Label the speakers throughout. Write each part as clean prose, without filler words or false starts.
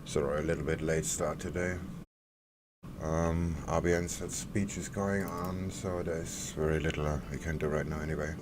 Speaker 1: Sorry, a little bit late start today. RBN's speech is going on, so there's very little we can do right now anyway.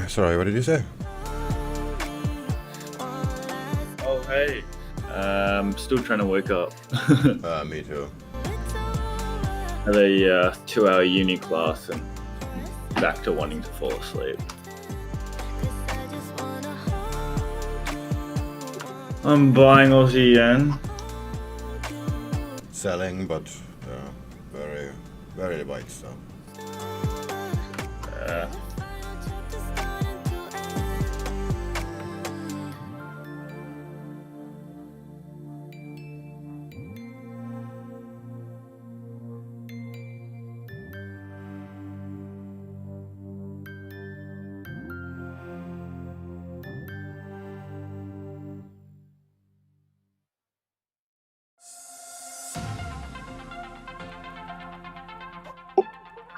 Speaker 1: Sorry, what did you say?
Speaker 2: Oh, hey. Still trying to wake up.
Speaker 1: Me too.
Speaker 2: Had a 2-hour uni class and back to wanting to fall asleep. I'm buying Aussie yen.
Speaker 1: Selling, but very light stuff.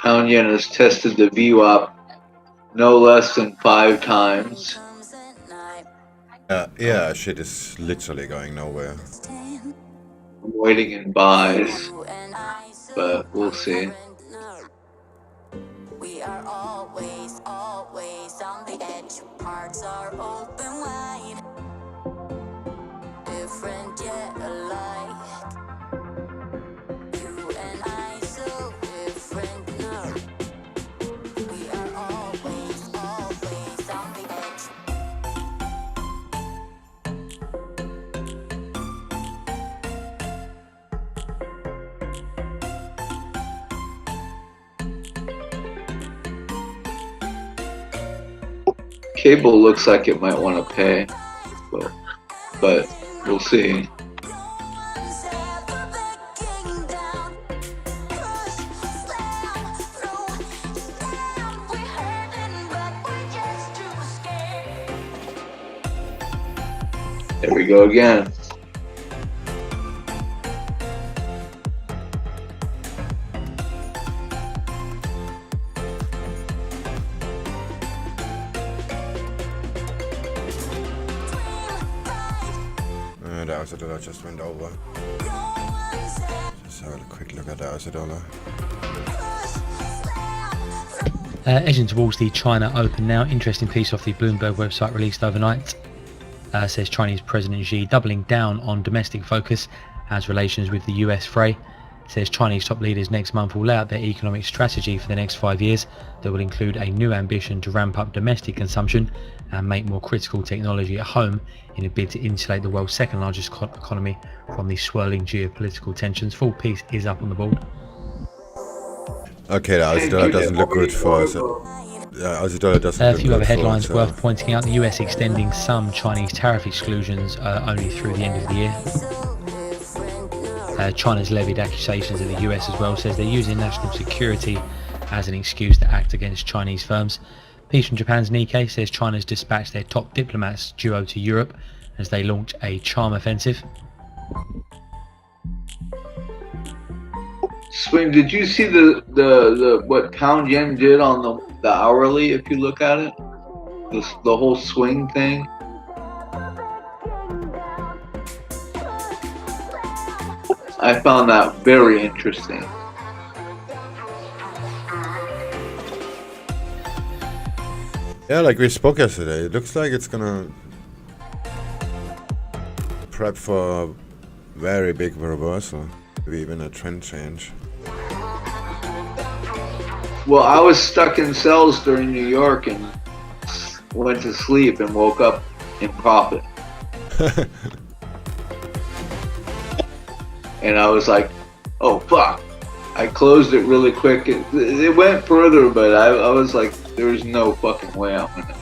Speaker 3: Pound yen has tested the VWAP no less than 5 times.
Speaker 1: Yeah, shit is literally going nowhere.
Speaker 3: I'm waiting in buys, but we'll see.
Speaker 4: We are always on the edge. Hearts are open wide. Different yet alike. You and I so different now. We are always on the edge.
Speaker 3: Cable looks like it might want to pay, but we'll see. There we go again.
Speaker 1: The Aussie dollar just went over. Just have a quick look at the Aussie dollar.
Speaker 5: Edging towards the China Open now. Interesting piece off the Bloomberg website released overnight. Says Chinese President Xi doubling down on domestic focus as relations with the US fray. Says Chinese top leaders next month will lay out their economic strategy for the next 5 years that will include a new ambition to ramp up domestic consumption and make more critical technology at home in a bid to insulate the world's second largest economy from the swirling geopolitical tensions. Full piece is up on the board.
Speaker 1: Okay, the Aussie dollar doesn't look good for us. Aussie dollar doesn't
Speaker 5: A
Speaker 1: look
Speaker 5: few
Speaker 1: good
Speaker 5: other headlines
Speaker 1: for
Speaker 5: worth pointing out. The US extending some Chinese tariff exclusions only through the end of the year. China's levied accusations at the US as well, says they're using national security as an excuse to act against Chinese firms. Piece from Japan's Nikkei says China's dispatched their top diplomats duo to Europe as they launch a charm offensive.
Speaker 3: Swing, did you see the what pound yen did on the hourly? If you look at it, the whole swing thing. I found that very interesting.
Speaker 1: Yeah, like we spoke yesterday, it looks like it's gonna prep for a very big reversal, maybe even a trend change.
Speaker 3: Well, I was stuck in cells during New York and went to sleep and woke up in profit. And I was like, oh fuck. I closed it really quick. It went further, but I was like, there's no fucking way I'm gonna.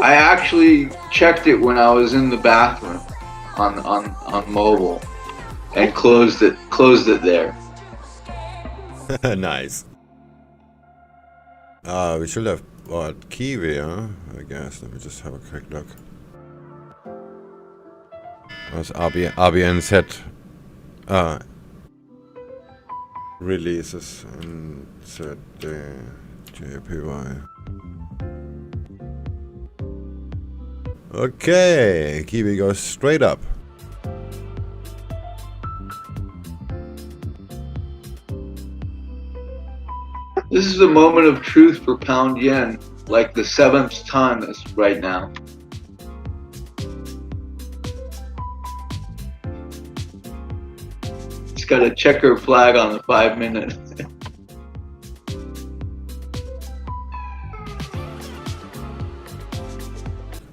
Speaker 3: I actually checked it when I was in the bathroom on mobile and closed it there.
Speaker 1: Nice. We should have bought Kiwi, huh? I guess. Let me just have a quick look. Was RBNZ releases and said GBPUSD. Okay, Kiwi goes straight up.
Speaker 3: This is a moment of truth for pound yen, like the 7th time that's right now. It's got a checker flag on the 5 minute.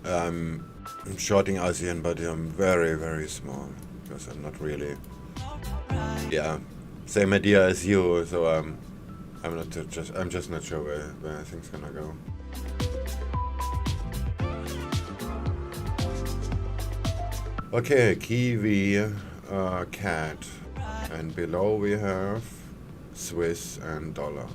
Speaker 1: I'm shorting ASEAN, but I'm very, very small because I'm not really. Yeah, same idea as you. So I'm just not sure where I think's gonna go. Okay, Kiwi, CAD, and below we have Swiss and dollar.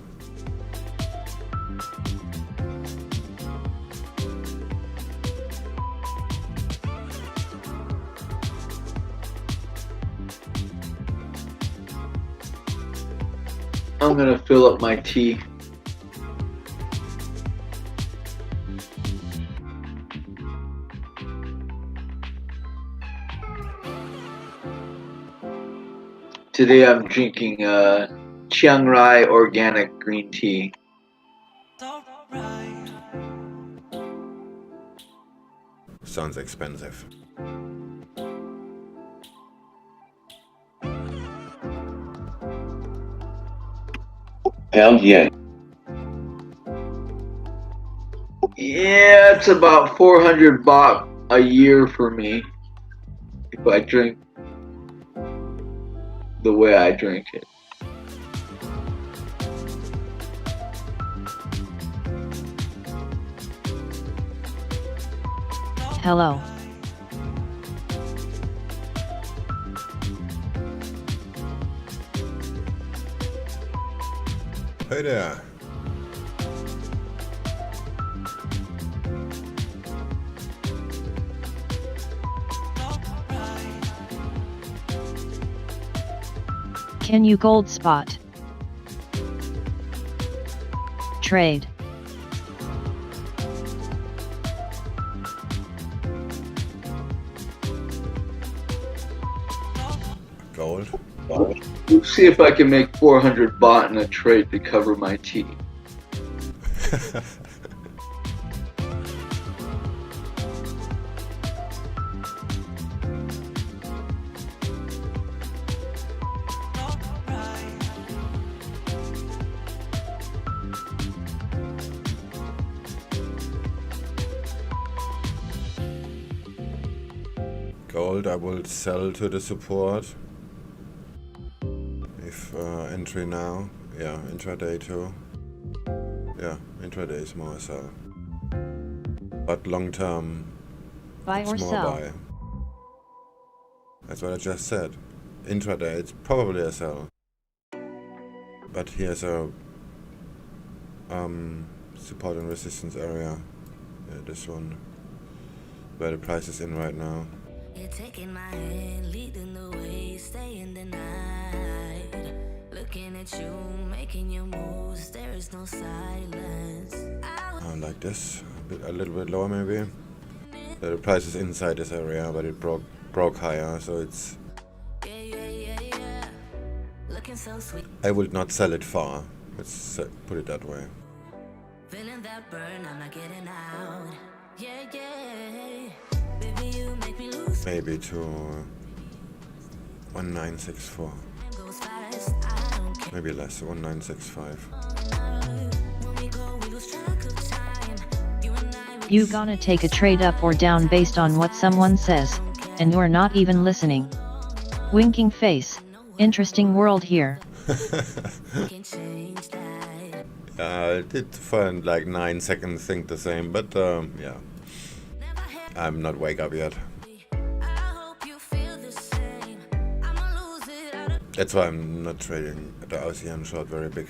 Speaker 3: I'm gonna fill up my tea. Today I'm drinking Chiang Rai organic green tea.
Speaker 1: Sounds expensive.
Speaker 3: Pound yen. Yeah, it's about 400 baht a year for me if I drink the way I drink it.
Speaker 6: Hello.
Speaker 1: Hey there.
Speaker 6: Can you gold spot? Trade.
Speaker 1: Gold.
Speaker 3: Let's see if I can make 400 baht in a trade to cover my tea.
Speaker 1: Gold I will sell to the support. If entry now. Yeah, intraday too. Yeah, intraday is more sell. But long term,
Speaker 6: Buy
Speaker 1: it's
Speaker 6: or
Speaker 1: more
Speaker 6: sell?
Speaker 1: buy. That's what I just said. Intraday, it's probably a sell. But here's a support and resistance area. Yeah, this one. Where the price is in right now.
Speaker 4: You're taking my hand, leading the way, staying the night. Looking at you, making your moves, there is no silence.
Speaker 1: Like this, a little bit lower maybe. The price is inside this area, but it broke higher, so it's.
Speaker 4: Yeah. Looking so sweet.
Speaker 1: I would not sell it far. Let's put it that way.
Speaker 4: Feeling that burn, I'm not getting out. Yeah. Baby, you make me lose.
Speaker 1: Maybe to 1964.
Speaker 4: Goes fast, I don't care.
Speaker 1: Maybe less, 1965.
Speaker 4: When we go, we lose track of time. You and I, we
Speaker 6: You gonna take a trade up or down based on what someone says, and you're not even listening. Winking face. Interesting world here.
Speaker 4: can change that.
Speaker 1: I did find like 9 seconds think the same, but yeah. I'm not wake up yet.
Speaker 4: I hope you feel the same. I'ma lose it out of
Speaker 1: That's why I'm not trading the RCM short very big.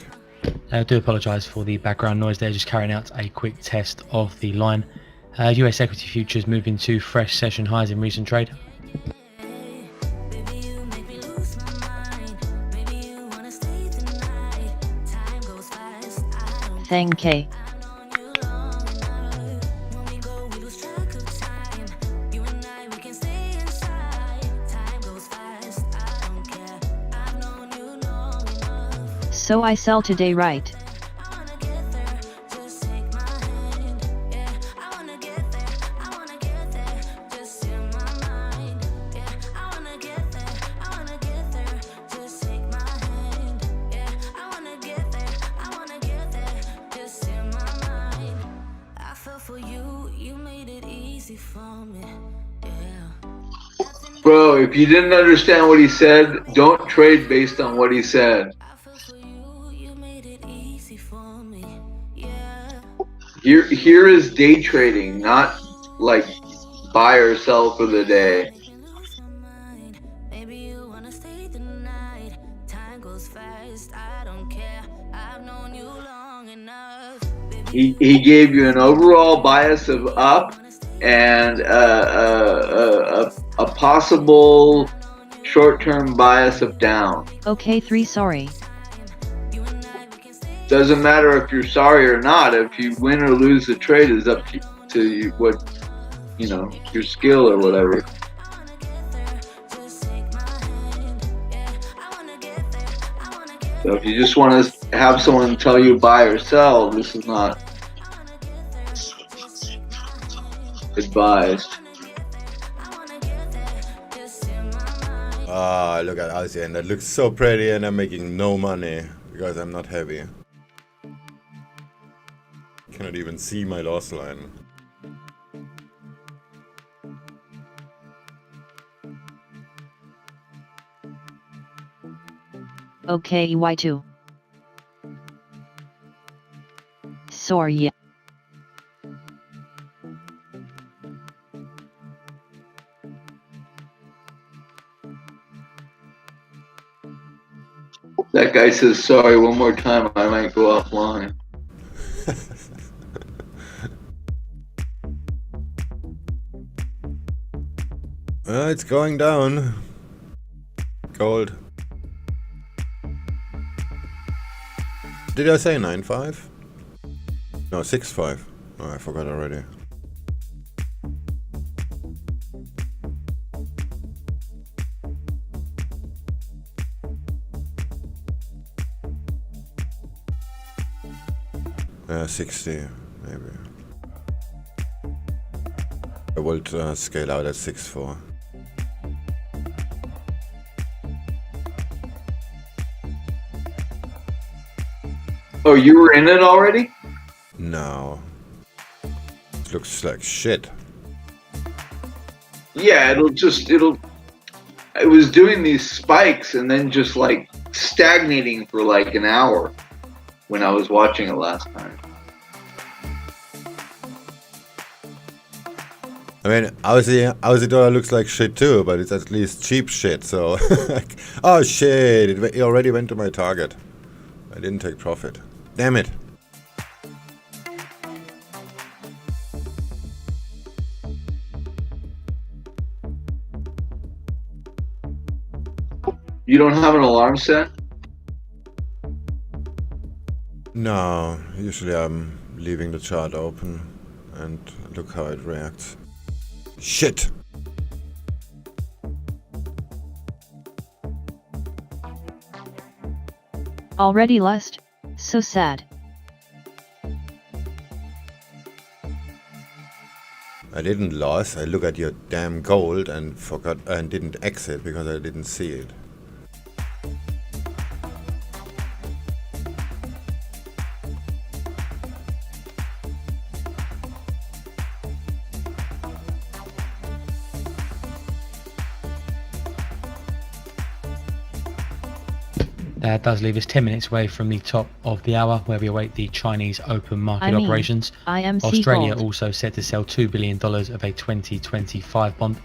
Speaker 5: I do apologise for the background noise there, just carrying out a quick test of the line. US equity futures moving to fresh session highs in recent trade.
Speaker 4: baby, you make me lose my mind. Maybe you wanna stay tonight. Time goes fast, I don't
Speaker 6: Thank K.
Speaker 4: I've known you long enough. When we go, we lose track of time. You and I, we can stay inside. Time goes fast, I don't care. I've known you long enough.
Speaker 6: So I sell today, right?
Speaker 4: I wanna get there, just take my hand. Yeah, I wanna get there, just in my mind. Yeah, I wanna get there, just take my hand. Yeah, I wanna get there, just in my mind. I fell for you, you made it easy for me. Yeah.
Speaker 3: Bro, if you didn't understand what he said, don't trade based on what he said.
Speaker 4: I fell for you, you made it easy for me. Yeah.
Speaker 3: Here is day trading, not like buy or sell for the day.
Speaker 4: Make me lose my mind. Maybe you wanna stay the night. Time goes fast, I don't care. I've known you long enough.
Speaker 3: He gave you an overall bias of up and a possible short-term bias of down.
Speaker 6: Okay, 3 sorry.
Speaker 3: Doesn't matter if you're sorry or not. If you win or lose the trade is up to you, what, you know, your skill or whatever. So if you just want to have someone tell you buy or sell, this is not advised.
Speaker 1: Ah, look at RCM. That looks so pretty, and I'm making no money because I'm not heavy. Cannot even see my loss line.
Speaker 6: Okay, Y2. Sorry.
Speaker 3: That guy says sorry one more time, I might go offline.
Speaker 1: It's going down. Gold. Did I say 9.5? No, 6.5. Oh, I forgot already. Yeah, 60 maybe. I will scale out at 6.4.
Speaker 3: Oh, you were in it already?
Speaker 1: No. It looks like shit.
Speaker 3: Yeah, it was doing these spikes and then just like stagnating for like an hour when I was watching it last time.
Speaker 1: I mean, Aussie dollar looks like shit too, but it's at least cheap shit, so... Oh shit, it already went to my target. I didn't take profit. Damn it.
Speaker 3: You don't have an alarm set?
Speaker 1: No, usually I'm leaving the chart open and look how it reacts. Shit!
Speaker 6: Already lost? So sad.
Speaker 1: I didn't lose, I look at your damn gold and forgot and didn't exit because I didn't see it.
Speaker 5: That does leave us 10 minutes away from the top of the hour, where we await the Chinese open market operations.
Speaker 6: IMC
Speaker 5: Australia
Speaker 6: Gold.
Speaker 5: also set to sell $2 billion of a 2025 bond.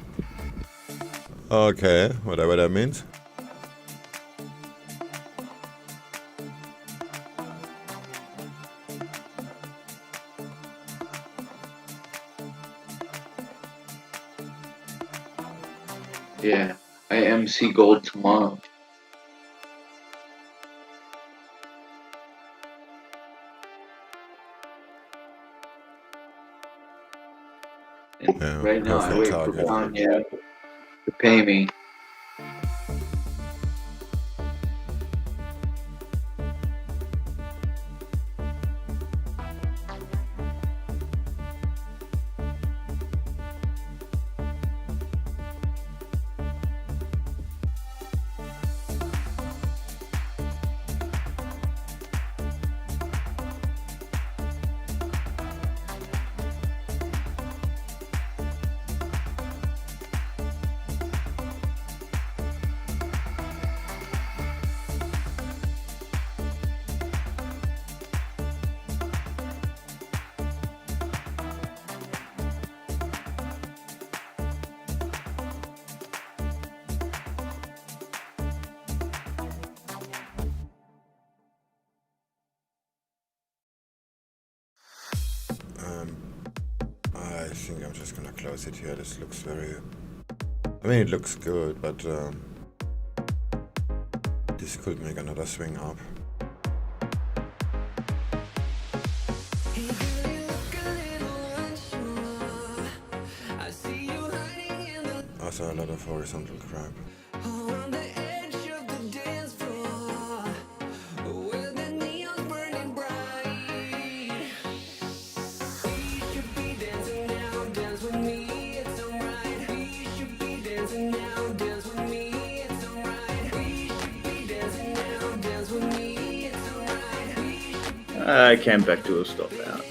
Speaker 1: Okay, whatever that means.
Speaker 3: Yeah, IMC Gold tomorrow. And
Speaker 1: Yeah,
Speaker 3: right now, I
Speaker 1: perfect
Speaker 3: wait
Speaker 1: target.
Speaker 3: for Kanye to pay me.
Speaker 1: I think I'm just gonna close it here. This looks very... I mean, it looks good, but this could make another swing up. Also a lot of horizontal crap.
Speaker 2: I came back to a stop out.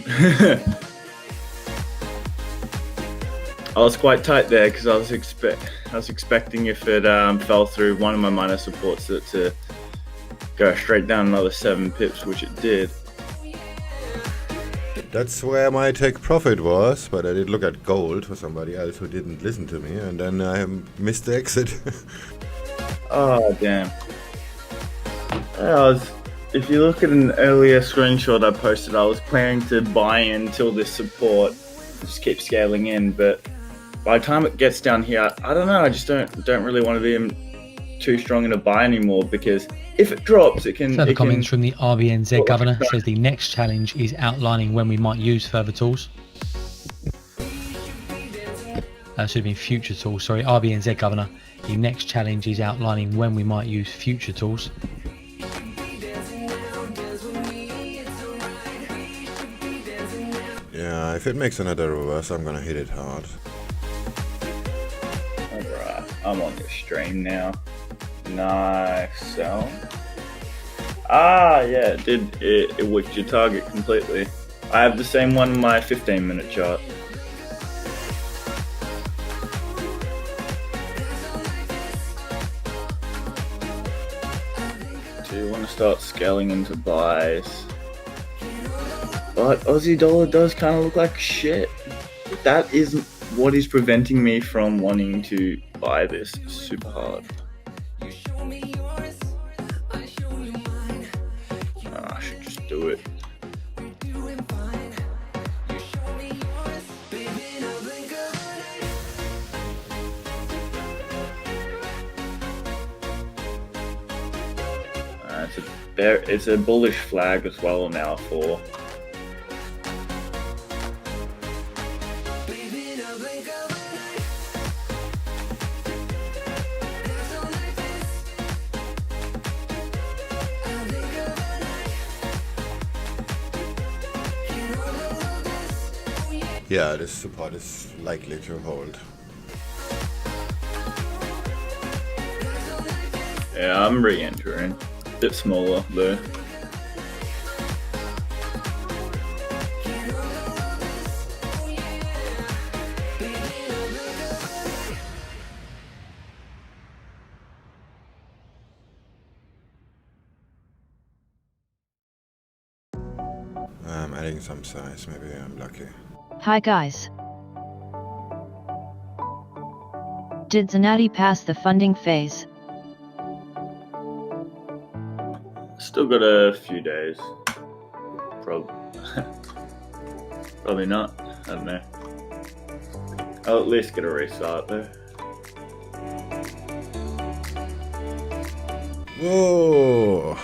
Speaker 2: I was quite tight there because I was expecting if it fell through one of my minor supports to go straight down another 7 pips, which it did.
Speaker 1: That's where my take profit was, but I did look at gold for somebody else who didn't listen to me, and then I missed the exit.
Speaker 2: Oh damn! If you look at an earlier screenshot I posted, I was planning to buy in until this support, just keep scaling in. But by the time it gets down here, I don't know. I just don't really want to be too strong in a buy anymore, because if it drops, it can.
Speaker 5: Further comments from the RBNZ governor says the next challenge is outlining when we might use further tools. Should have been future tools, sorry. RBNZ governor, the next challenge is outlining when we might use future tools.
Speaker 1: Yeah, if it makes another reverse, I'm gonna hit it hard.
Speaker 2: Alright, I'm on the stream now. Nice sell. Ah, yeah, it whipped your target completely. I have the same one in my 15-minute chart. Do you want to start scaling into buys? But Aussie dollar does kind of look like shit. That is what is preventing me from wanting to buy this super hard. I should just do it. It's a bullish flag as well now for.
Speaker 1: Yeah, this support is likely to hold.
Speaker 2: Yeah, I'm re-entering. A bit smaller though.
Speaker 1: I'm adding some size, maybe I'm lucky.
Speaker 6: Hi guys. Did Zanatti pass the funding phase?
Speaker 2: Still got a few days. Probably not. I don't know. I'll at least get a restart though.
Speaker 1: Whoa!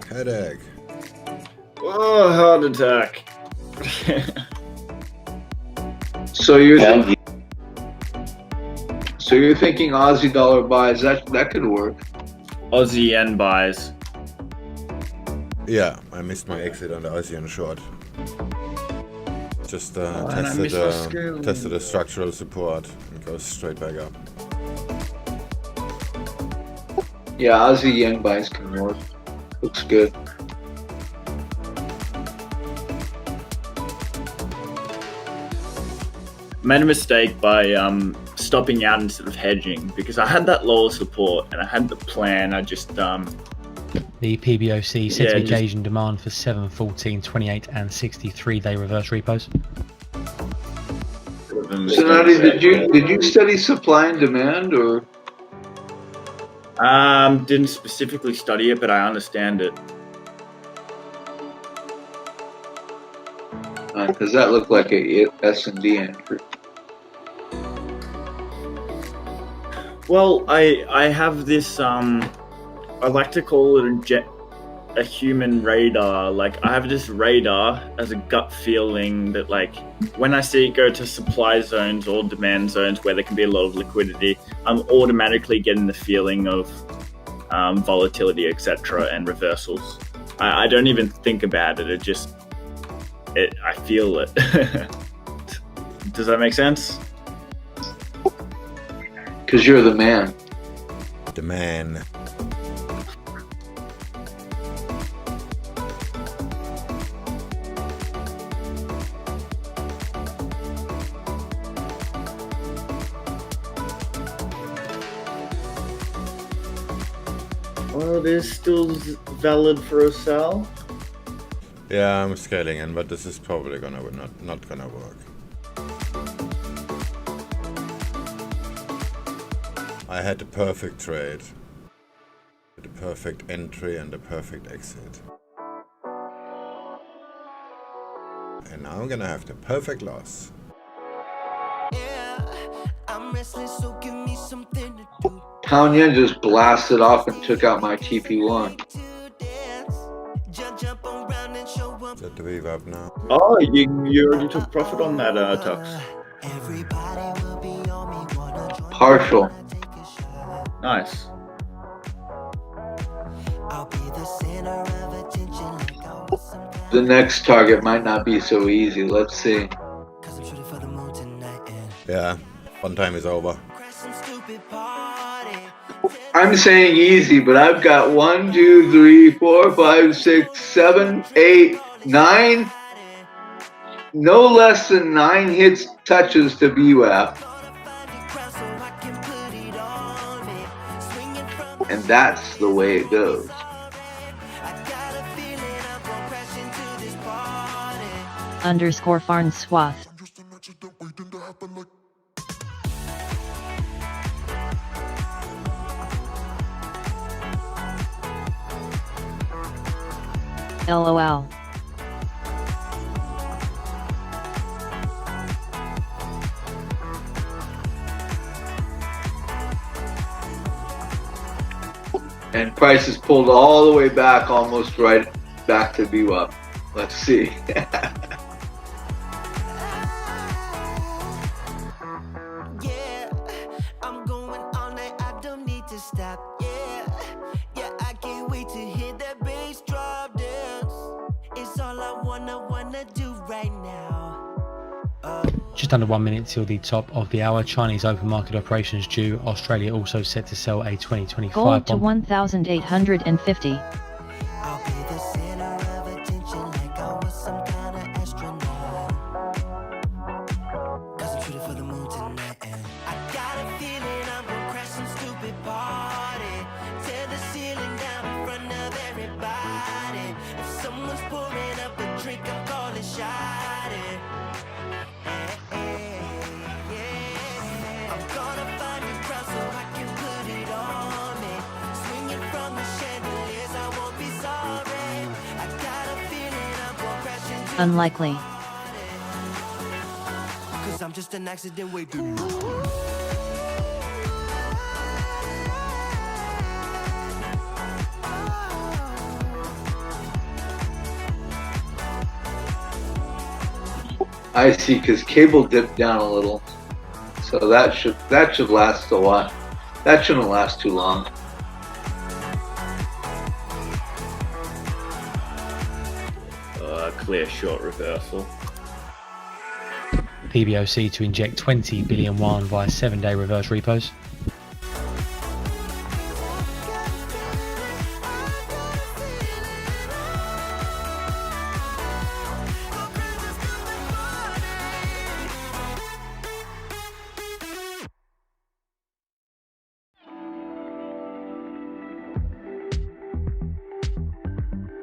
Speaker 1: Headache.
Speaker 2: Oh, heart attack.
Speaker 3: So you're thinking Aussie dollar buys, that could work.
Speaker 2: Aussie yen buys.
Speaker 1: Yeah, I missed my exit on the ASEAN short. Just tested a structural support and goes straight back up.
Speaker 3: Yeah, Aussie yen buys can work. Looks good.
Speaker 2: Made a mistake by stopping out instead of hedging, because I had that lower support and I had the plan. I just
Speaker 5: The PBOC said to be gauging demand for 7, 14, 28 and 63-day reverse repos.
Speaker 3: So Nadi, did you study supply and demand, or?
Speaker 2: Didn't specifically study it, but I understand it.
Speaker 3: Because that looked like a S&D entry.
Speaker 2: Well, I have this I like to call it a human radar. Like, I have this radar as a gut feeling that, like, when I see it go to supply zones or demand zones where there can be a lot of liquidity, I'm automatically getting the feeling of volatility, etc., and reversals. I don't even think about it. I feel it. Does that make sense?
Speaker 3: Because you're the man.
Speaker 1: The man.
Speaker 2: Well, it is still valid for a sell.
Speaker 1: Yeah, I'm scaling in, but this is probably not gonna work. I had the perfect trade, the perfect entry and the perfect exit. And now I'm gonna have the perfect loss.
Speaker 4: Yeah, I'm restless, so give me something to do.
Speaker 3: Pound yen just blasted off and took out my TP1.
Speaker 1: Set the wave up now.
Speaker 2: Oh, you already took profit on that, Tux.
Speaker 3: Partial.
Speaker 2: Nice.
Speaker 3: The next target might not be so easy. Let's see.
Speaker 1: Yeah, fun time is over.
Speaker 3: I'm saying easy, but I've got 1, 2, 3, 4, 5, 6, 7, 8, 9. No less than 9 hits touches to BWAP. And that's the way it goes.
Speaker 6: Underscore Farn Swath. LOL.
Speaker 3: And prices pulled all the way back, almost right back to BWAP. Let's see.
Speaker 5: Just under 1 minute till the top of the hour. Chinese open market operations due. Australia also set to sell a 2025
Speaker 6: Gold to
Speaker 5: bond.
Speaker 6: 1,850. Unlikely.
Speaker 7: Cause I'm just an accident waiting.
Speaker 3: I see, because cable dipped down a little, so that should last a while. That shouldn't last too long.
Speaker 2: Clear short reversal.
Speaker 5: PBOC to inject 20 billion yuan via 7-day reverse repos.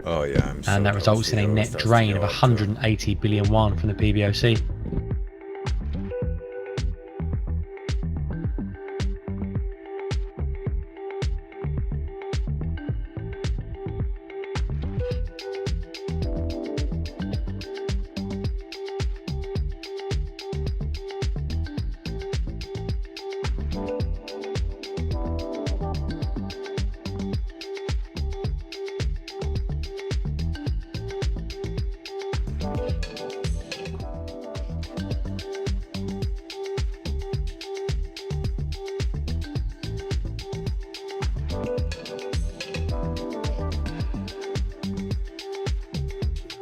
Speaker 1: Oh yeah, I'm so
Speaker 5: And that results in a net drain of 180 billion yuan from the PBOC.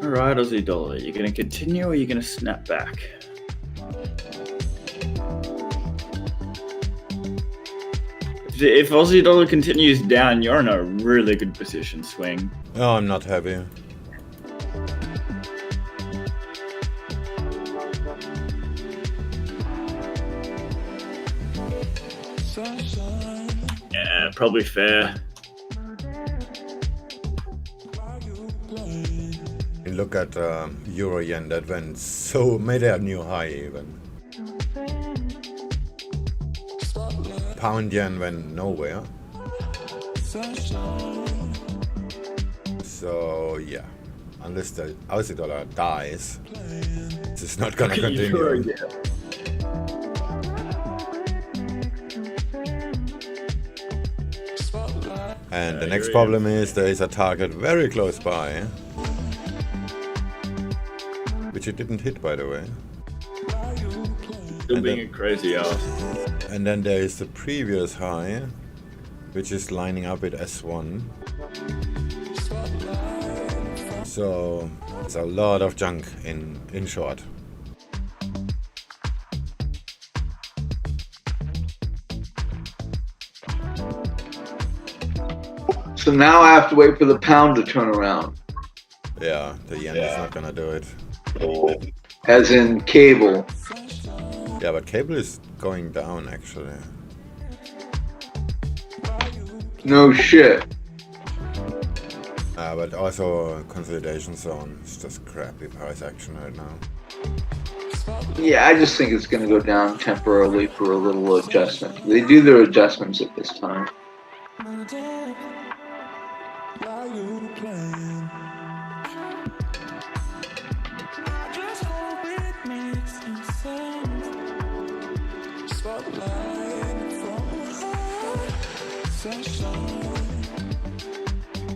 Speaker 2: Alright, Aussie dollar, you're going to continue or you're going to snap back? If Aussie dollar continues down, you're in a really good position, Swing.
Speaker 1: Oh, I'm not happy.
Speaker 2: Yeah, probably fair.
Speaker 1: Look at Euro Yen, that went so, made a new high even. Pound Yen went nowhere. So yeah, unless the Aussie dollar dies, this is not gonna continue. And the
Speaker 2: here
Speaker 1: next
Speaker 2: he
Speaker 1: problem is there is a target very close by, which it didn't hit, by the way.
Speaker 2: Still
Speaker 1: And
Speaker 2: being
Speaker 1: then-
Speaker 2: a crazy ass.
Speaker 1: And then there is the previous high, which is lining up with S1. So it's a lot of junk in short.
Speaker 3: So now I have to wait for the pound to turn around,
Speaker 1: Yeah, the yen is not gonna do it.
Speaker 3: as in cable.
Speaker 1: Yeah, but cable is going down actually.
Speaker 3: No shit.
Speaker 1: But also consolidation zone. It's just crappy price action right now.
Speaker 3: Yeah, I just think it's going to go down temporarily for a little adjustment. They do their adjustments at this time.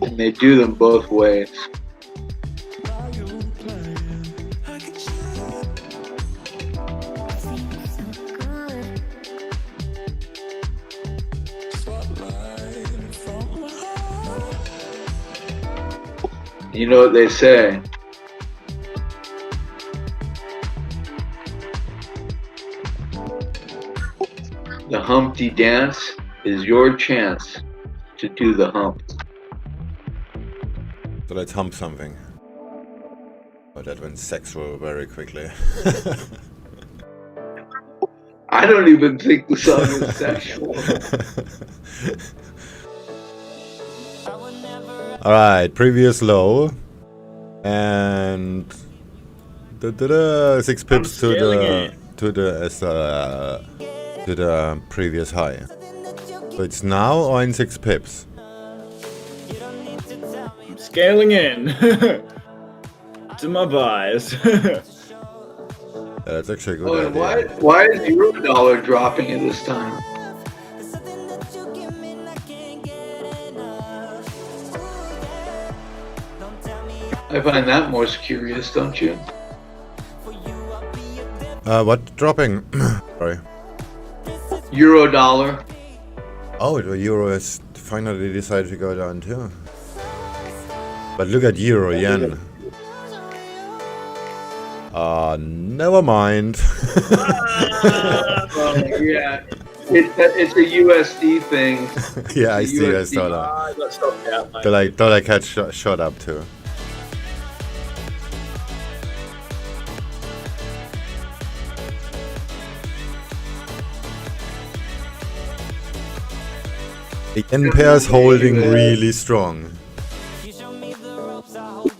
Speaker 3: And they do them both ways. You know what they say? The Humpty Dance is your chance to do the hump.
Speaker 1: So let's hump something. Oh, that went sexual very quickly.
Speaker 3: I don't even think the song is sexual.
Speaker 1: Alright, previous low. And 6 pips to the previous high. So it's now or in 6 pips?
Speaker 2: I'm scaling in to my buys.
Speaker 1: Yeah, that's actually a good
Speaker 3: Oh, and
Speaker 1: idea.
Speaker 3: why is Eurodollar dropping at this time? I find that most curious, don't you?
Speaker 1: What dropping? Sorry.
Speaker 3: Eurodollar.
Speaker 1: Oh, the euro has finally decided to go down too. But look at euro yen. Never mind.
Speaker 3: Yeah, it's a USD thing.
Speaker 1: Yeah, I
Speaker 3: It's a
Speaker 1: see. I
Speaker 3: USD.
Speaker 1: saw that.
Speaker 2: I got stopped out, mate.
Speaker 1: Thought I catch shot up too. The yen pair's holding really strong.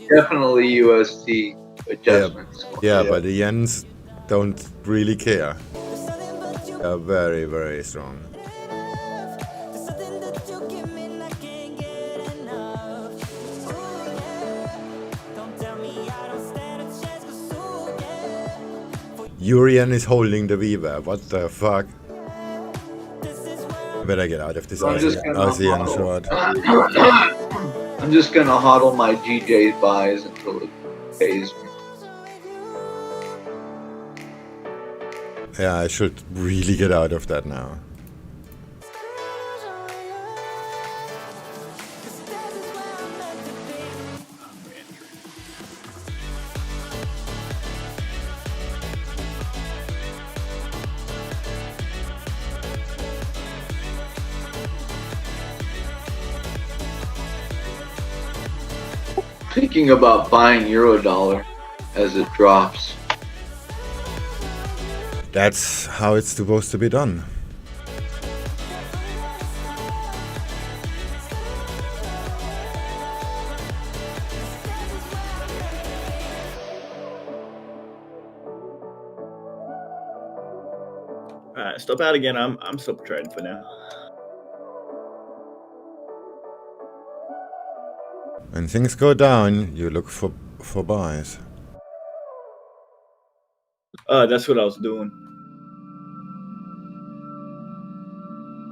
Speaker 3: Definitely USD adjustments.
Speaker 1: Yeah, but the yens don't really care. They're very, very strong. Urian is holding the VWAP. What the fuck? I better get out of this
Speaker 3: I'm just
Speaker 1: ASEAN short.
Speaker 3: I'm just gonna hodl my GJ buys until it pays me.
Speaker 1: Yeah, I should really get out of that now.
Speaker 3: Thinking about buying Eurodollar as it drops.
Speaker 1: That's how it's supposed to be done.
Speaker 2: Alright, stop out again. I'm stop trading for now.
Speaker 1: When things go down, you look for buys.
Speaker 2: Oh, that's what I was doing.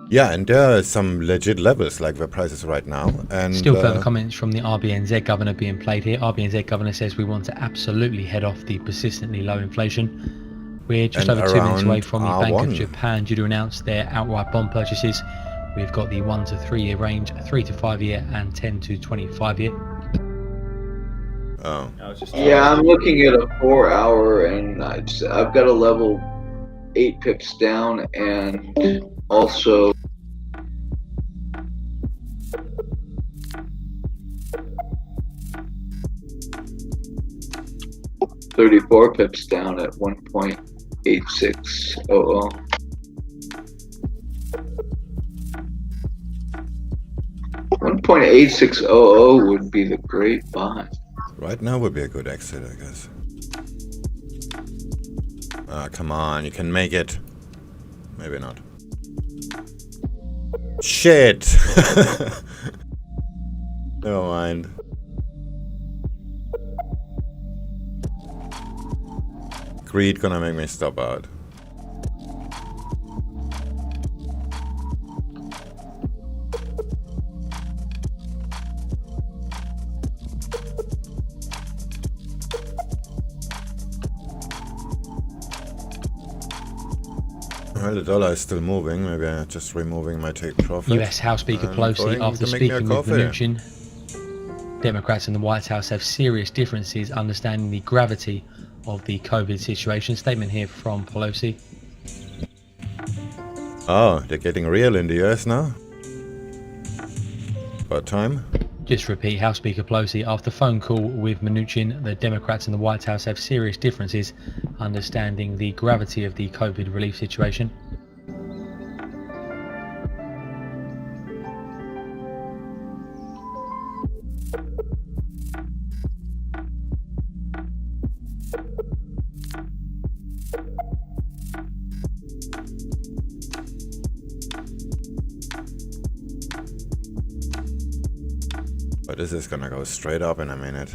Speaker 1: Yeah, and there are some legit levels, like the prices right now. And
Speaker 5: Still further comments from the RBNZ governor being played here. RBNZ governor says we want to absolutely head off the persistently low inflation. We're just
Speaker 1: And
Speaker 5: over 2 minutes away
Speaker 1: around
Speaker 5: from the Bank of
Speaker 1: R1.
Speaker 5: Japan due to announce their outright bond purchases. We've got the 1 to 3 year range, 3 to 5 year, and 10 to 25 year.
Speaker 1: Oh,
Speaker 2: I was just
Speaker 3: Yeah, I'm looking at a 4 hour and I've got a level 8 pips down and also $34 pips down at 1.8600. $1.8600 would be the great buy.
Speaker 1: right now would be a good exit, I guess. Ah, come on, you can make it. Maybe not. Shit! Never mind. Greed gonna make me stop out. Well, the dollar is still moving. Maybe I'm just removing my take profit.
Speaker 5: US House Speaker
Speaker 1: and
Speaker 5: Pelosi,
Speaker 1: going
Speaker 5: after
Speaker 1: to make me a
Speaker 5: speaking with
Speaker 1: coffee.
Speaker 5: Mnuchin, Democrats in the White House have serious differences understanding the gravity of the COVID situation. Statement here from Pelosi.
Speaker 1: Oh, they're getting real in the US now? About time?
Speaker 5: Just repeat, House Speaker Pelosi, after phone call with Mnuchin, the Democrats in the White House have serious differences understanding the gravity of the COVID relief situation.
Speaker 1: But this is gonna go straight up in a minute.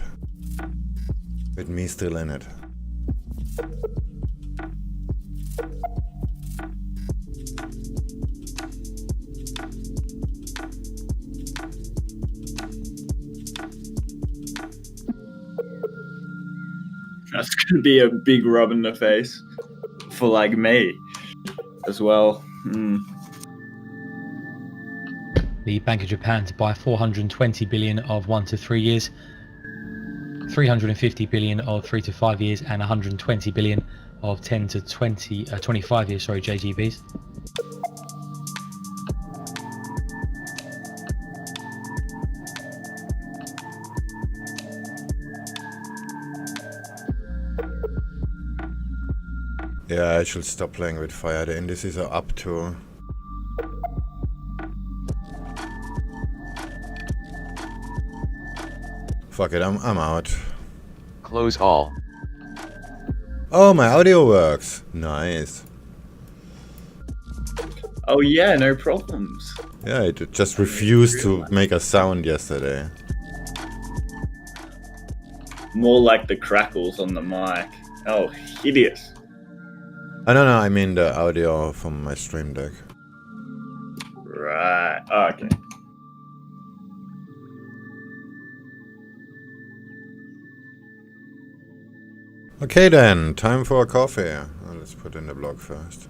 Speaker 1: With me still in it.
Speaker 2: That's gonna be a big rub in the face for like me as well.
Speaker 5: The Bank of Japan to buy 420 billion of 1 to 3 years, 350 billion of 3 to 5 years, and 120 billion of 10 to 25 years, JGBs.
Speaker 1: Yeah, I should stop playing with fire. The indices are up to... Fuck it, I'm out.
Speaker 8: Close all.
Speaker 1: Oh, my audio works. Nice.
Speaker 2: Oh yeah, no problems.
Speaker 1: Yeah, it just refused to make a sound yesterday.
Speaker 2: More like the crackles on the mic. Oh, hideous.
Speaker 1: I don't know, I mean the audio from my stream deck.
Speaker 2: Right. Oh, okay.
Speaker 1: Okay then, time for a coffee. Well, let's put in the blog first.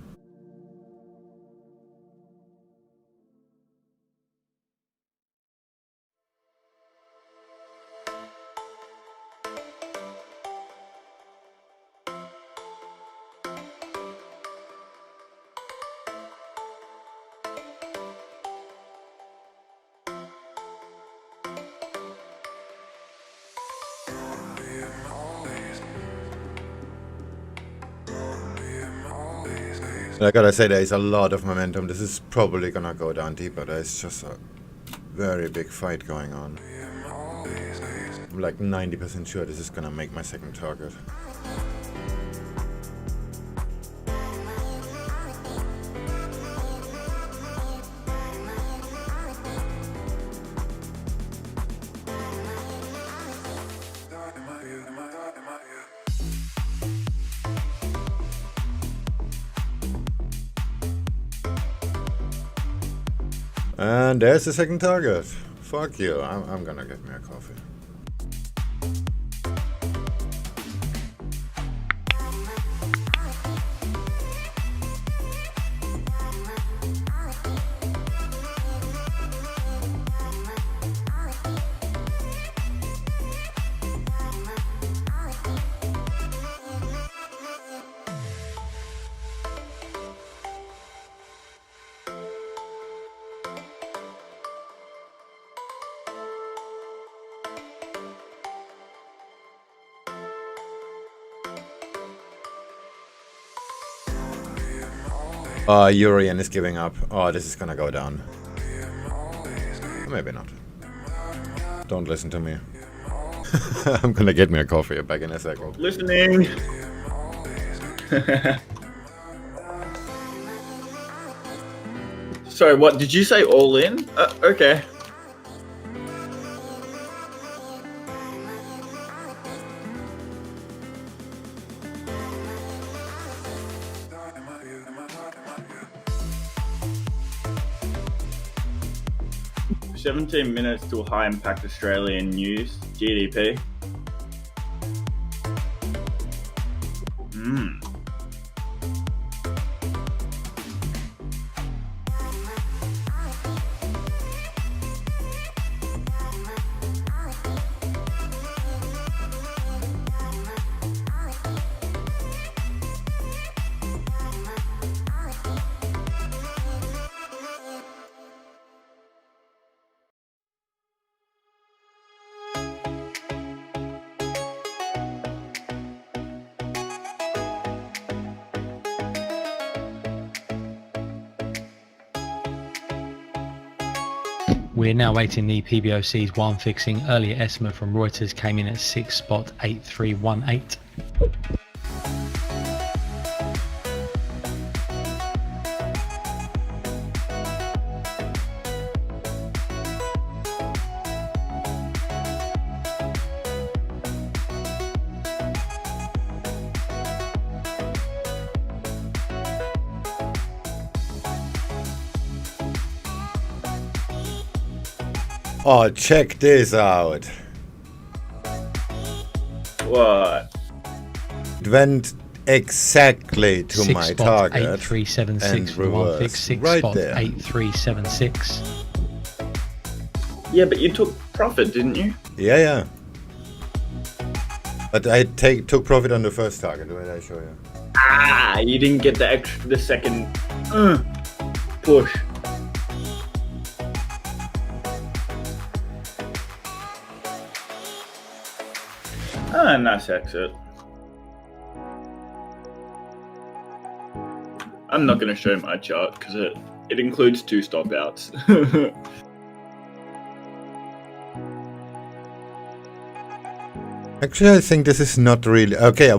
Speaker 1: I gotta say, there is a lot of momentum. This is probably gonna go down deeper. There's just a very big fight going on. I'm like 90% sure this is gonna make my second target. And there's the second target. Fuck you. I'm gonna get me a coffee. Urian is giving up. Oh, this is gonna go down. Maybe not. Don't listen to me. I'm gonna get me a coffee back in a second.
Speaker 2: Listening. Sorry, what did you say? All in? Okay. "17 minutes to high impact Australian news, GDP.
Speaker 5: We're now waiting the PBOC's one fixing. Earlier estimate from Reuters came in at 6.8318.
Speaker 1: Oh, check this out.
Speaker 2: What?
Speaker 1: It went exactly to my target
Speaker 5: 6.8376
Speaker 1: and
Speaker 5: for one fix.
Speaker 1: reversed right there.
Speaker 5: 6.8376.
Speaker 2: Yeah, but you took profit, didn't you?
Speaker 1: Yeah. But I took profit on the first target. Wait, I show you.
Speaker 2: Ah, you didn't get the second push. Ah, nice exit. I'm not going to show my chart because it includes 2 stop outs.
Speaker 1: Actually, I think this is not really... Okay,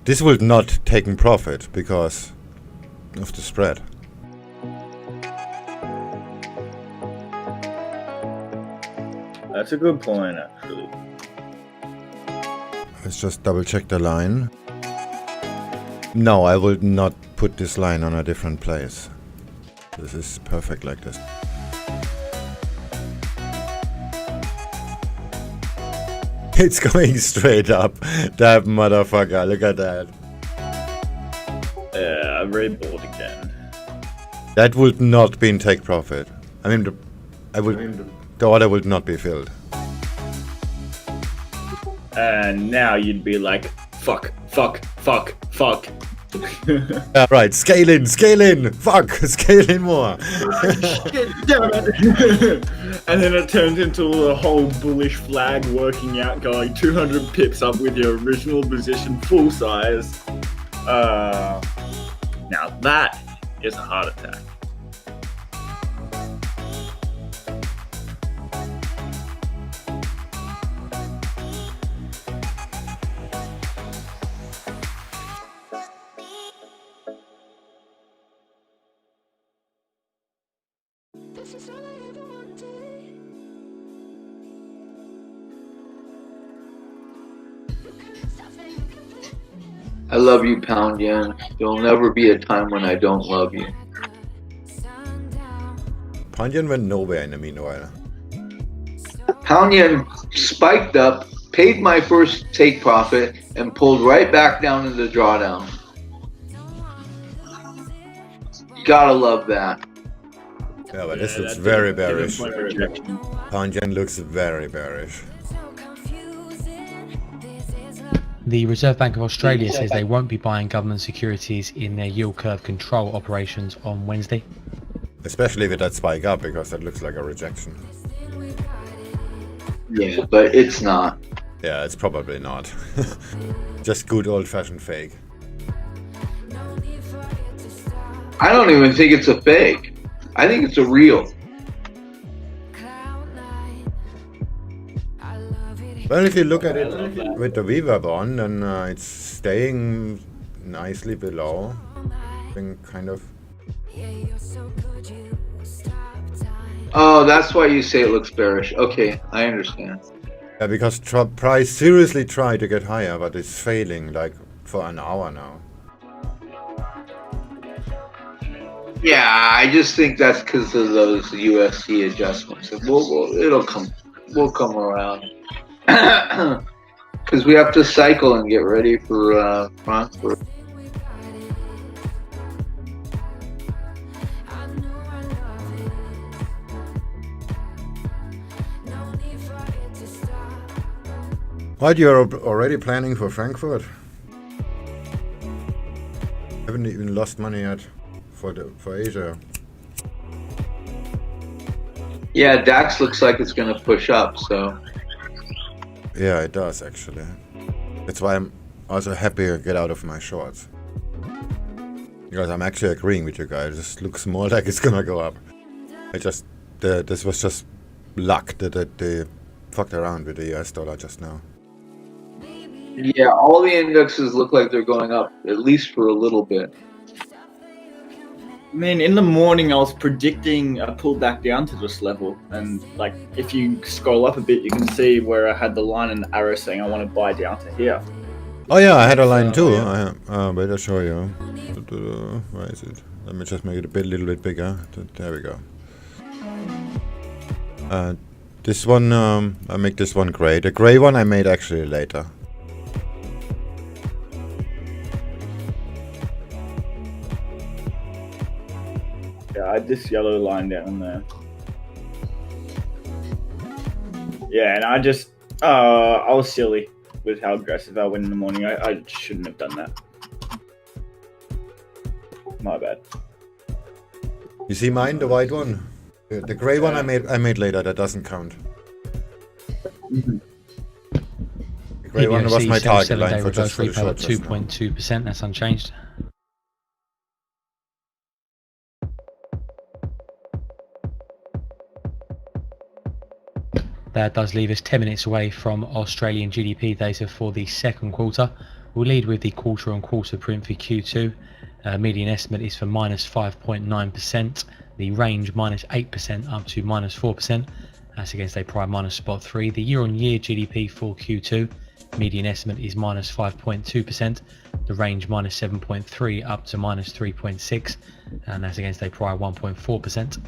Speaker 1: this will not take profit because of the spread.
Speaker 2: That's a good point, actually.
Speaker 1: Let's just double check the line. No, I will not put this line on a different place. This is perfect like this. It's going straight up. That motherfucker, look at that.
Speaker 2: Yeah, I'm very bored again.
Speaker 1: That would not be in take profit. I mean, the order would not be filled.
Speaker 2: And now you'd be like, fuck.
Speaker 1: Yeah, right, scale in, fuck, scale in more.
Speaker 2: Shit, damn it. And then it turns into a whole bullish flag working out, going 200 pips up with your original position full size. Now that is a heart attack.
Speaker 3: I love you, Pound Yen. There'll never be a time when I don't love you.
Speaker 1: Pound yen went nowhere in the meanwhile.
Speaker 3: Pound yen spiked up, paid my first take profit, and pulled right back down into drawdown. Gotta love that.
Speaker 1: Yeah, but this
Speaker 2: Yeah,
Speaker 1: looks
Speaker 2: that
Speaker 1: very
Speaker 2: didn't
Speaker 1: bearish.
Speaker 2: point of rejection.
Speaker 1: Pound yen looks very bearish.
Speaker 5: The Reserve Bank of Australia says they won't be buying government securities in their yield curve control operations on Wednesday.
Speaker 1: Especially with that spike up, because that looks like a rejection.
Speaker 3: Yeah, but it's not.
Speaker 1: Yeah, it's probably not. Just good old-fashioned fake.
Speaker 3: I don't even think it's a fake. I think it's a real.
Speaker 1: Well, if you look at it with the Viva bond, then it's staying nicely below. Kind of.
Speaker 3: Oh, that's why you say it looks bearish. Okay, I understand.
Speaker 1: Yeah, because price seriously tried to get higher, but it's failing like for an hour now.
Speaker 3: Yeah, I just think that's because of those USD adjustments. And we'll come around. Because we have to cycle and get ready for Frankfurt.
Speaker 1: What, you're already planning for Frankfurt? Haven't even lost money yet for Asia.
Speaker 3: Yeah, DAX looks like it's going to push up, so.
Speaker 1: Yeah, it does actually. That's why I'm also happy to get out of my shorts. Because I'm actually agreeing with you guys. This looks more like it's gonna go up. This was just luck that they fucked around with the US dollar just now.
Speaker 3: Yeah, all the indexes look like they're going up, at least for a little bit.
Speaker 2: I mean, in the morning I was predicting a pull back down to this level, and like if you scroll up a bit, you can see where I had the line and the arrow saying I want to buy down to here.
Speaker 1: Oh yeah, I had a line too.
Speaker 2: Yeah.
Speaker 1: Wait, I'll show you. Where is it? Let me just make it a little bit bigger. There we go. This one, I make this one gray. The gray one I made actually later.
Speaker 2: Yeah, I had this yellow line down there. Yeah, and I was silly with how aggressive I went in the morning. I shouldn't have done that. My bad.
Speaker 1: You see mine, the white one? The gray one I made later, that doesn't count. The gray one was my target line for just for the short.
Speaker 5: 2.2%, that's unchanged. That does leave us 10 minutes away from Australian GDP data for the second quarter. We'll lead with the quarter-on-quarter print for Q2. Median estimate is for minus 5.9%. The range minus 8% up to minus 4%. That's against a prior minus spot 3. The year-on-year GDP for Q2. Median estimate is minus 5.2%. The range minus 7.3 up to minus 3.6. And that's against a prior 1.4%.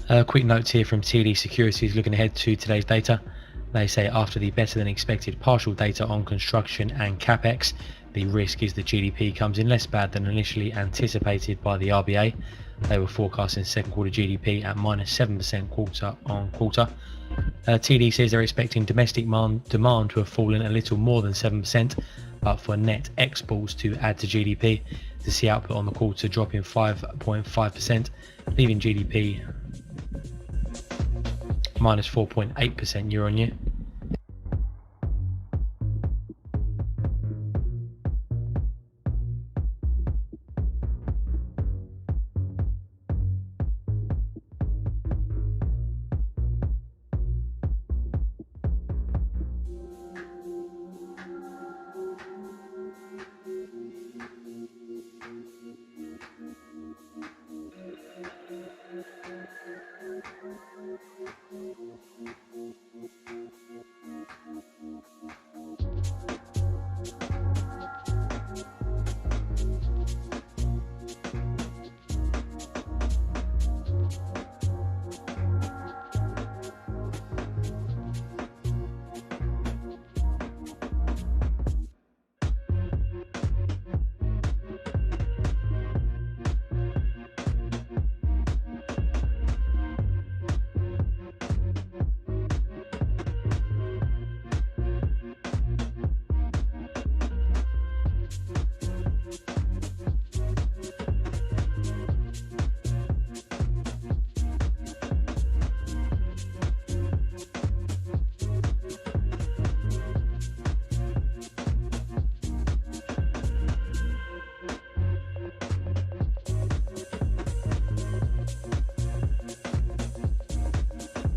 Speaker 5: A quick note here from TD Securities looking ahead to today's data. They say after the better than expected partial data on construction and capex, the risk is the GDP comes in less bad than initially anticipated by the RBA. They were forecasting second quarter GDP at minus 7% quarter on quarter. TD says they're expecting domestic demand to have fallen a little more than 7%, but for net exports to add to GDP, to see output on the quarter dropping 5.5%, leaving GDP minus 4.8% year on year.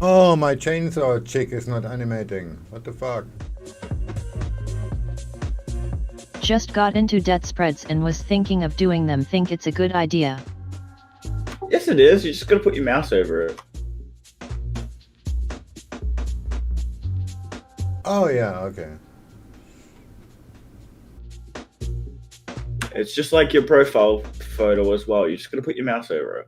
Speaker 1: Oh, my chainsaw chick is not animating. What the fuck?
Speaker 6: Just got into debt spreads and was thinking of doing them. Think it's a good idea.
Speaker 2: Yes, it is. You just gotta put your mouse over it.
Speaker 1: Oh yeah, okay.
Speaker 2: It's just like your profile photo as well. You just gotta put your mouse over it.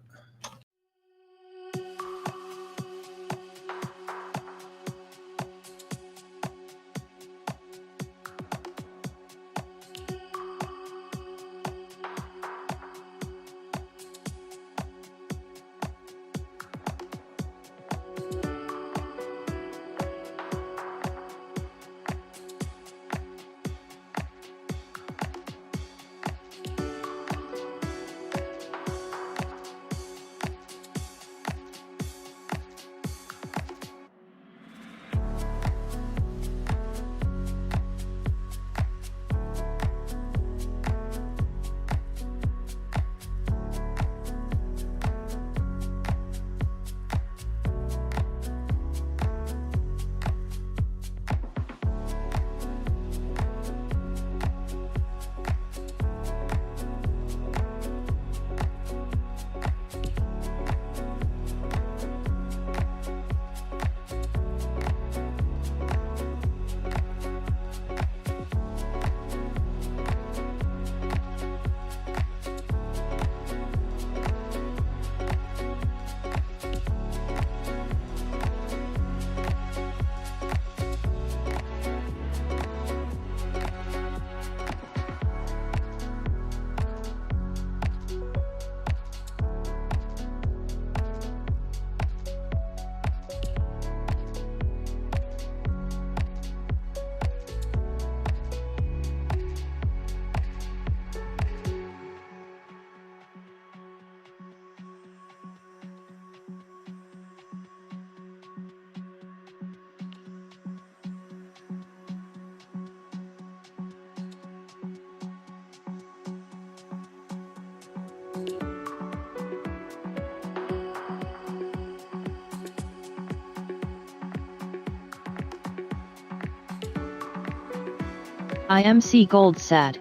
Speaker 6: IMC Gold sad.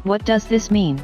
Speaker 6: What does this mean?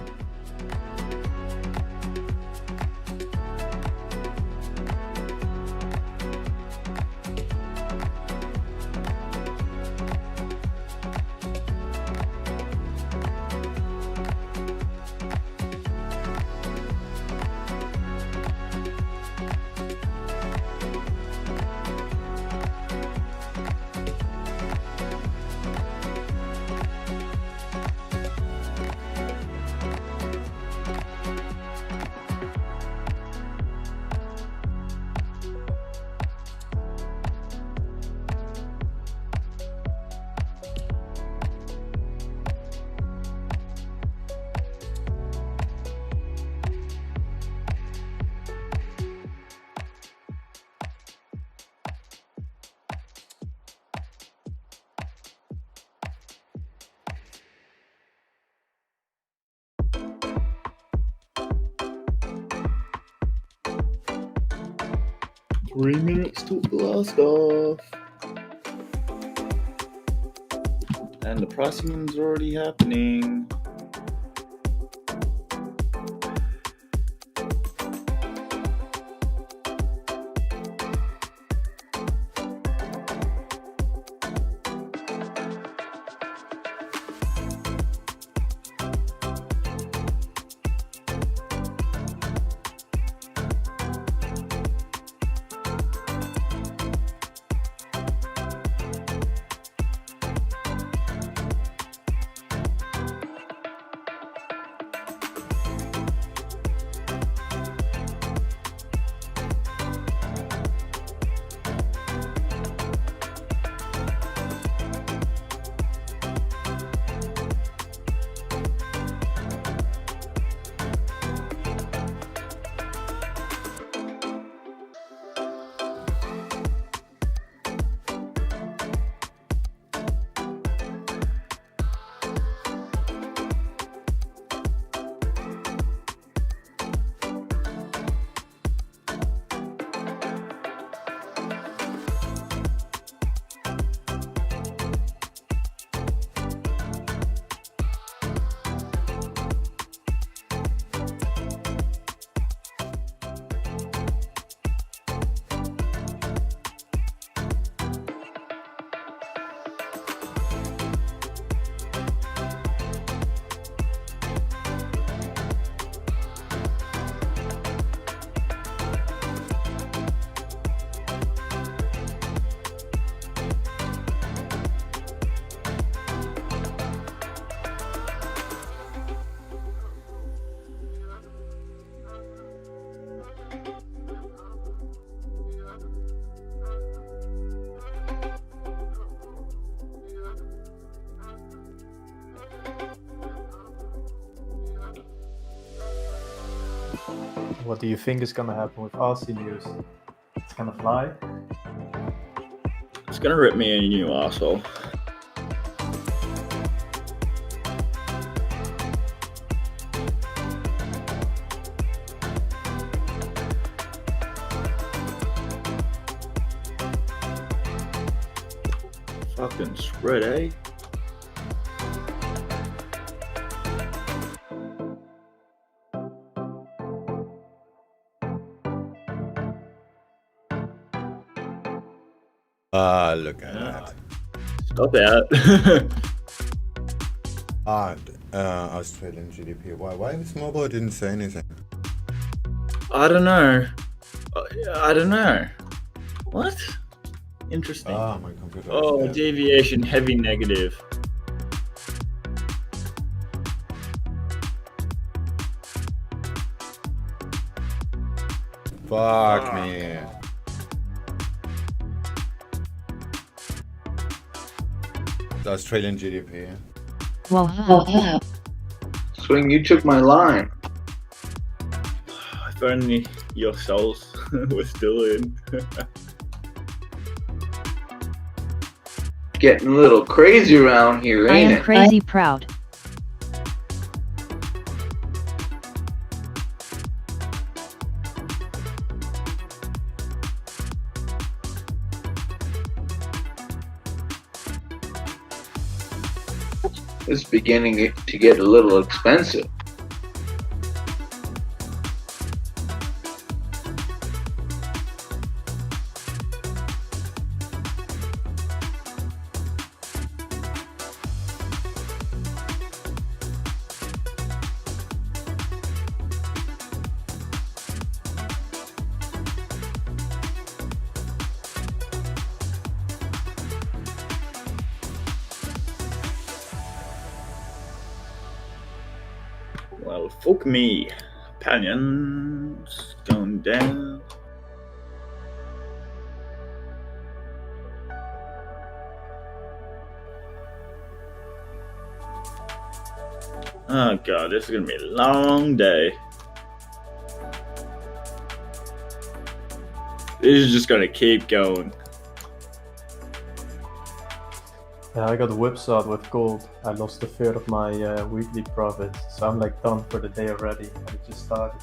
Speaker 2: Minutes to blast off. And the pricing is already happening.
Speaker 9: What do you think is gonna happen with Aussie news? It's gonna fly?
Speaker 2: It's gonna rip me a new arsehole. Fucking spread, eh?
Speaker 1: Ah, look at that.
Speaker 2: Stop that.
Speaker 1: Australian GDP. Why this mobile didn't say anything?
Speaker 2: I don't know. I don't know. What? Interesting.
Speaker 1: Ah, my computer.
Speaker 2: Oh,
Speaker 1: is dead.
Speaker 2: deviation heavy negative.
Speaker 1: Fuck me. The Australian GDP.
Speaker 6: Whoa.
Speaker 3: Swing, you took my line.
Speaker 2: If only your souls were still in.
Speaker 3: Getting a little crazy around here,
Speaker 6: I
Speaker 3: ain't
Speaker 6: am
Speaker 3: it?
Speaker 6: crazy proud.
Speaker 3: It's beginning to get a little expensive.
Speaker 2: Well, fuck me. Panions going down. Oh god, this is gonna be a long day. This is just gonna keep going.
Speaker 9: Yeah, I got whipsawed with gold. I lost a third of my weekly profits, so I'm like done for the day already. I just started.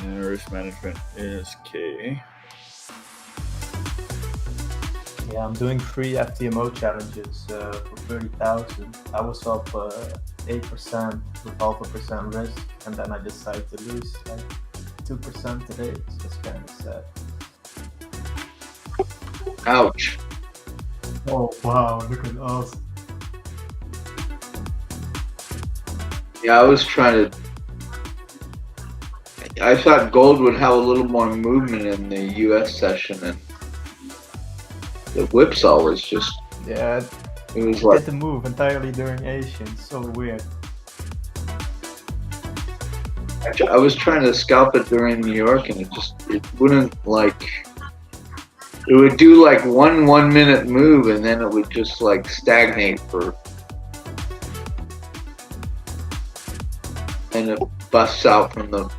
Speaker 2: Risk management is key.
Speaker 9: Yeah, I'm doing 3 FTMO challenges for 30,000. I was up 8% with 0.5% risk, and then I decided to lose like 2% today. It's just kind of sad.
Speaker 3: Ouch.
Speaker 9: Oh wow, look at us.
Speaker 3: Yeah, I was trying to. I thought gold would have a little more movement in the US session, and the whipsaw was just.
Speaker 9: Yeah,
Speaker 3: It was
Speaker 9: get
Speaker 3: like.
Speaker 9: the move entirely during Asian. So weird.
Speaker 3: I was trying to scalp it during New York, and it wouldn't like. It would do like one 1 minute move, and then it would just like stagnate for. And it busts out from the.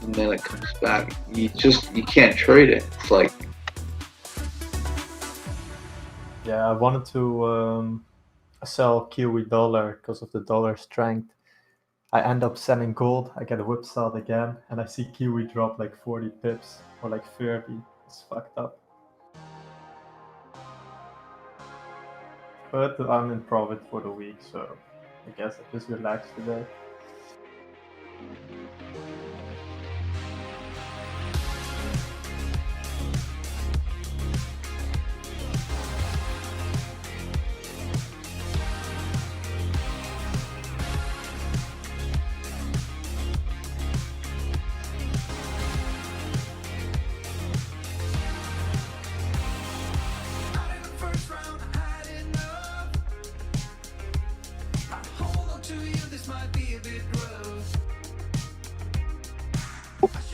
Speaker 3: And then it comes back. You can't trade it. It's like.
Speaker 9: Yeah, I wanted to sell Kiwi dollar because of the dollar strength. I end up selling gold. I get a whipsawed again, and I see Kiwi drop like 40 pips or like 30. It's fucked up. But I'm in profit for the week, so I guess I just relax today.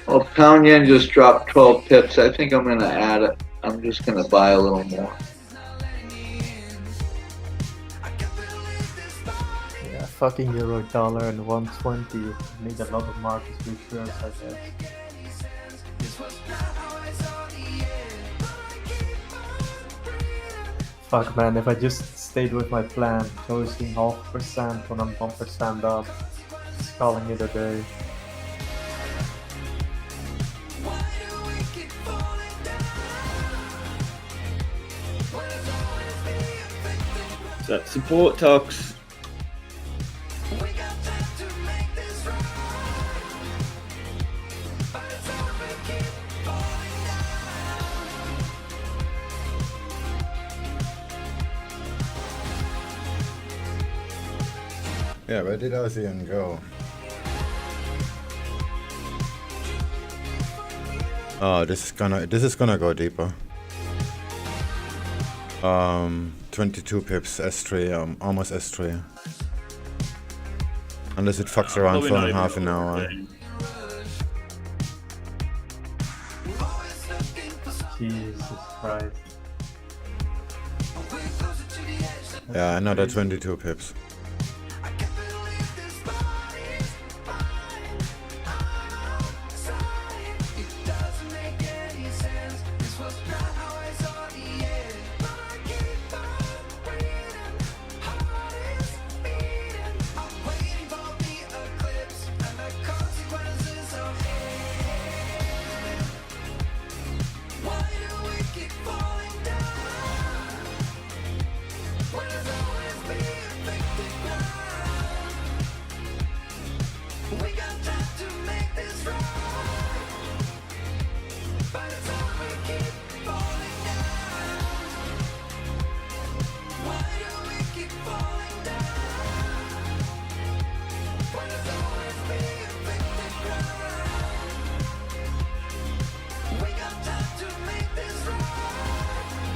Speaker 3: Well, pound yen just dropped 12 pips. I think I'm gonna add it. I'm just gonna buy a little more.
Speaker 9: fucking euro dollar and 120. Need a lot of market reassurance, I guess. Fuck man, if I just stayed with my plan, closing 0.5% when I'm 1% up, just calling it a day.
Speaker 2: That support talks.
Speaker 1: Yeah, where did ASEAN go? Oh, this is gonna go deeper. 22 pips, S3, almost S3. Unless it fucks around
Speaker 2: Probably
Speaker 1: for
Speaker 2: not even
Speaker 1: half an hour.
Speaker 2: overdoing.
Speaker 9: Jesus Christ.
Speaker 1: Yeah, another 22 pips.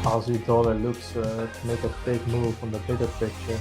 Speaker 9: Aussie dollar looks to make a big move on the bigger picture.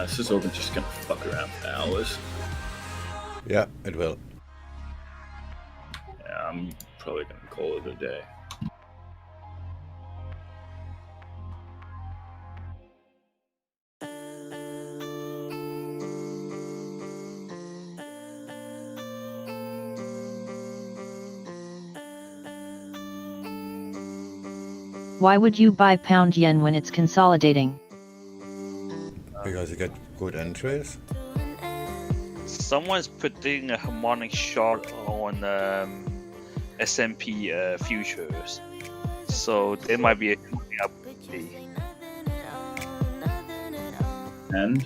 Speaker 2: This is all just gonna fuck around for hours.
Speaker 1: Yeah, it will.
Speaker 2: Yeah, I'm probably gonna call it a day.
Speaker 6: Why would you buy pound yen when it's consolidating?
Speaker 1: Because you get good entries.
Speaker 10: Someone's putting a harmonic short on S&P futures, so there might be a coming up.
Speaker 2: And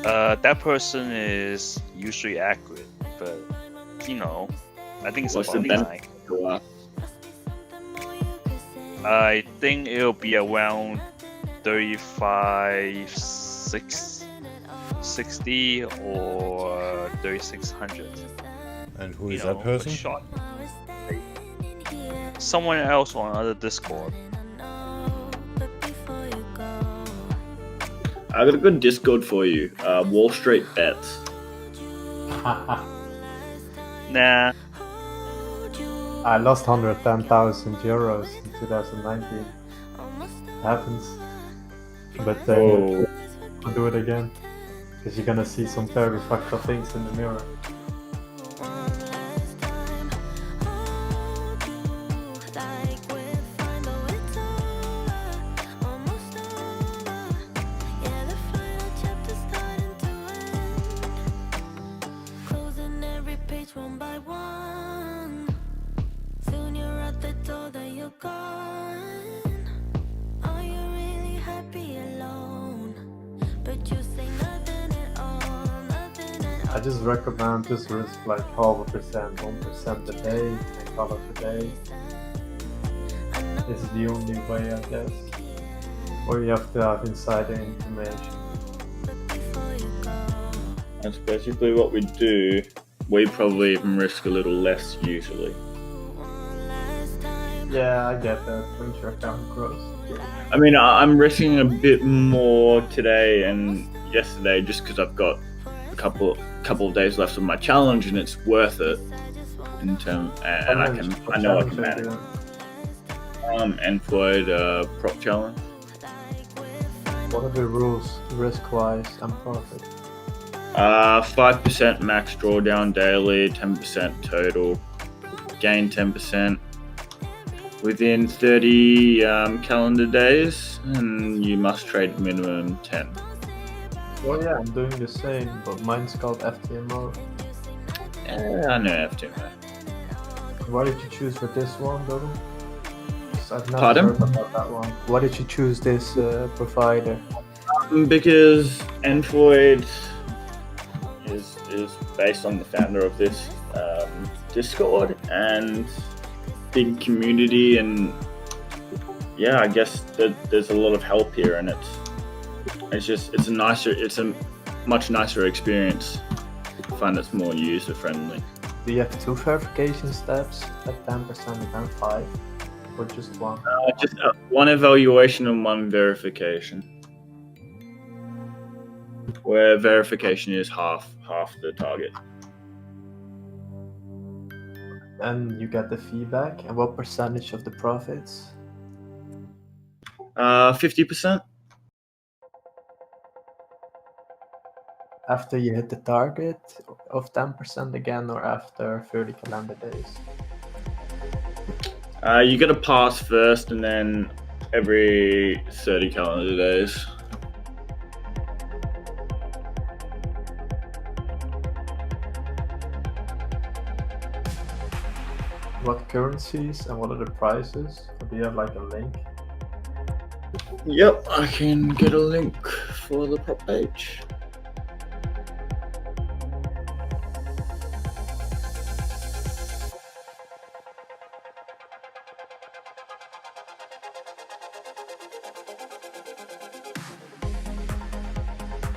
Speaker 10: that person is usually accurate, but you know, I think it's
Speaker 2: what's the
Speaker 10: about
Speaker 2: benefit? Go up.
Speaker 10: I think it'll be around 35,660 or 3,600.
Speaker 1: And who is that person?
Speaker 10: Short. Someone else on other Discord.
Speaker 2: I got a good Discord for you. Wall Street Bets.
Speaker 10: Nah.
Speaker 9: I lost 110,000 euros in 2019. Happens. But
Speaker 2: Oh.
Speaker 9: I'll do it again. Because you're gonna see some very fucked up things in the mirror.
Speaker 4: Closing every page one by one.
Speaker 9: I just recommend just risk like 0.5%, 1% a day, $10 a day. This is the only way, I guess. Or you have to have insider information.
Speaker 2: That's basically what we do. We probably even risk a little less usually.
Speaker 9: Yeah, I get that. Once your account grows.
Speaker 2: I mean, I'm risking a bit more today and yesterday just because I've got a couple of days left of my challenge, and it's worth it. In term, and I know I can manage. Employed prop challenge.
Speaker 9: What are the rules, risk-wise and profit?
Speaker 2: 5% max drawdown daily, 10% total, gain 10% within 30 calendar days, and you must trade minimum 10.
Speaker 9: Well, yeah, I'm doing the same, but mine's called FTMO.
Speaker 2: Yeah, I know FTMO.
Speaker 9: Why did you choose for this one, though? I've never
Speaker 2: Pardon?
Speaker 9: heard about that one. Why did you choose this provider?
Speaker 2: Because Envoid is based on the founder of this Discord and big community, and yeah, I guess that there's a lot of help here, and it's a much nicer experience. I find it's more user friendly.
Speaker 9: Do you have 2 verification steps, like 10% and then 5, or just 1?
Speaker 2: Just one evaluation and 1 verification. Where verification is half the target.
Speaker 9: And you get the feedback, and what percentage of the profits?
Speaker 2: 50%.
Speaker 9: After you hit the target of 10% again, or after 30 calendar days?
Speaker 2: You get a pass first, and then every 30 calendar days.
Speaker 9: What currencies and what are the prices? Or do you have like a link?
Speaker 2: Yep, I can get a link for the prop page.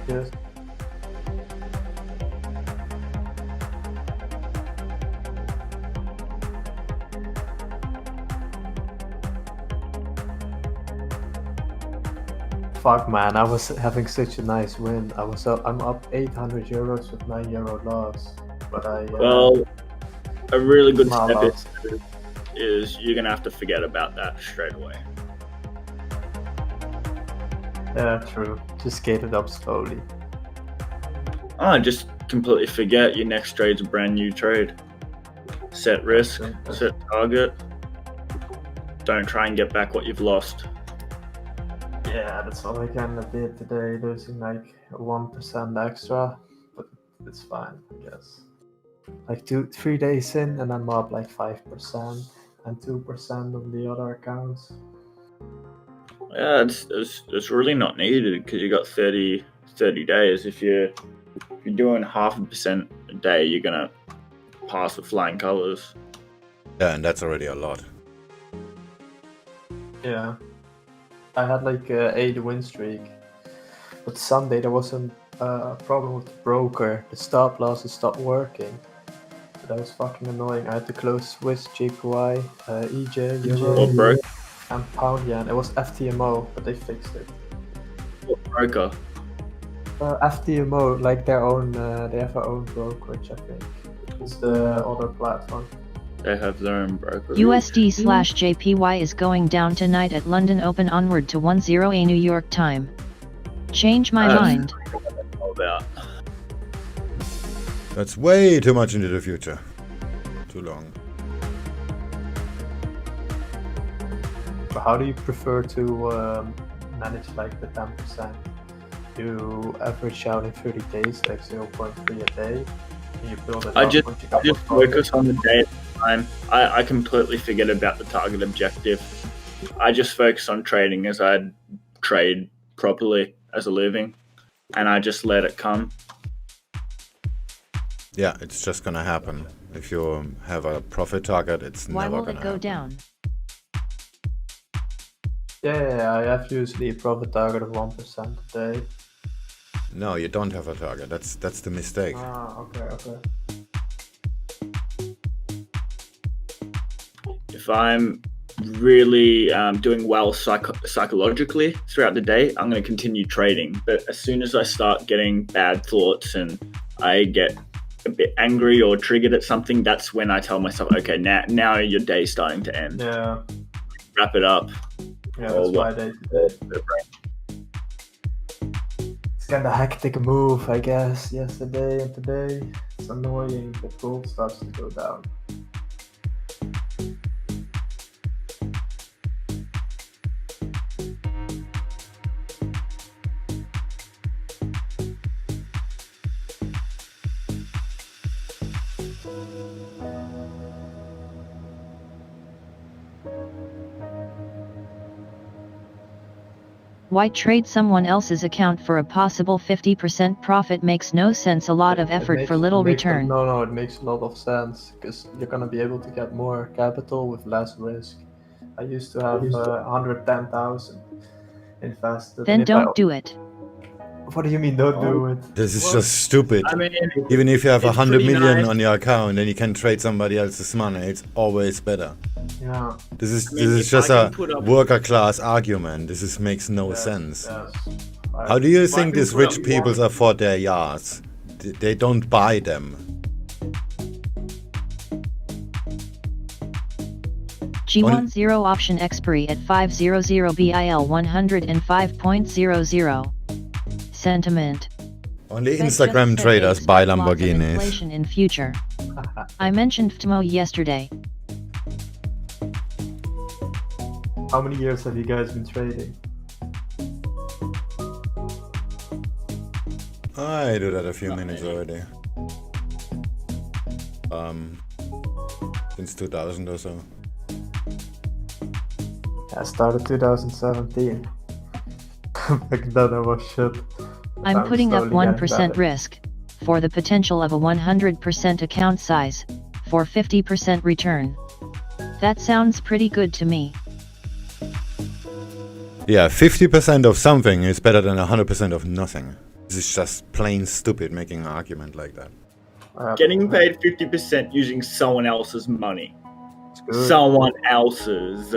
Speaker 9: Yes. Fuck man, I was having such a nice win. I'm up 800 euros with €9 loss. But
Speaker 2: Well, a really good
Speaker 9: my
Speaker 2: step
Speaker 9: loss.
Speaker 2: is you're gonna have to forget about that straight away.
Speaker 9: Yeah, true. Just skate it up slowly.
Speaker 2: Just completely forget. Your next trade's a brand new trade. Set risk, set target. Don't try and get back what you've lost.
Speaker 9: Yeah, that's all I kind of did today, losing like 1% extra, but it's fine, I guess. Like 3 days in, and I'm up like 5% and 2% on the other accounts.
Speaker 2: Yeah, it's really not needed because you got 30 days. If you're doing 0.5% a day, you're gonna pass with flying colors.
Speaker 1: Yeah, and that's already a lot.
Speaker 9: Yeah. I had like a 8 win streak, but Sunday there was a problem with the broker. The stop losses stopped working. So that was fucking annoying. I had to close Swiss, JPY, EJ, Euro,
Speaker 2: What broker?
Speaker 9: and Pound Yen. It was FTMO, but they fixed it.
Speaker 2: What broker?
Speaker 9: FTMO, like their own, they have their own brokerage, I think. It's the other platform.
Speaker 2: They have their own broker.
Speaker 6: USD/JPY is going down tonight at London Open onward to 10 a New York time. Change my mind.
Speaker 2: About.
Speaker 1: That's way too much into the future. Too long.
Speaker 9: But how do you prefer to manage like the 10%? You average out in 30 days, like 0.3 a day. And you build it
Speaker 2: I
Speaker 9: up
Speaker 2: just
Speaker 9: once you got
Speaker 2: focus on the day at a time. I completely forget about the target objective. I just focus on trading as I trade properly as a living, and I just let it come.
Speaker 1: Yeah, it's just gonna happen. If you have a profit target, it's
Speaker 6: Why
Speaker 1: never
Speaker 6: will
Speaker 1: gonna
Speaker 6: it go
Speaker 1: happen.
Speaker 6: down?
Speaker 9: Yeah, I have usually a profit target of 1% a day.
Speaker 1: No, you don't have a target. That's the mistake.
Speaker 9: Ah, okay.
Speaker 2: If I'm really doing well psychologically throughout the day, I'm going to continue trading. But as soon as I start getting bad thoughts and I get a bit angry or triggered at something, that's when I tell myself, okay, now your day's starting to end.
Speaker 9: Yeah.
Speaker 2: Wrap it up.
Speaker 9: Yeah, that's my day today. It's kind of hectic move, I guess, yesterday and today. It's annoying that gold starts to go down.
Speaker 6: Why trade someone else's account for a possible 50% profit makes no sense. A lot of effort for little return.
Speaker 9: No, it makes a lot of sense because you're gonna be able to get more capital with less risk. I used to have 110,000 invested.
Speaker 6: Then don't do it.
Speaker 9: What do you mean don't do it?
Speaker 1: This is just stupid.
Speaker 2: I mean,
Speaker 1: Even if you have
Speaker 2: it's
Speaker 1: 100
Speaker 2: pretty
Speaker 1: million
Speaker 2: nice.
Speaker 1: on your account and you can trade somebody else's money, it's always better.
Speaker 9: Yeah.
Speaker 1: This is
Speaker 2: I mean,
Speaker 1: this is
Speaker 2: if
Speaker 1: just
Speaker 2: I
Speaker 1: a
Speaker 2: can put up-
Speaker 1: worker class argument. This makes no sense.
Speaker 9: Yes.
Speaker 1: How do you
Speaker 2: If I
Speaker 1: think
Speaker 2: can
Speaker 1: these
Speaker 2: put
Speaker 1: rich
Speaker 2: up
Speaker 1: people
Speaker 2: one-
Speaker 1: afford their yachts? They don't buy them.
Speaker 6: G10 option expiry at 500 BIL 105.00. Sentiment.
Speaker 1: Only
Speaker 6: Fed just
Speaker 1: Instagram
Speaker 6: said they
Speaker 1: traders buy
Speaker 6: expect lots of
Speaker 1: Lamborghinis.
Speaker 6: inflation in future. I mentioned FTMO yesterday.
Speaker 9: How many years have you guys been trading?
Speaker 1: I do that a few minutes already. Since 2000 or so.
Speaker 9: I started 2017. Back then I was shit.
Speaker 6: I'm putting up
Speaker 9: slowly getting
Speaker 6: 1%
Speaker 9: better.
Speaker 6: risk for the potential of a 100% account size for 50% return. That sounds pretty good to me.
Speaker 1: Yeah, 50% of something is better than 100% of nothing. This is just plain stupid making an argument like that.
Speaker 2: Getting paid 50% using someone else's money.
Speaker 9: It's good.
Speaker 2: Someone else's.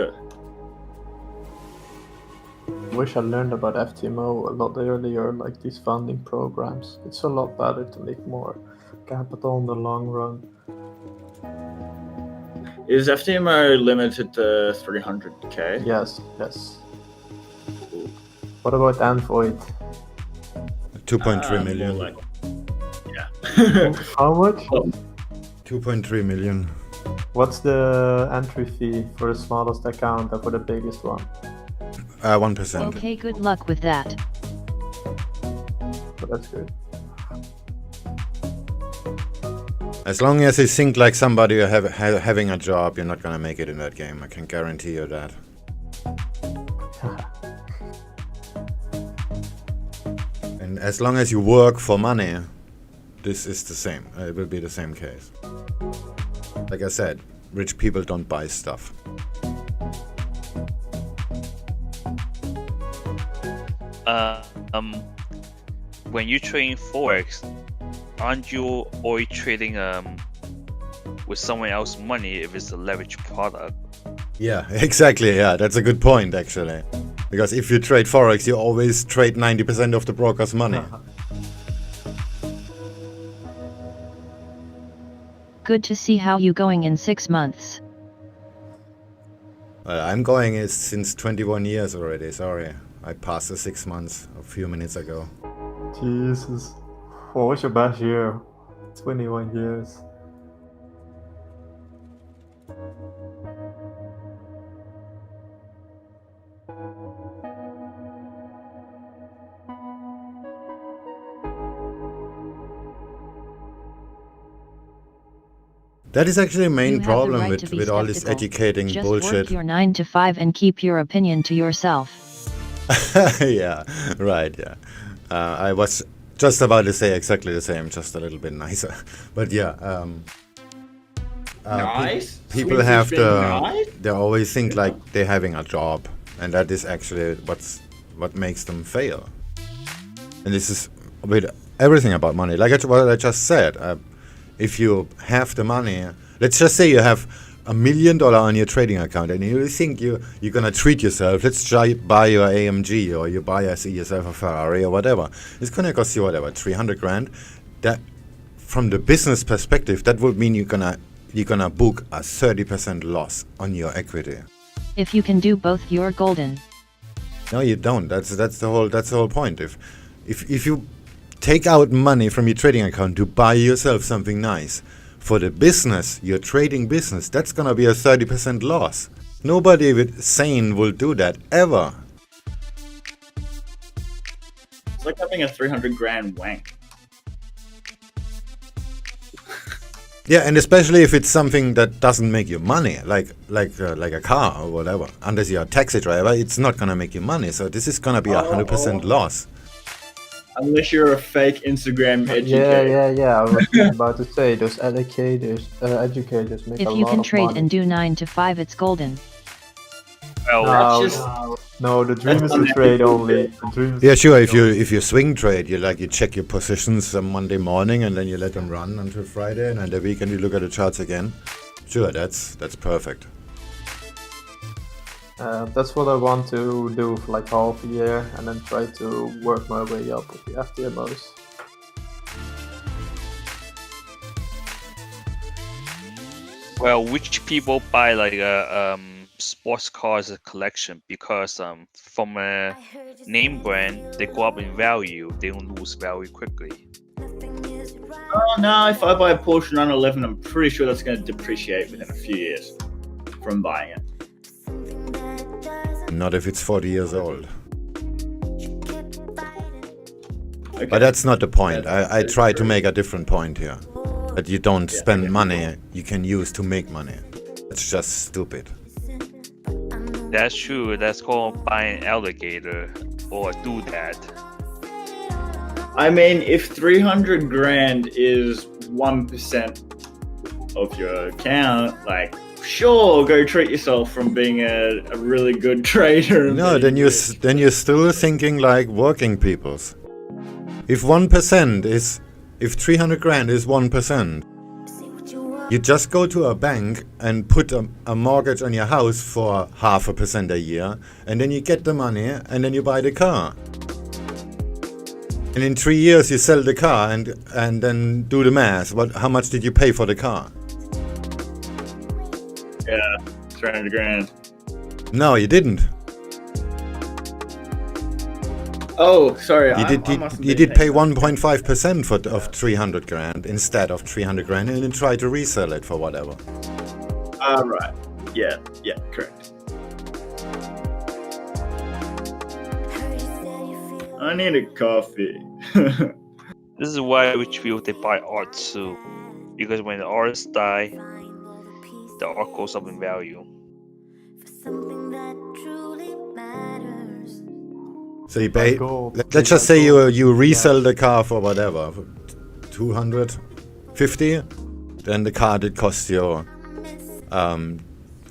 Speaker 9: I wish I learned about FTMO a lot earlier, like these funding programs. It's a lot better to make more capital in the long run.
Speaker 2: Is FTMO limited to 300k?
Speaker 9: Yes. What about Android?
Speaker 1: 2.3 million.
Speaker 2: More like, yeah.
Speaker 9: How much?
Speaker 1: 2.3 million.
Speaker 9: What's the entry fee for the smallest account and for the biggest one?
Speaker 1: 1%.
Speaker 6: Okay, good luck with that.
Speaker 9: But that's good.
Speaker 1: As long as you think like somebody having a job, you're not gonna make it in that game. I can guarantee you that. And as long as you work for money, this is the same. It will be the same case. Like I said, rich people don't buy stuff.
Speaker 10: When you trade Forex, aren't you always trading with someone else's money if it's a leveraged product?
Speaker 1: Yeah, exactly. Yeah, that's a good point actually. Because if you trade Forex, you always trade 90% of the broker's money.
Speaker 6: Good to see how you going in 6 months.
Speaker 1: I'm going since 21 years already. Sorry, I passed the 6 months a few minutes ago.
Speaker 9: Jesus. What was your best year? 21 years.
Speaker 1: That is actually the
Speaker 6: You
Speaker 1: main
Speaker 6: have the
Speaker 1: problem
Speaker 6: right to be
Speaker 1: with all this
Speaker 6: skeptical.
Speaker 1: educating
Speaker 6: Just
Speaker 1: bullshit.
Speaker 6: work your 9 to 5 and keep your opinion to yourself.
Speaker 1: Yeah, right, yeah. I was just about to say exactly the same, just a little bit nicer. But yeah,
Speaker 2: Nice.
Speaker 1: people
Speaker 2: SwingFish
Speaker 1: have
Speaker 2: being
Speaker 1: the,
Speaker 2: nice?
Speaker 1: they always think like they're having a job, and that is actually what makes them fail. And this is with everything about money. Like what I just said, if you have the money, let's just say you have $1 million on your trading account, and you think you're gonna treat yourself. Let's try buy your AMG, or you buy yourself a Ferrari or whatever. It's gonna cost you whatever, 300 grand. That, from the business perspective, that would mean you're gonna book a 30% loss on your equity.
Speaker 6: If you can do both, you're golden.
Speaker 1: No, you don't. That's the whole point. If you take out money from your trading account to buy yourself something nice, for the business, your trading business, that's gonna be a 30% loss. Nobody sane will do that ever.
Speaker 2: It's like having a 300 grand wank.
Speaker 1: Yeah, and especially if it's something that doesn't make you money, like a car or whatever. Unless you're a taxi driver, it's not gonna make you money. So this is gonna be a 100% loss.
Speaker 2: Unless you're a fake Instagram educator.
Speaker 9: Yeah. I was about to say, those educators make a lot of money.
Speaker 6: If you can trade and do 9 to 5, it's golden.
Speaker 10: Well,
Speaker 9: No, the dream is to trade only. The dream is
Speaker 1: Yeah, sure. If you swing trade, you check your positions on Monday morning, and then you let them run until Friday, and on the weekend you look at the charts again. Sure, that's perfect.
Speaker 9: That's what I want to do for like half a year, and then try to work my way up with the FTMOs.
Speaker 10: well, which people buy like a sports cars as a collection, because from a name brand they go up in value, they don't lose value quickly.
Speaker 2: Oh no, if I buy a Porsche 911, I'm pretty sure that's going to depreciate within a few years from buying it.
Speaker 1: Not if it's 40 years old.
Speaker 2: Okay.
Speaker 1: But that's not the point. I try to make a different point here. That you don't spend money you can use to make money. It's just stupid.
Speaker 10: That's true. That's called buying an alligator or do that.
Speaker 2: I mean, if 300 grand is 1% of your account, like, sure, go treat yourself from being a really good trader.
Speaker 1: No, then you're still thinking like working peoples. If 1% is, if 300 grand is 1%, you just go to a bank and put a mortgage on your house for 0.5% a year, and then you get the money, and then you buy the car. And in 3 years you sell the car, and then do the math. How much did you pay for the car?
Speaker 2: Yeah, 300 grand.
Speaker 1: No, you didn't.
Speaker 2: Oh, sorry.
Speaker 1: You did pay 1.5% of 300 grand instead of 300 grand, and then try to resell it for whatever.
Speaker 2: Right. Yeah, correct. I need a coffee.
Speaker 10: This is why rich people, they buy art too, because when the artists die, the art goes up in value.
Speaker 1: So you pay. Let's just say you resell the car for whatever, for 250. Then the car did cost you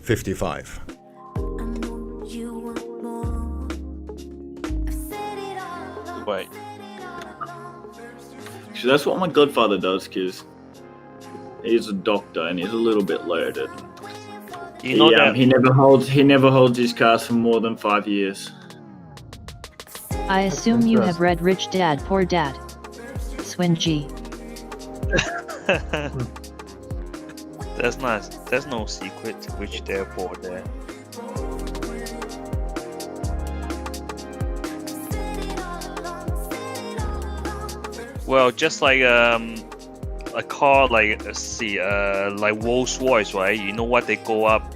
Speaker 1: 55.
Speaker 10: Right.
Speaker 2: So that's what my godfather does, because he's a doctor and he's a little bit loaded.
Speaker 10: You know that
Speaker 2: he never holds his cars for more than 5 years.
Speaker 6: I assume you have read Rich Dad Poor Dad. Swin G.
Speaker 10: That's nice. There's no secret. Rich Dad Poor Dad. Well, just like a car, like let's see, like Rolls Royce, right? You know what they go up?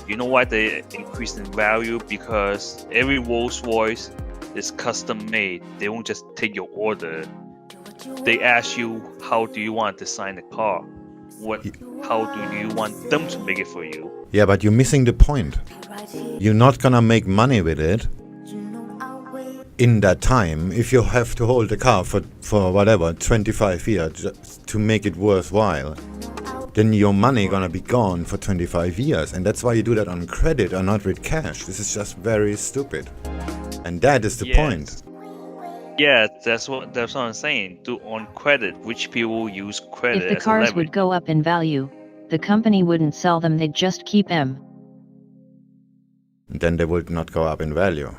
Speaker 10: You know why they increase in value? Because every Rolls Royce is custom made. They won't just take your order. They ask you, how do you want to design the car? How do you want them to make it for you?
Speaker 1: Yeah, but you're missing the point. You're not gonna make money with it in that time, if you have to hold the car for whatever 25 years just to make it worthwhile, then your money gonna be gone for 25 years, and that's why you do that on credit and not with cash. This is just very stupid, and that is the point.
Speaker 10: Yeah, that's what I'm saying. Do on credit, which people use credit.
Speaker 6: If the
Speaker 10: as
Speaker 6: cars
Speaker 10: leverage.
Speaker 6: would go up in value, the company wouldn't sell them, they'd just keep them.
Speaker 1: Then they would not go up in value.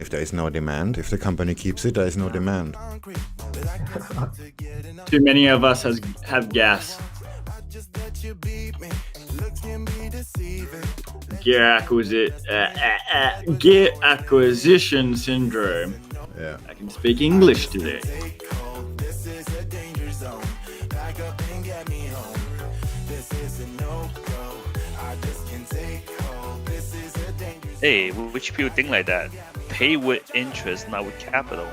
Speaker 1: If there is no demand, if the company keeps it, there is no demand.
Speaker 2: Too many of us have gas. Gear acquisition syndrome.
Speaker 1: Yeah.
Speaker 2: I can speak English today.
Speaker 10: Hey, which people think like that? Pay with interest, not with capital.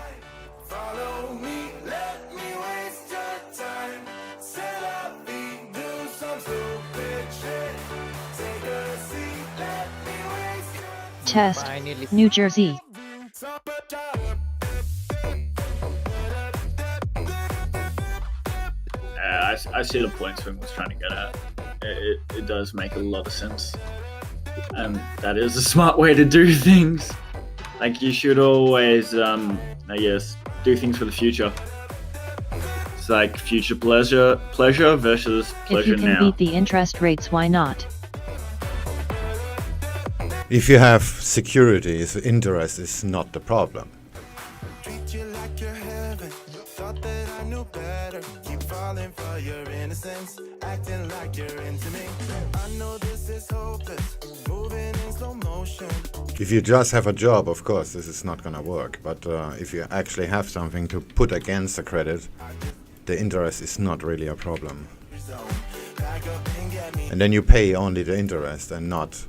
Speaker 6: Test, New Jersey.
Speaker 2: I see the point Swing was trying to get at. It does make a lot of sense. And that is a smart way to do things. Like, you should always, I guess, do things for the future. It's like future pleasure versus pleasure
Speaker 6: If you can
Speaker 2: now.
Speaker 6: beat the interest rates, why not?
Speaker 1: If you have securities, interest is not the problem. If you just have a job, of course, this is not gonna work. But if you actually have something to put against the credit, the interest is not really a problem. And then you pay only the interest and not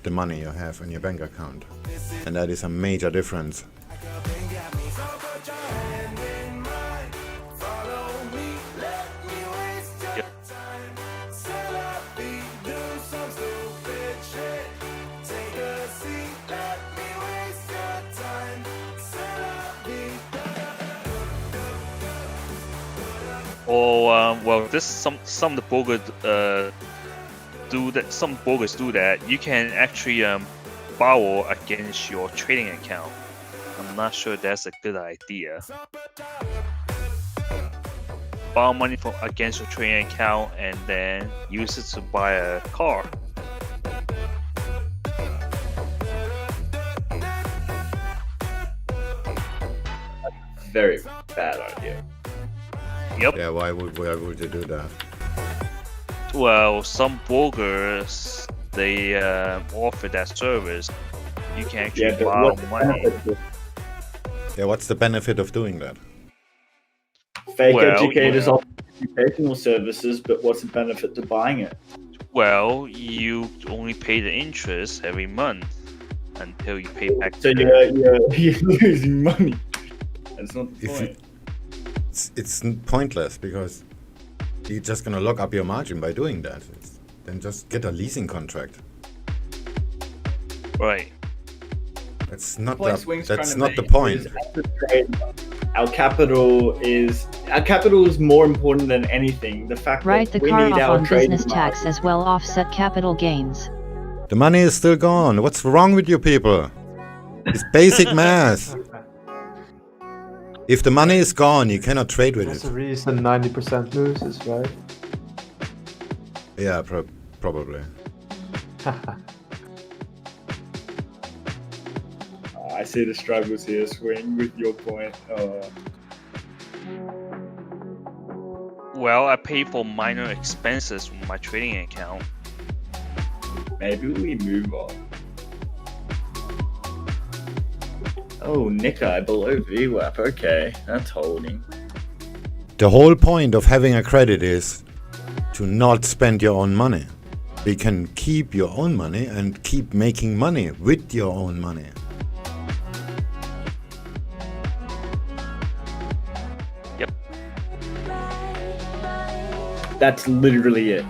Speaker 1: the money you have in your bank account. And that is a major difference.
Speaker 10: Or well, this some of the brokers do that. Some brokers do that. You can actually borrow against your trading account. I'm not sure that's a good idea. Borrow money against your trading account and then use it to buy a car.
Speaker 2: Very bad idea.
Speaker 10: Yep.
Speaker 1: Yeah, why would you do that?
Speaker 10: Well, some brokers they offer that service. You can actually
Speaker 2: but
Speaker 10: borrow
Speaker 2: what's the
Speaker 10: money.
Speaker 2: benefit?
Speaker 1: Yeah, what's the benefit of doing that?
Speaker 2: Fake
Speaker 10: Well,
Speaker 2: educators
Speaker 10: yeah.
Speaker 2: offer educational services, but what's the benefit to buying it?
Speaker 10: Well, you only pay the interest every month until you pay back.
Speaker 2: So
Speaker 10: the-
Speaker 2: you're losing money. That's not the
Speaker 1: If
Speaker 2: point.
Speaker 1: it's pointless because you're just gonna lock up your margin by doing that. Then just get a leasing contract.
Speaker 10: Right.
Speaker 1: That's not
Speaker 2: Point
Speaker 1: the,
Speaker 2: Swing's
Speaker 1: that's
Speaker 2: trying
Speaker 1: not
Speaker 2: to
Speaker 1: the
Speaker 2: make
Speaker 1: point.
Speaker 2: is as a trader, our capital is more important than anything. The fact
Speaker 6: Write the
Speaker 2: that we
Speaker 6: car
Speaker 2: need
Speaker 6: off
Speaker 2: our
Speaker 6: on
Speaker 2: trading
Speaker 6: business tax
Speaker 2: margin.
Speaker 6: as well, offset capital gains.
Speaker 1: The money is still gone. What's wrong with you people? It's basic math. If the money is gone, you cannot trade with
Speaker 9: There's a
Speaker 1: it.
Speaker 9: reason 90% loses, right?
Speaker 1: Yeah, probably.
Speaker 2: I see the struggles here, Swing, with your point.
Speaker 10: Well, I pay for minor expenses from my trading account.
Speaker 2: Maybe we move on. Oh, Nikai below VWAP. Okay, that's holding.
Speaker 1: The whole point of having a credit is to not spend your own money. You can keep your own money and keep making money with your own money.
Speaker 10: Yep.
Speaker 2: That's literally it.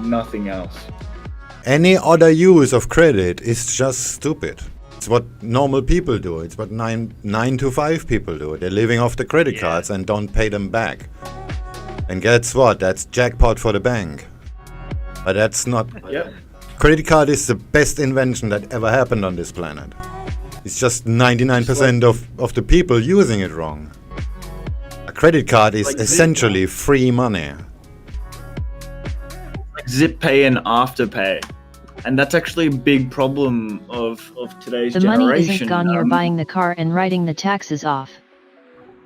Speaker 2: Nothing else.
Speaker 1: Any other use of credit is just stupid. It's what normal people do. It's what 9 to 5 people do. They're living off the credit cards and don't pay them back. And guess what? That's jackpot for the bank. But that's not...
Speaker 2: Yep.
Speaker 1: Credit card is the best invention that ever happened on this planet. It's just 99% of the people using it wrong. A credit card is essentially free money.
Speaker 2: Like Zip Pay and Afterpay. And that's actually a big problem of today's
Speaker 6: The
Speaker 2: generation.
Speaker 6: money isn't gone, you're buying the car and writing the taxes off.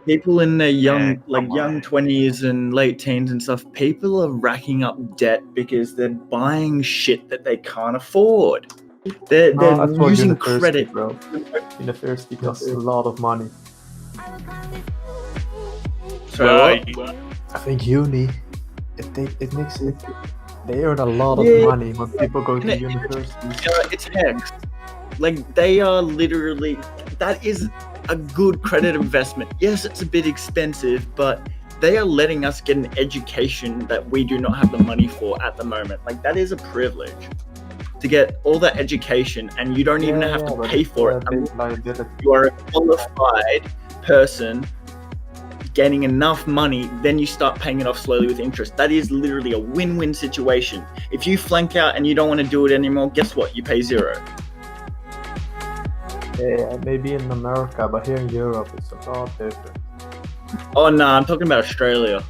Speaker 2: People in their young 20s and late teens and stuff, people are racking up debt because they're buying shit that they can't afford. They're using credit.
Speaker 9: Bro. University costs a lot of money.
Speaker 2: So
Speaker 9: I think uni, it makes it. They earn a lot of money when people go to university.
Speaker 2: It's hex. Like, they are literally... That is a good credit investment. Yes, it's a bit expensive, but they are letting us get an education that we do not have the money for at the moment. Like, that is a privilege. To get all that education, and you don't even have to pay for it. You are a qualified person gaining enough money, then you start paying it off slowly with interest. That is literally a win-win situation. If you flank out and you don't want to do it anymore, guess what? You pay zero.
Speaker 9: Yeah, maybe in America, but here in Europe it's a lot different.
Speaker 2: Oh no, I'm talking about Australia.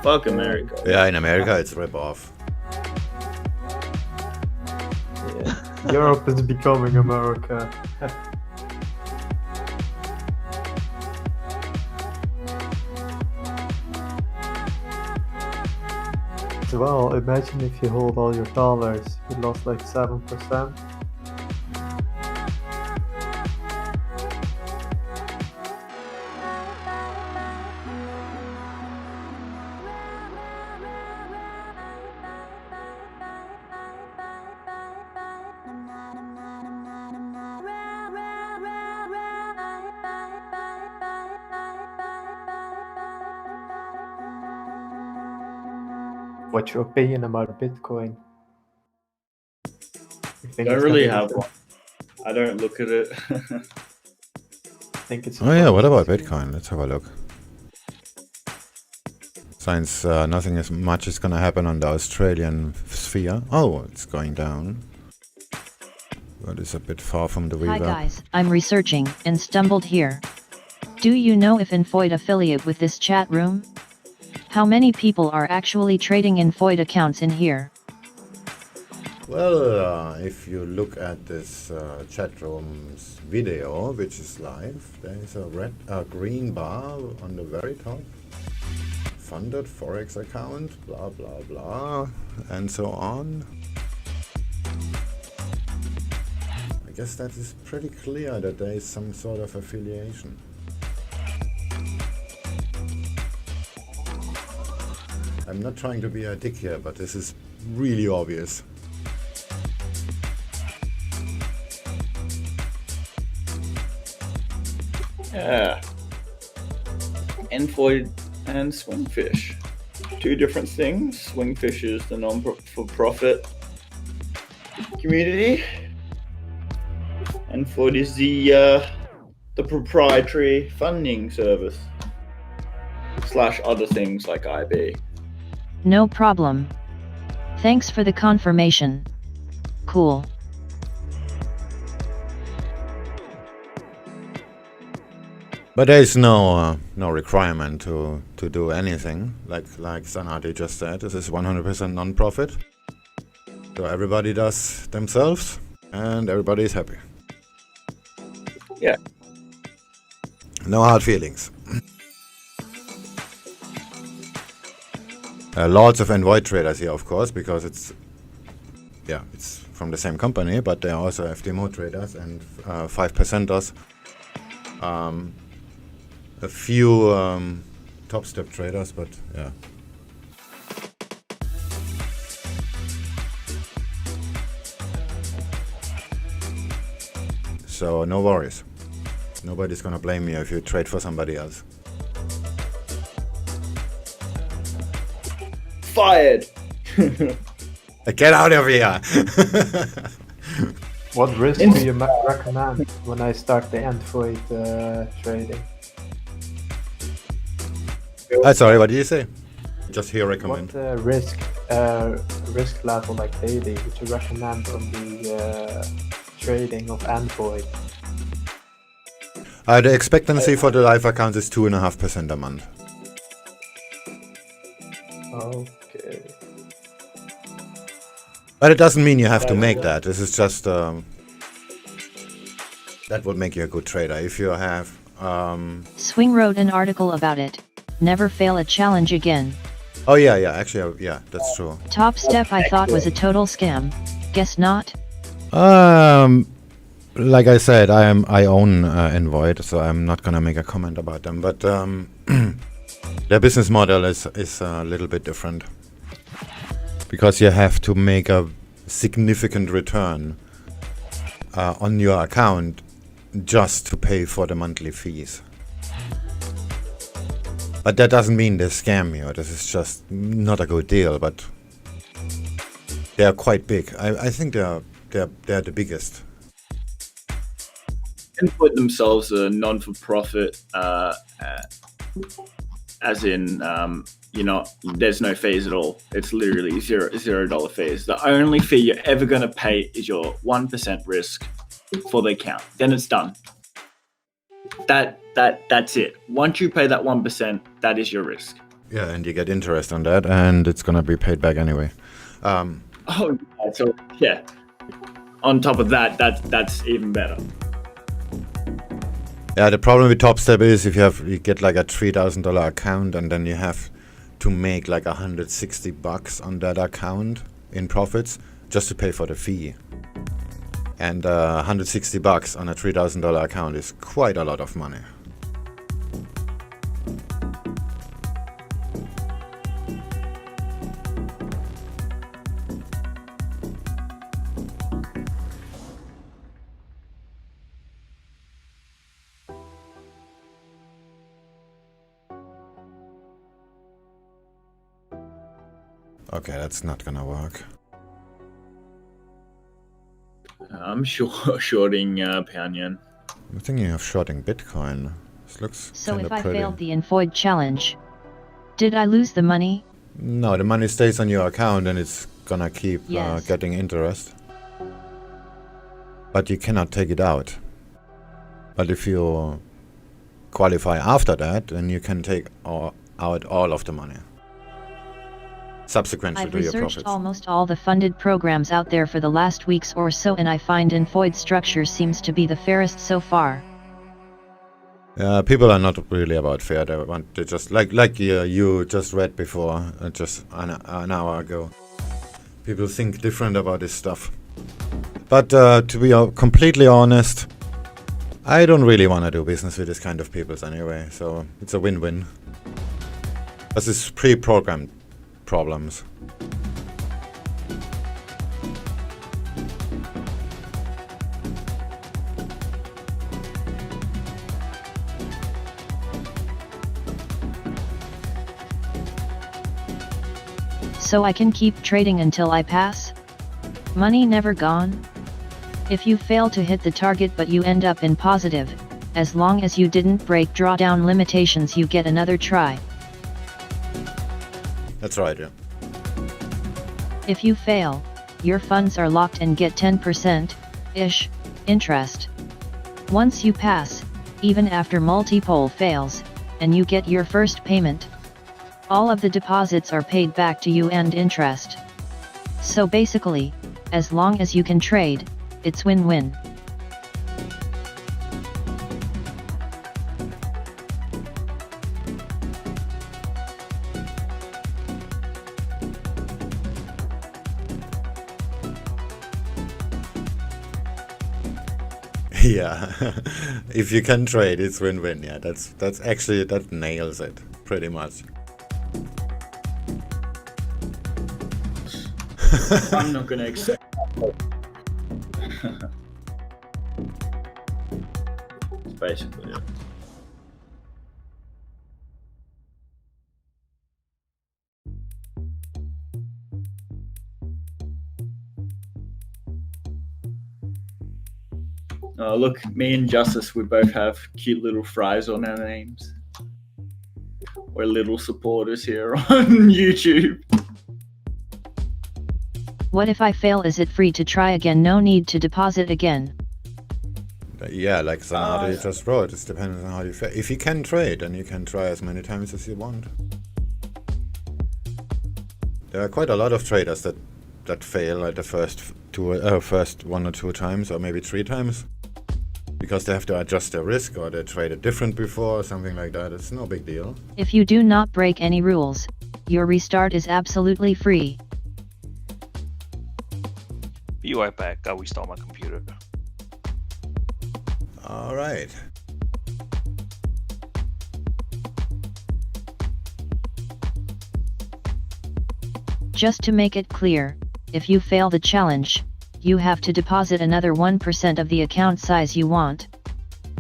Speaker 2: Fuck America.
Speaker 1: Yeah, in America it's rip-off.
Speaker 9: Yeah. Europe is becoming America. Well, imagine if you hold all your dollars, you lost like 7%. What's your opinion about Bitcoin?
Speaker 2: I don't really have one. I don't look at it.
Speaker 9: I think it's.
Speaker 1: Oh yeah, what about Bitcoin? Let's have a look. Since nothing as much is gonna happen on the Australian sphere. Oh, it's going down. But it's a bit far from the
Speaker 6: Hi
Speaker 1: reverb.
Speaker 6: guys, I'm researching and stumbled here. Do you know if Infoid affiliate with this chat room? How many people are actually trading Infoid accounts in here?
Speaker 1: Well, if you look at this chat room's video, which is live, there is a green bar on the very top. Funded Forex account, blah blah blah, and so on. I guess that is pretty clear that there is some sort of affiliation. I'm not trying to be a dick here, but this is really obvious.
Speaker 2: Yeah. Infoid and SwingFish. Two different things. SwingFish is the non-for-profit community. Infoid is the proprietary funding service. / other things like IB.
Speaker 6: No problem. Thanks for the confirmation. Cool.
Speaker 1: But there is no requirement to do anything, like Sanati just said. This is 100% non-profit. So everybody does themselves, and everybody is happy.
Speaker 2: Yeah.
Speaker 1: No hard feelings. Lots of Envoy traders here, of course, because it's from the same company, but there are also FDMO traders and 5%ers. A few top step traders, but yeah. So no worries. Nobody's gonna blame you if you trade for somebody else.
Speaker 2: Fired!
Speaker 1: Get out of here!
Speaker 9: What risk do you recommend when I start the end void trading?
Speaker 1: Sorry, what did you say? Just here recommend.
Speaker 9: What risk level, like daily, would you recommend on the trading of end void?
Speaker 1: The expectancy for the live account is 2.5% a month.
Speaker 9: Okay.
Speaker 1: But it doesn't mean you have to make that. This is just that would make you a good trader if you have.
Speaker 6: Swing wrote an article about it. Never fail a challenge again.
Speaker 1: Oh yeah, actually, yeah, that's true.
Speaker 6: Top Step I thought was a total scam. Guess not.
Speaker 1: Like I said, I own Envoid, so I'm not gonna make a comment about them. But their business model is a little bit different because you have to make a significant return on your account just to pay for the monthly fees. But that doesn't mean they scam you. This is just not a good deal. But they are quite big. I think they're the biggest.
Speaker 2: Envoid themselves are non-for-profit, as in, there's no fees at all. It's literally $0 fees. The only fee you're ever going to pay is your 1% risk for the account. Then it's done. That's it. Once you pay that 1%, that is your risk.
Speaker 1: Yeah, and you get interest on that, and it's gonna be paid back anyway.
Speaker 2: So yeah. On top of that, that's even better.
Speaker 1: Yeah, the problem with Top Step is if you get like a $3,000 account, and then you have to make like $160 on that account in profits just to pay for the fee. And $160 on a $3,000 account is quite a lot of money. Okay, that's not gonna work.
Speaker 2: I'm shorting pound yen.
Speaker 1: I'm thinking of shorting Bitcoin. This looks
Speaker 6: So
Speaker 1: kinda
Speaker 6: if I
Speaker 1: pretty.
Speaker 6: failed the Envoid challenge, did I lose the money?
Speaker 1: No, the money stays on your account and it's gonna keep
Speaker 6: Yes.
Speaker 1: getting interest. But you cannot take it out. But if you qualify after that, then you can take out all of the money. Subsequently
Speaker 6: I've
Speaker 1: to your
Speaker 6: researched
Speaker 1: profits.
Speaker 6: almost all the funded programs out there for the last weeks or so, and I find Envoid structure seems to be the fairest so far.
Speaker 1: People are not really about fair. They want to just like you just read before, just an hour ago. People think different about this stuff. But to be completely honest, I don't really want to do business with this kind of people anyway. So it's a win-win. This is pre-programmed problems.
Speaker 6: So I can keep trading until I pass? Money never gone? If you fail to hit the target but you end up in positive, as long as you didn't break drawdown limitations, you get another try.
Speaker 1: That's right, yeah.
Speaker 6: If you fail, your funds are locked and get 10%-ish interest. Once you pass, even after multiple fails, and you get your first payment, all of the deposits are paid back to you and interest. So basically, as long as you can trade, it's win-win.
Speaker 1: Yeah, if you can trade, it's win-win. Yeah, that's actually, that nails it pretty much.
Speaker 2: I'm not gonna accept that. That's basically it. Oh, look, me and Justice, we both have cute little fries on our names. We're little supporters here on YouTube.
Speaker 6: What if I fail? Is it free to try again? No need to deposit again.
Speaker 1: Yeah, like Zanardi just wrote, it depends on how you fail. If you can trade, then you can try as many times as you want. There are quite a lot of traders that fail at the first one or two times, or maybe 3 times, because they have to adjust their risk, or they traded different before, or something like that. It's no big deal.
Speaker 6: If you do not break any rules, your restart is absolutely free.
Speaker 10: Be right back. I'll restart my computer.
Speaker 1: All right.
Speaker 6: Just to make it clear, if you fail the challenge, you have to deposit another 1% of the account size you want.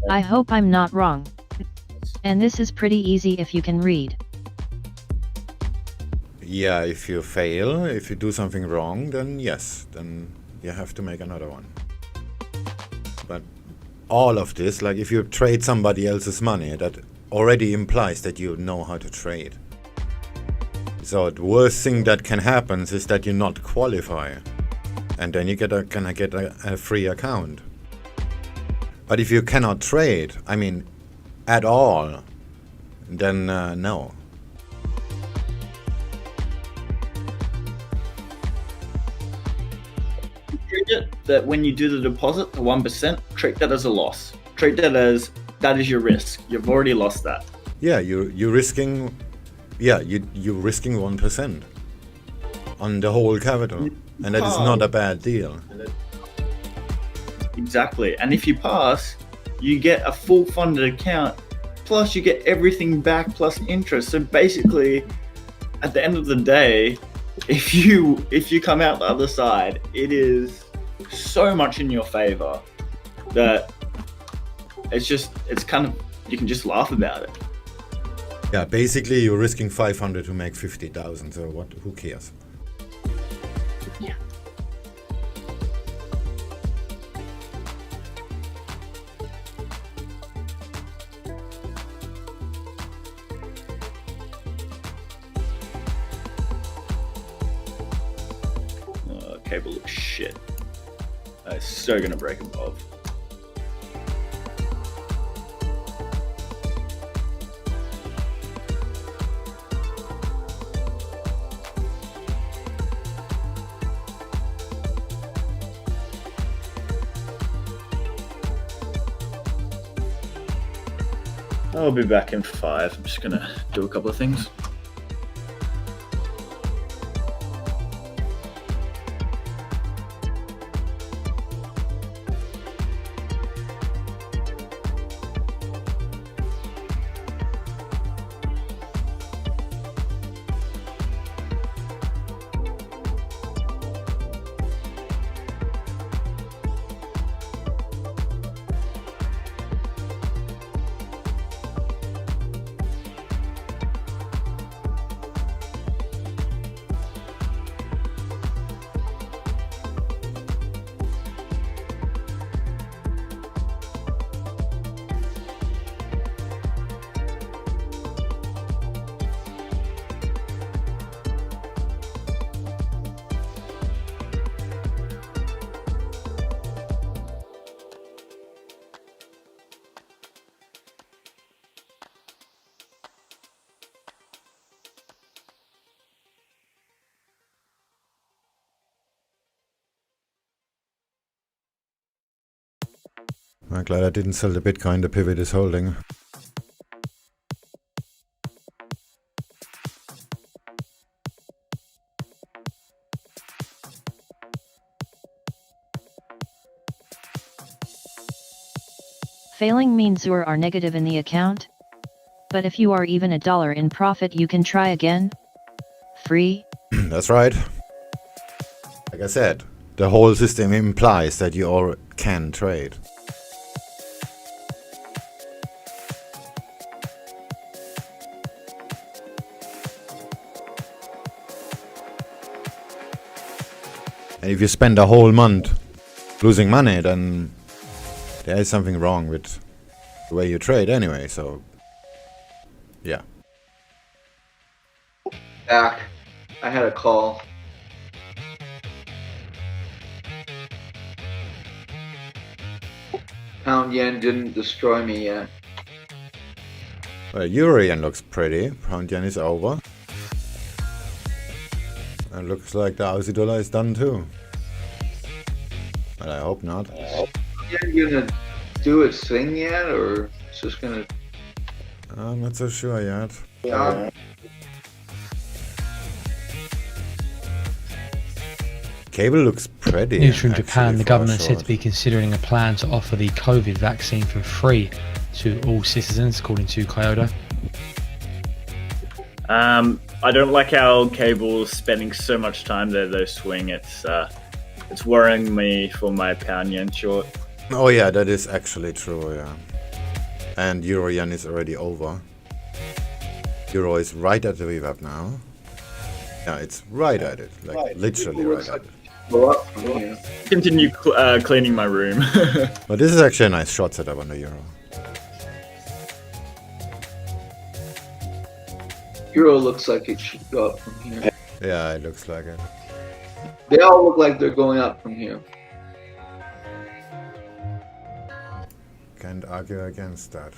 Speaker 6: I hope I'm not wrong. And this is pretty easy if you can read.
Speaker 1: Yeah, if you fail, if you do something wrong, then yes, then you have to make another one. But all of this, like if you trade somebody else's money, that already implies that you know how to trade. So the worst thing that can happen is that you not qualify, and then you gonna get a free account. But if you cannot trade, I mean, at all, then no.
Speaker 2: Treat it that when you do the deposit, the 1%, treat that as a loss. Treat that as that is your risk. You've already lost that.
Speaker 1: Yeah, you're risking. Yeah, you're risking 1% on the whole capital, and that is not a bad deal.
Speaker 2: Exactly. And if you pass, you get a full funded account, plus you get everything back plus interest. So basically, at the end of the day, if you come out the other side, it is so much in your favor that it's kind of, you can just laugh about it.
Speaker 1: Yeah, basically you're risking 500 to make 50,000. So what? Who cares?
Speaker 2: Yeah. Cable looks shit. It's so gonna break above. I'll be back in 5. I'm just gonna do a couple of things.
Speaker 1: I'm glad I didn't sell the Bitcoin the pivot is holding.
Speaker 6: Failing means you are negative in the account. But if you are even $1 in profit, you can try again. Free.
Speaker 1: That's right. Like I said, the whole system implies that you all can trade. And if you spend a whole month losing money, then there is something wrong with the way you trade anyway, so yeah.
Speaker 3: Back. I had a call. Pound yen didn't destroy me yet.
Speaker 1: Well, Euro yen looks pretty. Pound yen is over. And looks like the Aussie dollar is done too. But I hope not.
Speaker 3: Yen gonna do its thing yet, or it's just gonna?
Speaker 1: I'm not so sure yet. Cable looks pretty.
Speaker 5: News from Japan, the
Speaker 1: for
Speaker 5: government
Speaker 1: a
Speaker 5: said to
Speaker 1: short.
Speaker 5: be considering a plan to offer the COVID vaccine for free to all citizens, according to Kyoto.
Speaker 2: I don't like how cable's spending so much time there though, Swing. It's worrying me for my pound yen short.
Speaker 1: Oh yeah, that is actually true, yeah. And Euro yen is already over. Euro is right at the VWAP now. Yeah, it's right at it, like literally right at it.
Speaker 3: Go up from here.
Speaker 2: Continue cleaning my room.
Speaker 1: But this is actually a nice short setup on the Euro.
Speaker 3: Euro looks like it should go up from here.
Speaker 1: Yeah, it looks like it.
Speaker 3: They all look like they're going up from here.
Speaker 1: Can't argue against that.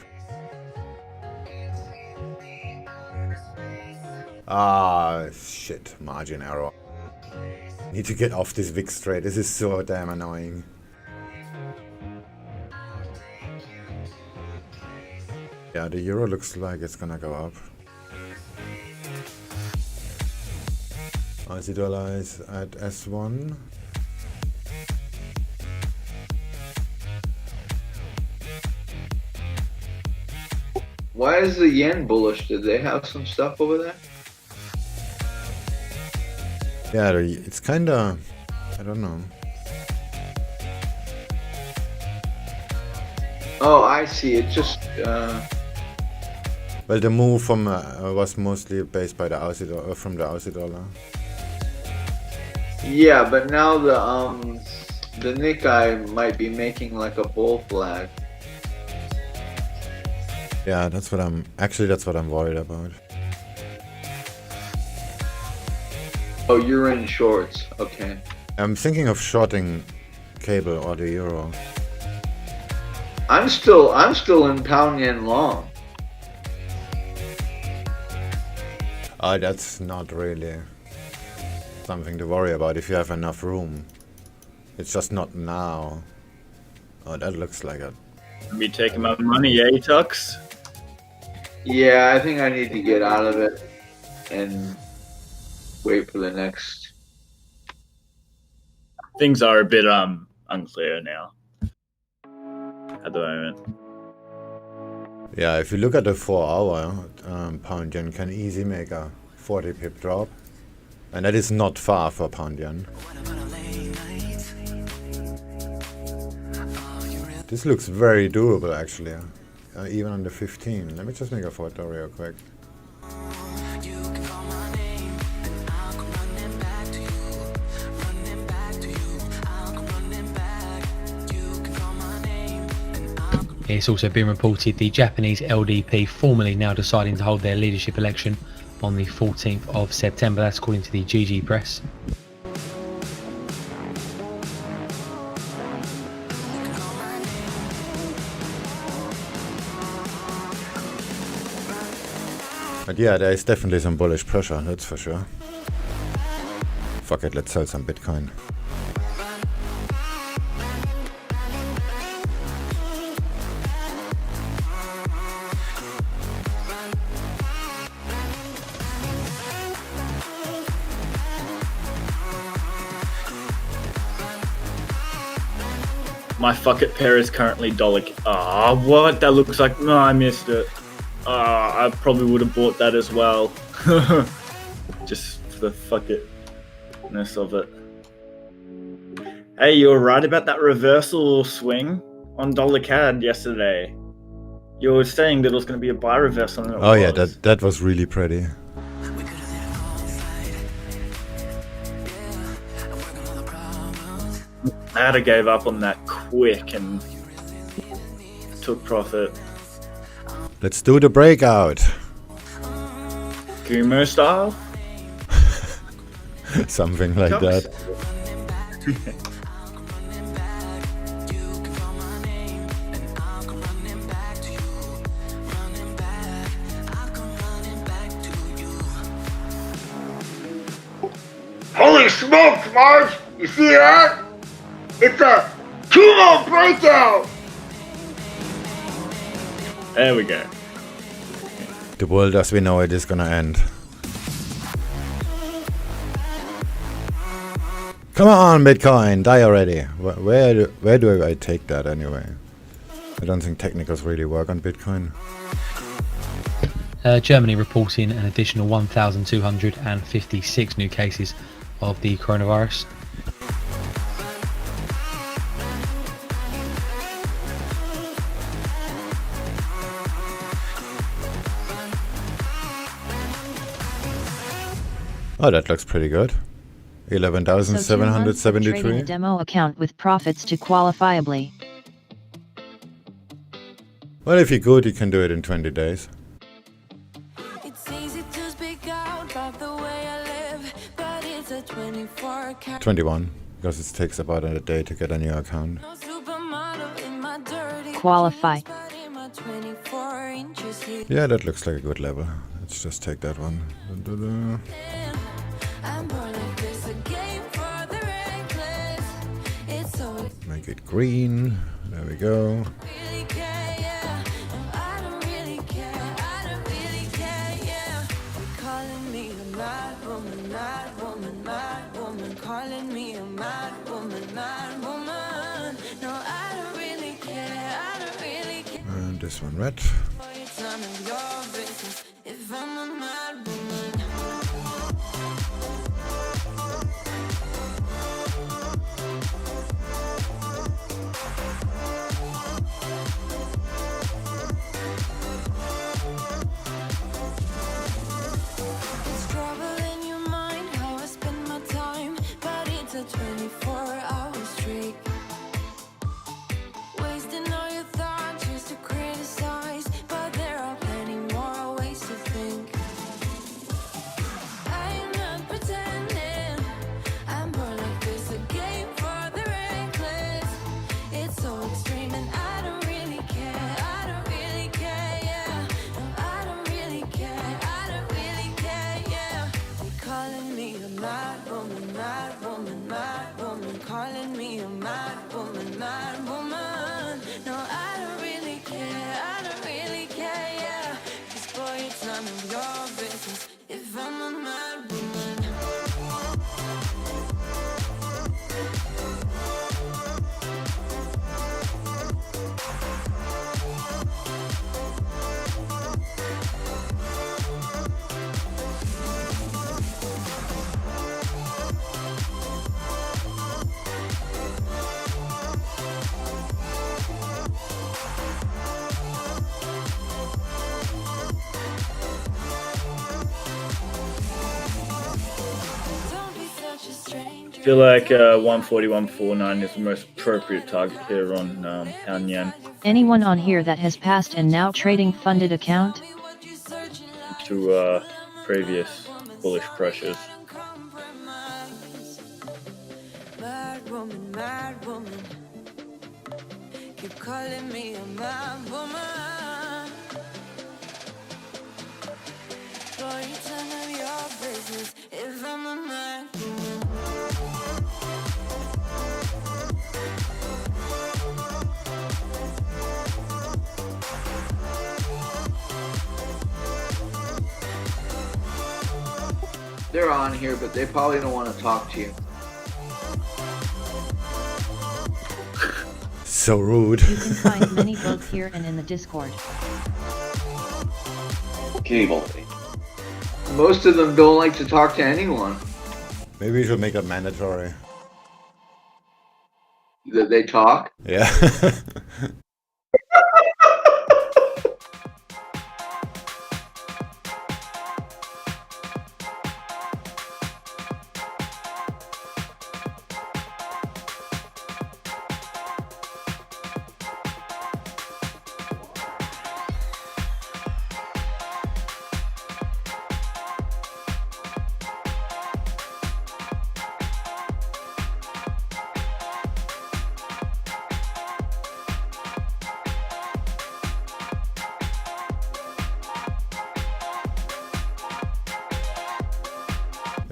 Speaker 1: Ah, shit. Margin error. Need to get off this VIX trade. This is so damn annoying. Yeah, the Euro looks like it's gonna go up. Aussie dollar is at S1.
Speaker 3: Why is the yen bullish? Did they have some stuff over there?
Speaker 1: Yeah, it's kinda... I don't know.
Speaker 3: Oh, I see. It just,
Speaker 1: Well, the move from was mostly based by the Aussie dollar, from the Aussie dollar.
Speaker 3: yeah, but now the Nikkei might be making like a bull flag.
Speaker 1: Yeah, that's what I'm worried about.
Speaker 3: Oh, you're in shorts. Okay.
Speaker 1: I'm thinking of shorting cable or the Euro.
Speaker 3: I'm still in pound yen long.
Speaker 1: That's not really something to worry about if you have enough room. It's just not now. Oh, that looks like a...
Speaker 2: Me taking my money, eh, Tux?
Speaker 3: Yeah, I think I need to get out of it and wait for the next.
Speaker 2: Things are a bit unclear now at the moment.
Speaker 1: Yeah, if you look at the 4-hour, pound yen can easily make a 40 pip drop. And that is not far for pound yen. This looks very doable actually, even on the 15. Let me just make a photo real quick.
Speaker 5: It's also been reported the Japanese LDP formally now deciding to hold their leadership election on the 14th of September. That's according to the GG Press.
Speaker 1: But yeah, there is definitely some bullish pressure, that's for sure. Fuck it, let's sell some Bitcoin.
Speaker 2: My fuck it pair is currently dollar. Ah, what? That looks like. No, I missed it. I probably would have bought that as well. Just for the fuck itness of it. Hey, you were right about that reversal swing on dollar CAD yesterday. You were saying that it was going to be a buy reversal. And it
Speaker 1: Oh yeah,
Speaker 2: was.
Speaker 1: that was really pretty.
Speaker 2: I had to give up on that quick, and took profit.
Speaker 1: Let's do the breakout.
Speaker 2: Gumo style?
Speaker 1: Something like that.
Speaker 3: Holy smokes, Marge! You see that? It's a Kumo breakout!
Speaker 2: There we go.
Speaker 1: The world as we know it is gonna end. Come on, Bitcoin, die already. Where do I take that anyway? I don't think technicals really work on Bitcoin.
Speaker 5: Germany reporting an additional 1,256 new cases of the coronavirus.
Speaker 1: Oh, that looks pretty good.
Speaker 6: So 2 months of trading a
Speaker 1: 11,773.
Speaker 6: demo account with profits to qualifiably.
Speaker 1: Well, if you're good, you can do it in 20 days.
Speaker 4: It's easy to speak out about the way I live, but it's a 24 karat
Speaker 1: 21, because it takes about a day to get a new account.
Speaker 4: supermodel in my dirty
Speaker 6: Qualify.
Speaker 4: jeans, but in my 24 inches heel.
Speaker 1: Yeah, that looks like a good level. Let's just take that one. Da-da-da.
Speaker 4: I'm born like this, a game for the reckless. It's so
Speaker 1: Make it green. There we go.
Speaker 4: really care, yeah. And I don't really care, I don't really care, yeah. You're calling me a mad woman, mad woman, mad woman. Calling me a mad woman, mad woman. No, I don't really care, I don't really care.
Speaker 1: And this one red.
Speaker 4: Boy, it's none of your business if I'm a mad woman. It's trouble in your mind how I spend my time, but it's a 24-hour streak. Wasting all your thoughts just to criticize, but there are plenty more ways to think. I am not pretending, I'm born like this, a game for the reckless. It's so extreme and I don't really care, I don't really care, yeah. No, I don't really care, I don't really care, yeah. You're calling me a mad woman, mad woman, mad woman. Calling me a mad woman, mad woman. No, I don't really care, I don't really care, yeah. 'Cause boy, it's none of your business if I'm a mad woman. Don't be such a stranger.
Speaker 2: I feel like 141.49 is the most appropriate target here on Pound Yen
Speaker 6: Anyone on here that has passed and now trading funded account?
Speaker 2: to previous bullish pressures.
Speaker 4: Mad woman, mad woman. Keep calling me a mad woman. Boy, it's none of your business if I'm a mad woman.
Speaker 3: They're on here, but they probably don't want to talk to you.
Speaker 1: So rude.
Speaker 6: You can find many both here and in the Discord.
Speaker 8: Cable.
Speaker 3: Most of them don't like to talk to anyone
Speaker 1: Maybe we should make it mandatory.
Speaker 3: that they talk.
Speaker 1: Yeah.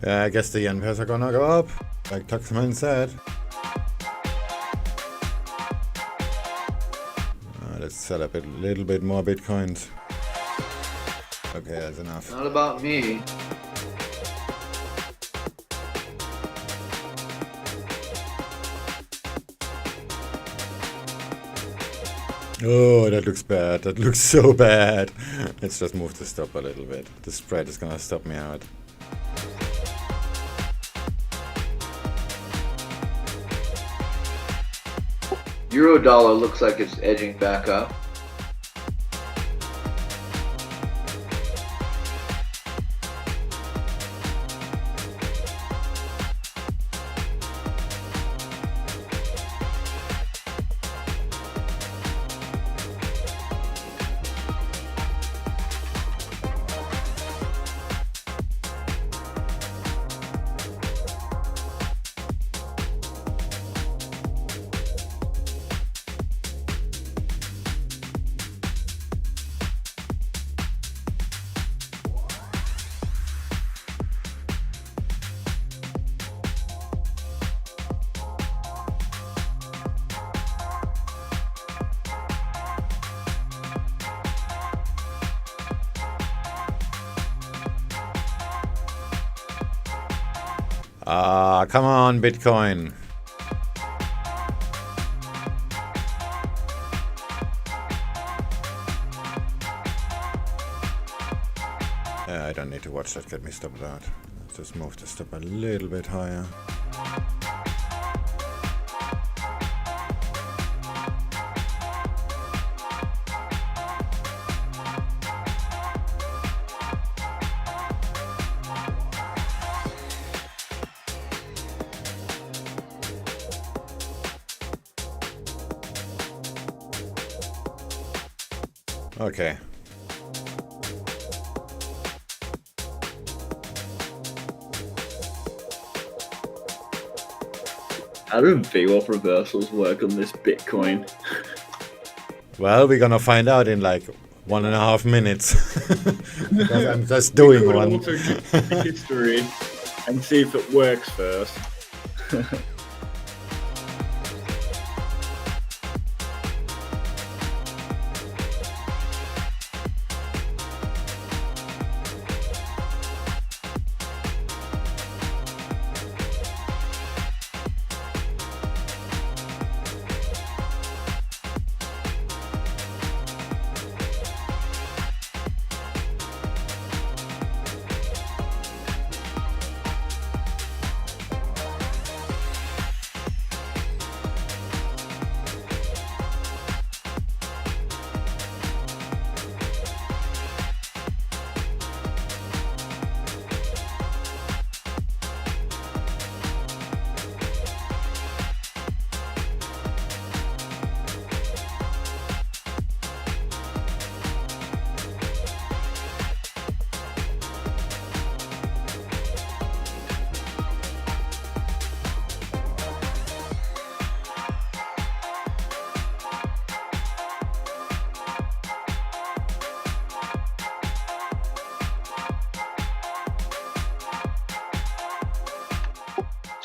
Speaker 1: Yeah, I guess the yen pairs are gonna go up, like Tuxman said. Let's sell up a little bit more bitcoins. Okay, that's enough.
Speaker 3: Not about me.
Speaker 1: Oh, that looks bad. That looks so bad. Let's just move the stop a little bit. The spread is gonna stop me out.
Speaker 3: Euro dollar looks like it's edging back up.
Speaker 1: Ah, come on, Bitcoin. I don't need to watch that get me stopped out. Let's just move the stop a little bit higher. Okay.
Speaker 2: How do VWAP reversals work on this Bitcoin?
Speaker 1: Well, we're gonna find out in like 1.5 minutes. Because I'm just doing one.
Speaker 2: Also check the history and see if it works first.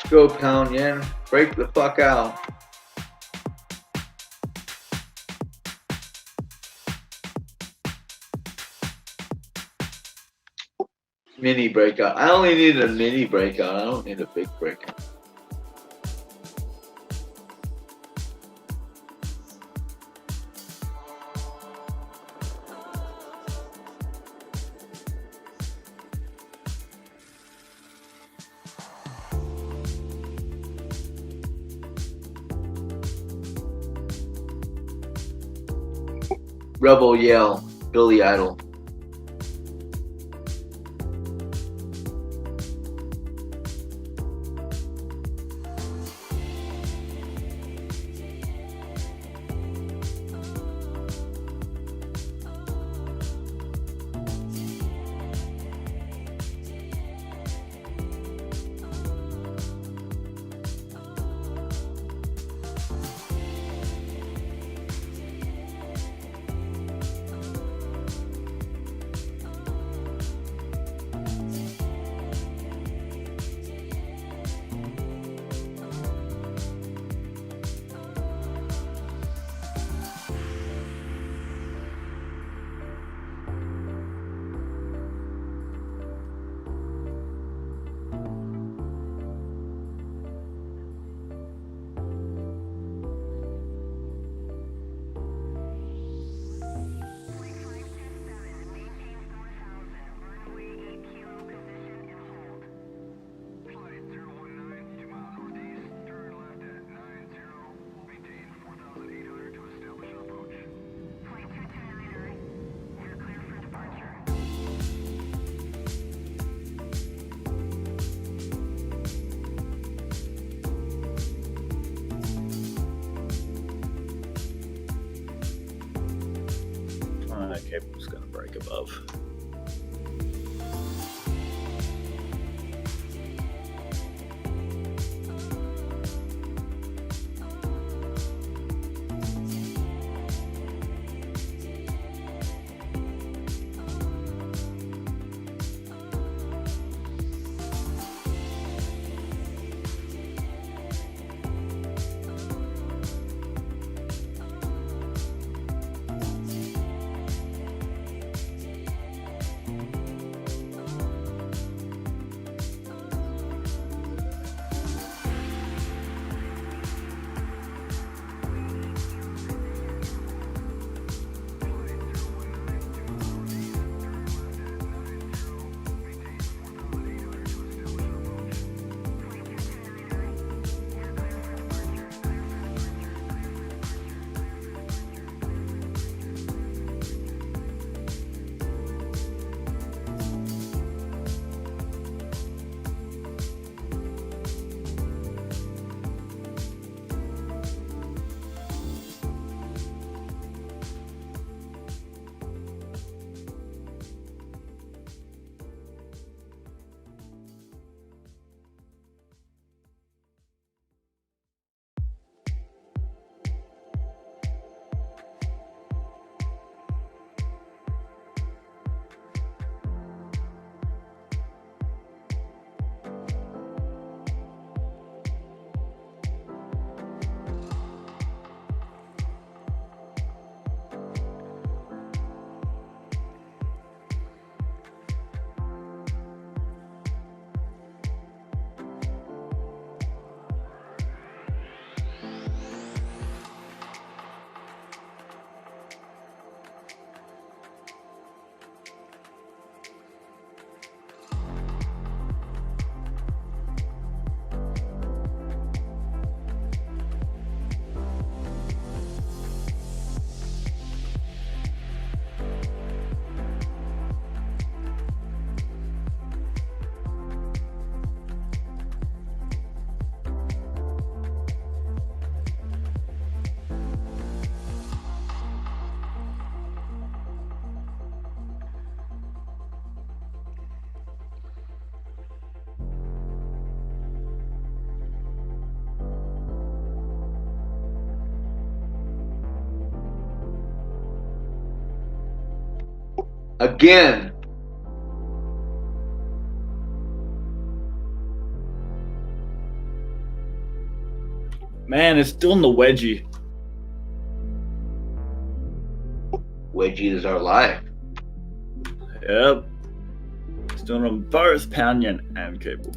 Speaker 3: Go pound yen, break the fuck out. Mini breakout. I only need a mini breakout. I don't need a big breakout. Rebel Yell, Billy Idol.
Speaker 2: cable's going to break above.
Speaker 3: Again.
Speaker 2: Man, it's still in the wedgie.
Speaker 3: Wedgie is our life.
Speaker 2: Yep. It's doing on both pound yen and cable.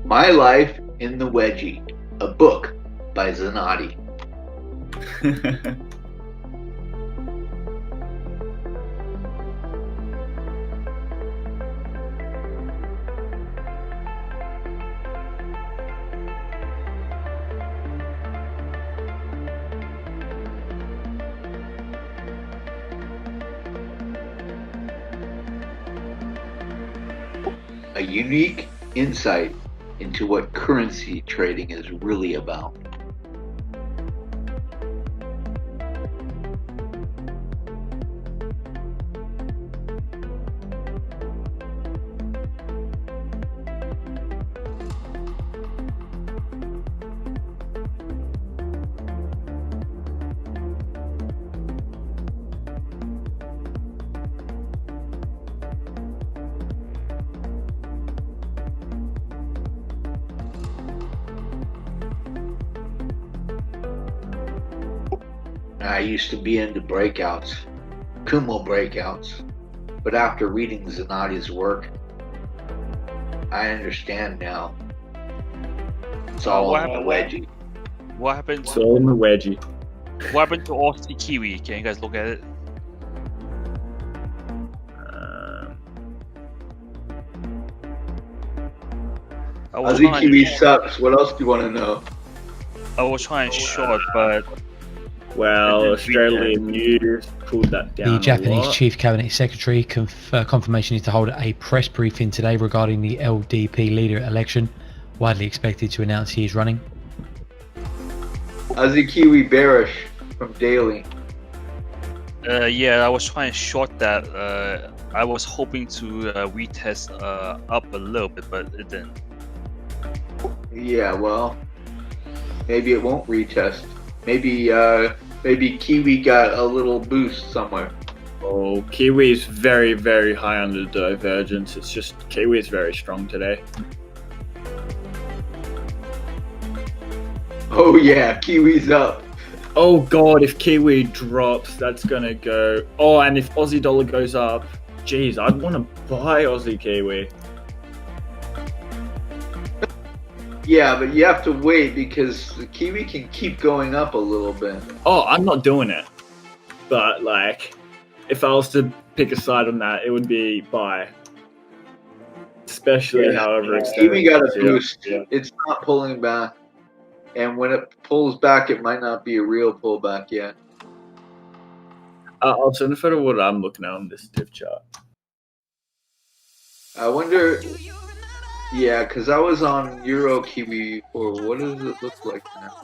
Speaker 3: My Life in the Wedgie, a book by Zanotti. A unique insight into what currency trading is really about. I used to be into breakouts, Kumo breakouts, but after reading Zanotti's work, I understand now. It's all in the wedgie.
Speaker 10: What happened?
Speaker 2: It's all in the wedgie.
Speaker 10: What happened to Aussie Kiwi? Can you guys look at it?
Speaker 3: Aussie Kiwi sucks. What else do you want to know?
Speaker 10: I was trying short, but
Speaker 2: well, Australian news pulled that down.
Speaker 5: The Japanese
Speaker 2: a lot.
Speaker 5: Chief Cabinet Secretary confirmation is to hold a press briefing today regarding the LDP leader election, widely expected to announce he is running.
Speaker 3: Aussie Kiwi bearish. from daily.
Speaker 10: Yeah, I was trying to short that. I was hoping to retest up a little bit, but it didn't.
Speaker 3: Yeah, well, maybe it won't retest. Maybe Kiwi got a little boost somewhere.
Speaker 2: Oh, Kiwi is very, very high on the divergence. It's just Kiwi is very strong today.
Speaker 3: Oh yeah, Kiwi's up.
Speaker 2: Oh god, if Kiwi drops, that's gonna go. Oh, and if Aussie dollar goes up, geez, I'd want to buy Aussie Kiwi.
Speaker 3: Yeah, but you have to wait because the Kiwi can keep going up a little bit.
Speaker 2: Oh, I'm not doing it. But like, if I was to pick a side on that, it would be buy. Especially however extended.
Speaker 3: Kiwi got a boost.
Speaker 2: Yeah.
Speaker 3: It's not pulling back. And when it pulls back, it might not be a real pullback yet.
Speaker 2: I'll send a photo of what I'm looking at on this div chart.
Speaker 3: I wonder. Yeah, because I was on Euro Kiwi before. What does it look like now?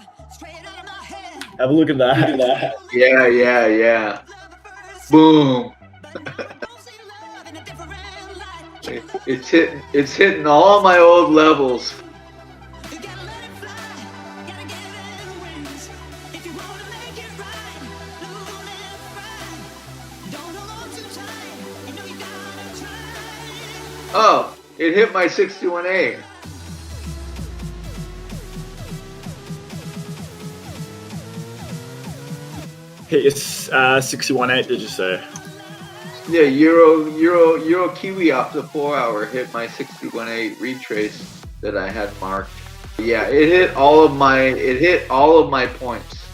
Speaker 2: Have a look at that.
Speaker 3: Yeah. Boom. It's hitting all my old levels. Oh, it hit my 61A.
Speaker 2: Hit your 61.8, did you say?
Speaker 3: Yeah, Euro Kiwi off the 4 hour hit my 61.8 retrace that I had marked. Yeah, it hit all of my points.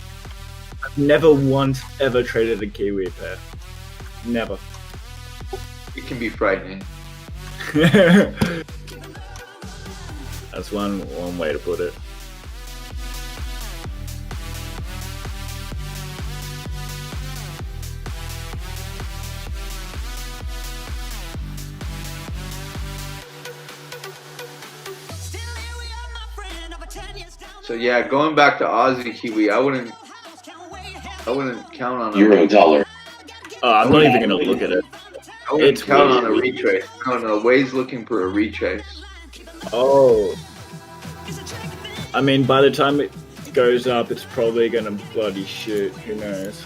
Speaker 2: I've never once ever traded a Kiwi pair. Never.
Speaker 3: It can be frightening.
Speaker 2: That's one way to put it.
Speaker 3: So yeah, going back to Aussie Kiwi, I wouldn't count on
Speaker 8: Euro dollar.
Speaker 2: I'm not even gonna look at it.
Speaker 3: I wouldn't count on a retrace. No, Way's looking for a retrace.
Speaker 2: Oh. I mean, by the time it goes up, it's probably gonna bloody shoot. Who knows?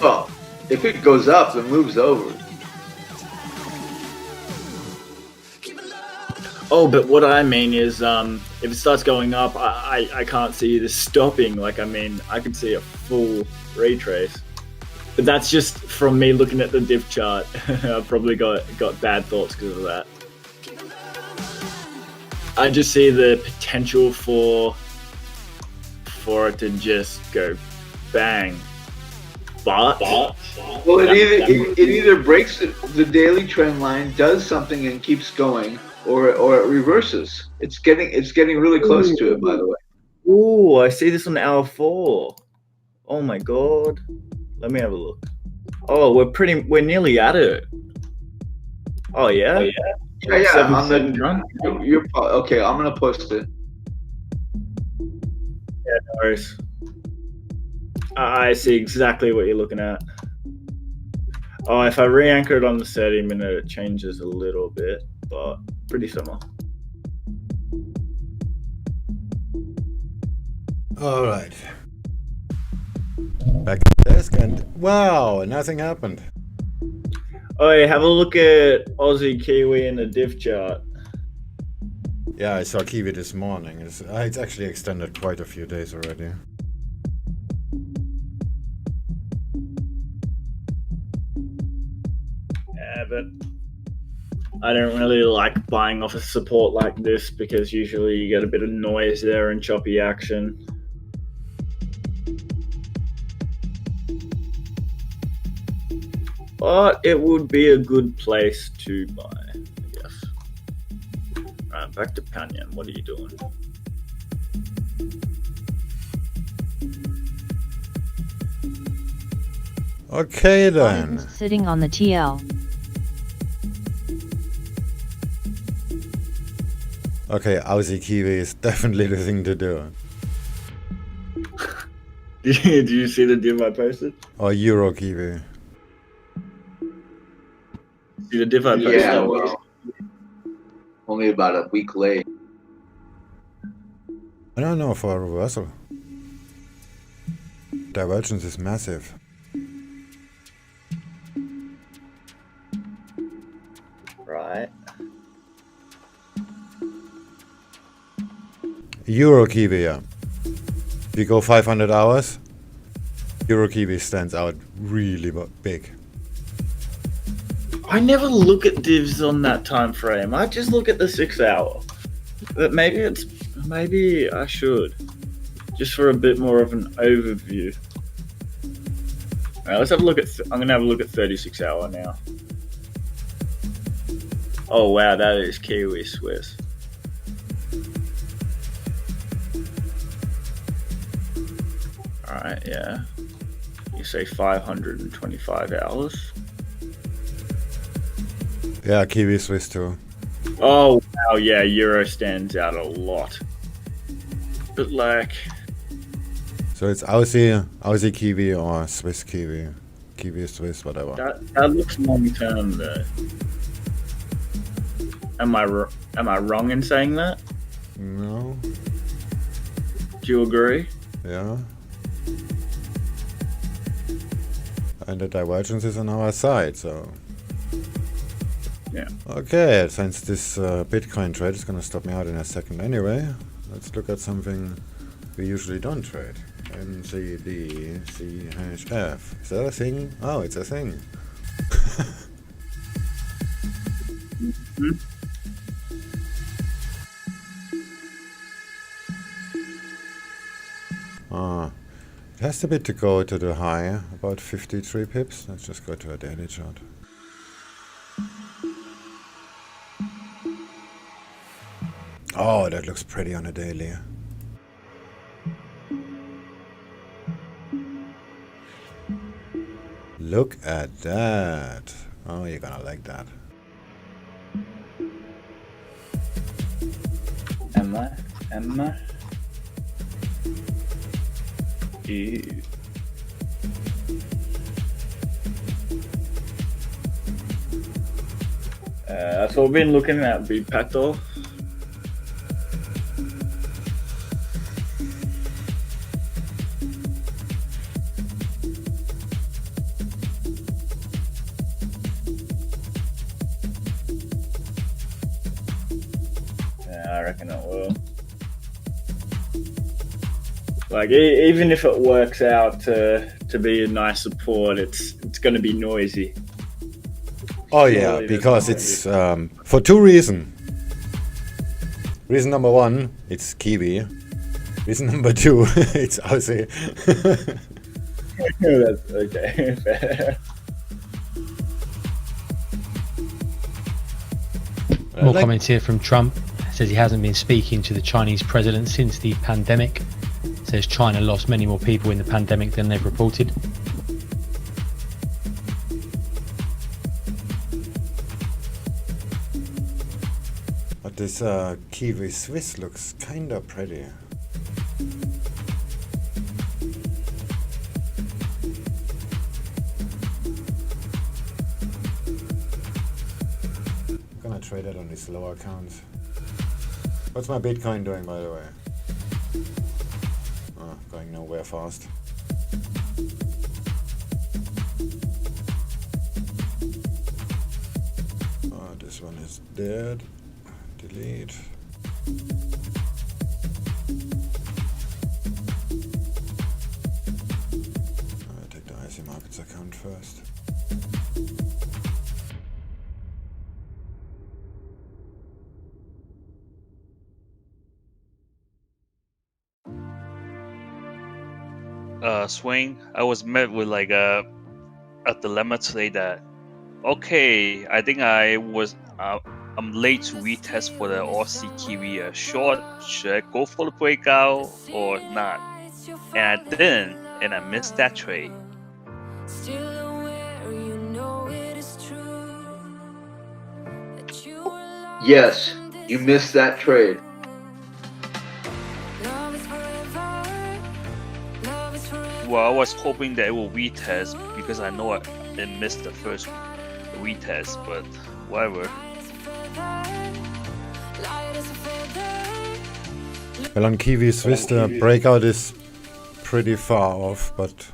Speaker 3: Well, if it goes up, the move's over.
Speaker 2: Oh, but what I mean is, if it starts going up, I can't see this stopping. Like, I mean, I could see a full retrace. But that's just from me looking at the div chart. I've probably got bad thoughts because of that. I just see the potential for it to just go bang. But
Speaker 3: well, it either breaks the daily trend line, does something, and keeps going, or it reverses. It's getting really close to it, by the way.
Speaker 2: Ooh, I see this on hour 4. Oh my god. Let me have a look. Oh, we're nearly at it. Oh yeah?
Speaker 3: Yeah. You're okay, I'm gonna post it.
Speaker 2: Yeah, no worries. I see exactly what you're looking at. Oh, if I re-anchor it on the 30-minute, it changes a little bit, but pretty similar.
Speaker 1: All right. Back to the desk, and wow, nothing happened.
Speaker 2: Oh, yeah, have a look at Aussie Kiwi in the div chart.
Speaker 1: Yeah, I saw Kiwi this morning. It's actually extended quite a few days already.
Speaker 2: Yeah, but I don't really like buying off a support like this because usually you get a bit of noise there and choppy action. But it would be a good place to buy, I guess. Alright, back to Panyan. What are you doing?
Speaker 1: Okay then.
Speaker 6: Sitting on the TL.
Speaker 1: Okay, Aussie Kiwi is definitely the thing to do.
Speaker 2: Did you see the div I posted?
Speaker 1: Or Euro Kiwi.
Speaker 2: See the div I posted?
Speaker 3: Yeah, well, only about a week late.
Speaker 1: I don't know for a reversal. Divergence is massive.
Speaker 2: Right.
Speaker 1: Euro Kiwi, yeah. If you go 500 hours, Euro Kiwi stands out really big.
Speaker 2: I never look at divs on that time frame. I just look at the 6 hour. But maybe I should, just for a bit more of an overview. Alright, let's have a look at. I'm gonna have a look at 36 hour now. Oh wow, that is Kiwi Swiss. Alright, yeah. You say 525 hours.
Speaker 1: Yeah, Kiwi Swiss too.
Speaker 2: Oh wow, yeah, Euro stands out a lot. But like,
Speaker 1: So it's Aussie Kiwi or Swiss Kiwi. Kiwi Swiss, whatever.
Speaker 2: that looks long term though. Am I wrong in saying that?
Speaker 1: No.
Speaker 2: Do you agree?
Speaker 1: Yeah. And the divergence is on our side, so.
Speaker 2: Yeah.
Speaker 1: Okay, since this Bitcoin trade is gonna stop me out in a second anyway, let's look at something we usually don't trade. NZD-CHF. Is that a thing? Oh, it's a thing.
Speaker 2: Mm-hmm.
Speaker 1: It has a bit to go to the high, about 53 pips. Let's just go to a daily chart. Oh, that looks pretty on a daily. Look at that. Oh, you're gonna like that.
Speaker 2: Emma. Ew. So we've been looking at BPATO. Yeah, I reckon it will. Like, even if it works out to be a nice support, it's going to be noisy.
Speaker 1: Oh yeah, because it's for two reasons. Reason number one, it's Kiwi. Reason number two, it's Aussie.
Speaker 2: That's okay. Fair.
Speaker 5: More comments here from Trump. Says he hasn't been speaking to the Chinese president since the pandemic. Says China lost many more people in the pandemic than they've reported.
Speaker 1: But this Kiwi Swiss looks kinda pretty. I'm gonna trade it on these lower accounts. What's my Bitcoin doing, by the way? Oh, going nowhere fast. Oh, this one is dead. Delete. I'll take the IC Markets account first.
Speaker 10: Swing, I was met with like a dilemma today that, okay, I think I'm late to retest for the Aussie Kiwi short. Should I go for the breakout or not? And I didn't, and I missed that trade.
Speaker 3: Yes, you missed that trade.
Speaker 4: Love is forever. Love is forever.
Speaker 10: Well, I was hoping that it will retest because I know it missed the first retest, but whatever.
Speaker 1: Well, on Kiwi Swiss, the breakout is pretty far off, but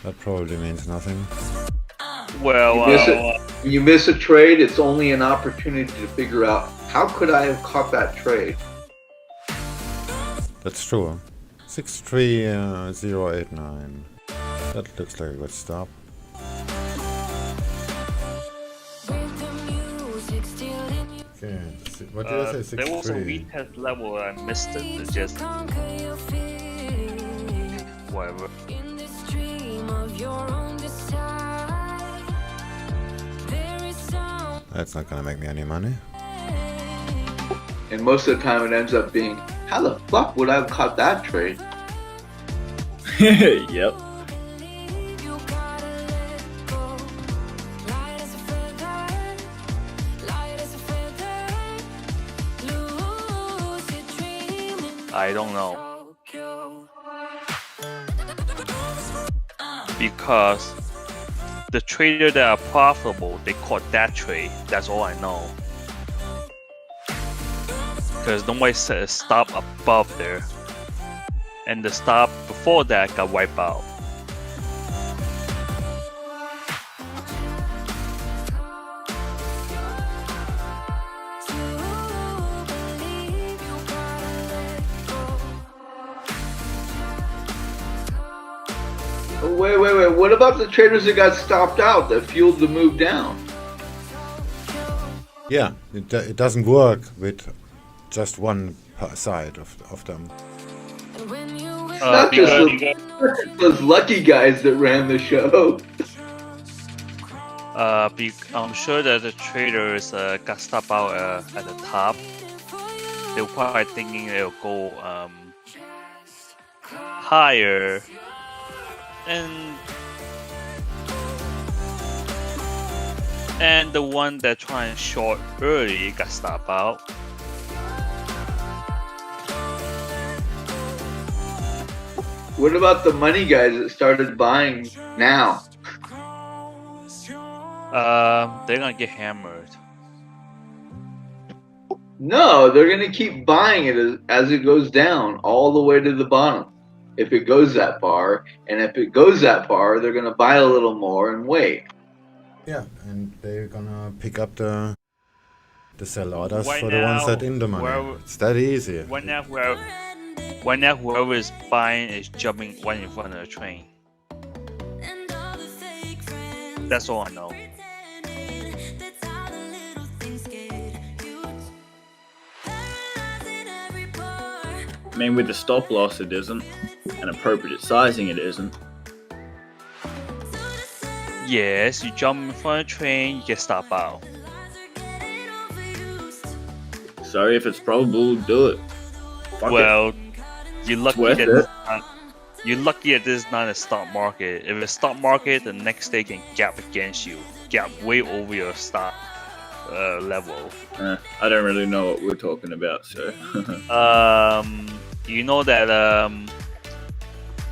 Speaker 1: that probably means nothing.
Speaker 10: Well,
Speaker 3: when you miss a trade, it's only an opportunity to figure out how could I have caught that trade.
Speaker 1: That's true. 63089. That looks like a good stop. Okay, what did I say?
Speaker 10: there was a
Speaker 1: 6.3.
Speaker 10: retest level I missed it. It's just whatever.
Speaker 1: That's not gonna make me any money.
Speaker 3: And most of the time it ends up being, how the fuck would I have caught that trade?
Speaker 2: Yep.
Speaker 10: I don't know. Because the trader that are profitable, they caught that trade. That's all I know. Because nobody set a stop above there. And the stop before that got wiped out.
Speaker 3: Wait. What about the traders that got stopped out that fueled the move down?
Speaker 1: Yeah, it doesn't work with just one side of them.
Speaker 3: Not just those lucky guys that ran the show.
Speaker 10: I'm sure that the traders got stopped out at the top. They were probably thinking they'll go higher, and the one that trying short early got stopped out.
Speaker 3: What about the money guys that started buying now?
Speaker 10: They're gonna get hammered.
Speaker 3: No, they're going to keep buying it as it goes down all the way to the bottom. If it goes that far, and if it goes that far, they're going to buy a little more and wait.
Speaker 1: Yeah, and they're gonna pick up the sell orders
Speaker 10: Right
Speaker 1: for the ones
Speaker 10: now,
Speaker 1: that in the money.
Speaker 10: wherever-
Speaker 1: It's that easy.
Speaker 10: Right now, whoever is buying is jumping right in front of the train. That's all I know.
Speaker 2: I mean, with the stop loss, it isn't. And appropriate sizing, it isn't.
Speaker 10: Yes, you jump in front of the train, you get stopped out.
Speaker 2: So if it's probable, do it. Fuck it.
Speaker 10: Well, you're lucky
Speaker 2: worth
Speaker 10: that
Speaker 2: it.
Speaker 10: you're lucky that this is not a stock market. If it's stock market, the next day can gap against you, gap way over your stock level.
Speaker 2: I don't really know what we're talking about, so.
Speaker 10: You know that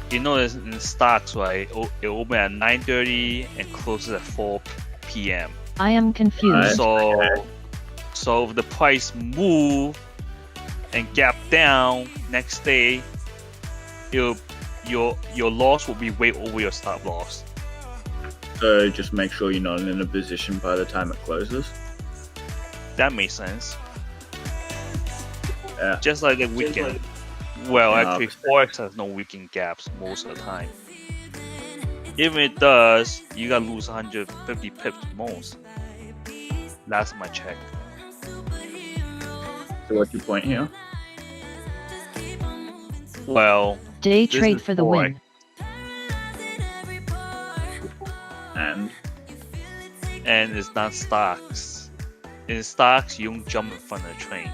Speaker 10: you know in stocks, right? It open at 9:30 and closes at 4 p.m.
Speaker 6: I am confused.
Speaker 10: So if the price move and gap down next day, your loss will be way over your stop loss.
Speaker 2: So just make sure you're not in a position by the time it closes.
Speaker 10: That makes sense.
Speaker 2: Yeah.
Speaker 10: Just like the weekend. Well,
Speaker 2: Yeah,
Speaker 10: actually, Forex has no weekend gaps most of the time. Even if it does, you gotta lose 150 pips most. Last time I checked.
Speaker 2: So what's your point here?
Speaker 10: Well,
Speaker 6: Day
Speaker 10: this
Speaker 6: trade
Speaker 10: is
Speaker 6: for the
Speaker 10: Forex.
Speaker 6: win.
Speaker 10: And it's not stocks. In stocks, you don't jump in front of the train.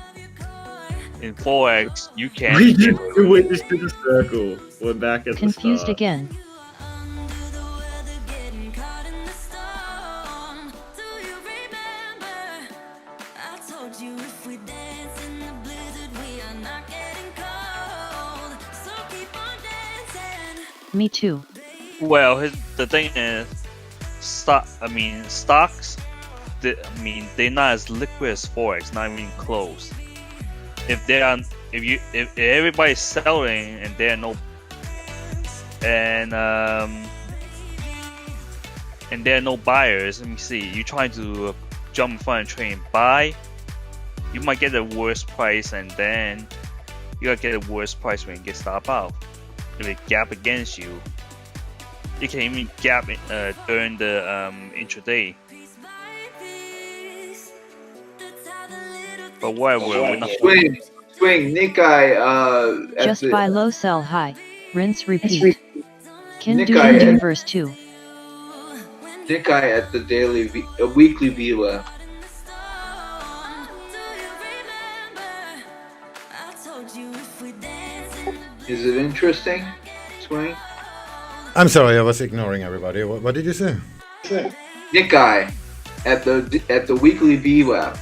Speaker 10: In Forex, you can.
Speaker 2: We just went this to the circle. We're back at
Speaker 6: Confused
Speaker 2: the start.
Speaker 6: again. Me too.
Speaker 10: Well, the thing is, stocks. They're not as liquid as Forex. Not even close. If everybody's selling and there are no and there are no buyers, let me see. You try to jump in front and trade and buy, you might get the worst price, and then you gotta get a worse price when you get stopped out. If it gap against you, you can even gap during the intraday. But whatever, we're not.
Speaker 3: Swing, Nikkei.
Speaker 6: Just buy low, sell high, rinse, repeat. Can do
Speaker 3: Nikkei
Speaker 6: universe 2.
Speaker 3: Nikkei at the weekly VWAP. Is it interesting, Swing?
Speaker 1: I'm sorry, I was ignoring everybody. What did you say?
Speaker 3: Nikkei at the weekly VWAP.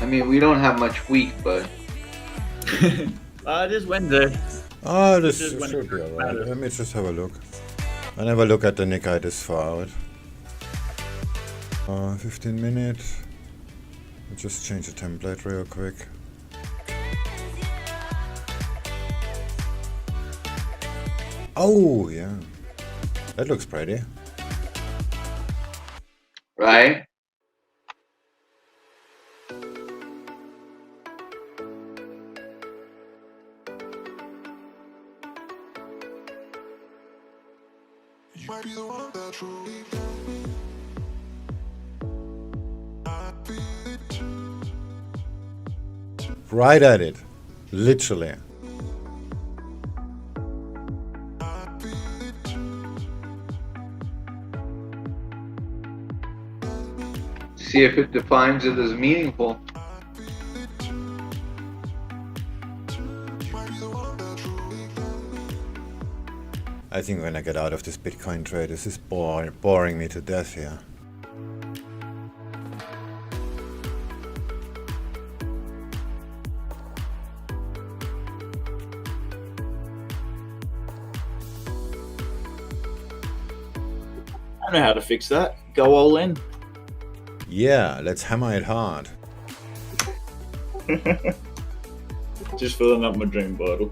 Speaker 3: I mean, we don't have much week, but
Speaker 2: It is Wednesday.
Speaker 1: Oh, this
Speaker 2: Just when
Speaker 1: should
Speaker 2: it
Speaker 1: be alright.
Speaker 2: matters.
Speaker 1: Let me just have a look. I never look at the Nikkei this far out. 15 minutes. I'll just change the template real quick. Oh, yeah. That looks pretty.
Speaker 3: right?
Speaker 1: Right at it. Literally.
Speaker 3: See if it defines it as meaningful.
Speaker 1: I think when I get out of this Bitcoin trade, this is boring me to death here.
Speaker 2: I know how to fix that. Go all in.
Speaker 1: Yeah, let's hammer it hard.
Speaker 2: Just filling up my dream bottle.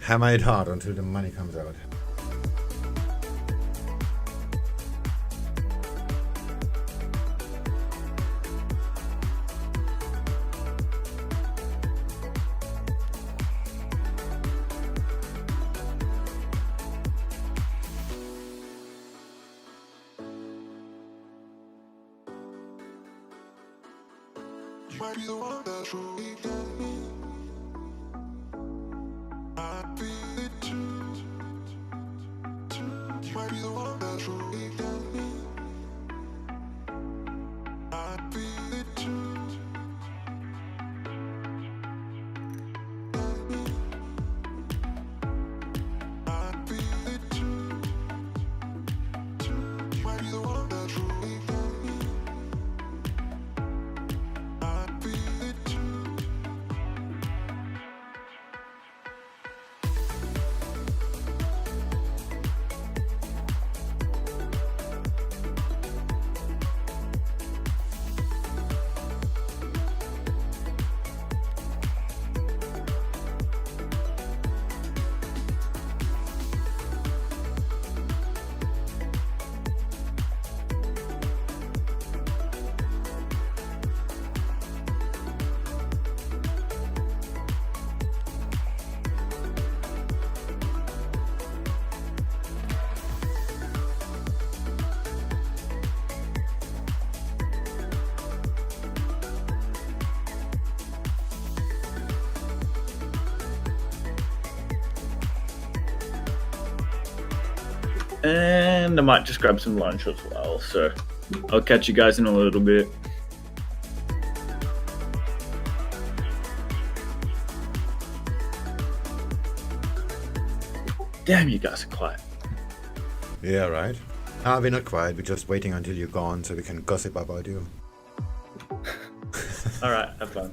Speaker 1: Hammer it hard until the money comes out.
Speaker 2: And I might just grab some lunch as well. So I'll catch you guys in a little bit. Damn, you guys are quiet.
Speaker 1: Yeah, right. Ah, we're not quiet. We're just waiting until you're gone so we can gossip about you.
Speaker 2: All right, have fun.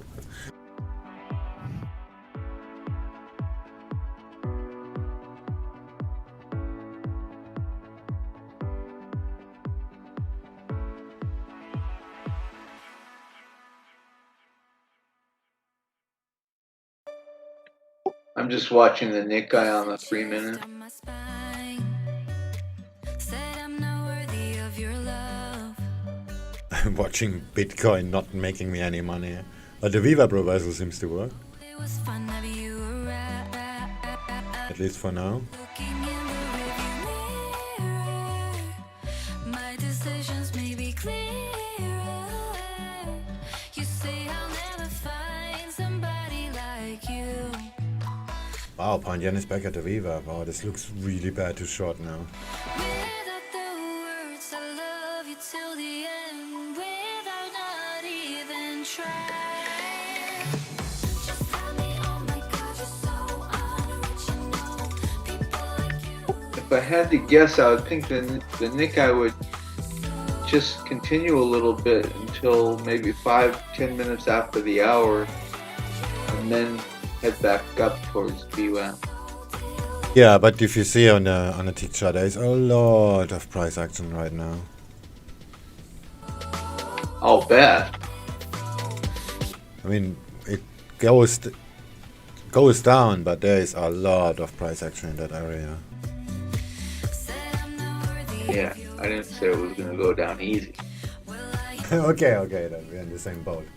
Speaker 3: I'm just watching the Nick guy on the 3 minute.
Speaker 1: I'm watching Bitcoin not making me any money. But the Viva proposal seems to work. At least for now. Wow, pound yen is back at the Viva. Wow, this looks really bad to short now.
Speaker 3: If I had to guess, I would think the Nick guy would just continue a little bit until maybe 5-10 minutes after the hour, and then head back up towards VWAP.
Speaker 1: Yeah, but if you see on a tick chart, there is a lot of price action right now.
Speaker 3: I'll bet.
Speaker 1: I mean, it goes down, but there is a lot of price action in that area.
Speaker 3: Yeah, I didn't say it was going to go down easy.
Speaker 1: Okay, then we're in the same boat.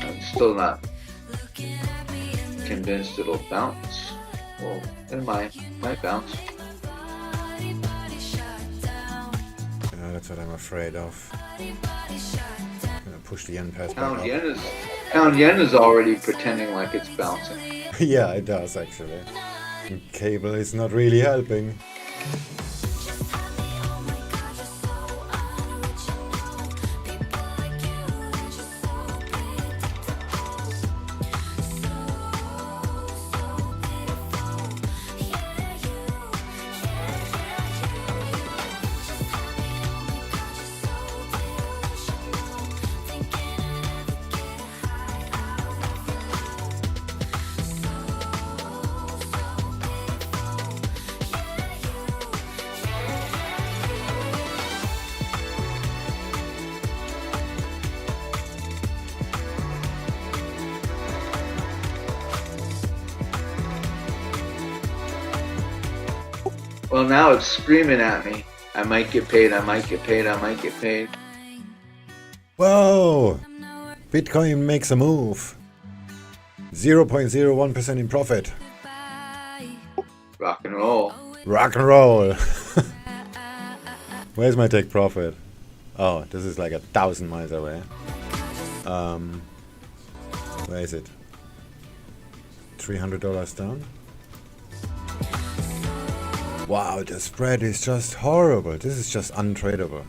Speaker 3: I'm still not convinced it'll bounce. Well, it might bounce.
Speaker 1: Yeah, that's what I'm afraid of. Gonna push the yen pass back up.
Speaker 3: Pound yen is already pretending like it's bouncing.
Speaker 1: Yeah, it does actually. And cable is not really helping.
Speaker 3: Well, now it's screaming at me. I might get paid, I might get paid, I might get paid.
Speaker 1: Whoa! Bitcoin makes a move. 0.01% in profit.
Speaker 3: Rock and roll.
Speaker 1: Rock and roll. Where's my take profit? Oh, this is like 1,000 miles away. Where is it? $300 down? Wow, the spread is just horrible. This is just untradeable.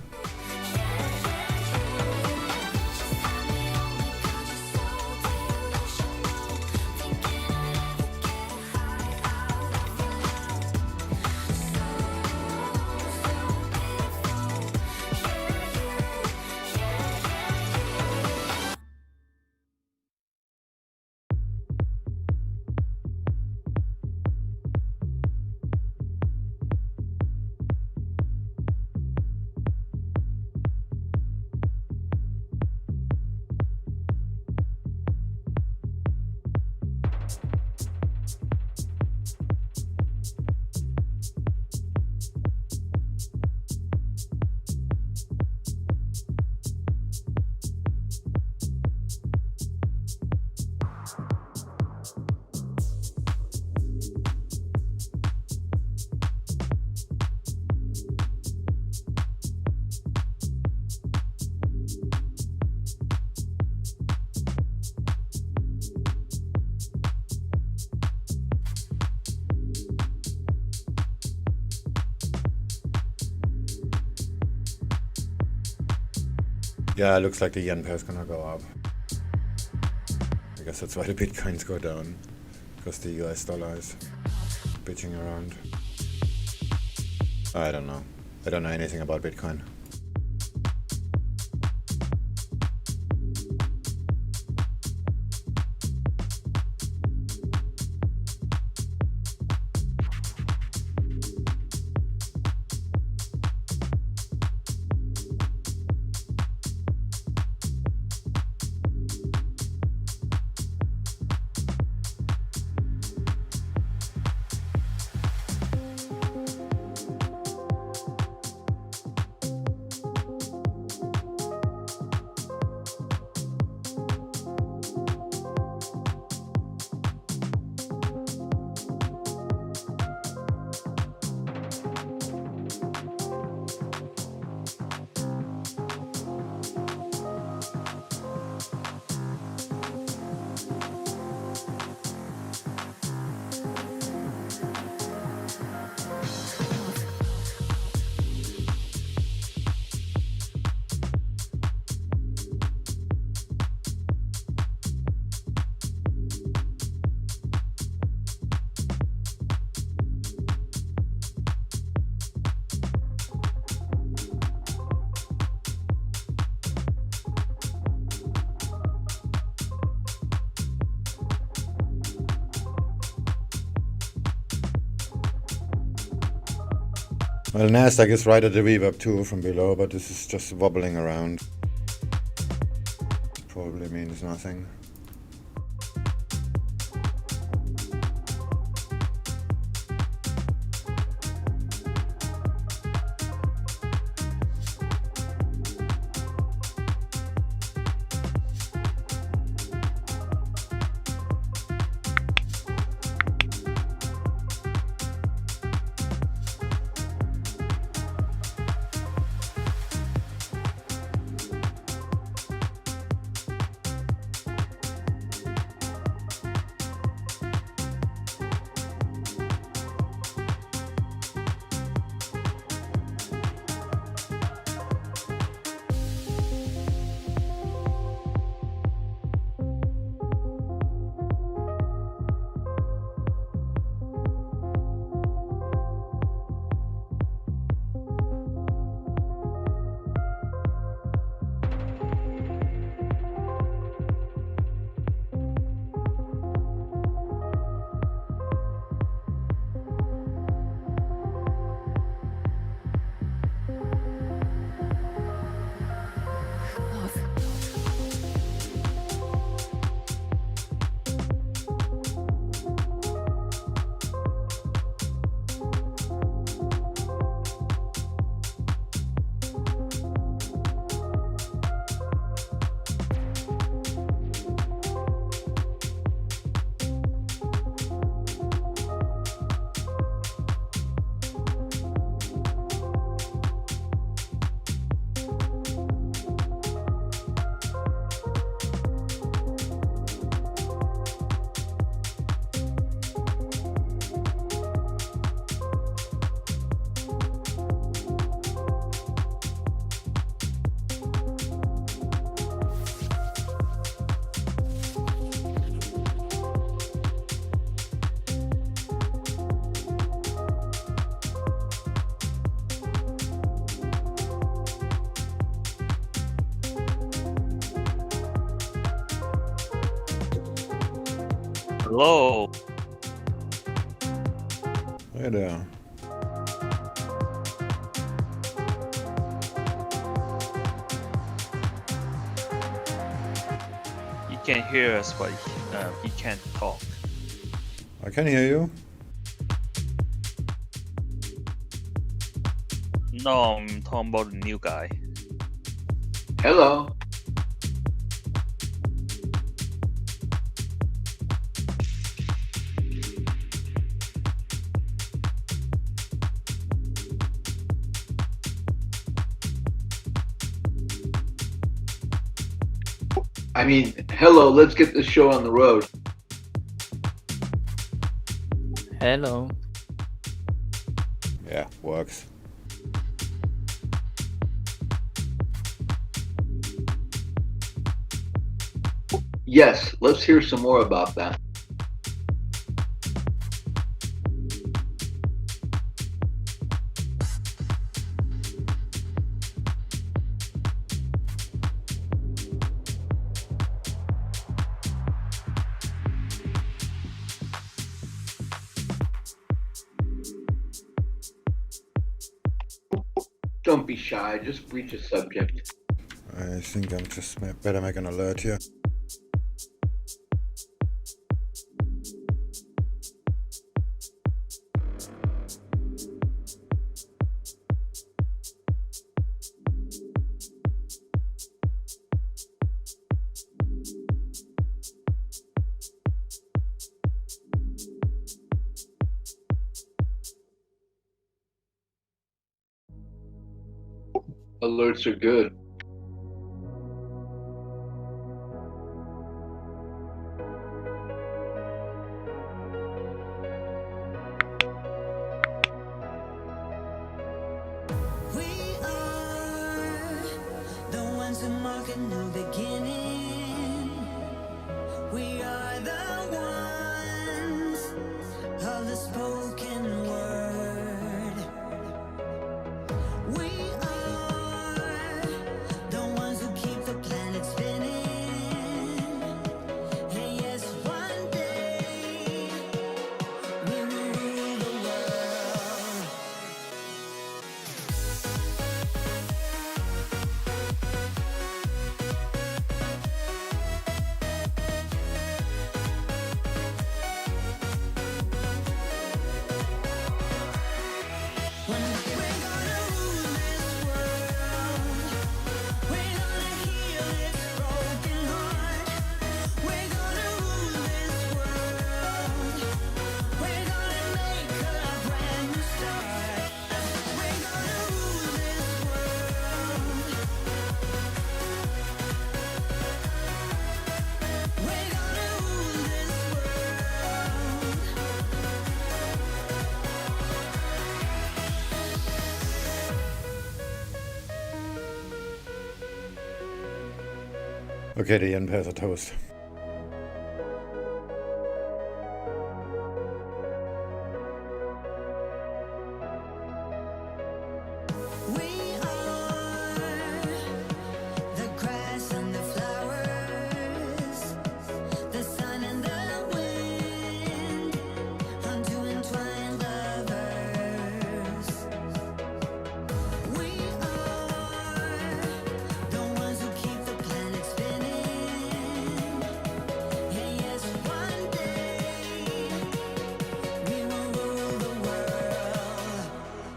Speaker 1: Yeah, it looks like the yen pair is gonna go up. guess that's why the Bitcoins go down, because the US dollar is bitching around. I don't know. I don't know anything about Bitcoin. Well, Nasdaq is right at the VWAP too from below, but this is just wobbling around. Probably means nothing.
Speaker 10: Hello.
Speaker 1: Hey there.
Speaker 10: He can hear us, but he can't talk.
Speaker 1: I can hear you.
Speaker 10: No, I'm talking about the new guy.
Speaker 3: Hello. I mean, hello, let's get this show on the road.
Speaker 11: Hello.
Speaker 1: Yeah, works.
Speaker 3: Yes, let's hear some more about that. Don't be shy, just breach a subject.
Speaker 1: I think I'm just better make an alert here.
Speaker 3: Alerts are good.
Speaker 4: We are the ones who mark a new beginning. We are the ones of the spoken word. We are the ones who keep the planet spinning. And yes, one day we will rule the world. One day we're gonna rule this world. We're gonna heal this broken heart. We're gonna rule this world. We're gonna make a brand new start. We're gonna rule this world. We're gonna rule this
Speaker 1: Okay, the yen pairs are toast.
Speaker 4: We are the grass and the flowers, the sun and the wind, unto entwined lovers. We are the ones who keep the planet spinning. And yes, one day we will rule the world.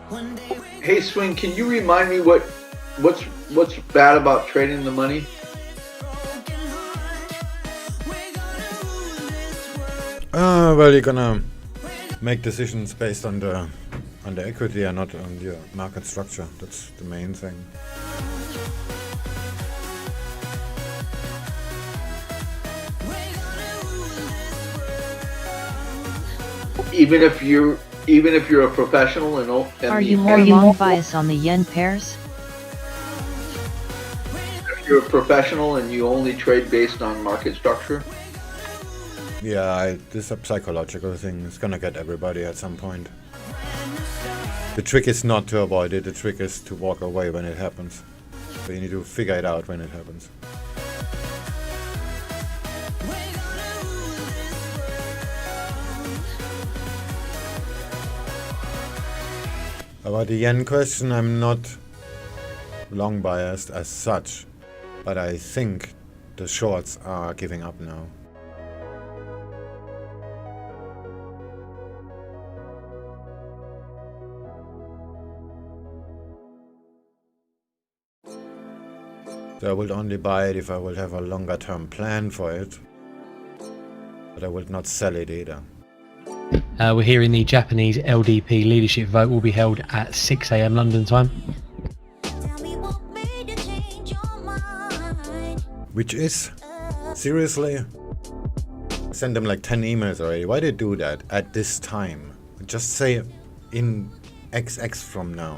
Speaker 4: One day we're
Speaker 3: Hey Swing, can you remind me what's bad about trading the money?
Speaker 4: broken heart. We're gonna rule this world.
Speaker 1: Well, you're gonna make decisions based on the equity and not on your market structure. That's the main thing.
Speaker 4: We're gonna rule this world.
Speaker 3: Even if you're a professional and
Speaker 6: Are you more long bias on the yen pairs?
Speaker 3: if you're a professional and you only trade based on market structure?
Speaker 1: Yeah, this is a psychological thing. It's gonna get everybody at some point. The trick is not to avoid it. The trick is to walk away when it happens. So you need to figure it out when it happens. About the yen question, I'm not long biased as such, but I think the shorts are giving up now. So I will only buy it if I will have a longer term plan for it, but I will not sell it either.
Speaker 5: We're hearing the Japanese LDP leadership vote will be held at 6 AM London time.
Speaker 4: Tell me what made you change your mind.
Speaker 1: Which is, seriously? I sent them like 10 emails already. Why they do that at this time? Just say in XX from now.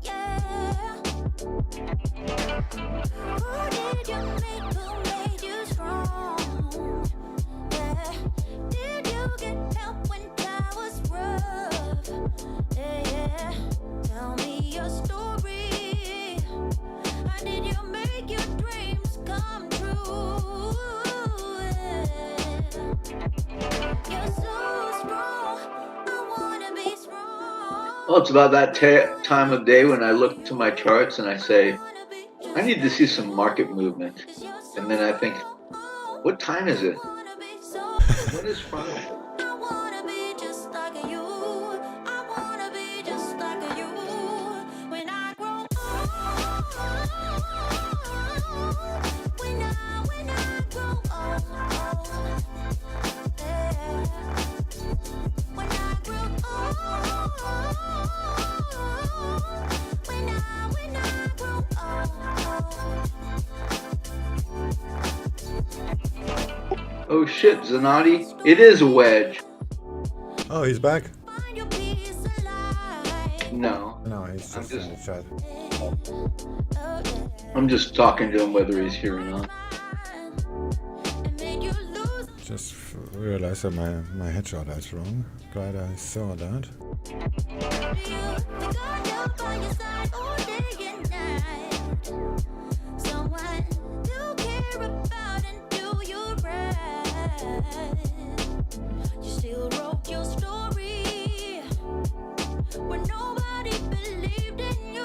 Speaker 4: Yeah. Who did you make? Who made you strong. Yeah. Did you get help when I was rough? Yeah. Tell me your story. How did you make your dreams come true? You're so strong. I wanna be strong.
Speaker 3: Well, it's about that time of day when I look to my charts and I say, I need to see some market movement. And then I think, what time is it? What is Friday?
Speaker 4: I wanna be just like you. I wanna be just like you. When I grow old. When I grow old. Yeah. When I grow old. When I grow old.
Speaker 3: Oh shit, Zanotti. It is a wedge.
Speaker 1: Oh, he's back?
Speaker 4: Find your peace alive.
Speaker 3: No.
Speaker 1: No, he's just in the chat.
Speaker 4: Oh, yeah.
Speaker 3: I'm just talking to him whether he's here or not.
Speaker 4: And made you lose.
Speaker 1: Just realized that my headshot is wrong. Glad I saw that.
Speaker 4: Someone to care about and do you right. You still wrote your story when nobody believed in you.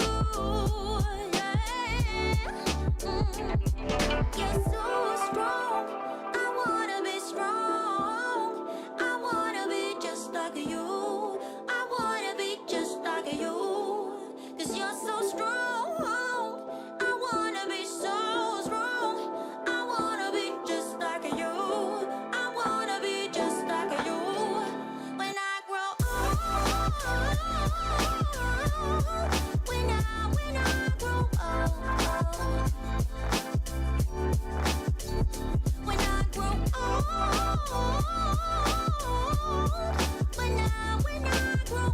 Speaker 4: You're so strong. I wanna be strong. I wanna be just like you. I wanna be just like you. 'Cause you're so strong. I wanna be so strong. I wanna be just like you. I wanna be just like you. When I grow old. When I grow old. When I grow old. When I grow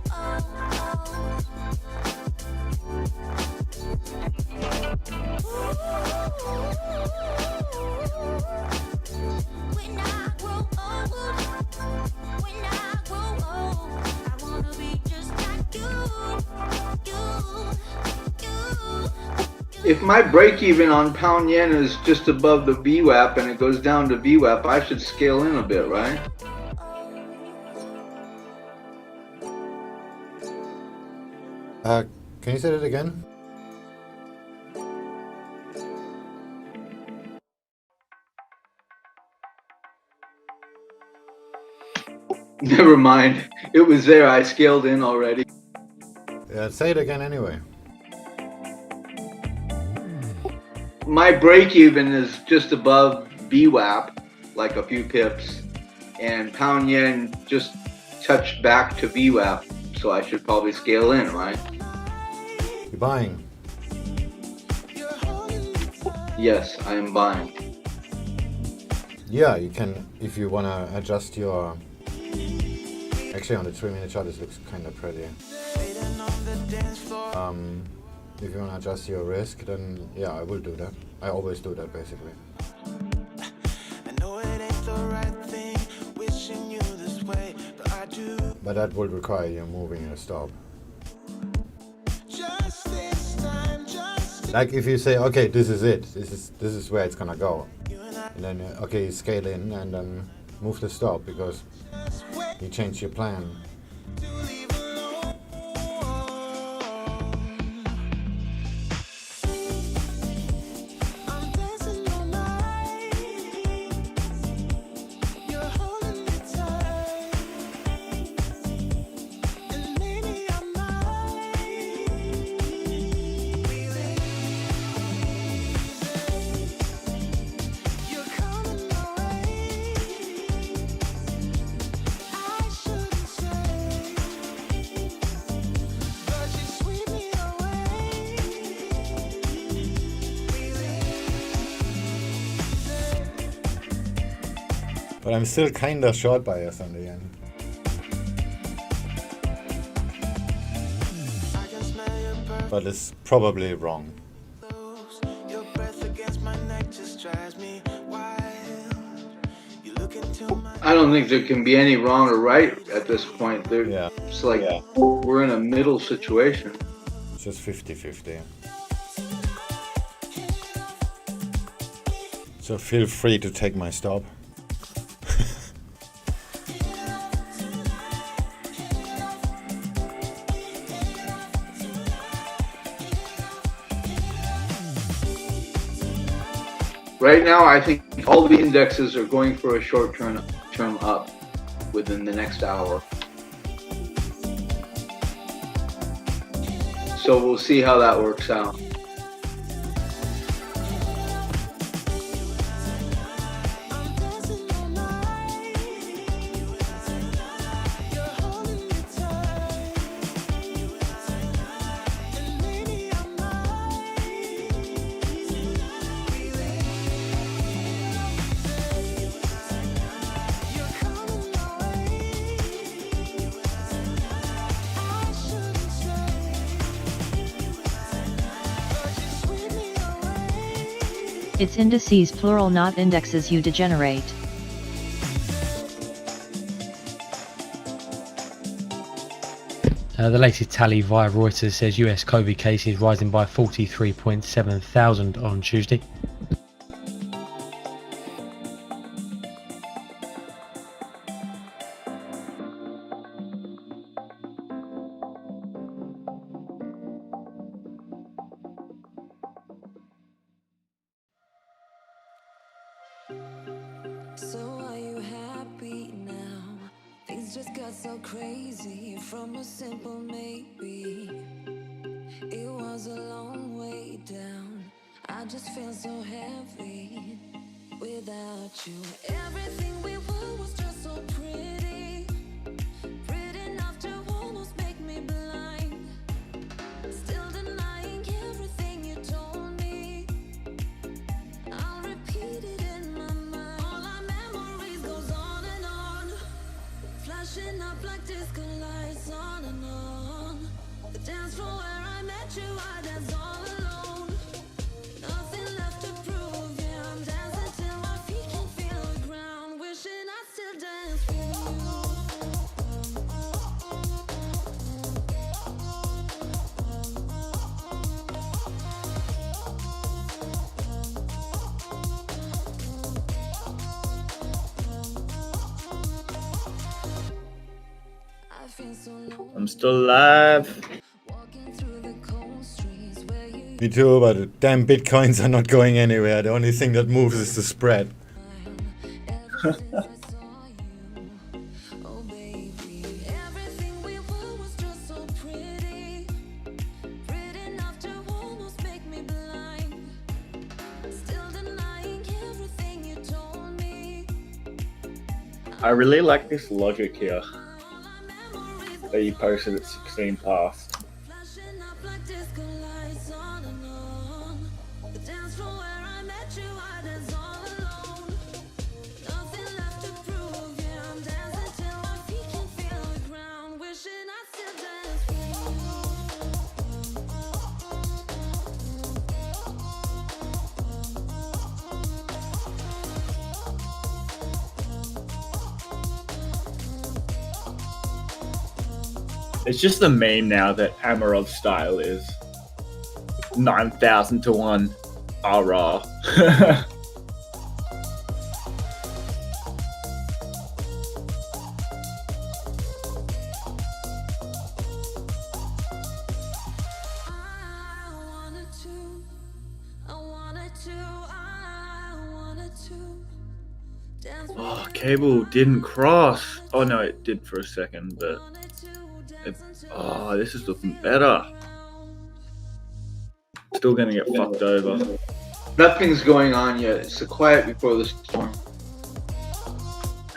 Speaker 4: When I grow old, when I grow old, I wanna be just like you.
Speaker 3: If my break even on pound yen is just above the VWAP and it goes down to VWAP, I should scale in a bit, right?
Speaker 1: Can you say that again?
Speaker 3: Never mind. It was there. I scaled in already.
Speaker 1: Yeah, say it again anyway.
Speaker 3: My break even is just above VWAP, like a few pips, and pound yen just touched back to VWAP, so I should probably scale in, right?
Speaker 1: You're buying.
Speaker 3: Yes, I am buying.
Speaker 1: Yeah, you can, if you want to adjust your... Actually, on the 3-minute chart, this looks kind of pretty. If you want to adjust your risk, then yeah, I will do that. I always do that, basically. But that will require you moving your stop. Like if you say, okay, this is it. This is where it's gonna go. And then, okay, you scale in and then move the stop because you change your plan. But I'm still kinda short bias on the end. But it's probably wrong.
Speaker 7: Your breath against my neck just
Speaker 3: I don't think there can be any wrong or right at this point.
Speaker 1: Yeah.
Speaker 3: It's like we're in a middle situation.
Speaker 1: It's just 50-50. So feel free to take my stop.
Speaker 3: Right now, I think all the indexes are going for a short-term up within the next hour. So we'll see how that works out.
Speaker 6: It's indices plural, not indexes, you degenerate.
Speaker 5: The latest tally via Reuters says US COVID cases rising by 43.7 thousand on Tuesday.
Speaker 4: So are you happy now? Things just got so crazy from a simple maybe. It was a long way down. I just feel so heavy without you. Everything we were was just so pretty, pretty enough to almost make me blind. Still denying everything you told me. I'll repeat it in my mind. All our memories goes on and on, flashing up like disco lights on and on. The dance floor where I met you, I danced all alone. Nothing left to prove, yeah, I'm dancing till my feet can feel the ground. Wishing I still dance with I feel so low.
Speaker 2: I'm still alive.
Speaker 4: Walking through the cold streets where you
Speaker 1: Me too, but the damn bitcoins are not going anywhere. The only thing that moves is the spread.
Speaker 4: ever since I saw you. Oh baby, everything we were was just so pretty, pretty enough to almost make me blind. Still denying everything you told me.
Speaker 2: I really like this logic here that you posted at 16 past.
Speaker 4: Flashing up like disco lights on and on. The dance floor where I met you, I danced all alone. Nothing left to prove, yeah, I'm dancing till my feet can feel the ground. Wishing I still dance with
Speaker 2: It's just a meme now that Amarov style is 9,000 to 1. Ah-rah. Oh, cable didn't cross. Oh no, it did for a second, but oh, this is looking better. Still gonna get fucked over.
Speaker 3: Nothing's going on yet. It's the quiet before the storm.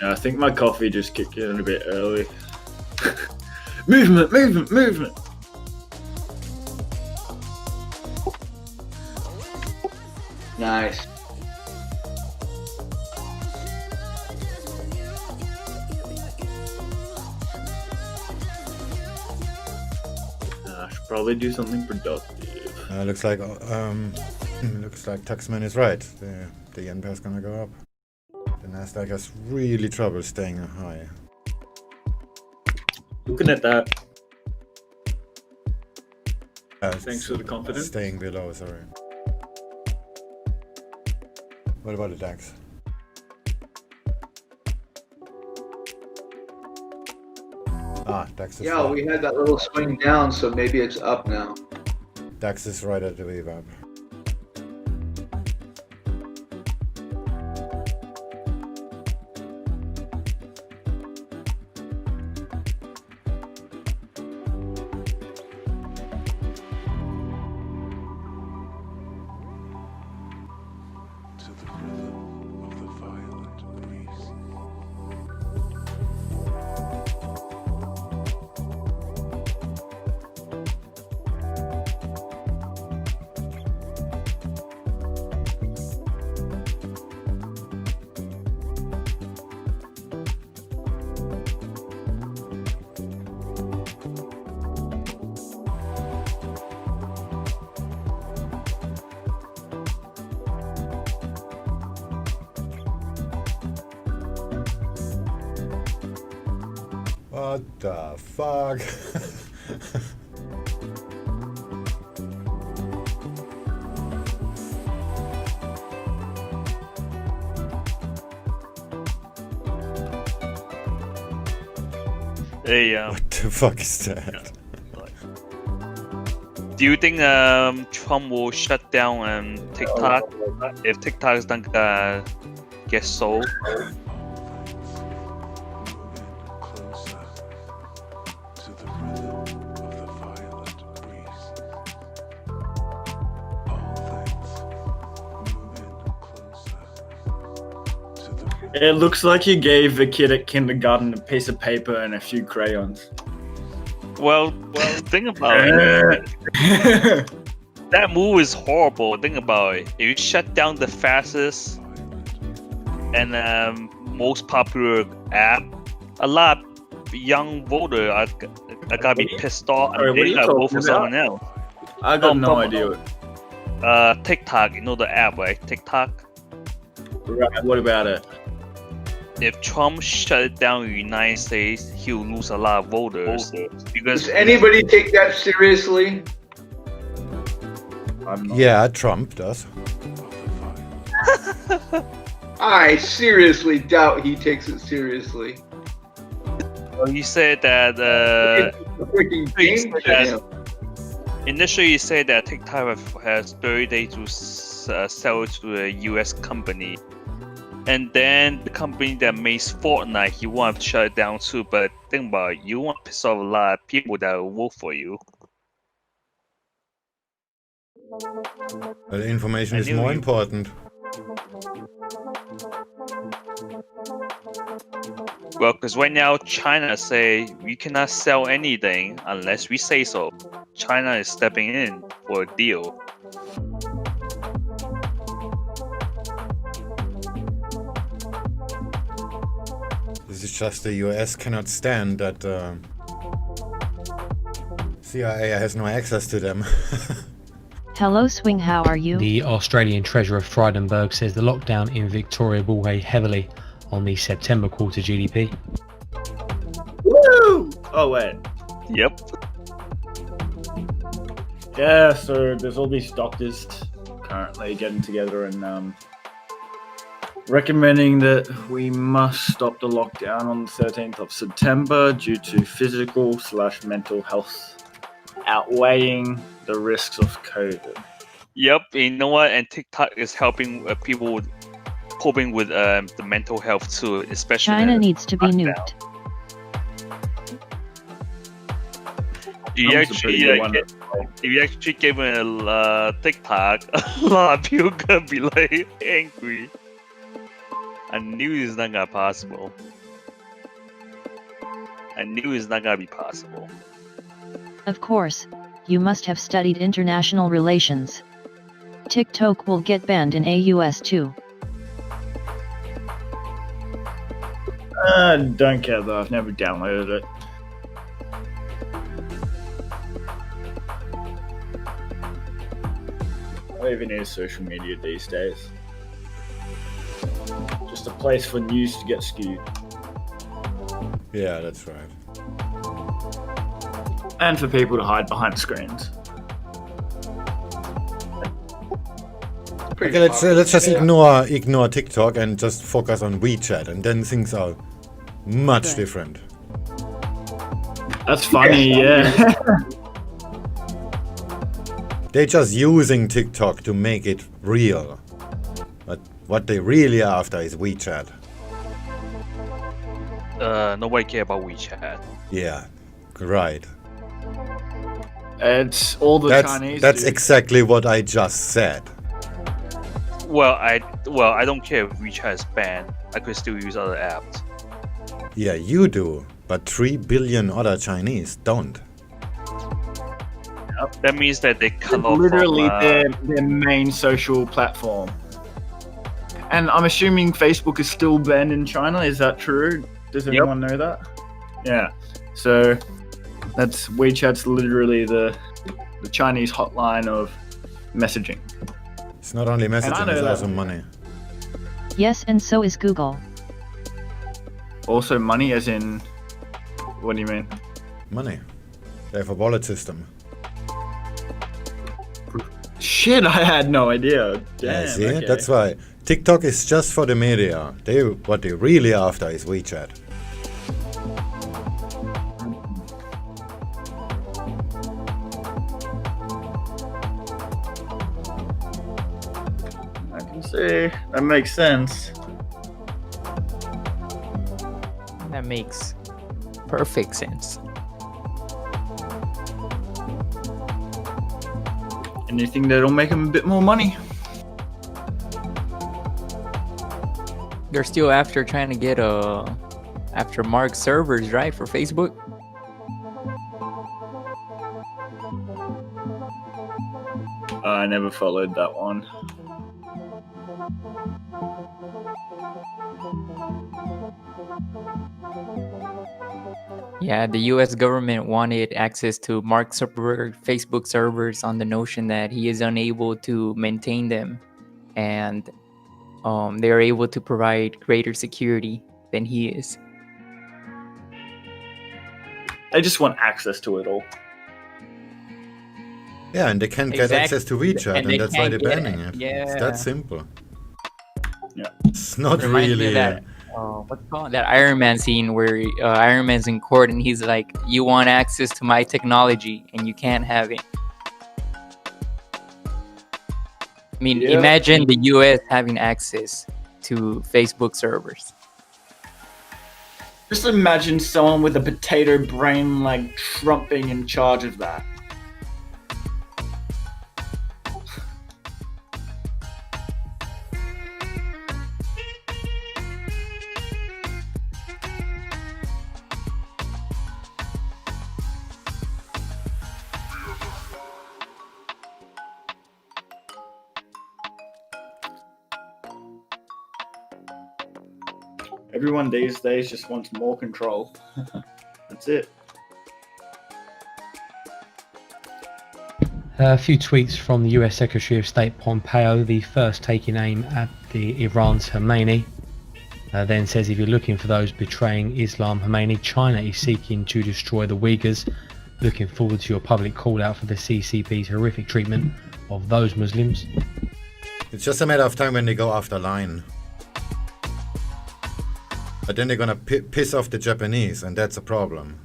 Speaker 2: Yeah, I think my coffee just kicked in a bit early. Movement, movement, movement.
Speaker 3: Nice.
Speaker 2: I should probably do something productive.
Speaker 1: Looks like Looks like Taxman is right. The yen pair is gonna go up. The Nasdaq has really trouble staying high.
Speaker 2: Looking at that.
Speaker 1: Thanks
Speaker 2: for the confidence.
Speaker 1: Staying below, sorry. What about the DAX? DAX is
Speaker 3: Yeah, we had that little swing down, so maybe it's up now.
Speaker 1: DAX is right at the wave up. What the fuck?
Speaker 10: Hey,
Speaker 1: What the fuck is that?
Speaker 10: do you think Trump will shut down TikTok if TikTok is not gonna get sold?
Speaker 2: It looks like you gave a kid at kindergarten a piece of paper and a few crayons.
Speaker 10: Well, think about it. That move is horrible. Think about it. If you shut down the fastest and most popular app, a lot of young voters are gonna be pissed off and they gotta vote for someone else.
Speaker 2: I got no idea.
Speaker 10: TikTok, you know the app, right? TikTok.
Speaker 2: Right, what about it?
Speaker 10: If Trump shut it down in the United States, he'll lose a lot of voters. Because
Speaker 3: Does anybody take that seriously?
Speaker 1: Yeah, Trump does.
Speaker 3: I seriously doubt he takes it seriously.
Speaker 10: well, you said that initially you said that TikTok has 30 days to sell it to a US company. And then the company that makes Fortnite, he want to shut it down too. But think about it, you want to piss off a lot of people that will vote for you.
Speaker 1: But information is more important.
Speaker 10: Well, because right now China say we cannot sell anything unless we say so. China is stepping in for a deal.
Speaker 1: This is just the US cannot stand that CIA has no access to them.
Speaker 6: Hello Swing, how are you?
Speaker 5: The Australian Treasurer Frydenberg says the lockdown in Victoria will weigh heavily on the September quarter GDP.
Speaker 2: Woo! Oh wait.
Speaker 10: Yep.
Speaker 2: Yeah, so there's all these doctors currently getting together and recommending that we must stop the lockdown on the 13th of September due to physical/mental health outweighing the risks of COVID.
Speaker 10: Yep, you know what? And TikTok is helping people coping with the mental health too, especially.
Speaker 6: China needs to be nuked.
Speaker 10: If you actually give it a TikTok, a lot of people gonna be like angry. I knew it's not gonna be possible. I knew it's not gonna be possible.
Speaker 6: Of course, you must have studied international relations. TikTok will get banned in AUS too.
Speaker 2: Don't care though, I've never downloaded it. Not even is social media these days. Just a place for news to get skewed.
Speaker 1: Yeah, that's right.
Speaker 2: And for people to hide behind screens.
Speaker 1: Okay, let's just ignore TikTok and just focus on WeChat, and then things are much different.
Speaker 2: That's funny, yeah.
Speaker 1: They're just using TikTok to make it real. But what they really are after is WeChat.
Speaker 10: Nobody care about WeChat.
Speaker 1: Yeah, right.
Speaker 2: It's all the Chinese.
Speaker 1: That's
Speaker 2: dude.
Speaker 1: exactly what I just said.
Speaker 10: Well, I don't care if WeChat is banned. I could still use other apps.
Speaker 1: Yeah, you do, but 3 billion other Chinese don't.
Speaker 10: That means that they cut off
Speaker 2: literally
Speaker 10: from,
Speaker 2: their main social platform. And I'm assuming Facebook is still banned in China. Is that true? Does anyone know that? Yeah. So that's WeChat's literally the Chinese hotline of messaging.
Speaker 1: It's not only messaging, it's also money.
Speaker 6: Yes, and so is Google.
Speaker 2: Also money as in, what do you mean?
Speaker 1: Money. They have a wallet system.
Speaker 2: Shit, I had no idea. Damn,
Speaker 1: Yeah, see?
Speaker 2: okay.
Speaker 1: That's why. TikTok is just for the media. What they really after is WeChat.
Speaker 2: I can see. That makes sense.
Speaker 11: That makes perfect sense.
Speaker 2: Anything that'll make them a bit more money.
Speaker 11: They're still after trying to get after Mark servers, right, for Facebook?
Speaker 2: I never followed that one.
Speaker 11: Yeah, the US government wanted access to Mark Zuckerberg Facebook servers on the notion that he is unable to maintain them, and they are able to provide greater security than he is.
Speaker 2: They just want access to it all.
Speaker 1: Yeah, and they can't get access to WeChat, and
Speaker 11: they
Speaker 1: that's why they're
Speaker 11: can't get
Speaker 1: banning
Speaker 11: it.
Speaker 1: it.
Speaker 11: Yeah.
Speaker 1: It's that simple.
Speaker 2: Yeah.
Speaker 1: It's not
Speaker 11: Reminds me of
Speaker 1: really...
Speaker 11: that, what's it called? That Iron Man scene where Iron Man's in court and he's like, "You want access to my technology and you can't have it." I mean,
Speaker 2: Yeah.
Speaker 11: imagine the US having access to Facebook servers.
Speaker 2: Just imagine someone with a potato brain like Trump being in charge of that. Everyone these days just wants more control. That's it.
Speaker 5: A few tweets from the US Secretary of State Pompeo, the first taking aim at the Iran's Khomeini. Then says, if you're looking for those betraying Islam Khomeini, China is seeking to destroy the Uyghurs. Looking forward to your public call out for the CCP's horrific treatment of those Muslims.
Speaker 1: It's just a matter of time when they go after line. But then they're gonna piss off the Japanese, and that's a problem.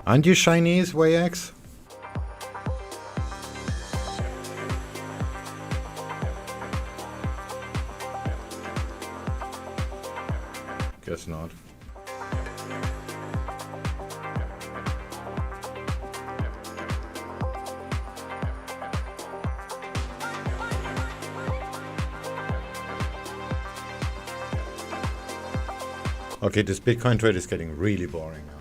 Speaker 1: Aren't you Chinese, WayX? Guess not. Okay, this Bitcoin trade is getting really boring now.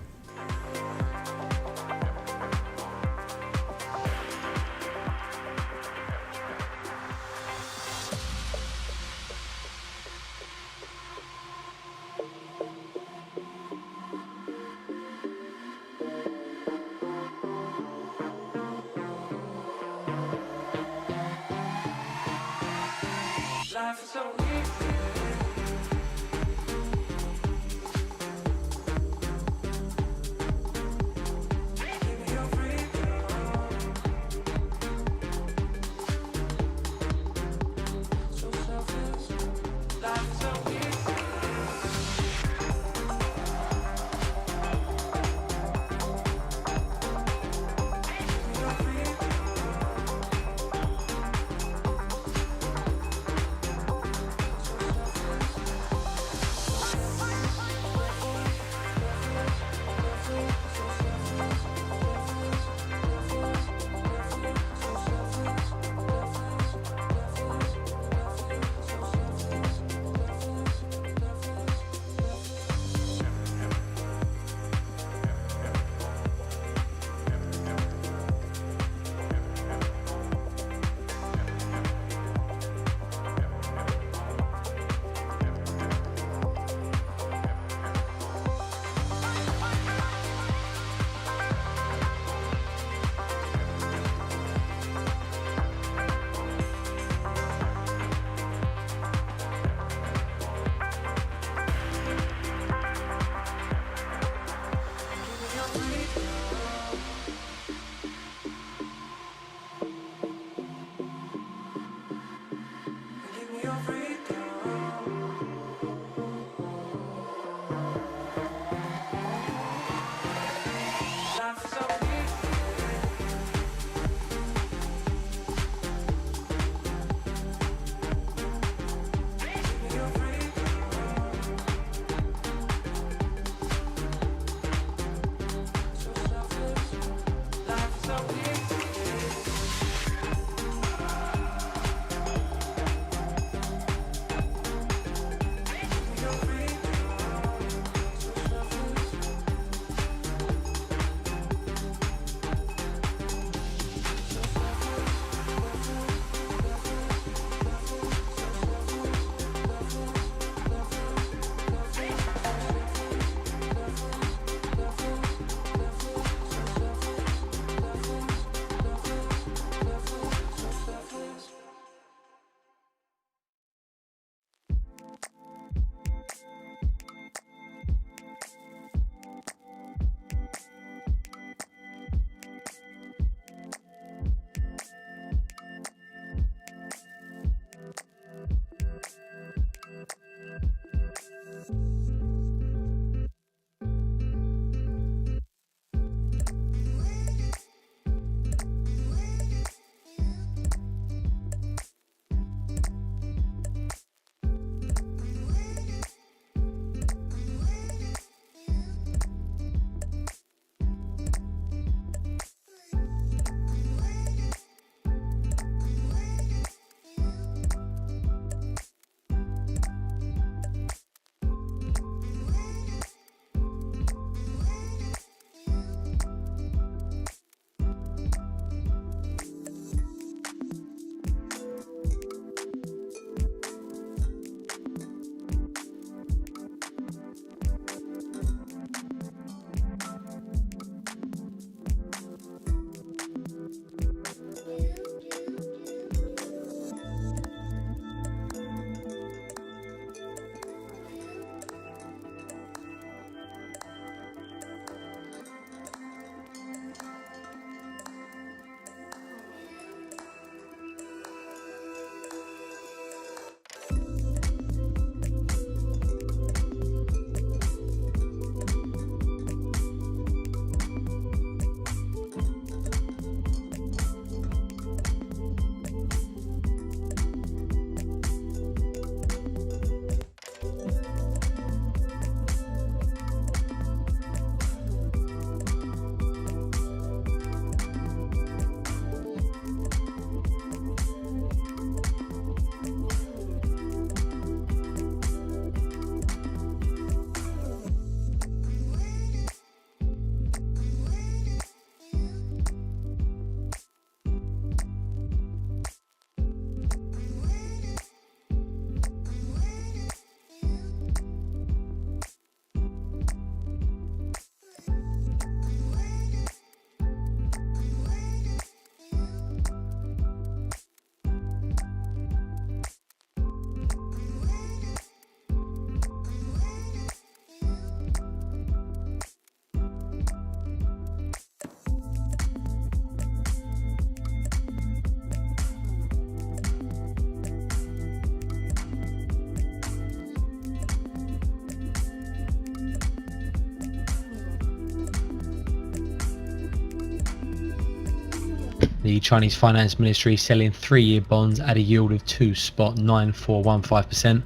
Speaker 5: The Chinese Finance Ministry selling 3-year bonds at a yield of 2.9415%.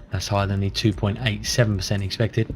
Speaker 5: That's higher than the 2.87% expected.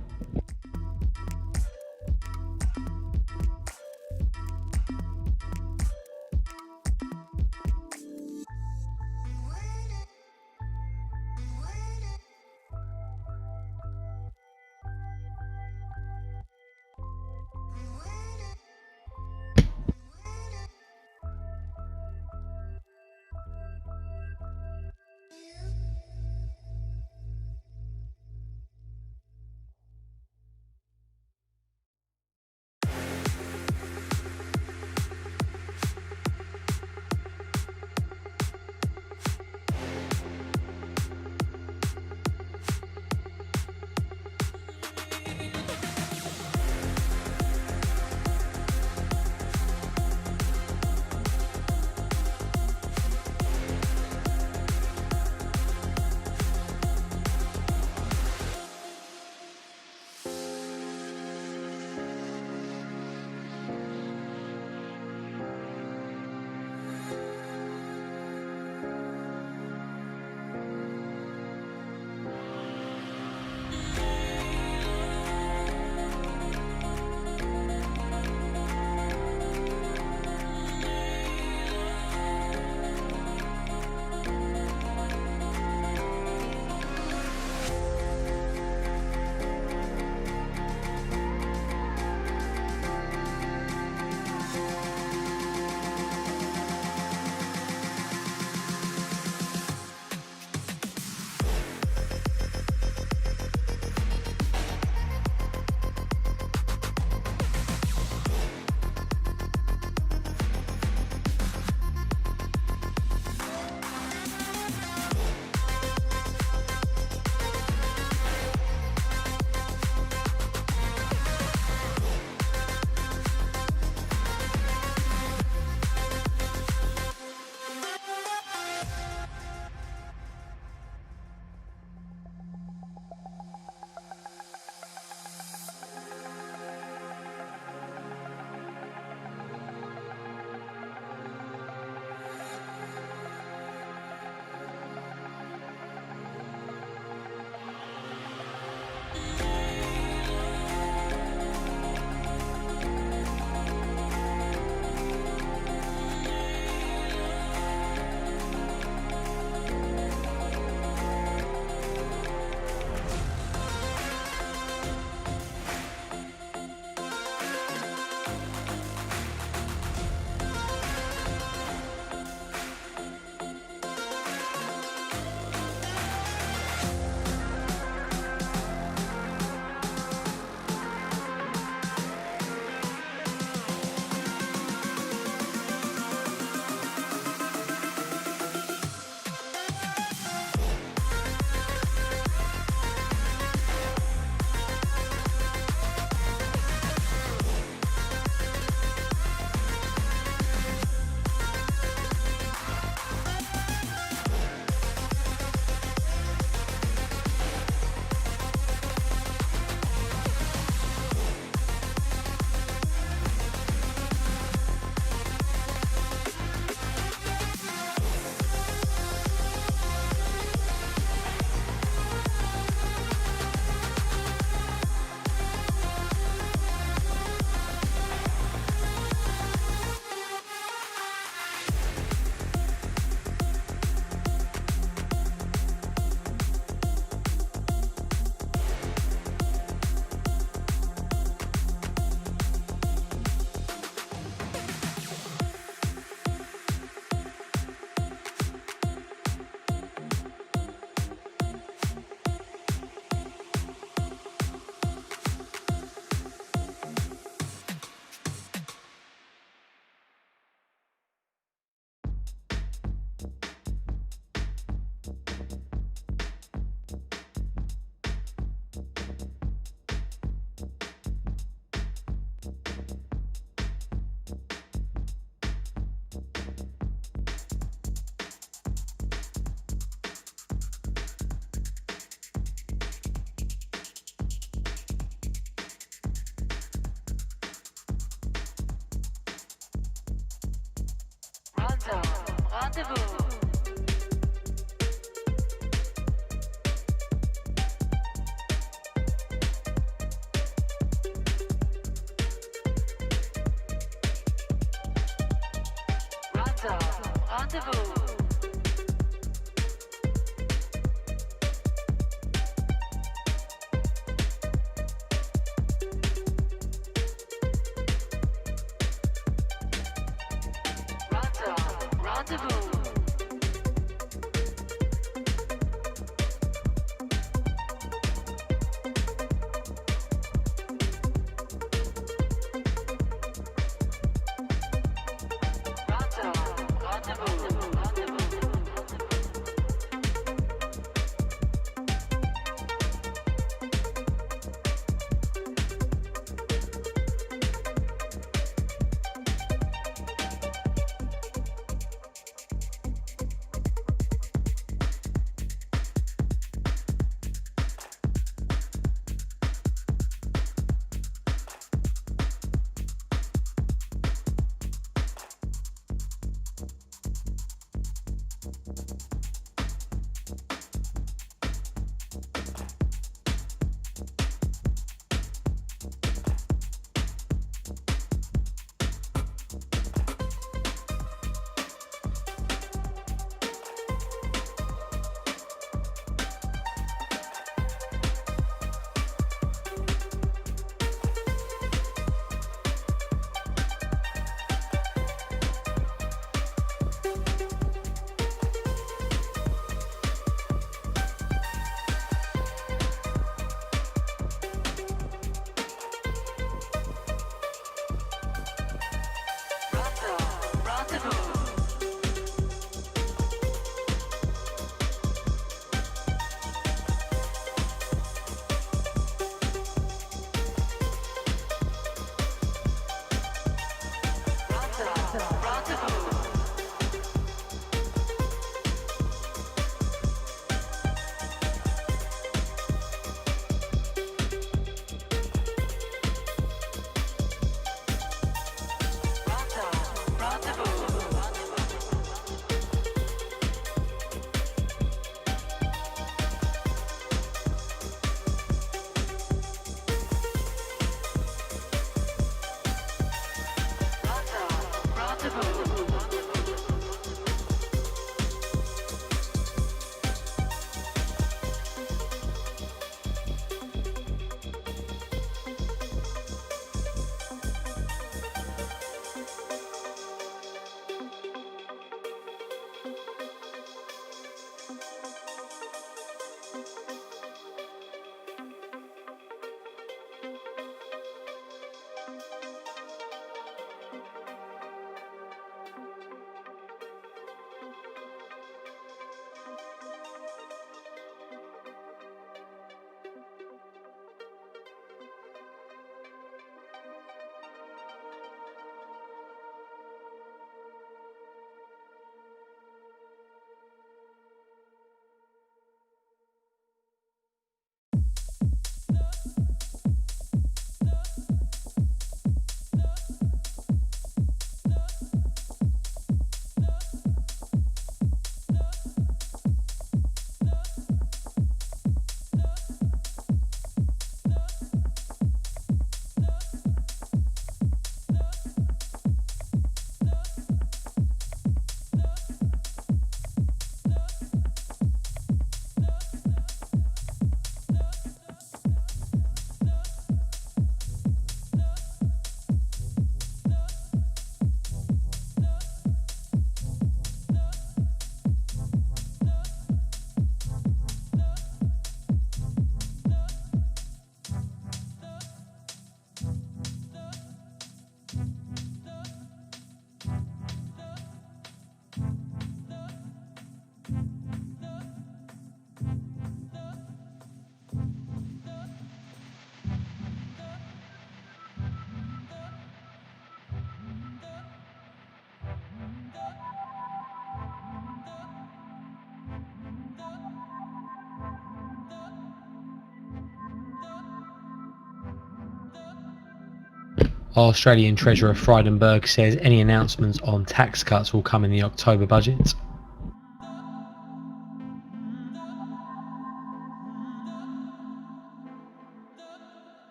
Speaker 5: Australian Treasurer Frydenberg says any announcements on tax cuts will come in the October budget.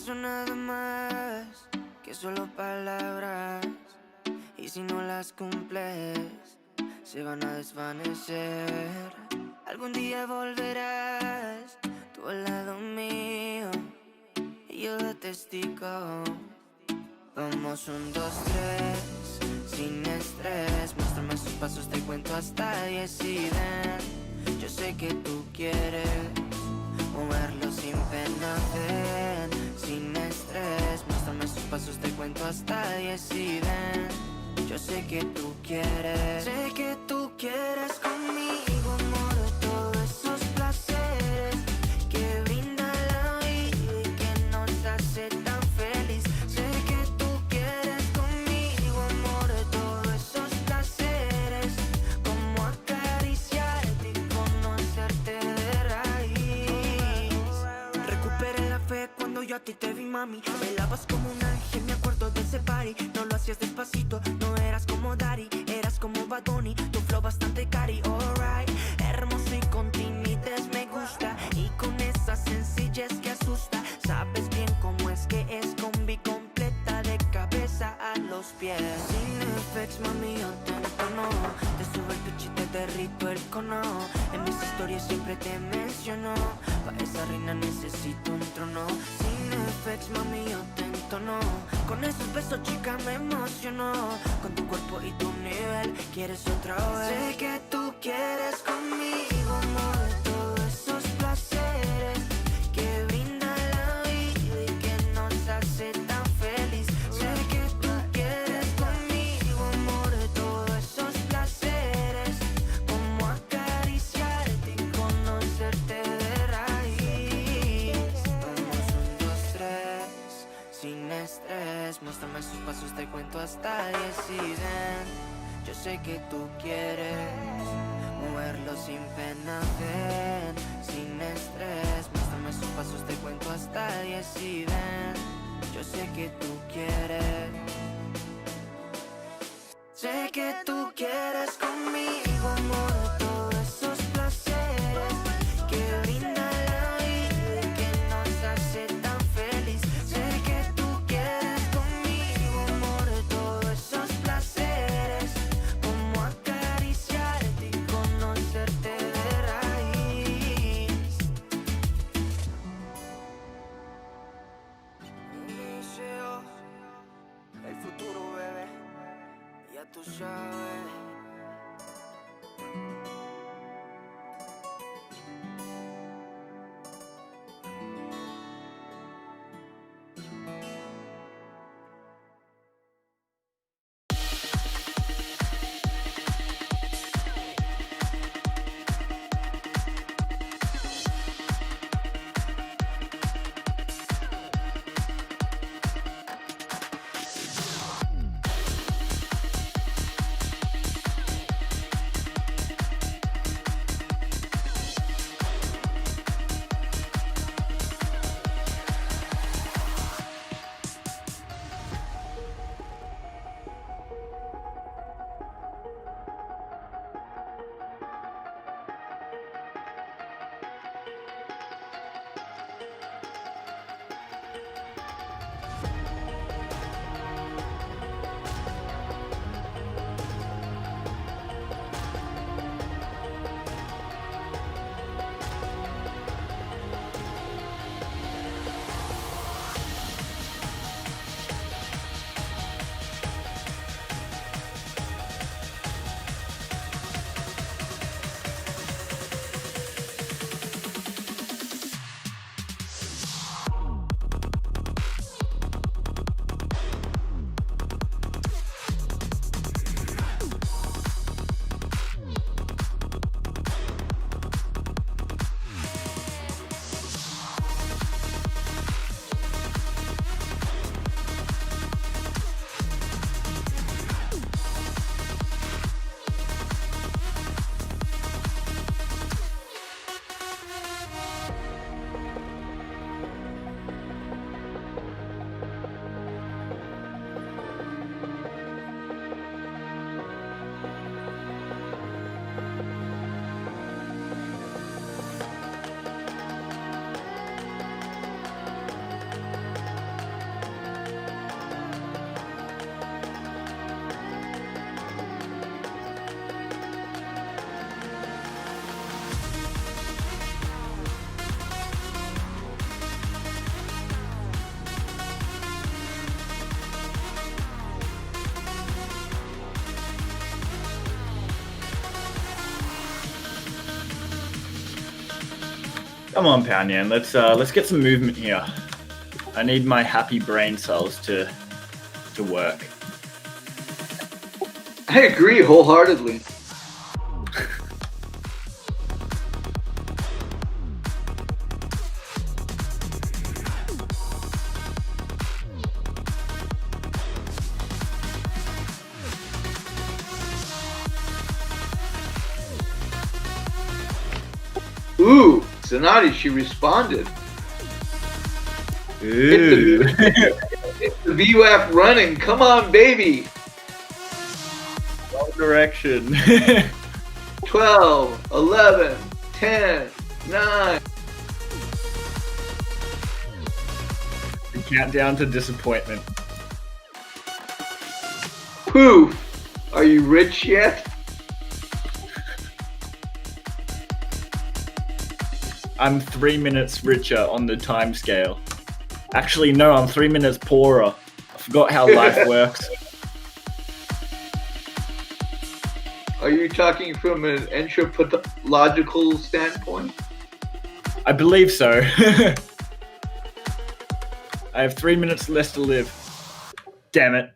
Speaker 12: son nada más que solo palabras, y si no las cumples se van a desvanecer. Algún día volverás tú al lado mío y yo de testigo. Vamos 1, 2, 3, sin estrés. Muéstrame sus pasos, te cuento hasta 10 y ven. Yo sé que tú quieres moverlo sin pena, ven. Sin estrés, muéstrame sus pasos, te cuento hasta 10 y ven. Yo sé que tú quieres, sé que tú quieres conmigo, amor, todos esos placeres. yo a ti te vi, mami. Bailabas como un ángel, me acuerdo de ese party. No lo hacías despacito, no eras como Daddy. Eras como Bad Bunny, tu flow bastante cari. Alright, hermoso y con timides me gusta. Y con esa sencillez que asusta. Sabes bien cómo es que es combi completa de cabeza a los pies. Sin effects, mami, yo te entono. Te subo el pitch y te derrito el cono. En mis historias siempre te menciono. Pa' esa reina necesito un trono. Sin effects, mami, yo te entono. Con esos besos, chica, me emociono. Con tu cuerpo y tu nivel, quieres otra vez. Sé que tú quieres conmigo, amor. Todos esos placeres que brinda la vida y que nos hace tan feliz. Sé que tú quieres conmigo, amor. Todos esos placeres, como acariciarte y conocerte de raíz. Vamos 1, 2, 3, sin estrés. Muéstrame sus pasos, te cuento hasta 10 y ven. Yo sé que tú quieres moverlo sin pena, ven, sin estrés. Muéstrame sus pasos, te cuento hasta 10 y ven. Yo sé que tú quieres. Sé que tú quieres conmigo, amor. Todos esos placeres que brinda la vida y que nos hace tan feliz. Sé que tú quieres conmigo, amor. Todos esos placeres, como acariciarte y conocerte de raíz. Inicio, el futuro, bebé. Ya tú sabes.
Speaker 2: Come on, Panyan, let's get some movement here. I need my happy brain cells to work.
Speaker 3: I agree wholeheartedly. Ooh, Zanati, she responded.
Speaker 2: Ooh.
Speaker 3: It's the VWAP running. Come on, baby.
Speaker 2: Wrong direction.
Speaker 3: 12, 11, 10, 9.
Speaker 2: The countdown to disappointment.
Speaker 3: Poof. Are you rich yet?
Speaker 2: I'm 3 minutes richer on the time scale. Actually, no, I'm 3 minutes poorer. I forgot how life works.
Speaker 3: Are you talking from an anthropological standpoint?
Speaker 2: I believe so. I have 3 minutes less to live. Damn it.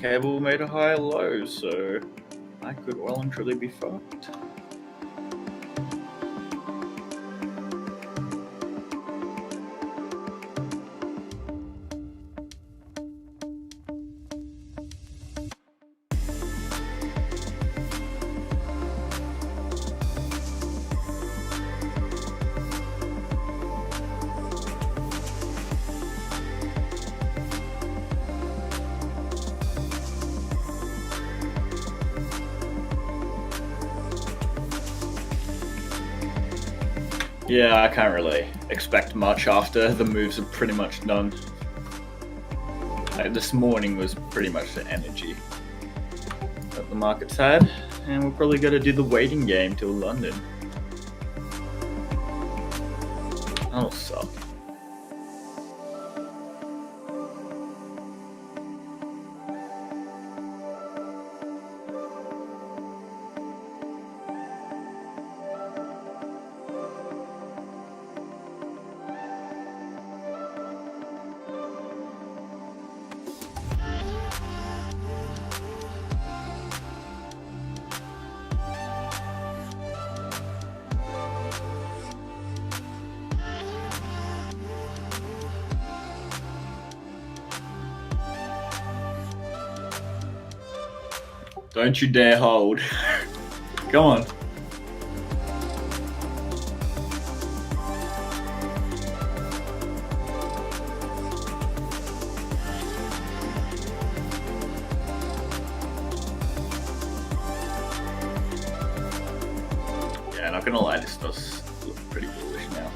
Speaker 2: Cable made a high low, so I could well and truly be fucked. Yeah, I can't really expect much after the moves are pretty much done. Like, this morning was pretty much the energy that the markets had, and we're probably going to do the waiting game till London. That'll suck. Don't you dare hold. Come on. Yeah, not gonna lie, this does look pretty bullish now.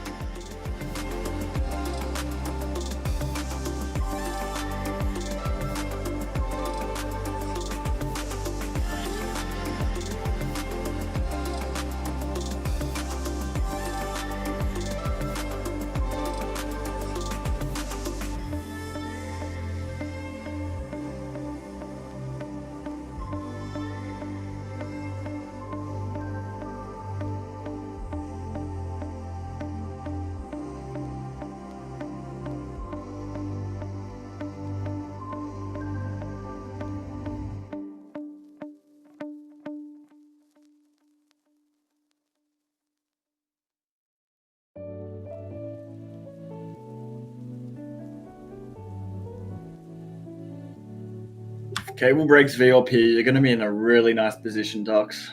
Speaker 2: Cable breaks VLP, you're going to be in a really nice position, Docs.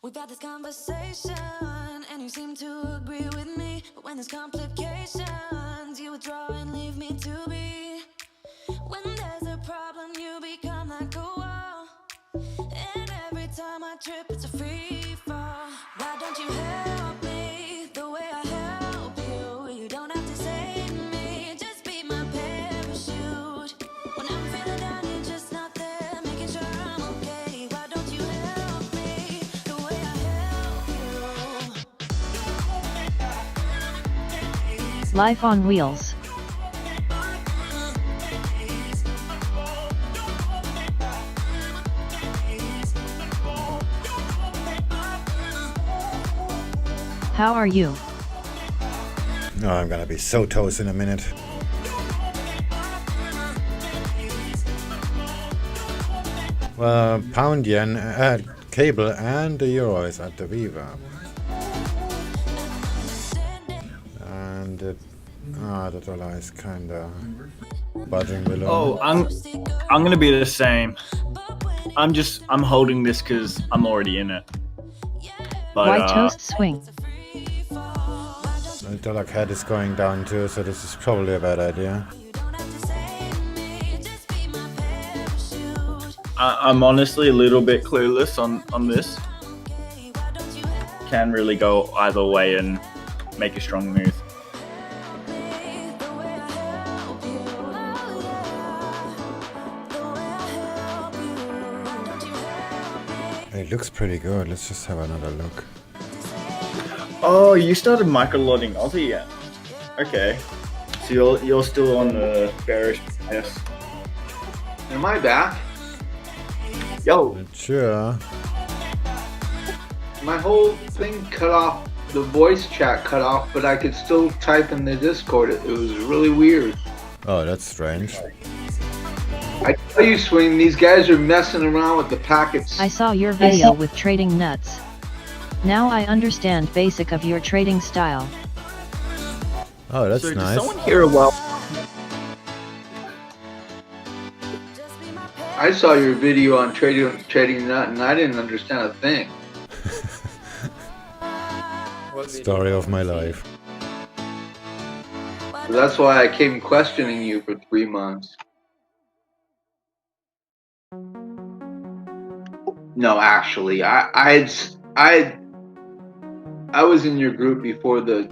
Speaker 4: We've had this conversation, and you seem to agree with me. But when there's complications, you withdraw and leave me to be. When there's a problem, you become like a wall. And every time I trip, it's a free fall. Why don't you help me the way I help you? You don't have to save me, just be my parachute. When I'm feeling down, you're just not there, making sure I'm okay. Why don't you help me the way I help you?
Speaker 6: Life on wheels. How are you?
Speaker 1: Oh, I'm gonna be so toast in a minute. Well, pound yen, cable, and the euro is at the Viva. And the dollar is kinda budging below.
Speaker 2: Oh, I'm gonna be the same. I'm holding this because I'm already in it. But,
Speaker 6: Why toast swing?
Speaker 1: The dollar CAD is going down too, so this is probably a bad idea.
Speaker 2: I'm honestly a little bit clueless on this. Can really go either way and make a strong move.
Speaker 1: It looks pretty good. Let's just have another look.
Speaker 2: Oh, you started microlotting Aussie yet? Okay, so you're still on the bearish bias.
Speaker 3: Am I back?
Speaker 2: Yo,
Speaker 1: Sure.
Speaker 3: My whole thing cut off, the voice chat cut off, but I could still type in the Discord. It was really weird.
Speaker 1: Oh, that's strange.
Speaker 3: I tell you, Swing, these guys are messing around with the packets.
Speaker 6: I saw your video with trading nuts. Now I understand basic of your trading style.
Speaker 1: Oh, that's
Speaker 2: so
Speaker 1: nice.
Speaker 2: does someone hear a well?
Speaker 3: I saw your video on trading nut, and I didn't understand a thing.
Speaker 1: Story of my life.
Speaker 3: That's why I came questioning you for 3 months. No, actually, I was in your group before the.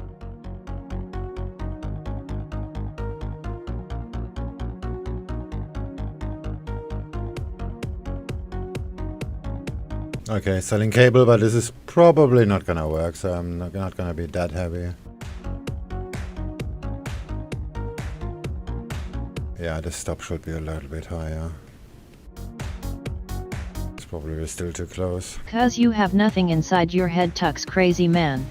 Speaker 1: Okay, selling cable, but this is probably not gonna work, so I'm not gonna be that heavy. Yeah, the stop should be a little bit higher. It's probably still too close.
Speaker 6: 'Cause you have nothing inside your head, Tux crazy man.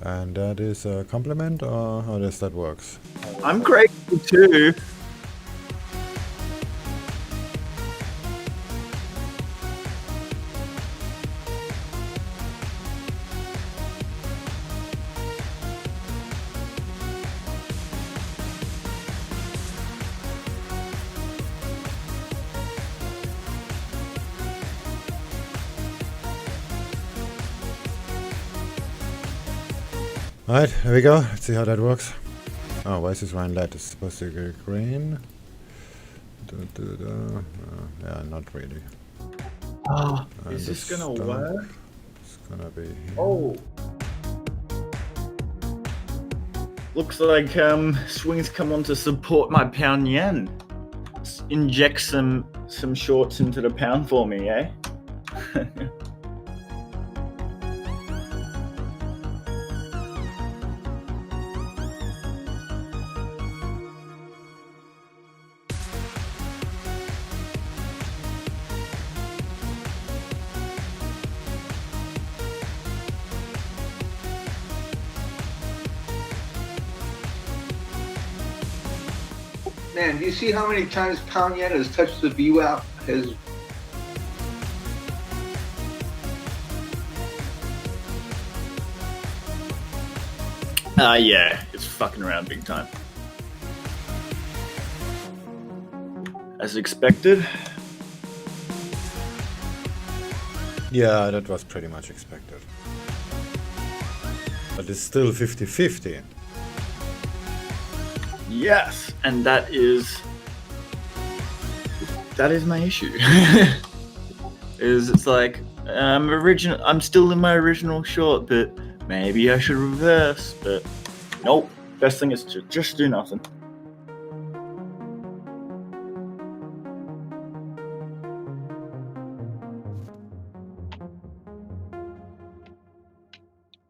Speaker 1: And that is a compliment, or how does that works?
Speaker 2: I'm crazy too.
Speaker 1: Alright, here we go. Let's see how that works. Oh, why is this line light? It's supposed to go green. Yeah, not really.
Speaker 2: Oh,
Speaker 1: And
Speaker 2: is this
Speaker 1: the
Speaker 2: gonna
Speaker 1: stop
Speaker 2: work?
Speaker 1: It's gonna be here.
Speaker 2: Oh. Looks like Swing's come on to support my pound yen. Inject some shorts into the pound for me, eh?
Speaker 3: Man, do you see how many times pound yen has touched the VWAP?
Speaker 2: Yeah, it's fucking around big time. As expected.
Speaker 1: Yeah, that was pretty much expected. But it's still 50-50.
Speaker 2: Yes, and that is my issue. It's like I'm still in my original short, but maybe I should reverse. But nope. Best thing is to just do nothing.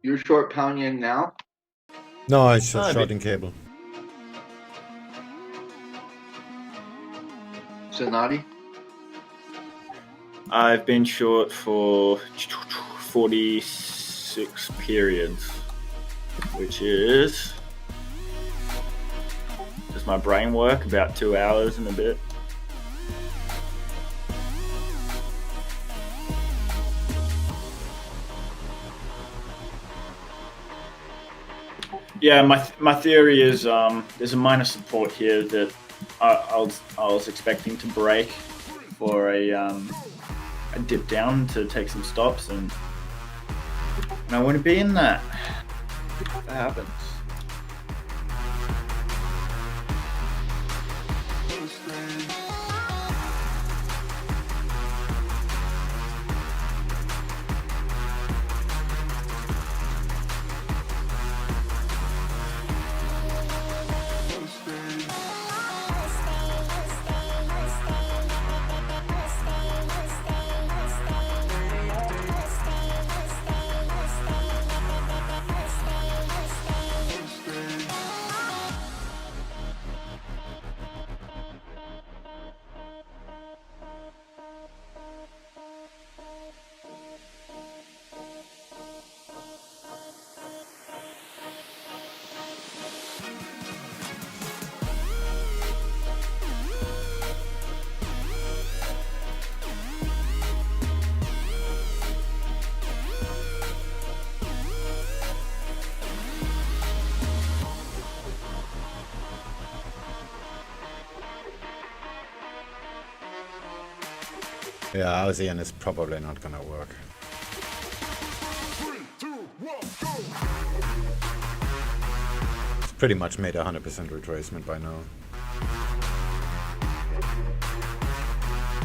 Speaker 3: You're short pound yen now?
Speaker 1: No, it's just shorting cable.
Speaker 3: Sonati?
Speaker 2: I've been short for 46 periods, which is, does my brain work, about 2 hours and a bit. Yeah, my theory is there's a minor support here that I was expecting to break for a dip down to take some stops, and I want to be in that. That happens.
Speaker 1: Yeah, AUDJPY is probably not gonna work. It's pretty much made 100% retracement by now.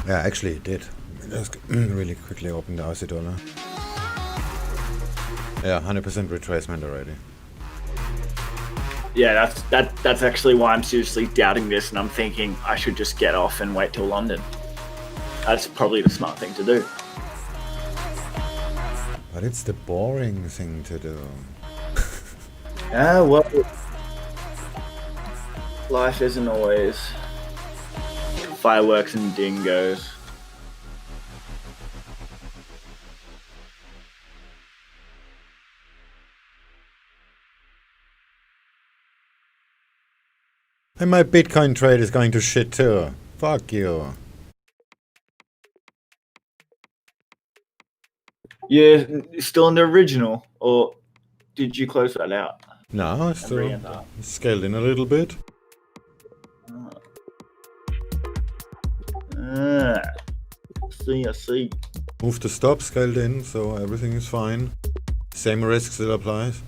Speaker 1: Yeah, actually it did. Let's really quickly open the Aussie dollar. Yeah, 100% retracement already.
Speaker 2: Yeah, that's actually why I'm seriously doubting this, and I'm thinking I should just get off and wait till London. That's probably the smart thing to do.
Speaker 1: But it's the boring thing to do.
Speaker 2: Yeah, well, life isn't always fireworks and dingoes.
Speaker 1: And my Bitcoin trade is going to shit too. Fuck you.
Speaker 2: Yeah, still in the original, or did you close that out?
Speaker 1: No, it's still scaled in a little bit.
Speaker 2: I see.
Speaker 1: Move the stop, scaled in, so everything is fine. Same risk still applies.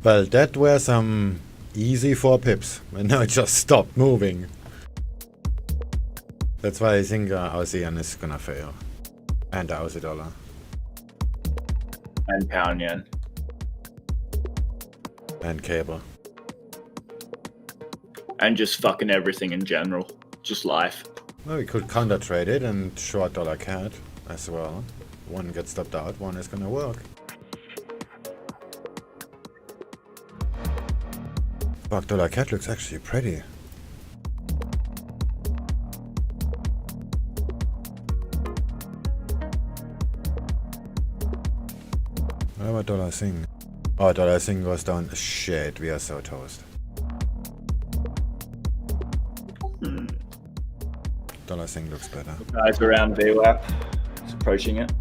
Speaker 1: Well, that were some easy 4 pips, and now it just stopped moving. That's why I think AUDJPY is gonna fail. And Aussie dollar.
Speaker 2: And pound yen.
Speaker 1: And cable.
Speaker 2: And just fucking everything in general. Just life.
Speaker 1: Well, we could counter trade it and short dollar CAD as well. One gets stopped out, one is gonna work. Fuck, dollar CAD looks actually pretty. What about dollar Sing? Oh, dollar Sing goes down. Shit, we are so toast. dollar thing looks better.
Speaker 2: Guys around VWAP, just approaching it.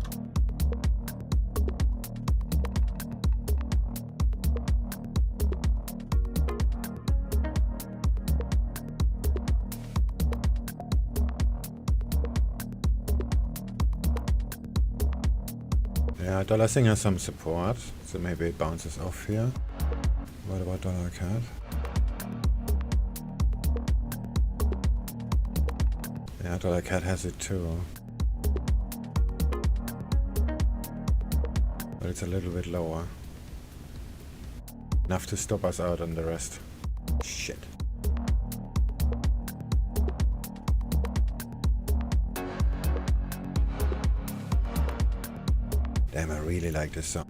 Speaker 1: Yeah, dollar thing has some support, so maybe it bounces off here. What about dollar CAD? Yeah, dollar CAD has it too. But it's a little bit lower. Enough to stop us out on the rest. Shit. Damn, I really like this song.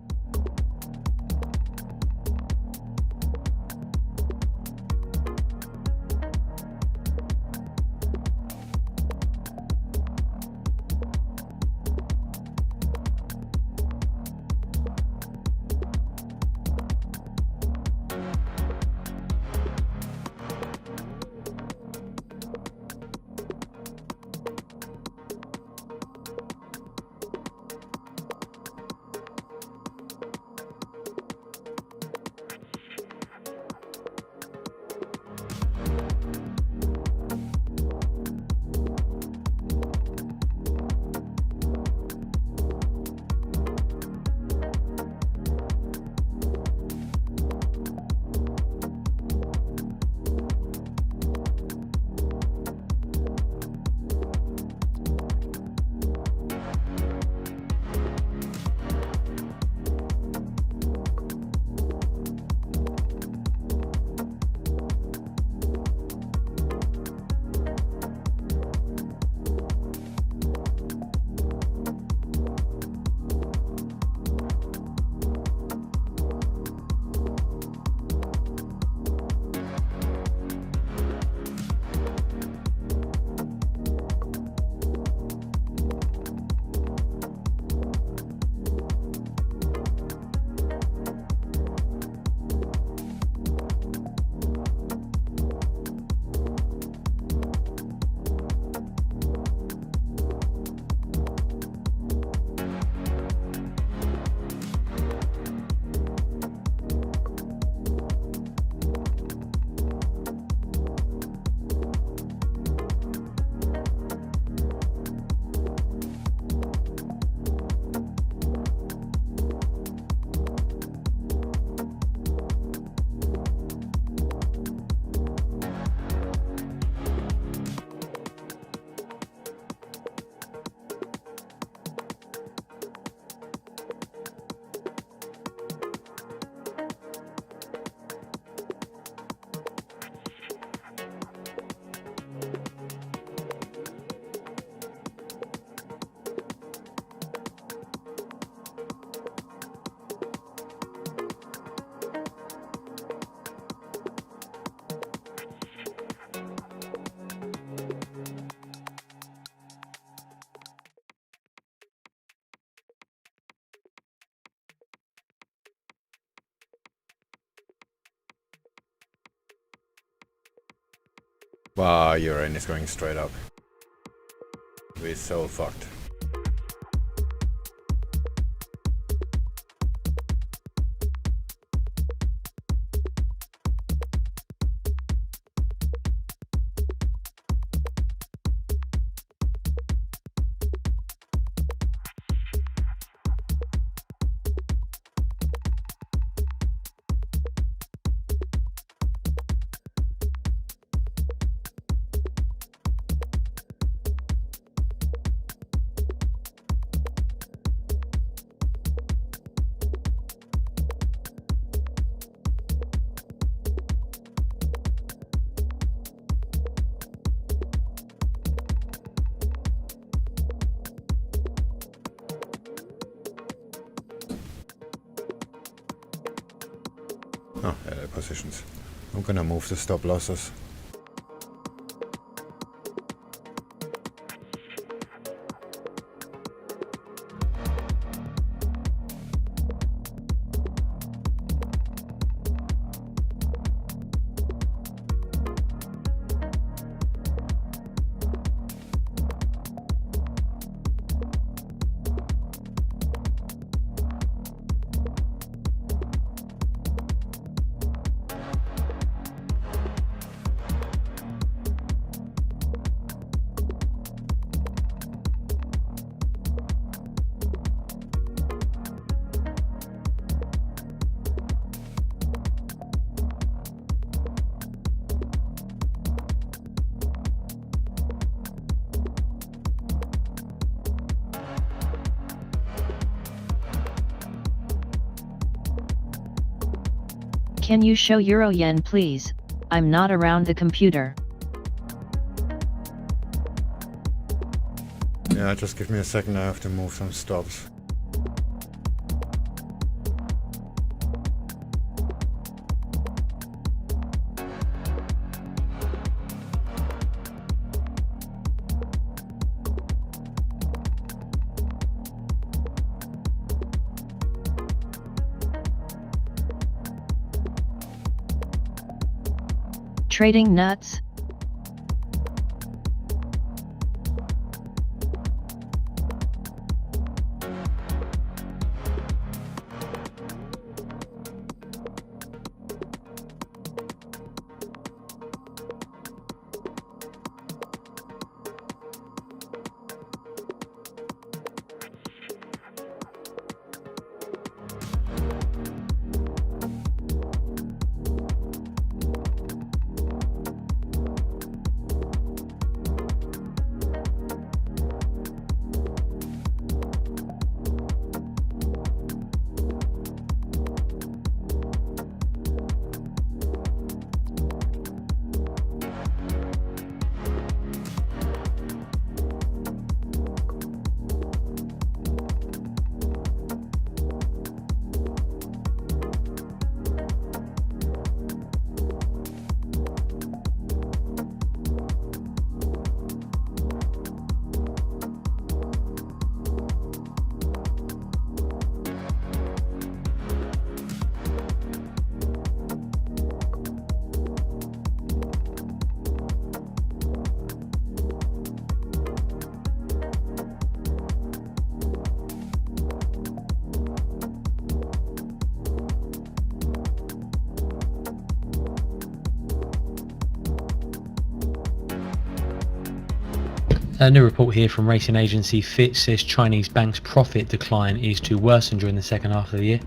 Speaker 1: Wow, urine is going straight up. We're so fucked. Oh, yeah, positions. I'm gonna move the stop losses.
Speaker 6: Can you show Euro Yen please? I'm not around the computer.
Speaker 1: Yeah, just give me a second, I have to move some stops.
Speaker 6: Trading nuts?
Speaker 5: A new report here from racing agency Fitch says Chinese banks' profit decline is to worsen during the second half of the year.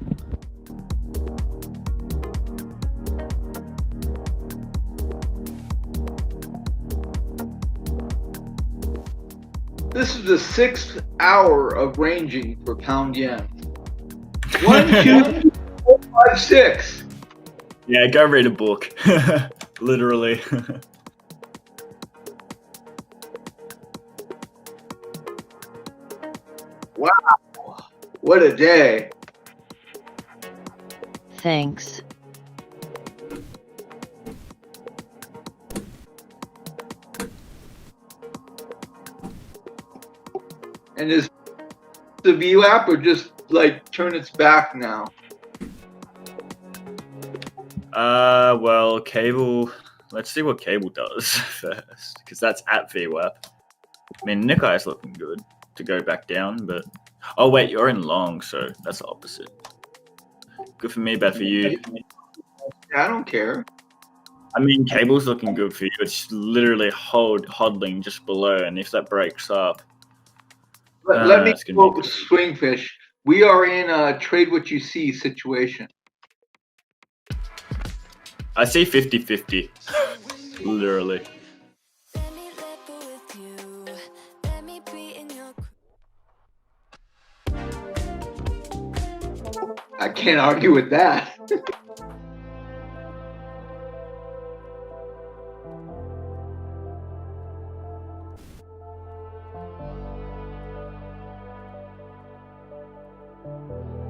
Speaker 3: This is the 6th hour of ranging for pound yen. 1, 2, 3, 4, 5, 6.
Speaker 2: Yeah, go read a book. Literally.
Speaker 3: Wow, what a day.
Speaker 6: Thanks.
Speaker 3: And is the VWAP or just like turn its back now?
Speaker 2: Well, cable. Let's see what cable does first, because that's at VWAP. I mean, Nikkai's looking good to go back down, but oh wait, you're in long, so that's the opposite. Good for me, bad for you.
Speaker 3: I don't care.
Speaker 2: I mean, cable's looking good for you. It's literally hodling just below, and if that breaks up,
Speaker 3: Let me quote SwingFish. We are in a trade what you see situation.
Speaker 2: I see 50-50. Literally.
Speaker 3: I can't argue with that.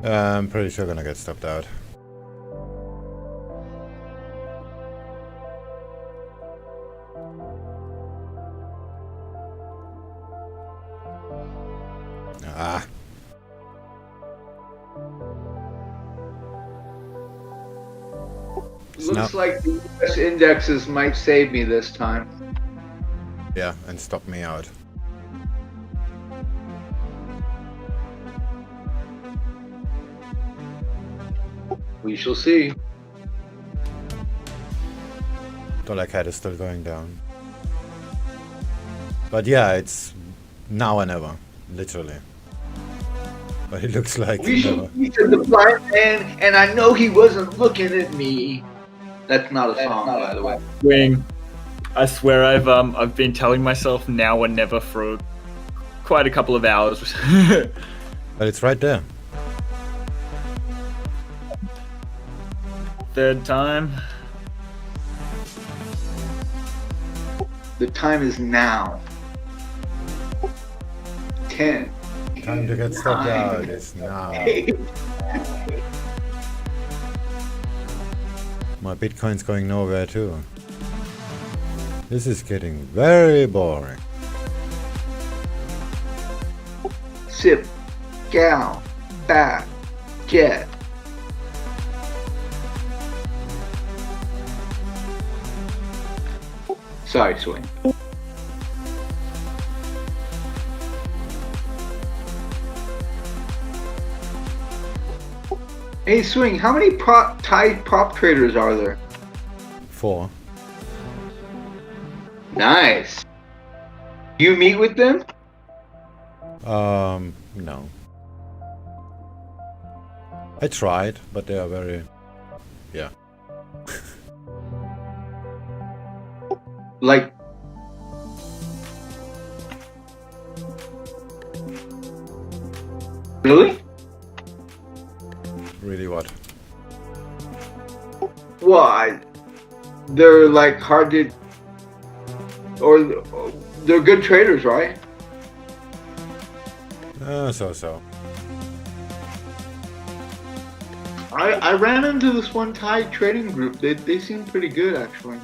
Speaker 1: I'm pretty sure gonna get stopped out. Ah.
Speaker 3: Looks like the US indexes might save me this time.
Speaker 1: Yeah, and stop me out.
Speaker 3: We shall see.
Speaker 1: Dollar CAD is still going down. But yeah, it's now or never, literally. But it looks like
Speaker 3: We shall
Speaker 1: never.
Speaker 3: see, said the blind man, and I know he wasn't looking at me. That's not a song, by the way.
Speaker 2: Swing. I swear I've been telling myself now or never for quite a couple of hours.
Speaker 1: But it's right there.
Speaker 2: third time.
Speaker 3: The time is now. 10.
Speaker 1: Time to get stopped
Speaker 3: 9,
Speaker 1: out is now.
Speaker 3: 8.
Speaker 1: My Bitcoin's going nowhere too. This is getting very boring.
Speaker 3: Sip, gal, back, jet. Sorry, Swing. Hey, Swing, how many Thai prop traders are there?
Speaker 1: 4.
Speaker 3: Nice. You meet with them?
Speaker 1: No. I tried, but they are very, yeah.
Speaker 3: Like, really?
Speaker 1: Really what?
Speaker 3: Well, they're like hard to, or they're good traders, right?
Speaker 1: So.
Speaker 3: I ran into this one Thai trading group. They seem pretty good, actually.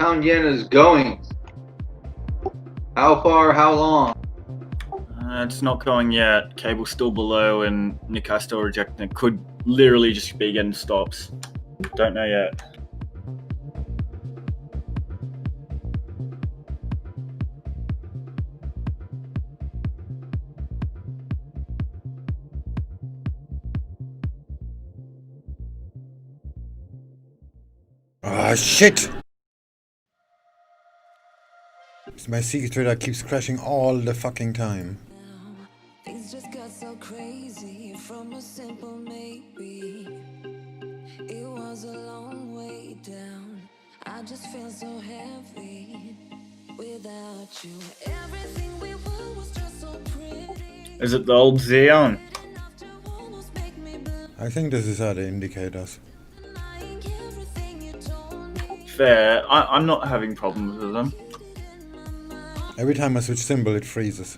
Speaker 3: pound yen is going? How far? How long?
Speaker 2: It's not going yet. Cable's still below, and Nikkei still rejecting it. Could literally just be getting stops. Don't know yet.
Speaker 1: Ah, shit! My secret trader keeps crashing all the fucking time.
Speaker 4: Things just got so crazy from a simple maybe. It was a long way down. I just feel so heavy without you. Everything we were was just so pretty.
Speaker 2: Is it the old Xeon?
Speaker 1: I think this is how they indicate us.
Speaker 2: Fair. I'm not having problems with them.
Speaker 1: Every time I switch symbol, it freezes.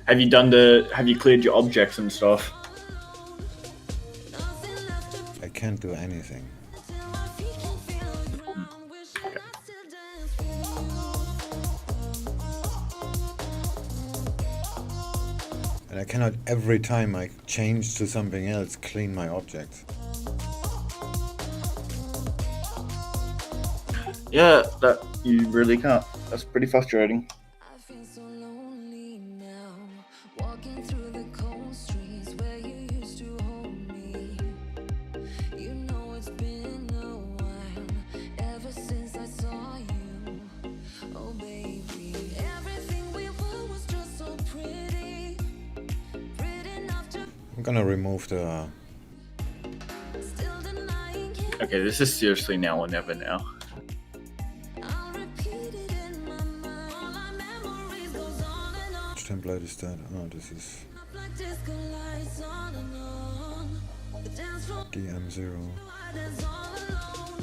Speaker 2: Have you cleared your objects and stuff?
Speaker 1: I can't do anything. And I cannot, every time I change to something else, clean my objects.
Speaker 2: Yeah, that you really can't. That's pretty frustrating.
Speaker 4: I feel so lonely now, walking through the cold streets where you used to hold me. You know it's been a while, ever since I saw you. Oh baby, everything we were was just so pretty. Pretty enough to
Speaker 1: I'm gonna remove the...
Speaker 4: still denying it.
Speaker 2: Okay, this is seriously now or never now.
Speaker 4: I'll repeat it in my mind. All our memories goes on and on.
Speaker 1: Which template is that? Oh, this is
Speaker 4: Up like disco lights on and on. The dance floor
Speaker 1: DM0.
Speaker 4: I dance all alone.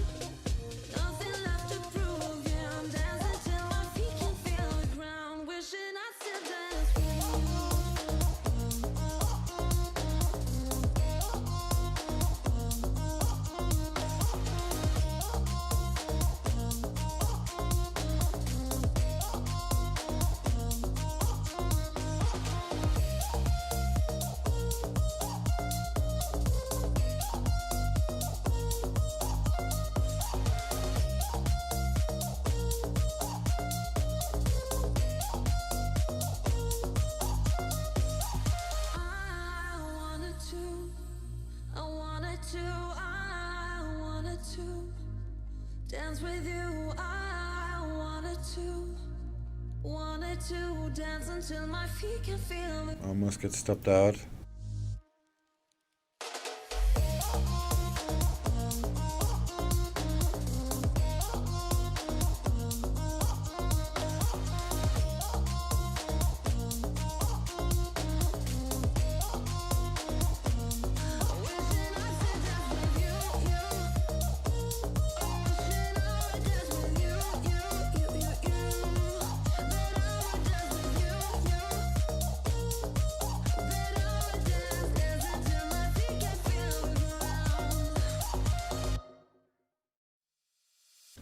Speaker 4: Nothing left to prove. Yeah, I'm dancing till my feet can feel the ground. Wishing I still dance with dance with you. I wanted to dance until my feet can feel the
Speaker 1: Almost get stopped out.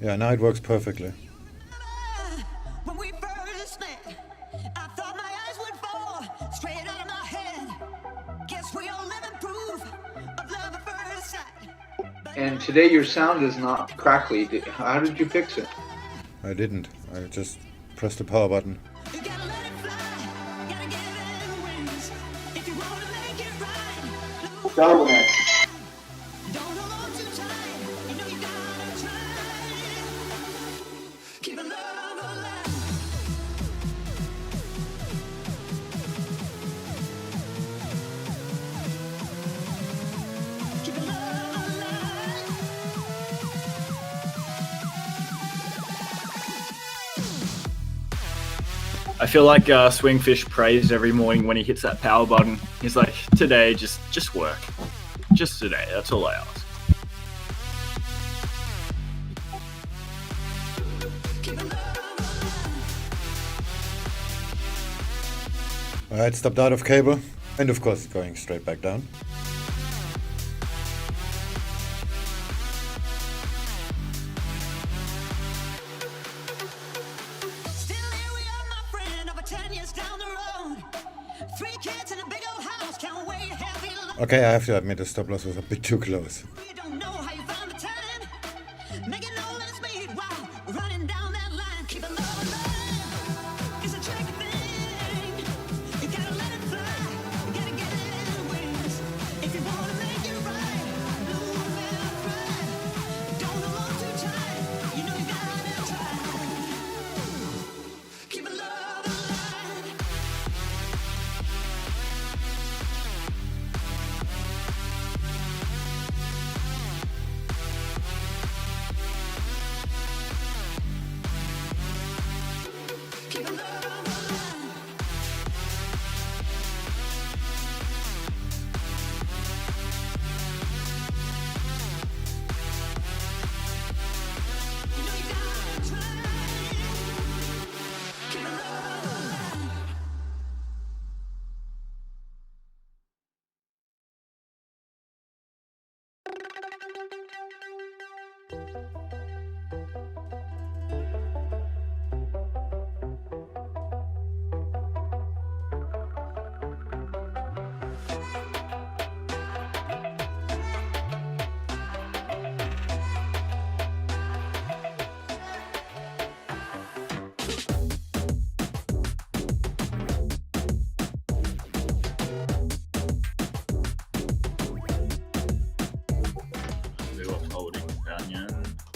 Speaker 1: Yeah, now it works perfectly.
Speaker 4: When we first met, I thought my eyes would fall straight out of my head. Guess we all live in proof of love at first sight.
Speaker 3: And today your sound is not crackly. How did you fix it?
Speaker 1: I didn't. I just pressed the power button.
Speaker 4: You gotta let it fly, gotta give it wings. If you wanna make it right,
Speaker 3: Dominic.
Speaker 4: don't hold on too tight. You know you gotta try. Keep it love alive. Keep it love alive.
Speaker 2: I feel like SwingFish prays every morning when he hits that power button. He's like, today, just work. Just today, that's all I ask.
Speaker 1: Alright, stopped out of cable. And of course it's going straight back down. Okay, I have to admit the stop loss was a bit too close.
Speaker 4: We don't know how you found the time. Make it know that it's made while running down that line. Keep it love alive. It's a tricky thing. You gotta let it fly. You gotta get it wings. If you wanna make it right, blue man pride. Don't hold on too tight. You know you gotta try. Keep it love alive. Keep it love alive. You know you gotta try. Keep it love alive.
Speaker 2: We were holding Italian.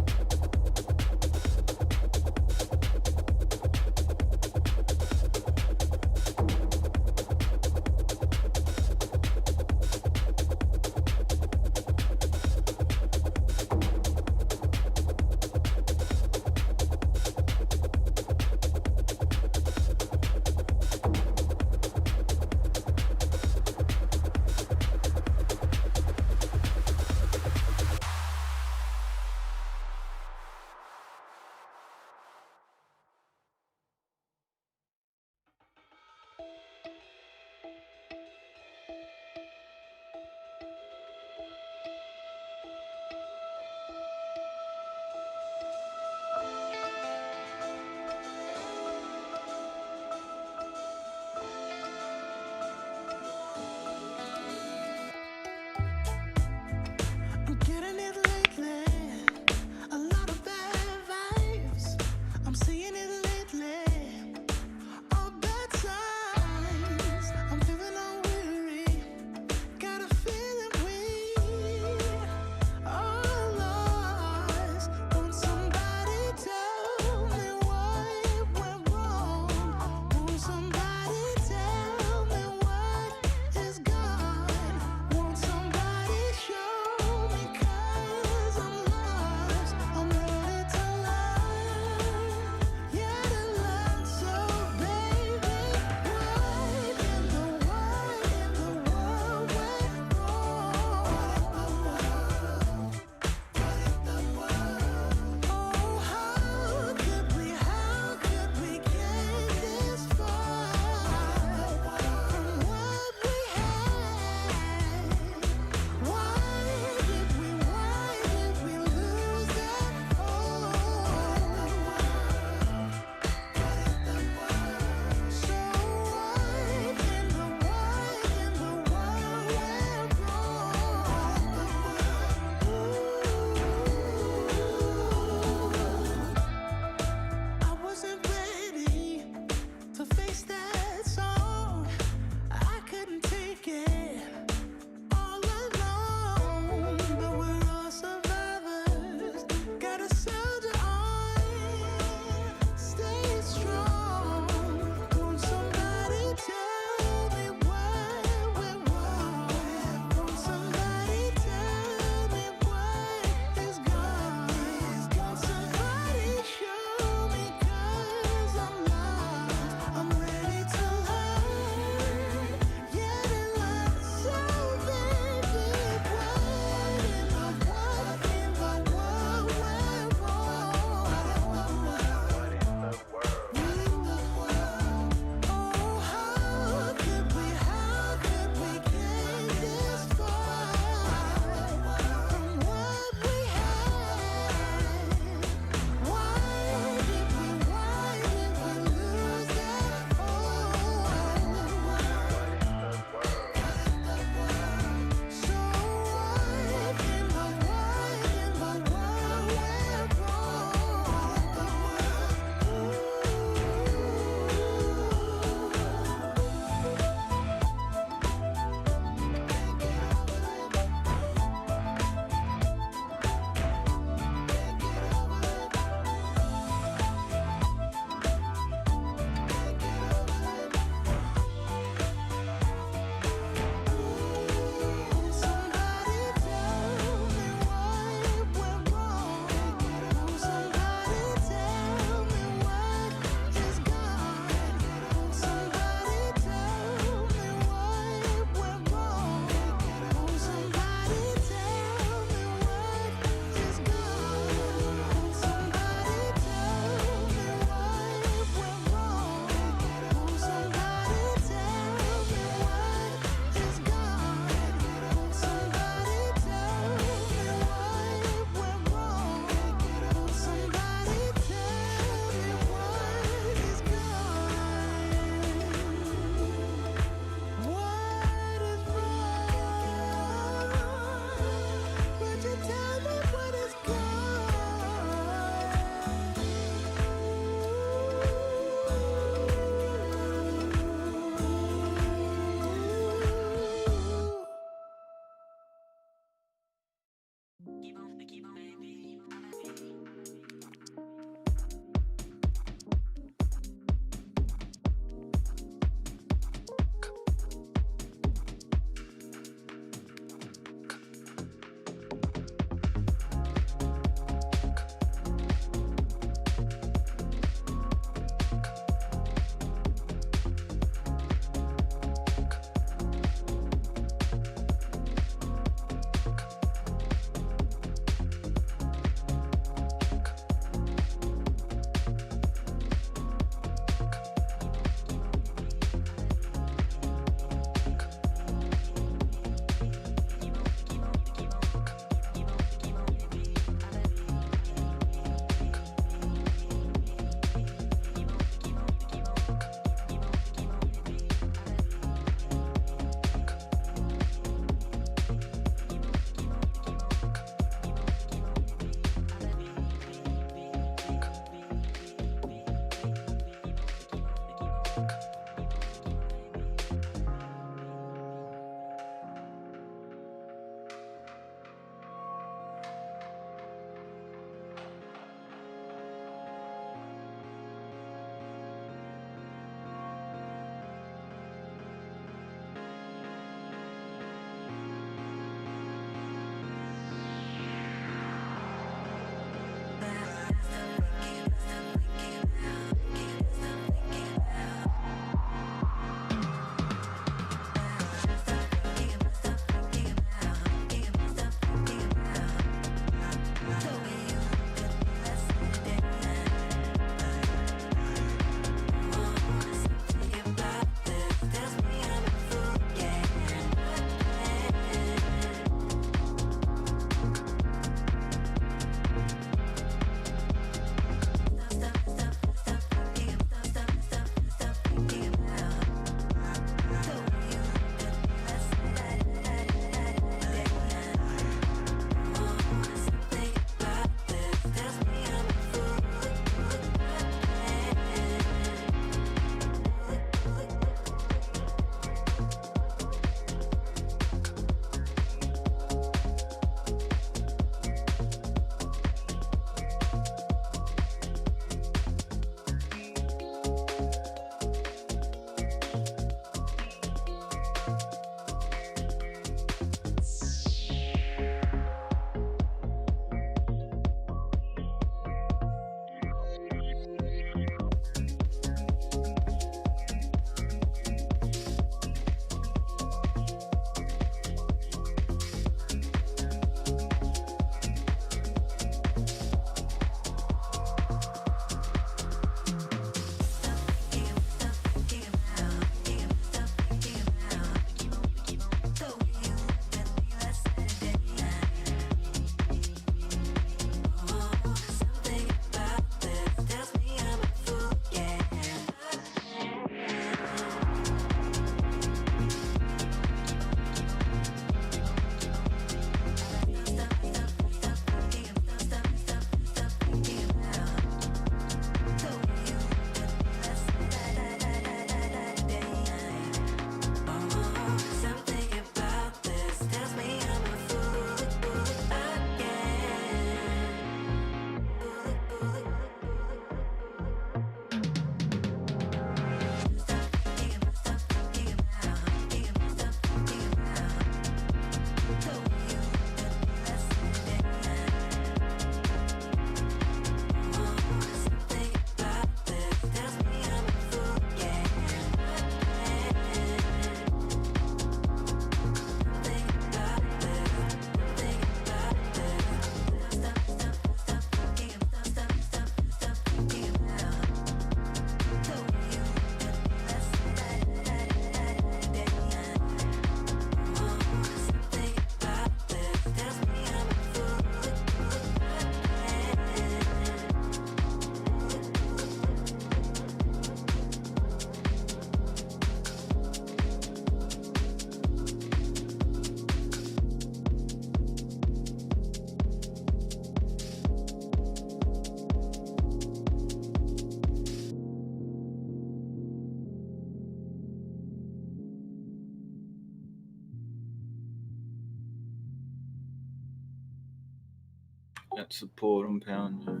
Speaker 2: at support on pound. Yeah.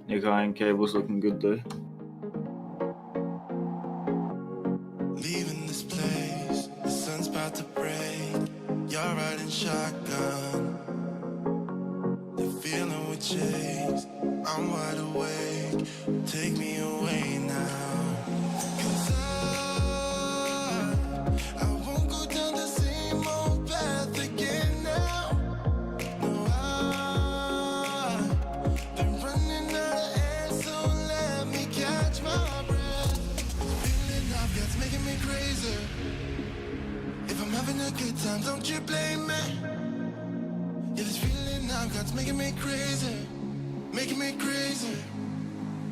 Speaker 2: Nikkei and cable's looking good though.
Speaker 13: Leaving this place, the sun's about to break. You're riding shotgun. The feeling we chase. I'm wide awake. Take me away now. 'Cause I won't go down the same old path again now. No, I've been running out of air, so let me catch my breath. Feeling I've got's making me crazy. If I'm having a good time, don't you blame me. Yeah, this feeling I've got's making me crazy. Making me crazy.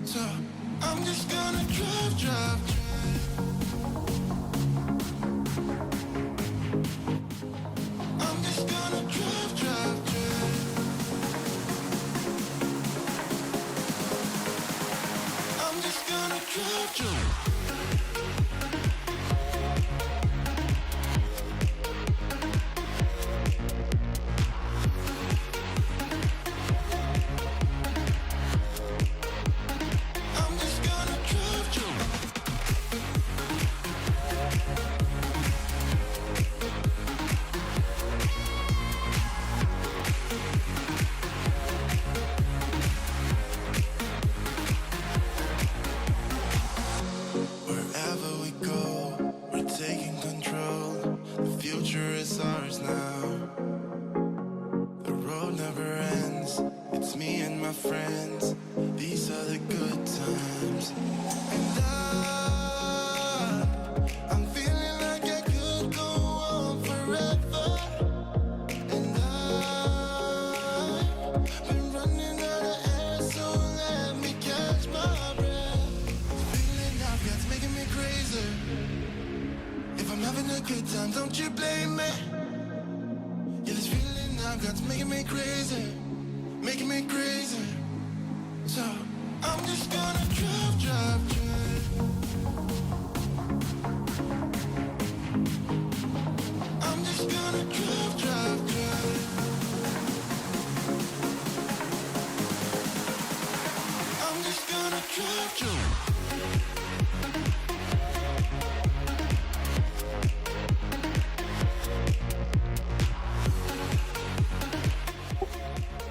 Speaker 13: So I'm just gonna drive. I'm just gonna drive. I'm just gonna drive. I'm just gonna drive. Wherever we go, we're taking control. The future is ours now. The road never ends. It's me and my friends. These are the good times. And I'm feeling like I could go on forever. And I've been running out of air, so let me catch my breath. Feeling I've got's making me crazy. If I'm having a good time, don't you blame me. Yeah, this feeling I've got's making me crazy. Making me crazy. So I'm just gonna drive. I'm just gonna drive. I'm just gonna drive.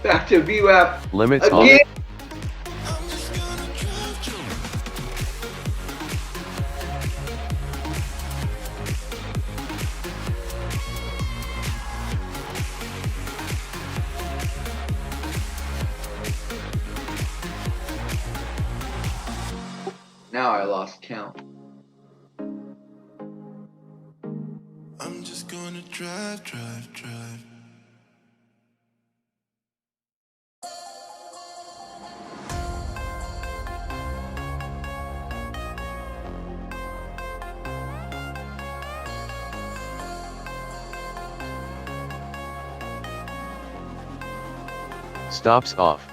Speaker 3: Back to VWAP
Speaker 8: Limits on.
Speaker 3: again.
Speaker 13: I'm just gonna drive.
Speaker 3: Now I lost count.
Speaker 13: I'm just gonna drive.
Speaker 8: Stops off.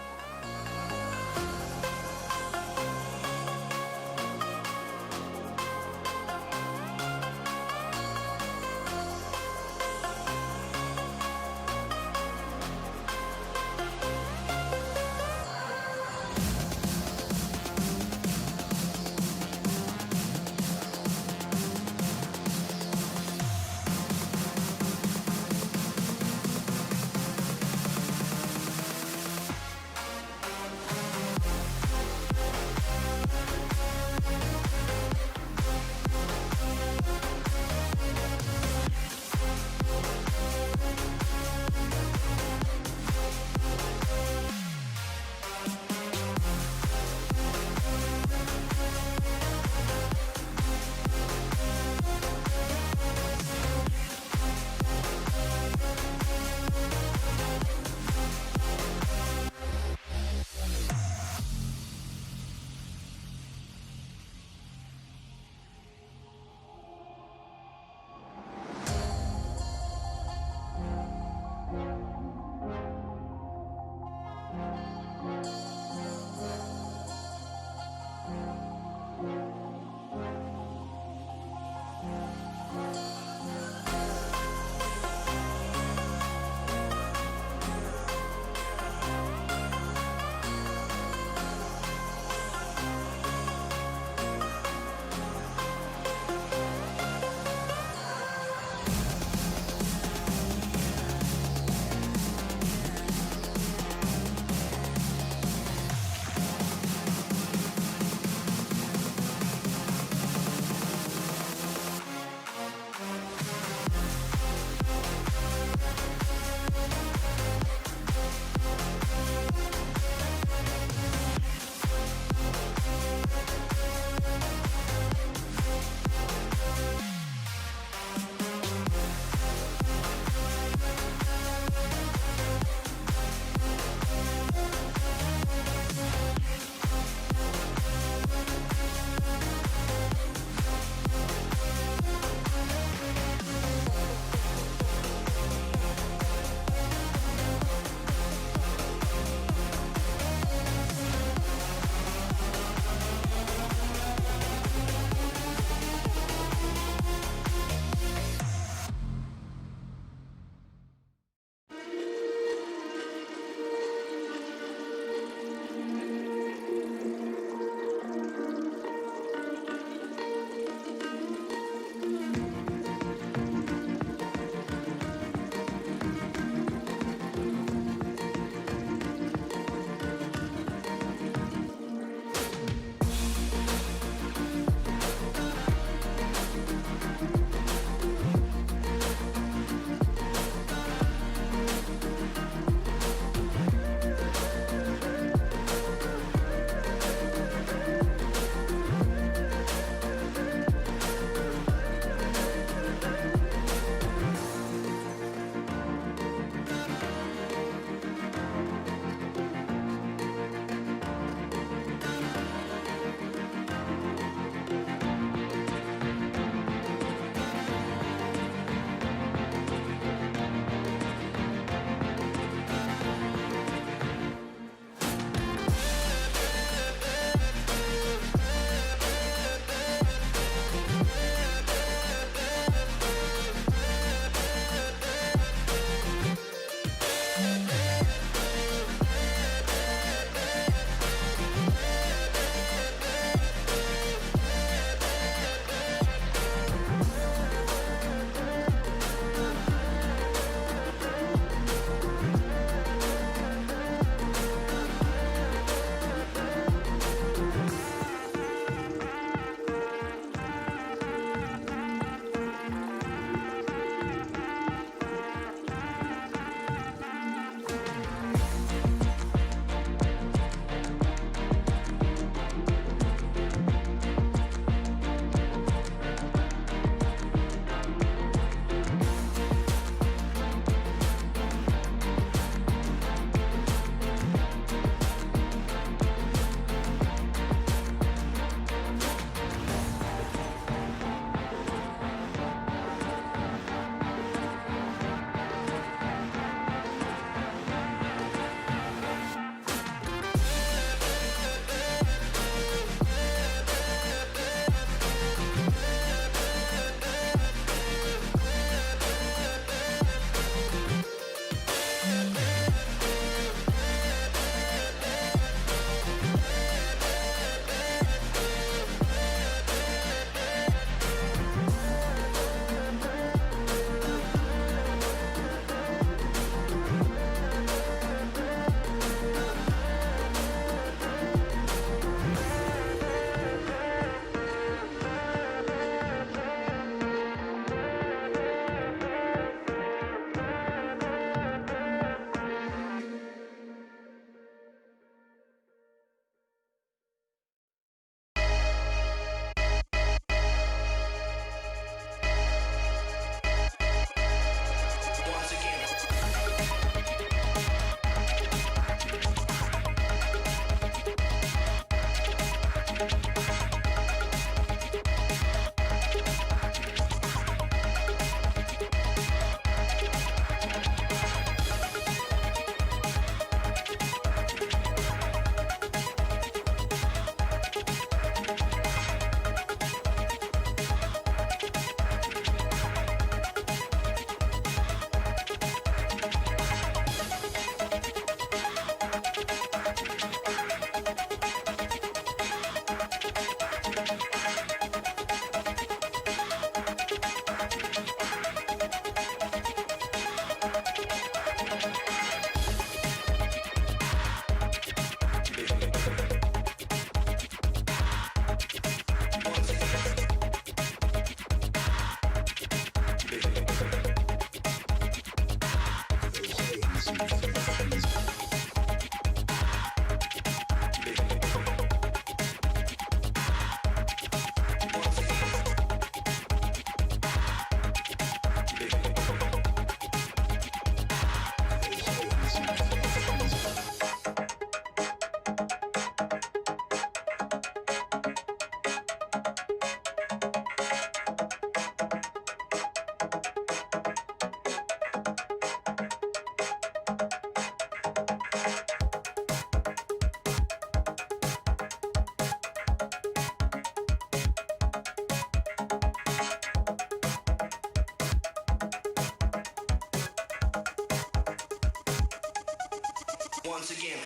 Speaker 12: Once again.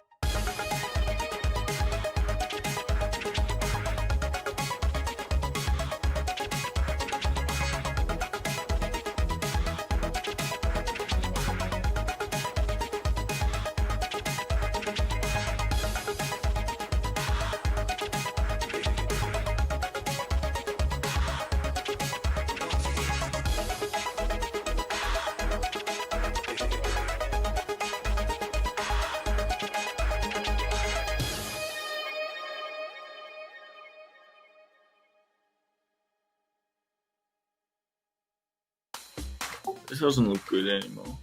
Speaker 2: This doesn't look good anymore.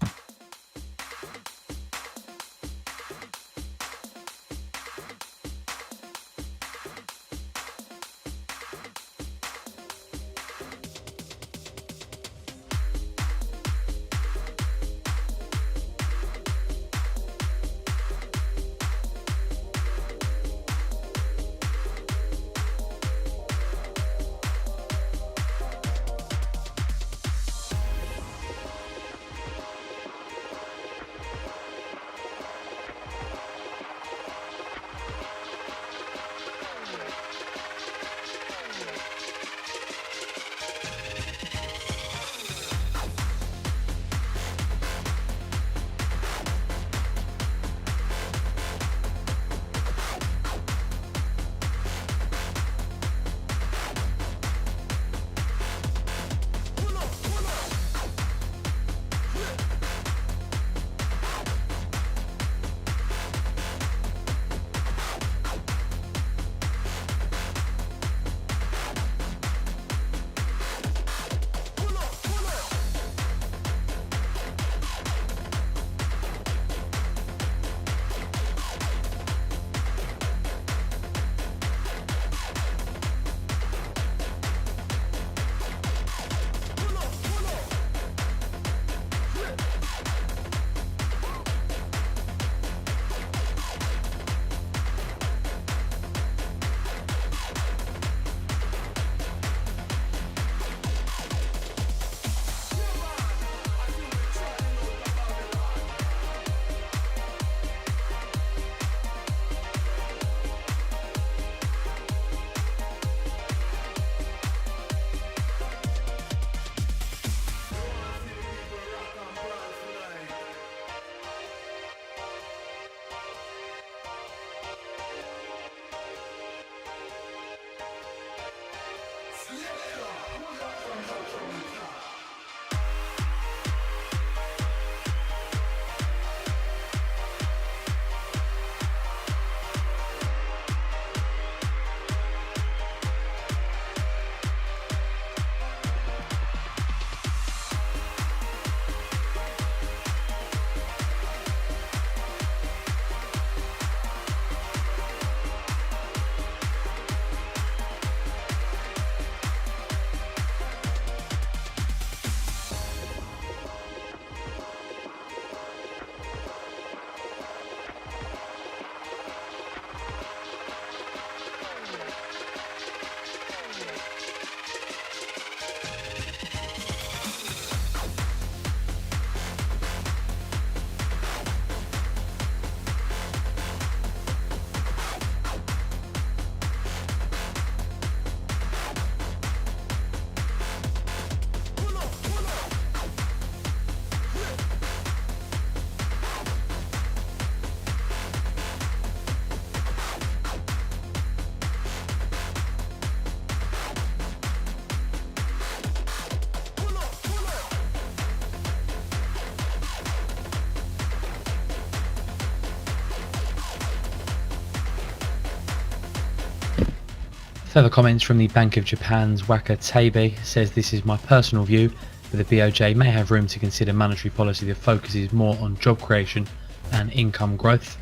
Speaker 5: Further comments from the Bank of Japan's AUDJPY says, this is my personal view, but the BOJ may have room to consider monetary policy that focuses more on job creation and income growth.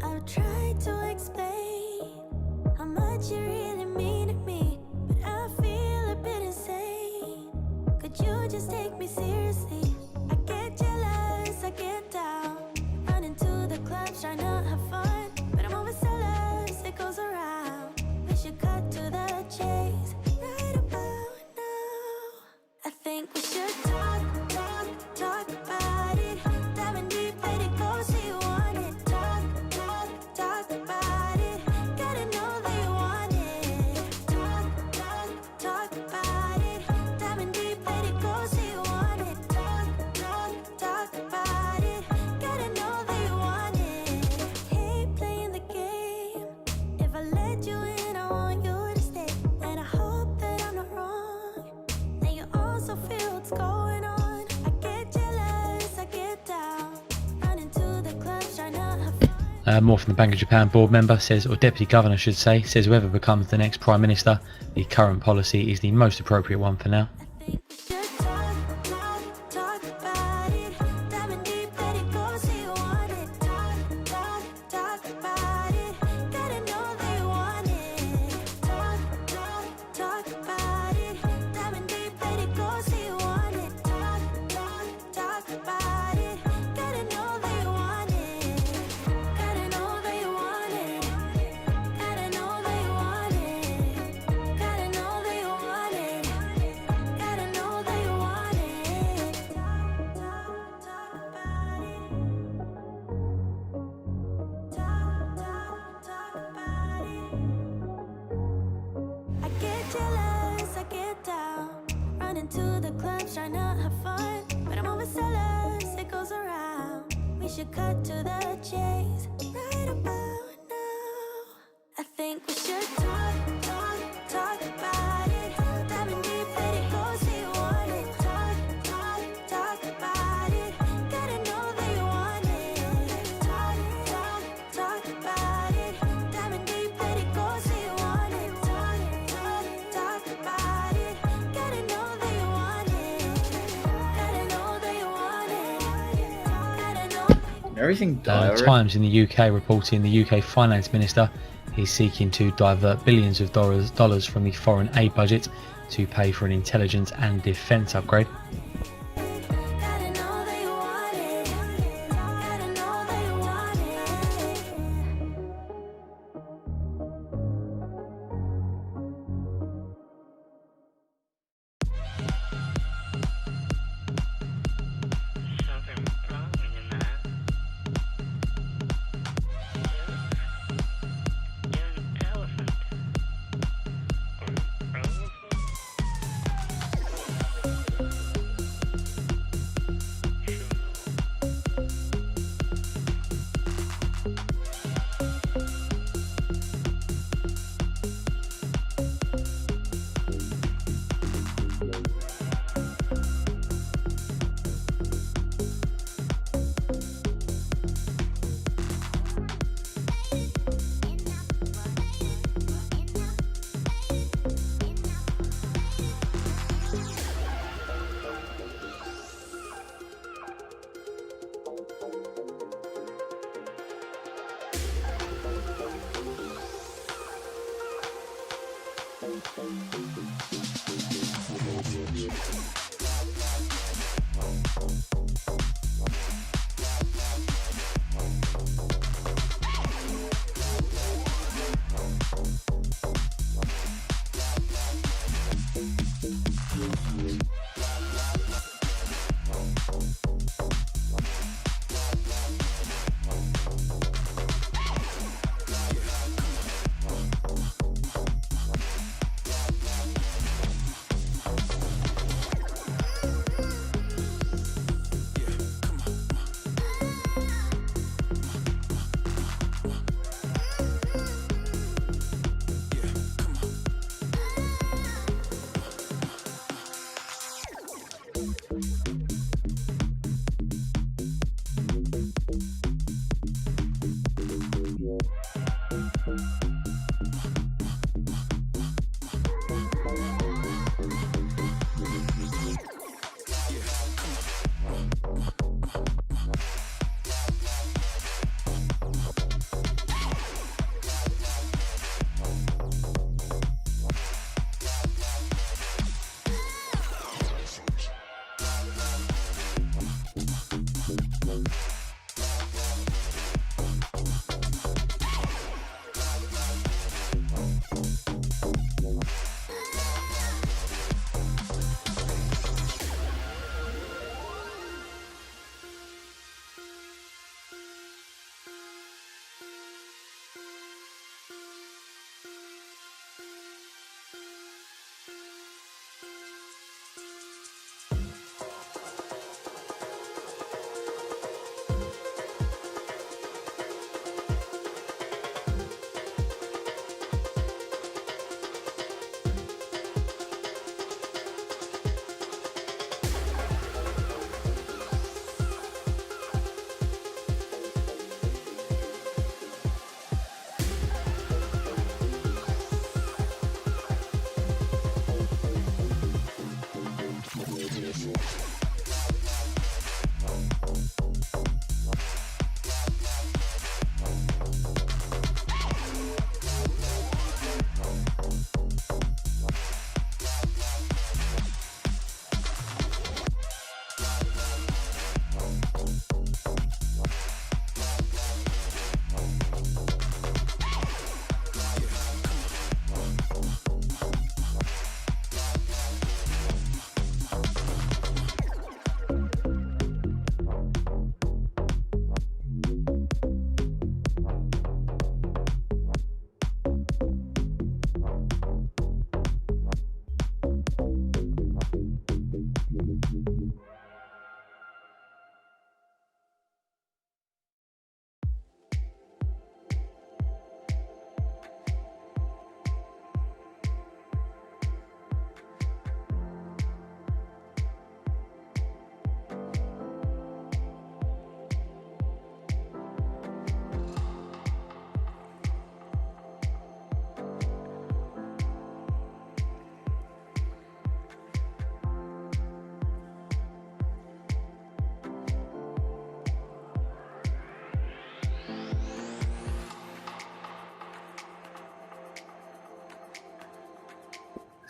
Speaker 4: I've tried to explain how much you really mean to me, but I feel a bit insane. Could you just take me seriously? I get jealous, I get down, running to the clubs trying to have fun, but I'm always jealous, it goes around. We should cut to the chase right about now. I think we should talk about it. Diving deep, let it go, see you want it. Talk about it. Gotta know that you want it. Talk about it. Diving deep, let it go, see you want it. Talk about it. Gotta know that you want it. Hate playing the game. If I let you in, I want you to stay. And I hope that I'm not wrong. And you also feel what's going on. I get jealous, I get down, running to the clubs trying to have fun.
Speaker 5: More from the Bank of Japan board member says, or deputy governor should say, says whoever becomes the next prime minister, the current policy is the most appropriate one for now.
Speaker 4: Talk about it. Diving deep, let it go, see you want it. Talk about it. Gotta know that you want it. Talk about it. Diving deep, let it go, see you want it. Talk about it. Gotta know that you want it. Gotta know that you want it. Gotta know that you want it. Gotta know that you want it. Gotta know that you want it. Talk about it. Talk about it. I get jealous, I get down, running to the clubs trying to have fun, but I'm always jealous, it goes around. We should cut to the chase right about now. I think we should talk about it. Diving deep, let it go, see you want it. Talk about it. Gotta know that you want it. Talk about it. Diving deep, let it go, see you want it. Talk about it. Gotta know that you want it. Gotta know that you want it. Gotta know.
Speaker 2: Everything direct.
Speaker 5: Times in the UK reporting the UK finance minister is seeking to divert billions of dollars from the foreign aid budget to pay for an intelligence and defence upgrade.
Speaker 4: Gotta know that you want it. Gotta know that you want it.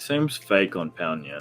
Speaker 2: Seems fake on pound yen.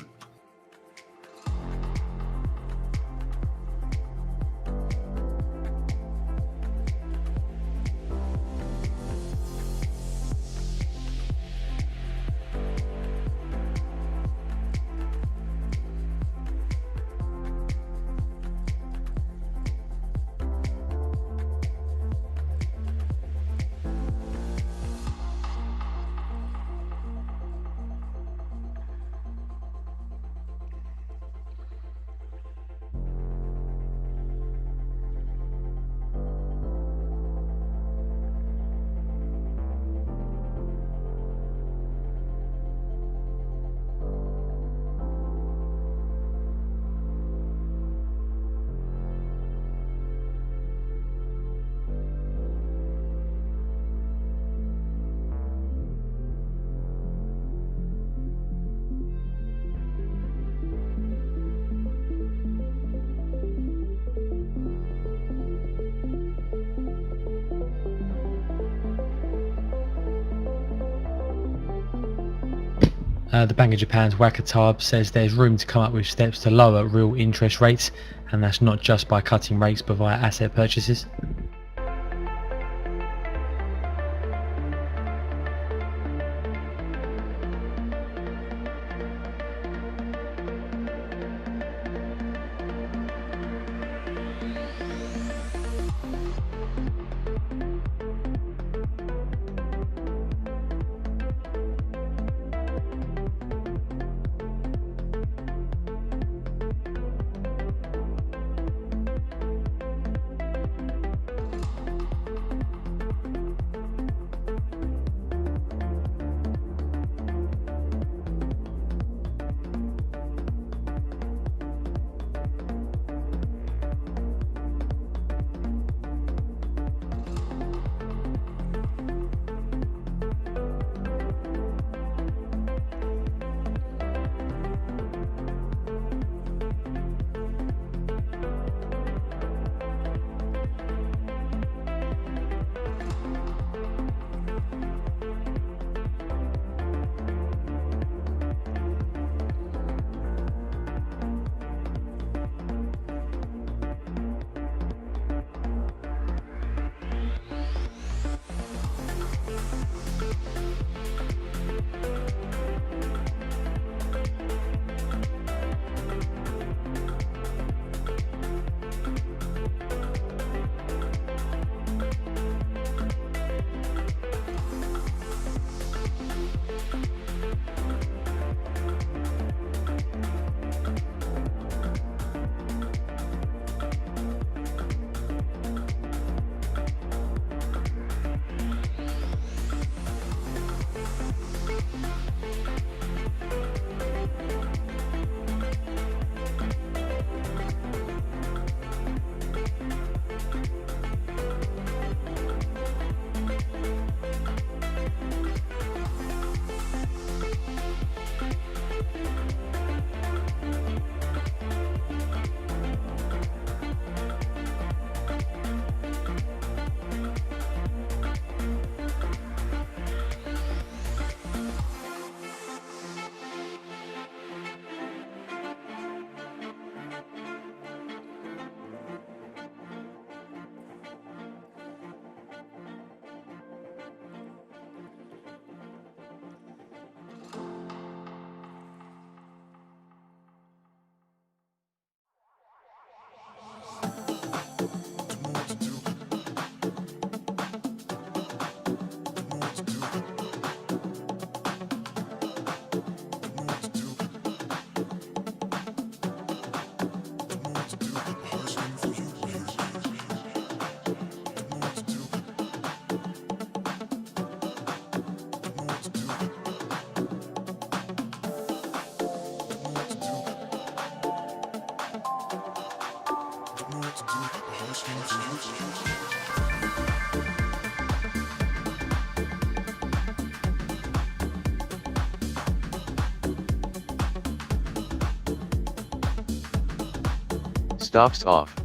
Speaker 5: The Bank of Japan's Wakatab says there's room to come up with steps to lower real interest rates, and that's not just by cutting rates but via asset purchases.
Speaker 8: Stops off.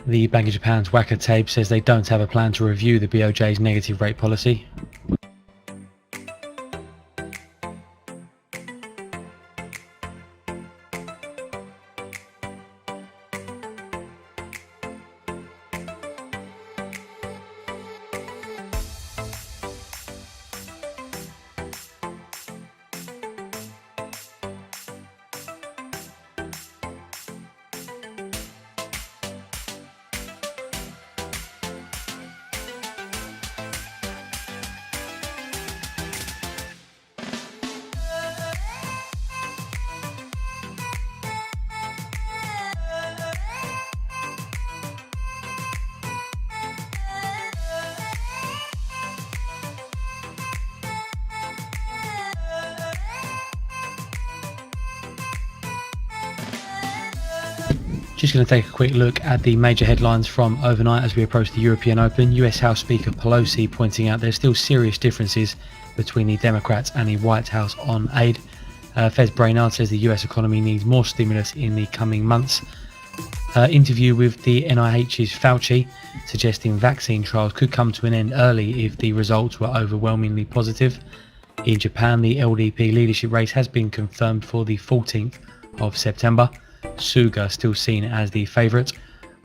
Speaker 5: The Bank of Japan's Wacker tape says they don't have a plan to review the BOJ's negative rate policy. Just going to take a quick look at the major headlines from overnight as we approach the European Open. US House Speaker Pelosi pointing out there's still serious differences between the Democrats and the White House on aid. Fez Brainard says the US economy needs more stimulus in the coming months. Interview with the NIH's Fauci suggesting vaccine trials could come to an end early if the results were overwhelmingly positive. In Japan, the LDP leadership race has been confirmed for the 14th of September. Suga still seen as the favourite.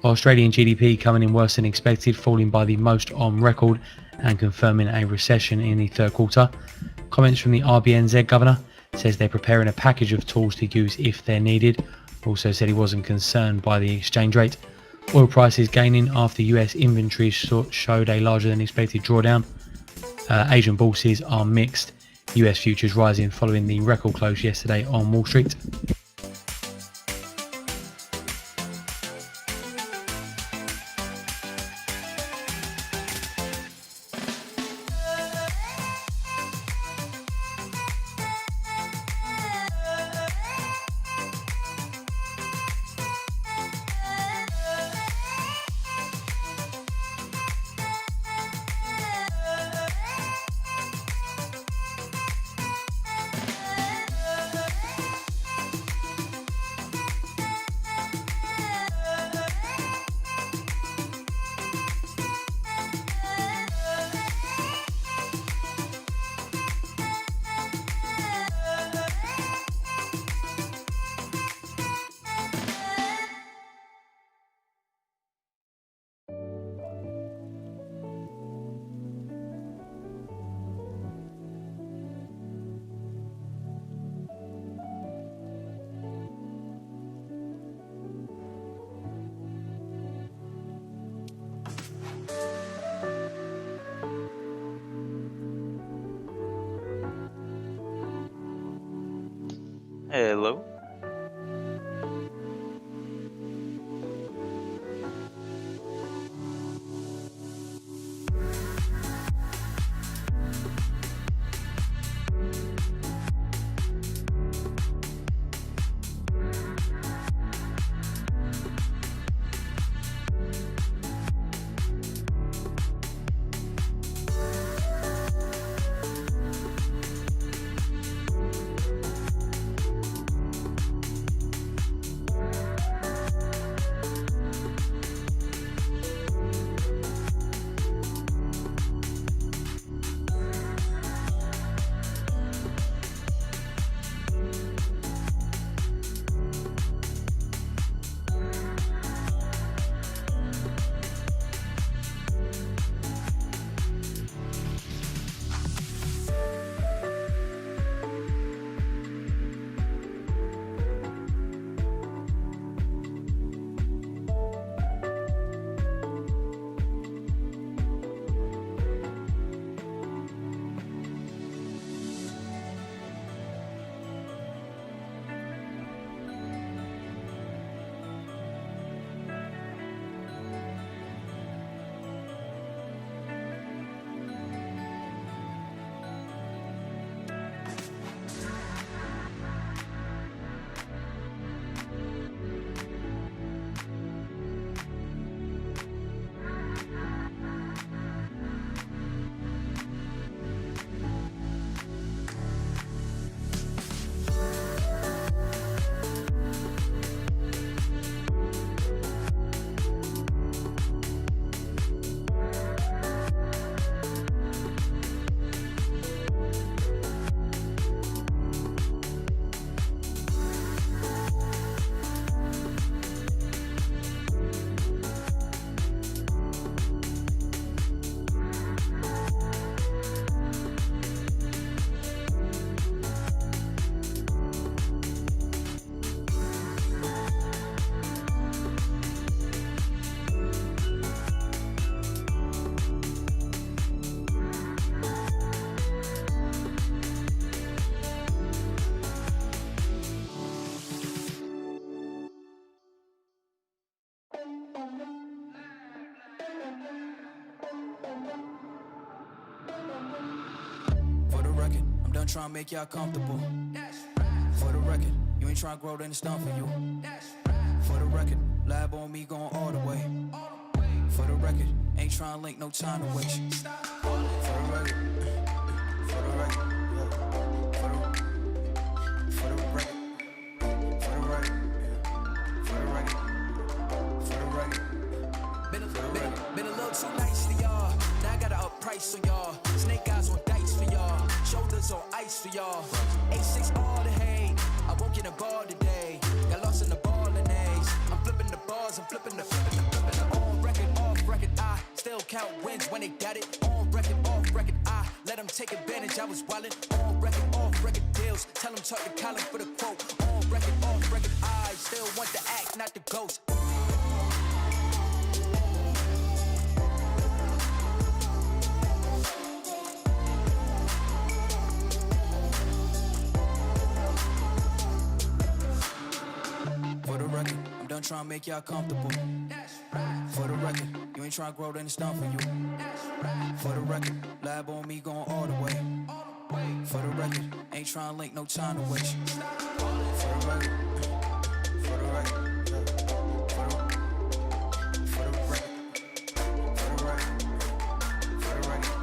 Speaker 5: Australian GDP coming in worse than expected, falling by the most on record and confirming a recession in the third quarter. Comments from the RBNZ governor, says they're preparing a package of tools to use if they're needed. Also said he wasn't concerned by the exchange rate. Oil prices gaining after US inventories showed a larger than expected drawdown. Asian bourses are mixed. US futures rising following the record close yesterday on Wall Street.
Speaker 10: Hello.
Speaker 14: Trying to make y'all comfortable. For the record, you ain't trying to grow, then it's done for you. For the record, lab on me going all the way. For the record, ain't trying to link, no time to waste. For the record, for the record, yeah. For the record, for the record, for the record, for the record. Been a little too nice for y'all. Now I gotta up price on y'all. Snake eyes on dice for y'all. Shoulders on ice for y'all. A6 all the hate. I won't get a ball today. Got lost in the ball and A's. I'm flipping the bars, I'm flipping the on record, off record. I still count wins when they got it. On record, off record. I let them take advantage. I was wildin'. On record, off record deals. Tell them talk to Colin for the quote. On record, off record. I still want the act, not the ghost. For the record, I'm done trying to make y'all comfortable. For the record, you ain't trying to grow, then it's done for you. For the record, lab on me going all the way. For the record, ain't trying to link, no time to waste. For the record, for the record, yeah. For the record, for the record, for the record, for the record.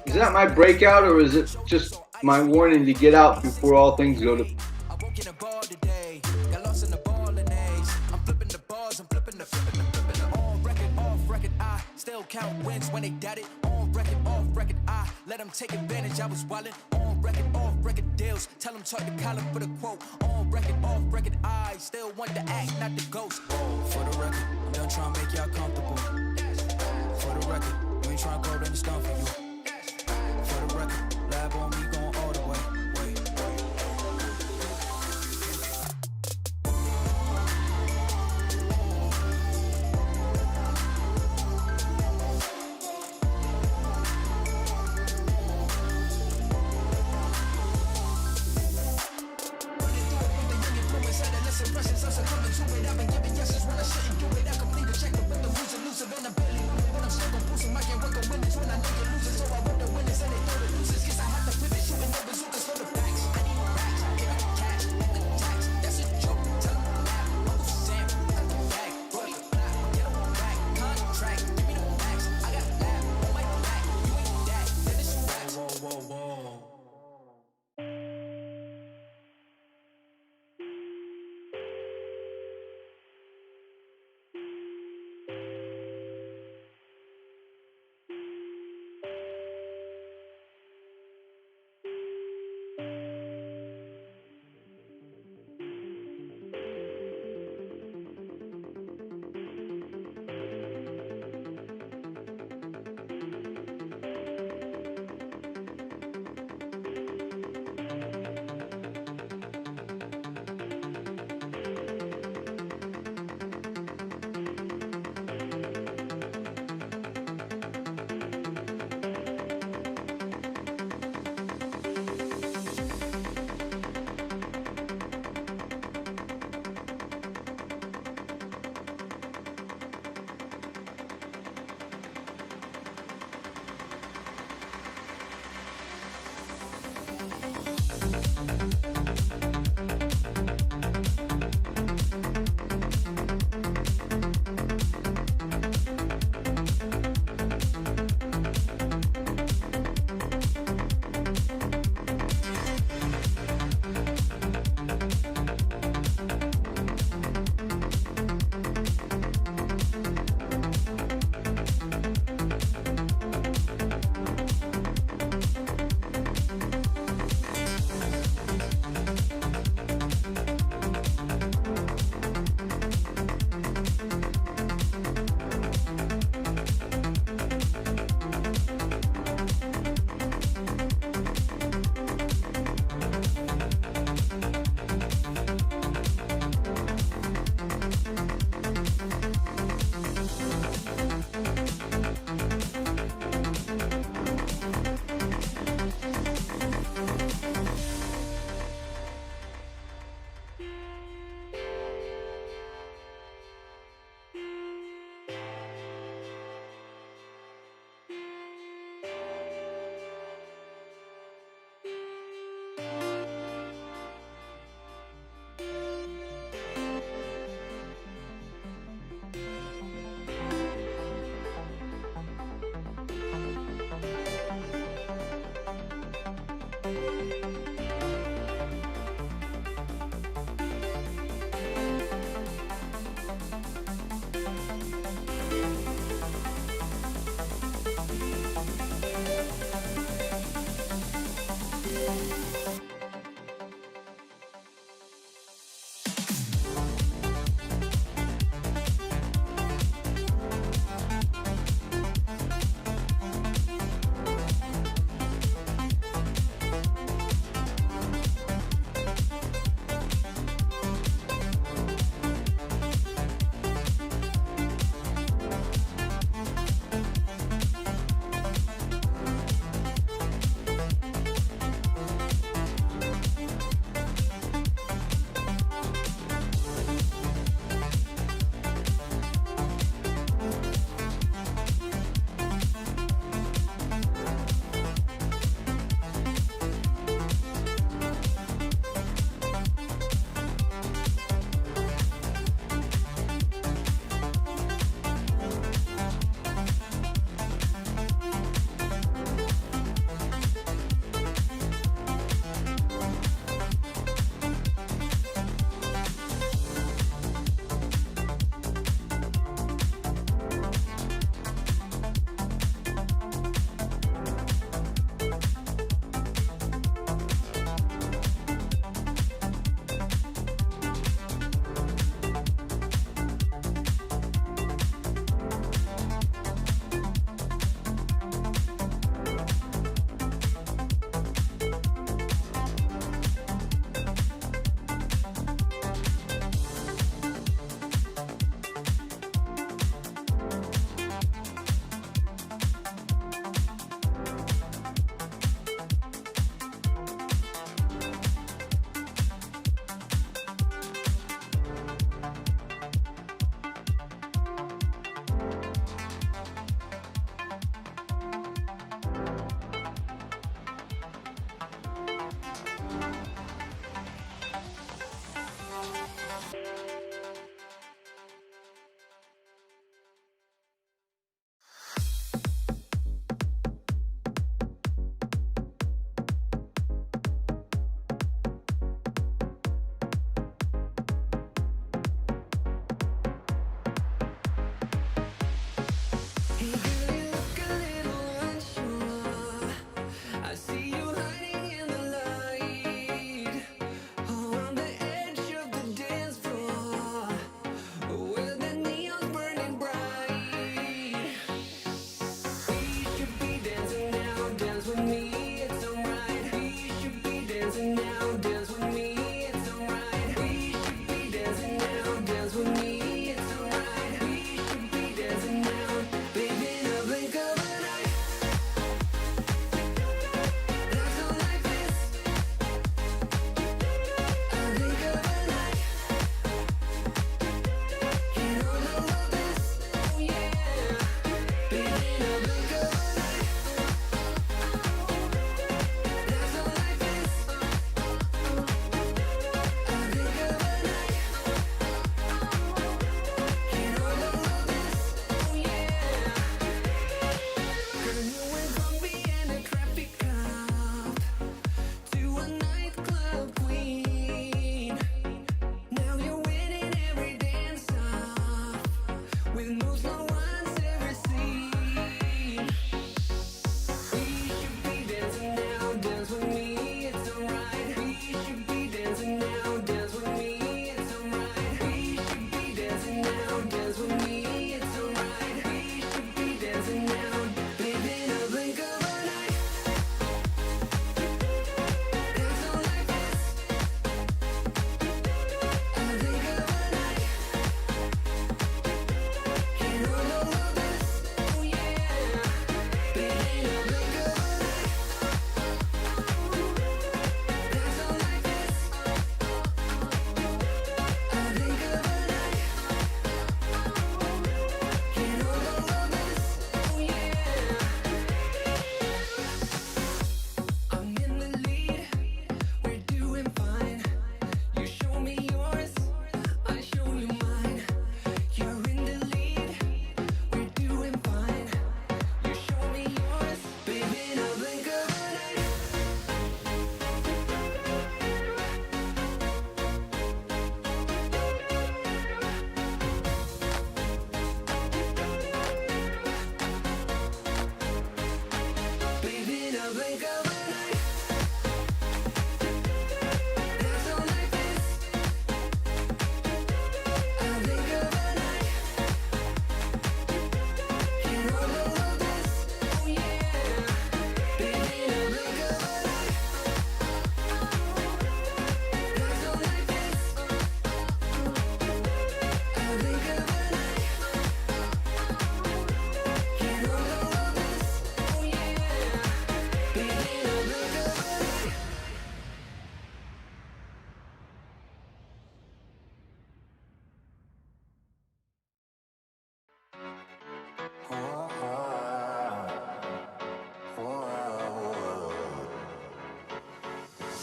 Speaker 3: Is that my breakout, or is it just my warning to get out before all things go to?
Speaker 14: Still count wins when they got it. On record, off record. I let them take advantage. I was wildin'. On record, off record deals. Tell them talk to Colin for the quote. On record, off record. I still want the act, not the ghost. For the record, I'm done trying to make y'all comfortable. For the record, you ain't trying to grow, then it's done for you. For the record, lab on me going all the way. I've been giving yeses when I shouldn't do it. I complete the check with the loser, and I'm barely moving, but I'm still gon' boost my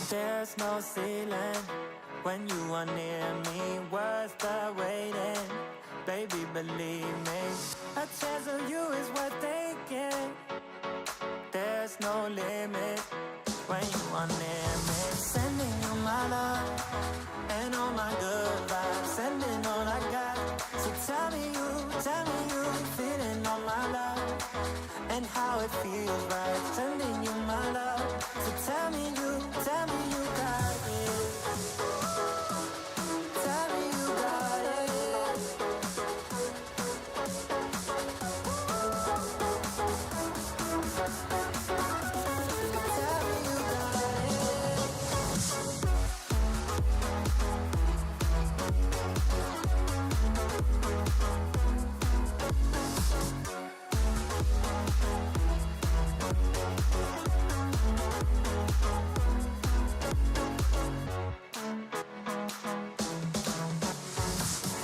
Speaker 12: There's no ceiling when you are near me. Worth the waiting, baby, believe me. A chance of you is worth taking. There's no limit when you are near me. Sending you my love and all my good vibes. Sending all I got. So tell me you feeling all my love and how it feels right. Sending you my love. So tell me you got it. Tell me you got it. Tell me you got it.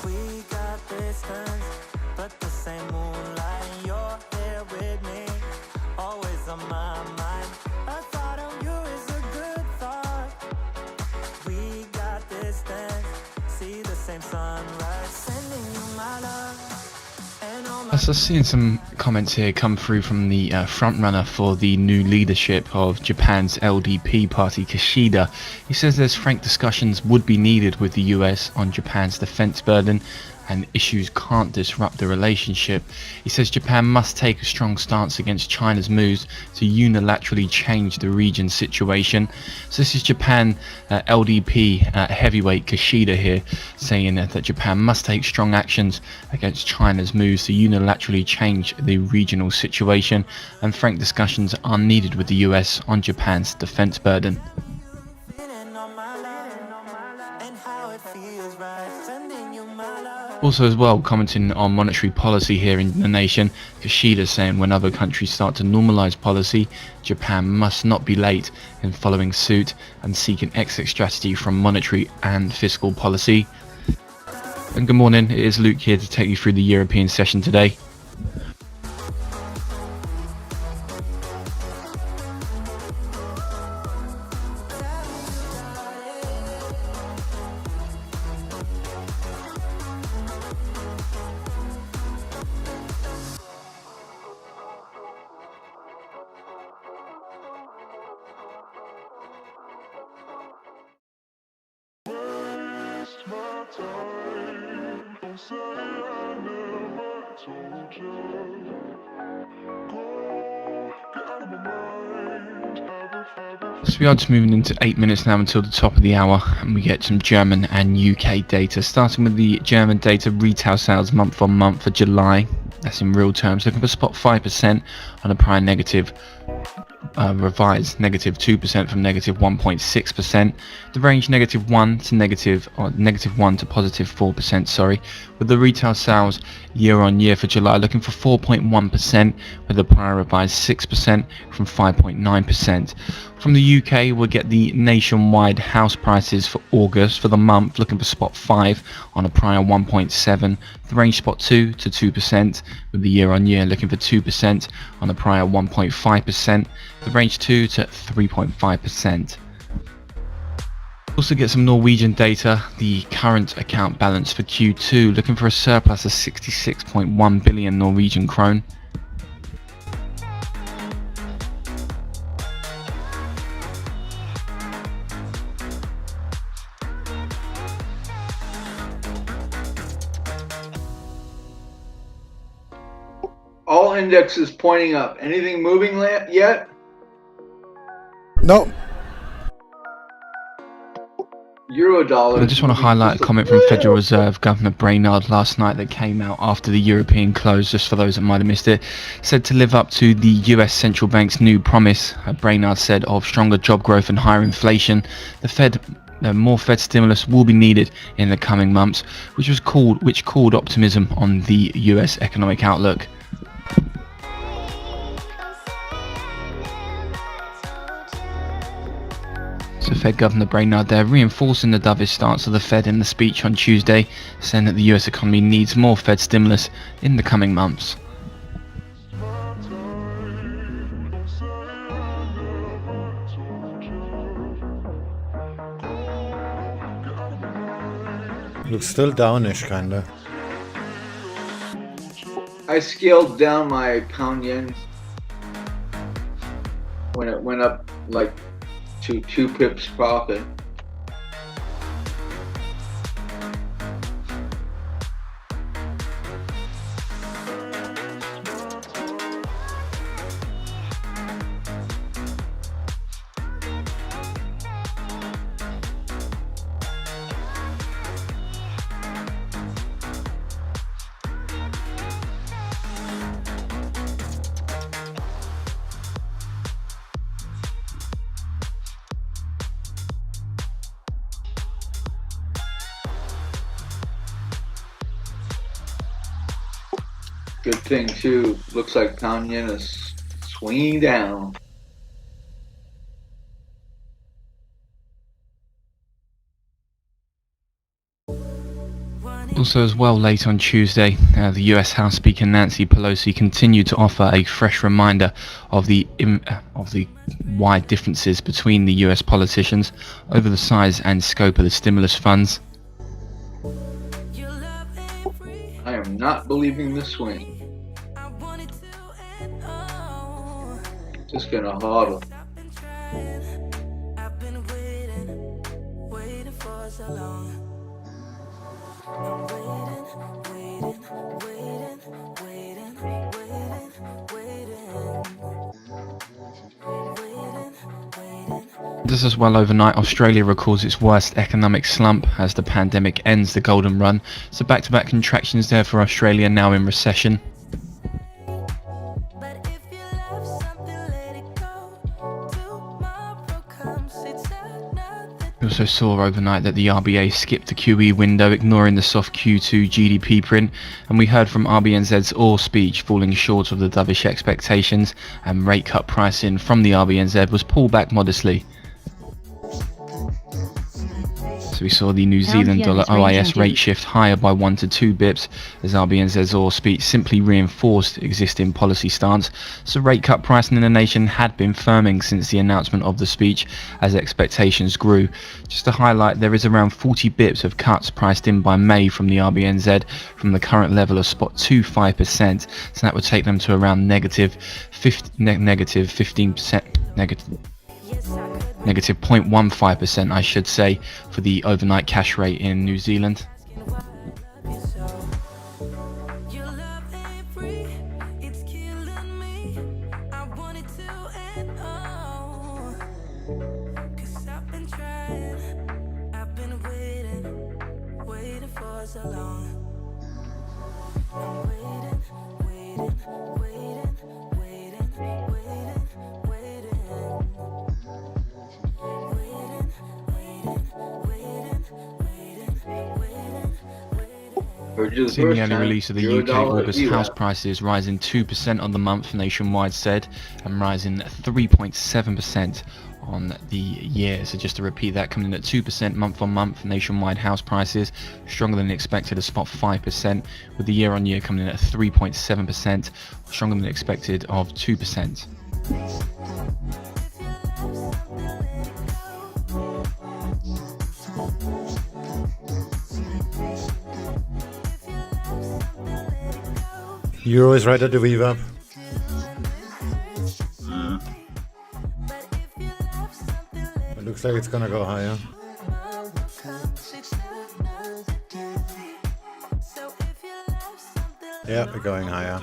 Speaker 12: We got distance, but the same moonlight. You're here with me, always on my mind. A thought of you is a good thought. We got distance, see the same sunrise. Sending you my love and all my.
Speaker 15: So I've seen some comments here come through from the frontrunner for the new leadership of Japan's LDP party, Kishida. He says there's frank discussions would be needed with the US on Japan's defense burden, and issues can't disrupt the relationship. He says Japan must take a strong stance against China's moves to unilaterally change the region's situation. So this is Japan LDP heavyweight Kishida here saying that Japan must take strong actions against China's moves to unilaterally change the regional situation, and frank discussions are needed with the US on Japan's defense burden. Also as well, commenting on monetary policy here in the nation, Kishida saying when other countries start to normalise policy, Japan must not be late in following suit and seek an exit strategy from monetary and fiscal policy. And good morning, it is Luke here to take you through the European session today. So we are just moving into 8 minutes now until the top of the hour, and we get some German and UK data. Starting with the German data, retail sales month on month for July. That's in real terms, looking for spot 5% on a prior negative, revised negative 2% from negative 1.6%. The range negative 1 to negative 1 to positive 4%. Sorry, with the retail sales year on year for July looking for 4.1%, with the prior revised 6% from 5.9%. From the UK, we'll get the nationwide house prices for August for the month, looking for spot 5 on a prior 1.7. The range spot 2 to 2%, with the year on year looking for 2% on a prior 1.5%. The range 2 to 3.5%. Also get some Norwegian data, the current account balance for Q2 looking for a surplus of 66.1 billion Norwegian krone.
Speaker 3: All indexes pointing up. Anything moving yet?
Speaker 16: No.
Speaker 3: Eurodollar.
Speaker 15: I just want to highlight a comment from Federal Reserve Governor Brainard last night that came out after the European close, just for those that might have missed it. Said to live up to the US Central Bank's new promise, Brainard said, of stronger job growth and higher inflation. More Fed stimulus will be needed in the coming months, which cooled optimism on the US economic outlook. So Fed Governor Brainard there reinforcing the dovish stance of the Fed in the speech on Tuesday, saying that the US economy needs more Fed stimulus in the coming months.
Speaker 1: Looks still downish, kinda.
Speaker 3: I scaled down my pound yen when it went up like to 2 pips profit. Good thing too. Looks like pound yen is swinging down.
Speaker 15: Also as well, late on Tuesday, the US House Speaker Nancy Pelosi continued to offer a fresh reminder of the wide differences between the US politicians over the size and scope of the stimulus funds.
Speaker 3: I am not believing the swing. Just gonna hodl.
Speaker 15: Just as well overnight, Australia records its worst economic slump as the pandemic ends the golden run. So back-to-back contractions there for Australia, now in recession. We also saw overnight that the RBA skipped the QE window, ignoring the soft Q2 GDP print, and we heard from RBNZ's all speech falling short of the dovish expectations, and rate cut pricing from the RBNZ was pulled back modestly. So we saw the New Zealand dollar OIS rate shift higher by 1 to 2 bips as RBNZ's all speech simply reinforced existing policy stance. So rate cut pricing in the nation had been firming since the announcement of the speech as expectations grew. Just to highlight, there is around 40 bips of cuts priced in by May from the RBNZ from the current level of spot 2.5%. So that would take them to around negative 15%, negative 0.15%, I should say, for the overnight cash rate in New Zealand. Seeing the early release of the UK August house prices rising 2% on the month nationwide said, and rising 3.7% on the year. So just to repeat that, coming in at 2% month on month nationwide house prices, stronger than expected at spot 5%, with the year on year coming in at 3.7%, stronger than expected of 2%.
Speaker 1: Euro is right at the VWAP. It looks like it's gonna go higher. Yeah, we're going higher.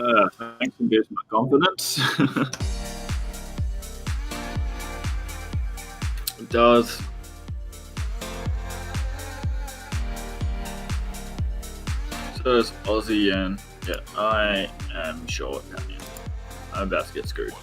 Speaker 2: Thanks for giving my confidence. It does. So does Aussie yen. Yeah, I am short. I'm about to get screwed.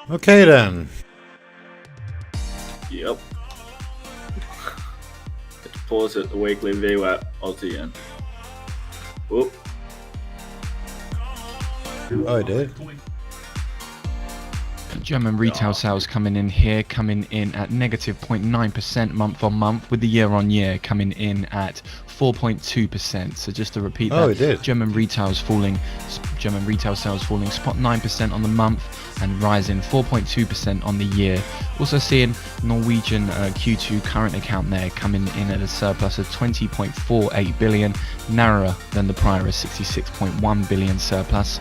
Speaker 1: Okay then.
Speaker 2: Yep. Let's pause at the weekly VWAP Aussie yen. Whoop.
Speaker 1: Oh, I did.
Speaker 15: German retail sales coming in here, coming in at negative 0.9% month on month, with the year on year coming in at 4.2%. So just to repeat that,
Speaker 1: it did.
Speaker 15: German retail sales falling spot 9% on the month and rising 4.2% on the year. Also seeing Norwegian Q2 current account there coming in at a surplus of 20.48 billion, narrower than the prior 66.1 billion surplus.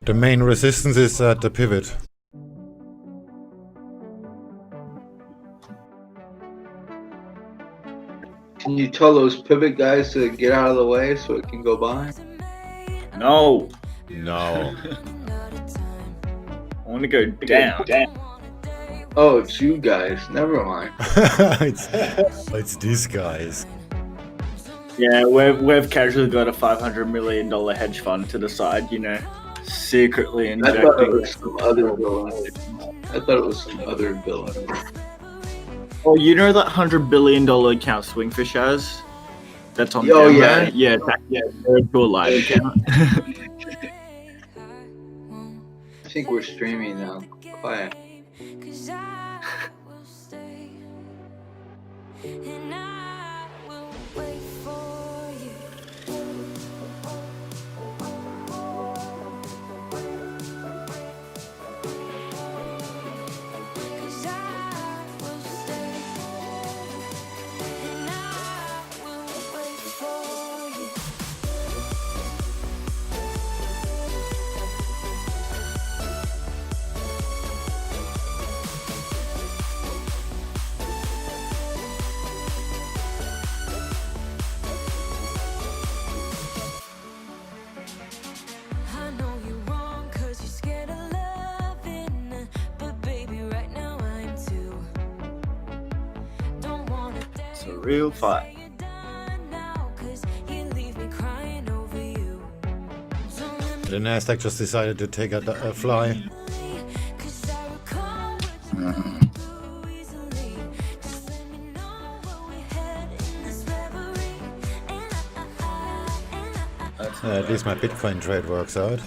Speaker 1: The main resistance is at the pivot.
Speaker 3: Can you tell those pivot guys to get out of the way so it can go by?
Speaker 2: No.
Speaker 1: No.
Speaker 2: I want to go down.
Speaker 3: Oh, it's you guys. Never mind.
Speaker 1: it's these guys.
Speaker 2: Yeah, we've casually got a $500 million hedge fund to the side, you know, secretly
Speaker 3: I thought it
Speaker 2: injecting.
Speaker 3: was some other villain. I thought it was some other villain.
Speaker 2: Oh, you know that $100 billion account SwingFish has? That's on
Speaker 3: Oh,
Speaker 2: camera?
Speaker 3: yeah.
Speaker 2: Yeah, they're a live account.
Speaker 3: I think we're streaming now. Quiet.
Speaker 2: It's a real fight.
Speaker 1: The Nasdaq just decided to take a fly. At least my Bitcoin trade works out.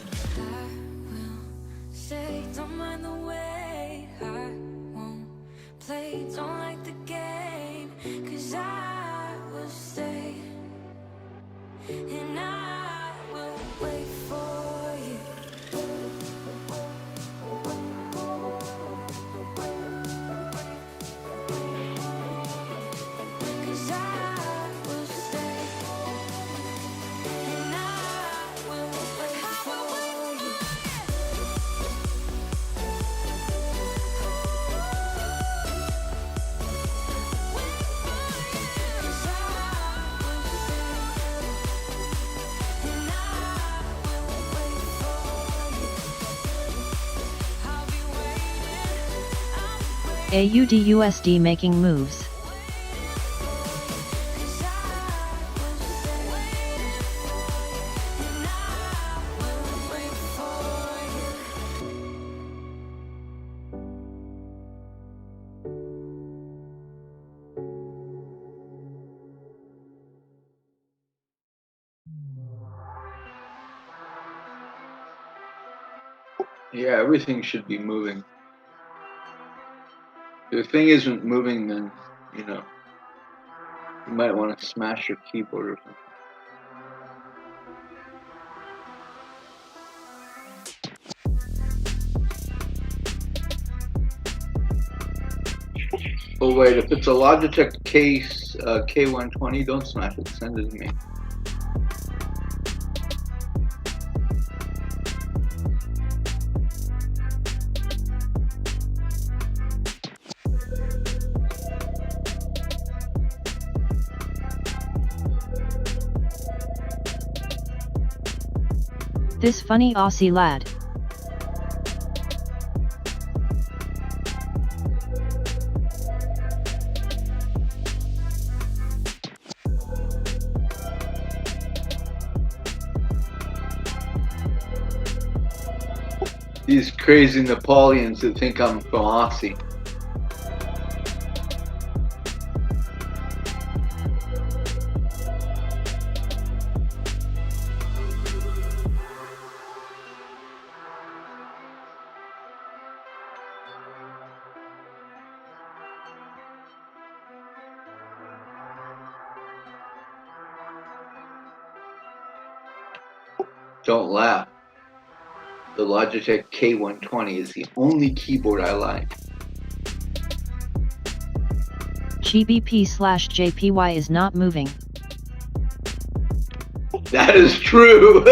Speaker 6: AUDUSD making moves.
Speaker 3: Yeah, everything should be moving. If the thing isn't moving, then, you know, you might want to smash your keyboard or something. Oh wait, if it's a Logitech case K120, don't smash it, send it to me.
Speaker 6: This funny Aussie lad.
Speaker 3: These crazy Napoleons that think I'm from Aussie. Don't laugh. The Logitech K120 is the only keyboard I like.
Speaker 6: GBP/JPY is not moving.
Speaker 3: That is true.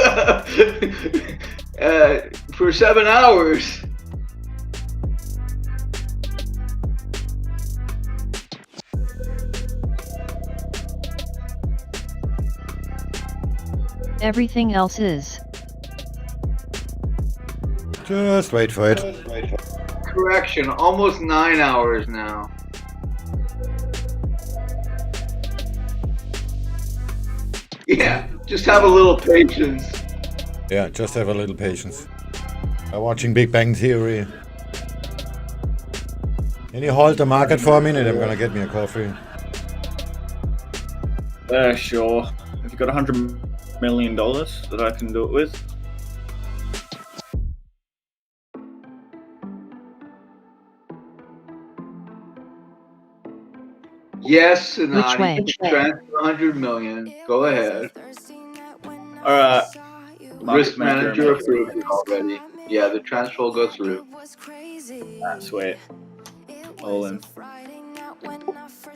Speaker 3: For 7 hours.
Speaker 6: Everything else is.
Speaker 1: Just wait for it.
Speaker 3: Correction, almost 9 hours now. Yeah, just have a little patience.
Speaker 1: Yeah, just have a little patience. I'm watching Big Bang Theory. Can you hold the market for a minute? I'm gonna get me a coffee.
Speaker 2: Sure. Have you got $100 million that I can do it with?
Speaker 3: Yes,
Speaker 6: Which way?
Speaker 3: Sinani, transfer 100 million. Go ahead.
Speaker 2: Alright.
Speaker 3: Risk manager approved it already. Yeah, the transfer will go through.
Speaker 2: Ah, sweet. All in.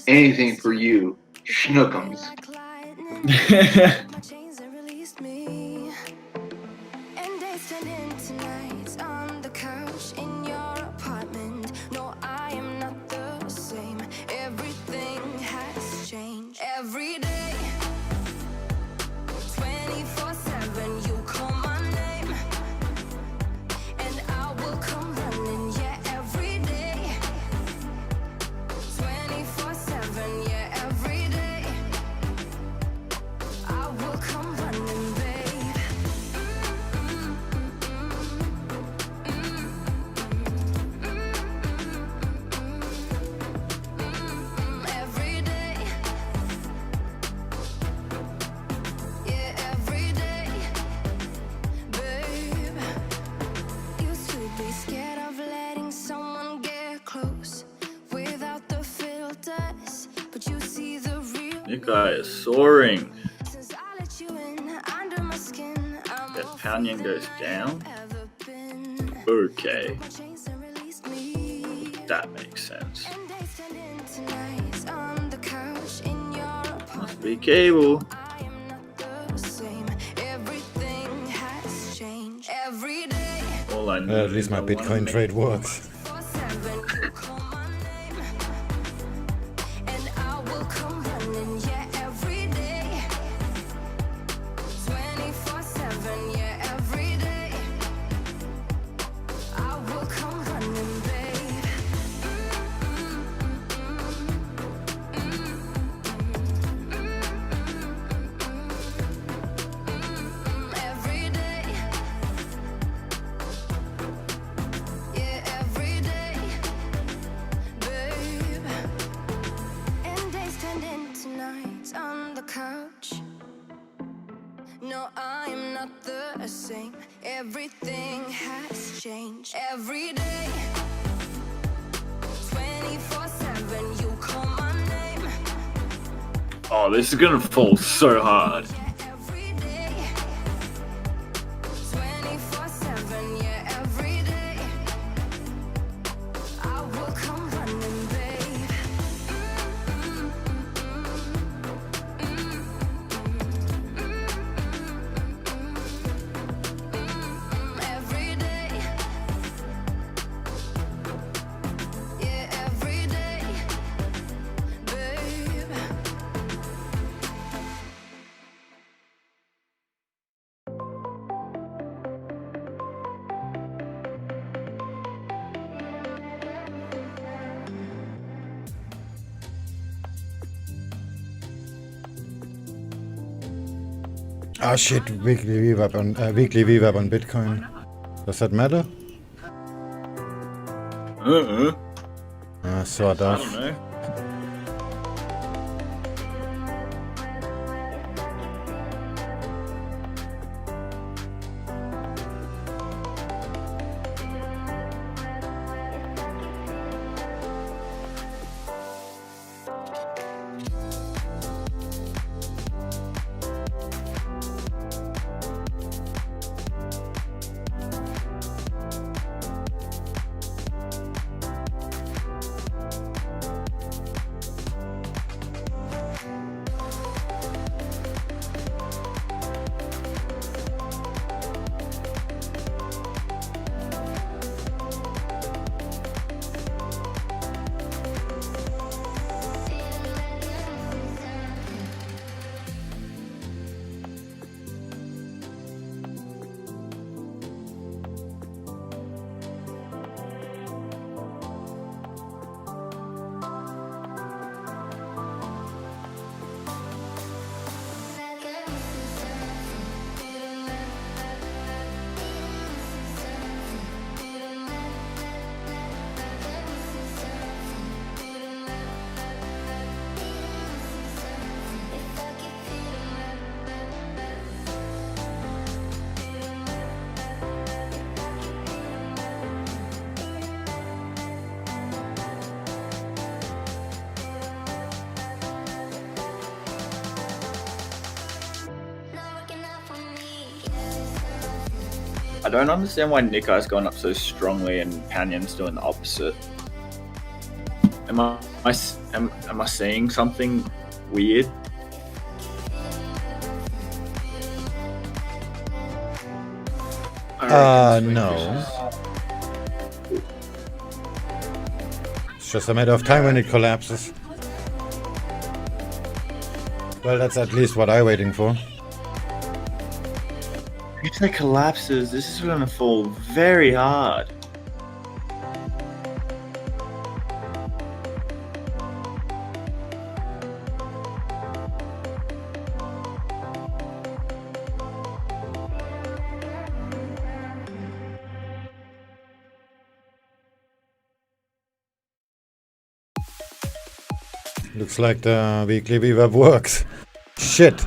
Speaker 3: Anything for you, schnookums.
Speaker 4: Every day, 24/7, you call my name, and I will come running. Yeah, every day, 24/7. Yeah, every day, I will come running, babe. Every day.
Speaker 2: You guy is soaring. That Panyan goes down. Okay. That makes sense. Must be cable. All I know
Speaker 1: At least my Bitcoin trade works.
Speaker 4: No, I'm not the same. Everything has changed. Every day, 24/7, you call my name.
Speaker 2: Oh, this is gonna fall so hard.
Speaker 4: Every day, 24/7, yeah, every day, I will come running, babe. Every day, yeah, every day, babe.
Speaker 1: Ah shit, weekly VWAP on Bitcoin. Does that matter? Sort
Speaker 2: I
Speaker 1: of.
Speaker 2: don't know. I don't understand why Nikkei's gone up so strongly and Panyon's doing the opposite. Am I seeing something weird?
Speaker 1: No. It's just a matter of time when it collapses. Well, that's at least what I'm waiting for.
Speaker 2: If it collapses, this is going to fall very hard.
Speaker 1: Looks like the weekly VWAP works. Shit.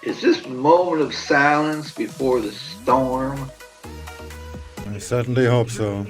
Speaker 3: Is this moment of silence before the storm?
Speaker 1: I certainly hope so.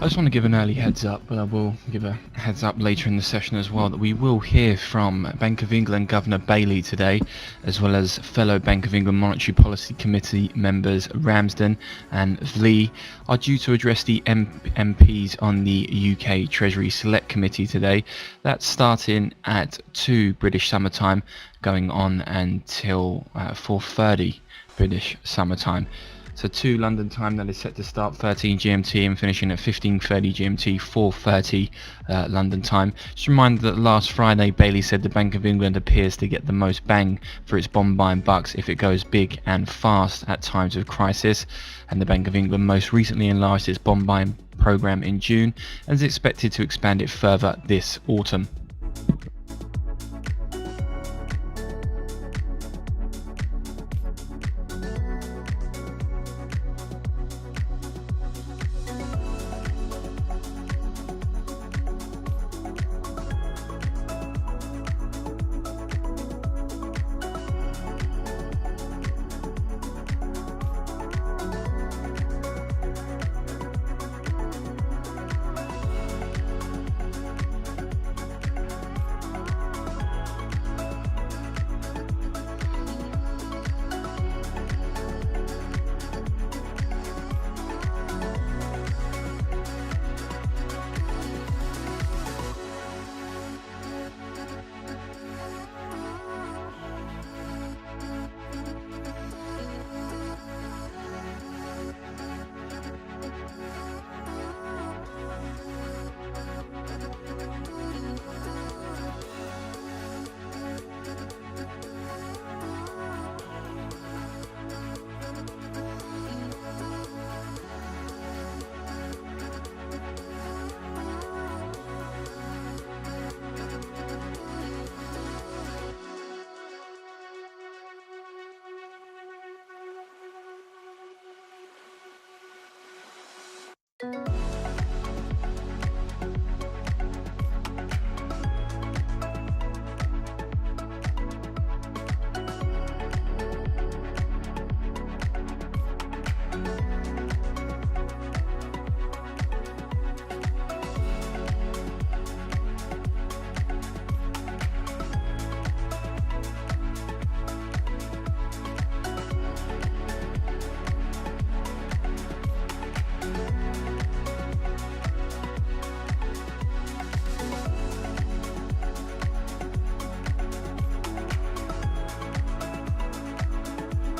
Speaker 15: I just want to give an early heads up, but I will give a heads up later in the session as well, that we will hear from Bank of England Governor Bailey today, as well as fellow Bank of England Monetary Policy Committee members Ramsden and Vlee are due to address the MPs on the UK Treasury Select Committee today. That's starting at 2 British Summer Time, going on until 4:30 British Summer Time. So 2 London time, that is set to start 13 GMT and finishing at 15:30 GMT, 4:30 London time. Just a reminder that last Friday, Bailey said the Bank of England appears to get the most bang for its bond buying bucks if it goes big and fast at times of crisis. And the Bank of England most recently enlarged its bond buying programme in June and is expected to expand it further this autumn.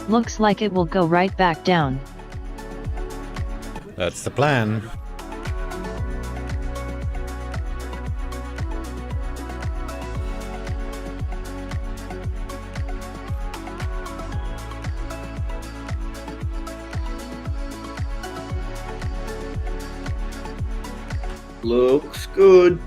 Speaker 6: Looks like it will go right back down.
Speaker 1: That's the plan.
Speaker 2: Looks good.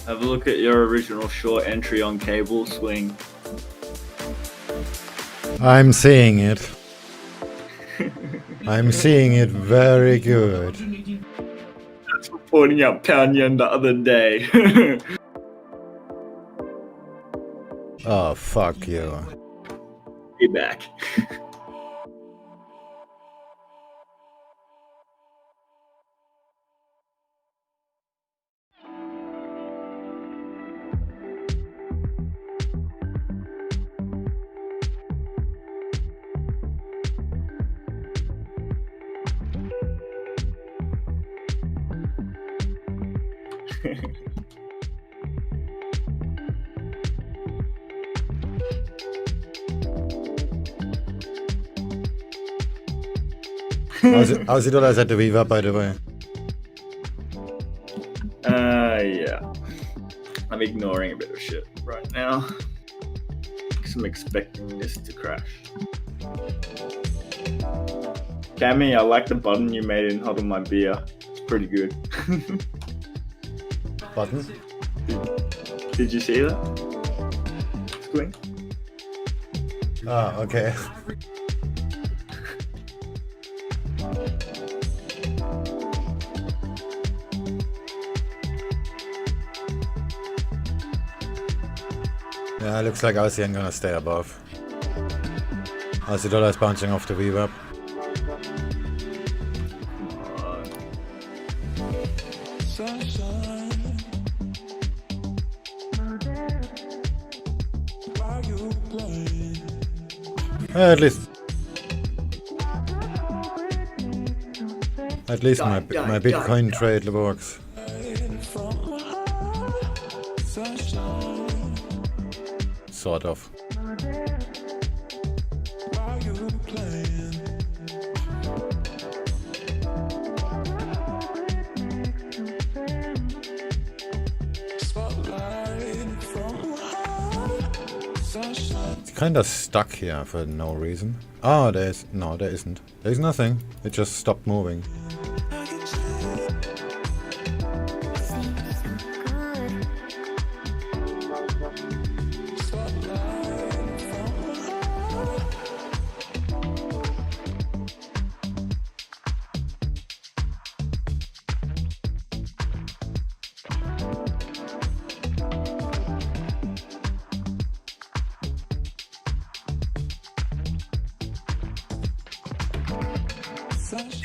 Speaker 2: Have a look at your original short entry on cable swing.
Speaker 1: I'm seeing it. I'm seeing it very good.
Speaker 2: That's for pointing out pound yen the other day.
Speaker 1: Oh, fuck you.
Speaker 2: Be back.
Speaker 1: How's the dollars at the Viva, by the way?
Speaker 2: Yeah. I'm ignoring a bit of shit right now. Because I'm expecting this to crash. Cammy, I like the button you made in Huddle My Beer. It's pretty good.
Speaker 1: Button?
Speaker 2: Did you see that? Swing?
Speaker 1: Ah, okay. Yeah, looks like ASEAN gonna stay above. As the dollar is bouncing off the VWAP. At least my Bitcoin trade works. Sort of. It's kind of stuck here for no reason. Oh, there isn't. There's nothing. It just stopped moving.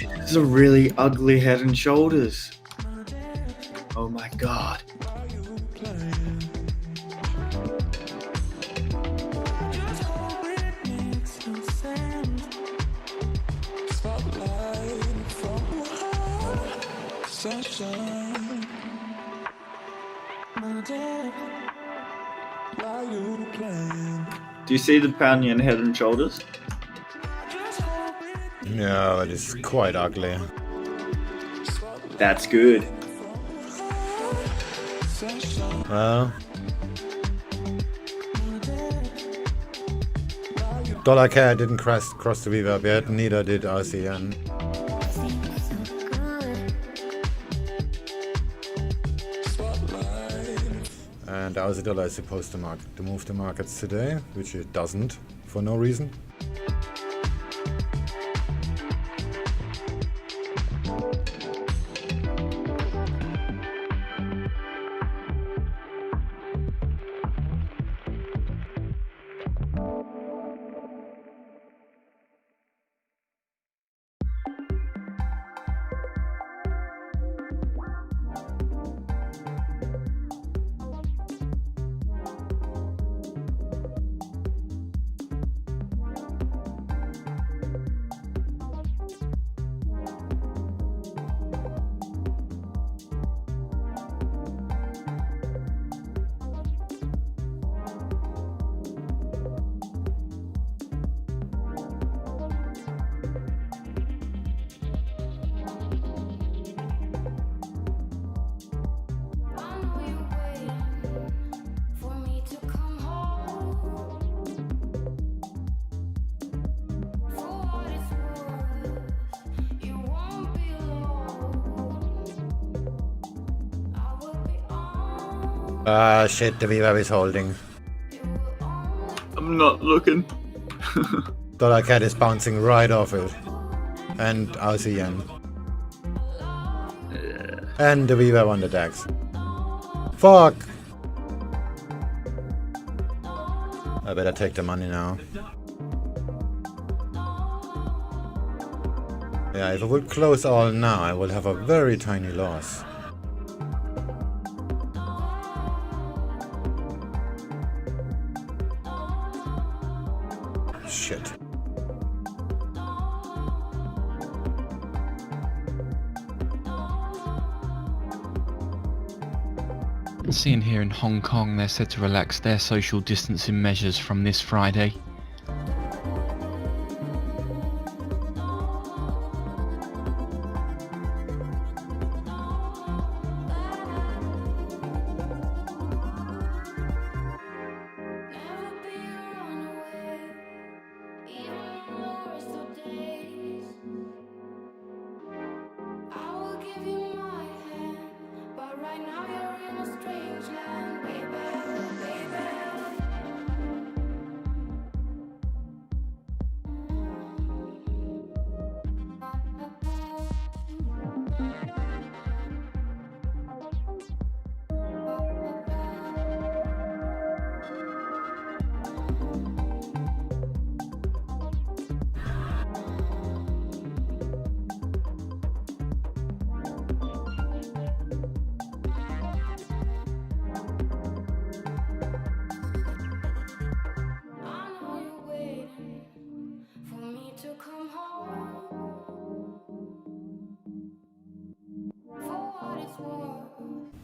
Speaker 2: This is a really ugly Head and Shoulders. Oh my god. Do you see the pound yen Head and Shoulders?
Speaker 1: No, it is quite ugly.
Speaker 2: That's good.
Speaker 1: Well, dollar CAD didn't cross the VWAP yet, neither did ASEAN. And the Aussie dollar is supposed to move the markets today, which it doesn't for no reason. Ah, shit, the VWAP is holding.
Speaker 2: I'm not looking.
Speaker 1: Dollar CAD is bouncing right off it. And Aussie yen. And the VWAP on the DAX. Fuck! I better take the money now. Yeah, if I would close all now, I would have a very tiny loss. Shit.
Speaker 15: Seeing here in Hong Kong, they're said to relax their social distancing measures from this Friday.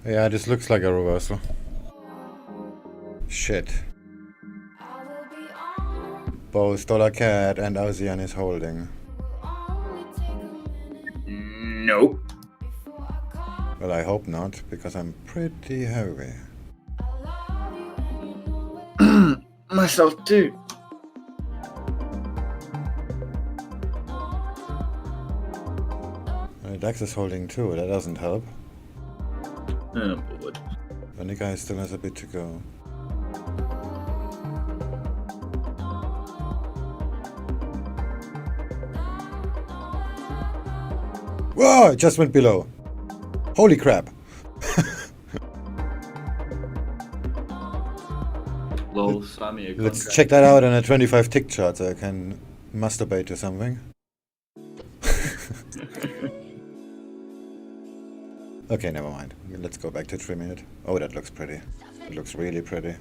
Speaker 1: Yeah, this looks like a reversal. Shit. Both dollar CAD and ASEAN is holding.
Speaker 2: Nope.
Speaker 1: Well, I hope not, because I'm pretty heavy.
Speaker 2: Myself too.
Speaker 1: DAX is holding too, that doesn't help.
Speaker 2: Oh boy.
Speaker 1: And the guy still has a bit to go. Whoa! It just went below. Holy crap!
Speaker 2: Lol, Sammy,
Speaker 1: Let's check that out on a 25 tick chart so I can masturbate to something. Okay, never mind. Let's go back to 3 minute. Oh, that looks pretty. It looks really pretty.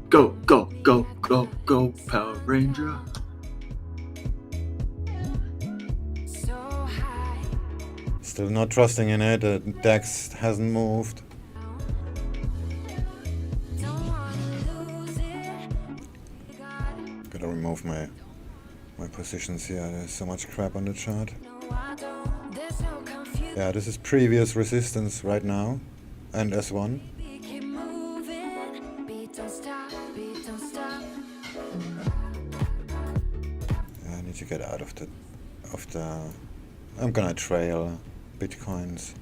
Speaker 2: Go, go, go, go, go, Power Ranger.
Speaker 1: Still not trusting in it. The DAX hasn't moved. Gotta remove my positions here. There's so much crap on the chart. Yeah, this is previous resistance right now, and S1. I need to get out of the. I'm gonna trail bitcoins.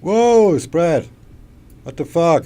Speaker 1: Whoa, spread! What the fuck?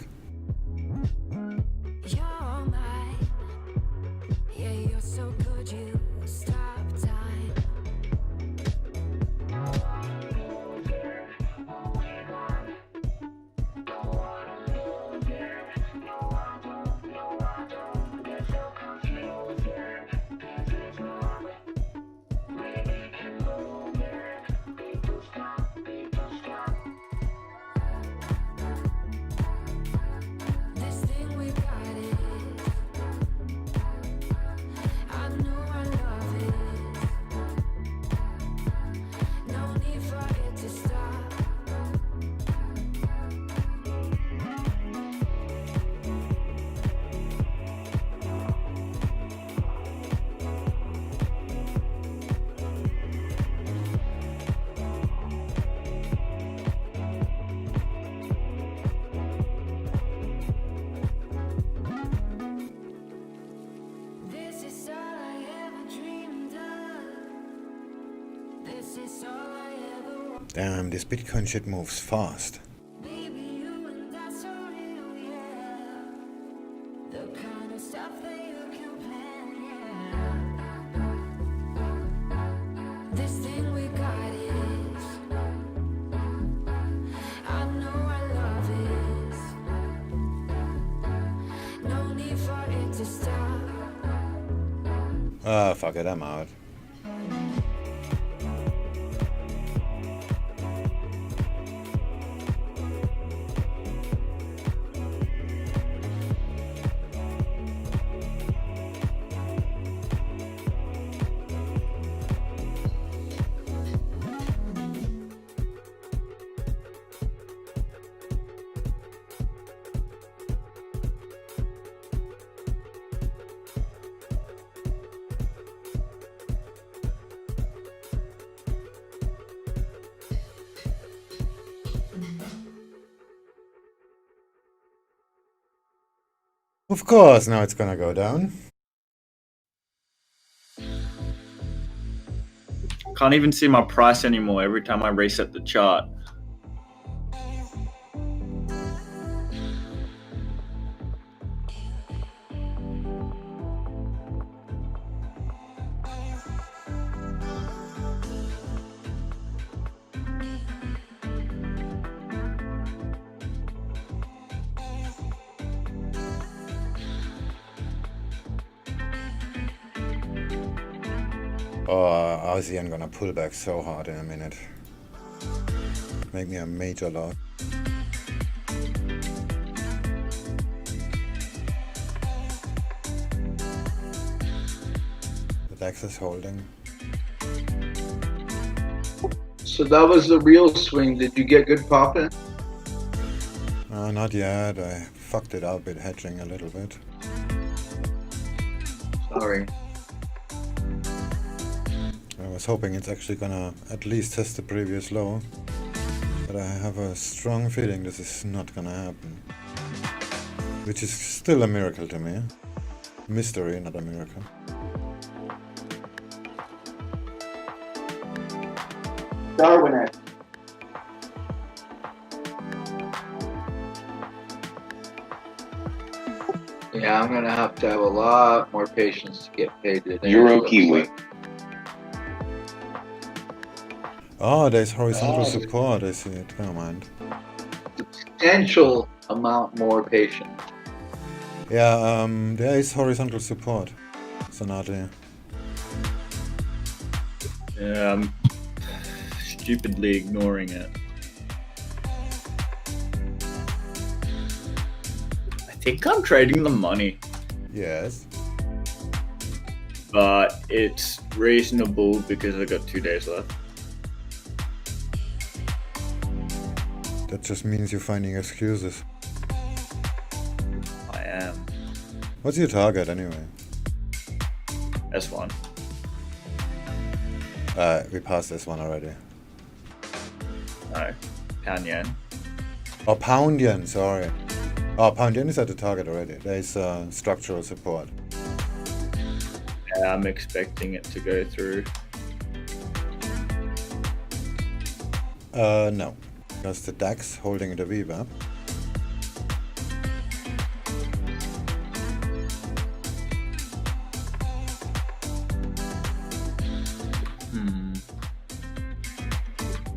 Speaker 1: Damn, this Bitcoin shit moves fast. Ah, fuck it, I'm out. Of course, now it's gonna go down.
Speaker 2: Can't even see my price anymore every time I reset the chart.
Speaker 1: Oh, ASEAN gonna pull back so hard in a minute. Make me a major loss. The DAX is holding.
Speaker 3: So that was the real swing. Did you get good profit?
Speaker 1: Not yet. I fucked it up with hedging a little bit.
Speaker 3: Sorry.
Speaker 1: I was hoping it's actually gonna at least test the previous low, but I have a strong feeling this is not gonna happen. Which is still a miracle to me. Mystery, not a miracle.
Speaker 3: Darwin. Yeah, I'm gonna have to have a lot more patience to get paid today.
Speaker 8: Euro Kiwi.
Speaker 1: Oh, there's horizontal support. I see it. Never mind.
Speaker 3: Substantial amount more patience.
Speaker 1: Yeah, there is horizontal support. Sonata.
Speaker 2: Yeah, I'm stupidly ignoring it. I think I'm trading the money.
Speaker 1: Yes.
Speaker 2: But it's reasonable because I got 2 days left.
Speaker 1: That just means you're finding excuses.
Speaker 2: I am.
Speaker 1: What's your target anyway?
Speaker 2: S1.
Speaker 1: We passed this one already.
Speaker 2: No. Pound yen.
Speaker 1: Oh, pound yen, sorry. Oh, pound yen is at the target already. There's structural support.
Speaker 2: Yeah, I'm expecting it to go through.
Speaker 1: No. Because the DAX holding the VWAP.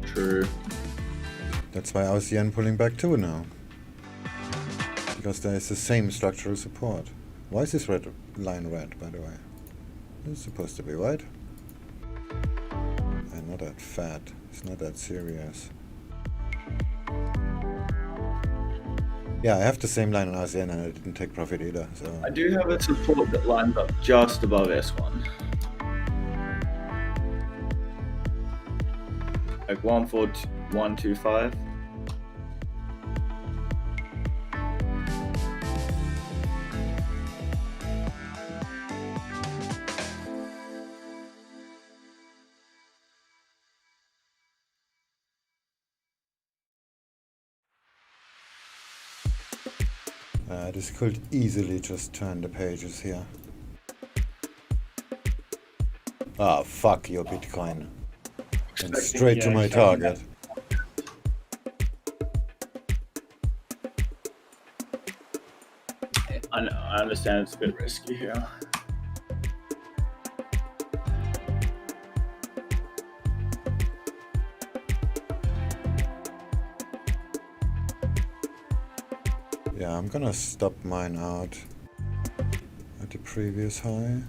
Speaker 2: True.
Speaker 1: That's why ASEAN pulling back too now. Because there is the same structural support. Why is this red line red, by the way? It's supposed to be white. And not that fat. It's not that serious. Yeah, I have the same line on ASEAN and I didn't take profit either. So
Speaker 2: I do have a support that lines up just above S1. Like 14125.
Speaker 1: this could easily just turn the pages here. Ah, fuck your Bitcoin. And straight to my target.
Speaker 2: I understand it's a bit risky here.
Speaker 1: Yeah, I'm gonna stop mine out at the previous high.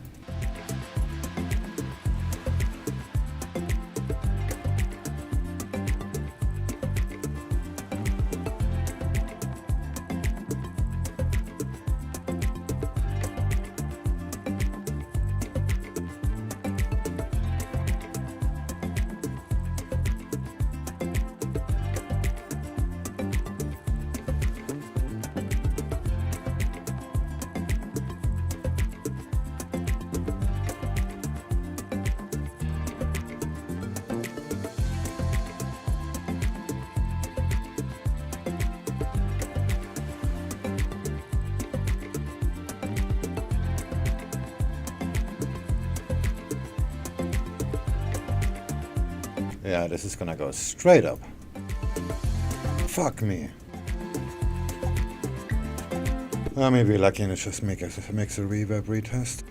Speaker 1: Yeah, this is gonna go straight up. Fuck me. I may be lucky and it just makes a reverb retest.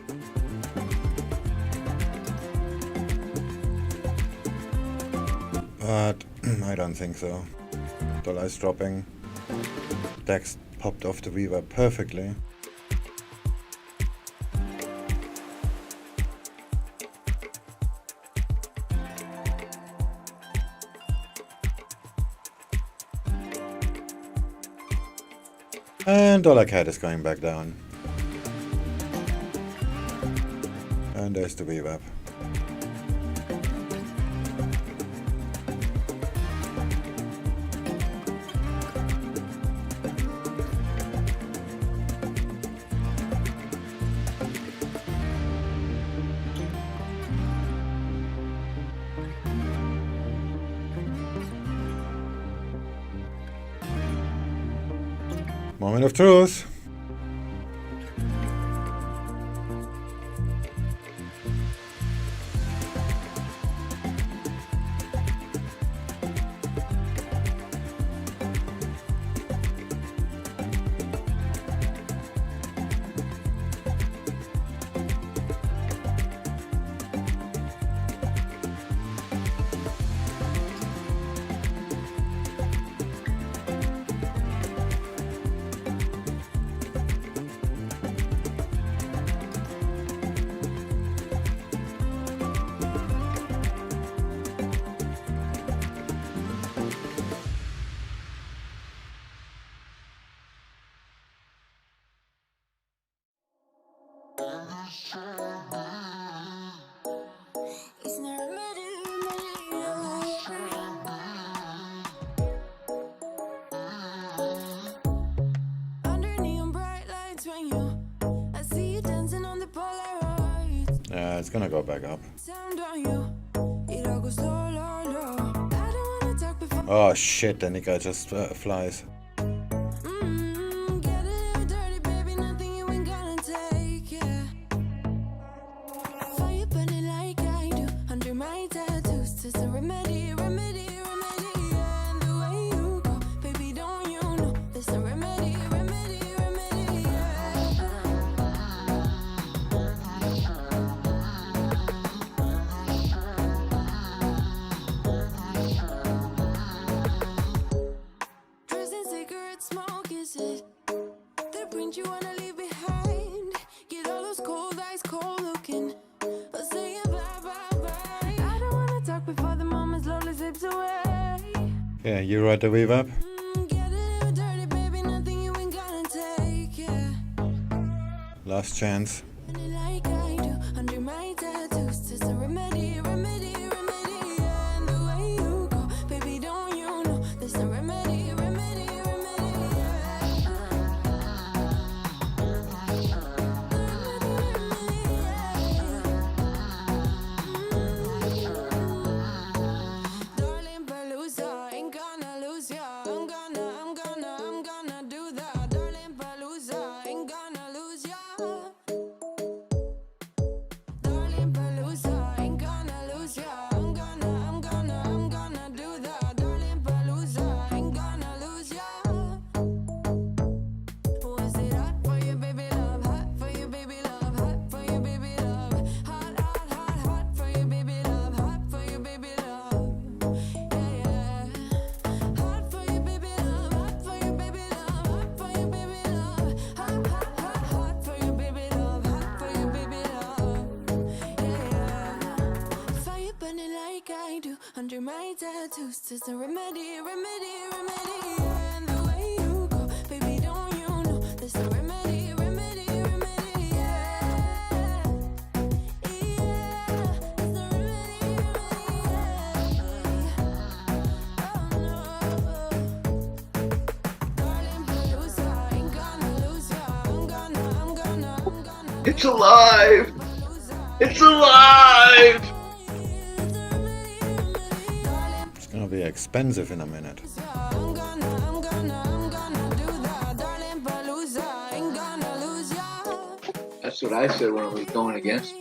Speaker 1: But I don't think so. Dollar is dropping. DAX popped off the reverb perfectly. And dollar cat is going back down. And there's the reverb. Moment of truth. Yeah, it's gonna go back up. Oh shit, the nigga just flies. Yeah, you ride the reverb. Last chance.
Speaker 4: like I do under my tattoos. There's a remedy, remedy, remedy. Yeah, and the way you go, baby, don't you know? There's a remedy, remedy, remedy. Yeah, yeah. There's a remedy, remedy. Yeah. Darling, Palooza, ain't gonna lose ya. I'm gonna.
Speaker 3: It's alive! It's alive!
Speaker 1: It's gonna be expensive in a minute.
Speaker 4: I'm gonna do that. Darling, Palooza, ain't gonna lose ya.
Speaker 3: That's what I said when I was going against.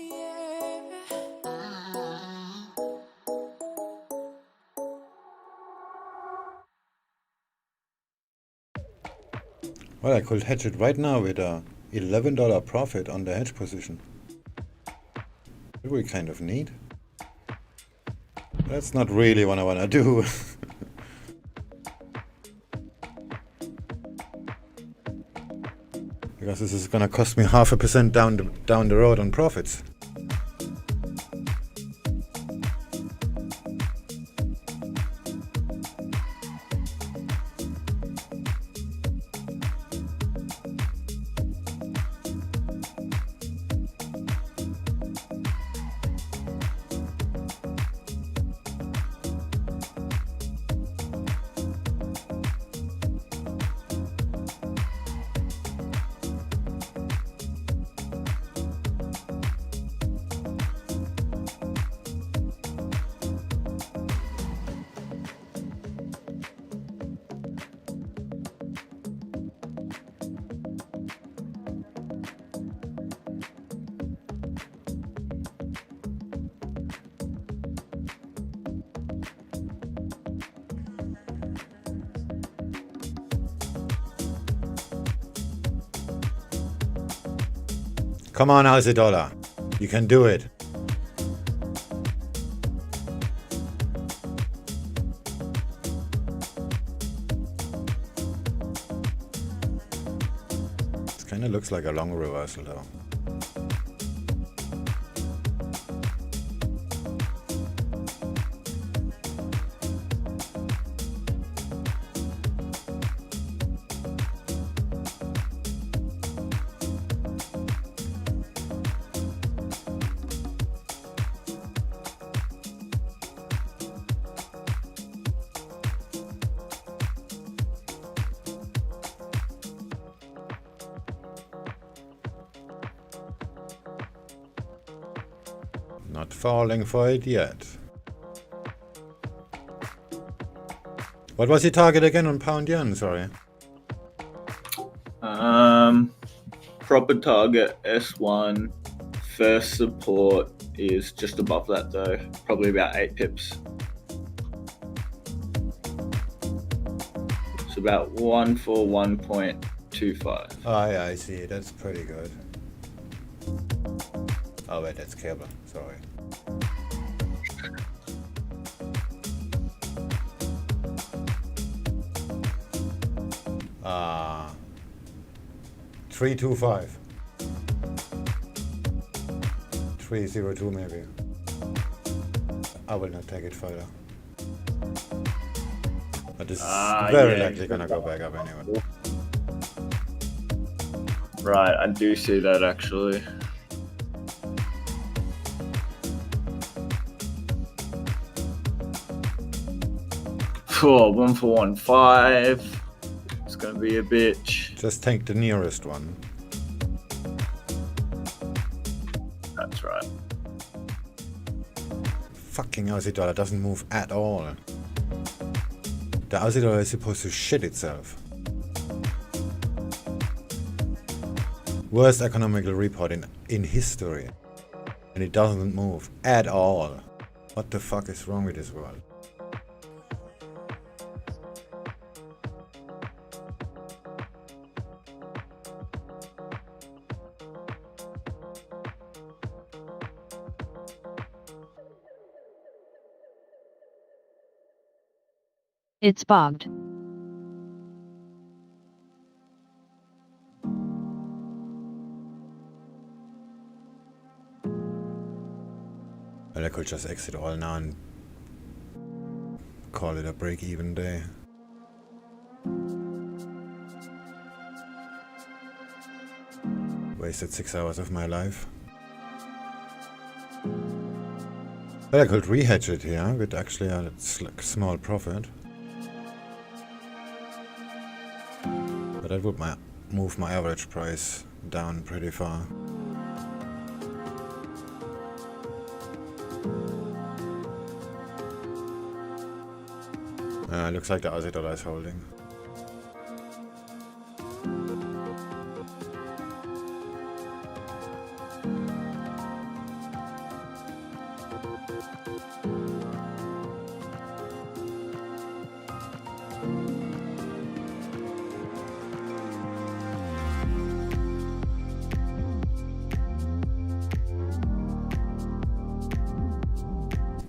Speaker 1: Well, I could hedge it right now with a $11 profit on the hedge position. That we kind of need. That's not really what I want to do. Because this is gonna cost me 0.5% down the road on profits. Come on, Aussie dollar. You can do it. This kind of looks like a long reversal though. Not falling for it yet. What was your target again on pound yen? Sorry.
Speaker 2: Proper target S1. First support is just above that though, probably about 8 pips. It's about 141.25.
Speaker 1: Oh yeah, I see. That's pretty good. Oh wait, that's cable. Sorry. Ah, 325. 302 maybe. I will not take it further. But this is very likely gonna go back up anyway.
Speaker 2: Right, I do see that actually. Oh, 1415. It's gonna be a bitch.
Speaker 1: Just take the nearest one.
Speaker 2: That's right.
Speaker 1: Fucking Aussie dollar doesn't move at all. The Aussie dollar is supposed to shit itself. Worst economical report in history. And it doesn't move at all. What the fuck is wrong with this world?
Speaker 6: It's bogged.
Speaker 1: Well, I could just exit all now and call it a break-even day. Wasted 6 hours of my life. But I could re-hedge it here with actually a small profit. But that would move my average price down pretty far. Looks like the Aussie dollar is holding.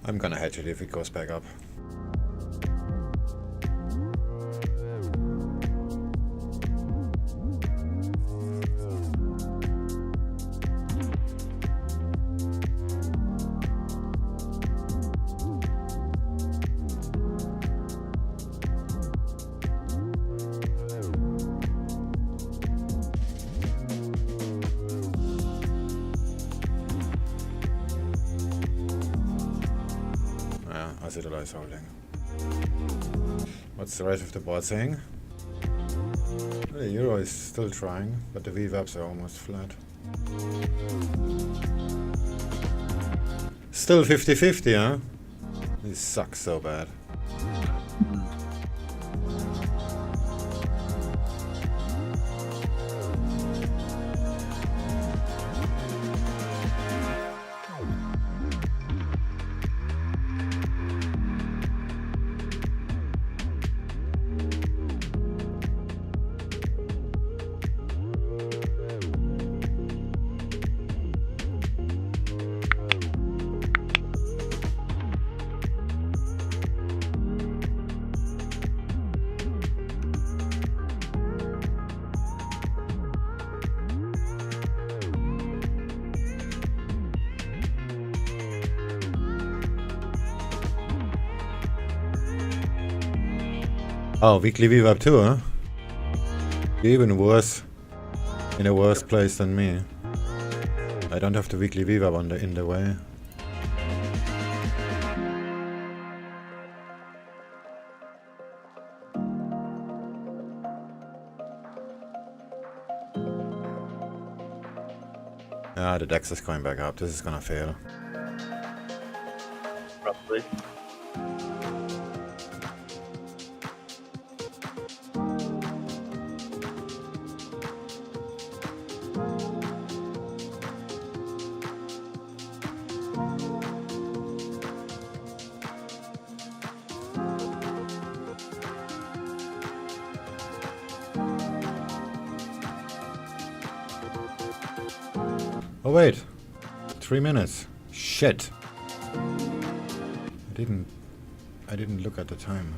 Speaker 1: I'm gonna hedge it if it goes back up. Is holding. What's the rest of the board saying? The euro is still trying, but the VWAPs are almost flat. Still 50-50, huh? This sucks so bad. Oh, weekly VWAP too, huh? Even worse. In a worse place than me. I don't have the weekly VWAP in the way. Ah, the DAX is going back up. This is gonna fail.
Speaker 2: Probably.
Speaker 1: Oh wait, 3 minutes. Shit. I didn't look at the time.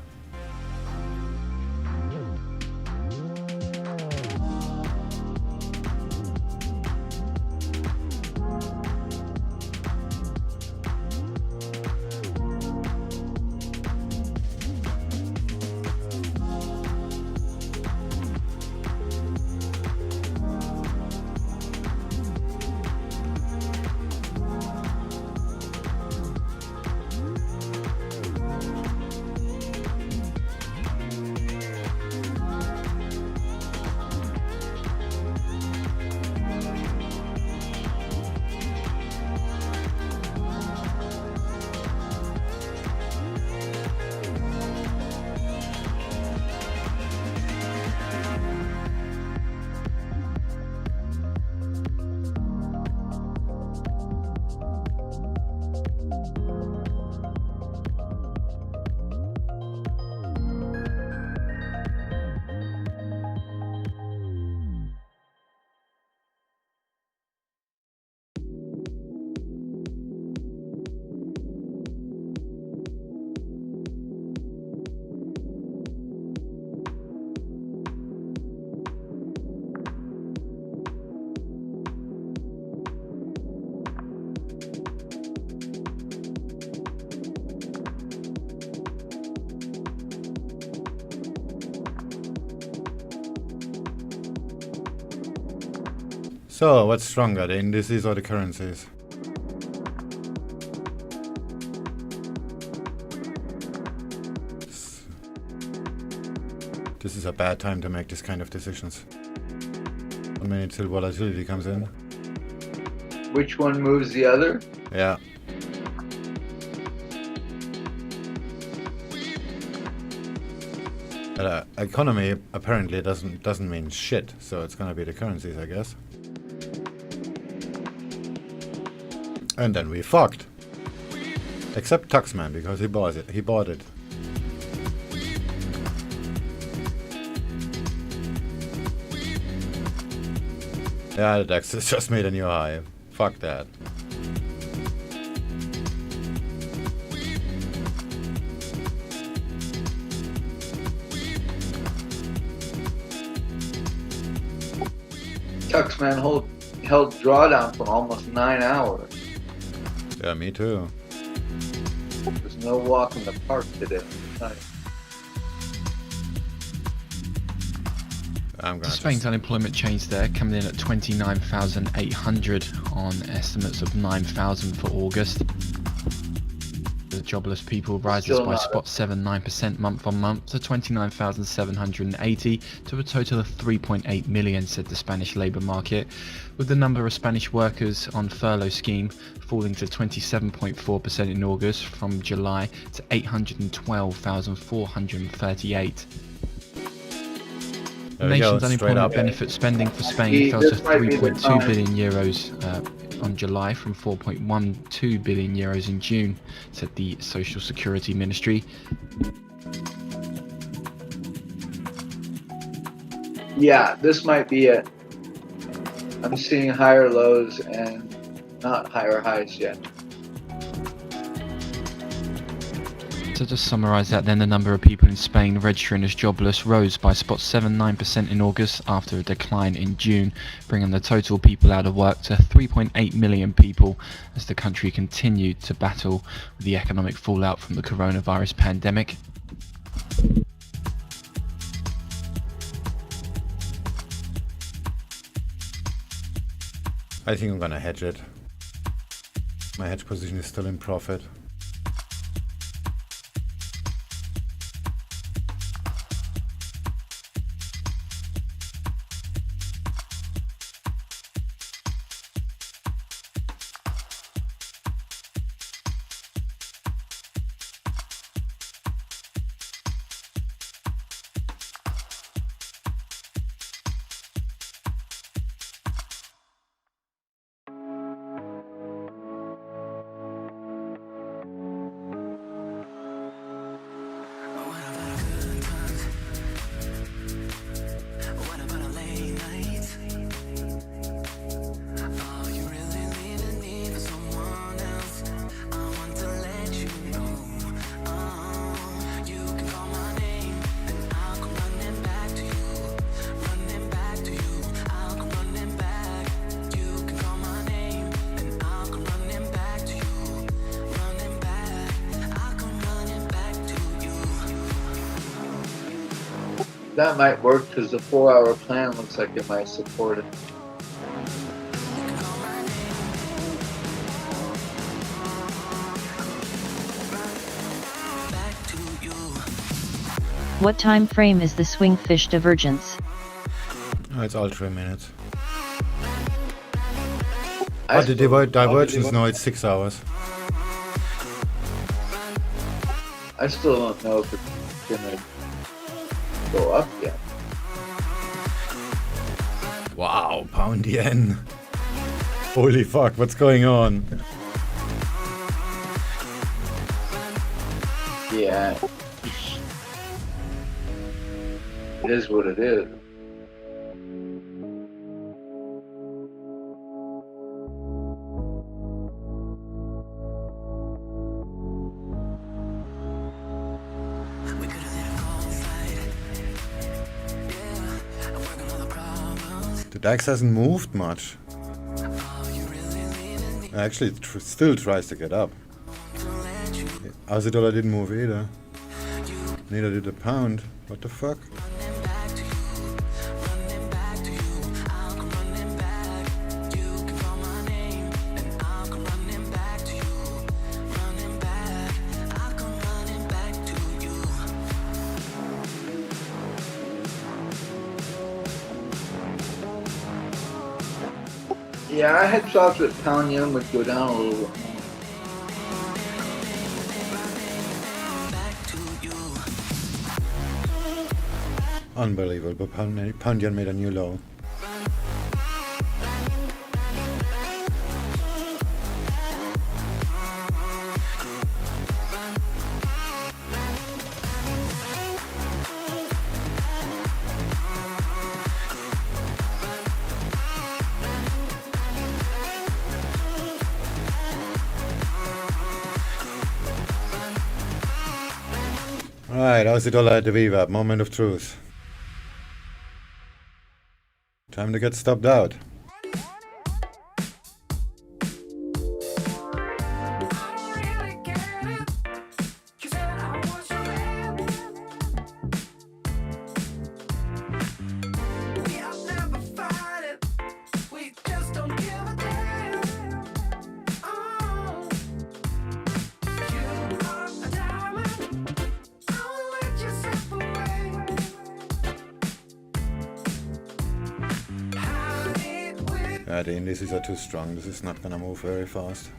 Speaker 1: So, what's stronger, the indices or the currencies? This is a bad time to make this kind of decisions. 1 minute till volatility comes in.
Speaker 3: Which one moves the other?
Speaker 1: Yeah. Economy apparently doesn't mean shit, so it's gonna be the currencies, I guess. And then we fucked. Except Tuxman, because he bought it. He bought it. Yeah, the DAX has just made a new high. Fuck that.
Speaker 3: Tuxman held drawdown for almost 9 hours.
Speaker 1: Yeah, me too.
Speaker 3: There's no walk in the park today.
Speaker 15: The Spain's unemployment change there, coming in at 29,800 on estimates of 9,000 for August. The jobless people rises by spot 7.9% month on month to 29,780 to a total of 3.8 million, said the Spanish labour market, with the number of Spanish workers on furlough scheme falling to 27.4% in August from July to 812,438. The nation's unemployment benefit spending for Spain fell to 3.2 billion euros on July from 4.12 billion euros in June, said the Social Security Ministry.
Speaker 3: Yeah, this might be it. I'm seeing higher lows and not higher highs yet.
Speaker 15: To just summarise that then, the number of people in Spain registering as jobless rose by spot 7.9% in August after a decline in June, bringing the total people out of work to 3.8 million people as the country continued to battle with the economic fallout from the coronavirus pandemic.
Speaker 1: I think I'm gonna hedge it. My hedge position is still in profit.
Speaker 3: That might work because the 4-hour plan looks like it might support it.
Speaker 6: What time frame is the SwingFish divergence?
Speaker 1: Oh, it's all 3 minutes. But the divergence, no, it's 6 hours.
Speaker 3: I still don't know if it's gonna go up yet.
Speaker 1: Wow, pound yen. Holy fuck, what's going on?
Speaker 3: Yeah. It is what it is.
Speaker 1: The DAX hasn't moved much. Actually, it still tries to get up. Aussie dollar didn't move either. Neither did the pound. What the fuck?
Speaker 3: Yeah, I had thought that pound yen would go down a little bit more.
Speaker 1: Unbelievable, pound yen made a new low. Right, Aussie dollar at the VWAP, moment of truth. Time to get stopped out. The indices are too strong. This is not gonna move very fast.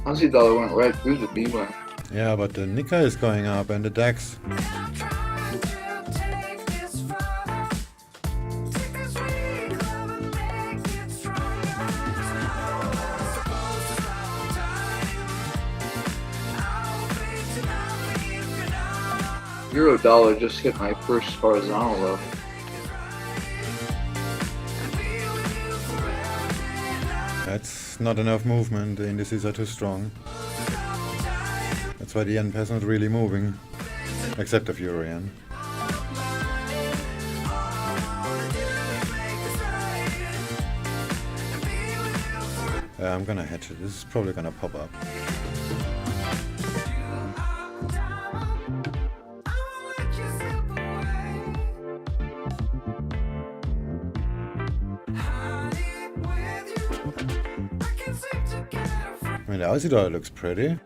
Speaker 3: Aussie dollar went right through the VWAP.
Speaker 1: Yeah, but the Nikkei is going up and the DAX.
Speaker 3: Euro dollar just hit my first horizontal level.
Speaker 1: That's not enough movement. The indices are too strong. That's why the yen pair's not really moving, except of euro yen. I'm gonna hedge it. This is probably gonna pop up. I mean, the Aussie dollar looks pretty.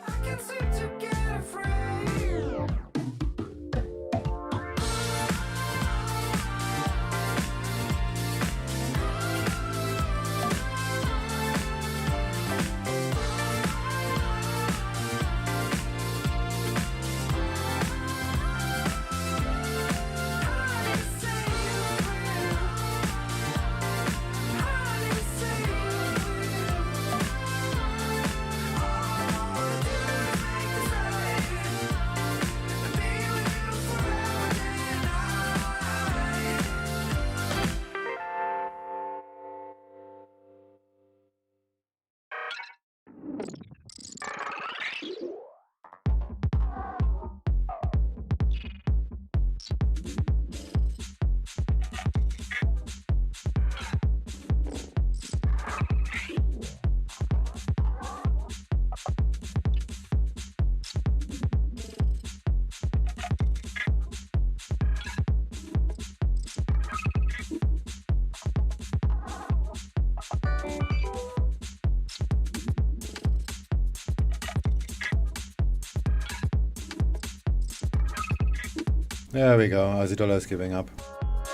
Speaker 1: There we go, Aussie dollar is giving up.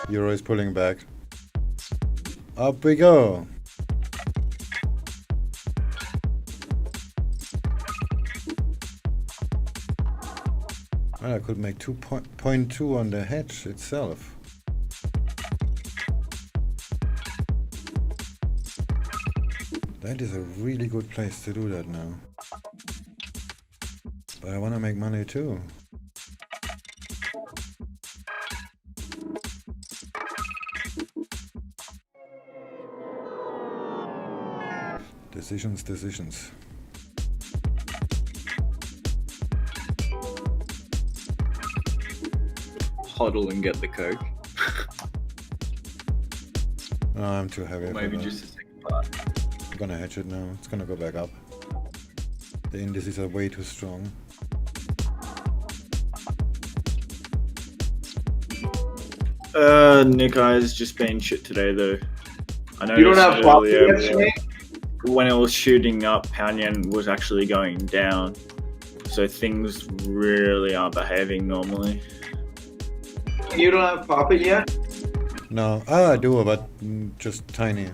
Speaker 1: Euro is pulling back. Up we go. Well, I could make 2.2 on the hedge itself. That is a really good place to do that now. But I want to make money too. Decisions.
Speaker 2: Hodl and get the Coke.
Speaker 1: No, I'm too heavy.
Speaker 2: Or maybe
Speaker 1: for that.
Speaker 2: just a second part.
Speaker 1: I'm gonna hedge it now. It's gonna go back up. The indices are way too strong.
Speaker 2: Nick Eye's just been shit today though. I know
Speaker 3: You don't have profit yesterday?
Speaker 2: when it was shooting up, pound yen was actually going down. So things really aren't behaving normally.
Speaker 3: You don't have profit yet?
Speaker 1: No, I do, but just tiny.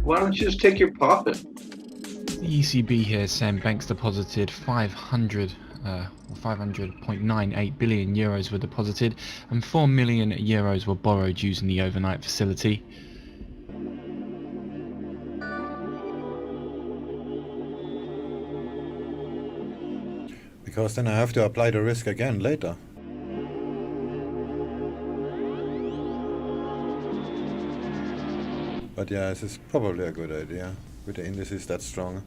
Speaker 3: Why don't you just take your profit?
Speaker 15: The ECB here is saying banks deposited 500.98 billion euros were deposited and 4 million euros were borrowed using the overnight facility.
Speaker 1: Because then I have to apply the risk again later. But yeah, this is probably a good idea with the indices that strong.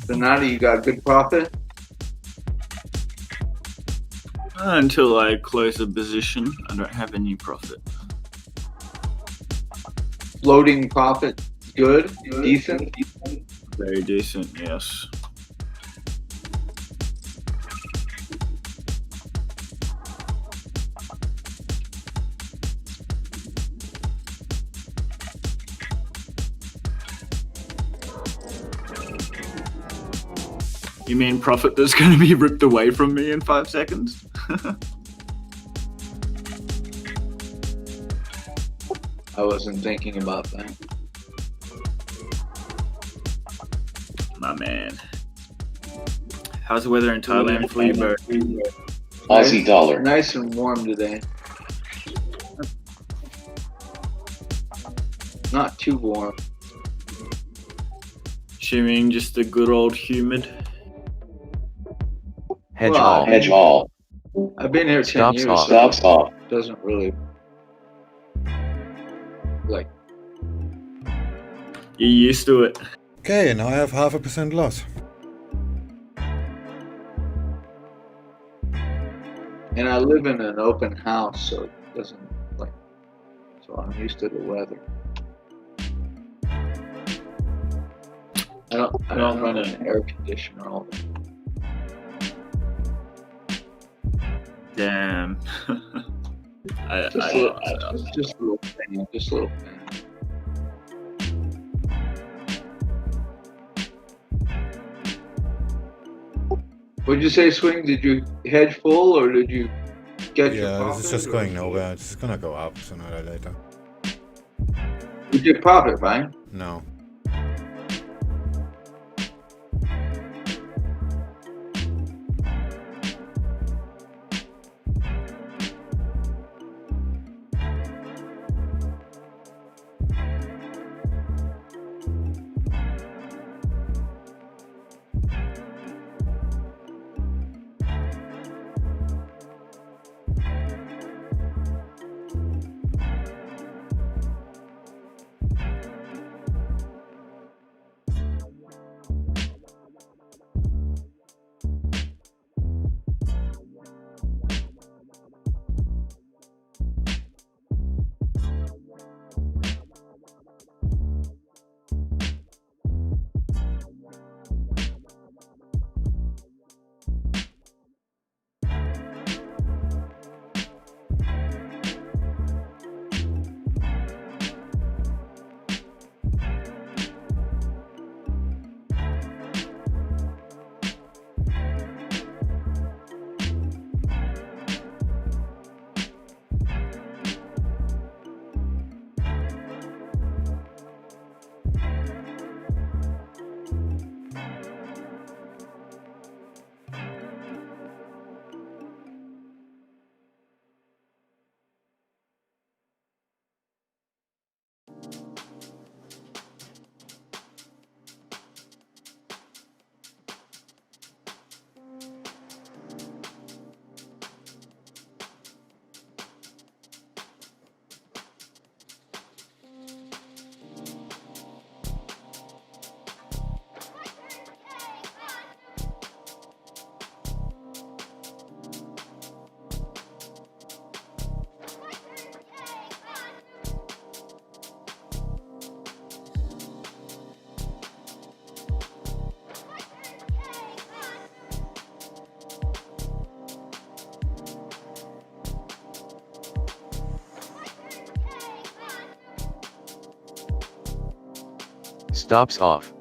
Speaker 3: Donati, you got good profit?
Speaker 2: Until I close a position, I don't have any profit.
Speaker 3: Floating profit, good, decent?
Speaker 2: Very decent, yes. You mean profit that's going to be ripped away from me in 5 seconds?
Speaker 3: I wasn't thinking about that.
Speaker 2: My man. How's the weather in Thailand for you, bro?
Speaker 3: Aussie dollar. Nice and warm today. Not too warm.
Speaker 2: Assuming just a good old humid.
Speaker 8: Hedge all.
Speaker 3: I've been here 10
Speaker 8: Stops
Speaker 3: years.
Speaker 8: off.
Speaker 3: So Stops off. Doesn't really like.
Speaker 2: You're used to it.
Speaker 1: Okay, now I have 0.5% loss.
Speaker 3: And I live in an open house, so it doesn't like. So I'm used to the weather. I don't run an air conditioner all day.
Speaker 2: Damn.
Speaker 3: Just a little fan. Just a little fan. What'd you say, Swing? Did you hedge full or did you get your
Speaker 1: Yeah,
Speaker 3: profit?
Speaker 1: this is just going nowhere. It's gonna go up sooner or later.
Speaker 3: You did profit, right?
Speaker 1: No.
Speaker 8: Stops off.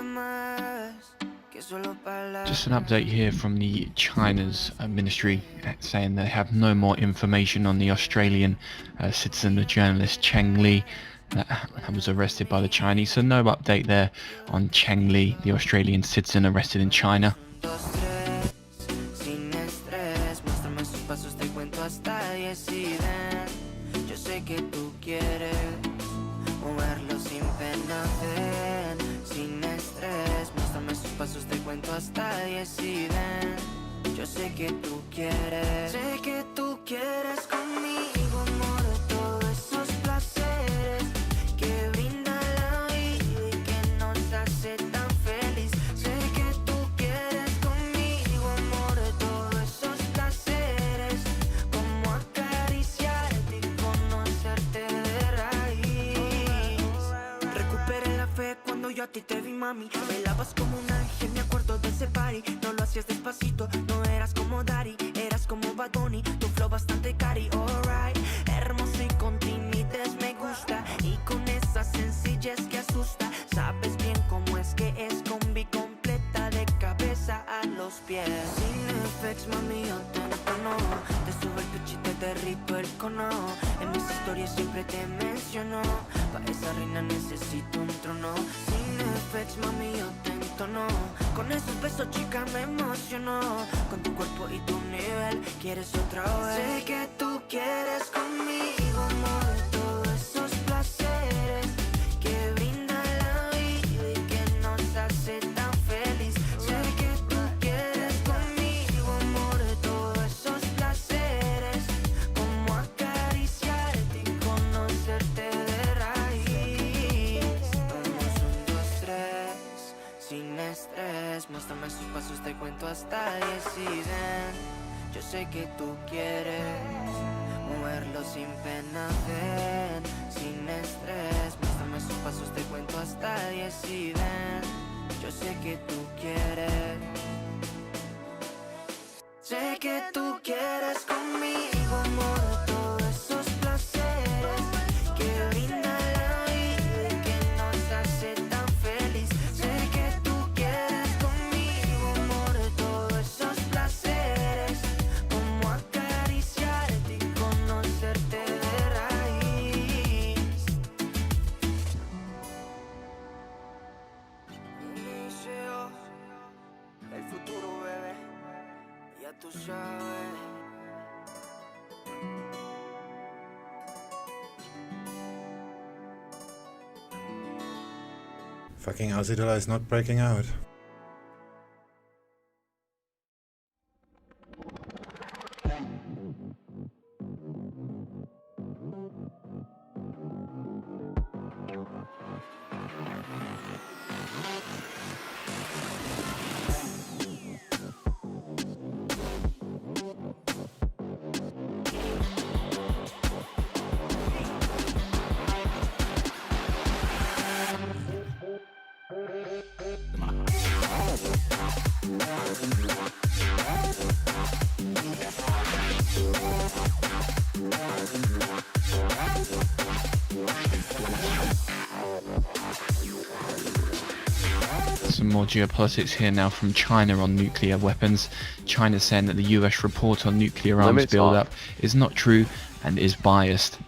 Speaker 12: nada más que solo palabras.
Speaker 15: Just an update here from the China's ministry saying they have no more information on the Australian citizen, the journalist Cheng Li, that was arrested by the Chinese. So no update there on Cheng Li, the Australian citizen arrested in China.
Speaker 12: Sin estrés, muéstrame sus pasos, te cuento hasta 10 y ven. Yo sé que tú quieres moverlo sin pena, ven. Sin estrés, muéstrame sus pasos, te cuento hasta 10 y ven. Yo sé que tú quieres. Sé que tú quieres conmigo, amor, todos esos placeres que brinda la vida y que nos hace tan feliz. Sé que tú quieres conmigo, amor, todos esos placeres, como acariciarte y conocerte de raíz. Recuperé la fe cuando yo a ti te vi, mami. Bailabas como un ángel, me acuerdo de ese party. No lo hacías despacito, no eras como Daddy, eras como Bad Bunny, tu flow bastante cari, alright. Hermoso y con timidez me gusta, y con esa sencillez que asusta. Sabes bien cómo es que es combi completa de cabeza a los pies. Sin effects, mami, yo te entono, te subo el pitch y te derrito el cono. En mis historias siempre te menciono, pa' esa reina necesito un trono. Sin effects, mami, yo te entono, con esos besos, chica, me emocionó. Con tu cuerpo y tu nivel, quieres otra vez. Sé que tú quieres conmigo, amor, todos esos placeres que brinda la vida y que nos hace tan feliz. Sé que tú quieres conmigo, amor, todos esos placeres, como acariciarte y conocerte de raíz. Vamos 1, 2, 3, sin estrés, muéstrame sus pasos, te cuento hasta 10 y ven. Yo sé que tú quieres moverlo sin pena, ven. Sin estrés, muéstrame sus pasos, te cuento hasta 10 y ven. Yo sé que tú quieres. Sé que tú quieres conmigo, amor, todos esos placeres que brinda la vida y que nos hace tan feliz. Sé que tú quieres conmigo, amor, todos esos placeres, como acariciarte y conocerte de raíz. Inicio el futuro, bebé, ya tú sabes.
Speaker 1: Fucking Aussie dollar is not breaking out.
Speaker 15: Some more geopolitics here now from China on nuclear weapons. China's saying that the US report on nuclear arms
Speaker 8: Limits
Speaker 15: buildup
Speaker 8: off.
Speaker 15: is not true and is biased.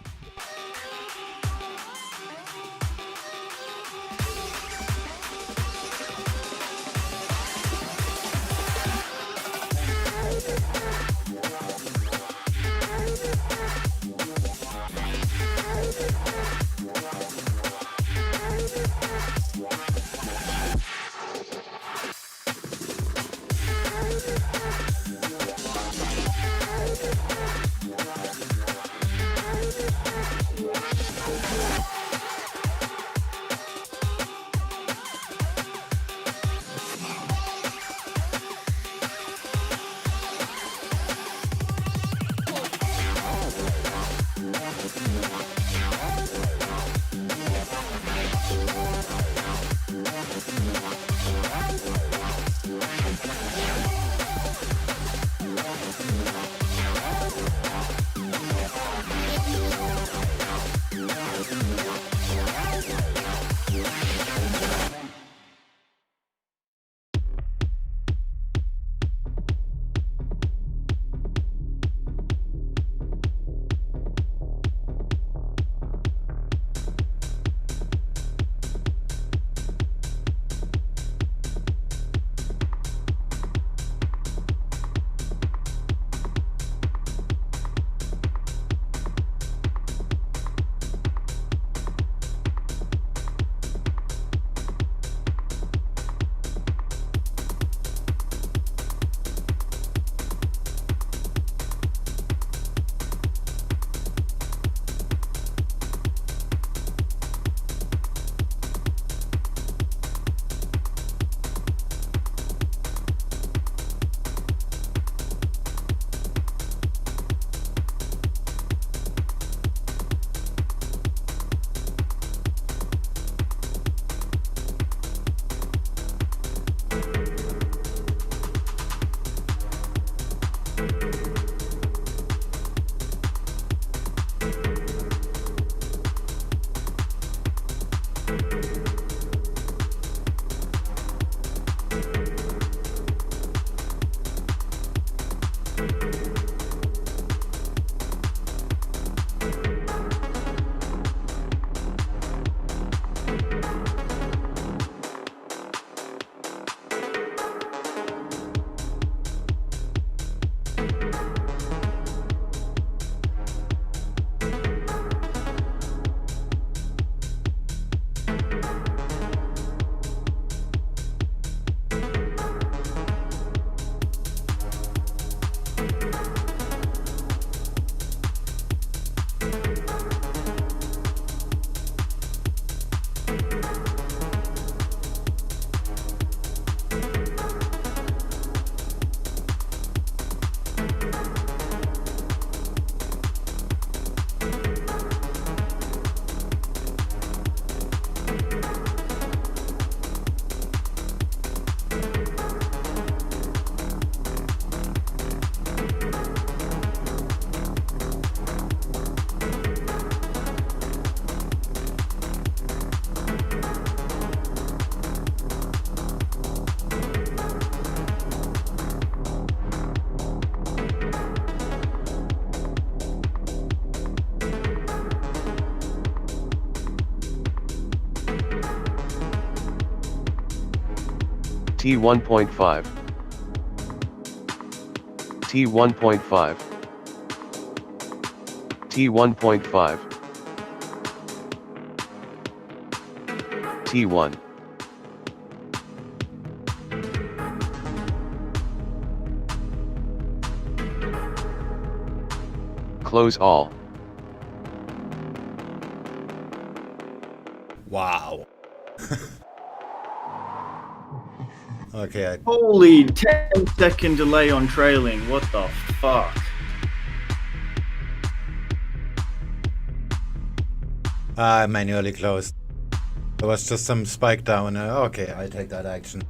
Speaker 8: T1.5, T1.5, T1.5, T1. Close all.
Speaker 1: Wow. Okay,
Speaker 2: Holy 10-second delay on trailing. What the fuck?
Speaker 1: I manually closed. There was just some spike down. Okay, I take that action.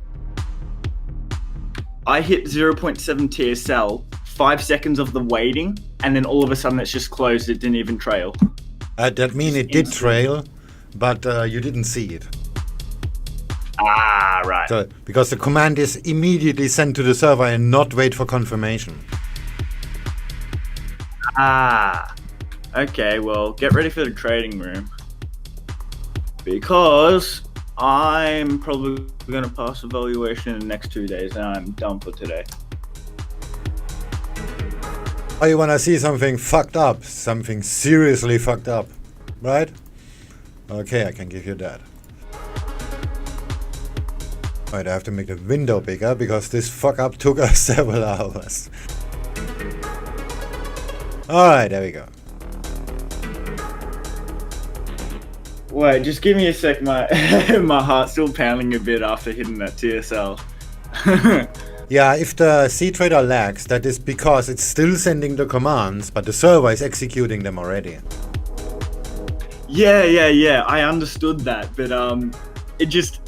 Speaker 2: I hit 0.7 TSL, 5 seconds of the waiting, and then all of a sudden it's just closed. It didn't even trail.
Speaker 1: That means it did trail, but you didn't see it.
Speaker 2: Ah, right.
Speaker 1: So, because the command is immediately sent to the server and not wait for confirmation.
Speaker 2: Ah. Okay, well, get ready for the trading room. Because I'm probably going to pass evaluation in the next 2 days and I'm done for today.
Speaker 1: Oh, you want to see something fucked up? Something seriously fucked up, right? Okay, I can give you that. Alright, I have to make the window bigger because this fuck up took us several hours. Alright, there we go.
Speaker 2: Wait, just give me a sec. My my heart's still pounding a bit after hitting that TSL.
Speaker 1: Yeah, if the C-Trader lags, that is because it's still sending the commands, but the server is executing them already.
Speaker 2: Yeah. I understood that, but it just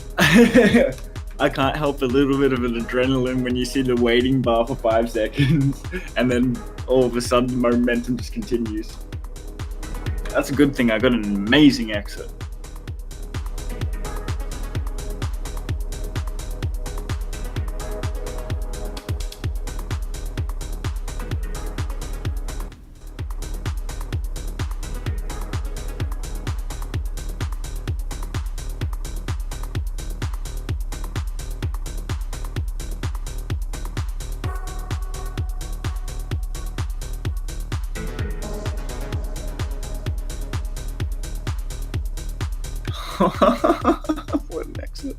Speaker 2: I can't help a little bit of an adrenaline when you see the waiting bar for 5 seconds, and then all of a sudden the momentum just continues. That's a good thing. I got an amazing exit. What an exit.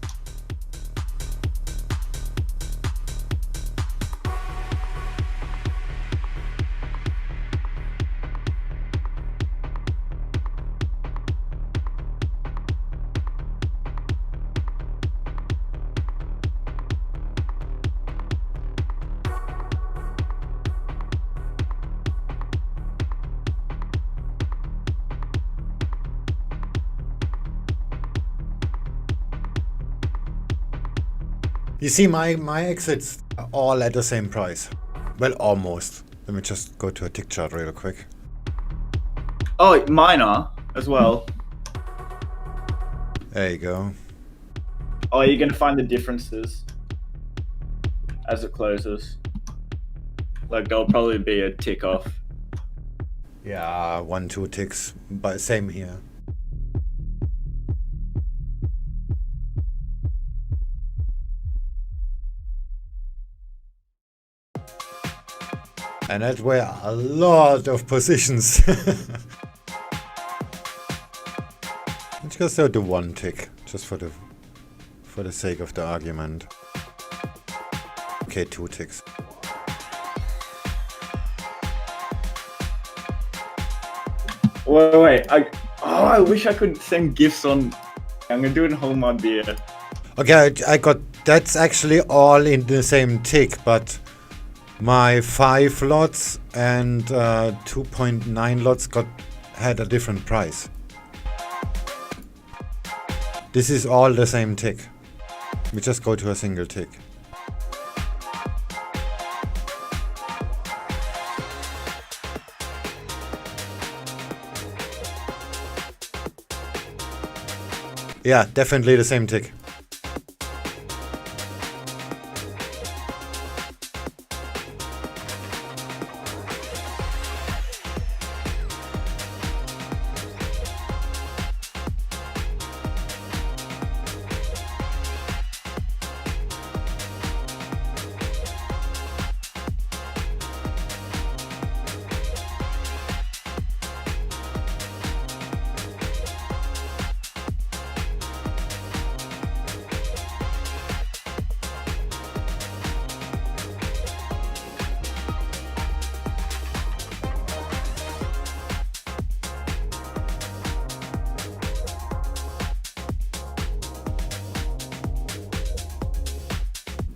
Speaker 1: You see, my exits are all at the same price. Well, almost. Let me just go to a tick chart real quick.
Speaker 2: Oh, mine are as well.
Speaker 1: There you go.
Speaker 2: Oh, you're gonna find the differences as it closes. Like there'll probably be a tick off.
Speaker 1: Yeah, 1-2 ticks, but same here. And that were a lot of positions. Let's just go to 1 tick, just for the sake of the argument. Okay, 2 ticks.
Speaker 2: Wait. I wish I could send gifts on. I'm gonna do it in Hold My Beer.
Speaker 1: Okay, I got, that's actually all in the same tick, but my 5 lots and 2.9 lots had a different price. This is all the same tick. We just go to a single tick. Yeah, definitely the same tick.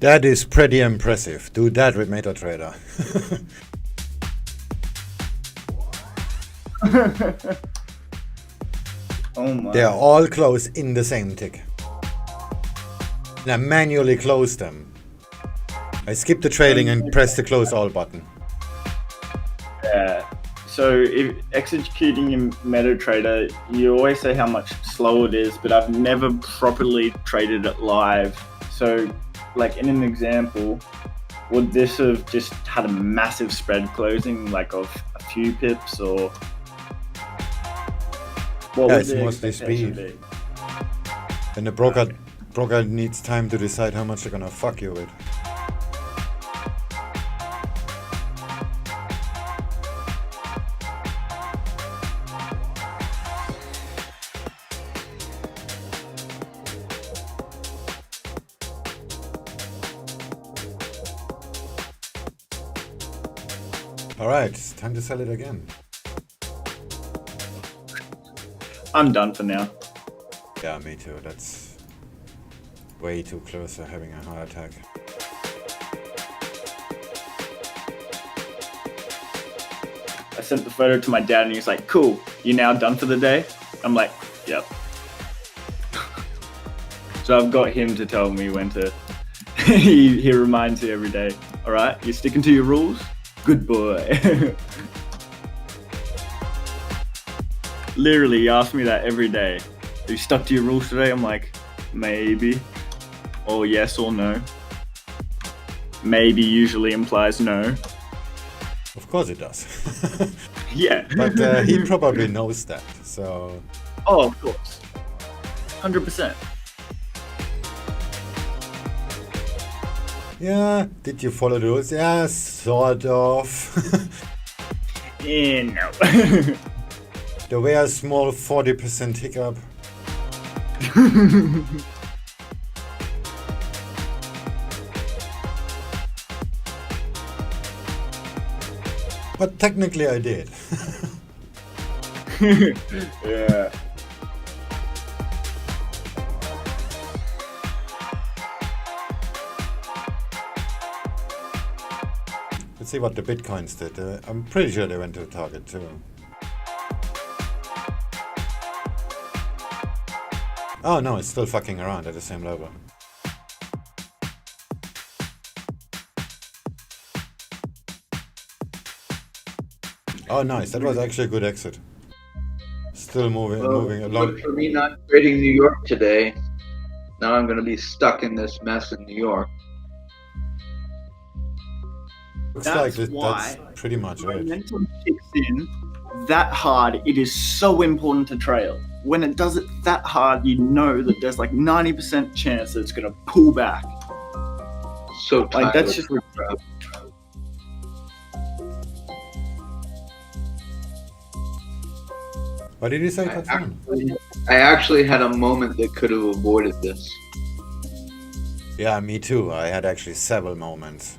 Speaker 1: That is pretty impressive. Do that with MetaTrader.
Speaker 2: Oh my.
Speaker 1: They are all closed in the same tick. And I manually close them. I skip the trading and press the close all button.
Speaker 2: Yeah. So if executing in MetaTrader, you always say how much slower it is, but I've never properly traded it live. So, like in an example, would this have just had a massive spread closing, like of a few pips, or what would
Speaker 1: it's
Speaker 2: the
Speaker 1: mostly
Speaker 2: expectation
Speaker 1: speed.
Speaker 2: be?
Speaker 1: And the broker needs time to decide how much they're gonna fuck you with. Alright, it's time to sell it again.
Speaker 2: I'm done for now.
Speaker 1: Yeah, me too. That's way too close to having a heart attack.
Speaker 2: I sent the photo to my dad and he's like, cool, you now done for the day? I'm like, yep. So I've got him to tell me when to, he reminds me every day. All right, you sticking to your rules? Good boy. Literally, he asks me that every day. Have you stuck to your rules today? I'm like, maybe. Or yes or no. Maybe usually implies no.
Speaker 1: Of course it does.
Speaker 2: Yeah.
Speaker 1: But he probably knows that, so...
Speaker 2: Oh, of course. 100%.
Speaker 1: Yeah, did you follow the rules? Yeah, sort of.
Speaker 2: No.
Speaker 1: There were a small 40% hiccup. But technically I did.
Speaker 2: Yeah.
Speaker 1: Let's see what the Bitcoins did. I'm pretty sure they went to the target too. Oh no, it's still fucking around at the same level. Oh nice, that was actually a good exit. Still moving along.
Speaker 3: Good for me not trading New York today. Now I'm going to be stuck in this mess in New York.
Speaker 1: Looks
Speaker 2: That's
Speaker 1: like
Speaker 2: why
Speaker 1: that's pretty much
Speaker 2: when
Speaker 1: it.
Speaker 2: momentum kicks in that hard, it is so important to trail. When it does it that hard, you know that there's like 90% chance that it's going to pull back.
Speaker 3: So
Speaker 2: Like that's just
Speaker 1: What did you say, Katrin?
Speaker 3: I actually had a moment that could have avoided this.
Speaker 1: Yeah, me too. I had actually several moments.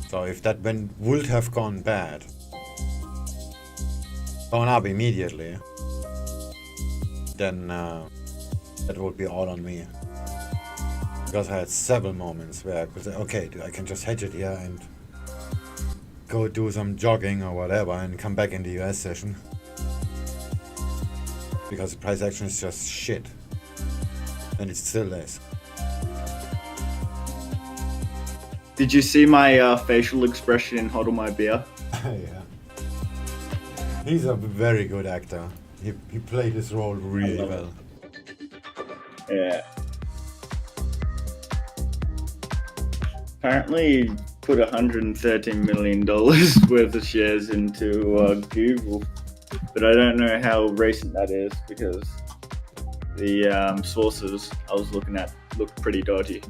Speaker 1: So if that would have gone bad, gone up immediately, then that would be all on me. Because I had several moments where I could say, okay, I can just hedge it here and go do some jogging or whatever and come back in the US session. Because the price action is just shit. And it still is.
Speaker 2: Did you see my facial expression in Hodl My Beer?
Speaker 1: Yeah. He's a very good actor. He played his role really well.
Speaker 2: Yeah. Apparently, he put $113 million worth of shares into Google, but I don't know how recent that is because the sources I was looking at looked pretty dodgy.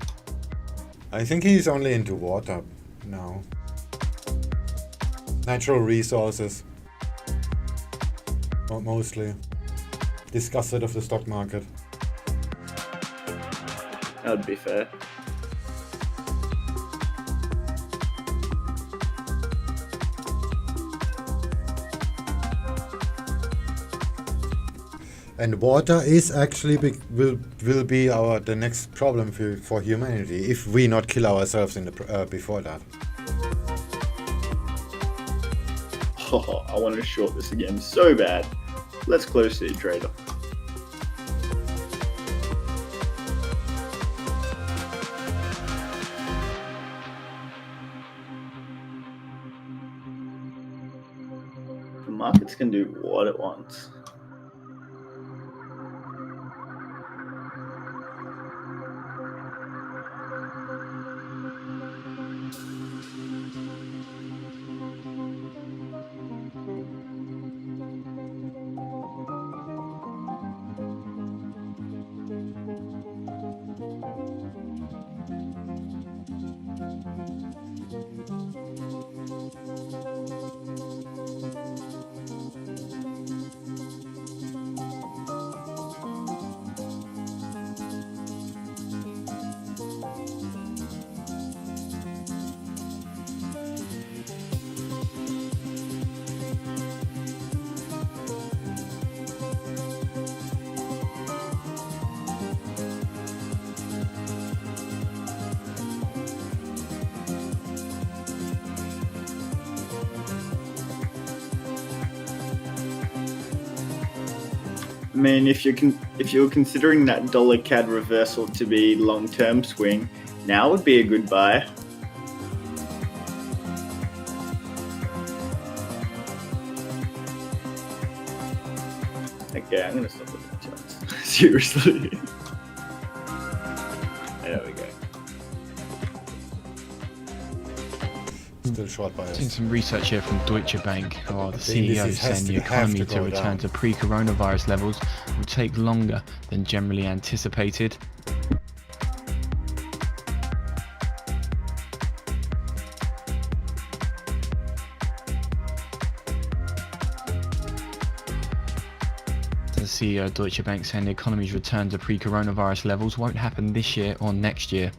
Speaker 1: I think he's only into water now. Natural resources. Mostly. Disgusted of the stock market.
Speaker 2: That would be fair.
Speaker 1: And water is actually will be the next problem for humanity if we not kill ourselves in the before that.
Speaker 2: Oh, I want to short this again so bad. Let's close the trader. The markets can do what it wants. I mean, if you're considering that dollar CAD reversal to be long-term swing, now would be a good buy. Okay, I'm gonna stop looking at charts. Seriously. There we go.
Speaker 1: Still short bias.
Speaker 15: Seeing some research here from Deutsche Bank, who are the CEO,
Speaker 1: this
Speaker 15: saying the economy to return to pre-coronavirus levels will take longer than generally anticipated. The CEO of Deutsche Bank saying the economy's return to pre-coronavirus levels won't happen this year or next year.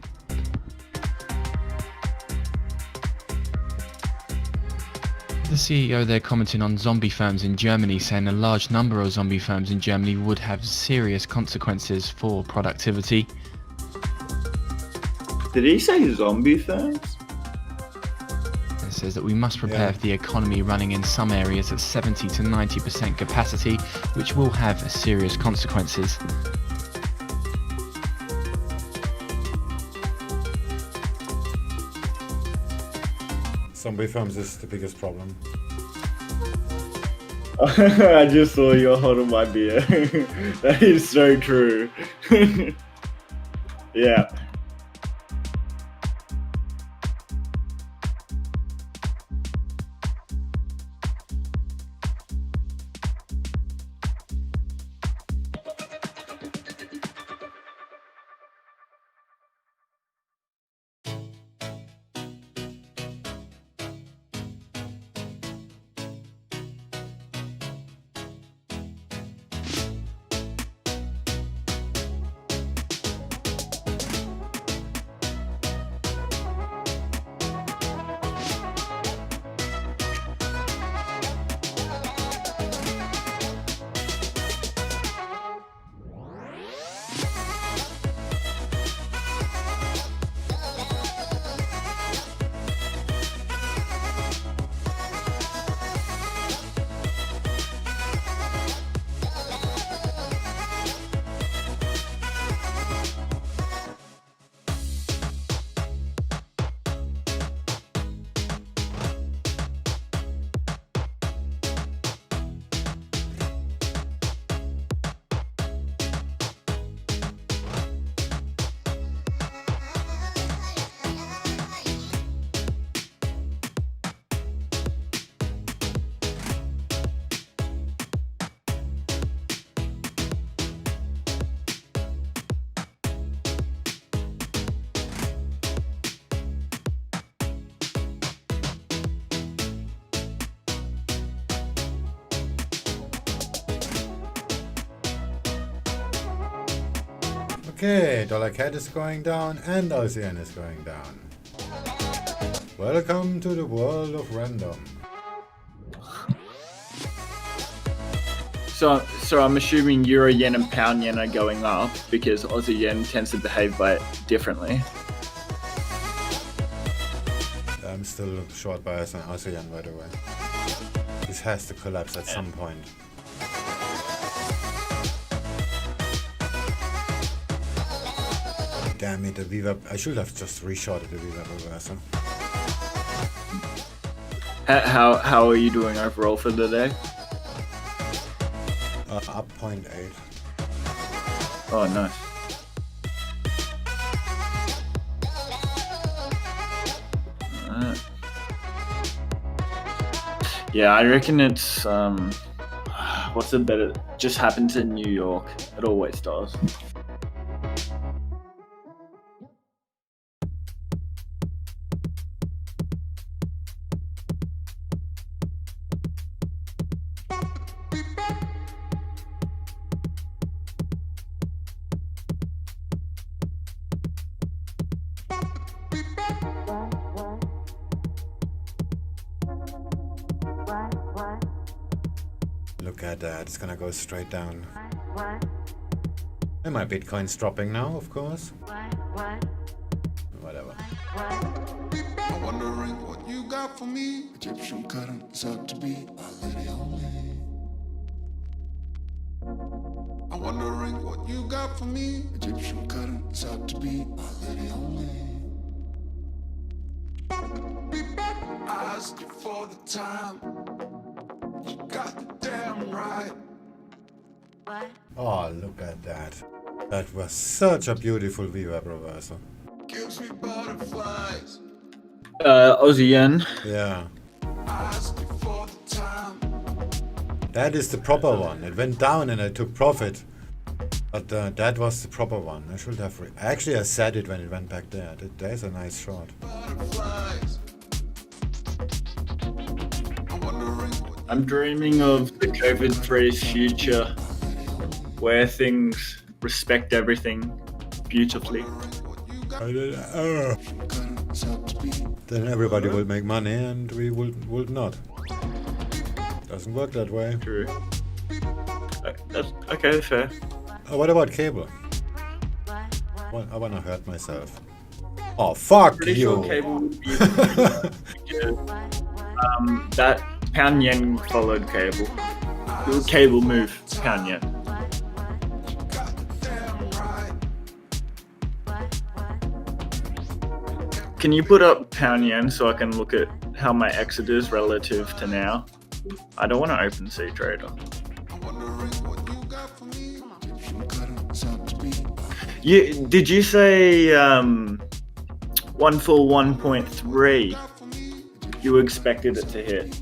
Speaker 15: The CEO there commenting on zombie firms in Germany, saying a large number of zombie firms in Germany would have serious consequences for productivity.
Speaker 2: Did he say zombie firms?
Speaker 15: It says that we must prepare for the economy running in some areas at 70 to 90% capacity, which will have serious consequences.
Speaker 1: Zombie firms is the biggest problem.
Speaker 2: I just saw you holding my beer. That is so true. Yeah.
Speaker 1: Okay, dollar CAD is going down and ASEAN is going down. Welcome to the world of random.
Speaker 2: So I'm assuming Euro yen and pound yen are going up because Aussie yen tends to behave differently.
Speaker 1: I'm still short bias on Aussie yen, by the way. This has to collapse at some point. Damn it, the Viva. I should have just reshorted the Viva reversal.
Speaker 2: How are you doing overall for the day?
Speaker 1: Up 0.8.
Speaker 2: Oh, nice. Yeah, I reckon it's what's it better? Just happens in New York. It always does.
Speaker 1: Look at that, it's gonna go straight down. And my Bitcoin's dropping now, of course. Whatever.
Speaker 13: I'm wondering what you got for me. Egyptian cotton is out to be my lady only. I'm wondering what you got for me. Egyptian cotton is out to be my lady only. I asked you for the time. You got the damn right.
Speaker 1: Oh, look at that. That was such a beautiful VWAP reversal.
Speaker 13: Gives me butterflies.
Speaker 2: Aussie yen.
Speaker 1: Yeah.
Speaker 13: I asked you for the time.
Speaker 1: That is the proper one. It went down and I took profit. But that was the proper one. I should have... Actually, I said it when it went back there. There's a nice shot.
Speaker 13: Butterflies.
Speaker 2: I'm dreaming of the COVID-free future where things respect everything beautifully.
Speaker 1: Then everybody will make money and we will not. Doesn't work that way.
Speaker 2: True. Okay, fair.
Speaker 1: Oh, what about cable? Well, I wanna hurt myself. Oh, fuck
Speaker 2: Pretty
Speaker 1: you!
Speaker 2: sure cable would be that pound yen followed cable. Cable move, pound yen. Can you put up pound yen so I can look at how my exit is relative to now? I don't want to open C trader. Did you say 141.3? You expected it to hit?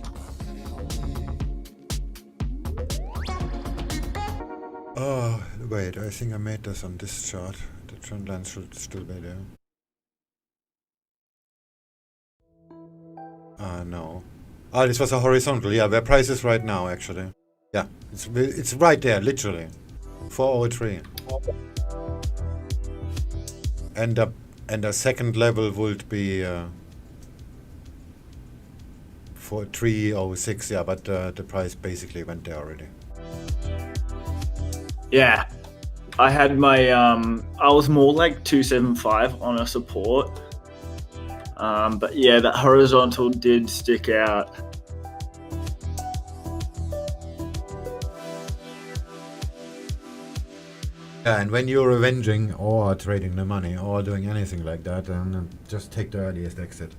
Speaker 1: Oh, wait, I think I made this on this chart. The trend line should still be there. No. Oh, this was a horizontal. Yeah, where price is right now, actually. Yeah, it's right there, literally. 403. And the second level would be for 306. Yeah, but the price basically went there already.
Speaker 2: Yeah, I had my I was more like 275 on a support. But yeah, that horizontal did stick out.
Speaker 1: Yeah, and when you're revenging or trading the money or doing anything like that, then just take the earliest exit.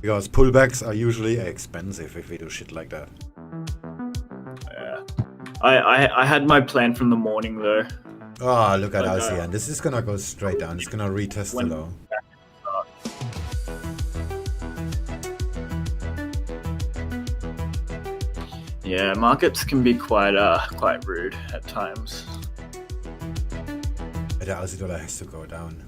Speaker 1: Because pullbacks are usually expensive if we do shit like that.
Speaker 2: Yeah, I had my plan from the morning though.
Speaker 1: Oh, look at ASEAN. This is gonna go straight down. It's gonna retest the low.
Speaker 2: Yeah, markets can be quite rude at times.
Speaker 1: The Aussie dollar has to go down.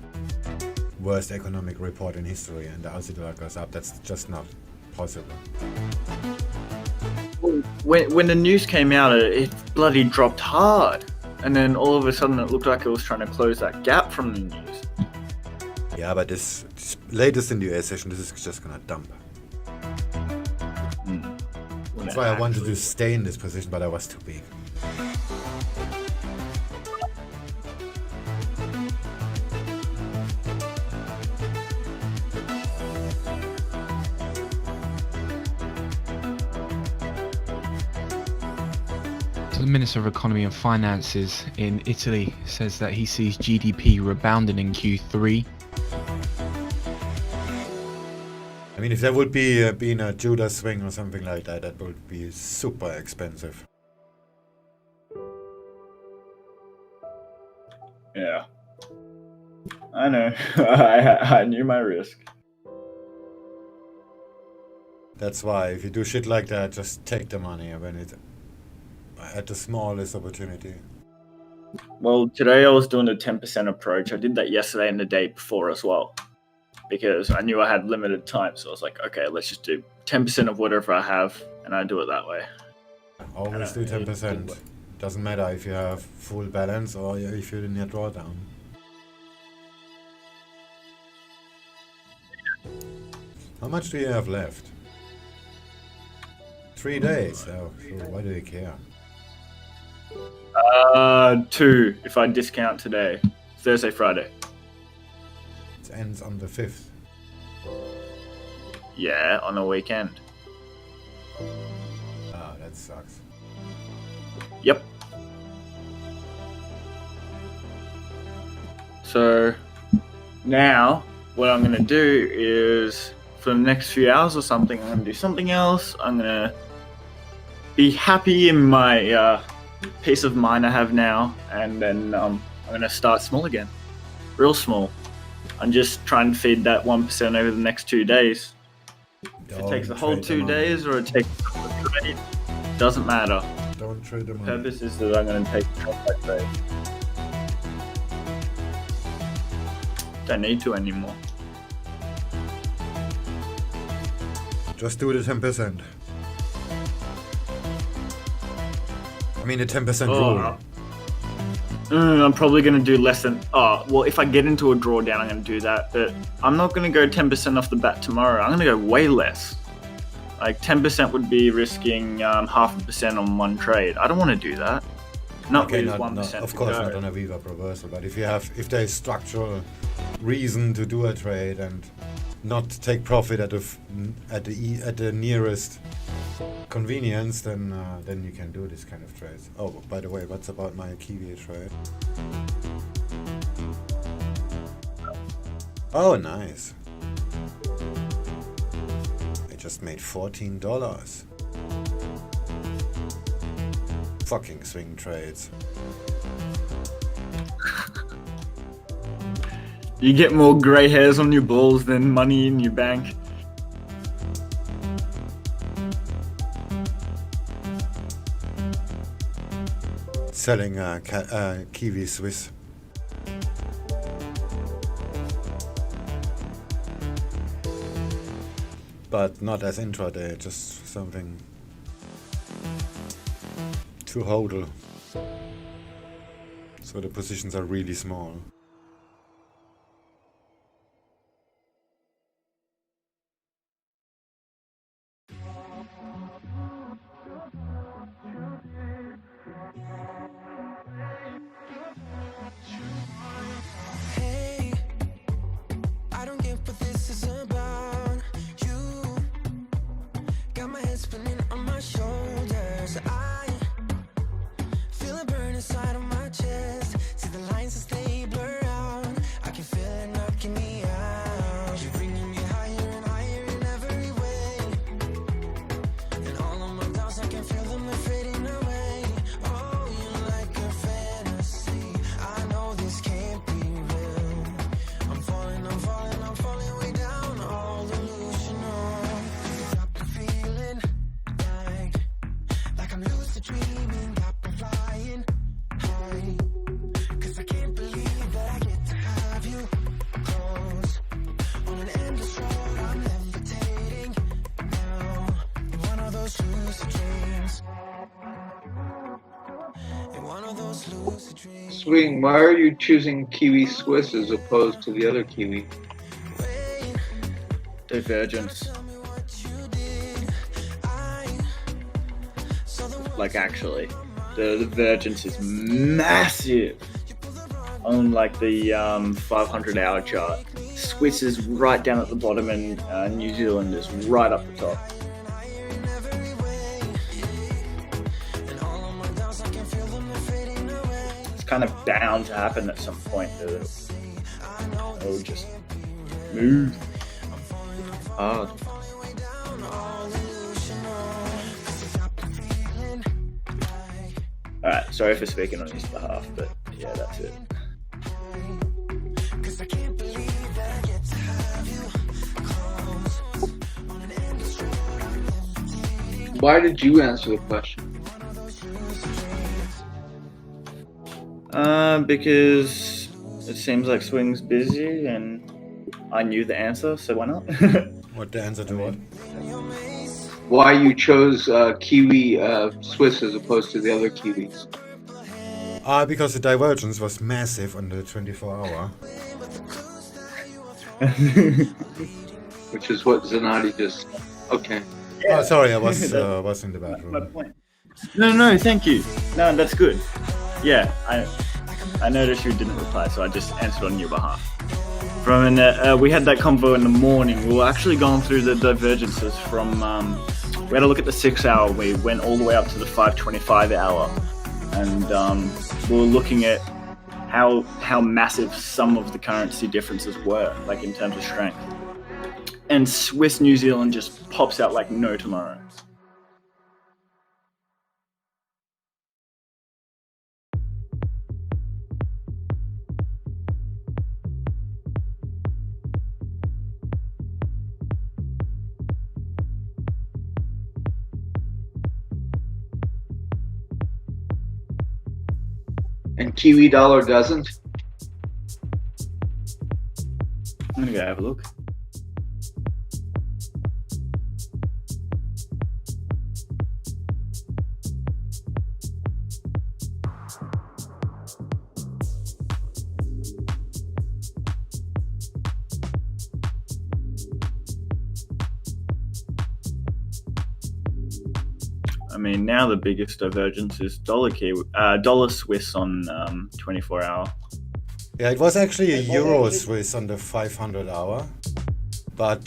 Speaker 1: Worst economic report in history, and the Aussie dollar goes up. That's just not possible.
Speaker 2: When the news came out, it bloody dropped hard, and then all of a sudden it looked like it was trying to close that gap from the news.
Speaker 1: Yeah, but this latest in the US session, this is just gonna dump. why I wanted to stay in this position, but I was too big.
Speaker 15: So the Minister of Economy and Finances in Italy says that he sees GDP rebounding in Q3.
Speaker 1: I mean, if there would be been a Judas swing or something like that, that would be super expensive.
Speaker 2: Yeah. I know. I knew my risk.
Speaker 1: That's why if you do shit like that, just take the money when it at the smallest opportunity.
Speaker 2: Well, today I was doing the 10% approach. I did that yesterday and the day before as well, because I knew I had limited time. So I was like, okay, let's just do 10% of whatever I have, and I do it that way.
Speaker 1: Always do 10%. Doesn't matter if you have full balance or if you're in your drawdown. How much do you have left? 3 days. Oh, so why do you care?
Speaker 2: 2 if I discount today. Thursday, Friday.
Speaker 1: It ends on the 5th.
Speaker 2: Yeah, on a weekend.
Speaker 1: Ah, that sucks.
Speaker 2: Yep. So now what I'm gonna do is for the next few hours or something, I'm gonna do something else. I'm gonna be happy in my peace of mind I have now, and then I'm gonna start small again, real small. I'm just trying to feed that 1% over the next 2 days. If it takes the whole 2 days or it takes a trade, doesn't matter.
Speaker 1: Don't trade the money.
Speaker 2: The purpose is that I'm going to take the trade by trade. Don't need to anymore.
Speaker 1: Just do the 10%. I mean the 10% rule.
Speaker 2: I'm probably going to do less than... well, if I get into a drawdown, I'm going to do that. But I'm not going to go 10% off the bat tomorrow. I'm going to go way less. Like 10% would be risking 0.5% on one trade. I don't want to do that. Not lose 1%.
Speaker 1: Of course not on a VWAP reversal, but if there is structural reason to do a trade and not take profit at the nearest convenience, then you can do this kind of trades. Oh, by the way, what's about my Kiwi trade? Oh, nice. I just made $14. Fucking swing trades.
Speaker 2: You get more grey hairs on your balls than money in your bank.
Speaker 1: Selling Kiwi Swiss. But not as intraday, just something to hodl. So the positions are really small.
Speaker 12: Hey, I don't get what this is about. You got my head spinning on my shoulders. I feel it burn inside of my chest. See the lines as they blur out. I can feel it knocking me out. You're bringing me higher and higher in every way. And all of my doubts, I can feel them fading away. Oh, you're like a fantasy. I know this can't be real. I'm falling way down. All delusional. Got the feeling like I'm lucid dreaming. Got me flying high. 'Cause I can't believe that I get to have you close. On an endless road, I'm levitating now. In one of those lucid dreams. In one of those lucid dreams.
Speaker 3: Swing, why are you choosing Kiwi Swiss as opposed to the other Kiwi?
Speaker 2: Divergence. Like actually, the divergence is massive on like the 500-hour chart. Swiss is right down at the bottom, and New Zealand is right up the top. It's kind of bound to happen at some point. It'll just move hard. Alright, sorry for speaking on his behalf, but yeah, that's it.
Speaker 3: Why did you answer the question?
Speaker 2: Because it seems like Swing's busy, and I knew the answer, so why not?
Speaker 1: What the answer to what?
Speaker 3: Why you chose Kiwi Swiss as opposed to the other Kiwis?
Speaker 1: Because the divergence was massive on the 24-hour.
Speaker 3: Which is what Zanati just... Okay.
Speaker 1: Oh, sorry, I was in the bathroom.
Speaker 2: My point. No, thank you. No, that's good. Yeah, I noticed you didn't reply, so I just answered on your behalf. We had that convo in the morning. We were actually going through the divergences from... we had a look at the 6-hour. We went all the way up to the 525-hour. And we were looking at how massive some of the currency differences were, like in terms of strength. And Swiss New Zealand just pops out like no tomorrow.
Speaker 3: And Kiwi dollar doesn't?
Speaker 2: I'm gonna go have a look. I mean, now the biggest divergence is dollar Swiss on 24-hour.
Speaker 1: Yeah, it was actually a Euro Swiss on the 500-hour, but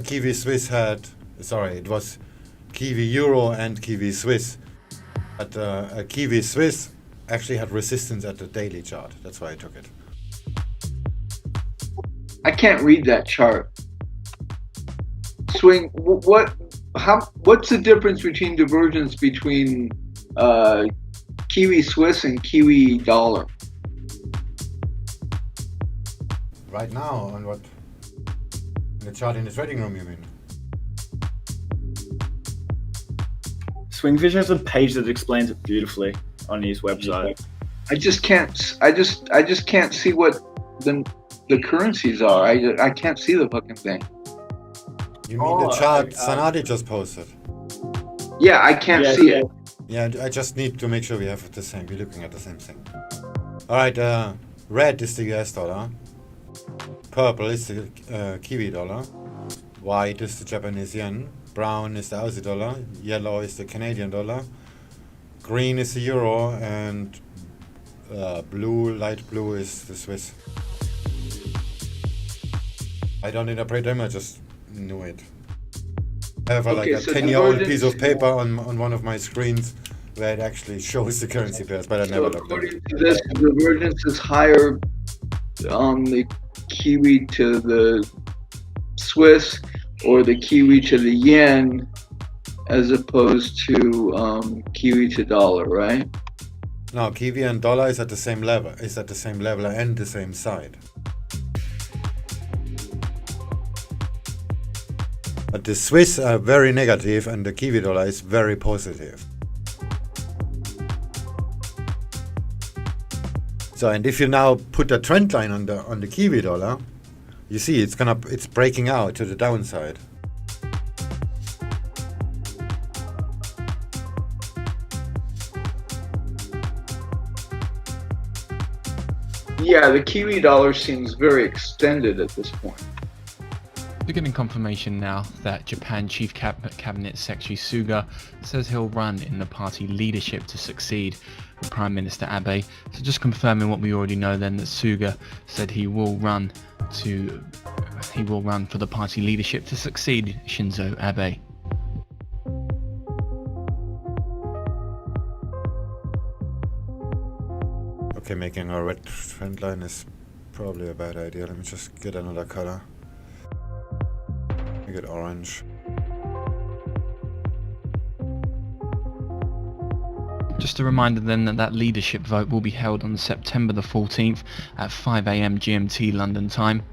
Speaker 1: Kiwi Swiss had, sorry, it was Kiwi Euro and Kiwi Swiss, but Kiwi Swiss actually had resistance at the daily chart. That's why I took it.
Speaker 3: I can't read that chart. Swing, what's the difference between divergence between Kiwi Swiss and Kiwi dollar?
Speaker 1: Right now, on what? In the chart in the trading room, you mean?
Speaker 2: SwingFish has a page that explains it beautifully on his website.
Speaker 3: I just can't see what the currencies are. I can't see the fucking thing.
Speaker 1: You mean the chart Sanadi just posted?
Speaker 3: Yeah, I can't see it.
Speaker 1: Yeah, I just need to make sure we have the same. We're looking at the same thing. All right, red is the US dollar. Purple is the Kiwi dollar. White is the Japanese yen. Brown is the Aussie dollar. Yellow is the Canadian dollar. Green is the euro, and blue, light blue is the Swiss. I don't interpret them. I just knew it. I have like a 10-year-old piece of paper on one of my screens where it actually shows the currency pairs, but I never looked at it.
Speaker 3: According to this, the divergence is higher on the Kiwi to the Swiss or the Kiwi to the yen as opposed to Kiwi to dollar, right?
Speaker 1: No, Kiwi and dollar is at the same level. It's at the same level and the same side. But the Swiss are very negative and the Kiwi dollar is very positive. So, and if you now put a trend line on the Kiwi dollar, you see it's breaking out to the downside.
Speaker 3: Yeah, the Kiwi dollar seems very extended at this point.
Speaker 15: We're getting confirmation now that Japan Chief Cabinet Secretary Suga says he'll run in the party leadership to succeed Prime Minister Abe. So just confirming what we already know then, that Suga said he will run for the party leadership to succeed Shinzo Abe.
Speaker 1: Okay, making a red trend line is probably a bad idea. Let me just get another color. Make it orange.
Speaker 15: Just a reminder then that leadership vote will be held on September the 14th at 5 AM GMT London time.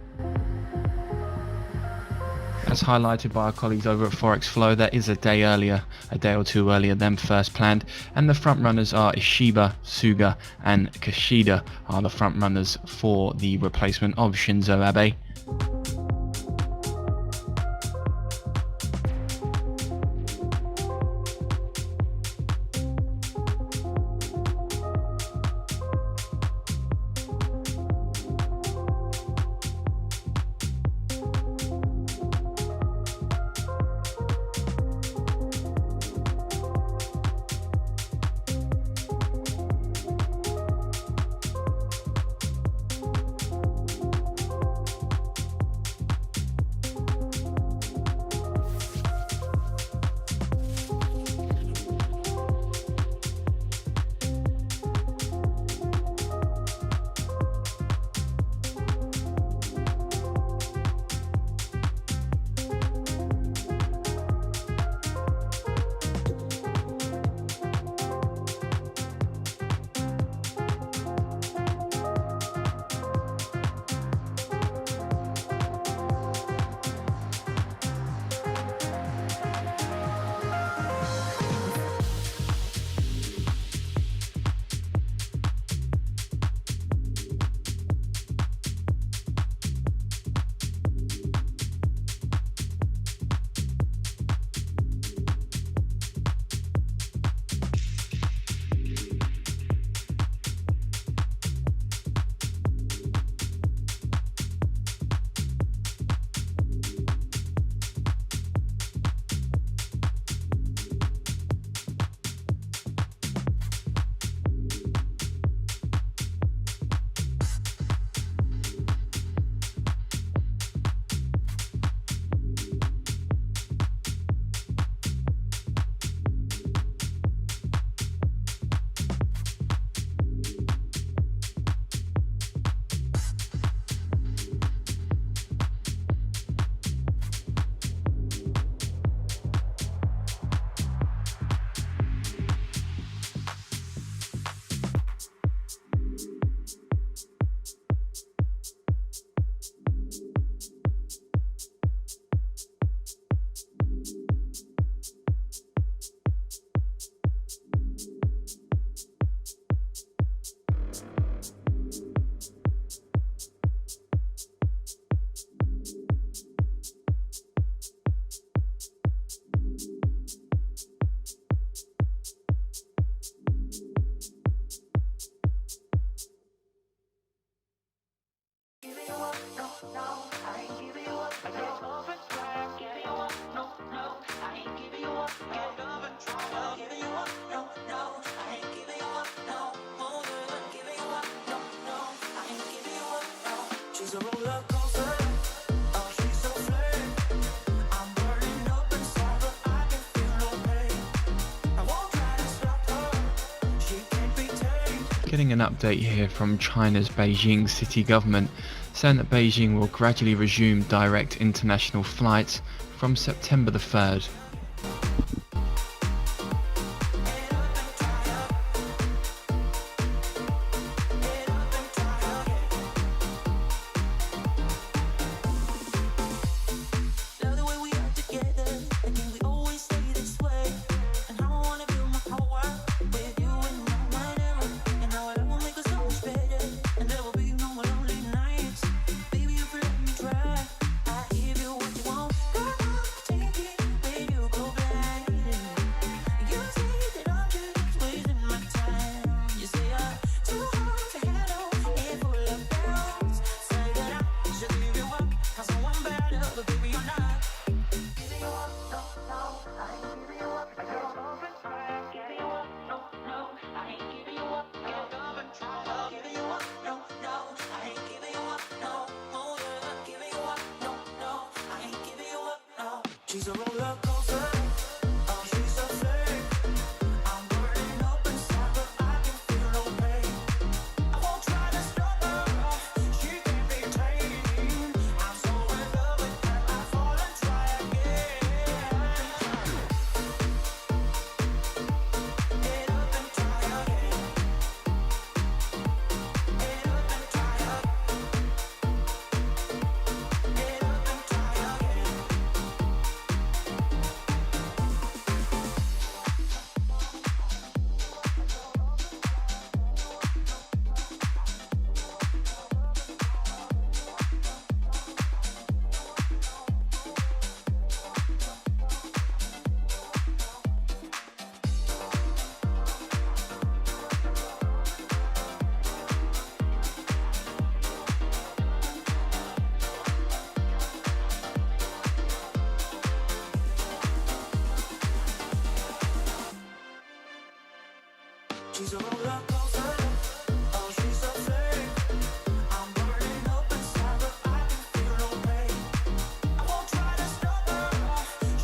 Speaker 15: As highlighted by our colleagues over at Forex Flow, that is a day or two earlier than first planned, and the front runners are Ishiba, Suga and Kishida are the front runners for the replacement of Shinzo Abe. Getting an update here from China's Beijing city government, saying that Beijing will gradually resume direct international flights from September the 3rd.
Speaker 12: Take it, baby. She's a roller coaster. Oh, she's a flame. I'm burning up inside, but I can feel no pain. I won't try to stop her. She can't be tamed. I'm so in love with her. I fall and try again. Get up and try again. Get up and try again. Get up and try again. She's a roller coaster. Oh, she's a flame. I'm burning up inside, but I can feel no pain. I won't try to stop her.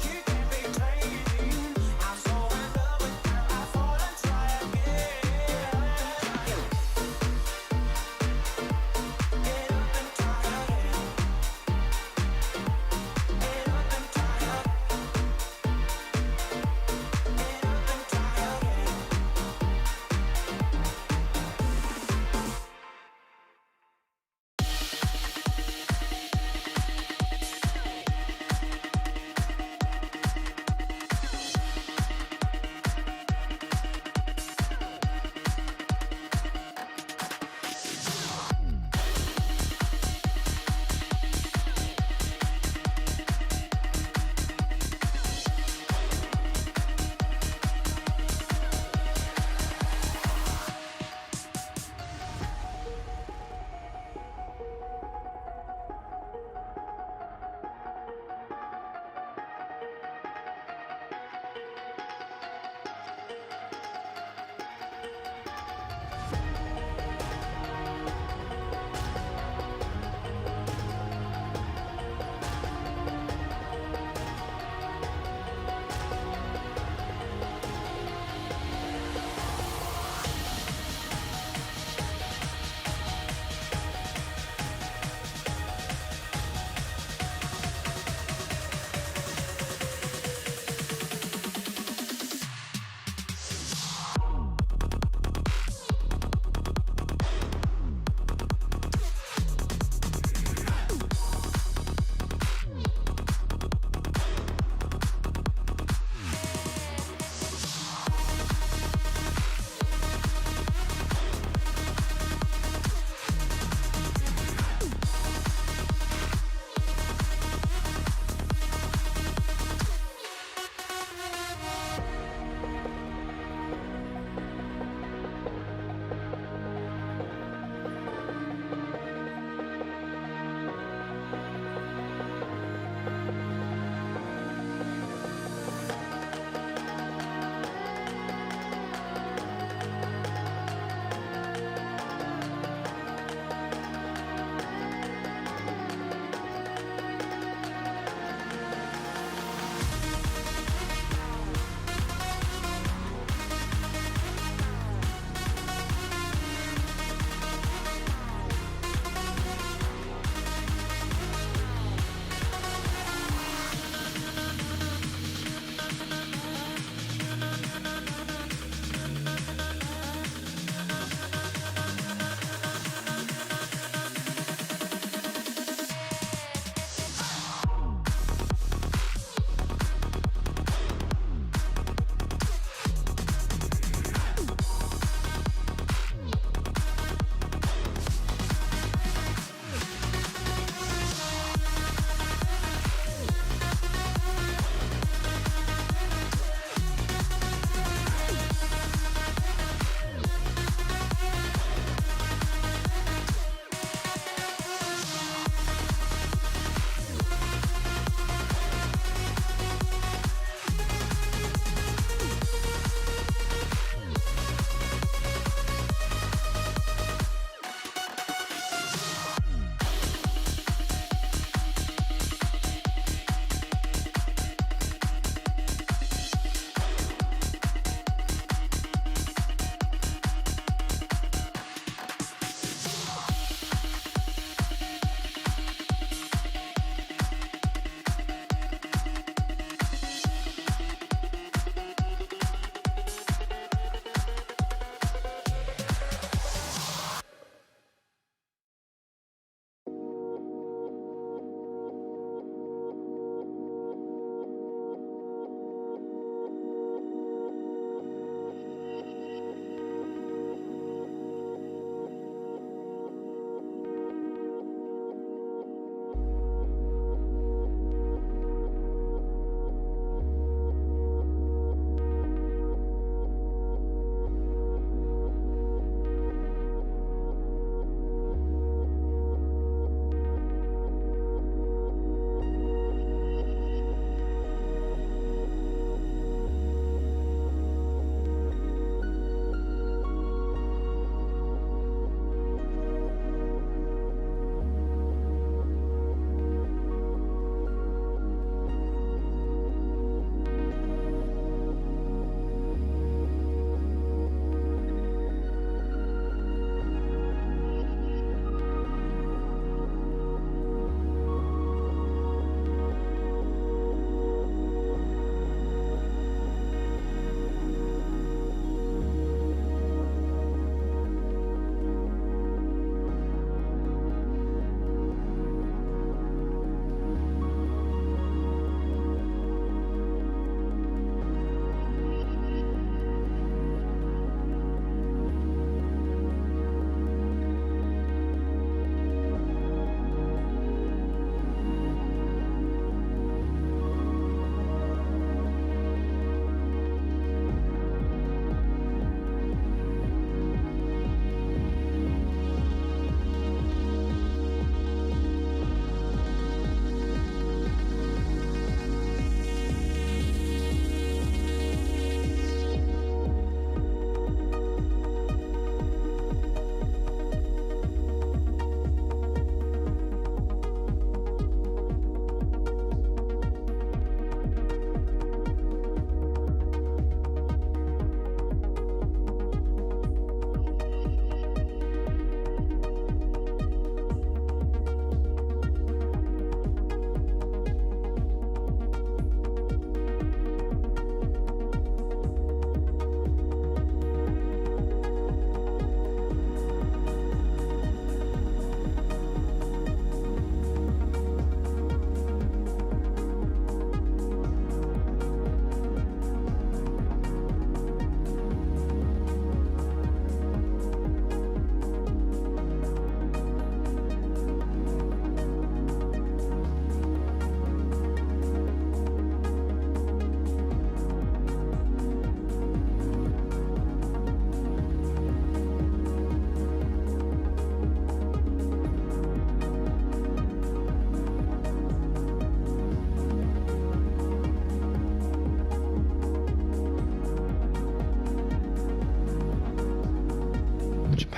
Speaker 12: She can't be tamed. I'm so in love with her. I fall and try again. Get up and try again. Get up and try again. Get up and try again.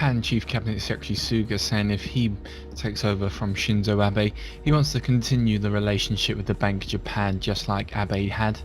Speaker 15: Japan Chief Cabinet Secretary Suga saying if he takes over from Shinzo Abe, he wants to continue the relationship with the Bank of Japan just like Abe had.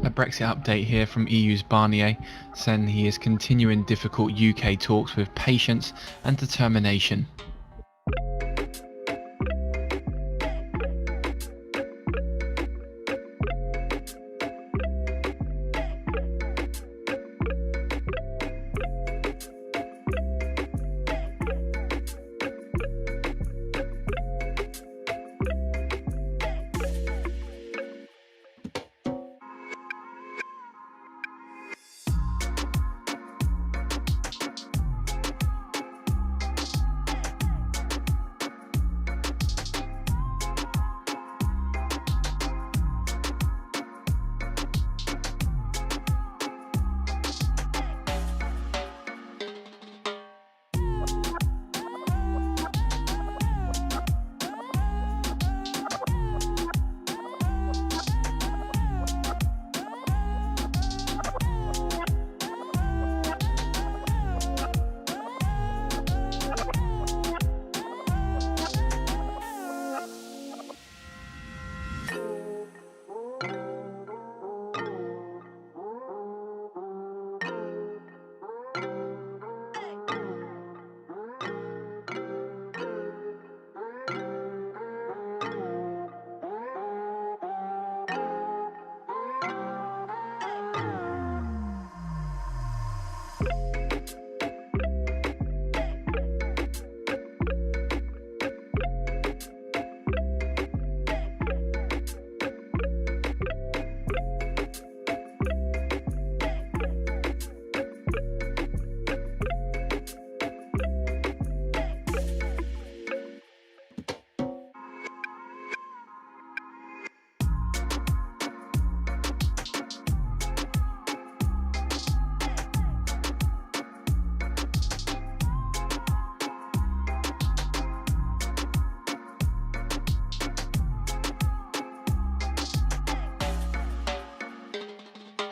Speaker 15: A Brexit update here from EU's Barnier, saying he is continuing difficult UK talks with patience and determination.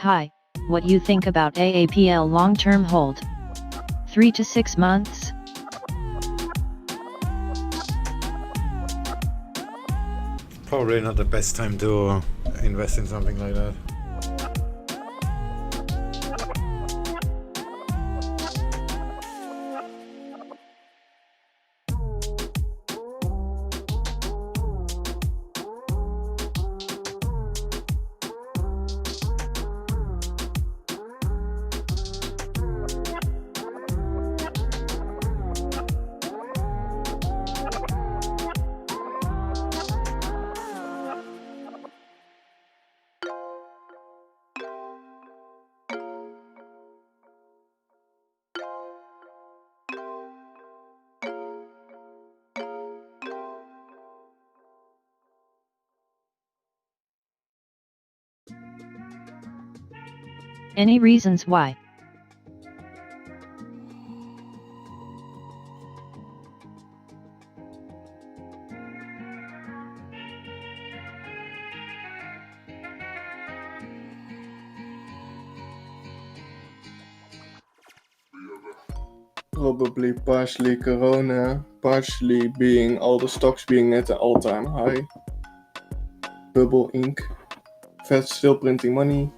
Speaker 6: Hi, what you think about AAPL long-term hold? 3 to 6 months?
Speaker 1: Probably not the best time to invest in something like that.
Speaker 6: Any reasons why?
Speaker 17: Probably partially Corona, partially being all the stocks being at an all-time high. Bubble ink. Fed still printing money.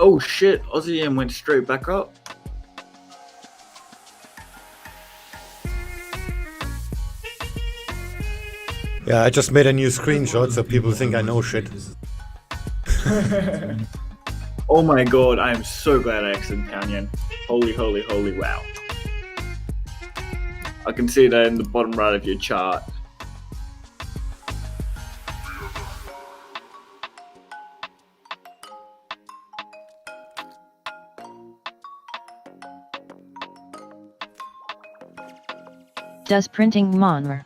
Speaker 2: Oh shit, Aussie yen went straight back up.
Speaker 1: Yeah, I just made a new screenshot so people think I know shit.
Speaker 2: Oh my god, I am so glad I exited pound yen. Holy, holy, holy, wow. I can see that in the bottom right of your chart.
Speaker 6: Does printing monomer?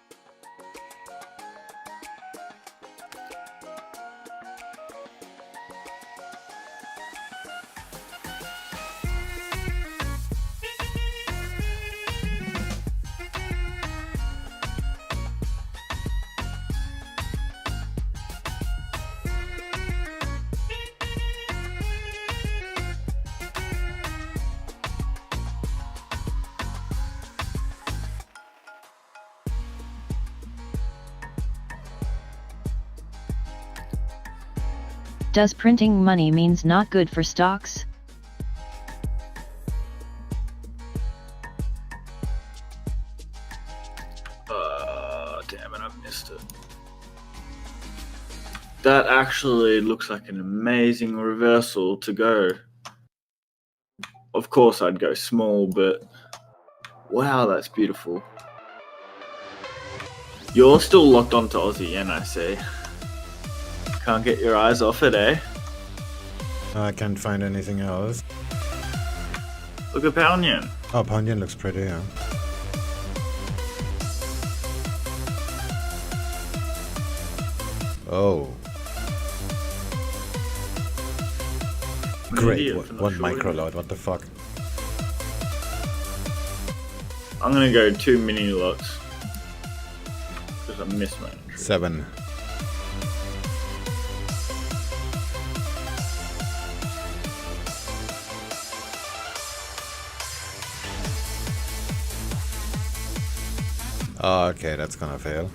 Speaker 6: Does printing money means not good for stocks?
Speaker 2: Damn it, I missed it. That actually looks like an amazing reversal to go. Of course I'd go small, but wow, that's beautiful. You're still locked onto Aussie yen, I see. Can't get your eyes off it, eh?
Speaker 1: I can't find anything else.
Speaker 2: Look at pound yen.
Speaker 1: Oh, pound yen looks pretty, yeah. Oh. Great, one micro lot, what the fuck?
Speaker 2: I'm gonna go 2 mini lots. Because I missed my entry.
Speaker 1: 7. Oh, okay, that's gonna fail.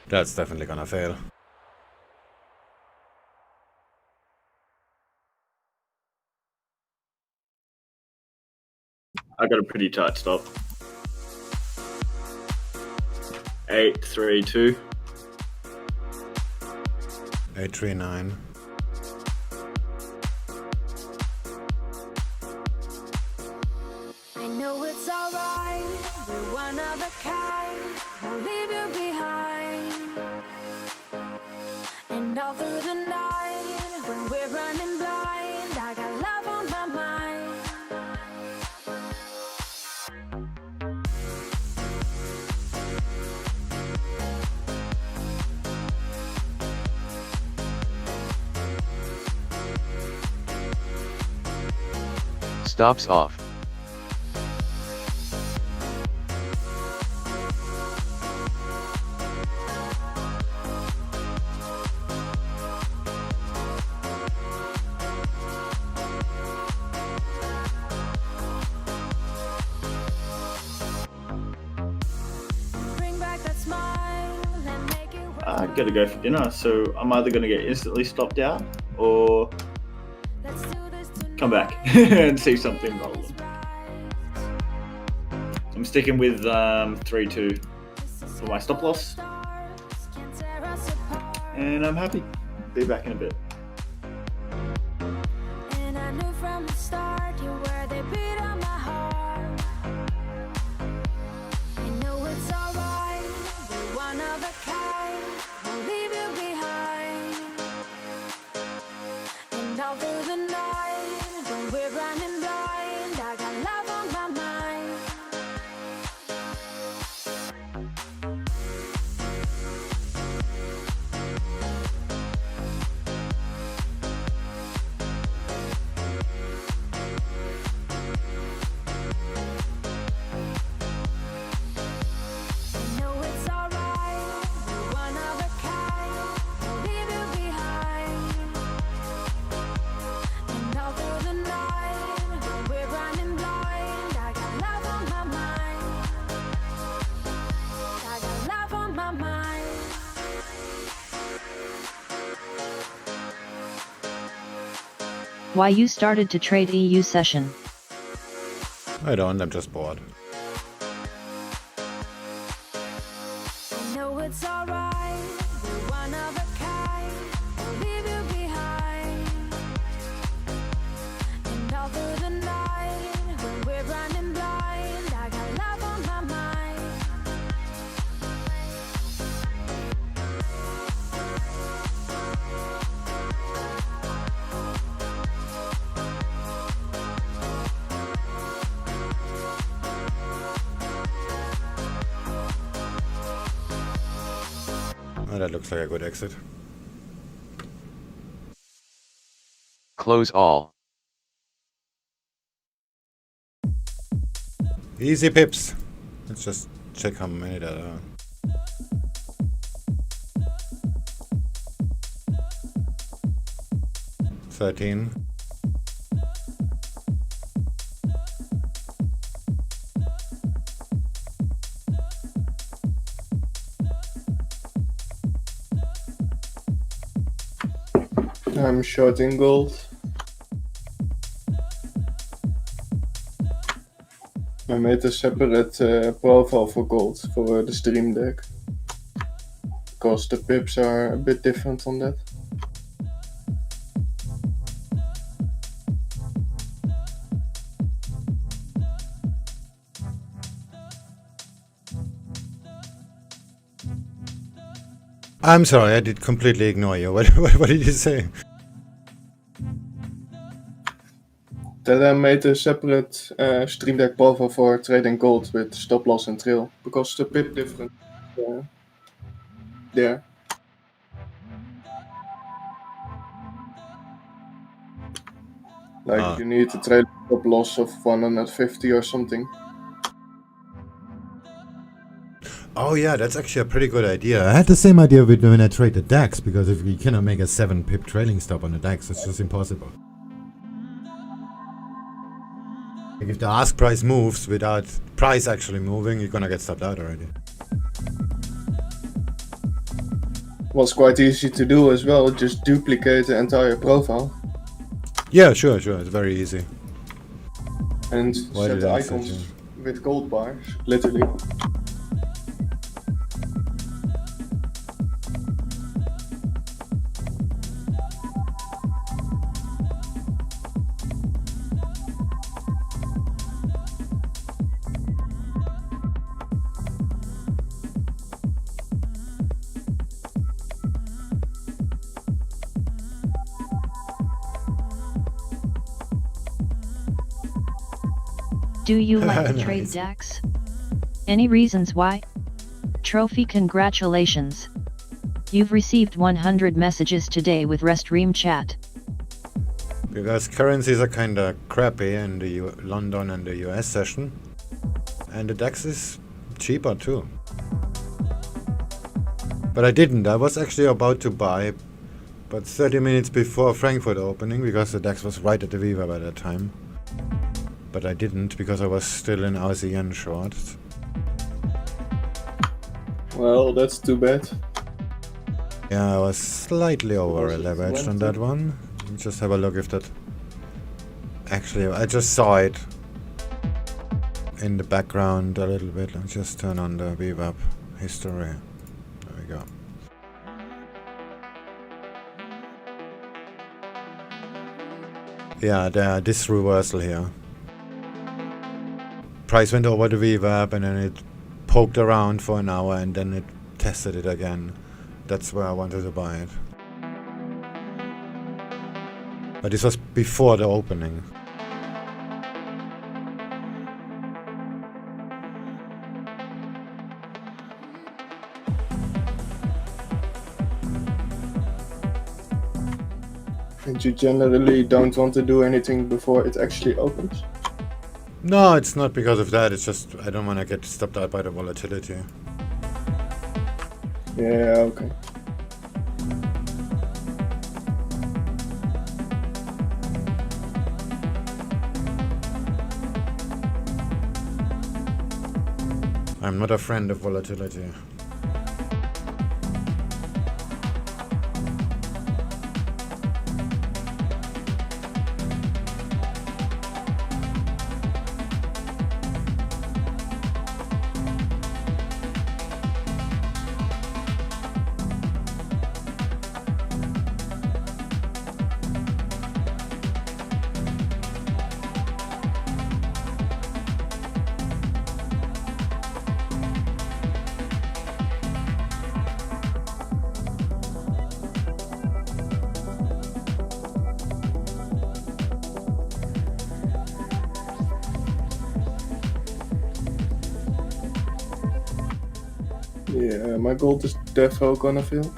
Speaker 1: That's definitely gonna fail.
Speaker 2: I got a pretty tight stop. 832.
Speaker 1: 839.
Speaker 4: I know it's alright, we're one of a kind, I'll leave you behind. And all through the night, when we're running blind, I got love on my mind.
Speaker 8: Stops off.
Speaker 2: I gotta go for dinner, so I'm either gonna get instantly stopped out or come back and see something roll. I'm sticking with 3-2 for my stop loss, and I'm happy. Be back in a bit.
Speaker 4: And I knew from the start you were the beat of my heart. I know it's alright, you're one of a kind. I'll leave you behind. And all through the night, when we're running blind, I got love on my mind. I know it's alright, you're one of a kind. I'll leave you behind. And all through the night, when we're running blind, I got love on my mind. I got love on my mind.
Speaker 6: Why you started to trade EU session?
Speaker 1: I don't, I'm just bored.
Speaker 4: I know it's alright, you're one of a kind. I'll leave you behind. And all through the night, when we're running blind, I got love on my mind.
Speaker 1: Oh, that looks like a good exit.
Speaker 8: Close all.
Speaker 1: Easy pips. Let's just check how many there are. $13.
Speaker 17: I'm shorting gold. I made a separate profile for gold for the stream deck, because the pips are a bit different on that.
Speaker 1: I'm sorry, I did completely ignore you. What did you say?
Speaker 17: That I made a separate stream deck profile for trading gold with stop loss and trail, because the pip different there. Like you need to trade stop loss of 150 or something.
Speaker 1: Oh yeah, that's actually a pretty good idea. I had the same idea with when I trade the DAX, because if we cannot make a 7 pip trailing stop on the DAX, it's just impossible. Like if the ask price moves without price actually moving, you're gonna get stopped out already.
Speaker 17: Was quite easy to do as well, just duplicate the entire profile.
Speaker 1: Yeah, sure, it's very easy.
Speaker 17: And set the icons with gold bars, literally.
Speaker 6: Do you like to
Speaker 1: Nice.
Speaker 6: trade DAX? Any reasons why? Trophy, congratulations. You've received 100 messages today with Restream chat.
Speaker 1: Because currencies are kinda crappy in the London and the US session. And the DAX is cheaper too. But I didn't. I was actually about to buy, but 30 minutes before Frankfurt opening, because the DAX was right at the Viva by that time. But I didn't, because I was still in ASEAN short.
Speaker 17: Well, that's too bad.
Speaker 1: Yeah, I was slightly over leveraged on that one. Just have a look if that... Actually, I just saw it in the background a little bit. I'll just turn on the VWAP history. There we go. Yeah, this reversal here. Price went over the VWAP and then it poked around for an hour and then it tested it again. That's where I wanted to buy it. But this was before the opening.
Speaker 17: And you generally don't want to do anything before it actually opens?
Speaker 1: No, it's not because of that. It's just I don't want to get stopped out by the volatility.
Speaker 17: Yeah, okay.
Speaker 1: I'm not a friend of volatility.
Speaker 17: Yeah, my gold is defo gonna fail.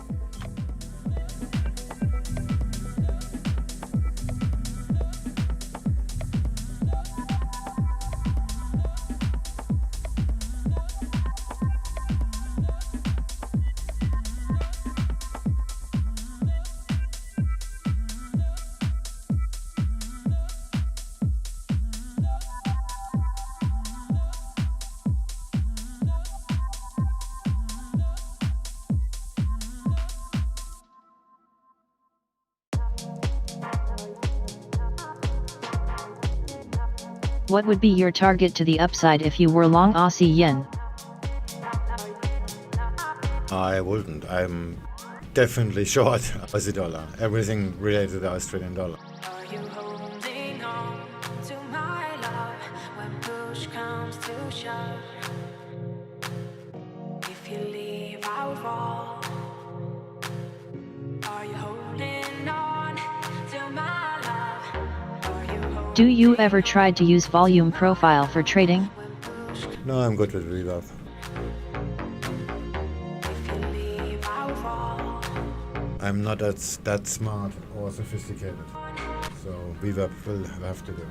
Speaker 6: What would be your target to the upside if you were long Aussie yen?
Speaker 1: I wouldn't. I'm definitely short Aussie dollar. Everything related to the Australian dollar.
Speaker 4: Are you holding on to my love when push comes to shove? If you leave, I'll fall. Are you holding on to my love? Are you holding
Speaker 6: Do you ever try to use volume profile for trading?
Speaker 1: No, I'm good with VWAP. I'm not that smart or sophisticated, so VWAP will have to do.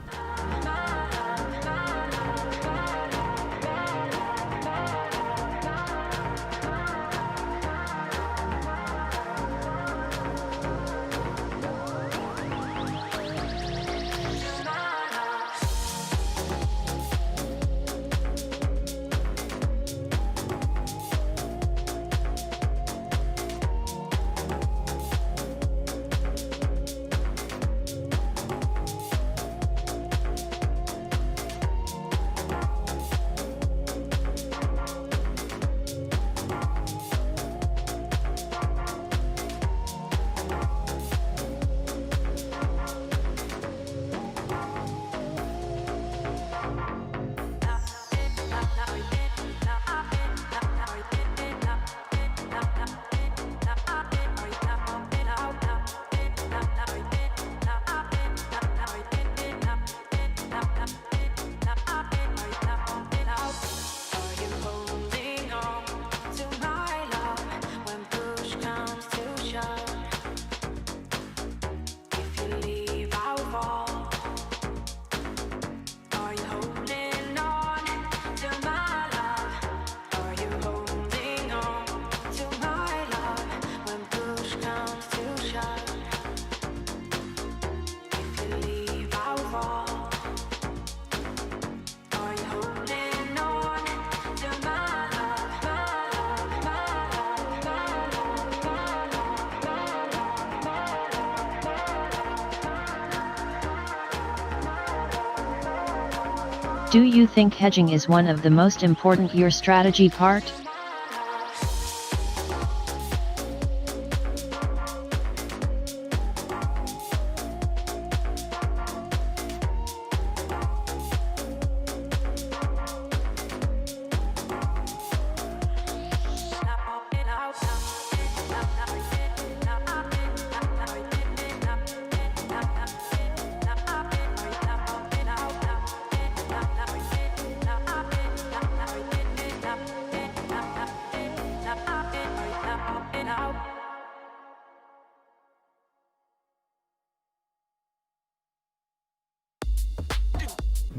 Speaker 6: Do you think hedging is one of the most important your strategy part?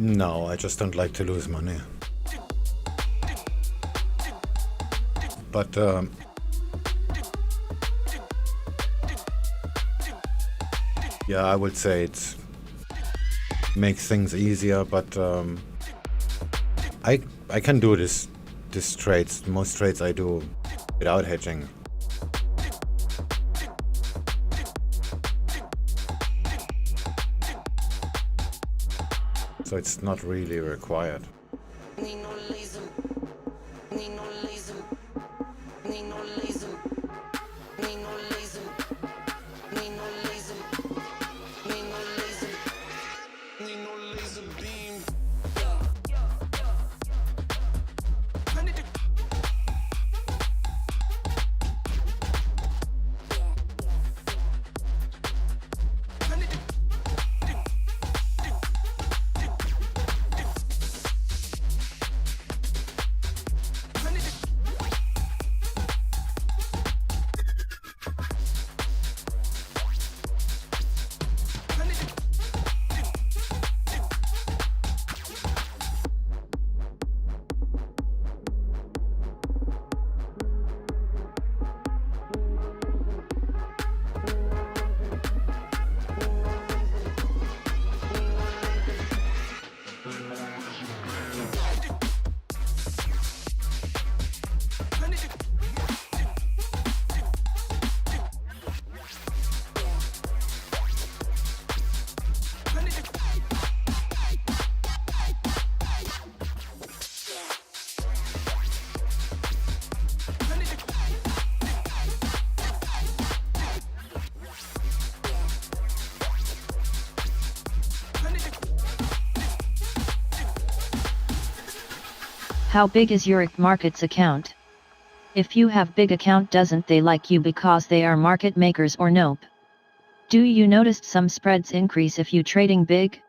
Speaker 1: No, I just don't like to lose money. But yeah, I would say it makes things easier, but I can do this trades. Most trades I do without hedging. So it's not really required.
Speaker 6: How big is your markets account? If you have big account, doesn't they like you because they are market makers or nope? Do you notice some spreads increase if you trading big?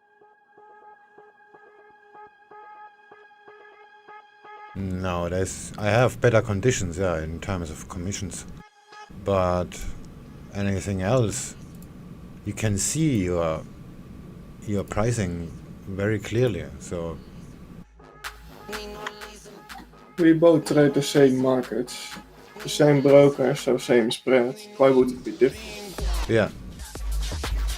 Speaker 1: No, I have better conditions, yeah, in terms of commissions. But anything else, you can see your pricing very clearly. So
Speaker 17: we both trade the same markets, the same broker, so same spread. Why would it be different?
Speaker 1: yeah,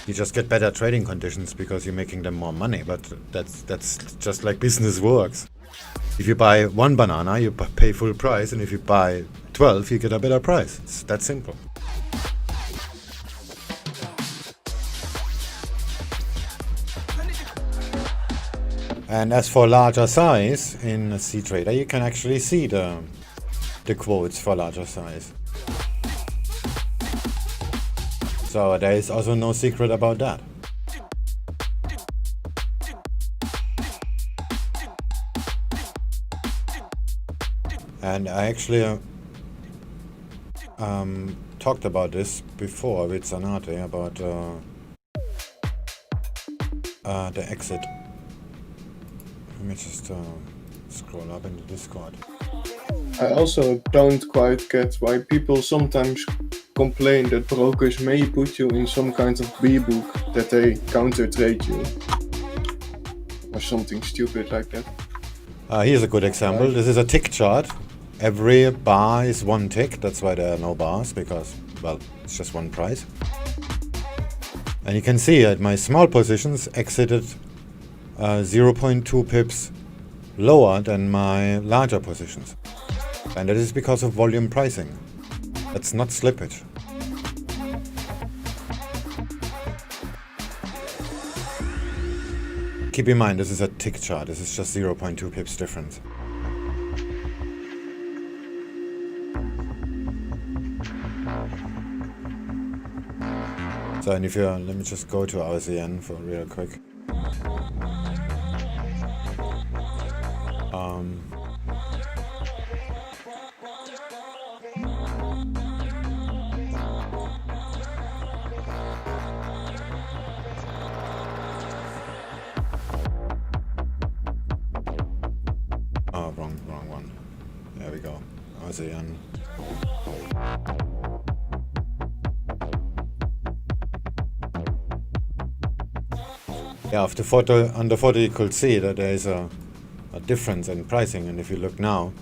Speaker 1: you just get better trading conditions because you're making them more money. But that's just like business works. If you buy one banana, you pay full price, and if you buy 12, you get a better price. It's that simple. And as for larger size, in C-Trader you can actually see the quotes for larger size. So there is also no secret about that. And I actually talked about this before with Zanate about the exit. Let me just scroll up in the Discord.
Speaker 17: I also don't quite get why people sometimes complain that brokers may put you in some kind of B-book that they counter trade you. Or something stupid like that.
Speaker 1: Here's a good example. This is a tick chart. Every bar is one tick. That's why there are no bars, because, well, it's just one price. And you can see that my small positions exited 0.2 pips lower than my larger positions. And that is because of volume pricing. That's not slippage. keep in mind, this is a tick chart. This is just 0.2 pips difference. So, and if you, let me just go to AUDJPY for real quick. Oh, wrong one. There we go. AUDJPY. Yeah, on the photo you could see that there is a difference in pricing, and if you look now,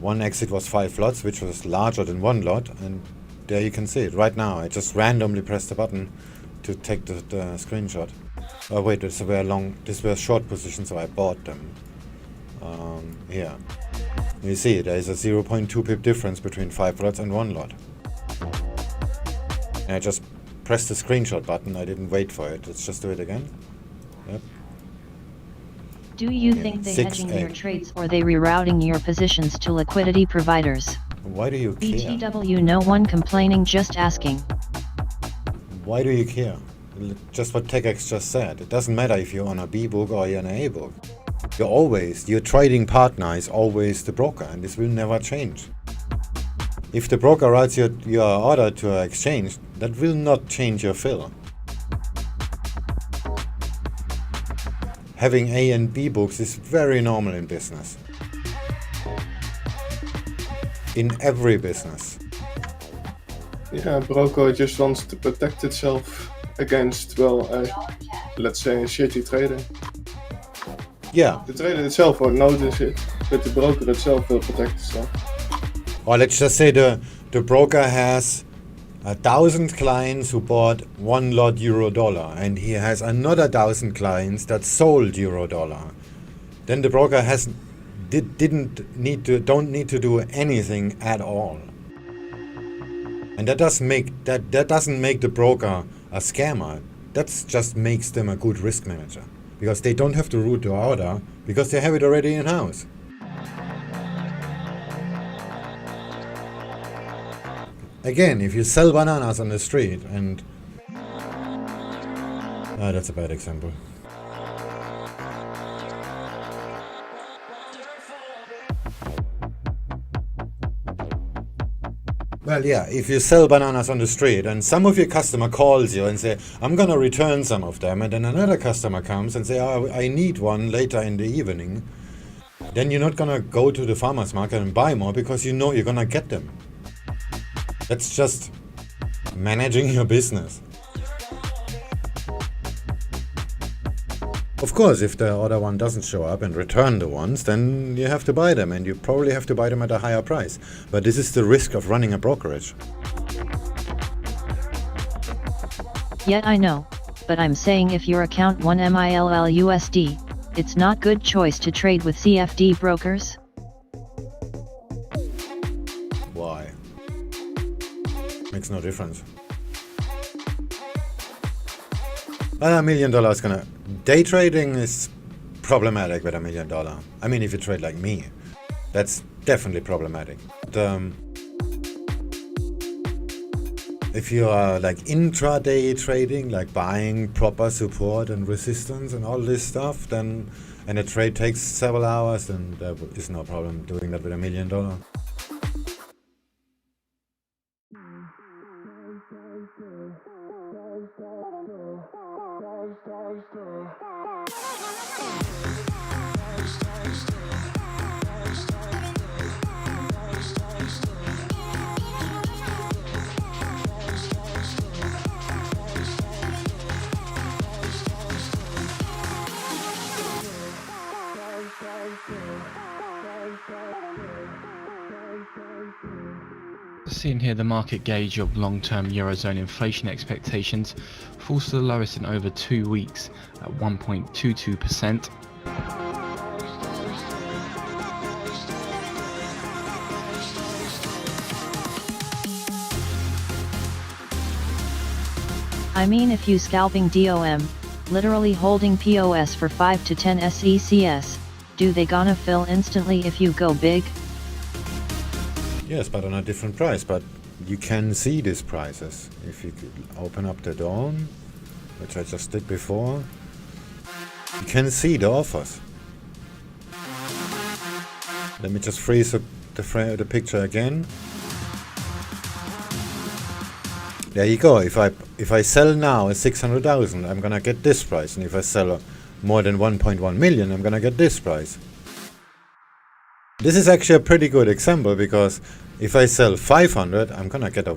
Speaker 1: one exit was 5 lots, which was larger than 1 lot, and there you can see it right now. I just randomly pressed the button to take the screenshot. Oh wait, these were short positions, so I bought them. Here. You see, there is a 0.2 pip difference between 5 lots and 1 lot. And I just pressed the screenshot button, I didn't wait for it. Let's just do it again. Yep.
Speaker 6: Do you think they hedging your trades or they rerouting your positions to liquidity providers?
Speaker 1: Why do you care?
Speaker 6: BTW, no one complaining, just asking.
Speaker 1: Why do you care? Just what TechX just said. It doesn't matter if you're on a B book or you're on an A book. Your trading partner is always the broker, and this will never change. If the broker writes your order to an exchange, that will not change your fill. Having A and B books is very normal in business. In every business.
Speaker 17: Yeah, broker just wants to protect itself against, well, let's say, shitty trading.
Speaker 1: Yeah.
Speaker 17: The trader itself won't notice it, but the broker itself will protect itself.
Speaker 1: Or let's just say the broker has 1,000 clients who bought 1 lot euro-dollar, and he has another 1,000 clients that sold euro-dollar. Then the broker don't need to do anything at all. And that doesn't make the broker a scammer. That just makes them a good risk manager, because they don't have to route the order because they have it already in house. Again, if you sell bananas on the street and... that's a bad example. Well, yeah, if you sell bananas on the street and some of your customer calls you and say, I'm gonna return some of them, and then another customer comes and say, oh, I need one later in the evening, then you're not gonna go to the farmer's market and buy more because you know you're gonna get them. That's just managing your business. Of course, if the other one doesn't show up and return the ones, then you have to buy them, and you probably have to buy them at a higher price. But this is the risk of running a brokerage.
Speaker 6: Yeah, I know, but I'm saying if your account won MILL-USD, it's not good choice to trade with CFD brokers?
Speaker 1: Why? Makes no difference. $1 million is gonna... Day trading is problematic with $1 million. I mean, if you trade like me, that's definitely problematic. But, if you are like intraday trading, like buying proper support and resistance and all this stuff, then, and a trade takes several hours, then there is no problem doing that with $1 million.
Speaker 15: Seeing here the market gauge of long-term Eurozone inflation expectations falls to the lowest in over 2 weeks at 1.22%.
Speaker 6: I mean, if you scalping DOM, literally holding POS for 5 to 10 SECS, do they gonna fill instantly if you go big?
Speaker 1: Yes, but on a different price. But you can see these prices. If you could open up the dawn, which I just did before, you can see the offers. Let me just freeze up the picture again. There you go. If I sell now at 600,000, I'm gonna get this price, and if I sell more than 1.1 million, I'm gonna get this price. This is actually a pretty good example, because if I sell 500, I'm gonna get a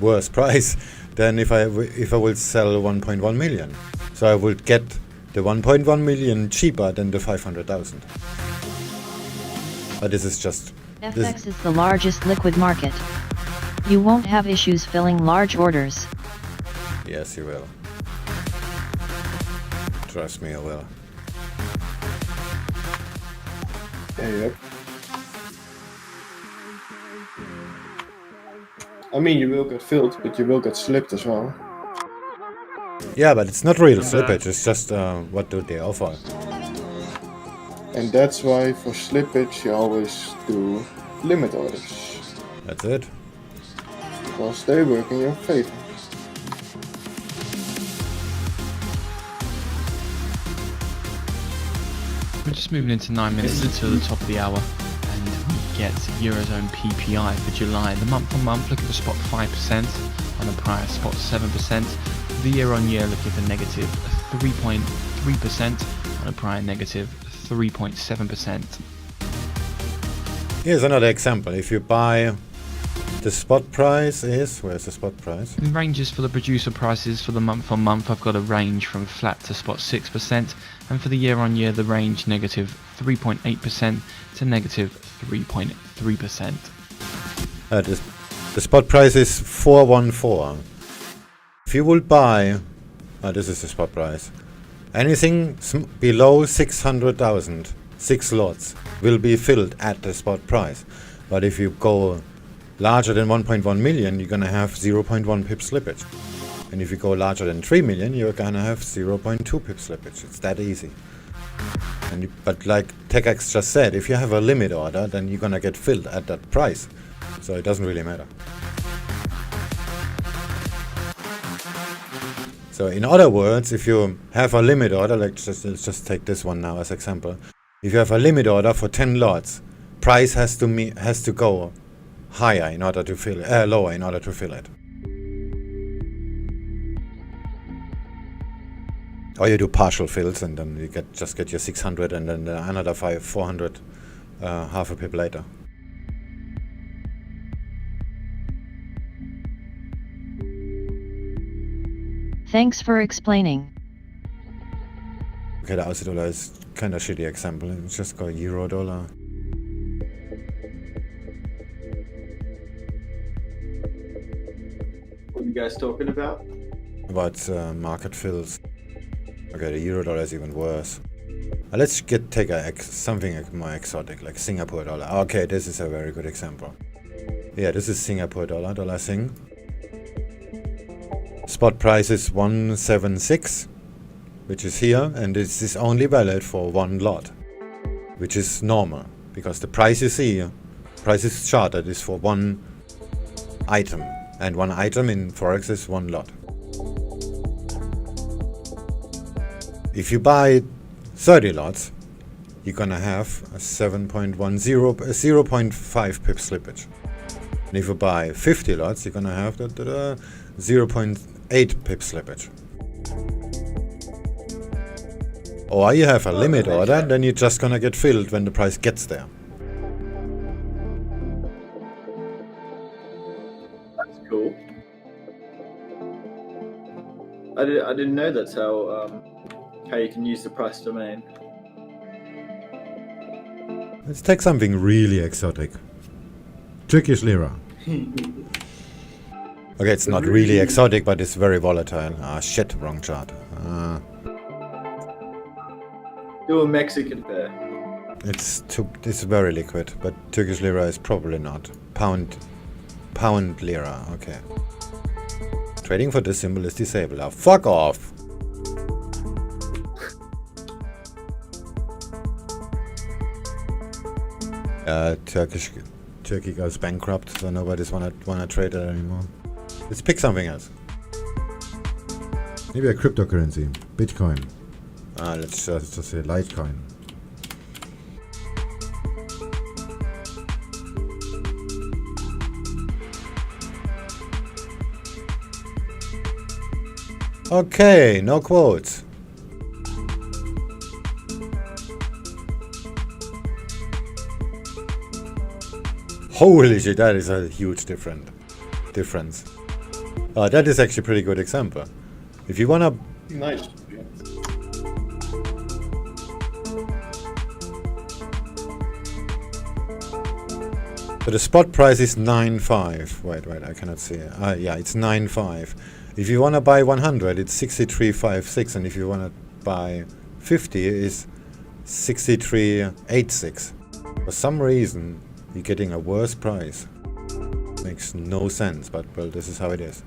Speaker 1: worse price than if I will sell 1.1 million. So I will get the 1.1 million cheaper than the 500,000. But this is just...
Speaker 6: FX is the largest liquid market. You won't have issues filling large orders.
Speaker 1: Yes, you will. Trust me, I will.
Speaker 17: Yep. I mean, you will get filled, but you will get slipped as well.
Speaker 1: Yeah, but it's not real slippage, it's just what do they offer.
Speaker 17: And that's why for slippage you always do limit orders.
Speaker 1: That's it.
Speaker 17: Because they work in your favor.
Speaker 15: We're just moving into 9 minutes until the top of the hour, and we get Eurozone PPI for July. The month on month looking for spot 5%, on the prior spot 7%. The year on year looking for negative 3.3%, on the prior negative 3.7%.
Speaker 1: Here's another example. If you buy, the spot price is, where's the spot price?
Speaker 15: The ranges for the producer prices for the month on month, I've got a range from flat to spot 6%, and for the year on year the range negative 3.8% to negative 3.3%.
Speaker 1: The spot price is 414. If you will buy, this is the spot price, anything below 600,000, 6 lots, will be filled at the spot price. But if you go larger than 1.1 million, you're gonna have 0.1 pip slippage. And if you go larger than 3 million, you're gonna have 0.2 pip slippage. It's that easy. But like TechX just said, if you have a limit order, then you're gonna get filled at that price. So it doesn't really matter. So in other words, if you have a limit order, like let's just take this one now as example. If you have a limit order for 10 lots, price has to go higher in order to fill it, lower in order to fill it. Or you do partial fills and then you just get your 600 and then another 400 half a pip later.
Speaker 6: Thanks for explaining.
Speaker 1: Okay, the Aussie dollar is kind of shitty example. Let's just go euro dollar.
Speaker 2: What are you guys talking about?
Speaker 1: About market fills. Okay, the euro dollar is even worse. Let's take something more exotic, like Singapore dollar. Okay, this is a very good example. Yeah, this is Singapore dollar Sing. Spot price is 176, which is here, and this is only valid for one lot, which is normal, because the price you see, price is charted is for one item, and one item in Forex is one lot. If you buy 30 lots, you're gonna have a 0.5 pip slippage. And if you buy 50 lots, you're gonna have the 0.8 pip slippage. Or you have a limit order, then you're just gonna get filled when the price gets there.
Speaker 2: That's cool. I didn't know that's how you can use the price domain.
Speaker 1: Let's take something really exotic. Turkish lira. Okay, it's not really exotic, but it's very volatile. Ah, shit, wrong chart.
Speaker 2: Do a Mexican pair.
Speaker 1: It's very liquid, but Turkish lira is probably not. Pound lira, okay. Trading for this symbol is disabled. Now, fuck off! Turkey goes bankrupt, so nobody's wanna trade it anymore. Let's pick something else. Maybe a cryptocurrency, Bitcoin. Let's just say Litecoin. Okay, no quotes. Holy shit, that is a huge difference. That is actually a pretty good example. If you wanna...
Speaker 17: Nice.
Speaker 1: So the spot price is 9.5. Wait, I cannot see it. Yeah, it's 9.5. If you wanna buy 100, it's 63.56, and if you wanna buy 50, it's 63.86. For some reason, you're getting a worse price. Makes no sense, but well, this is how it is.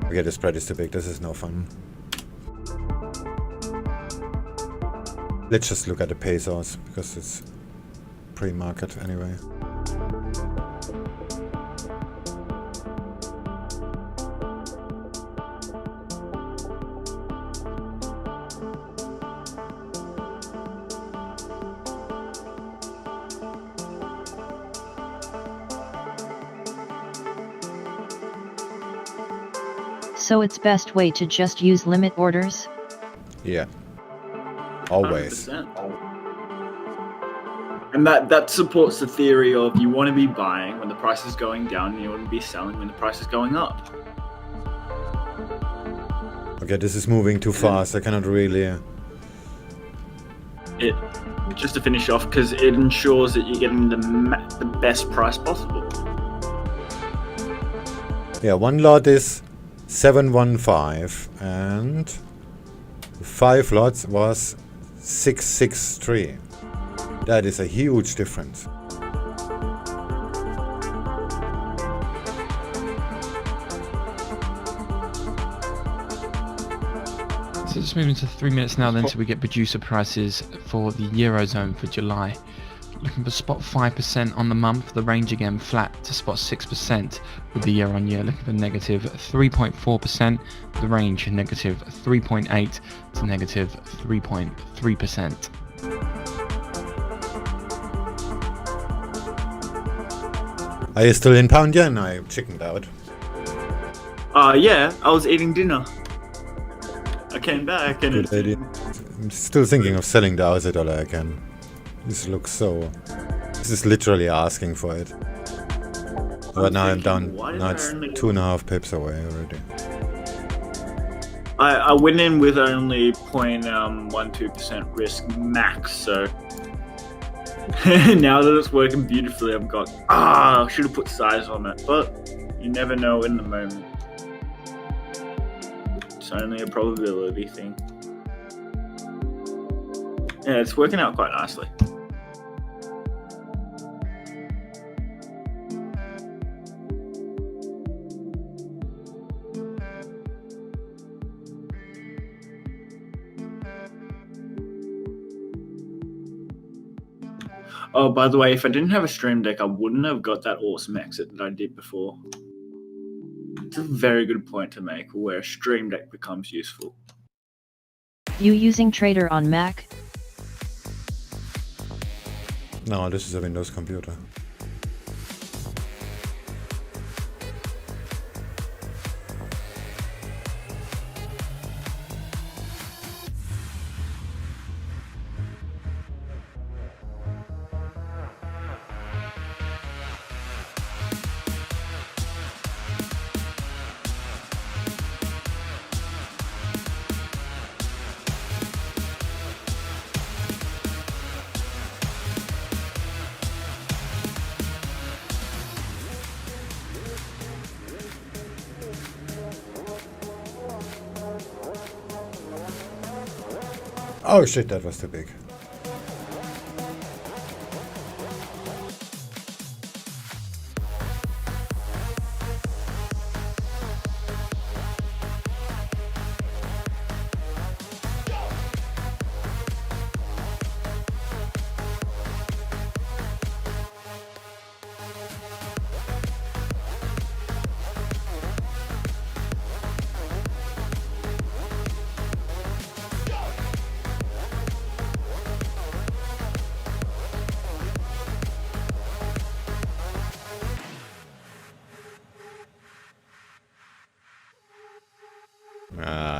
Speaker 1: Okay, the spread is too big. This is no fun. Let's just look at the pesos because it's pre-market anyway.
Speaker 6: So it's best way to just use limit orders?
Speaker 1: Yeah. Always.
Speaker 2: 100%. And that supports the theory of you want to be buying when the price is going down and you want to be selling when the price is going up.
Speaker 1: Okay, this is moving too fast. I cannot really...
Speaker 2: Just to finish off, because it ensures that you're getting the best price possible.
Speaker 1: Yeah, one lot is 715 and 5 lots was 663. That is a huge difference.
Speaker 15: So just moving to 3 minutes now then till we get producer prices for the Eurozone for July. Looking for spot 5% on the month, the range again flat to spot 6% with the year on year. Looking for negative 3.4%, the range negative 3.8 to negative 3.3%.
Speaker 1: Are you still in pound yen? I chickened out.
Speaker 2: Yeah, I was eating dinner. I came back and
Speaker 1: Good idea. I'm still thinking of selling the Aussie dollar again. This looks so... This is literally asking for it. But now I'm down. Now it's 2.5 pips away already.
Speaker 2: I went in with only 0.12% risk max, so now that it's working beautifully, I've got I should have put size on it, but you never know in the moment. It's only a probability thing. Yeah, it's working out quite nicely. Oh, by the way, if I didn't have a stream deck, I wouldn't have got that awesome exit that I did before. It's a very good point to make, where a stream deck becomes useful.
Speaker 6: You using Trader on Mac?
Speaker 1: No, this is a Windows computer. Oh shit, that was too big.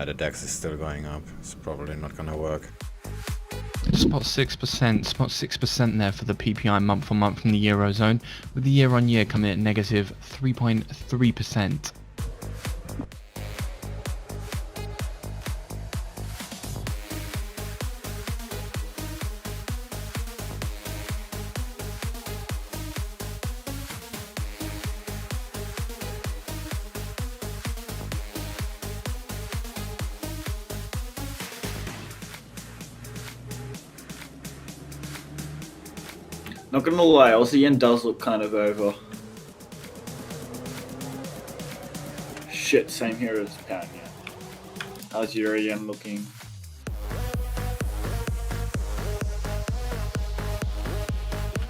Speaker 1: The DAX is still going up. It's probably not gonna work.
Speaker 15: Spot 6% there for the PPI month on month from the Eurozone, with the year on year coming at negative 3.3%.
Speaker 2: Not gonna lie, Aussie yen does look kind of over. Shit, same here as pound yen. How's Euro yen looking?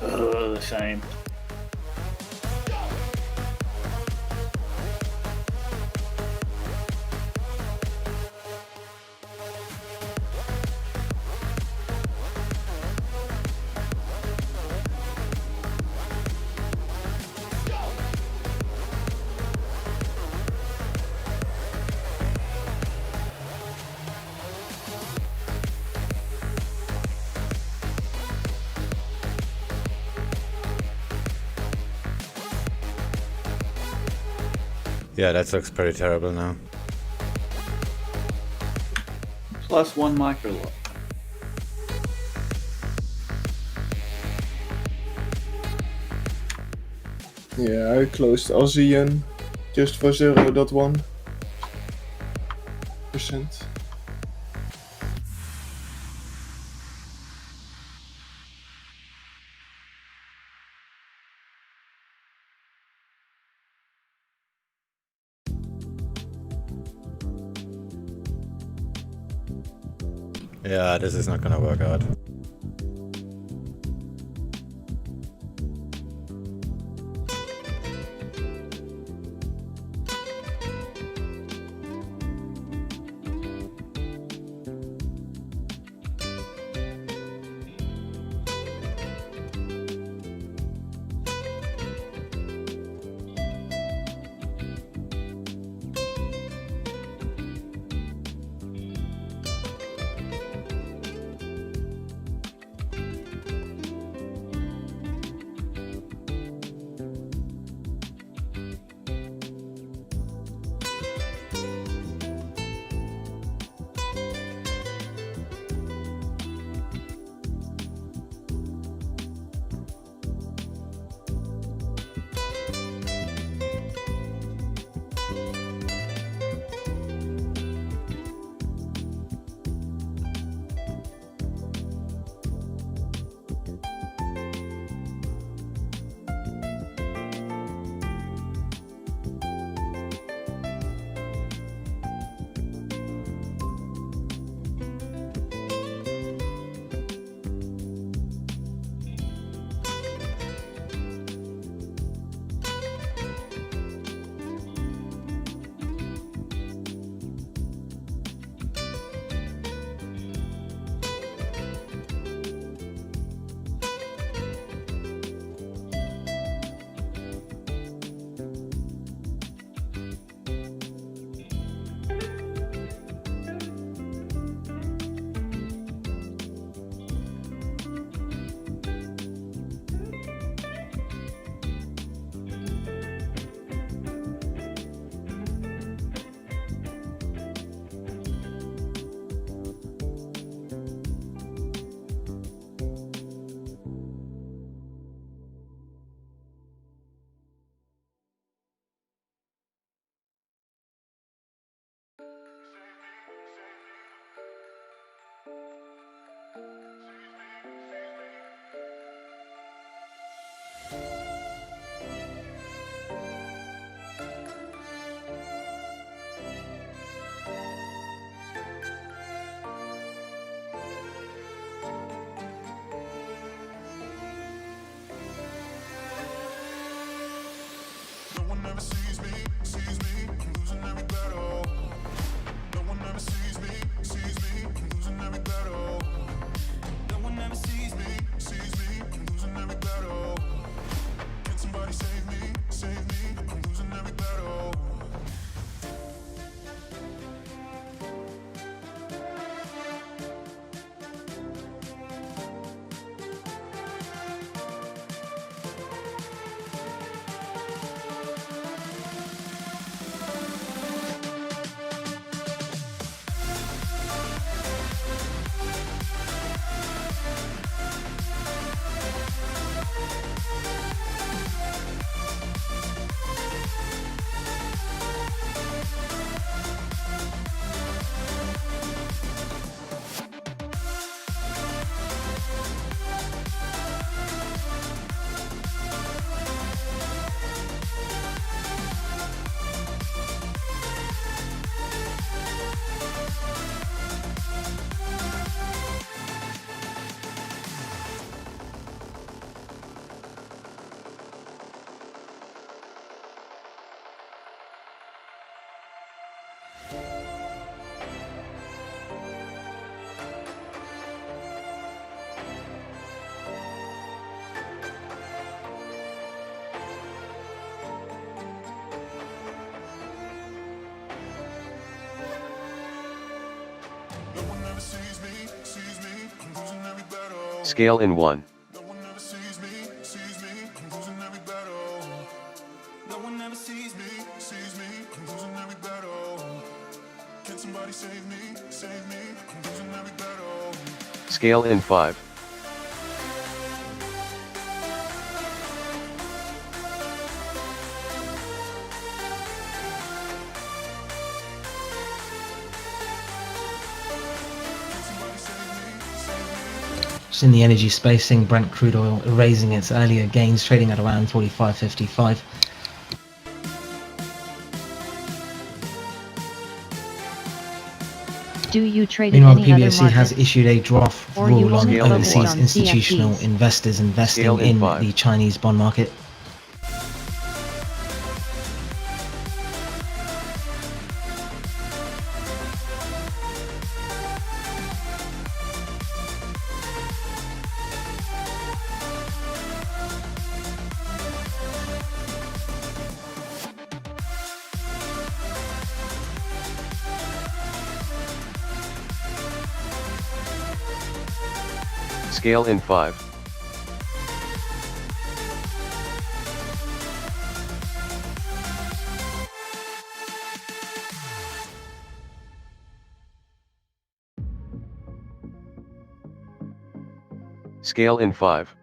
Speaker 2: The same.
Speaker 1: Yeah, that looks pretty terrible now.
Speaker 2: +1 micro lot.
Speaker 17: Yeah, I closed Aussie yen just for 0.1%.
Speaker 1: Yeah, this is not gonna work out.
Speaker 8: Scale in 1. Scale in 5.
Speaker 18: Just in the energy space, seeing Brent crude oil erasing its earlier gains, trading at around 45.55.
Speaker 6: Do you trade in
Speaker 18: Meanwhile, the
Speaker 6: any other
Speaker 18: PBOC has
Speaker 6: markets?
Speaker 18: issued a draft
Speaker 6: Or you
Speaker 18: rule on
Speaker 6: only
Speaker 8: focus
Speaker 18: overseas
Speaker 6: on
Speaker 18: institutional
Speaker 6: CFDs?
Speaker 18: investors investing
Speaker 8: Scale in
Speaker 18: in
Speaker 8: 5.
Speaker 18: the Chinese bond market.
Speaker 8: Scale in 5. Scale in 5.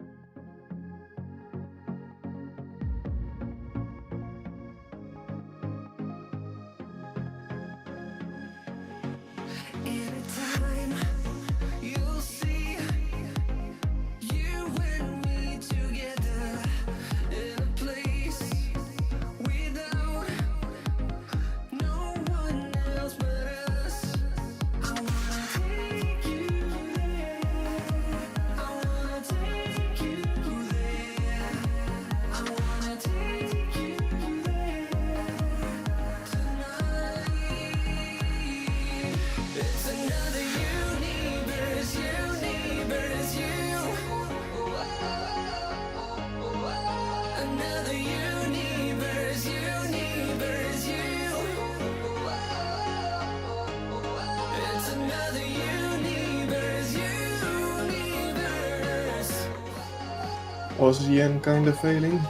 Speaker 17: Was the yen kind of failing?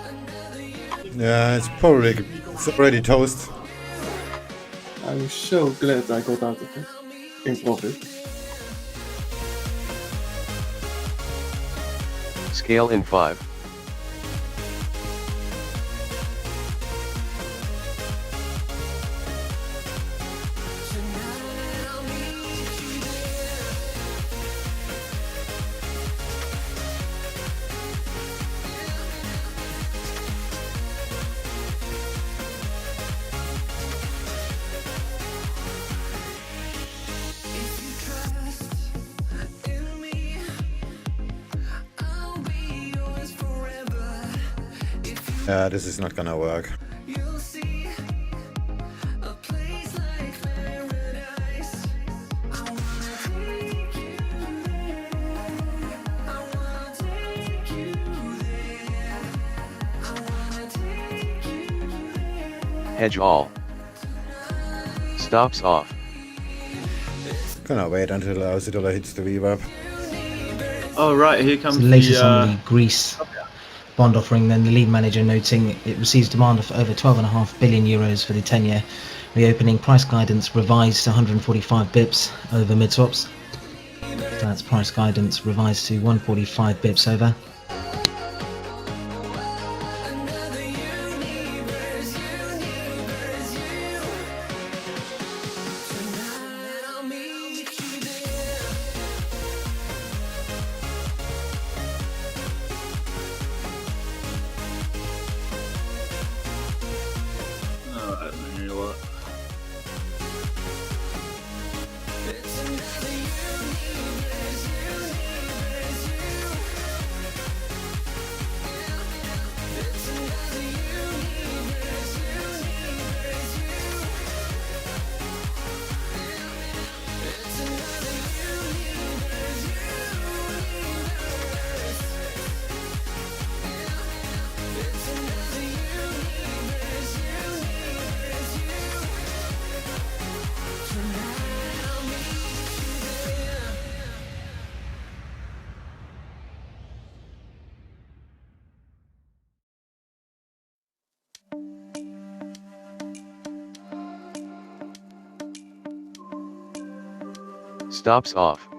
Speaker 1: Yeah, it's probably it's already toast.
Speaker 17: I'm so glad I got out of it in profit.
Speaker 8: Scale in 5.
Speaker 1: Yeah, this is not gonna work.
Speaker 8: Hedge all. Stops off.
Speaker 1: Gonna wait until Aussie dollar hits the VWAP.
Speaker 2: Oh right, here comes
Speaker 18: So the latest
Speaker 2: the,
Speaker 18: on the Greece bond offering, then the lead manager noting it receives demand of over 12.5 billion euros for the 10-year. Reopening price guidance revised to 145 bips over mid-swaps. That's price guidance revised to 145 bips over.
Speaker 8: Stops off.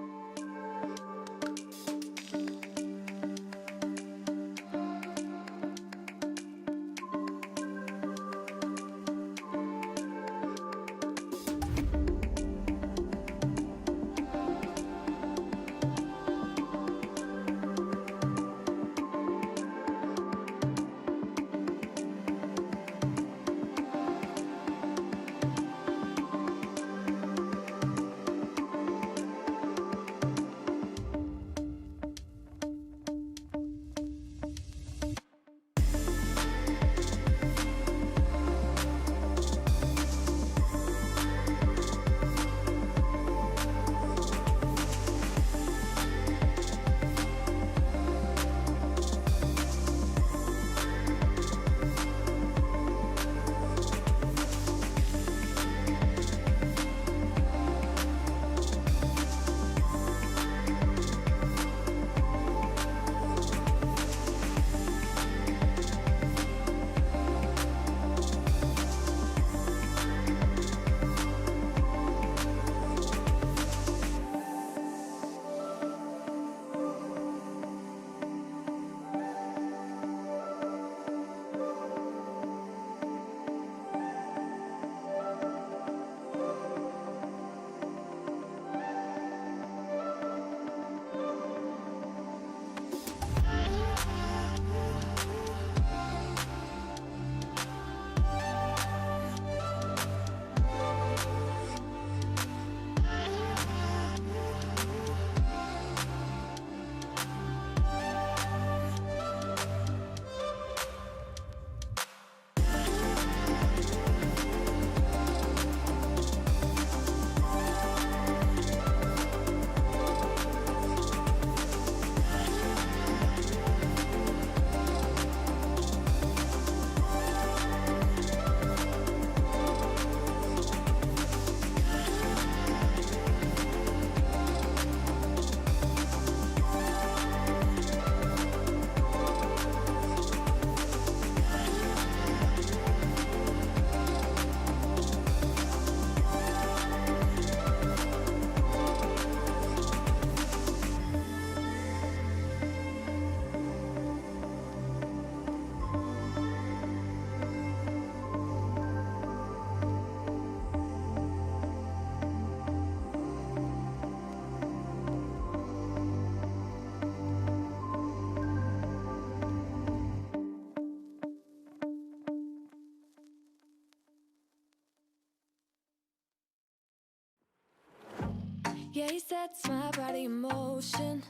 Speaker 4: Yeah, he sets my body in motion.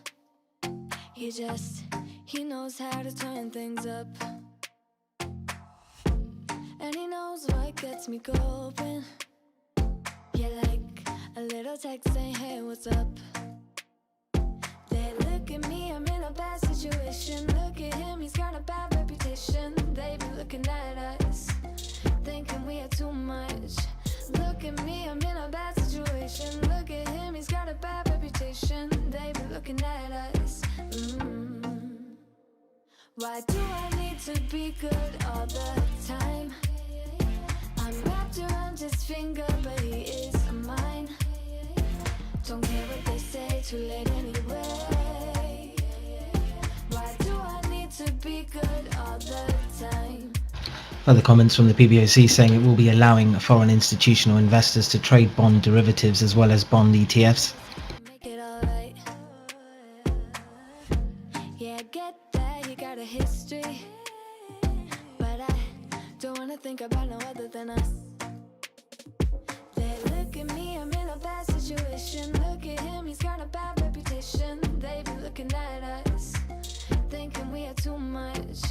Speaker 4: He knows how to turn things up. And he knows what gets me going. Yeah, like a little text saying, hey, what's up? They look at me, I'm in a bad situation. Look at him, he's got a bad reputation. They be looking at us, thinking we are too much. Look at me, I'm in a bad situation. Look at him, he's got a bad reputation. They be looking at us. Why do I need to be good all the time? I'm wrapped around his finger, but he is mine. Don't care what they say, too late anyway. Why do I need to be good all the time?
Speaker 18: Further comments from the PBOC saying it will be allowing foreign institutional investors to trade bond derivatives as well as bond ETFs.
Speaker 4: Make it alright. Yeah, I get that you got a history, but I don't wanna think about no other than us. They look at me, I'm in a bad situation. Look at him, he's got a bad reputation. They be looking at us, thinking we are too much.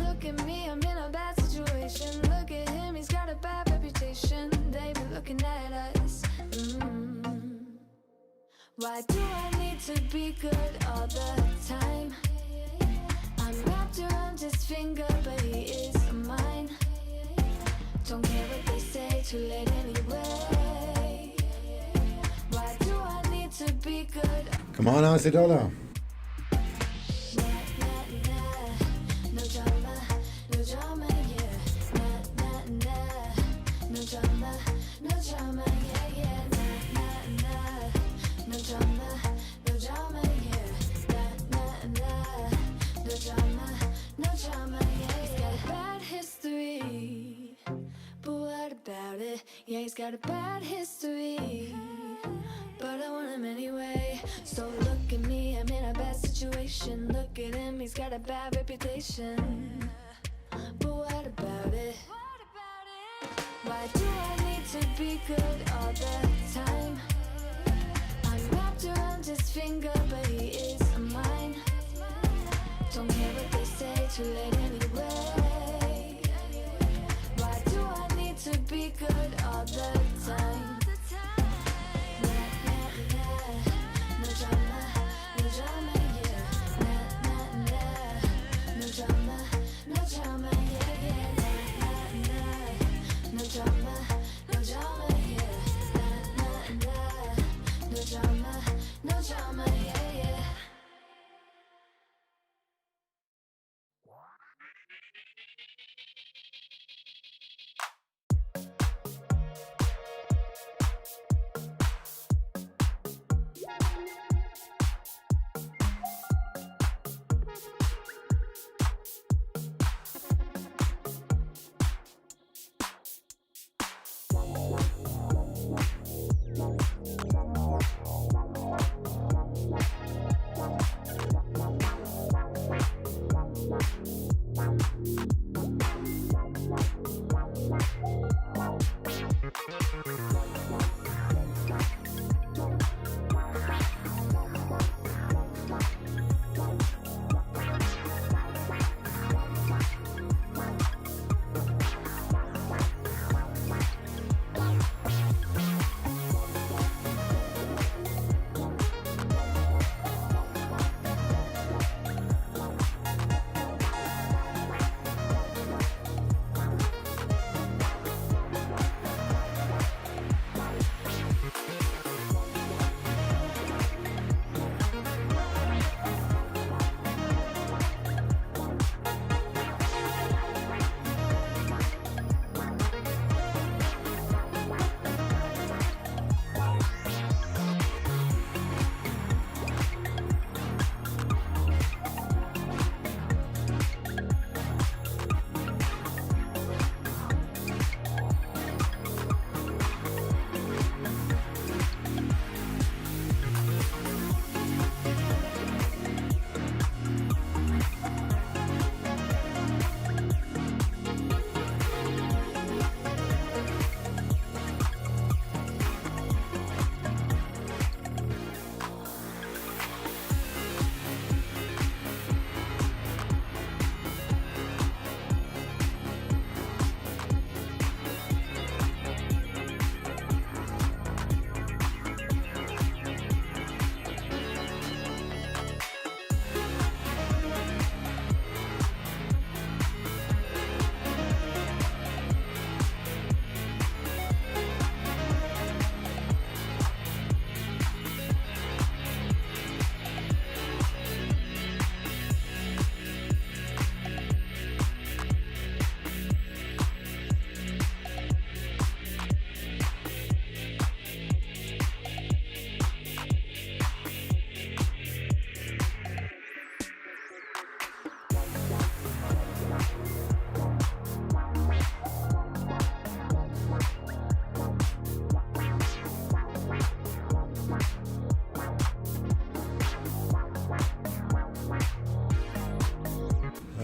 Speaker 4: Look at me, I'm in a bad situation. Look at him, he's got a bad reputation. They be looking at us. Why do I need to be good all the time? I'm wrapped around his finger, but he is mine. Don't care what they say, too late anyway. Why do I need to be good?
Speaker 1: Come on, Aussie dollar.
Speaker 4: No drama, no drama, yeah. No drama, yeah, yeah. No he's got a bad history, but I want him anyway. So look at me, I'm in a bad situation. Look at him, he's got a bad reputation. But what about it? Why do I need to be good all the time? I'm wrapped around his finger, but he is mine. Don't care what they say, too late anyway. Why do I need to be good all the time? Nah, nah, nah. No drama, no drama, yeah. Nah, nah, nah. No drama, no drama, yeah, yeah. Nah, nah, nah. No drama, no drama, yeah. Nah, nah, nah. No drama, no drama, yeah, yeah.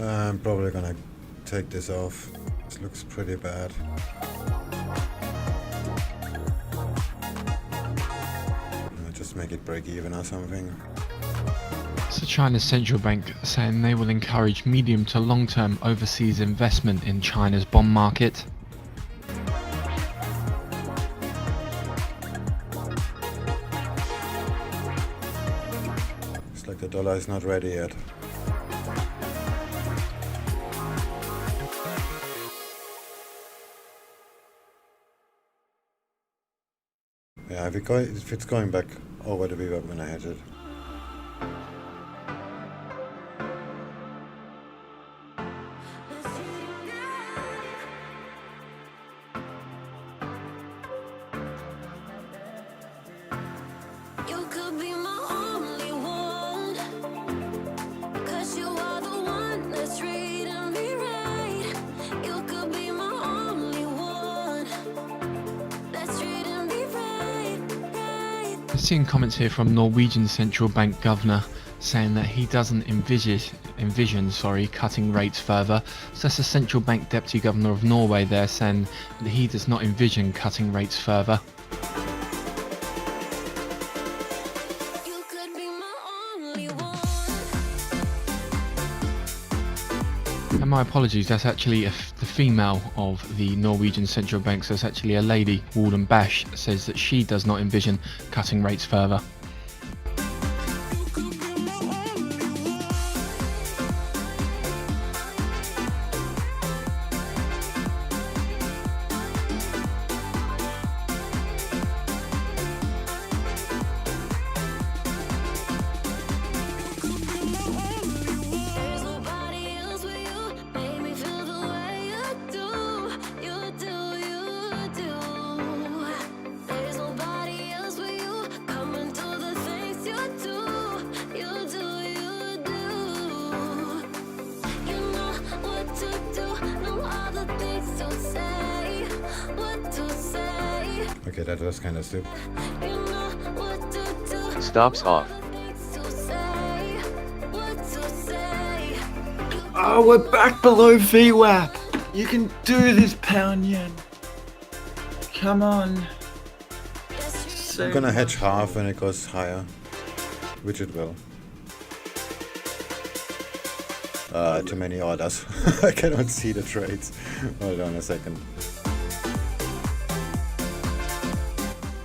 Speaker 1: I'm probably gonna take this off. This looks pretty bad. I'll just make it break even or something.
Speaker 15: So China's central bank saying they will encourage medium to long-term overseas investment in China's bond market.
Speaker 1: It's like the dollar is not ready yet. Yeah, if it's going back over the VWAP, I'm gonna hedge it.
Speaker 4: You could be my only one, 'cause you are the one that's treating me right. You could be my only one.
Speaker 15: seeing comments here from Norwegian Central Bank Governor saying that he doesn't envision cutting rates further. So that's the Central Bank Deputy Governor of Norway there saying that he does not envision cutting rates further. And my apologies, that's actually the female of the Norwegian Central Bank, so it's actually a lady, Walden Bash, says that she does not envision cutting rates further.
Speaker 1: Okay, that was kind of stupid.
Speaker 8: Stops off.
Speaker 2: Oh, we're back below VWAP. You can do this, pound yen. Come on.
Speaker 1: I'm gonna hedge half when it goes higher, which it will. Too many orders. I cannot see the trades. Hold on a second.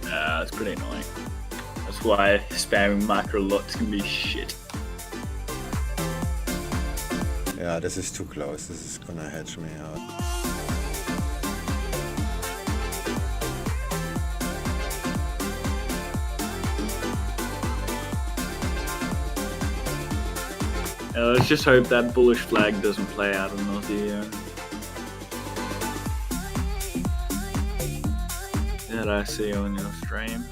Speaker 2: That's pretty annoying. That's why spamming micro lots can be shit.
Speaker 1: Yeah, this is too close. This is gonna hedge me out.
Speaker 2: Let's just hope that bullish flag doesn't play out on Aussie. That I see on your stream.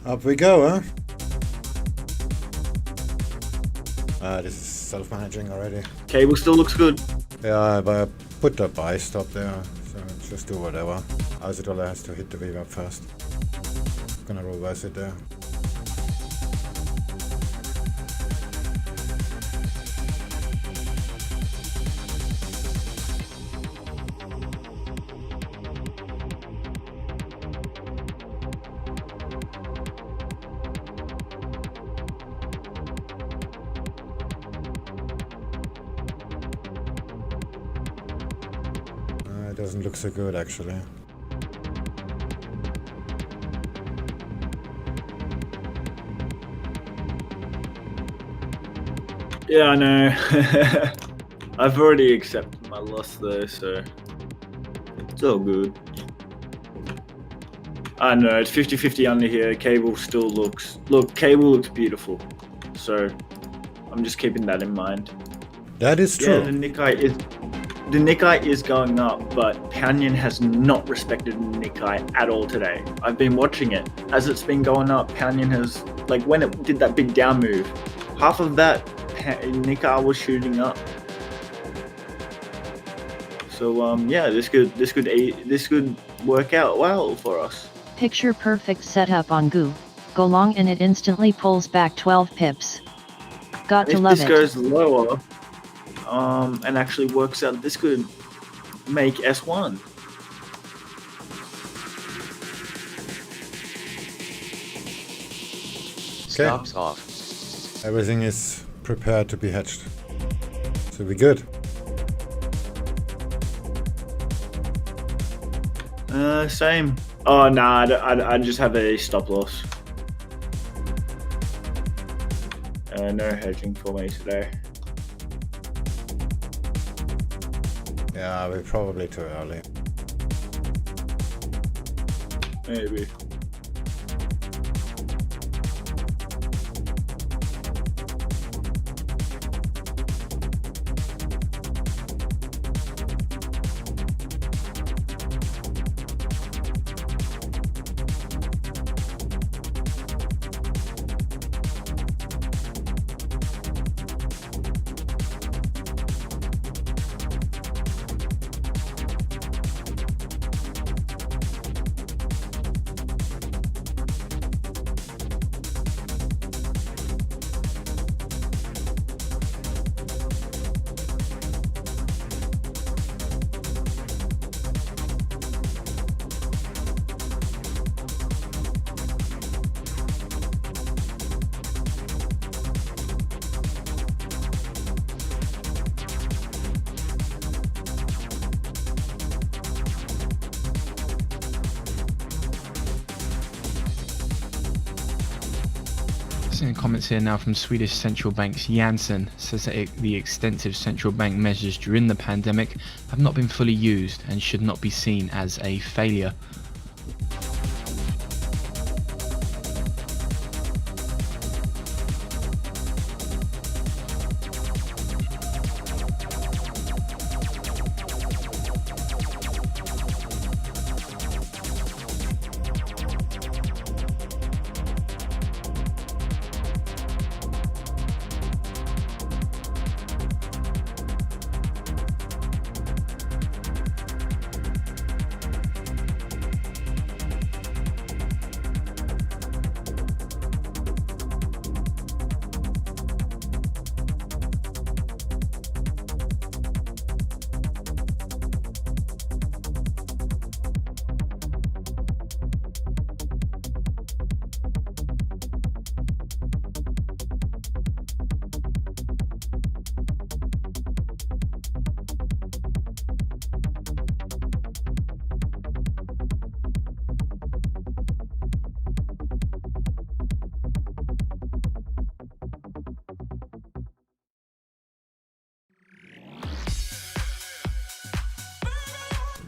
Speaker 1: Up we go, huh? This is self-managing already.
Speaker 2: Cable still looks good.
Speaker 1: Yeah, but I put the buy stop there, so just do whatever. Aussie dollar has to hit the VWAP first. Gonna reverse it there. It doesn't look so good actually.
Speaker 2: Yeah, I know. I've already accepted my loss though, so it's all good. I don't know, it's 50-50 under here. Cable still looks... Look, cable looks beautiful. So, I'm just keeping that in mind.
Speaker 1: That is true.
Speaker 2: Yeah, the Nikkei is going up, but pound yen has not respected the Nikkei at all today. I've been watching it. As it's been going up, pound yen has... Like, when it did that big down move, half of that Nikkei was shooting up. So, yeah, this could work out well for us.
Speaker 6: Picture perfect setup on GU. Go long and it instantly pulls back 12 pips. Got to love it.
Speaker 2: If this goes lower, and actually works out, this could make S1.
Speaker 8: Stops off.
Speaker 1: Everything is prepared to be hedged. So we're good.
Speaker 2: Same. Oh, nah, I just have a stop loss. No hedging for me today.
Speaker 1: Yeah, we're probably too early.
Speaker 2: Maybe.
Speaker 15: In comments here now from Swedish central bank's Janssen says that the extensive central bank measures during the pandemic have not been fully used and should not be seen as a failure.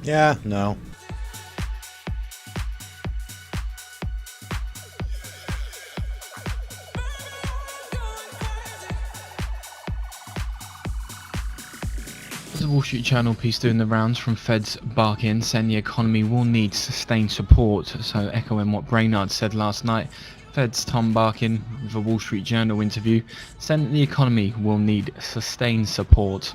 Speaker 1: Yeah, no.
Speaker 15: There's a Wall Street Journal piece doing the rounds from Fed's bark-in, saying the economy will need sustained support. So echoing what Brainard said last night, Fed's Tom Barkin, with a Wall Street Journal interview, saying that the economy will need sustained support.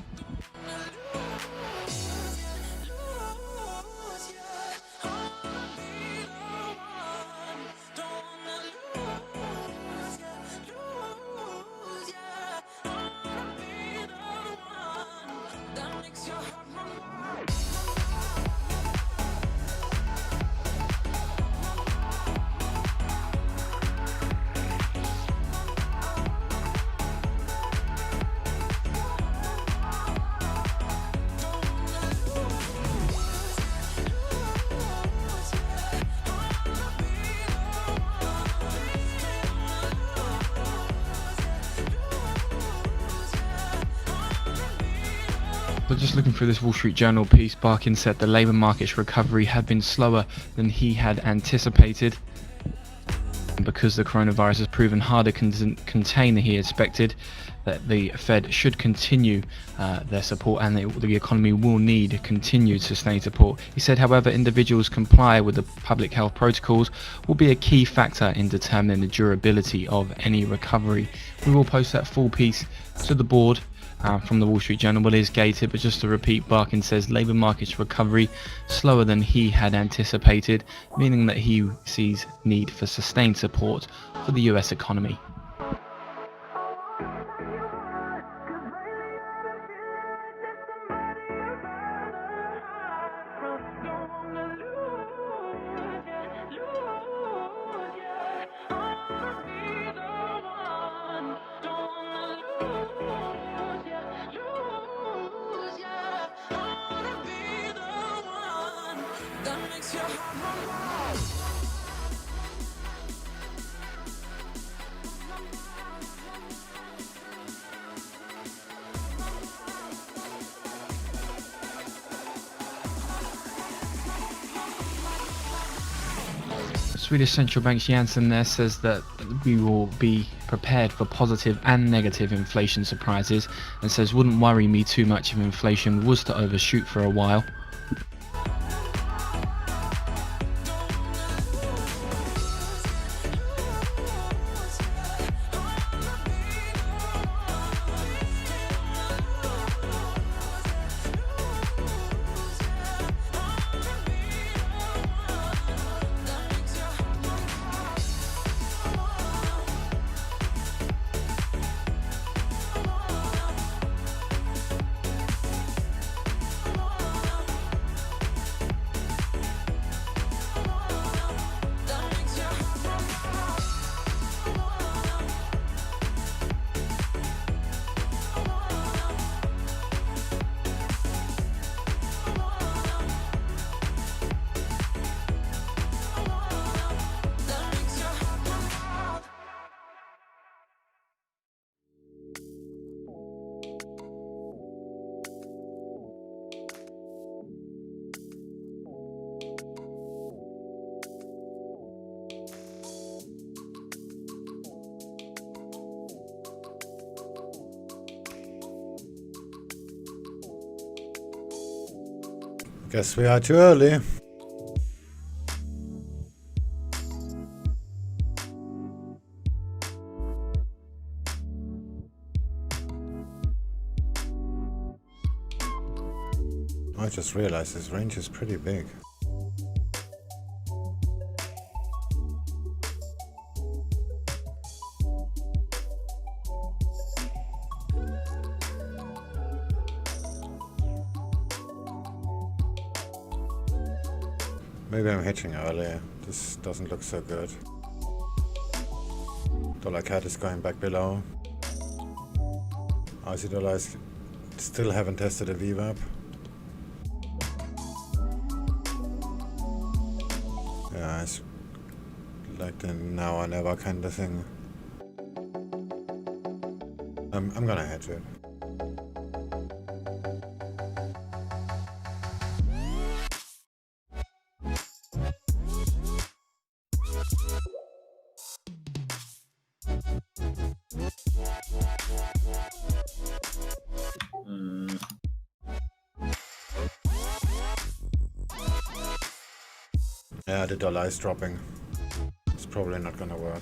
Speaker 15: But just looking through this Wall Street Journal piece, Barkin said the labour market's recovery had been slower than he had anticipated. And because the coronavirus has proven harder to contain than he expected, that the Fed should continue their support and the economy will need continued sustained support. He said, however, individuals comply with the public health protocols will be a key factor in determining the durability of any recovery. We will post that full piece to the board from the Wall Street Journal. Well, it is gated, but just to repeat, Barkin says labour market's recovery slower than he had anticipated, meaning that he sees need for sustained support for the US economy. Swedish Central Bank's Janssen there says that we will be prepared for positive and negative inflation surprises, and says wouldn't worry me too much if inflation was to overshoot for a while.
Speaker 1: Guess we are too early. I just realized this range is pretty big. Maybe I'm hitching early. This doesn't look so good. Dollar CAD is going back below. Aussie dollar is still haven't tested a VWAP. Yeah, it's like the now or never kind of thing. I'm gonna hedge it. Yeah, the dollar is dropping. It's probably not gonna work.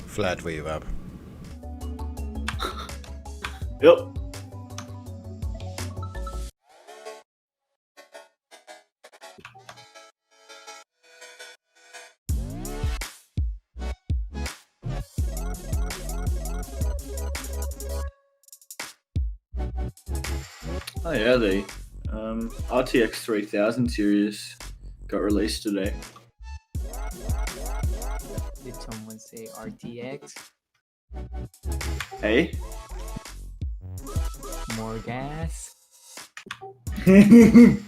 Speaker 1: Flat VWAP.
Speaker 2: Yep. Oh yeah, the RTX 3000 series got released today.
Speaker 11: Did someone say RTX?
Speaker 2: Hey?
Speaker 11: More gas?
Speaker 2: Did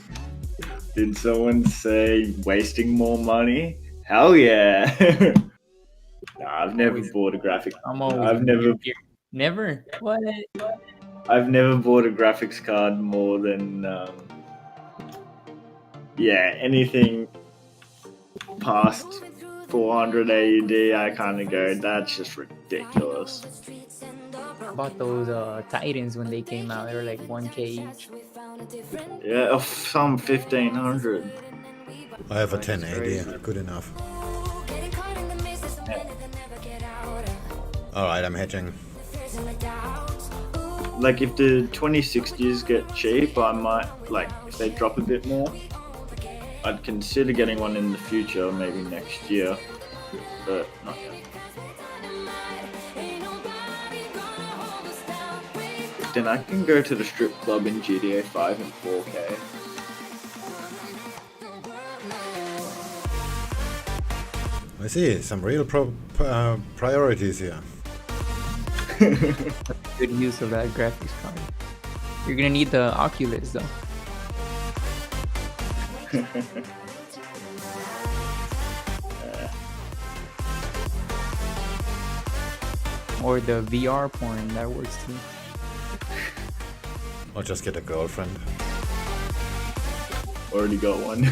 Speaker 2: someone say wasting more money? Hell yeah! Nah, I've never bought a graphic.
Speaker 11: I'm always
Speaker 2: I've never.
Speaker 11: Never? What?
Speaker 2: I've never bought a graphics card more than anything past 400 AUD. I kind of go, that's just ridiculous.
Speaker 11: How about those Titans when they came out? They were like 1K each.
Speaker 2: Yeah, some 1500.
Speaker 1: I have a 1080, good enough. Alright, I'm hedging.
Speaker 2: Like if the 2060s get cheap, I might, like if they drop a bit more, I'd consider getting one in the future, maybe next year, but not yet. Then I can go to the strip club in GTA 5 in 4K.
Speaker 1: I see, some real priorities here.
Speaker 11: Good use of that graphics card. You're gonna need the Oculus though. Or the VR porn, that works too.
Speaker 1: Or just get a girlfriend.
Speaker 2: Already got one.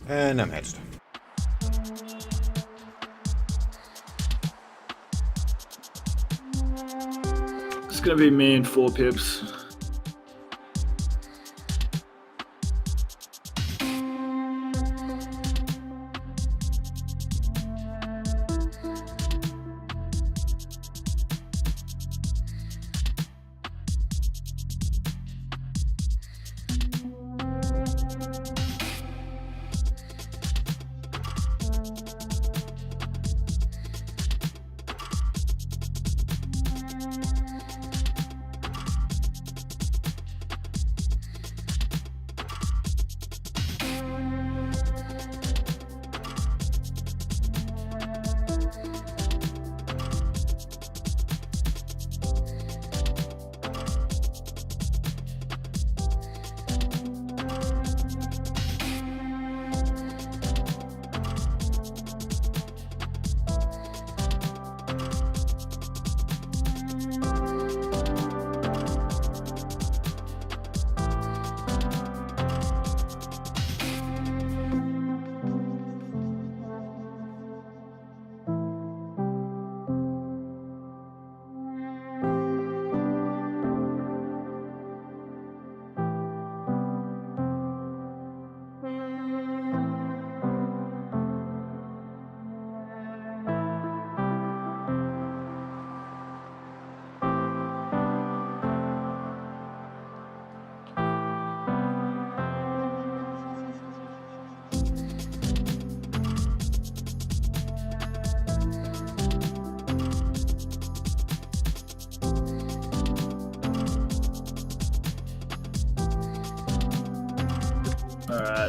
Speaker 1: And I'm hedged.
Speaker 2: It's gonna be me and 4 pips.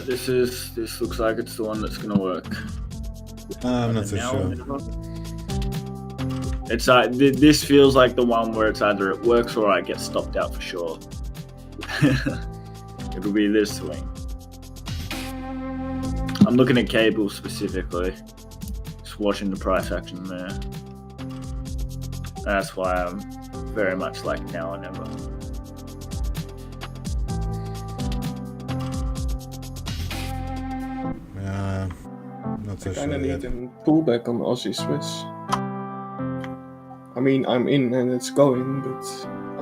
Speaker 2: Alright, this looks like it's the one that's gonna work.
Speaker 1: I'm not so sure.
Speaker 2: It's this feels like the one where it's either it works or I get stopped out for sure. It'll be this swing. I'm looking at cable specifically. Just watching the price action there. That's why I'm very much like now or never.
Speaker 1: Yeah, not so
Speaker 17: I
Speaker 1: sure
Speaker 17: kinda
Speaker 1: yet.
Speaker 17: need a pullback on Aussie Swiss. I mean, I'm in and it's going, but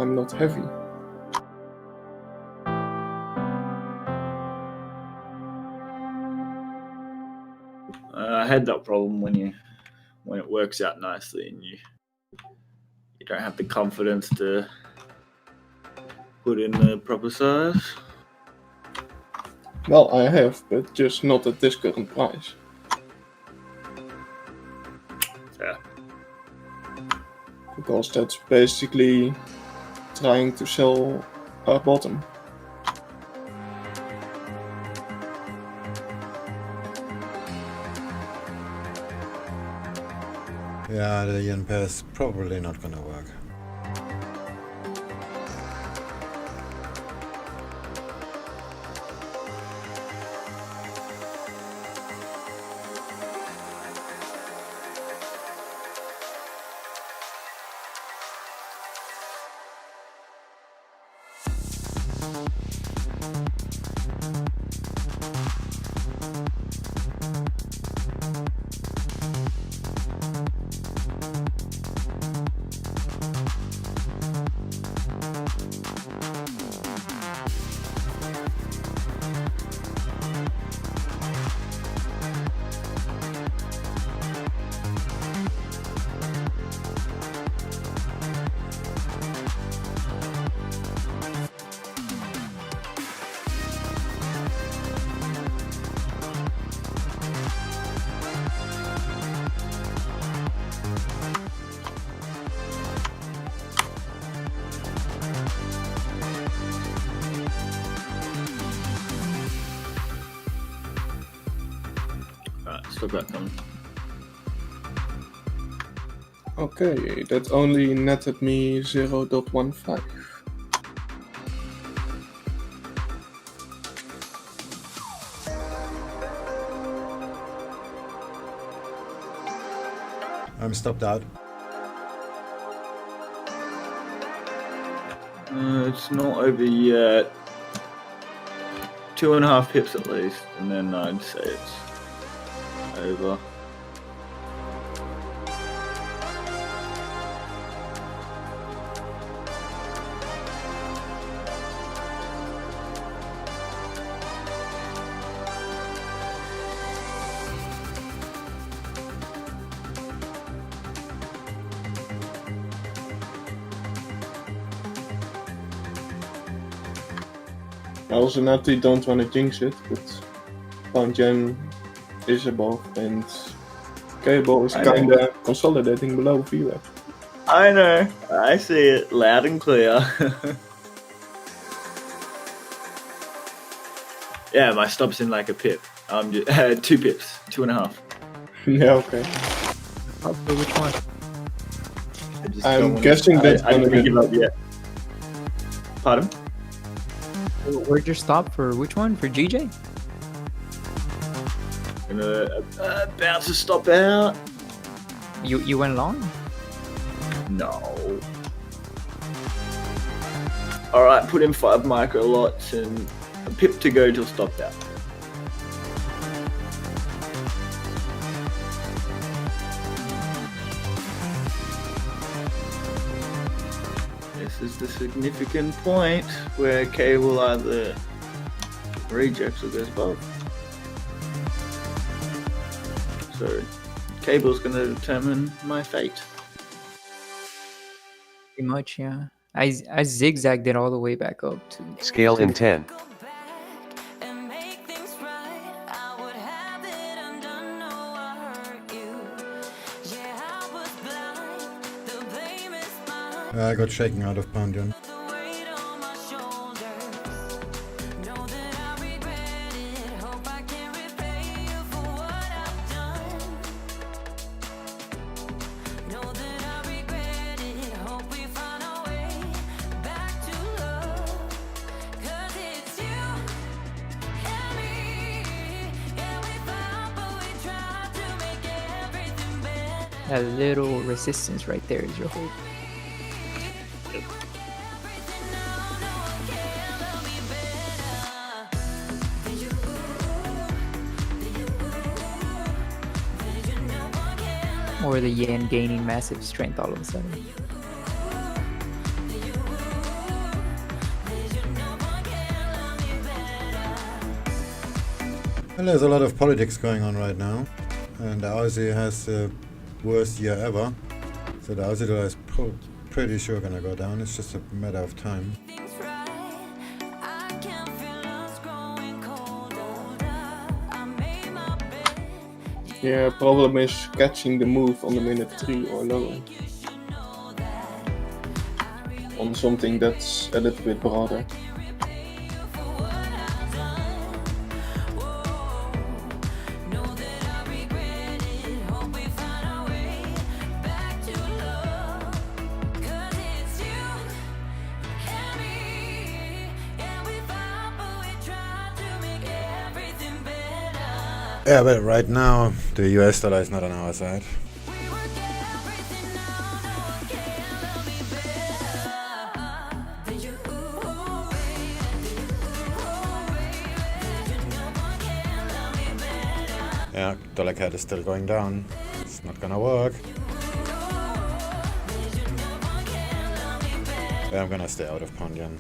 Speaker 17: I'm not heavy.
Speaker 2: I had that problem when it works out nicely and you don't have the confidence to put in the proper size.
Speaker 17: Well, I have, but just not at this current price.
Speaker 2: Yeah.
Speaker 17: Because that's basically trying to sell our bottom.
Speaker 1: Yeah, the yen pair is probably not gonna work.
Speaker 2: Still got them.
Speaker 17: Okay, that only netted me 0.15.
Speaker 1: I'm stopped out.
Speaker 2: It's not over yet. 2.5 pips at least, and then I'd say it's over.
Speaker 17: I also naturally don't want to jinx it, but pound yen is above and cable is kinda consolidating below VWAP.
Speaker 2: I know. I see it loud and clear. Yeah, my stop's in like a pip. I'm just 2 pips, 2.5.
Speaker 17: Yeah, okay.
Speaker 5: For which one?
Speaker 17: I'm guessing that's
Speaker 2: I
Speaker 17: gonna
Speaker 2: didn't
Speaker 17: be
Speaker 2: give up yet. Pardon?
Speaker 11: Where'd you stop for which one? For GJ?
Speaker 2: About to stop out.
Speaker 11: You went long?
Speaker 2: No. Alright, put in 5 micro lots and a pip to go till stopped out. This is the significant point where K will either rejects or goes above. So cable's going to determine my fate.
Speaker 11: Pretty much, yeah. I zigzagged it all the way back up to
Speaker 8: Scale in 10.
Speaker 1: I got shaken out of pound yen.
Speaker 11: That little resistance right there is your hope. Or the yen gaining massive strength all of a sudden.
Speaker 1: Well, there's a lot of politics going on right now, and the Aussie has the worst year ever. So the Aussie dollar is pretty sure gonna go down. It's just a matter of time.
Speaker 17: Yeah, problem is catching the move on the minute 3 or lower. On something that's a little bit broader.
Speaker 1: Yeah, but right now the US dollar is not on our side. Yeah, dollar CAD is still going down. It's not gonna work. Yeah, I'm gonna stay out of pound yen.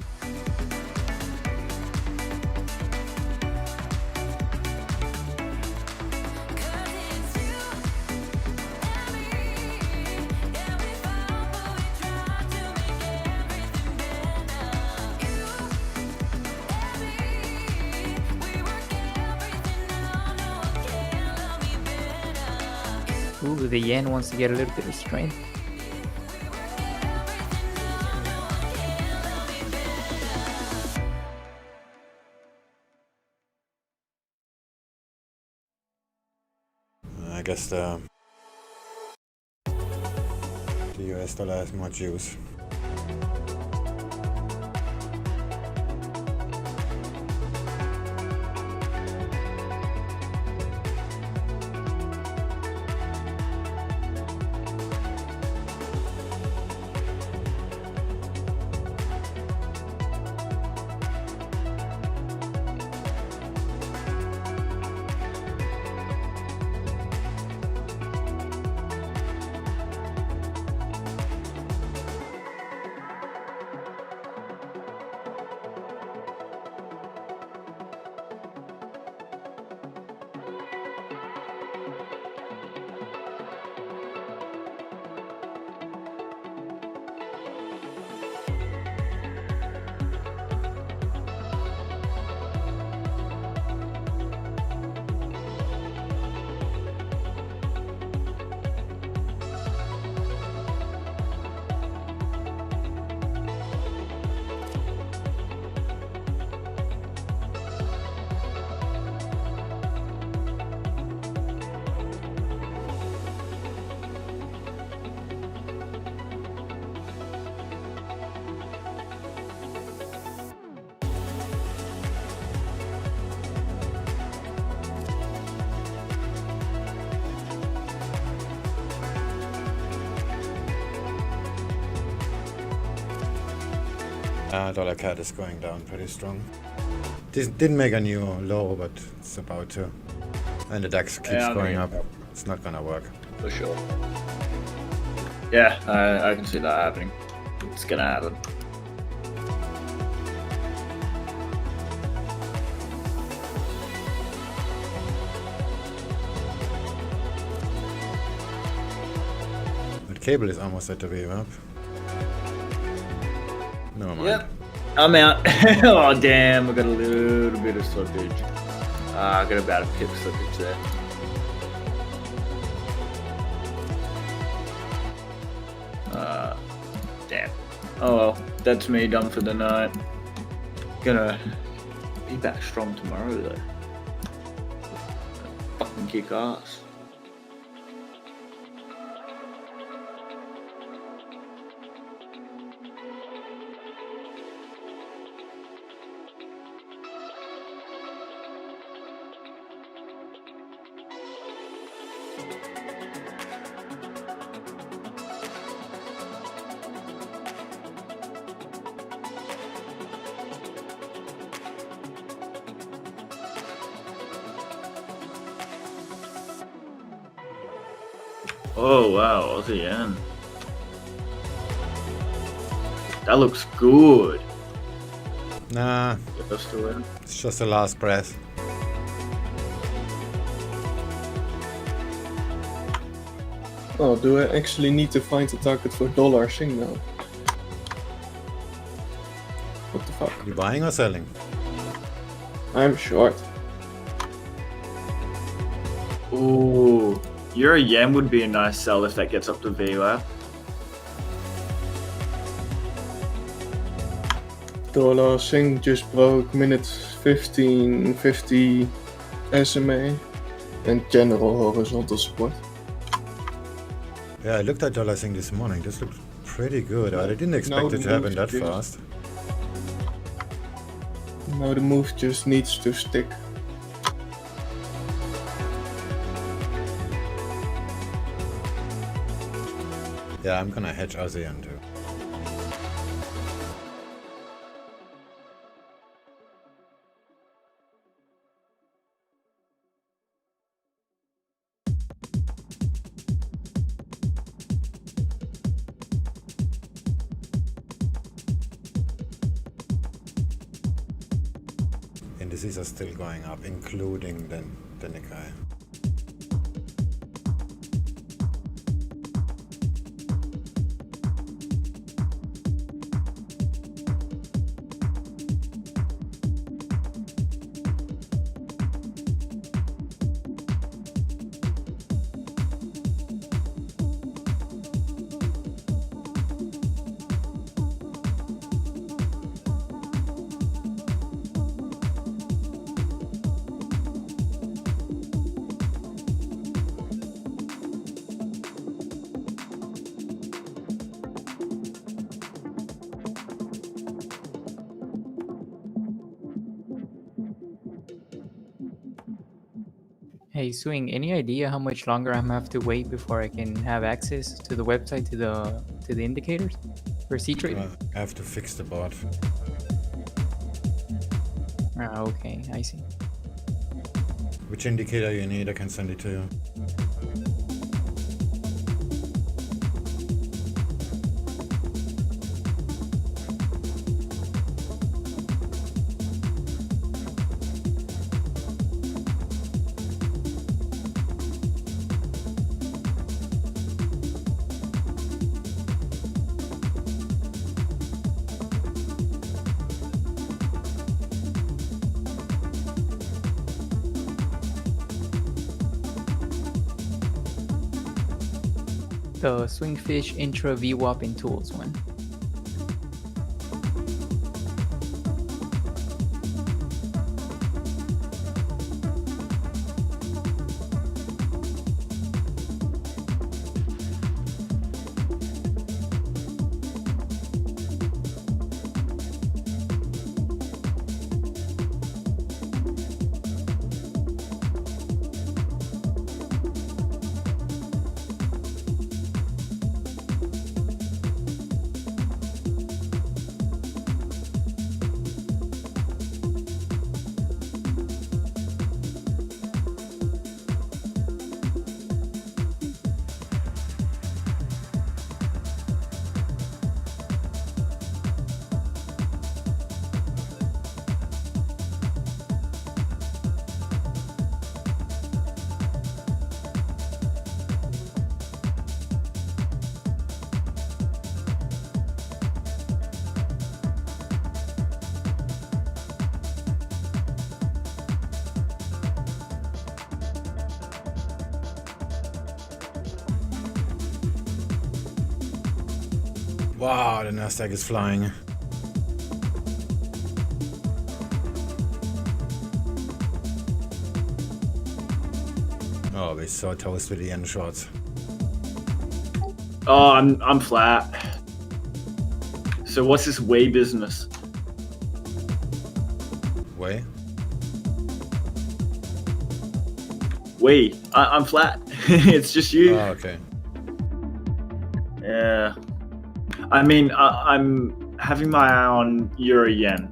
Speaker 11: Ooh, the yen wants to get a little bit of strength.
Speaker 1: I guess the US dollar has more juice. Dollar CAD is going down pretty strong. This didn't make a new low, but it's about to. And the DAX keeps going up. It's not gonna work.
Speaker 2: For sure. Yeah, I can see that happening. It's gonna happen.
Speaker 1: But cable is almost at the wave up. Never mind.
Speaker 2: Yep, I'm out. Oh damn, I got a little bit of slippage. I got about a pip slippage there. Damn. Oh well, that's me done for the night. Gonna be back strong tomorrow though. Fucking kick ass. Oh wow, Aussie yen. That looks good.
Speaker 1: Nah,
Speaker 2: Just to win.
Speaker 1: it's just the last breath.
Speaker 17: Oh, do I actually need to find a target for dollar Sing now? What the fuck?
Speaker 1: You buying or selling?
Speaker 17: I'm short.
Speaker 2: Ooh, Euro yen would be a nice sell if that gets up to VWAP.
Speaker 17: Dollar Sing just broke minute 1550 SMA and general horizontal support.
Speaker 1: Yeah, I looked at dollar thing this morning. This looked pretty good. I didn't expect it to happen that fast.
Speaker 17: Now the move just needs to stick.
Speaker 1: Yeah, I'm gonna hedge ASEAN too. Indices are still going up, including the Nikkei.
Speaker 11: Hey Swing, any idea how much longer I'm gonna have to wait before I can have access to the website to the indicators for C-Trade?
Speaker 1: I have to fix the bot.
Speaker 11: Ah, okay, I see.
Speaker 1: Which indicator you need, I can send it to you.
Speaker 11: The SwingFish Intra VWAP in Tools one. Wow, the Nasdaq is flying. Oh, we saw toast with the yen shorts.
Speaker 2: Oh, I'm flat. So what's this way business?
Speaker 1: Way?
Speaker 2: Way. I'm flat. It's just you.
Speaker 1: Oh, okay.
Speaker 2: Yeah. I mean, I'm having my eye on Euro yen.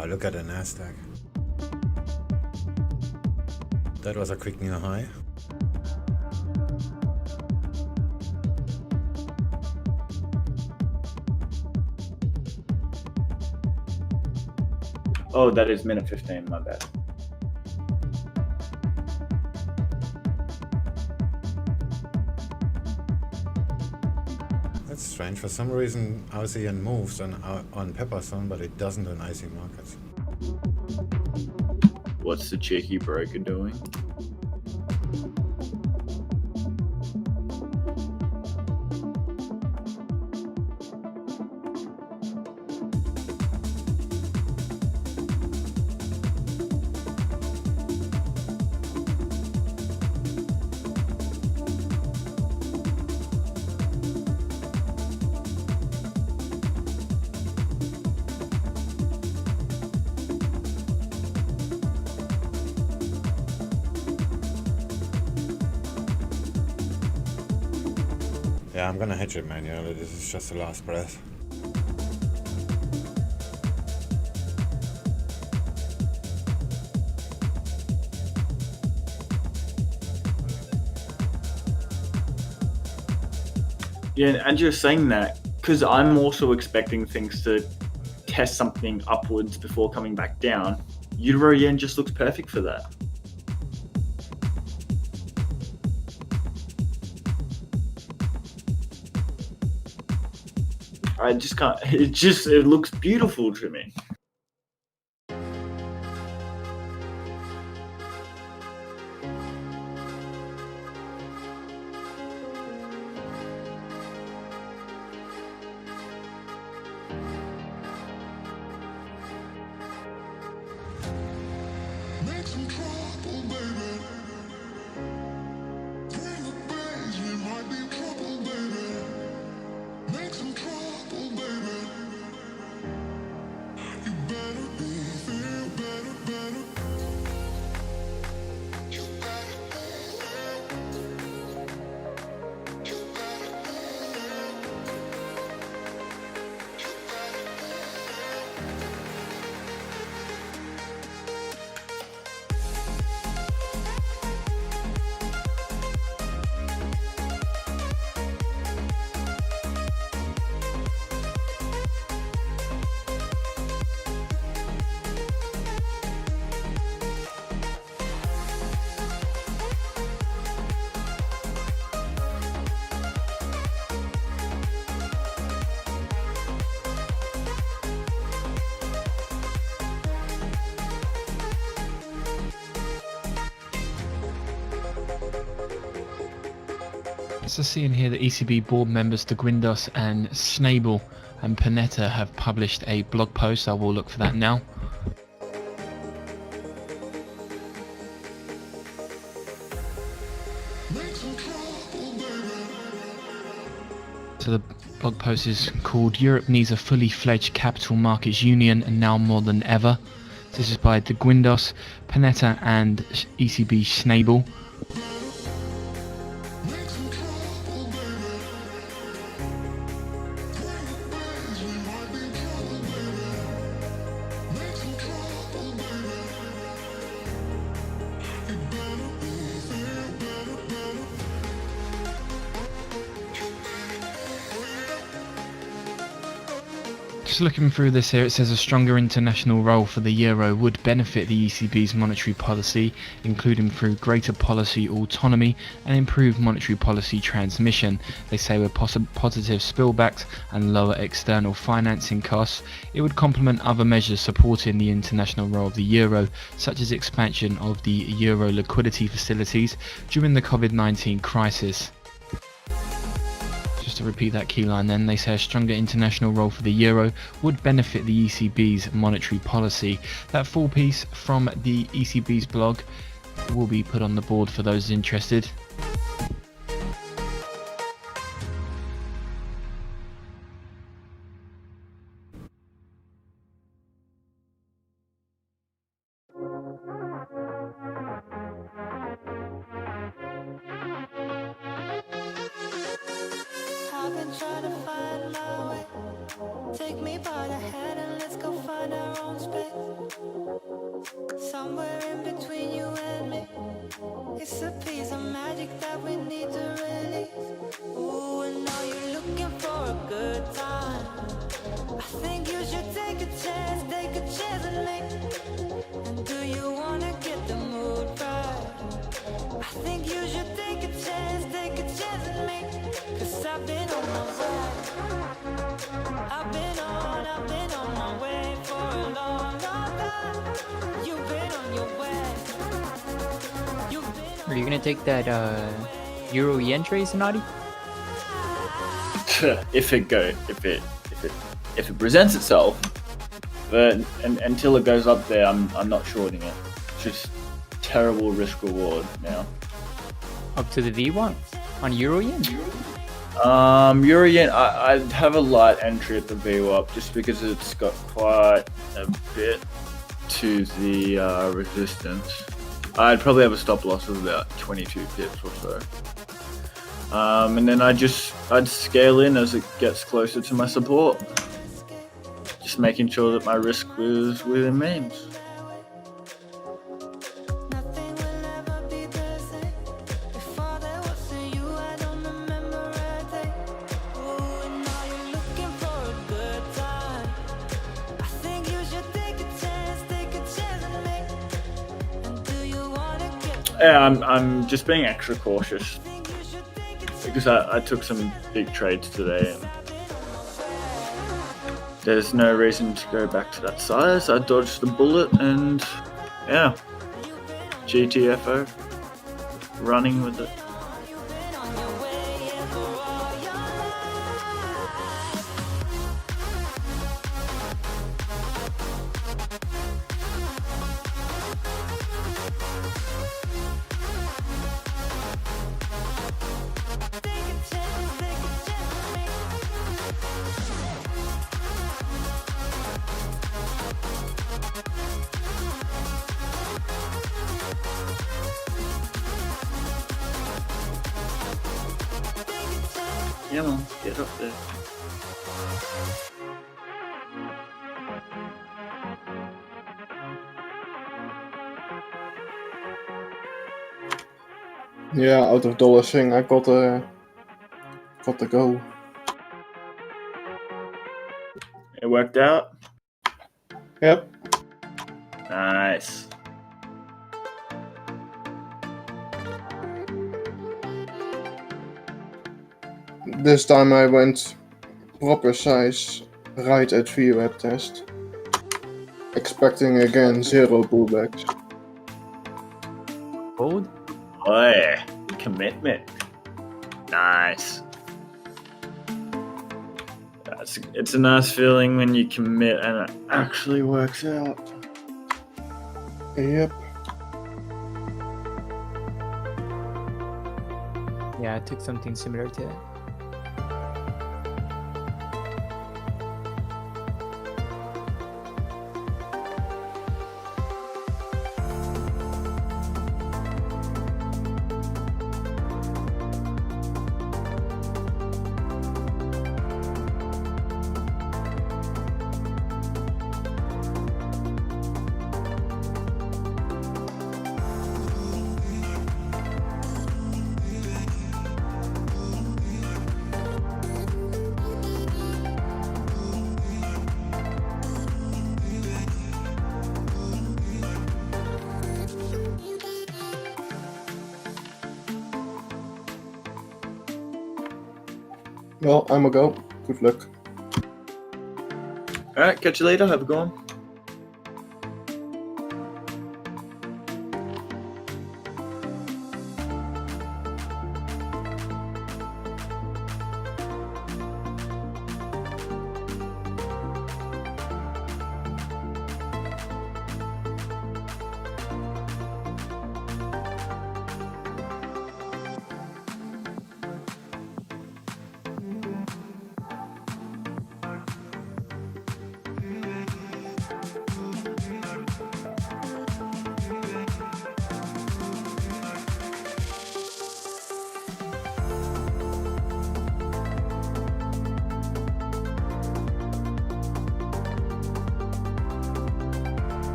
Speaker 1: Oh, look at the Nasdaq. That was a quick new high.
Speaker 2: Oh, that is minute 15, my bad.
Speaker 1: That's strange. For some reason, ASEAN moves on Pepperstone, but it doesn't on IC markets.
Speaker 2: What's the cheeky broker doing?
Speaker 1: Yeah, I'm gonna hedge it manually. This is just the last breath.
Speaker 2: Yeah, and you're saying that because I'm also expecting things to test something upwards before coming back down. Euro yen just looks perfect for that. I just can't. It looks beautiful to me.
Speaker 13: Make some trouble, baby. Bring the bass, we might be in trouble, baby. Make some trouble, baby. You better be, feel better, better. You better be, you better
Speaker 15: So seeing here that ECB board members De Guindos and Snable and Panetta have published a blog post. I will look for that now. So the blog post is called Europe Needs a Fully Fledged Capital Markets Union and Now More Than Ever. This is by De Guindos, Panetta and ECB Snable. Just looking through this here, it says a stronger international role for the euro would benefit the ECB's monetary policy, including through greater policy autonomy and improved monetary policy transmission. They say with positive spillbacks and lower external financing costs, it would complement other measures supporting the international role of the euro, such as expansion of the euro liquidity facilities during the COVID-19 crisis. Just to repeat that key line then, they say a stronger international role for the euro would benefit the ECB's monetary policy. That full piece from the ECB's blog will be put on the board for those interested.
Speaker 12: I've been trying to find my way.
Speaker 4: Take me by the hand and let's go find our own space. Somewhere in between you and me. It's a piece of magic that we need to release. Ooh, and now you're looking for a good time. I think you should take a chance on me. And do you wanna get the mood right? I think you should take a chance on me. Cause I've been on my way. I've been on my way for a long time. You've been on your way.
Speaker 11: Are you gonna take that Euro Yen trade, Sonati?
Speaker 2: If it presents itself, but until it goes up there, I'm not shorting it. It's just terrible risk reward now.
Speaker 11: Up to the V1 on Euro Yen?
Speaker 2: Euro Yen, I'd have a light entry at the VWAP just because it's got quite a bit to the resistance. I'd probably have a stop loss of about 22 pips or so. And then I'd scale in as it gets closer to my support. Just making sure that my risk was within means. Yeah, I'm just being extra cautious because I took some big trades today and there's no reason to go back to that size. I dodged the bullet and yeah, GTFO, running with it. Yeah, man, get up there.
Speaker 17: Yeah, out of dollar swing, I got to go.
Speaker 2: It worked out?
Speaker 17: Yep.
Speaker 2: Nice.
Speaker 17: This time I went proper size right at VWAP test. Expecting again 0 pullbacks.
Speaker 11: Hold?
Speaker 2: Oh yeah, commitment. Nice. It's a nice feeling when you commit and it actually works out.
Speaker 17: Yep.
Speaker 11: Yeah, I took something similar to that.
Speaker 17: Well, I'ma go. Good luck.
Speaker 2: Alright, catch you later. Have a good one.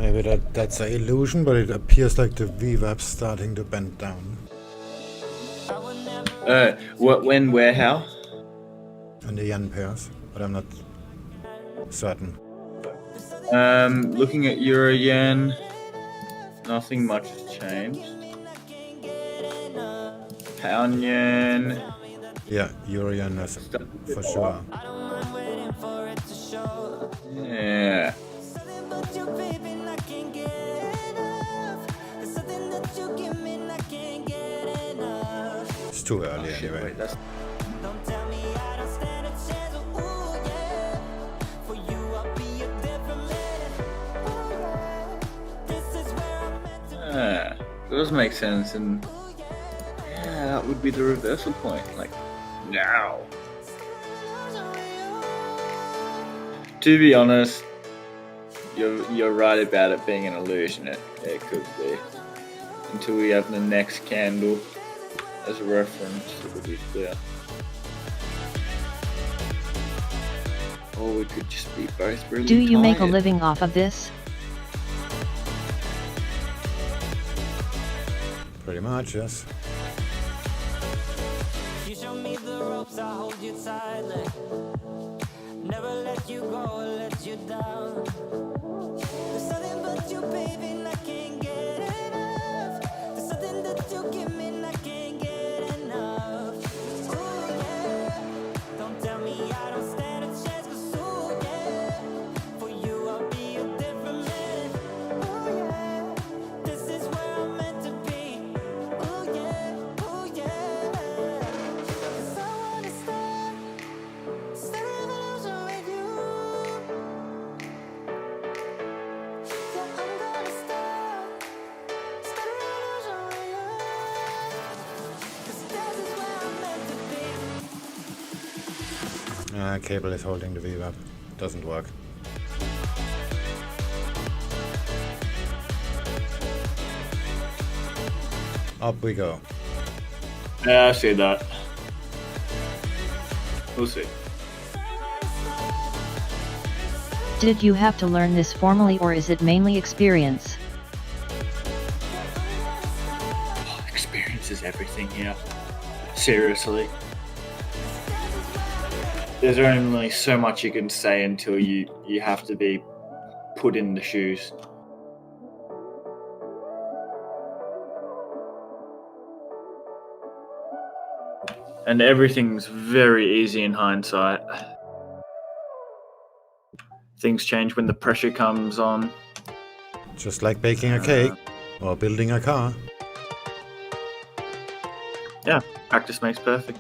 Speaker 1: Maybe that's an illusion, but it appears like the VWAP's starting to bend down.
Speaker 2: What, when, where, how?
Speaker 1: And the yen pairs, but I'm not certain.
Speaker 2: Looking at euro yen, nothing much has changed. Pound yen.
Speaker 1: Yeah, euro yen is for sure.
Speaker 2: Yeah.
Speaker 1: It's too early anyway.
Speaker 2: Does make sense, and yeah, that would be the reversal point. Like now. To be honest, you're right about it being an illusion. It could be until we have the next candle as a reference. It would be clear. Or we could just be both really
Speaker 6: Do you make a
Speaker 2: tired.
Speaker 6: living off of this?
Speaker 1: Pretty much, yes.
Speaker 12: You show me the ropes, I hold you tightly. Never let you go or let you down. There's something but you, baby, and I can't get enough. There's something that you give me, and I can't get enough. Ooh, yeah. Don't tell me I don't stand a chance, 'cause ooh, yeah. For you, I'll be a different man. Ooh, yeah. This is where I'm meant to be. Ooh, yeah. Ooh, yeah. 'Cause I wanna start a revolution with you. Yeah, I'm gonna start a revolution with you. 'Cause this is where I'm meant to be.
Speaker 1: Cable is holding the VWAP. Doesn't work. Up we go.
Speaker 2: Yeah, I see that. We'll see.
Speaker 6: Did you have to learn this formally, or is it mainly experience?
Speaker 2: Experience is everything here. Seriously. There's only so much you can say until you have to be put in the shoes. And everything's very easy in hindsight. Things change when the pressure comes on.
Speaker 1: Just like baking a cake or building a car.
Speaker 2: Yeah, practice makes perfect.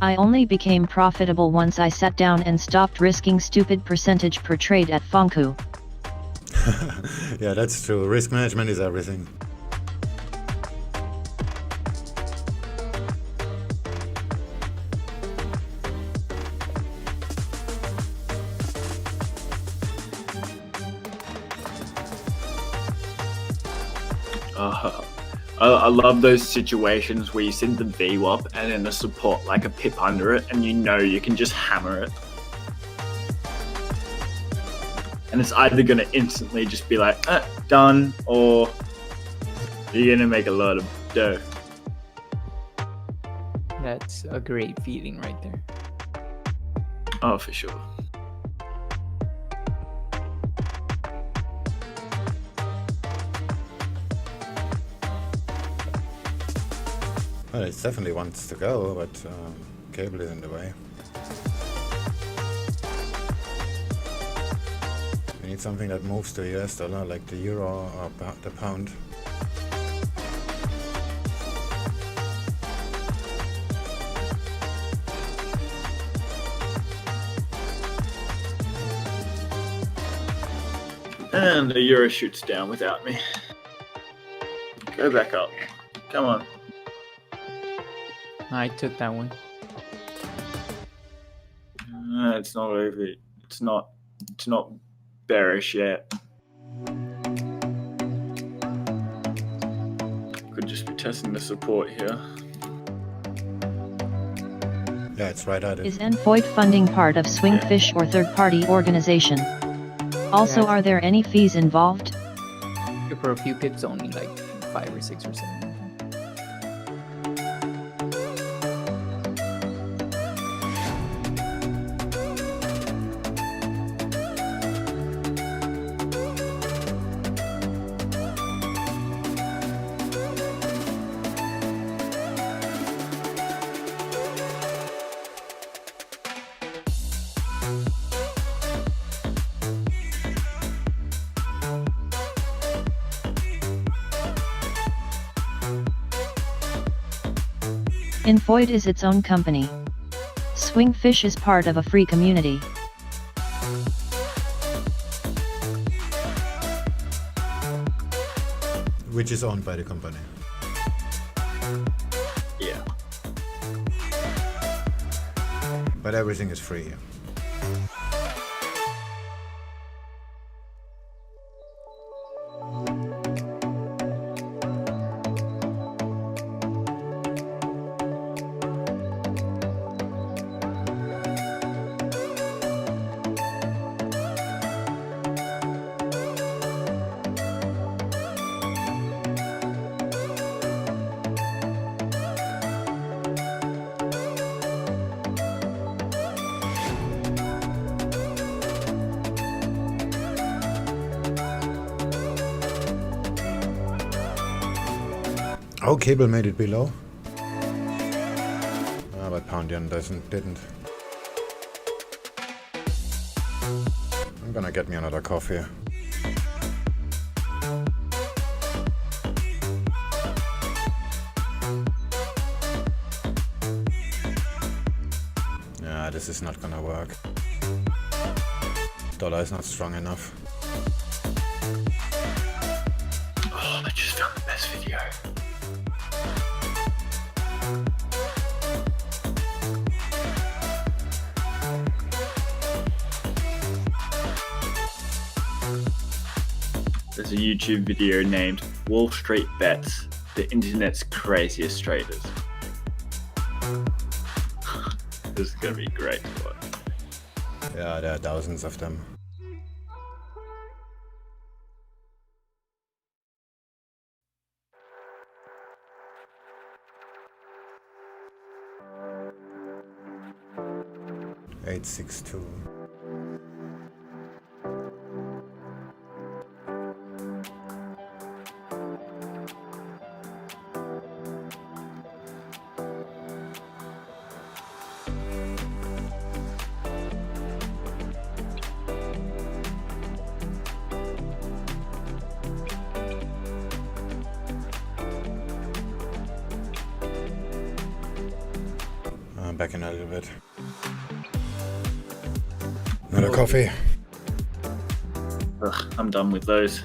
Speaker 6: I only became profitable once I sat down and stopped risking stupid percentage per trade at Fonku.
Speaker 1: Yeah, that's true. Risk management is everything.
Speaker 2: I love those situations where you send the VWAP and then the support like a pip under it, and you know you can just hammer it. And it's either going to instantly just be like, done, or you're going to make a lot of dough.
Speaker 11: That's a great feeling right there.
Speaker 2: Oh, for sure.
Speaker 1: Well, it definitely wants to go, but cable is in the way. We need something that moves the US dollar, like the euro or the pound.
Speaker 2: And the euro shoots down without me. Go back up. Come on.
Speaker 11: I took that one.
Speaker 2: It's not over. It's not bearish yet. Could just be testing the support here.
Speaker 1: Yeah, it's right at it.
Speaker 6: Is Envoid funding part of SwingFish or third-party organization? Also,
Speaker 11: Yeah.
Speaker 6: are there any fees involved?
Speaker 11: For a few pips only, like 5 or 6 or 7.
Speaker 6: Envoid is its own company. SwingFish is part of a free community.
Speaker 1: Which is owned by the company.
Speaker 2: Yeah.
Speaker 1: But everything is free. Oh, cable made it below. Ah, but pound yen didn't. I'm gonna get me another coffee. Yeah, this is not gonna work. Dollar is not strong enough.
Speaker 2: Oh, I just found the best video. There's a YouTube video named Wall Street Bets, the internet's craziest traders. This is gonna be great to watch.
Speaker 1: Yeah, there are thousands of them. $862. Back in a little bit. Another coffee.
Speaker 2: Ugh, I'm done with those.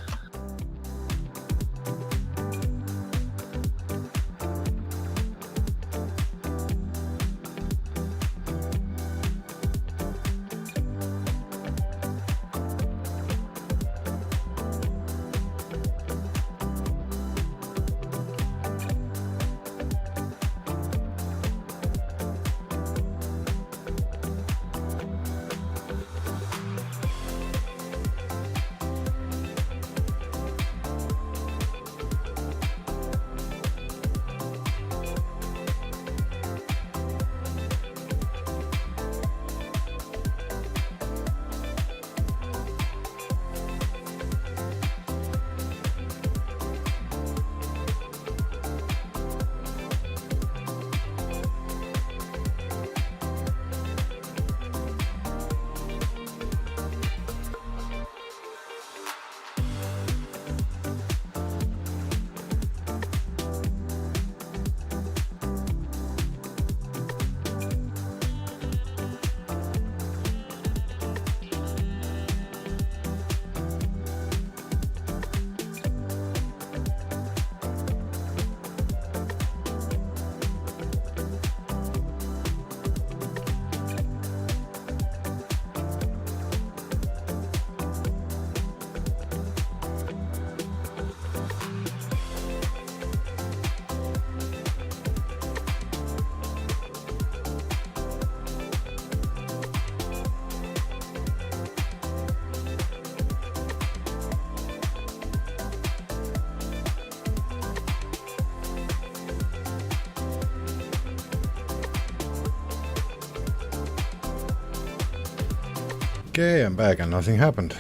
Speaker 1: Okay, I'm back and nothing happened.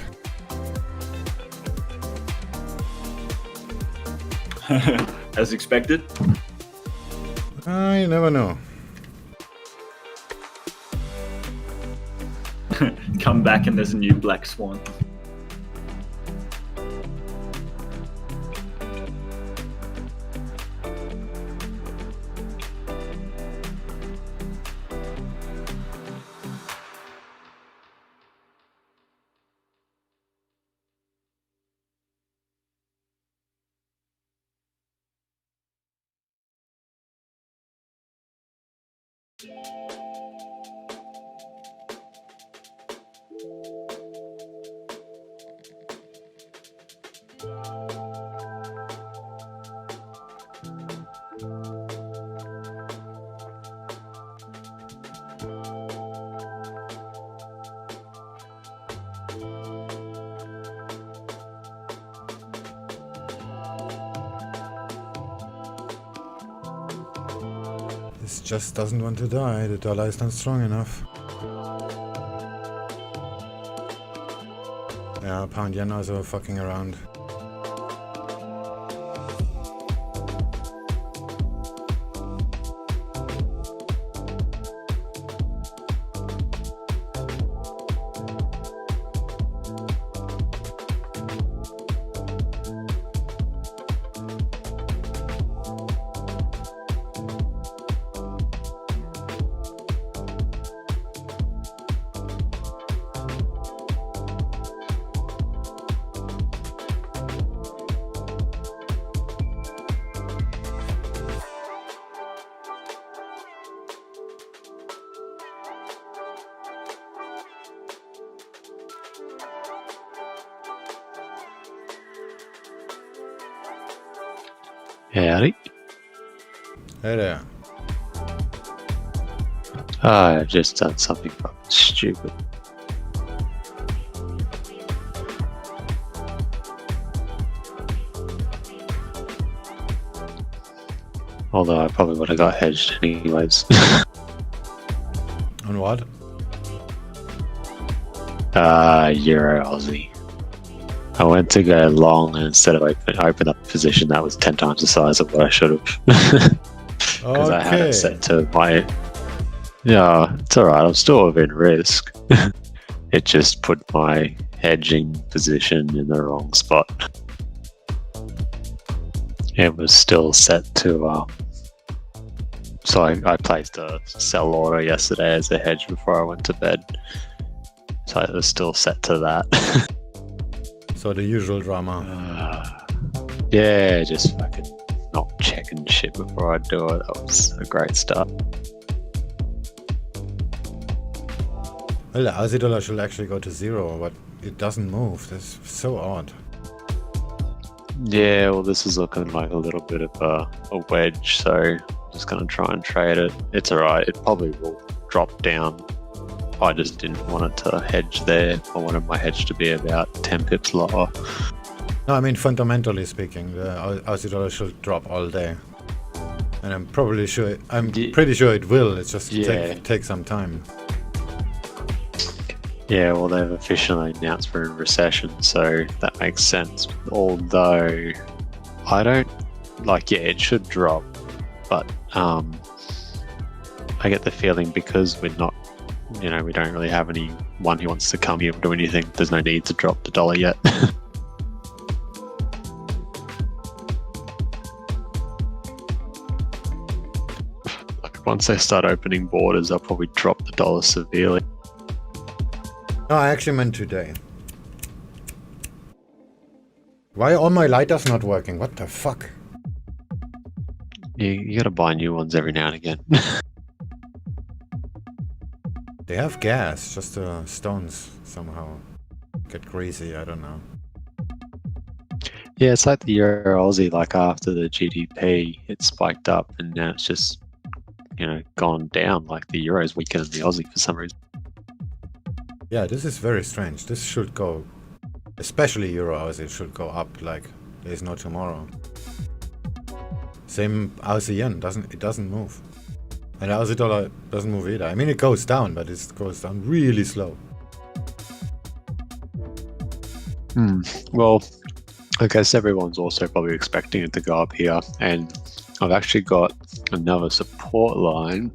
Speaker 2: As expected.
Speaker 1: You never know.
Speaker 2: Come back and there's a new black swan.
Speaker 1: This just doesn't want to die. The dollar is not strong enough. Yeah, pound yen also fucking around.
Speaker 8: Howdy.
Speaker 1: Hey there.
Speaker 8: I've just done something fucking stupid. Although I probably would have got hedged anyways.
Speaker 1: On what?
Speaker 8: Euro Aussie. I went to go long, and instead of open up a position that was 10 times the size of what I should have. Because I had it set to my... Yeah, it's alright, I'm still within risk. It just put my hedging position in the wrong spot. It was still set to... So I placed a sell order yesterday as a hedge before I went to bed. So it was still set to that.
Speaker 1: So the usual drama.
Speaker 8: Yeah, just fucking not checking shit before I do it. That was a great start.
Speaker 1: Well, the Aussie dollar should actually go to 0, but it doesn't move. That's so odd.
Speaker 8: Yeah, well, this is looking like a little bit of a wedge, so I'm just going to try and trade it. It's alright, it probably will drop down. I just didn't want it to hedge there. I wanted my hedge to be about 10 pips lower.
Speaker 1: No, I mean, fundamentally speaking, the Aussie dollar should drop all day. And I'm pretty sure it will. It's just take some time.
Speaker 8: Yeah, well, they've officially announced we're in recession, so that makes sense. Although, I don't... it should drop, but I get the feeling because we're not... we don't really have anyone who wants to come here and do anything. There's no need to drop the dollar yet. Once they start opening borders, they'll probably drop the dollar severely.
Speaker 1: No, I actually meant today. Why are all my lighters not working? What the fuck?
Speaker 8: You gotta buy new ones every now and again.
Speaker 1: They have gas, just the stones somehow get greasy, I don't know.
Speaker 8: Yeah, it's like the Euro Aussie, like after the GDP, it spiked up and now it's just, gone down, like the Euro's weaker than the Aussie for some reason.
Speaker 1: Yeah, this is very strange. This should go, especially Euro Aussie, should go up like there's no tomorrow. Same Aussie yen, it doesn't move. And the Aussie dollar doesn't move either. I mean, it goes down, but it goes down really slow.
Speaker 8: Well, I guess everyone's also probably expecting it to go up here, and I've actually got another support line,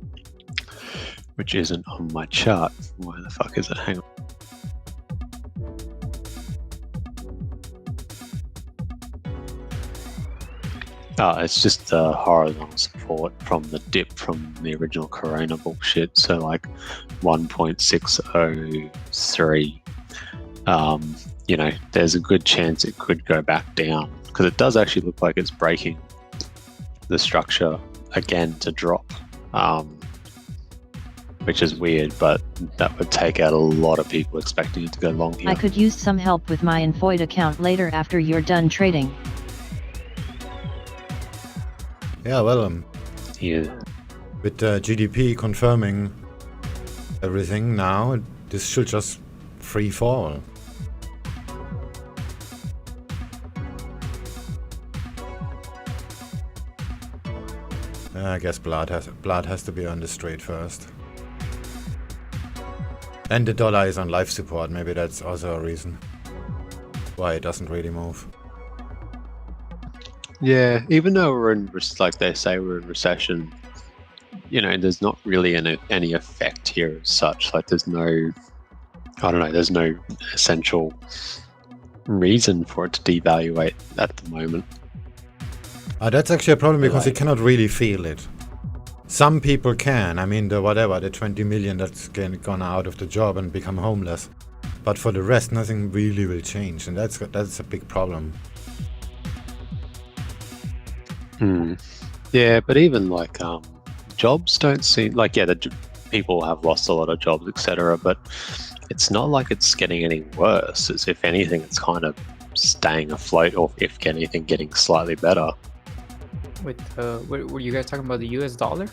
Speaker 8: which isn't on my chart. Where the fuck is it? Hang on. It's just the horizontal support from the dip from the original Corona bullshit. So like 1.603. You know, there's a good chance it could go back down because it does actually look like it's breaking the structure again to drop, which is weird, but that would take out a lot of people expecting it to go long here.
Speaker 6: I could use some help with my Infoid account later after you're done trading.
Speaker 1: Yeah, well,
Speaker 8: yeah.
Speaker 1: With GDP confirming everything now, this should just free fall. I guess blood has to be on the straight first. And the dollar is on life support. Maybe that's also a reason why it doesn't really move.
Speaker 8: Yeah, even though we're in, like they say, we're in recession, you know, there's not really any effect here as such. Like there's no, I don't know, there's no essential reason for it to devaluate at the moment.
Speaker 1: That's actually a problem because you cannot really feel it. Some people can. I mean, the 20 million that's gone out of the job and become homeless. But for the rest, nothing really will change, and that's a big problem.
Speaker 8: Yeah, but even like jobs don't seem like, yeah, people have lost a lot of jobs, etc. But it's not like it's getting any worse. It's, if anything, it's kind of staying afloat, or if anything, getting slightly better.
Speaker 11: With were you guys talking about the US dollar?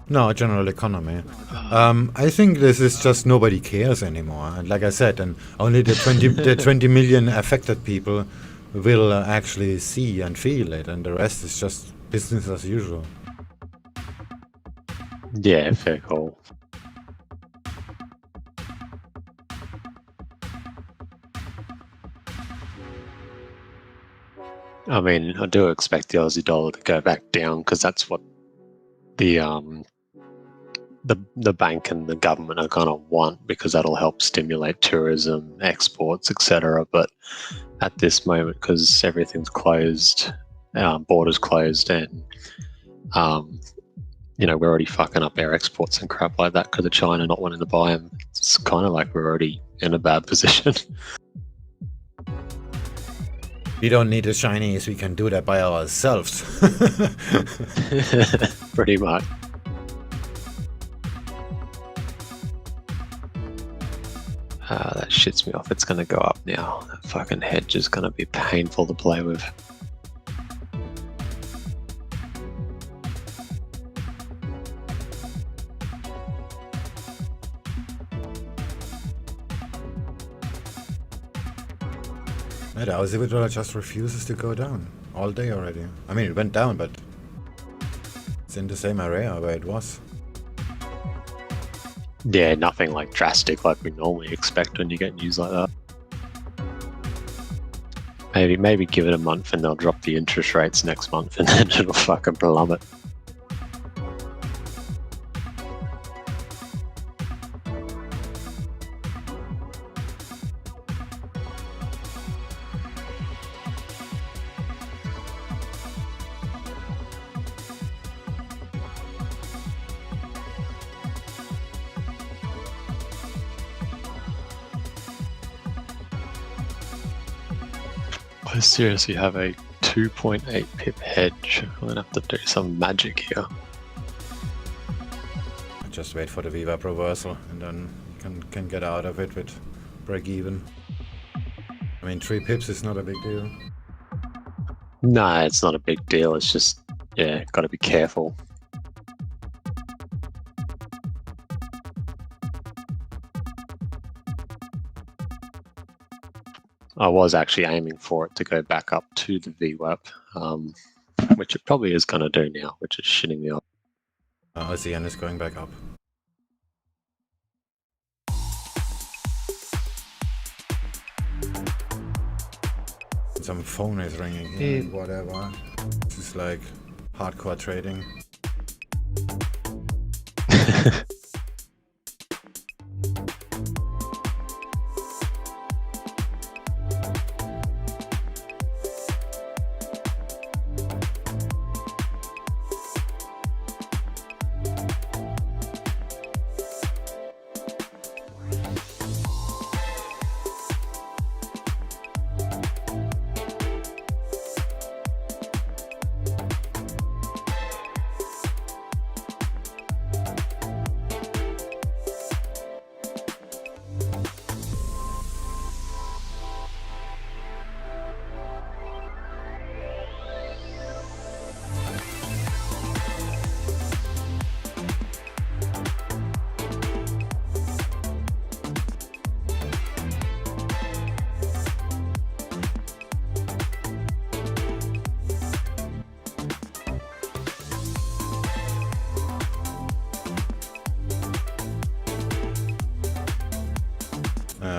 Speaker 1: No, general economy. I think this is just nobody cares anymore. And like I said, and only the 20 million affected people will actually see and feel it, and the rest is just business as usual.
Speaker 8: Yeah, fair call. I mean, I do expect the Aussie dollar to go back down because that's what the bank and the government are going to want, because that'll help stimulate tourism, exports, etc. But at this moment, because everything's closed, borders closed, and you know, we're already fucking up our exports and crap like that because of China not wanting to buy them. It's kind of like we're already in a bad position.
Speaker 1: We don't need the Chinese, we can do that by ourselves.
Speaker 8: Pretty much. That shits me off. It's going to go up now. That fucking hedge is going to be painful to play with.
Speaker 1: The Aussie dollar just refuses to go down all day already. I mean, it went down, but it's in the same area where it was.
Speaker 8: Yeah, nothing like drastic like we normally expect when you get news like that. Maybe give it a month and they'll drop the interest rates next month and then it'll fucking plummet. I seriously have a 2.8 pip hedge. I'm gonna have to do some magic here.
Speaker 1: Just wait for the VWAP reversal and then you can get out of it with break even. I mean, 3 pips is not a big deal.
Speaker 8: Nah, it's not a big deal. It's just, yeah, gotta be careful. I was actually aiming for it to go back up to the VWAP, which it probably is going to do now, which is shitting me off.
Speaker 1: Aussie yen is going back up. Some phone is ringing here, whatever. This is like hardcore trading.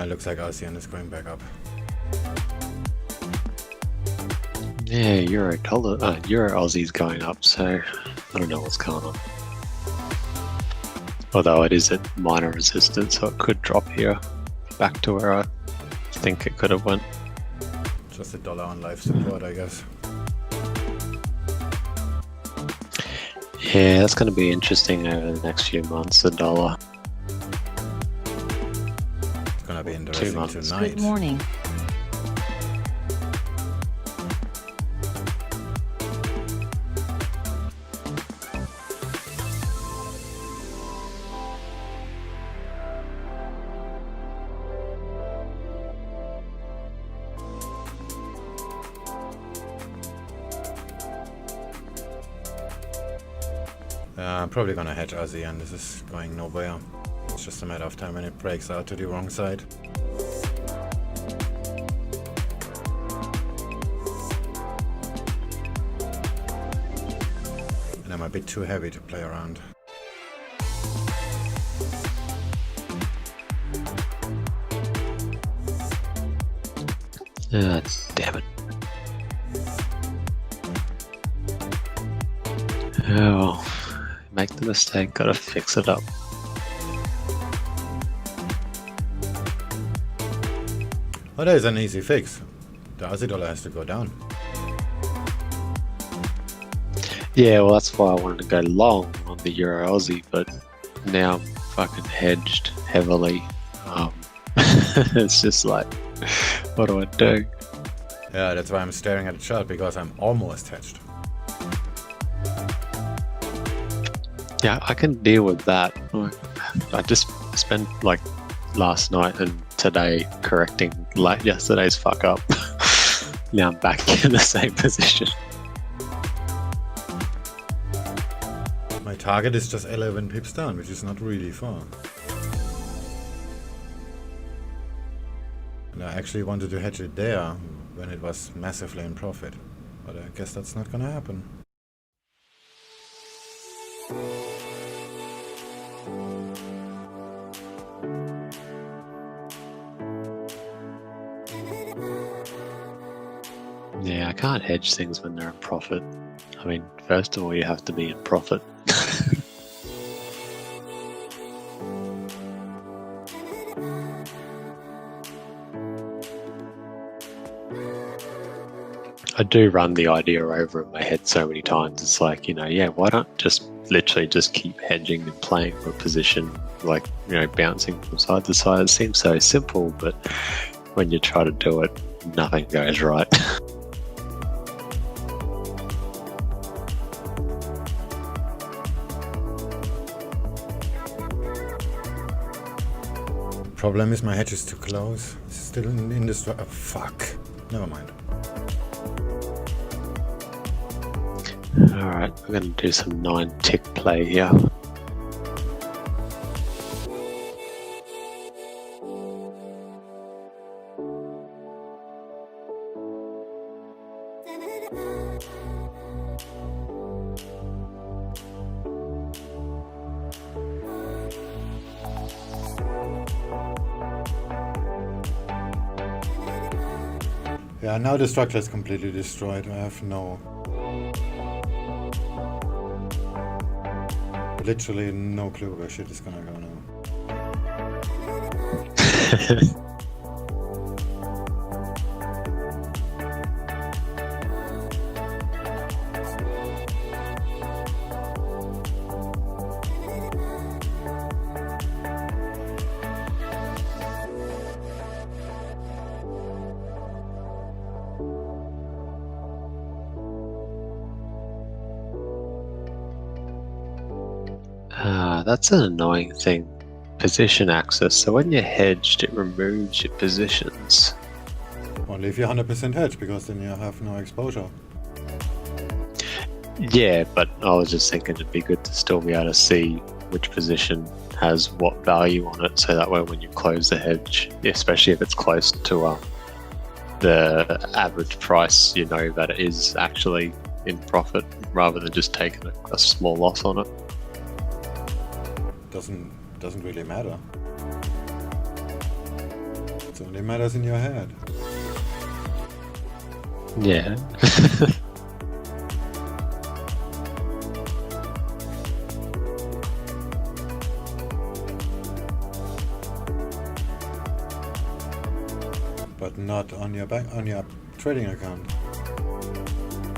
Speaker 1: Looks like ASEAN is going back up.
Speaker 8: Yeah, Euro Aussie's going up, so I don't know what's going on. Although it is at minor resistance, so it could drop here back to where I think it could have went.
Speaker 1: Just a dollar on life support, I guess.
Speaker 8: Yeah, that's going to be interesting over the next few months, the dollar.
Speaker 1: Gonna be interesting tonight.
Speaker 6: Good morning.
Speaker 1: I'm probably gonna hedge ASEAN. This is going nowhere. It's just a matter of time when it breaks out to the wrong side. And I'm a bit too heavy to play around.
Speaker 8: Damn it. Oh, make the mistake, gotta fix it up.
Speaker 1: Oh, there's an easy fix. The Aussie dollar has to go down.
Speaker 8: Yeah, well, that's why I wanted to go long on the Euro Aussie, but now I'm fucking hedged heavily. It's just like, what do I do?
Speaker 1: Yeah, that's why I'm staring at the chart, because I'm almost hedged.
Speaker 8: Yeah, I can deal with that. I just spent like last night and today correcting like yesterday's fuck up. Now I'm back in the same position.
Speaker 1: My target is just 11 pips down, which is not really far. And I actually wanted to hedge it there when it was massively in profit. But I guess that's not gonna happen.
Speaker 8: Yeah, I can't hedge things when they're in profit. I mean, first of all, you have to be in profit. I do run the idea over in my head so many times. It's like, yeah, why don't just literally just keep hedging and playing for a position, like, bouncing from side to side. It seems so simple, but when you try to do it, nothing goes right.
Speaker 1: Problem is my hedge is too close. It's still in this. Fuck. Never mind.
Speaker 8: Alright, we're going to do some 9-tick play here.
Speaker 1: Yeah, now the structure is completely destroyed. I have literally no clue where shit is gonna go now.
Speaker 8: That's an annoying thing. Position access. So when you're hedged, it removes your positions.
Speaker 1: Only if you're 100% hedged, because then you have no exposure.
Speaker 8: Yeah, but I was just thinking it'd be good to still be able to see which position has what value on it, so that way when you close the hedge, especially if it's close to the average price, you know that it is actually in profit rather than just taking a small loss on it.
Speaker 1: Doesn't really matter. It only matters in your head.
Speaker 8: Yeah.
Speaker 1: But not on your trading account.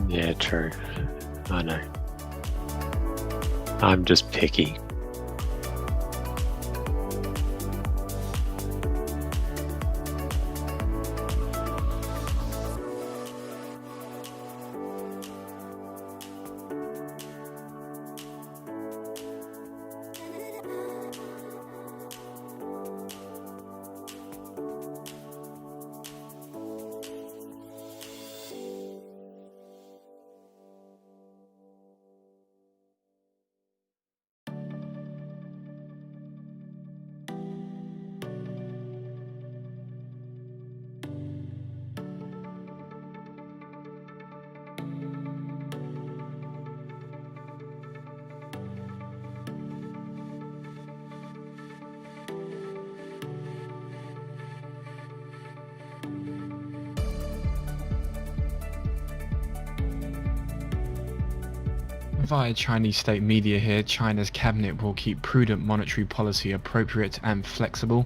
Speaker 8: Yeah, true. I know. I'm just picky.
Speaker 15: Via Chinese state media here, China's cabinet will keep prudent monetary policy appropriate and flexible.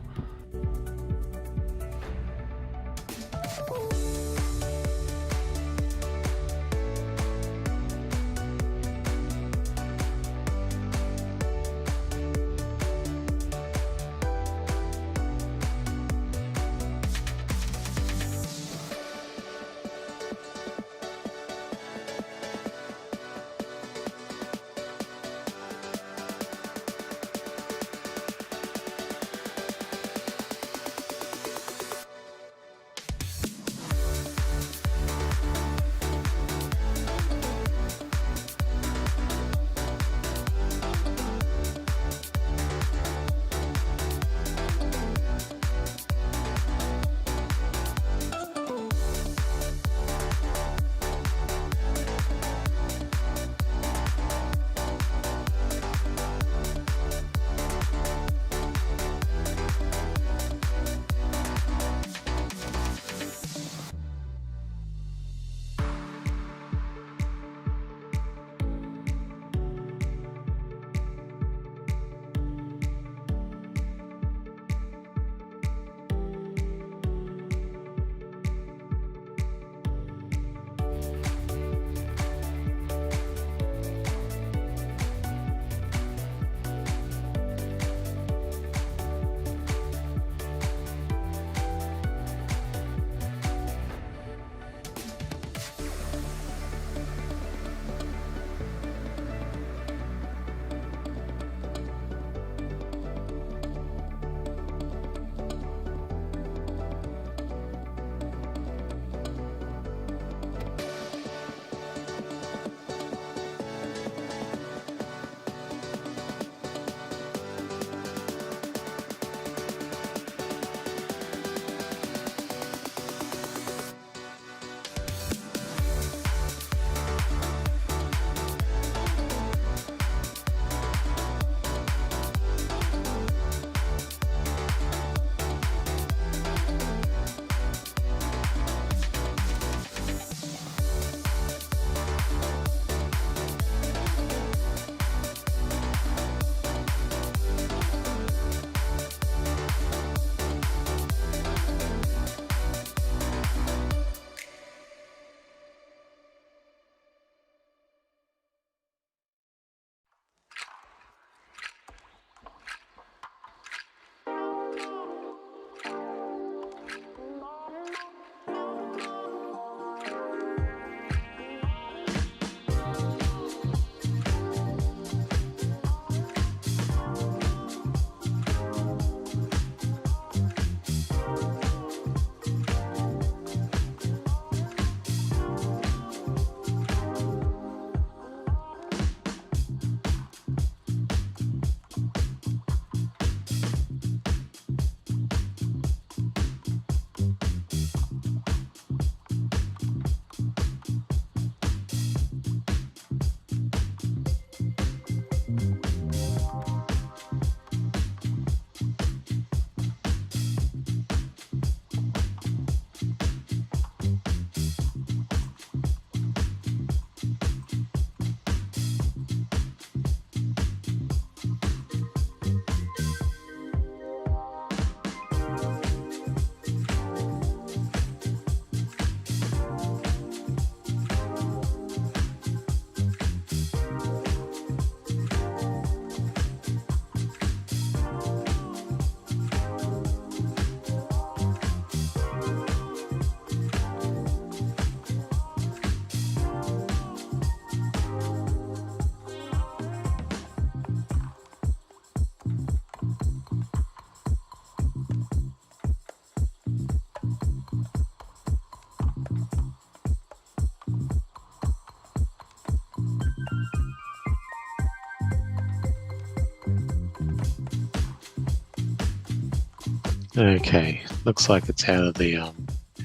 Speaker 8: Okay, looks like it's out of the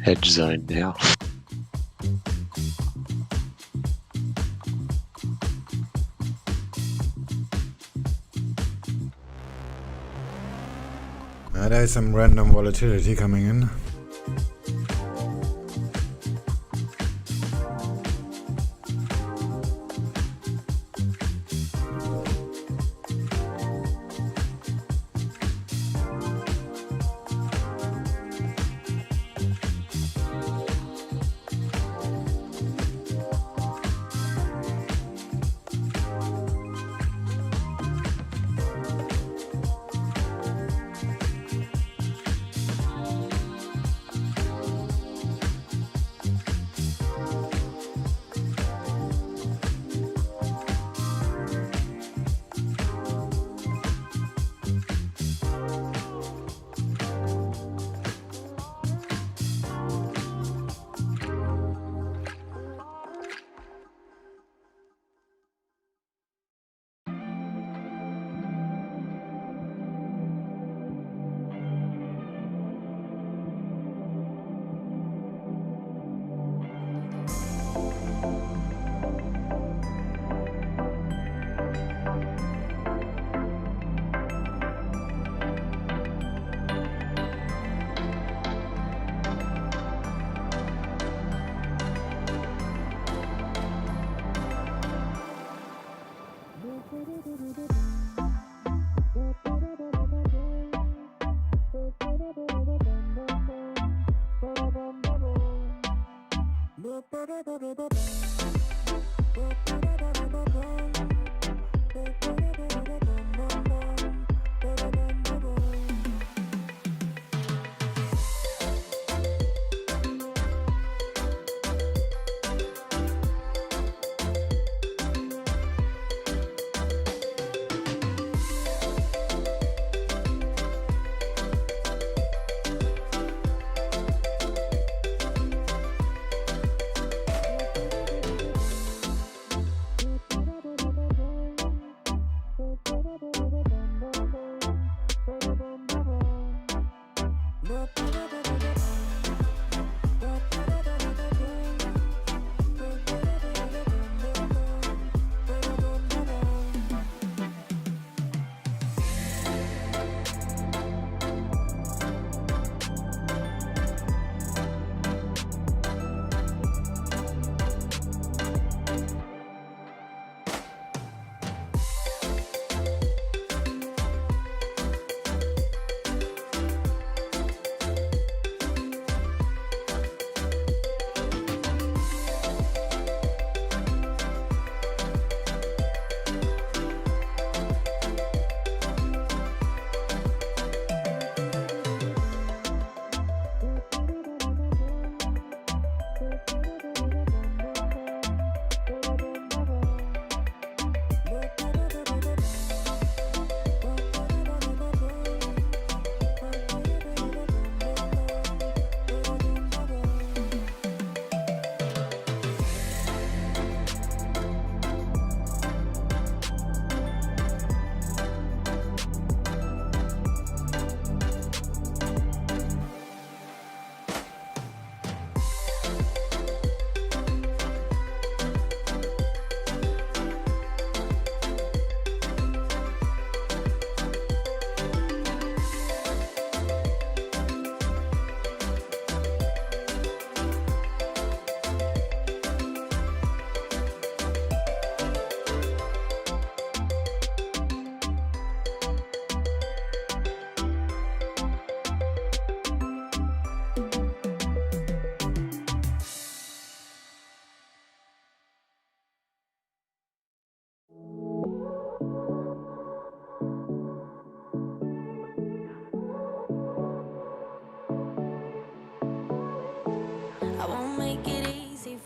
Speaker 8: hedge zone now.
Speaker 1: There is some random volatility coming in.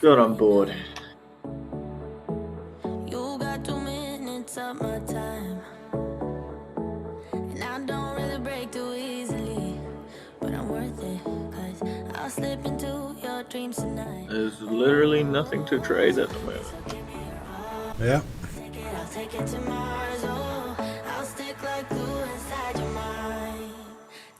Speaker 2: Good on board.
Speaker 4: You got 2 minutes of my time, and I don't really break too easily, but I'm worth it, 'cause I'll slip into your dreams tonight.
Speaker 2: There's literally nothing to trade at the moment.
Speaker 1: Yeah.
Speaker 4: I'll take it to Mars, oh, I'll stick like glue inside your mind.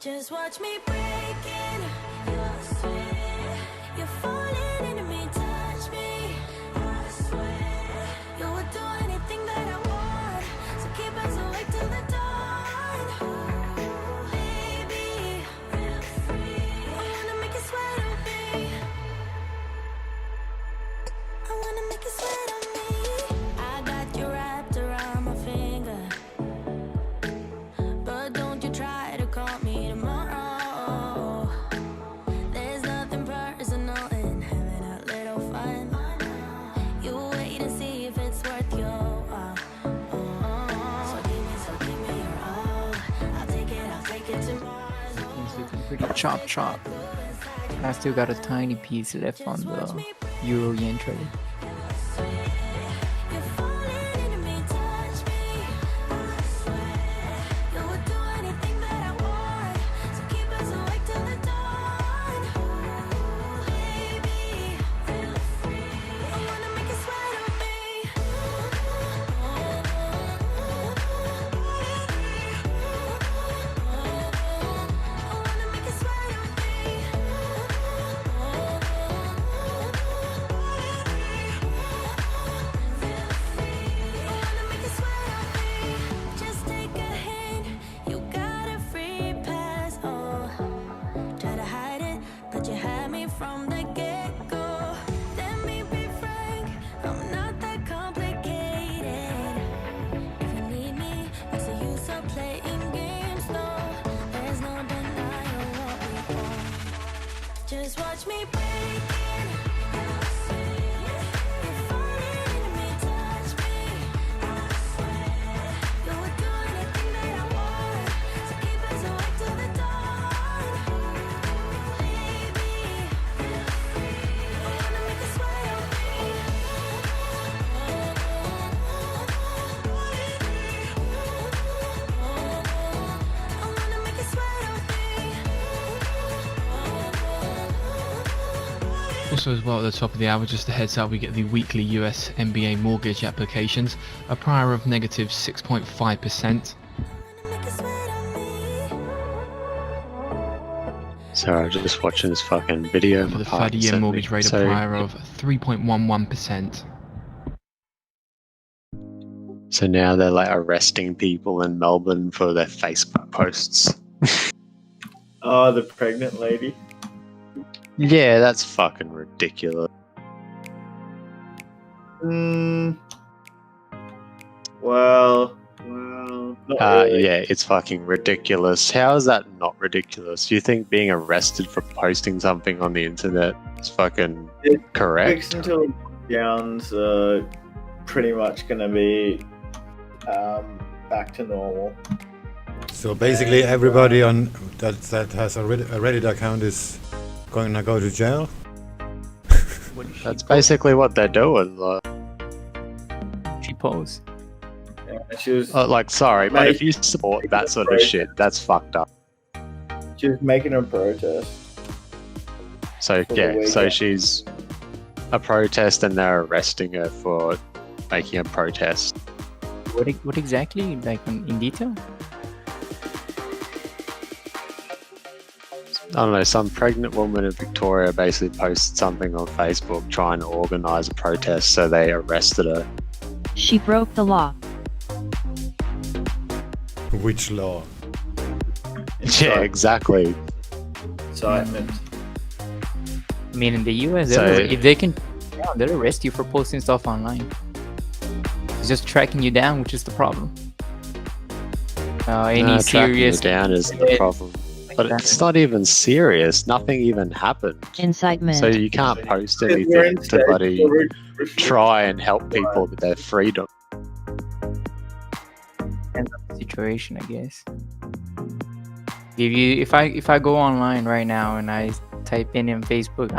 Speaker 4: Just watch me breaking. You'll swear you're falling into me. Touch me. I swear you would do anything that I want. So keep us awake till the dawn. Ooh, baby, feel free. I wanna make you sweat on me. I wanna make you sweat on me. I got you wrapped around my finger. But don't you try to call me tomorrow. There's nothing personal in having a little fun. You wait and see if it's worth your while. So give me your all. I'll take it to Mars.
Speaker 11: Pretty chop chop. I still got a tiny piece left on the Euro Yen trade.
Speaker 4: Just take a hint, you got a free pass. Oh, try to hide it, but you had me from the get-go. Let me be frank, I'm not that complicated. If you need me, what's the use of playing games? No, there's no denying what we want. Just watch me break it. You'll see. You're falling into me. Touch me. I swear you would do anything that I want. So keep us awake till the dawn. Baby, feel free. I wanna make you sweat on me. I wanna make you sweat on me.
Speaker 15: Also as well at the top of the hour, just a heads up, we get the weekly US MBA mortgage applications, a prior of negative 6.5%.
Speaker 8: Sorry, I'm just watching this fucking video.
Speaker 15: For the
Speaker 8: my partner
Speaker 15: 30-year
Speaker 8: sent
Speaker 15: mortgage
Speaker 8: me.
Speaker 15: rate, a
Speaker 8: So,
Speaker 15: prior of 3.11%.
Speaker 8: so now they're like arresting people in Melbourne for their Facebook posts.
Speaker 2: Oh, the pregnant lady.
Speaker 8: Yeah, that's fucking ridiculous.
Speaker 2: Well, not really.
Speaker 8: Yeah, it's fucking ridiculous. How is that not ridiculous? Do you think being arrested for posting something on the internet is fucking correct?
Speaker 2: Weeks until lockdowns are pretty much going to be back to normal.
Speaker 1: So basically, everybody on that has a Reddit account is going to go to jail.
Speaker 8: That's basically what they're doing. Like,
Speaker 11: She posed.
Speaker 2: Yeah, she was.
Speaker 8: like, sorry, but if you support that sort of shit, that's fucked up.
Speaker 2: She was making a protest.
Speaker 8: So
Speaker 2: For the
Speaker 8: yeah, so
Speaker 2: weekend.
Speaker 8: she's a protest, and they're arresting her for making a protest.
Speaker 11: What exactly? Like in detail?
Speaker 8: I don't know, some pregnant woman in Victoria basically posted something on Facebook trying to organise a protest, so they arrested her.
Speaker 6: She broke the law.
Speaker 1: Which law?
Speaker 8: Yeah, exactly.
Speaker 2: Incitement.
Speaker 11: I mean, in the US,
Speaker 8: So-
Speaker 11: if they can, yeah, they'll arrest you for posting stuff online. It's just tracking you down, which is the problem. Any
Speaker 8: Tracking you
Speaker 11: serious
Speaker 8: down is the problem. But it's not even serious. Nothing even happened.
Speaker 6: Incitement.
Speaker 8: So you can't post
Speaker 2: We're
Speaker 8: anything
Speaker 2: in
Speaker 8: to
Speaker 2: state
Speaker 8: bloody
Speaker 2: for
Speaker 8: try and help people with their freedom.
Speaker 11: Depends on the situation, I guess. If I go online right now and I type in Facebook,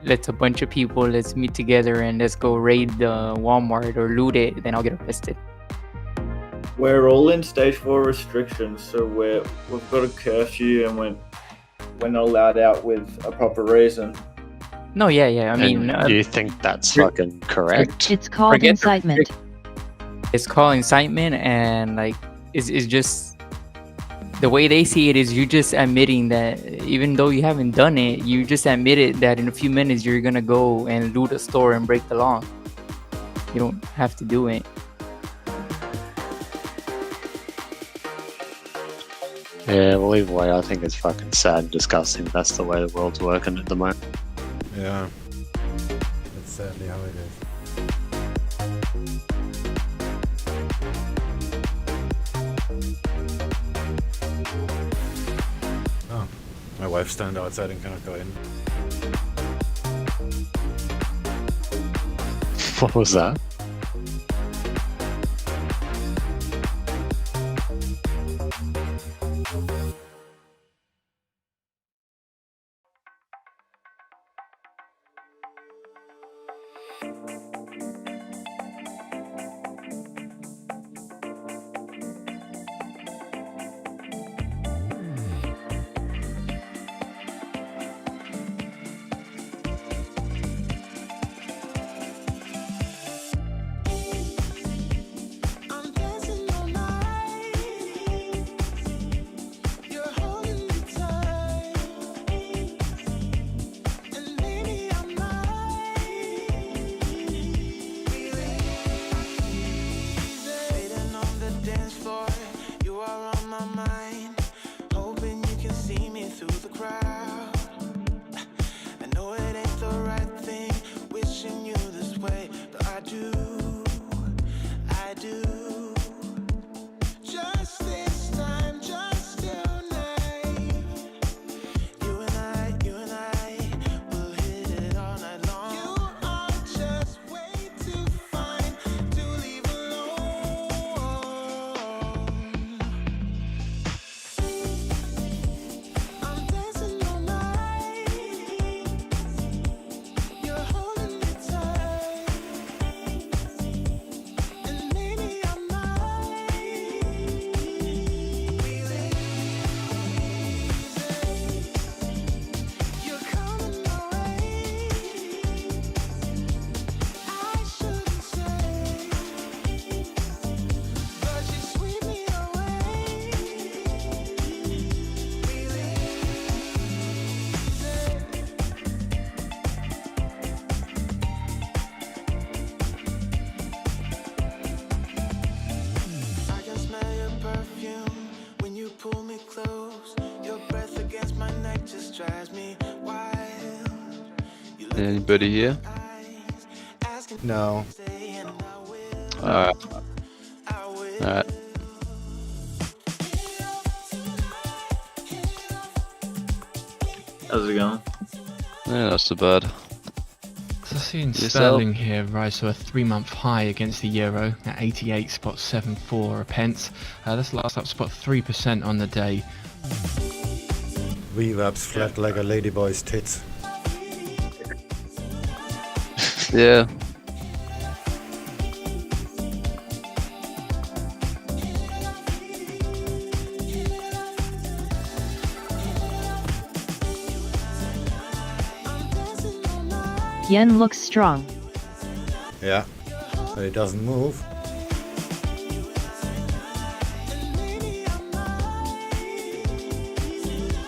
Speaker 11: let's a bunch of people, let's meet together and let's go raid the Walmart or loot it, then I'll get arrested.
Speaker 2: We're all in stage 4 restrictions, so we've got a curfew and we're not allowed out with a proper reason.
Speaker 11: No, yeah. I mean,
Speaker 8: do you think that's fucking correct?
Speaker 6: It's called
Speaker 11: Forget the
Speaker 6: incitement.
Speaker 11: It's called incitement, and like it's just the way they see it is you just admitting that even though you haven't done it, you just admitted that in a few minutes you're gonna go and loot a store and break the law. You don't have to do it.
Speaker 8: Yeah, well, either way, I think it's fucking sad and disgusting. That's the way the world's working at the moment.
Speaker 1: Yeah, that's sadly how it is. Oh, my wife stand outside and cannot go in.
Speaker 8: What was that?
Speaker 19: Anybody here?
Speaker 1: No.
Speaker 19: Alright. Alright.
Speaker 2: How's it going?
Speaker 19: Yeah, not so bad.
Speaker 15: So seeing
Speaker 19: Yourself?
Speaker 15: sterling here rise to a 3-month high against the euro at 88.74 pence. That's last up spot 3% on the day.
Speaker 1: VWAP's flat like a ladyboy's tits.
Speaker 19: Yeah.
Speaker 6: Yen looks strong.
Speaker 1: Yeah, but it doesn't move.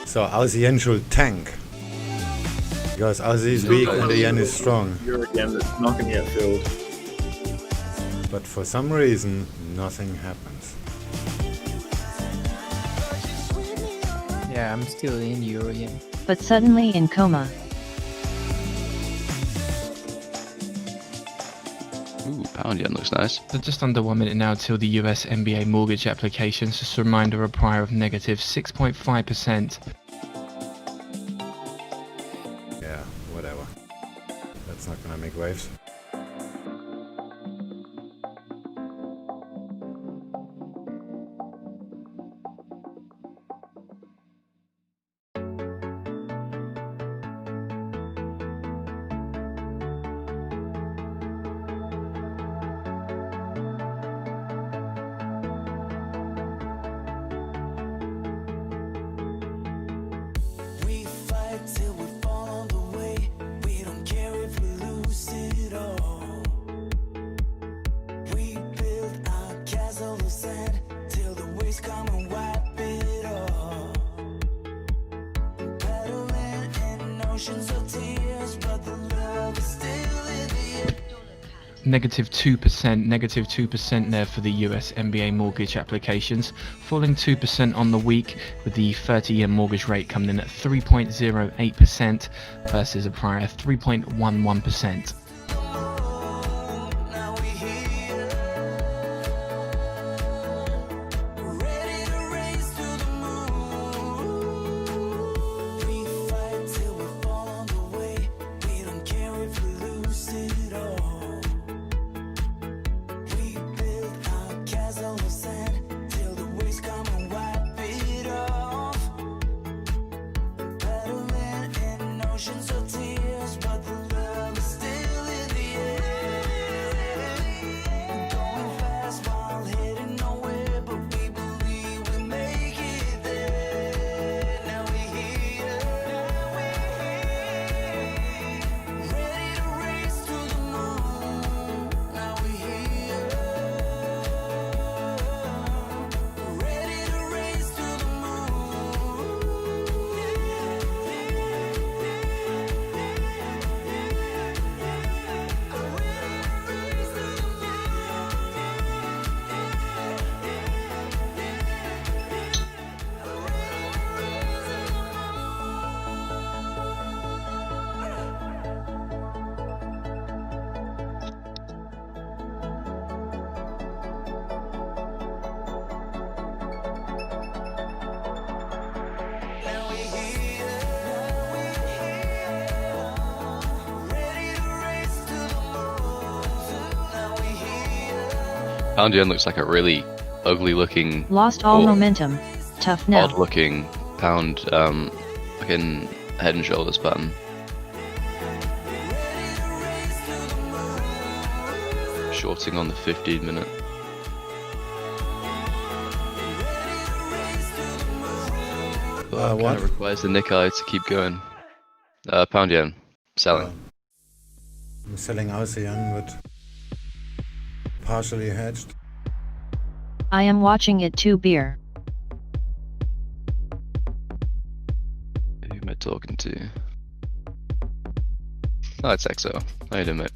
Speaker 1: So Aussie yen should tank. Because Aussie is weak and the yen is strong.
Speaker 2: Euro yen that's not going to get filled.
Speaker 1: But for some reason, nothing happens.
Speaker 11: Yeah, I'm still in euro yen.
Speaker 6: But suddenly in coma.
Speaker 19: Ooh, pound yen looks nice.
Speaker 15: So just under 1 minute now till the US MBA mortgage applications. Just a reminder, a prior of negative 6.5%.
Speaker 1: Yeah, whatever. That's not gonna make waves.
Speaker 13: We fight till we fall on the way. We don't care if we lose it all. We build our castle of sand till the waves come and wipe it all.
Speaker 15: Negative 2% there for the US MBA mortgage applications, falling 2% on the week, with the 30-year mortgage rate coming in at 3.08% versus a prior 3.11%.
Speaker 19: Pound yen looks like a really ugly looking,
Speaker 6: Lost all momentum. Tough now.
Speaker 19: odd looking pound fucking head and shoulders pattern. Shorting on the 15-minute. But kind of requires the Nikkei to keep going. Pound yen, selling.
Speaker 1: I'm selling ASEAN, but partially hedged.
Speaker 6: I am watching it too, beer.
Speaker 19: Who am I talking to? Oh, it's EXO. How you doing, mate?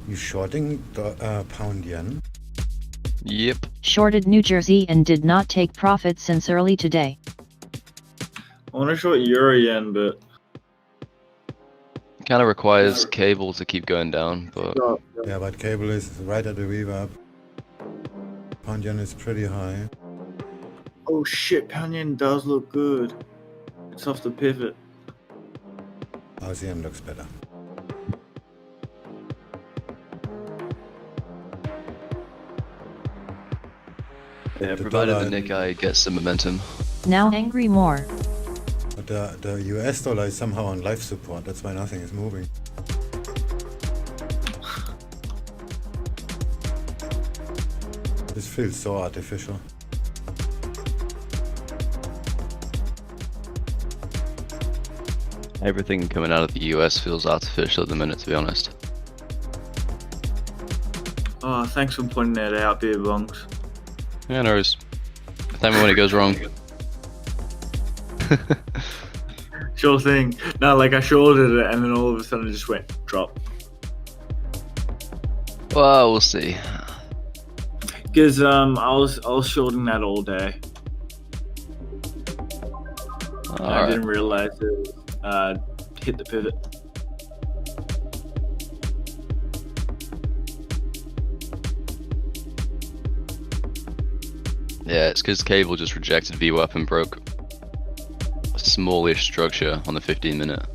Speaker 1: You shorting the pound yen?
Speaker 19: Yep.
Speaker 6: Shorted New Jersey and did not take profit since early today.
Speaker 2: I want to short Euro yen, but
Speaker 19: Kind of requires cable to keep going down, but
Speaker 1: yeah, but cable is right at the VWAP. Pound yen is pretty high.
Speaker 2: oh shit, pound yen does look good. It's off the pivot.
Speaker 1: ASEAN looks better.
Speaker 19: yeah,
Speaker 1: The
Speaker 19: provided
Speaker 1: dollar-
Speaker 19: the Nikkei gets some momentum.
Speaker 6: Now angry more.
Speaker 1: But the US dollar is somehow on life support, that's why nothing is moving. This feels so artificial.
Speaker 19: Everything coming out of the US feels artificial at the minute, to be honest.
Speaker 2: Oh, thanks for pointing that out, beer bongs.
Speaker 19: Yeah, no worries. Tell me when it goes wrong.
Speaker 2: Sure thing. No, like I shorted it and then all of a sudden it just went drop.
Speaker 19: Well, we'll see.
Speaker 2: Because I was shorting that all day. I didn't realize it hit the pivot.
Speaker 19: Yeah, it's because cable just rejected VWAP and broke a smallish structure on the 15-minute.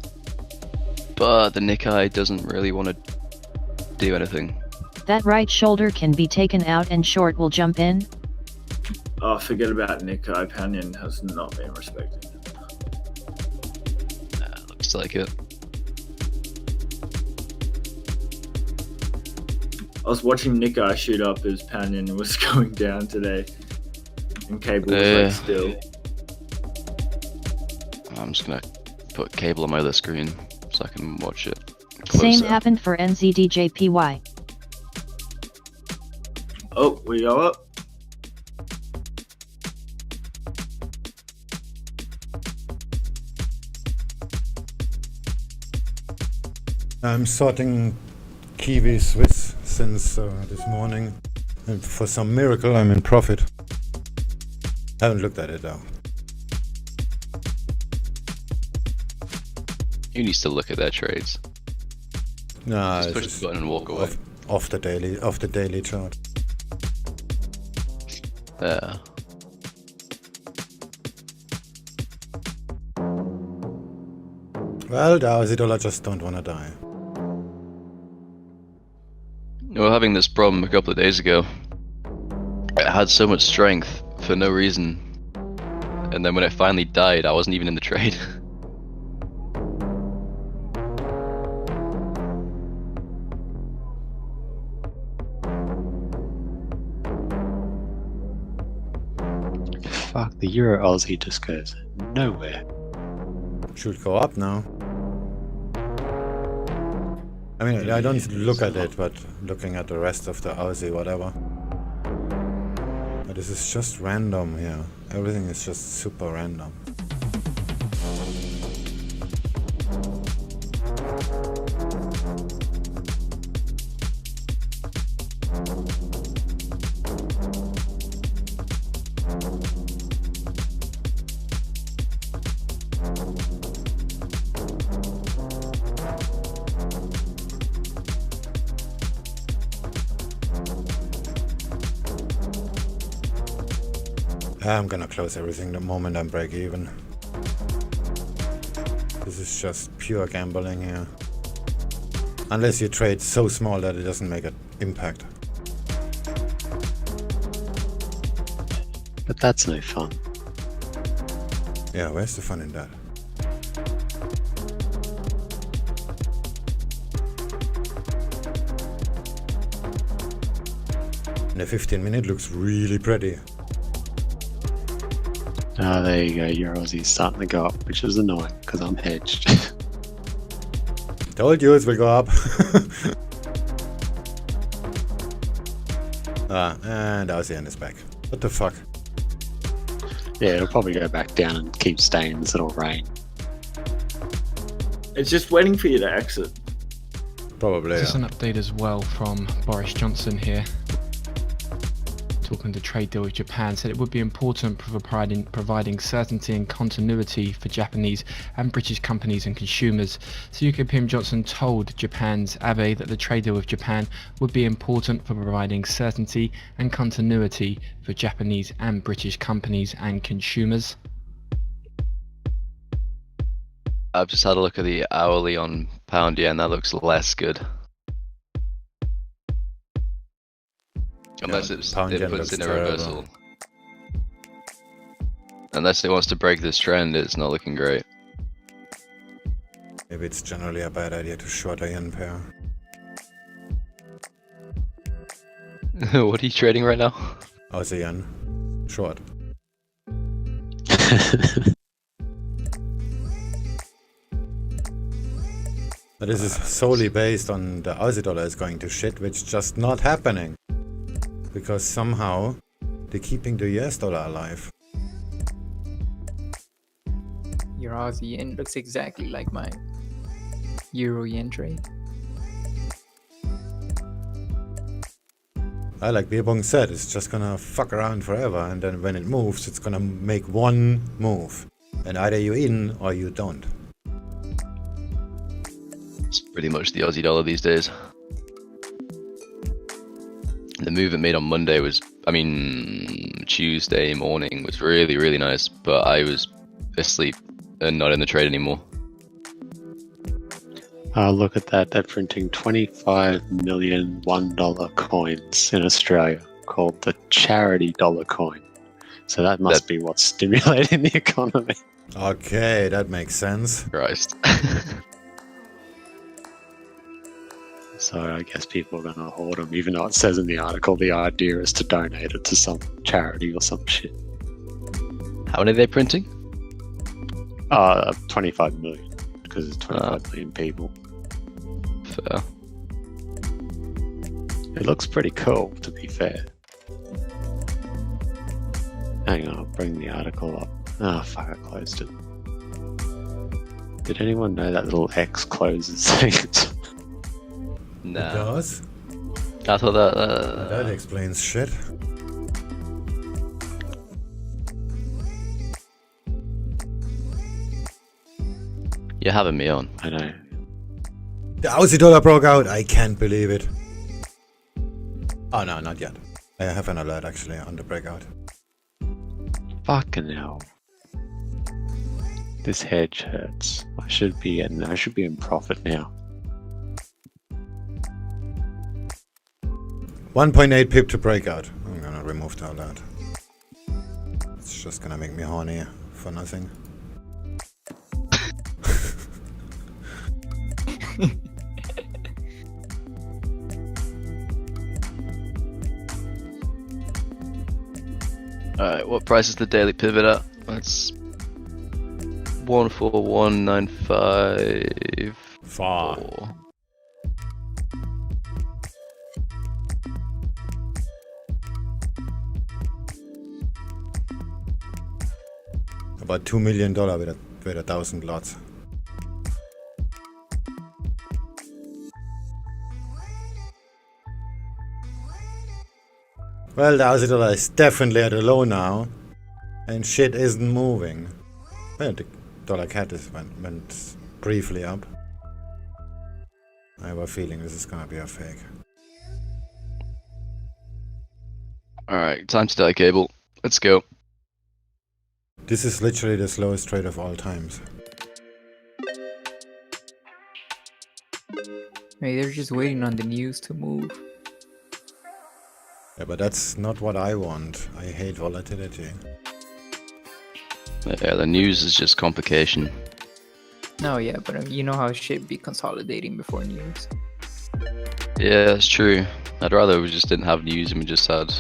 Speaker 19: But the Nikkei doesn't really want to do anything.
Speaker 6: That right shoulder can be taken out and short will jump in.
Speaker 2: Oh, forget about Nikkei. Panion has not been respected.
Speaker 19: Looks like it.
Speaker 2: I was watching Nikkei shoot up as Panion was going down today. And Cable was like still.
Speaker 19: I'm just gonna put Cable on my other screen so I can watch it
Speaker 6: Same
Speaker 19: closer.
Speaker 6: happened for NZDJPY.
Speaker 2: Oh, we go up.
Speaker 1: I'm sorting Kiwi Swiss since this morning, and for some miracle I'm in profit. Haven't looked at it though.
Speaker 19: You need to look at their trades.
Speaker 1: Nah,
Speaker 19: just push the button and walk away.
Speaker 1: Off the daily chart.
Speaker 19: Yeah.
Speaker 1: Well, the Aussie dollar just don't wanna die.
Speaker 19: We were having this problem a couple of days ago. It had so much strength for no reason, and then when it finally died, I wasn't even in the trade.
Speaker 8: Fuck, the Euro Aussie just goes nowhere.
Speaker 1: Should go up now. I mean, I don't look at it, but looking at the rest of the Aussie, whatever. But this is just random here. Everything is just super random. I'm gonna close everything the moment I'm break even. This is just pure gambling here. Unless you trade so small that it doesn't make an impact.
Speaker 8: But that's no fun.
Speaker 1: Yeah, where's the fun in that? And the 15-minute looks really pretty.
Speaker 8: Ah, there you go, Euro Aussie's starting to go up, which is annoying, because I'm hedged.
Speaker 1: Told you it will go up. And ASEAN is back. What the fuck?
Speaker 8: Yeah, it'll probably go back down and keep staying in this little range.
Speaker 2: It's just waiting for you to exit.
Speaker 1: Probably.
Speaker 15: Just an update as well from Boris Johnson here. Talking to trade deal with Japan, said it would be important for providing certainty and continuity for Japanese and British companies and consumers. So UK PM Johnson told Japan's Abe that the trade deal with Japan would be important for providing certainty and continuity for Japanese and British companies and consumers.
Speaker 19: I've just had a look at the hourly on pound yen, that looks less good. Unless it puts in a reversal. Unless it wants to break this trend, it's not looking great.
Speaker 1: Maybe it's generally a bad idea to short a yen pair.
Speaker 19: What are you trading right now?
Speaker 1: Aussie yen. Short. But this is solely based on the Aussie dollar is going to shit, which is just not happening. Because somehow they're keeping the US dollar alive.
Speaker 11: Your Aussie yen looks exactly like my Euro yen trade.
Speaker 1: Like Beerbong said, it's just gonna fuck around forever, and then when it moves, it's gonna make one move. And either you're in or you don't.
Speaker 19: It's pretty much the Aussie dollar these days. The move it made on Monday was, Tuesday morning was really, really nice, but I was asleep and not in the trade anymore.
Speaker 8: Look at that, they're printing 25 million $1 coins in Australia, called the charity dollar coin. So that must be what's stimulating the economy.
Speaker 1: Okay, that makes sense.
Speaker 19: Christ.
Speaker 8: So I guess people are going to hoard them, even though it says in the article the idea is to donate it to some charity or some shit.
Speaker 19: How many are they printing?
Speaker 8: 25 million, because it's 25 million people.
Speaker 19: Fair.
Speaker 8: It looks pretty cool, to be fair. Hang on, I'll bring the article up. Oh, fuck, I closed it. Did anyone know that little X closes things?
Speaker 19: No.
Speaker 1: It does?
Speaker 19: I thought that...
Speaker 1: that explains shit.
Speaker 19: You're having me on.
Speaker 8: I know.
Speaker 1: The Aussie dollar broke out. I can't believe it. Oh no, not yet. I have an alert actually on the breakout.
Speaker 8: Fucking hell. This hedge hurts. I should be in profit now.
Speaker 1: 1.8 pip to breakout. I'm gonna remove the alert. It's just gonna make me horny for nothing.
Speaker 19: Alright, what price is the daily pivot at? That's 14195.
Speaker 1: Far. About $2 million with 1,000 lots. Well, the Aussie dollar is definitely at a low now, and shit isn't moving. Well, the dollar cat went briefly up. I have a feeling this is gonna be a fake.
Speaker 19: Alright, time to die cable. Let's go.
Speaker 1: This is literally the slowest trade of all times.
Speaker 11: Maybe they're just waiting on the news to move.
Speaker 1: Yeah, but that's not what I want. I hate volatility.
Speaker 19: Yeah, the news is just complication.
Speaker 11: No, yeah, but you know how shit be consolidating before news.
Speaker 19: Yeah, that's true. I'd rather we just didn't have news and we just had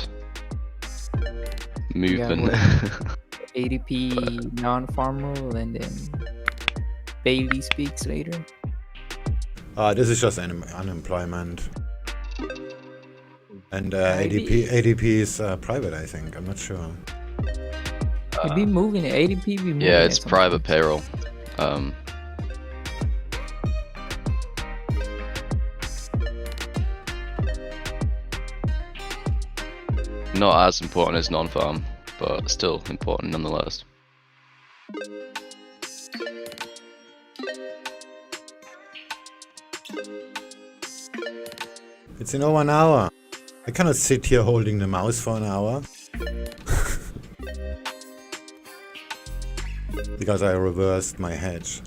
Speaker 19: movement.
Speaker 11: Yeah, ADP non-farm rule and then Bailey speaks later.
Speaker 1: This is just unemployment. And ADP is private, I think. I'm not sure.
Speaker 11: It'd be moving. ADP be moving.
Speaker 19: Yeah, it's private payroll. Not as important as non-farm, but still important nonetheless.
Speaker 1: It's in over an hour. I cannot sit here holding the mouse for an hour. Because I reversed my hedge.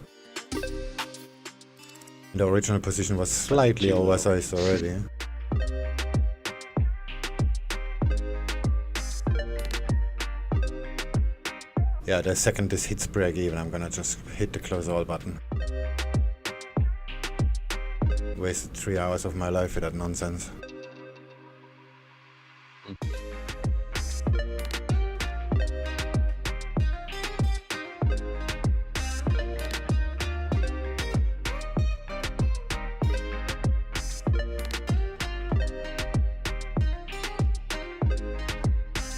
Speaker 1: The original position was slightly oversized already. Yeah, the second this hits break even, I'm gonna just hit the close all button. Wasted 3 hours of my life with that nonsense.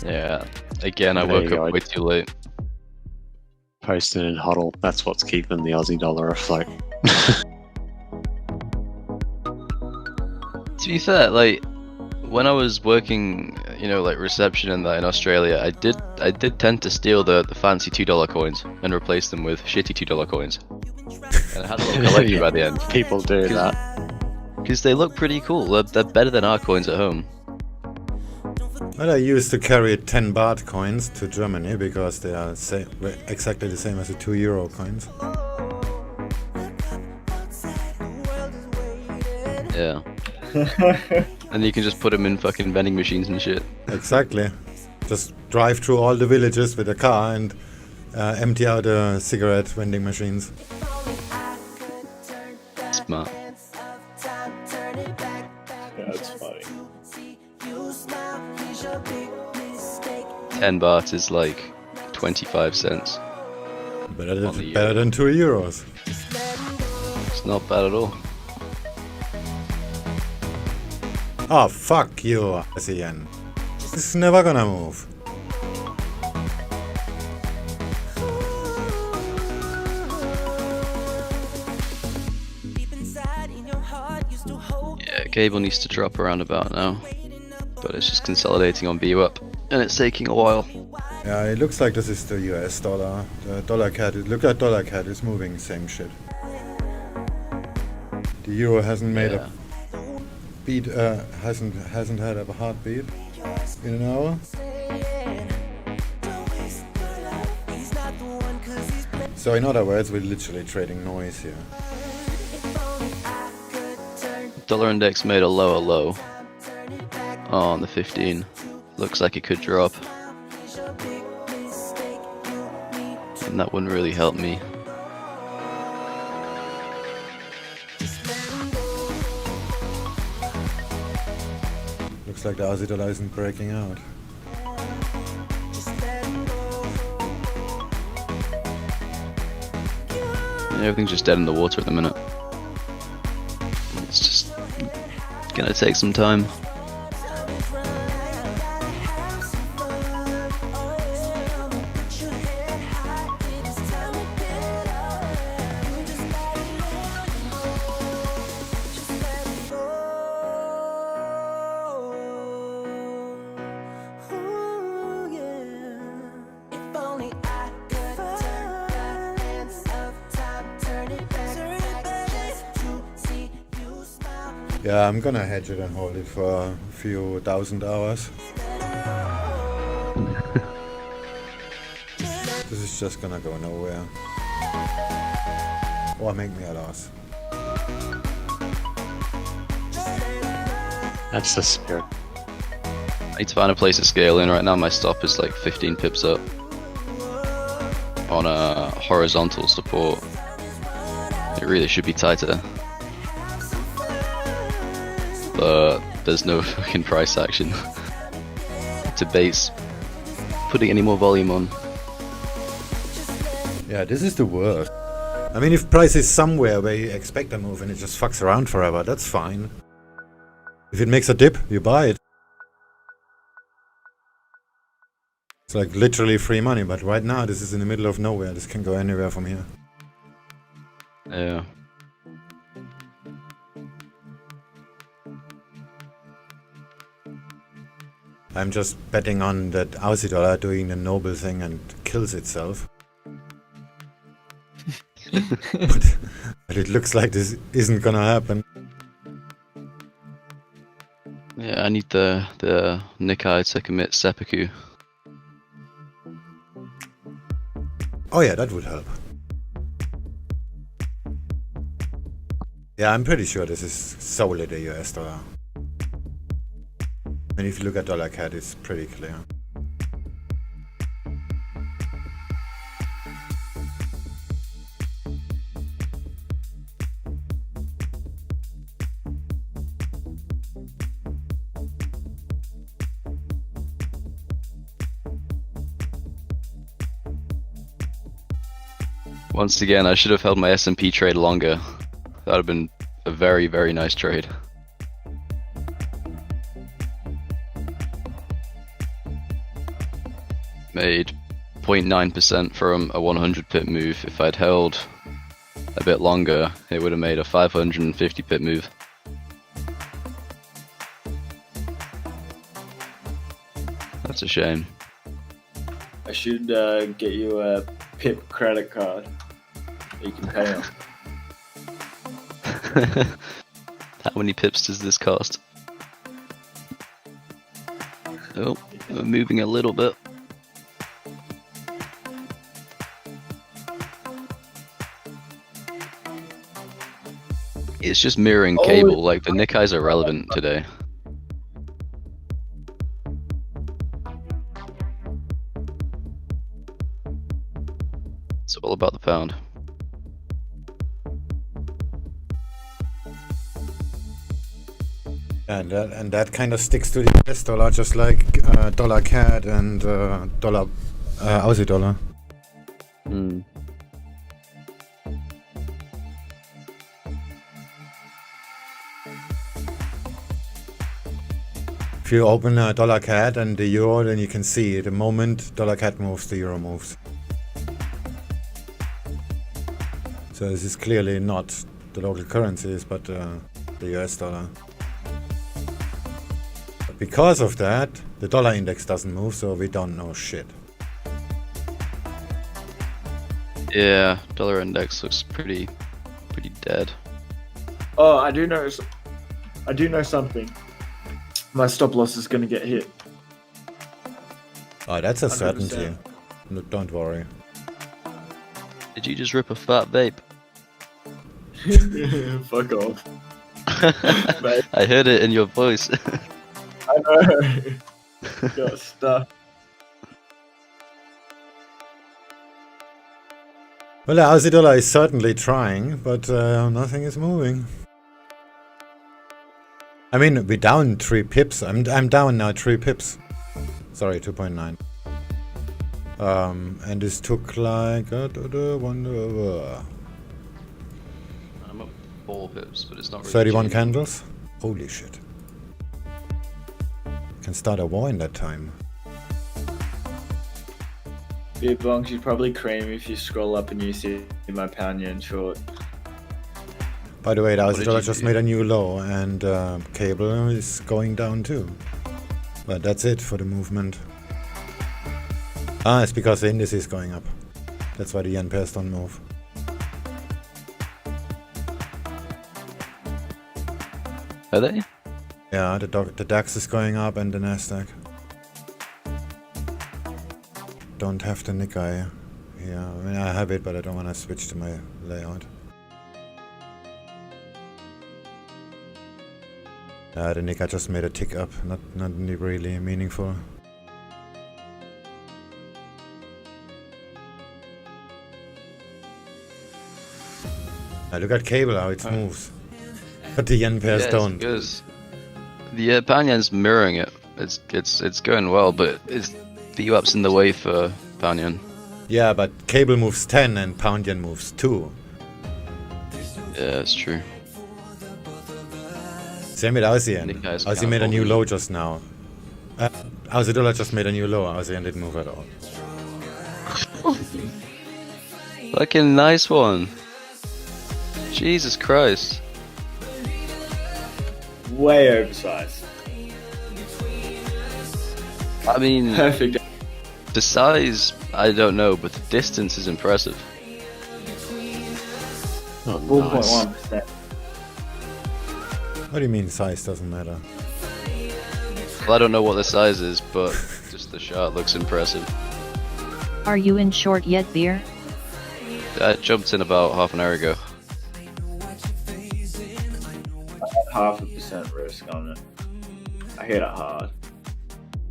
Speaker 19: Yeah, again, I woke up way too late.
Speaker 8: Posting in huddle, that's what's keeping the Aussie dollar afloat.
Speaker 19: To be fair, like, when I was working, you know, like reception and that in Australia, I did tend to steal the fancy $2 coins and replace them with shitty $2 coins. And I had a little collection by the end.
Speaker 8: People do that.
Speaker 19: Because they look pretty cool. They're better than our coins at home.
Speaker 1: Well, I used to carry 10 baht coins to Germany because they are exactly the same as the 2 euro coins.
Speaker 19: Yeah. And you can just put them in fucking vending machines and shit.
Speaker 1: Exactly. Just drive through all the villages with a car and empty out the cigarette vending machines.
Speaker 19: Smart.
Speaker 2: Yeah, that's funny.
Speaker 19: 10 baht is like 25 cents.
Speaker 1: Better than 2 euros.
Speaker 19: It's not bad at all.
Speaker 1: Oh, fuck you, ASEAN. It's never gonna move.
Speaker 19: Yeah, cable needs to drop around about now. But it's just consolidating on VWAP. And it's taking a while.
Speaker 1: Yeah, it looks like this is the US dollar. The dollar CAD, look at dollar CAD, it's moving same shit. The euro hasn't made a beat, hasn't had a heartbeat in an hour. So in other words, we're literally trading noise here.
Speaker 19: Dollar index made a lower low on the 15. Looks like it could drop. And that wouldn't really help me.
Speaker 1: Looks like the Aussie dollar isn't breaking out.
Speaker 19: Yeah, everything's just dead in the water at the minute. It's just gonna take some time.
Speaker 1: Yeah, I'm gonna hedge it and hold it for a few thousand hours. This is just gonna go nowhere. Or make me a loss.
Speaker 8: That's the spirit.
Speaker 19: I need to find a place to scale in. Right now my stop is like 15 pips up on a horizontal support. It really should be tighter. But there's no fucking price action to base putting any more volume on.
Speaker 1: Yeah, this is the worst. I mean, if price is somewhere where you expect a move and it just fucks around forever, that's fine. If it makes a dip, you buy it. It's like literally free money, but right now this is in the middle of nowhere. This can go anywhere from here.
Speaker 19: Yeah.
Speaker 1: I'm just betting on that Aussie dollar doing the noble thing and kills itself. but it looks like this isn't gonna happen.
Speaker 19: Yeah, I need the Nikkei to commit seppuku.
Speaker 1: Oh yeah, that would help. Yeah, I'm pretty sure this is solely the US dollar. And if you look at dollar CAD, it's pretty clear.
Speaker 19: Once again, I should have held my S&P trade longer. That would have been a very, very nice trade. Made 0.9% from a 100 pip move. If I'd held a bit longer, it would have made a 550 pip move. That's a shame.
Speaker 2: I should get you a PIP credit card that you can pay on.
Speaker 19: How many pips does this cost? Oh, we're moving a little bit. It's just mirroring cable, like the Nikkei's are relevant today. It's all about the pound.
Speaker 1: And that kind of sticks to the US dollar, just like dollar CAD and dollar Aussie dollar.
Speaker 19: Mm.
Speaker 1: If you open dollar CAD and the euro, then you can see the moment dollar CAD moves, the euro moves. So this is clearly not the local currencies, but the US dollar. But because of that, the dollar index doesn't move, so we don't know shit.
Speaker 19: Yeah, dollar index looks pretty dead.
Speaker 2: Oh, I do know something. My stop loss is gonna get hit.
Speaker 1: Oh, that's a
Speaker 2: 100%.
Speaker 1: certainty. No, don't worry.
Speaker 19: Did you just rip a fat vape?
Speaker 2: Fuck off.
Speaker 19: I heard it in your voice.
Speaker 2: I know. Got stuck.
Speaker 1: Well, the Aussie dollar is certainly trying, but nothing is moving. I mean, we're down 3 pips. I'm down now 3 pips. Sorry, 2.9. And this took like
Speaker 19: I'm up 4 pips, but it's not really
Speaker 1: 31
Speaker 19: changing.
Speaker 1: candles. Holy shit! Can start a war in that time.
Speaker 2: Beer bongs, you'd probably cream if you scroll up and you see my pound yen short.
Speaker 1: By the way, the Aussie
Speaker 19: did
Speaker 1: dollar
Speaker 19: you
Speaker 1: just
Speaker 19: do?
Speaker 1: made a new low, and cable is going down too. But that's it for the movement. Ah, it's because the index is going up. That's why the yen pairs don't move.
Speaker 19: Are they?
Speaker 1: Yeah, the DAX is going up and the Nasdaq. Don't have the Nikkei here. I mean, I have it, but I don't want to switch to my layout. The Nikkei just made a tick up, not really meaningful. Look at cable, how it moves. But the yen pairs don't.
Speaker 19: Because the pound yen's mirroring it. It's going well, but it's the UAP's in the way for pound yen.
Speaker 1: Yeah, but cable moves 10 and pound yen moves 2.
Speaker 19: Yeah, it's true.
Speaker 1: Same with Aussie yen. Aussie made a new low just now. Aussie dollar just made a new low. Aussie yen didn't move at all.
Speaker 19: Fucking nice one. Jesus Christ.
Speaker 2: Way oversized.
Speaker 19: I mean,
Speaker 2: Perfect.
Speaker 19: The size, I don't know, but the distance is impressive.
Speaker 1: Oh,
Speaker 2: 4.1%.
Speaker 1: What do you mean size doesn't matter?
Speaker 19: Well, I don't know what the size is, but just the shot looks impressive.
Speaker 6: Are you in short yet, Beer?
Speaker 19: I jumped in about half an hour ago.
Speaker 2: I had 0.5% risk on it. I hit it hard.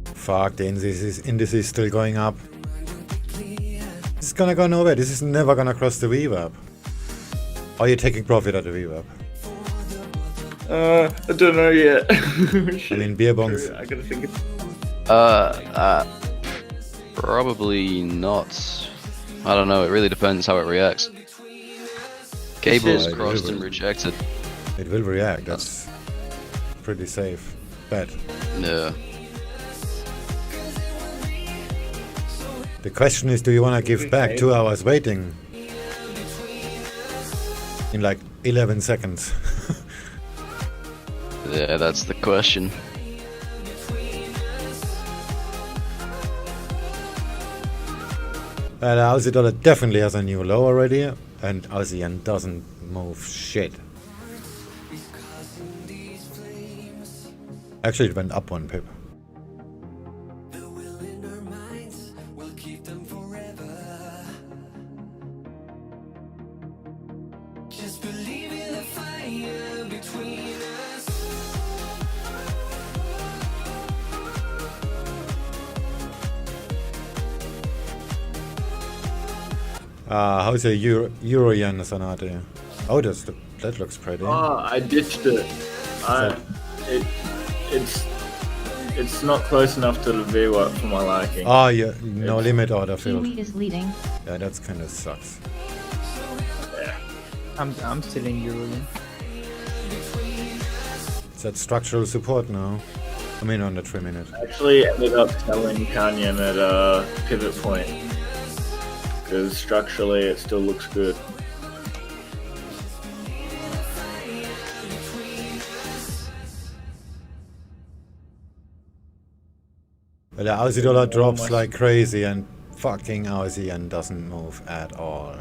Speaker 1: Fuck, the index is still going up. This is gonna go nowhere. This is never gonna cross the VWAP. Are you taking profit at the VWAP?
Speaker 2: I don't know yet.
Speaker 1: I mean, beer bongs.
Speaker 2: I gotta think of...
Speaker 19: Probably not. I don't know, it really depends how it reacts. Cable's
Speaker 1: Yeah,
Speaker 19: crossed and rejected.
Speaker 1: It will react, that's pretty safe bet.
Speaker 19: Yeah.
Speaker 1: The question is, do you want to give back 2 hours waiting? In like 11 seconds.
Speaker 19: Yeah, that's the question.
Speaker 1: The Aussie dollar definitely has a new low already, and Aussie yen doesn't move shit. Actually, it went up 1 pip. How's a Euro yen Sonata? Oh, that looks pretty.
Speaker 2: Oh, I ditched it. It's not close enough to the VWAP for my liking.
Speaker 1: Oh, yeah, no limit order filled.
Speaker 6: Kiwi is leading.
Speaker 1: Yeah, that's kind of sucks.
Speaker 2: Yeah.
Speaker 11: I'm still in Euro yen.
Speaker 1: Is that structural support now? I mean, on the 3 minute.
Speaker 2: Actually ended up selling Canyon at a pivot point. Because structurally it still looks good.
Speaker 1: Well, the Aussie dollar drops like crazy and fucking Aussie yen doesn't move at all.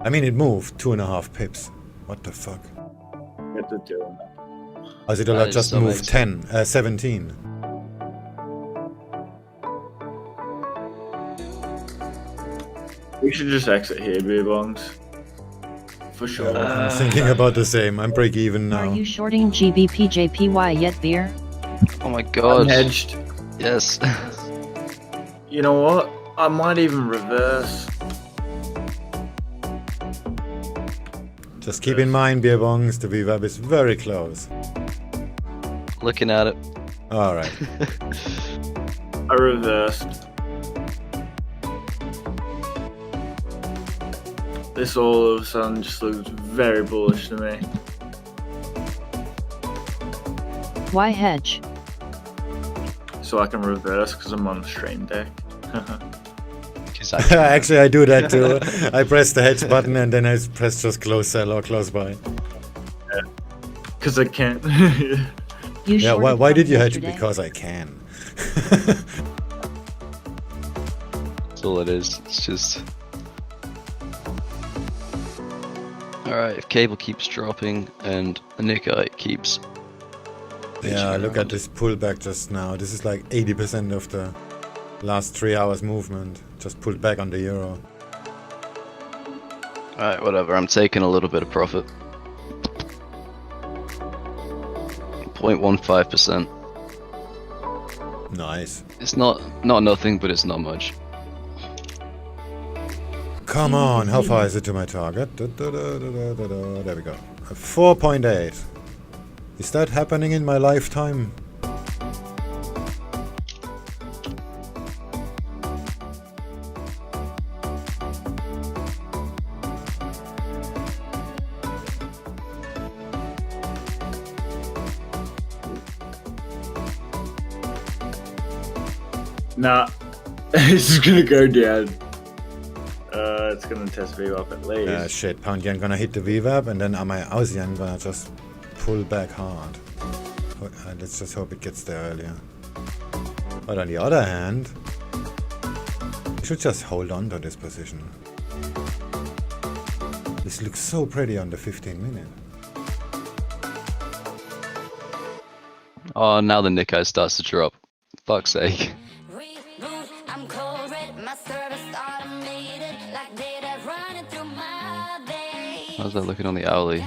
Speaker 1: I mean, it moved 2.5 pips. What the fuck?
Speaker 2: Get the deal.
Speaker 1: Aussie dollar just moved 17.
Speaker 2: We should just exit here, beer bongs. For sure.
Speaker 1: Yeah, I'm thinking about the same. I'm break even now.
Speaker 6: Are you shorting GBPJPY yet, beer?
Speaker 19: Oh my god.
Speaker 2: Unhedged.
Speaker 19: Yes.
Speaker 2: You know what? I might even reverse.
Speaker 1: Just keep in mind, beer bongs, the VWAP is very close.
Speaker 19: Looking at it.
Speaker 1: Alright.
Speaker 2: I reversed. This all of a sudden just looks very bullish to me.
Speaker 6: Why hedge?
Speaker 2: So I can reverse because I'm on the stream deck.
Speaker 1: Actually, I do that too. I press the hedge button and then I press just close sell or close buy.
Speaker 2: Yeah. Because I can't.
Speaker 1: Yeah, why did you hedge? Because I can.
Speaker 19: That's all it is. It's just... Alright, if cable keeps dropping and the Nikkei keeps...
Speaker 1: Yeah, look at this pullback just now. This is like 80% of the last 3 hours movement. Just pulled back on the euro.
Speaker 19: Alright, whatever. I'm taking a little bit of profit. 0.15%.
Speaker 1: Nice.
Speaker 19: It's not nothing, but it's not much.
Speaker 1: Come on, how far is it to my target? There we go. 4.8. Is that happening in my lifetime?
Speaker 2: Nah, it's just gonna go down. It's gonna test VWAP at least.
Speaker 1: Shit, pound yen gonna hit the VWAP and then my Aussie yen gonna just pull back hard. Let's just hope it gets there earlier. But on the other hand, we should just hold on to this position. This looks so pretty on the 15 minute.
Speaker 19: Oh, now the Nikkei starts to drop. Fuck's sake. How's that looking on the hourly?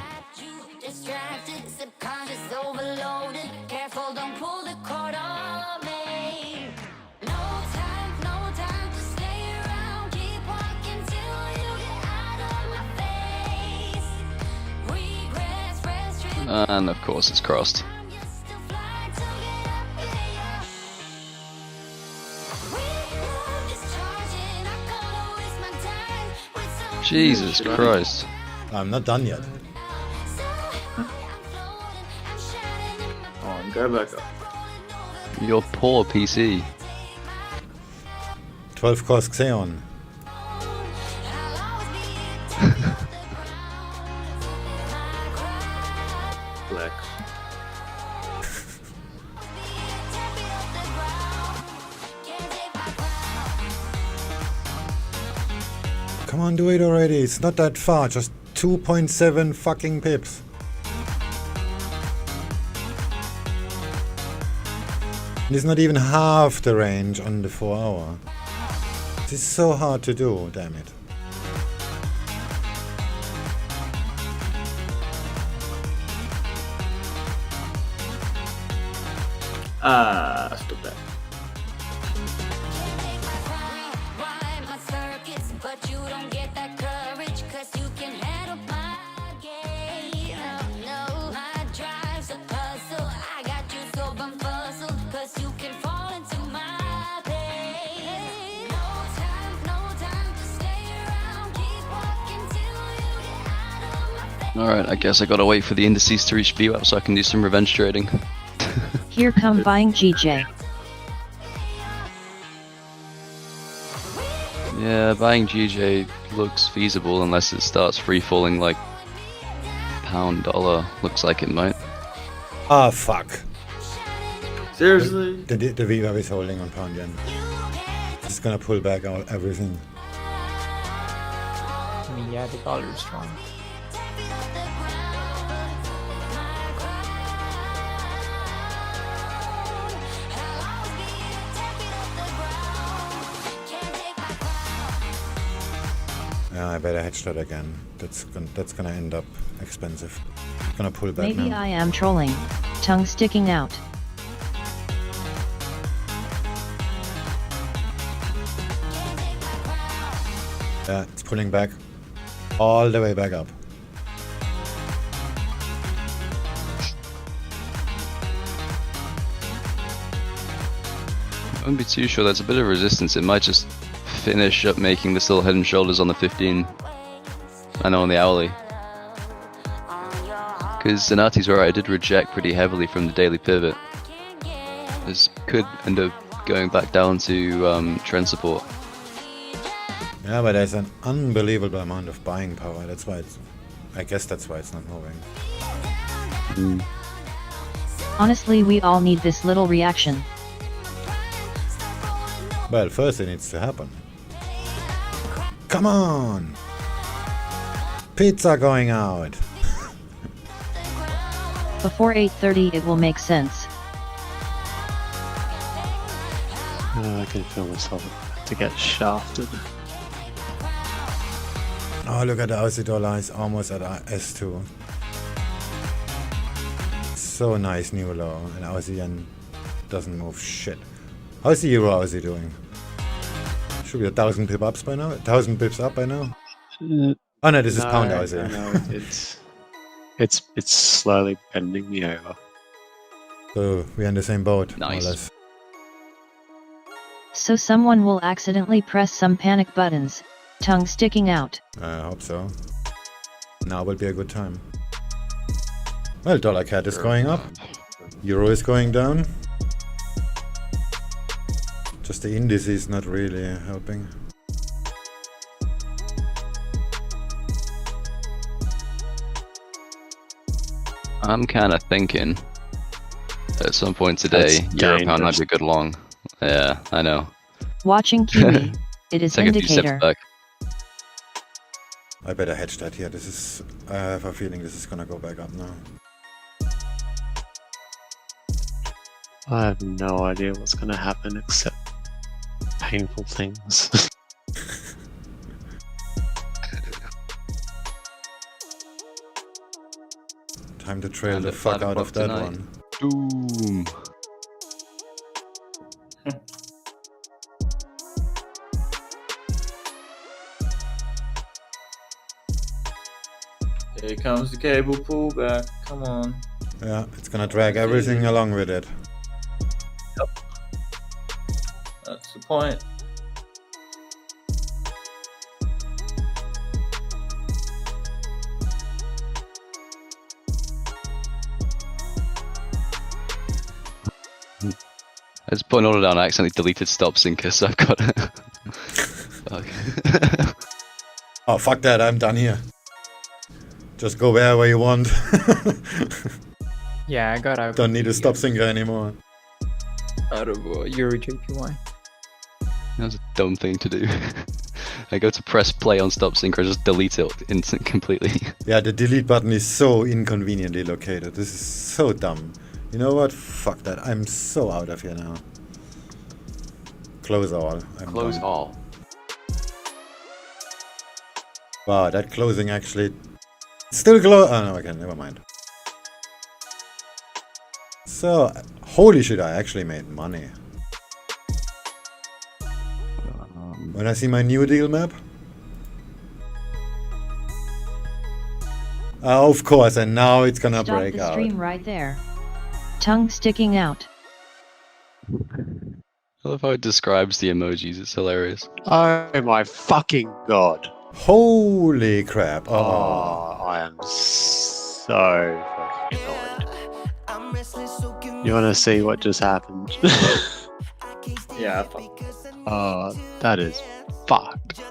Speaker 19: And of course it's crossed. Jesus Christ.
Speaker 1: I'm not done yet.
Speaker 2: Oh, go back up.
Speaker 19: Your poor PC.
Speaker 1: 12 course Xeon.
Speaker 2: Flex.
Speaker 1: Come on, do it already. It's not that far. Just 2.7 fucking pips. And it's not even half the range on the 4 hour. This is so hard to do, damn it.
Speaker 2: Stop that.
Speaker 4: But you don't get that
Speaker 19: Alright, I guess I gotta wait for the indices to reach VWAP so I can do some revenge trading.
Speaker 6: Here come buying GJ.
Speaker 19: Yeah, buying GJ looks feasible unless it starts free falling like pound dollar. Looks like it might.
Speaker 1: Ah, fuck.
Speaker 2: Seriously?
Speaker 1: The VWAP is holding on pound yen. It's gonna pull back out everything.
Speaker 11: I mean, yeah, the dollar is strong.
Speaker 1: Yeah, I better hedge that again. That's gonna end up expensive. Gonna pull back
Speaker 6: Maybe
Speaker 1: now.
Speaker 6: I am trolling. Tongue sticking out.
Speaker 1: Yeah, it's pulling back. All the way back up.
Speaker 19: I wouldn't be too sure. That's a bit of resistance. It might just finish up making this little head and shoulders on the 15. I know on the hourly. Because Zanati's right, I did reject pretty heavily from the daily pivot. This could end up going back down to trend support.
Speaker 1: Yeah, but there's an unbelievable amount of buying power. That's why it's... I guess that's why it's not moving.
Speaker 6: Honestly, we all need this little reaction.
Speaker 1: Well, first it needs to happen. Come on! Pizza going out!
Speaker 6: Before 8:30 it will make sense.
Speaker 8: I can feel myself to get shafted.
Speaker 1: Oh, look at the Aussie dollar, it's almost at S2. So nice new low, and Aussie yen doesn't move shit. How's the Euro Aussie doing? Should be 1,000 pip ups by now? 1,000 pips up by now? Oh no, this is pound Aussie.
Speaker 8: No, it's slowly bending me over.
Speaker 1: So we're in the same boat,
Speaker 19: nice.
Speaker 1: More or less.
Speaker 6: So someone will accidentally press some panic buttons. Tongue sticking out.
Speaker 1: I hope so. Now will be a good time. Well, dollar cat is going up. Euro is going down. Just the indices is not really helping.
Speaker 19: I'm kind of thinking at some point today, Euro pound might be a good long. Yeah, I know.
Speaker 6: Watching Kiwi. It is
Speaker 19: Take a few steps
Speaker 6: indicator.
Speaker 19: back.
Speaker 1: I better hedge that here. This is... I have a feeling this is gonna go back up now.
Speaker 8: I have no idea what's going to happen except painful things.
Speaker 1: Time to trail the fuck out of that one.
Speaker 19: Boom.
Speaker 2: Here comes the cable pullback. Come on.
Speaker 1: Yeah, it's gonna drag everything along with it.
Speaker 2: Yep. That's the point.
Speaker 19: I just put an order down. I accidentally deleted stop sinker, so I've got it. Okay.
Speaker 1: Oh, fuck that. I'm done here. Just go wherever you want.
Speaker 11: Yeah, I got out.
Speaker 1: Don't need a stop sinker anymore.
Speaker 11: Out of AUDJPY.
Speaker 19: That's a dumb thing to do. I go to press play on stop sync or just delete it instant completely.
Speaker 1: Yeah, the delete button is so inconveniently located. This is so dumb. You know what? Fuck that. I'm so out of here now. Close all.
Speaker 19: Close all.
Speaker 1: Wow, that closing actually... Still close... Oh no, okay, never mind. So, holy shit, I actually made money. When I see my new deal map? Of course, and now it's gonna
Speaker 6: Stop
Speaker 1: break
Speaker 6: the
Speaker 1: out.
Speaker 6: stream right there. Tongue sticking out.
Speaker 19: I love how it describes the emojis, it's hilarious.
Speaker 8: Oh my fucking god.
Speaker 1: Holy crap.
Speaker 8: Oh, I am so fucking annoyed. You want to see what just happened?
Speaker 2: Yeah.
Speaker 8: Oh, that is fucked.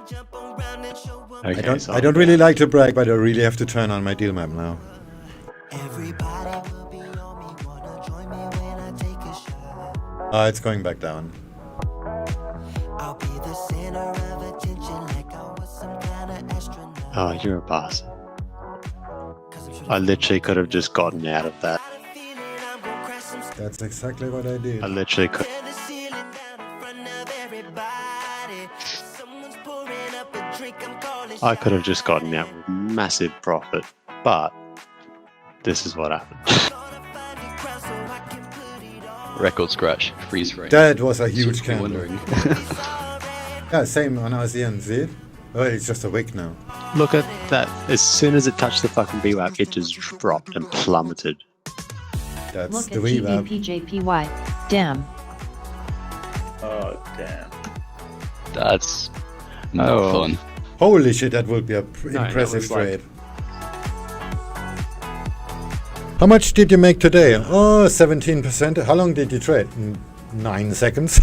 Speaker 8: Okay,
Speaker 1: I don't really like to brag, but I really have to turn on my deal map now. It's going back down.
Speaker 8: Oh, you're a bastard. I literally could have just gotten out of that.
Speaker 1: That's exactly what I did.
Speaker 8: I literally could. I could have just gotten out with massive profit, but this is what happened.
Speaker 19: Record scratch, freeze frame.
Speaker 1: That was a huge
Speaker 19: Super
Speaker 1: candle.
Speaker 19: wondering.
Speaker 1: Yeah, same on ASEAN, see it? Oh, it's just a wick now.
Speaker 8: Look at that. As soon as it touched the fucking VWAP, it just dropped and plummeted.
Speaker 1: That's
Speaker 6: Look
Speaker 1: the
Speaker 6: at
Speaker 1: VWAP.
Speaker 6: GBPUSD. Damn.
Speaker 2: Oh, damn.
Speaker 19: That's not fun.
Speaker 1: Holy shit, that would be a
Speaker 8: No,
Speaker 1: impressive
Speaker 8: that was
Speaker 1: trade. How much did you make today? Oh, 17%. How long did you trade? 9 seconds.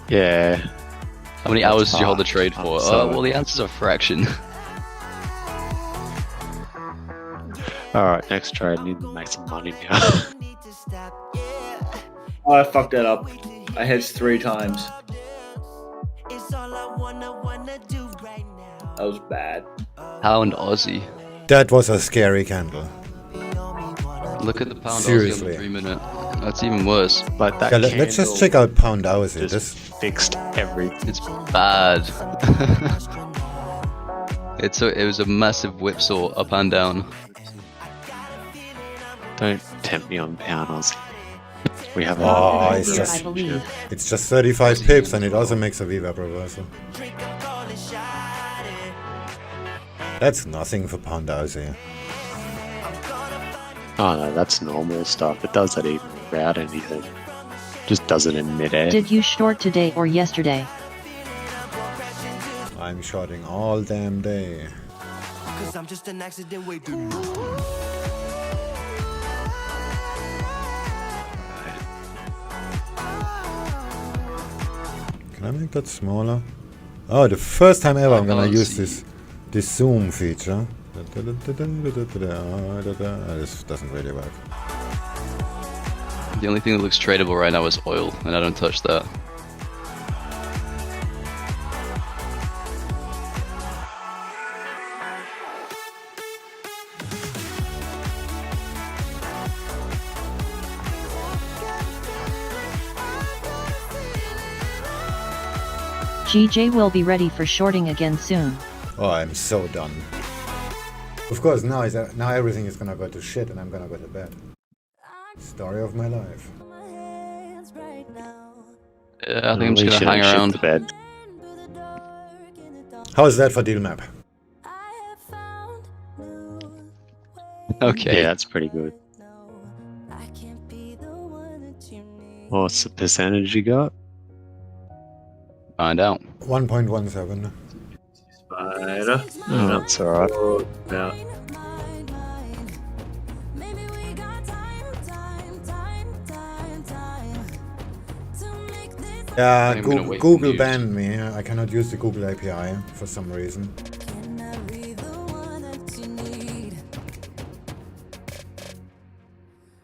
Speaker 8: Yeah.
Speaker 19: How many hours did you hold the trade for?
Speaker 8: So-
Speaker 19: Well, the answer's a fraction.
Speaker 8: Alright, next trade. Need to make some money now.
Speaker 2: Oh, I fucked that up. I hedged 3 times. That was bad.
Speaker 19: Pound Aussie.
Speaker 1: That was a scary candle.
Speaker 19: Look at the pound
Speaker 1: Seriously.
Speaker 19: Aussie on the 3-minute. That's even worse.
Speaker 8: But that
Speaker 1: Yeah, let's just check out Pound Aussie. This
Speaker 8: fixed everything.
Speaker 19: It's bad. It was a massive whipsaw up and down.
Speaker 8: Don't tempt me on Pound Aussie. We have
Speaker 1: Oh,
Speaker 8: a
Speaker 1: it's just 35 pips, and it also makes a VWAP reversal. That's nothing for Pound Aussie.
Speaker 8: Oh no, that's normal stuff. It does that even without anything. Just does it in midair.
Speaker 6: Did you short today or yesterday?
Speaker 1: I'm shorting all damn day.
Speaker 7: Cause I'm just an accident waiting.
Speaker 1: Can I make that smaller? Oh, the first time ever I'm gonna use this zoom feature. This doesn't really work.
Speaker 19: The only thing that looks tradable right now is oil, and I don't touch that.
Speaker 6: GJ will be ready for shorting again soon.
Speaker 1: Oh, I'm so done. Of course, now everything is gonna go to shit, and I'm gonna go to bed. Story of my life.
Speaker 19: Yeah, I think I'm just gonna hang around.
Speaker 8: To bed.
Speaker 1: How is that for deal map?
Speaker 19: Okay.
Speaker 8: Yeah, that's pretty good. What's the percentage you got?
Speaker 19: Find out.
Speaker 1: 1.17.
Speaker 2: Spider.
Speaker 8: Oh, that's alright.
Speaker 2: Yeah.
Speaker 1: Yeah,
Speaker 19: I'm gonna wait for
Speaker 1: Google
Speaker 19: news.
Speaker 1: banned me. I cannot use the Google API for some reason.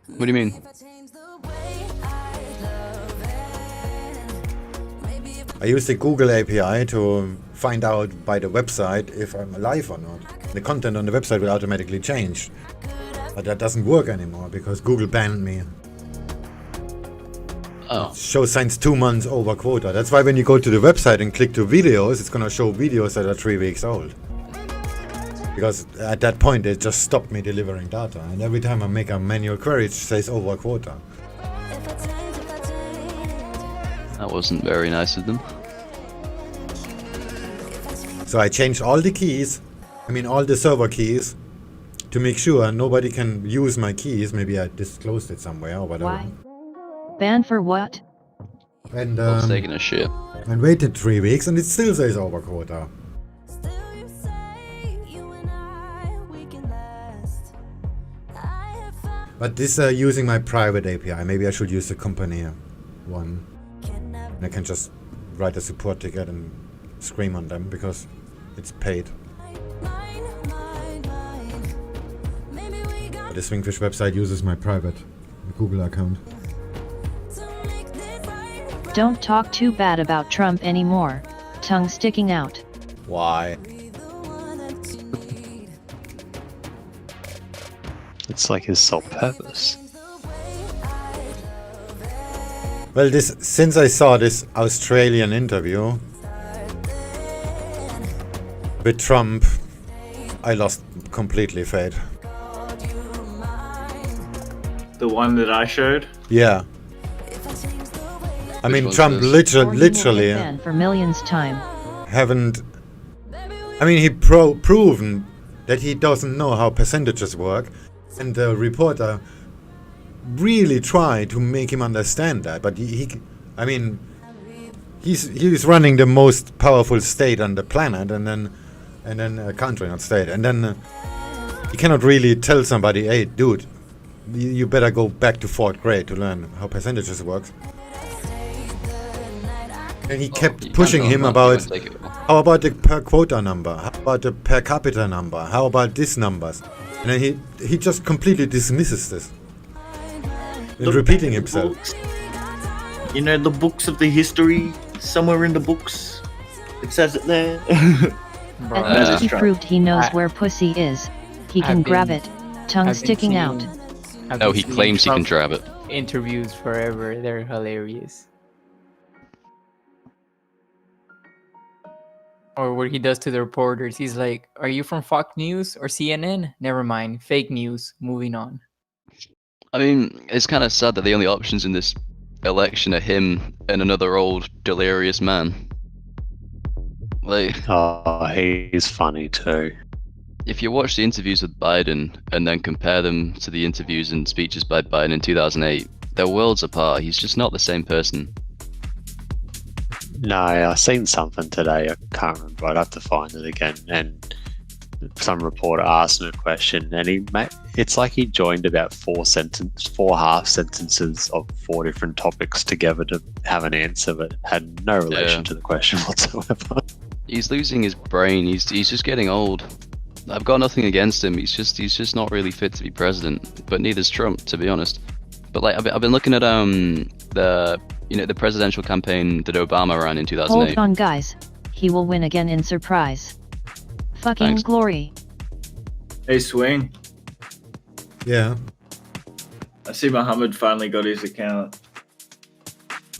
Speaker 19: What do you mean?
Speaker 1: I use the Google API to find out by the website if I'm alive or not. The content on the website will automatically change. But that doesn't work anymore because Google banned me.
Speaker 19: Oh.
Speaker 1: Show signs 2 months over quota. That's why when you go to the website and click to videos, it's gonna show videos that are 3 weeks old. Because at that point it just stopped me delivering data. And every time I make a manual query it says over quota.
Speaker 19: That wasn't very nice of them.
Speaker 1: So I changed all the keys, all the server keys, to make sure nobody can use my keys. Maybe I disclosed it somewhere or whatever.
Speaker 6: Why? Ban for what?
Speaker 1: And
Speaker 19: It's taking a shit.
Speaker 1: and waited 3 weeks and it still says over quota. But this using my private API, maybe I should use the company one. And I can just write a support ticket and scream on them because it's paid. But the SwingFish website uses my private Google account.
Speaker 6: Don't talk too bad about Trump anymore. Tongue sticking out.
Speaker 1: Why?
Speaker 8: It's like his sole purpose.
Speaker 1: Well, since I saw this Australian interview with Trump, I lost completely faith.
Speaker 2: The one that I showed?
Speaker 1: Yeah. I mean,
Speaker 19: one's
Speaker 1: Trump
Speaker 19: this?
Speaker 1: literally
Speaker 6: Banned for millions time.
Speaker 1: haven't. I mean, he proven that he doesn't know how percentages work, and the reporter really tried to make him understand that. But I mean, he's running the most powerful state on the planet, and then a country, not state, and then you cannot really tell somebody, hey, dude, you better go back to 4th grade to learn how percentages works. And he kept pushing him about, how about the per quota number? How about the per capita number? How about these numbers? And then he just completely dismisses this. And repeating himself.
Speaker 2: You know, the books of the history, somewhere in the books, it says it there.
Speaker 6: At least he proved he knows where pussy is. He can grab it. Tongue sticking out.
Speaker 19: No, he claims he can grab it.
Speaker 11: Interviews forever, they're hilarious. Or what he does to the reporters, he's like, are you from Fox News or CNN? Never mind, fake news, moving on.
Speaker 19: I mean, it's kind of sad that the only options in this election are him and another old delirious man. Like,
Speaker 8: oh, he's funny too.
Speaker 19: If you watch the interviews with Biden and then compare them to the interviews and speeches by Biden in 2008, they're worlds apart. He's just not the same person.
Speaker 8: No, I seen something today. I can't remember. I'd have to find it again. And some reporter asked him a question, and it's like he joined about four half sentences of 4 different topics together to have an answer, but had no relation to the question whatsoever.
Speaker 19: He's losing his brain. He's just getting old. I've got nothing against him. He's just not really fit to be president. But neither's Trump, to be honest. But like I've been looking at the presidential campaign that Obama ran in 2008.
Speaker 6: Hold on, guys. He will win again in surprise. Fucking
Speaker 19: Thanks.
Speaker 6: glory.
Speaker 2: Hey, Swing.
Speaker 1: Yeah.
Speaker 2: I see Muhammad finally got his account.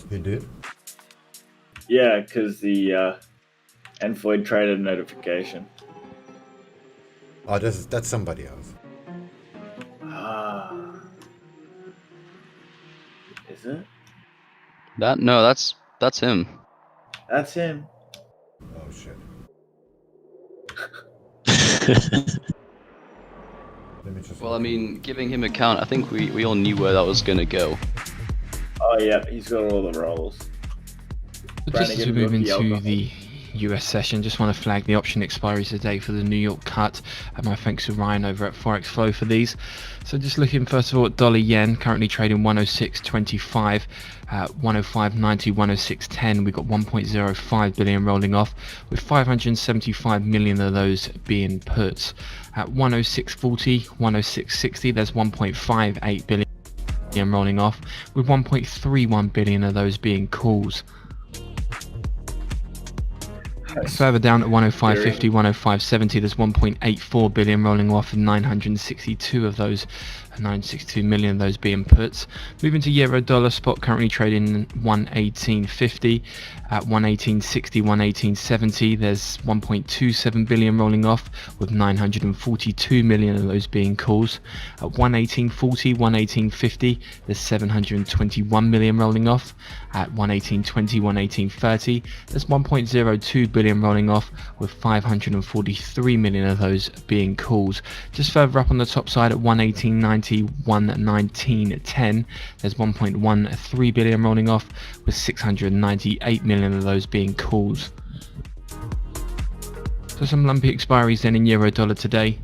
Speaker 1: He did?
Speaker 2: Yeah, because the Envoy traded notification.
Speaker 1: Oh, that's somebody else.
Speaker 2: Ah. Is it?
Speaker 19: No, that's him.
Speaker 2: That's him.
Speaker 1: Oh shit.
Speaker 19: Well, I mean, giving him a count, I think we all knew where that was gonna go.
Speaker 2: Oh yeah, he's got all the roles.
Speaker 15: But just as we move into the US session, just want to flag the option expiries today for the New York cut, and my thanks to Ryan over at Forex Flow for these. So just looking first of all at dollar yen, currently trading 106.25, 105.90, 106.10. We've got 1.05 billion rolling off, with 575 million of those being puts. At 106.40, 106.60, there's 1.58 billion rolling off, with 1.31 billion of those being calls. Further down at 105.50, 105.70, there's 1.84 billion rolling off, and 962 million of those being puts. Moving to euro dollar spot, currently trading 118.50. At 118.60, 118.70, there's 1.27 billion rolling off, with 942 million of those being calls. At 118.40, 118.50, there's 721 million rolling off. At 118.20, 118.30, there's 1.02 billion rolling off, with 543 million of those being calls. Just further up on the top side at 118.90, 119.10. There's 1.13 billion rolling off, with 698 million of those being calls. So some lumpy expiries then in euro dollar today.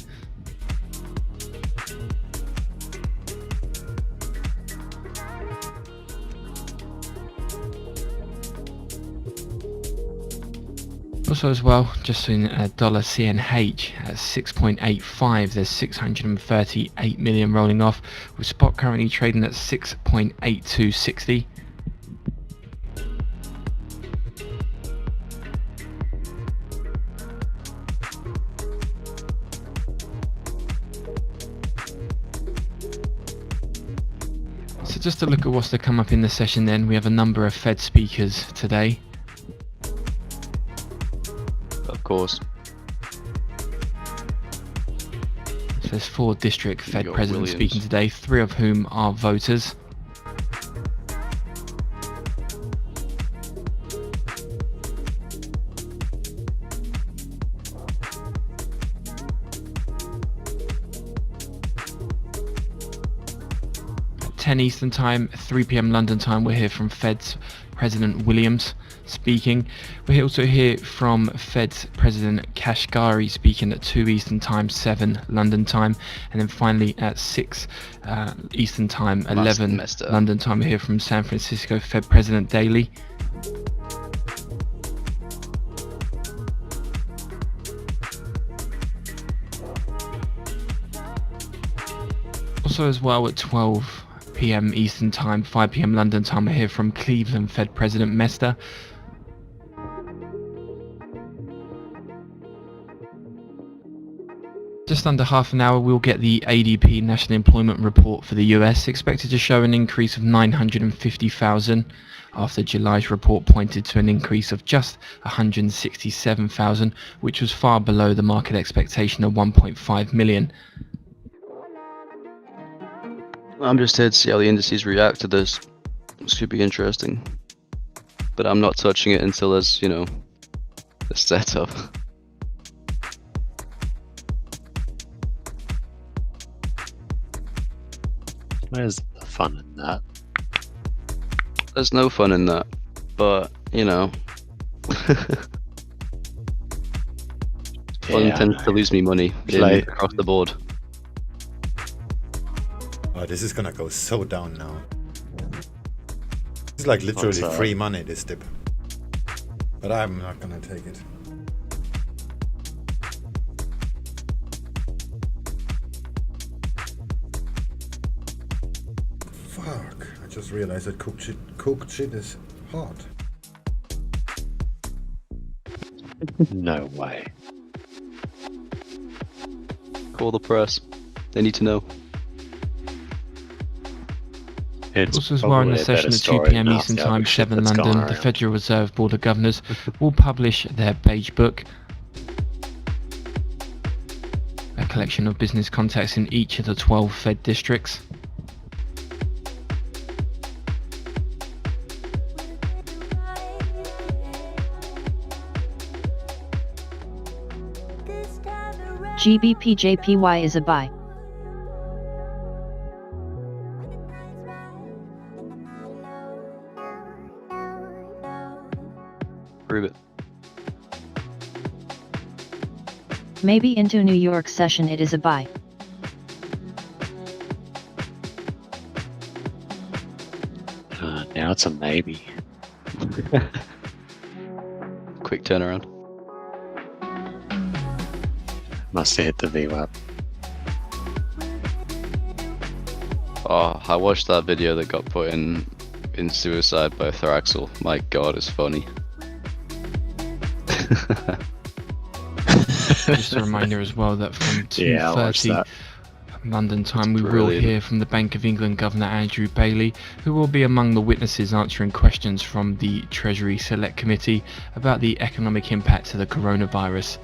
Speaker 15: Also as well, just in dollar CNH at 6.85, there's 638 million rolling off, with spot currently trading at 6.8260. So just to look at what's to come up in the session then, we have a number of Fed speakers today.
Speaker 19: Of course.
Speaker 15: So there's 4 district Fed
Speaker 19: got
Speaker 15: presidents
Speaker 19: Williams.
Speaker 15: speaking today, 3 of whom are voters. At 10 Eastern Time, 3 PM London Time, we'll hear from Fed's President Williams speaking. We'll also hear from Fed's President Kashgari speaking at 2 Eastern Time, 7 London Time, and then finally at 6 Eastern Time, 11 London Time, we'll hear from San Francisco Fed President Daly. Also as well at 12 PM Eastern Time, 5 PM London Time, we'll hear from Cleveland Fed President Mester. Just under half an hour, we'll get the ADP National Employment Report for the US, expected to show an increase of 950,000 after July's report pointed to an increase of just 167,000, which was far below the market expectation of 1.5 million.
Speaker 19: I'm just here to see how the indices react to this. This could be interesting. But I'm not touching it until there's, you know, a setup.
Speaker 8: Where's the fun in that?
Speaker 19: There's no fun in that. But, you know. Fun tends to lose me money across the board.
Speaker 1: Oh, this is gonna go so down now. It's like literally free money, this dip. But I'm not gonna take it. Fuck, I just realized that cooked shit is hot.
Speaker 8: No way.
Speaker 19: Call the press. They need to know.
Speaker 15: Also as well in the session at 2 PM Eastern Time, 7 London, the Federal Reserve Board of Governors will publish their beige book, a collection of business contacts in each of the 12 Fed districts.
Speaker 6: GBPJPY is a buy.
Speaker 19: Prove it.
Speaker 6: Maybe into New York session it is a buy.
Speaker 8: Now it's a maybe.
Speaker 19: Quick turnaround.
Speaker 8: Must have hit the VWAP.
Speaker 19: Oh, I watched that video that got put in suicide by Thraxel. My god, it's funny.
Speaker 15: Just a reminder as well that from 2:30 London time we will hear from the Bank of England Governor Andrew Bailey, who will be among the witnesses answering questions from the Treasury Select Committee about the economic impact of the coronavirus.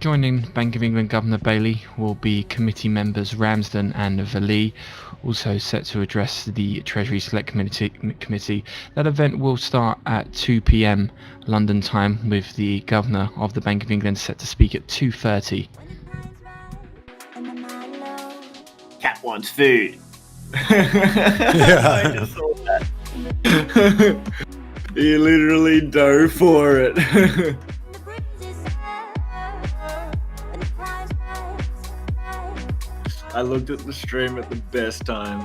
Speaker 15: joining Bank of England Governor Bailey will be committee members Ramsden and Valley, also set to address the Treasury Select Committee. That event will start at 2 p.m. London time, with the Governor of the Bank of England set to speak at 2:30.
Speaker 2: Cat wants food.
Speaker 1: Yeah.
Speaker 2: I just saw that. He literally dove for it. I looked at the stream at the best time.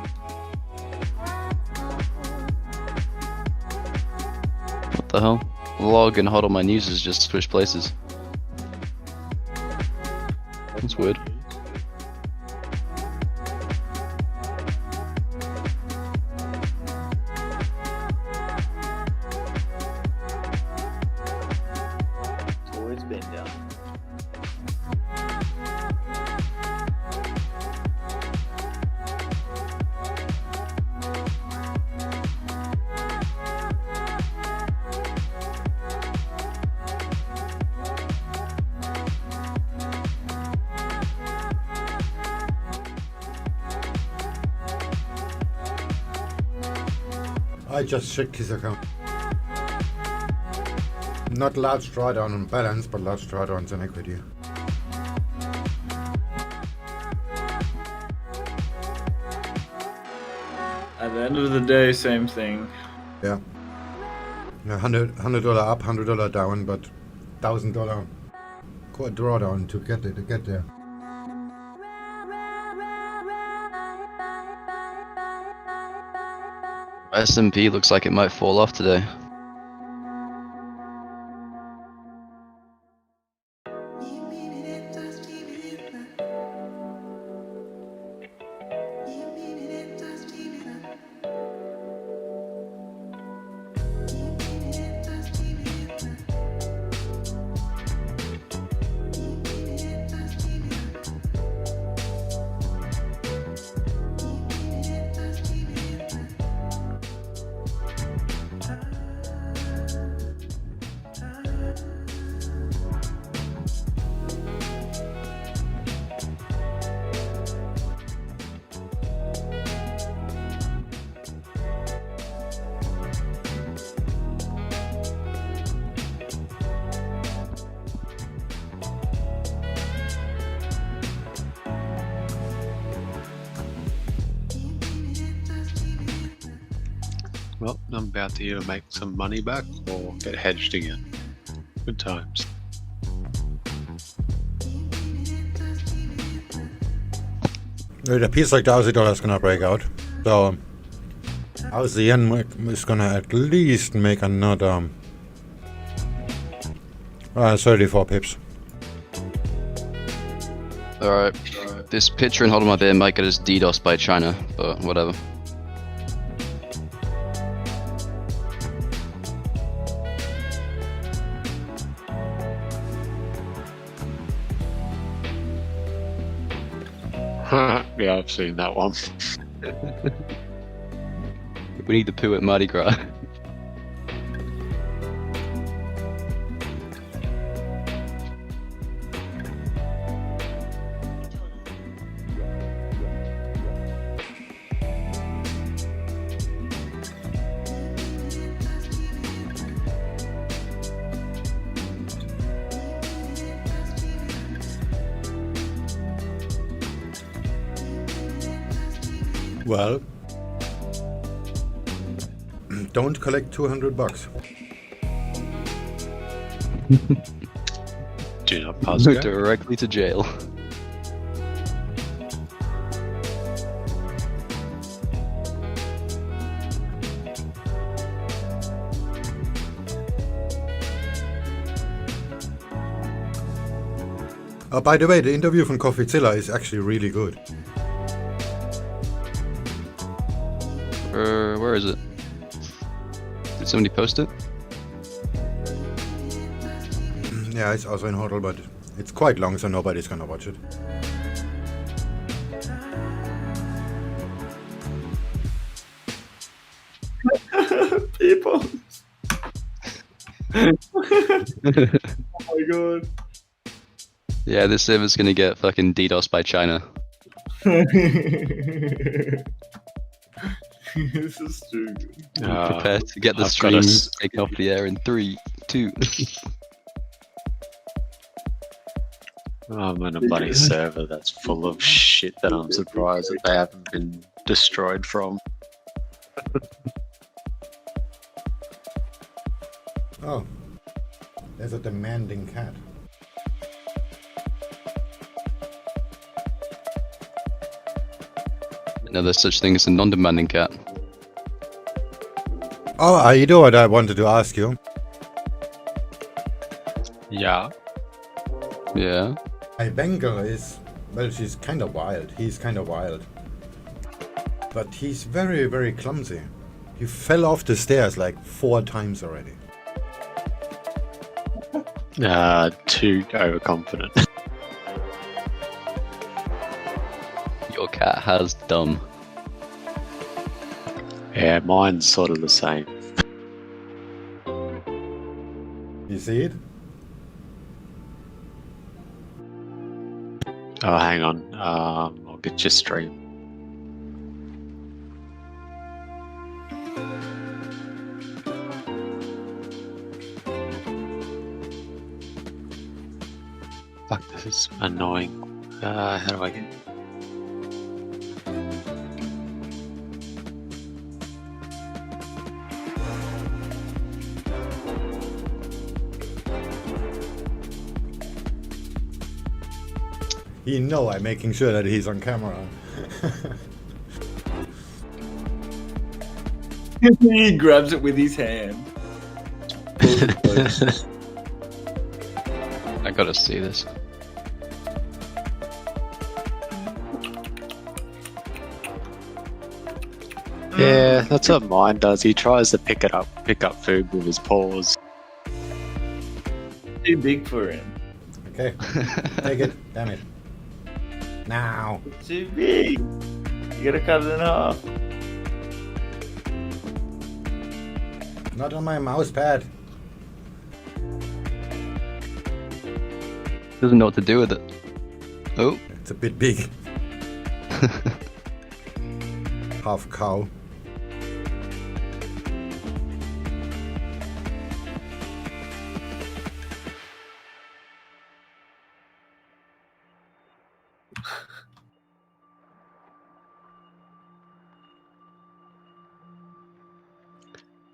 Speaker 19: What the hell? Log and Hodl My News has just switched places. That's weird.
Speaker 2: It's always been down.
Speaker 1: I just checked his account. Not large drawdown on balance, but large drawdowns on equity.
Speaker 2: At the end of the day, same thing.
Speaker 1: Yeah. $100 up, $100 down, but $1,000 core drawdown to get there.
Speaker 19: S&P looks like it might fall off today.
Speaker 20: Well, I'm about to either make some money back or get hedged again. Good times.
Speaker 1: A piece like the Aussie dollar is gonna break out. So Aussie yen is gonna at least make another 34 pips.
Speaker 19: Alright. This picture in Hold My Beer might get us DDoS by China, but whatever.
Speaker 20: Yeah, I've seen that one.
Speaker 19: We need the poo at Mardi Gras.
Speaker 1: Well, don't collect $200.
Speaker 20: Do not pause.
Speaker 19: Go directly to jail.
Speaker 1: Oh, by the way, the interview from Coffeezilla is actually really good.
Speaker 19: Where is it? Did somebody post it?
Speaker 1: Yeah, it's also in Hodl, but it's quite long, so nobody's gonna watch it.
Speaker 2: People. Oh my god.
Speaker 19: Yeah, this server's gonna get fucking DDoS by China.
Speaker 2: This is stupid.
Speaker 19: Prepare to get the
Speaker 20: I've got
Speaker 19: stream taken off the air in 3, 2.
Speaker 20: I'm in a bloody server that's full of shit that I'm surprised that they haven't been destroyed from.
Speaker 1: Oh, there's a demanding cat.
Speaker 19: No, there's such thing as a non-demanding cat.
Speaker 1: Oh, you know what I wanted to ask you?
Speaker 20: Yeah.
Speaker 19: Yeah.
Speaker 1: My Bengal is, well, she's kind of wild. He's kind of wild. But he's very, very clumsy. He fell off the stairs like 4 times already.
Speaker 20: Too overconfident.
Speaker 19: Your cat has dumb.
Speaker 20: Yeah, mine's sort of the same.
Speaker 1: You see it?
Speaker 20: Oh, hang on. I'll get your stream. Fuck, this is annoying. How do I get...
Speaker 1: You know I'm making sure that he's on camera.
Speaker 2: He grabs it with his hand.
Speaker 19: I gotta see this.
Speaker 20: Yeah, that's what mine does. He tries to pick up food with his paws.
Speaker 2: Too big for him.
Speaker 1: Okay, take it. Damn it. Now.
Speaker 2: It's too big. You gotta cut it in half.
Speaker 1: Not on my mouse pad.
Speaker 19: Doesn't know what to do with it. Oh.
Speaker 1: It's a bit big. Half cow.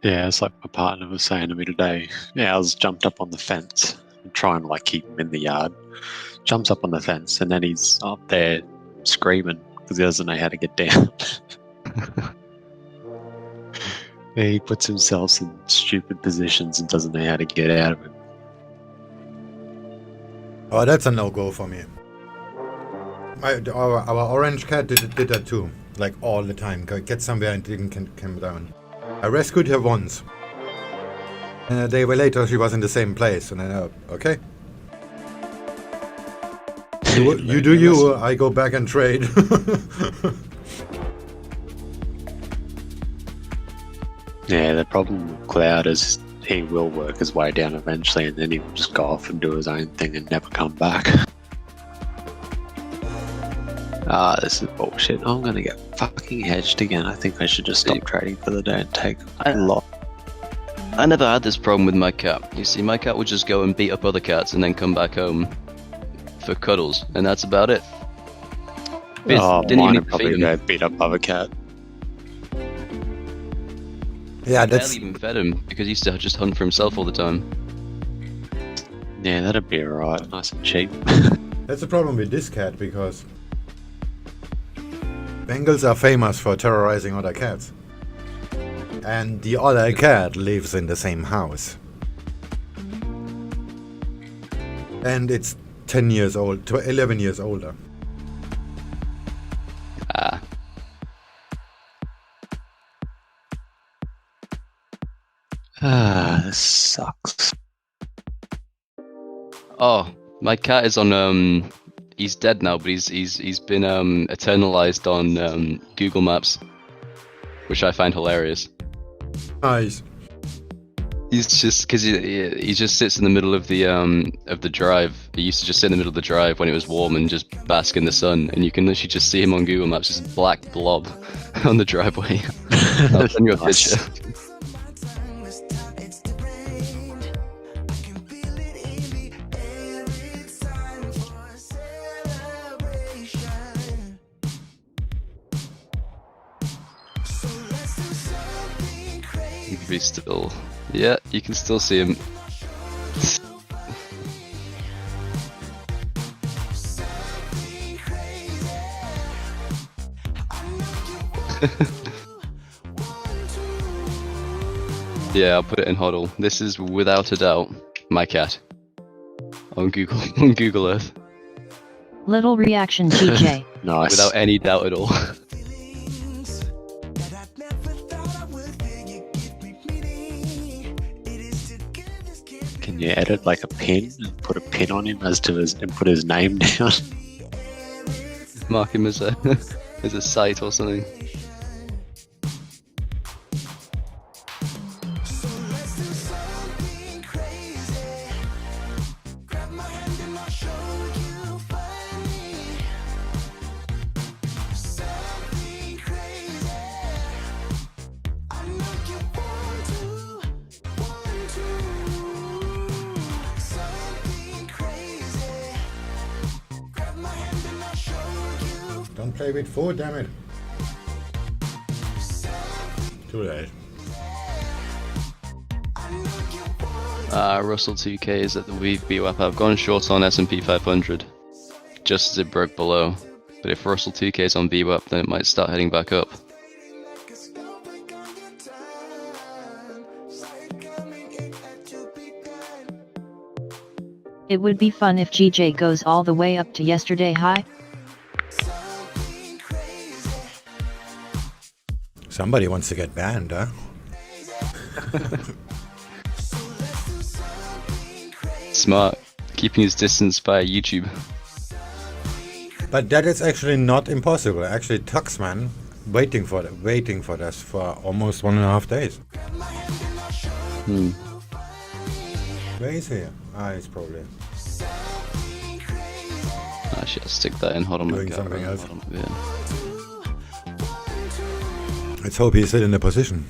Speaker 20: Yeah, it's like my partner was saying to me today. Yeah, I was jumped up on the fence and trying to like keep him in the yard. Jumps up on the fence and then he's up there screaming because he doesn't know how to get down. Yeah, he puts himself in stupid positions and doesn't know how to get out of it.
Speaker 1: Oh, that's a no-go for me. Our orange cat did that too, like all the time. Get somewhere and didn't come down. I rescued her once. And a day later she was in the same place, and I okay. You do you, I go back and trade.
Speaker 20: Yeah, the problem with Cloud is he will work his way down eventually and then he will just go off and do his own thing and never come back. This is bullshit. I'm gonna get fucking hedged again. I think I should just stop trading for the day and take a lot.
Speaker 19: I never had this problem with my cat. You see, my cat would just go and beat up other cats and then come back home for cuddles, and that's about it. Didn't
Speaker 20: mine
Speaker 19: even
Speaker 20: would probably
Speaker 19: feed him.
Speaker 20: go beat up other cat.
Speaker 1: Yeah,
Speaker 19: I
Speaker 1: that's...
Speaker 19: barely even fed him because he used to just hunt for himself all the time.
Speaker 20: Yeah, that'd be alright. Nice and cheap.
Speaker 1: That's the problem with this cat, because Bengals are famous for terrorizing other cats. And the other cat lives in the same house. And it's 10 years old, 11 years older.
Speaker 20: This sucks.
Speaker 19: Oh, my cat is on he's dead now, but he's been eternalized on Google Maps, which I find hilarious.
Speaker 1: Nice.
Speaker 19: He's just because he just sits in the middle of the drive. He used to just sit in the middle of the drive when it was warm and just bask in the sun, and you can literally just see him on Google Maps, just a black blob on the driveway. I'll send you a picture. You can be still. Yeah, you can still see him. Yeah, I'll put it in HODL. This is without a doubt my cat on Google Earth.
Speaker 6: Little reaction, TJ.
Speaker 20: Nice.
Speaker 19: Without any doubt at all.
Speaker 20: Can you edit like a pin and put a pin on him as to his and put his name down?
Speaker 19: Mark him as a as a site or something.
Speaker 1: Don't play with 4, damn it. Too late.
Speaker 19: Russell 2K is at the week VWAP. I've gone short on S&P 500 just as it broke below. But if Russell 2K is on VWAP, then it might start heading back up.
Speaker 6: It would be fun if GJ goes all the way up to yesterday high.
Speaker 1: Somebody wants to get banned, huh?
Speaker 19: Smart. Keeping his distance via YouTube.
Speaker 1: But that is actually not impossible. Actually, Tuxman waiting for this for almost 1.5 days. Where is he? He's probably
Speaker 19: Actually, I'll stick that in. Hold on,
Speaker 1: doing something else.
Speaker 19: Hold on, yeah.
Speaker 1: Let's hope he's still in the position.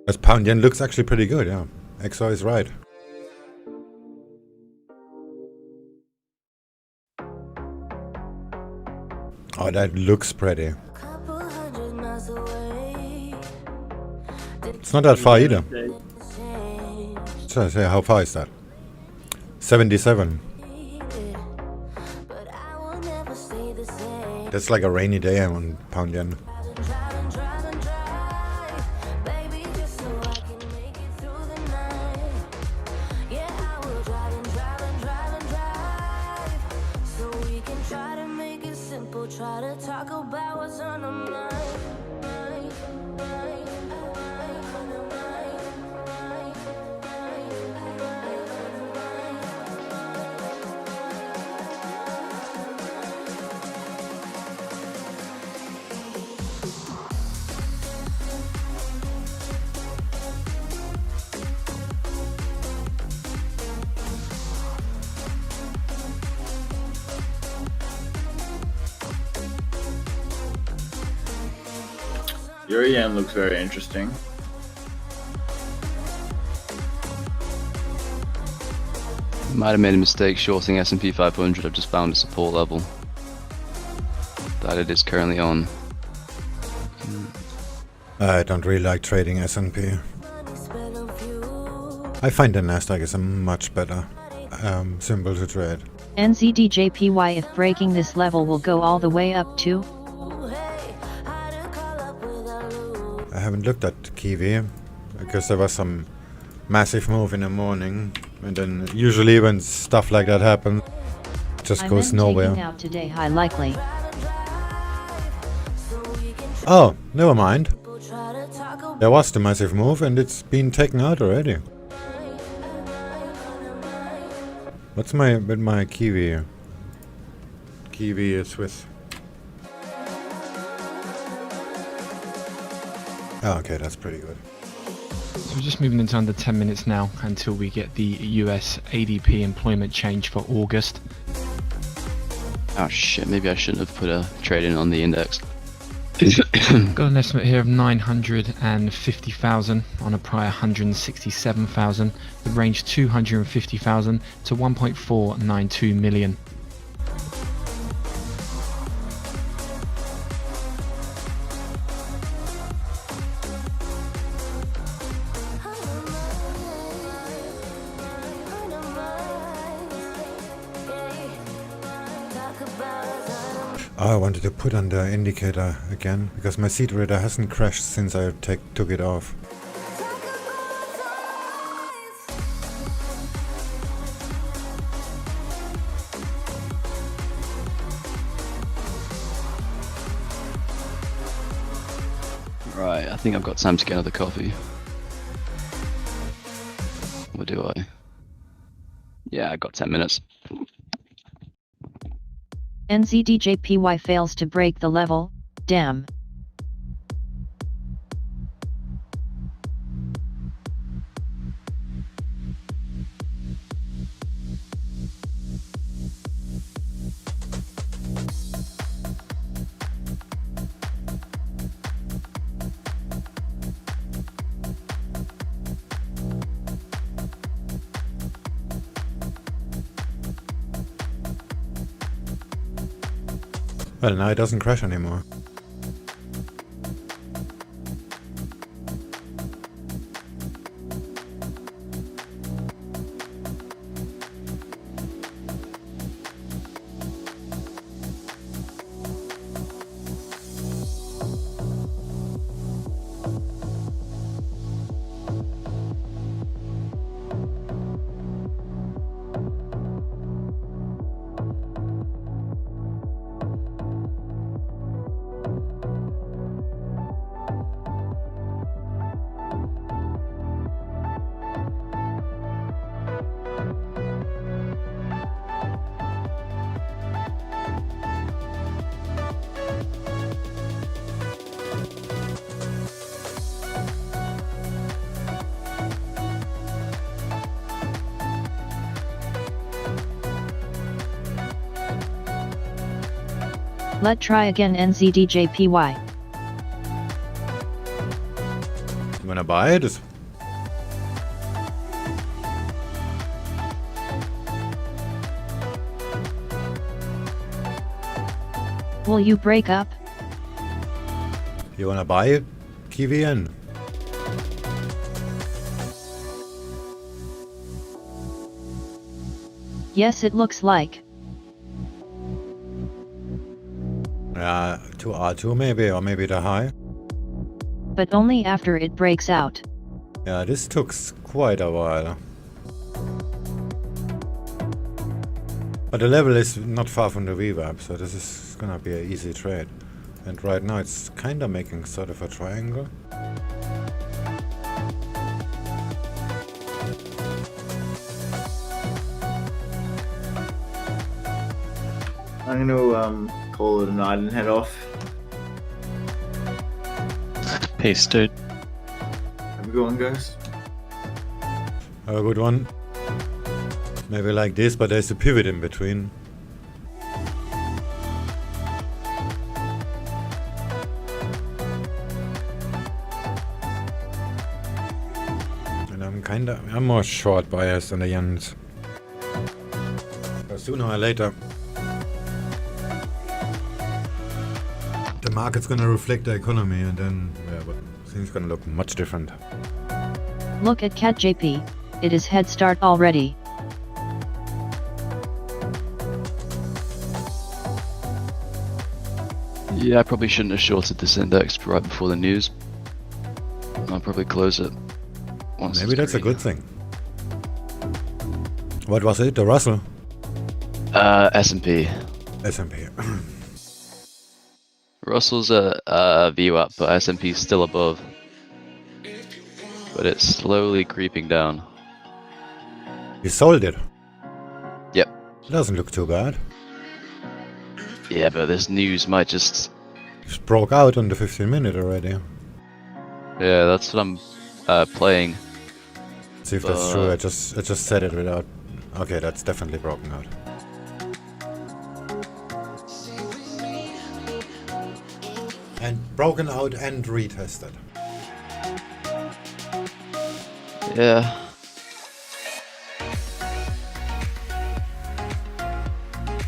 Speaker 1: As pound yen looks actually pretty good, yeah. XO is right. Oh, that looks pretty. It's not that far either. So, say, how far is that? 77. That's like a rainy day on pound yen.
Speaker 4: Try to talk about what's on the mind.
Speaker 2: Your yen looks very interesting.
Speaker 19: Might have made a mistake shorting S&P 500. I've just found a support level that it is currently on.
Speaker 1: I don't really like trading S&P. I find the Nasdaq is a much better symbol to trade.
Speaker 6: NZDJPY, if breaking this level will go all the way up to?
Speaker 1: I haven't looked at Kiwi because there was some massive move in the morning, and then usually when stuff like that happens, it just goes nowhere.
Speaker 6: Taking out today high likely.
Speaker 1: Oh, never mind. There was the massive move and it's been taken out already. What's with my Kiwi? Kiwi is Swiss. Oh, okay, that's pretty good.
Speaker 15: So we're just moving into under 10 minutes now until we get the US ADP employment change for August.
Speaker 19: Oh shit, maybe I shouldn't have put a trade in on the index.
Speaker 15: Got an estimate here of 950,000 on a prior 167,000. The range 250,000 to 1.492 million.
Speaker 1: I wanted to put on the indicator again, because my seed reader hasn't crashed since I took it off.
Speaker 19: Right, I think I've got time to get another coffee. Or do I? Yeah, I got 10 minutes.
Speaker 6: NZDJPY fails to break the level, damn.
Speaker 1: Well, now it doesn't crash anymore.
Speaker 6: Let try again NZDJPY.
Speaker 1: You wanna buy it?
Speaker 6: Will you break up?
Speaker 1: You wanna buy it? KVN?
Speaker 6: Yes, it looks like.
Speaker 1: To R2 maybe, or maybe the high.
Speaker 6: But only after it breaks out.
Speaker 1: Yeah, this took quite a while. But the level is not far from the VWAP, so this is gonna be an easy trade. And right now it's kinda making sort of a triangle.
Speaker 2: I'm gonna call it a night and head off.
Speaker 20: Peace, dude.
Speaker 2: Have a good one, guys.
Speaker 1: Have a good one. Maybe like this, but there's a pivot in between. And I'm more short biased than the Yens. But sooner or later, the market's gonna reflect the economy, and then but things gonna look much different.
Speaker 6: Look at CADJP, it is head start already.
Speaker 19: Yeah, I probably shouldn't have shorted this index right before the news. I'll probably close it once.
Speaker 1: Maybe that's a good thing. What was it? The Russell?
Speaker 19: S&P.
Speaker 1: S&P.
Speaker 19: Russell's a VWAP, but S&P's still above. But it's slowly creeping down.
Speaker 1: You sold it?
Speaker 19: Yep.
Speaker 1: It doesn't look too bad.
Speaker 19: Yeah, but this news might just...
Speaker 1: It broke out on the 15-minute already.
Speaker 19: Yeah, that's what I'm playing.
Speaker 1: See if that's true. I just said it without. Okay, that's definitely broken out. And broken out and retested.
Speaker 19: Yeah.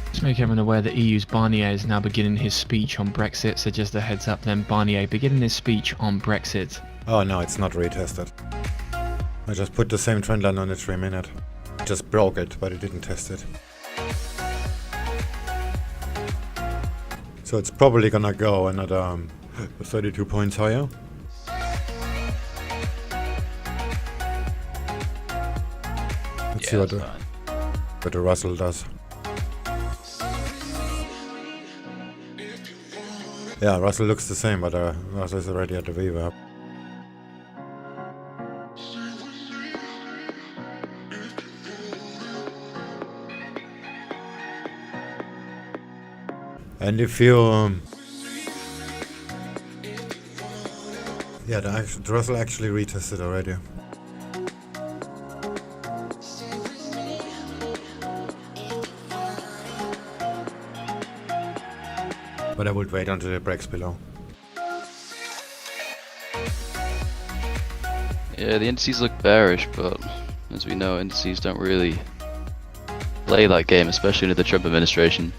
Speaker 15: Let's make everyone aware that EU's Barnier is now beginning his speech on Brexit, so just a heads up then, Barnier beginning his speech on Brexit.
Speaker 1: Oh no, it's not retested. I just put the same trend line on the 3 minute. Just broke it, but it didn't test it. So it's probably gonna go another 32 points higher. Let's see what the Russell does. Yeah, Russell looks the same, but Russell is already at the VWAP. And if you, yeah, the Russell actually retested already. But I would wait until it breaks below.
Speaker 19: Yeah, the indices look bearish, but as we know, indices don't really play that game, especially under the Trump administration.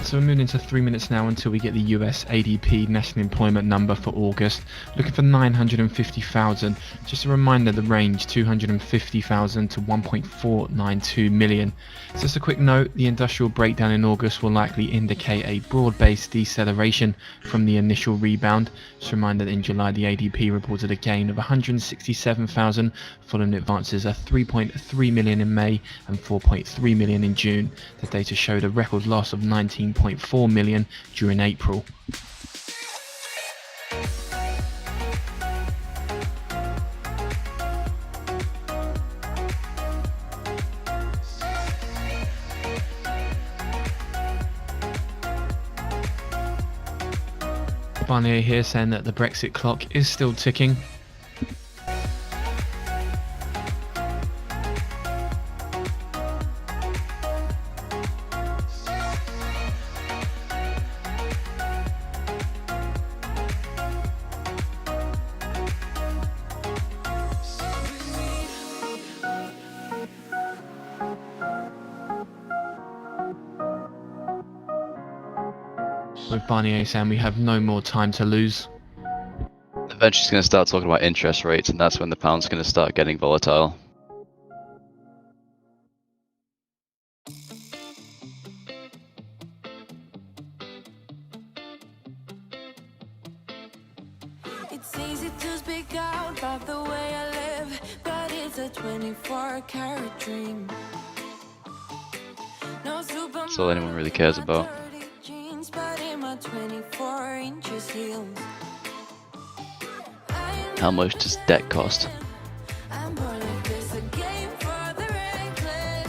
Speaker 15: So we're moving into 3 minutes now until we get the US ADP national employment number for August, looking for 950,000. Just a reminder, the range 250,000 to 1.492 million. So just a quick note, the industrial breakdown in August will likely indicate a broad-based deceleration from the initial rebound. Just a reminder that in July the ADP reported a gain of 167,000 following advances of 3.3 million in May and 4.3 million in June. The data showed a record loss of 19.4 million during April. Barnier here saying that the Brexit clock is still ticking. With Barnier saying we have no more time to lose.
Speaker 19: Eventually he's going to start talking about interest rates, and that's when the pound's going to start getting volatile.
Speaker 4: It's easy to speak out about the way I live, but it's a 24-karat dream. No
Speaker 19: That's all anyone really cares about.
Speaker 4: jeans, but in my 24 inches heels.
Speaker 19: How much does debt cost?
Speaker 4: I'm born like this, a game for the reckless.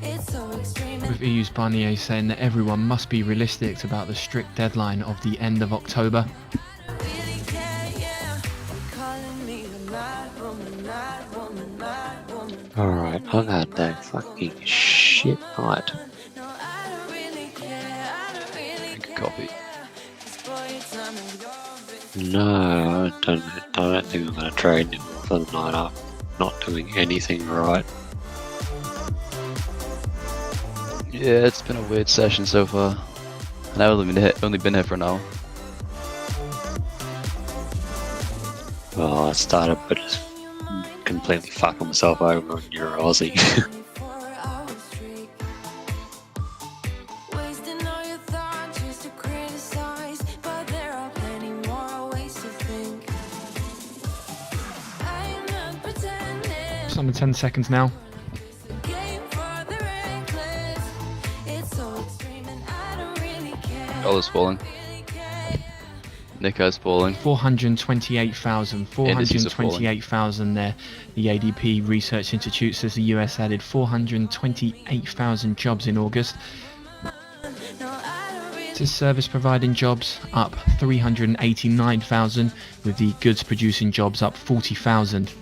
Speaker 4: It's so extreme.
Speaker 15: With EU's Barnier saying that everyone must be realistic about the strict deadline of the end of October.
Speaker 20: Alright, I've had a fucking shit night.
Speaker 19: Copy.
Speaker 20: No, I don't think I'm going to trade for the night up. Not doing anything right.
Speaker 19: Yeah, it's been a weird session so far. And I've only been here for an hour.
Speaker 20: Well, I started but just completely fucking myself over on Euro Aussie.
Speaker 15: Just under 10 seconds now.
Speaker 19: Dollar's falling. Nikkei's falling.
Speaker 15: 428,000. 428,000 there. The ADP Research Institute says the US added 428,000 jobs in August. To service providing jobs up 389,000, with the goods producing jobs up 40,000.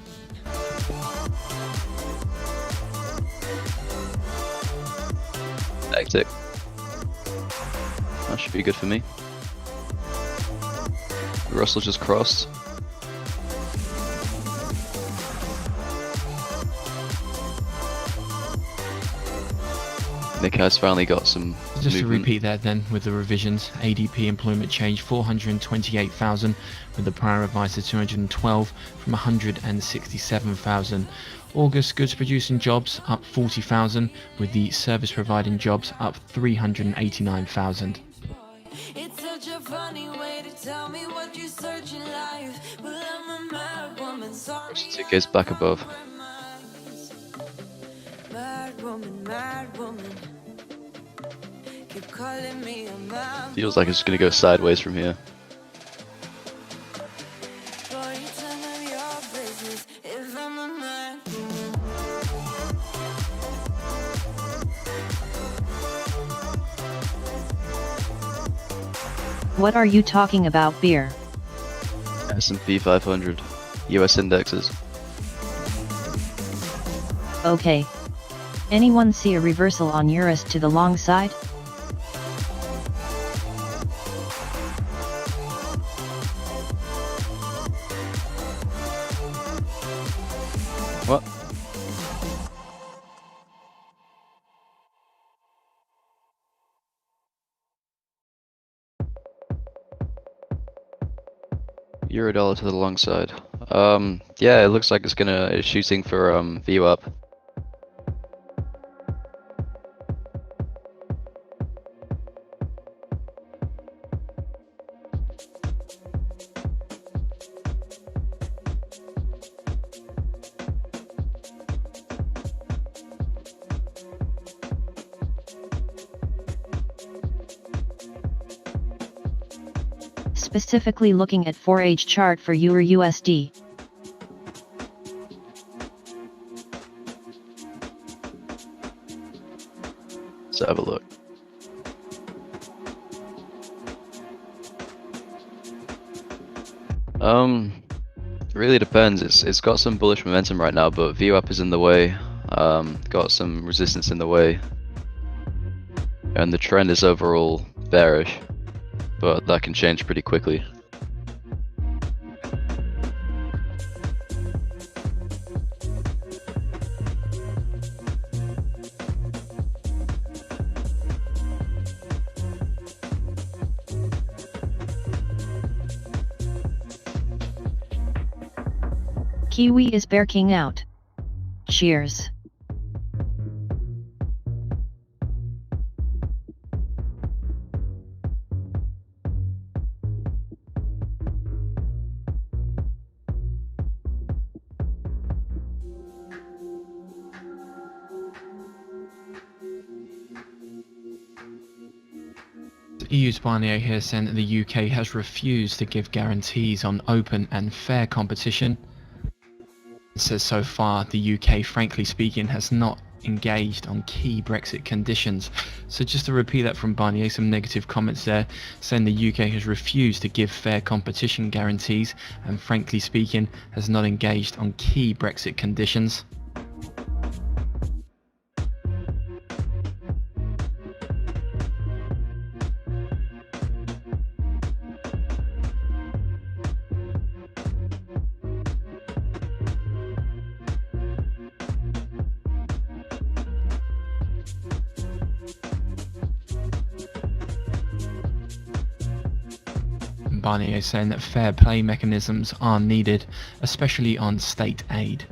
Speaker 19: Hectic. That should be good for me. Russell just crossed. Nikkei's finally got some
Speaker 15: Just
Speaker 19: movement.
Speaker 15: to repeat that then with the revisions, ADP employment change 428,000, with the prior revised to 212 from 167,000. August goods producing jobs up 40,000, with the service providing jobs up 389,000.
Speaker 4: It's such a funny way to tell me what you search in life. Well, I'm a mad woman, sorry.
Speaker 19: Tickets back above.
Speaker 4: Mad woman. Keep calling me a mad
Speaker 19: Feels like it's gonna go sideways from here.
Speaker 4: boy. You tell me your business if I'm a mad woman.
Speaker 6: What are you talking about, beer?
Speaker 19: S&P 500. US indexes.
Speaker 6: Okay. Anyone see a reversal on euros to the long side?
Speaker 19: What? Euro dollar to the long side. Yeah, it looks like it's shooting for VU up.
Speaker 6: Specifically looking at 4H chart for Euro USD.
Speaker 19: Let's have a look. Really depends. It's got some bullish momentum right now, but VU up is in the way. Got some resistance in the way, and the trend is overall bearish, but that can change pretty quickly.
Speaker 6: Kiwi is bear king out. Cheers.
Speaker 15: EU's Barnier here saying that the UK has refused to give guarantees on open and fair competition. It says so far the UK, frankly speaking, has not engaged on key Brexit conditions. So just to repeat that from Barnier, some negative comments there, saying the UK has refused to give fair competition guarantees and frankly speaking has not engaged on key Brexit conditions. Barnier saying that fair play mechanisms are needed, especially on state aid.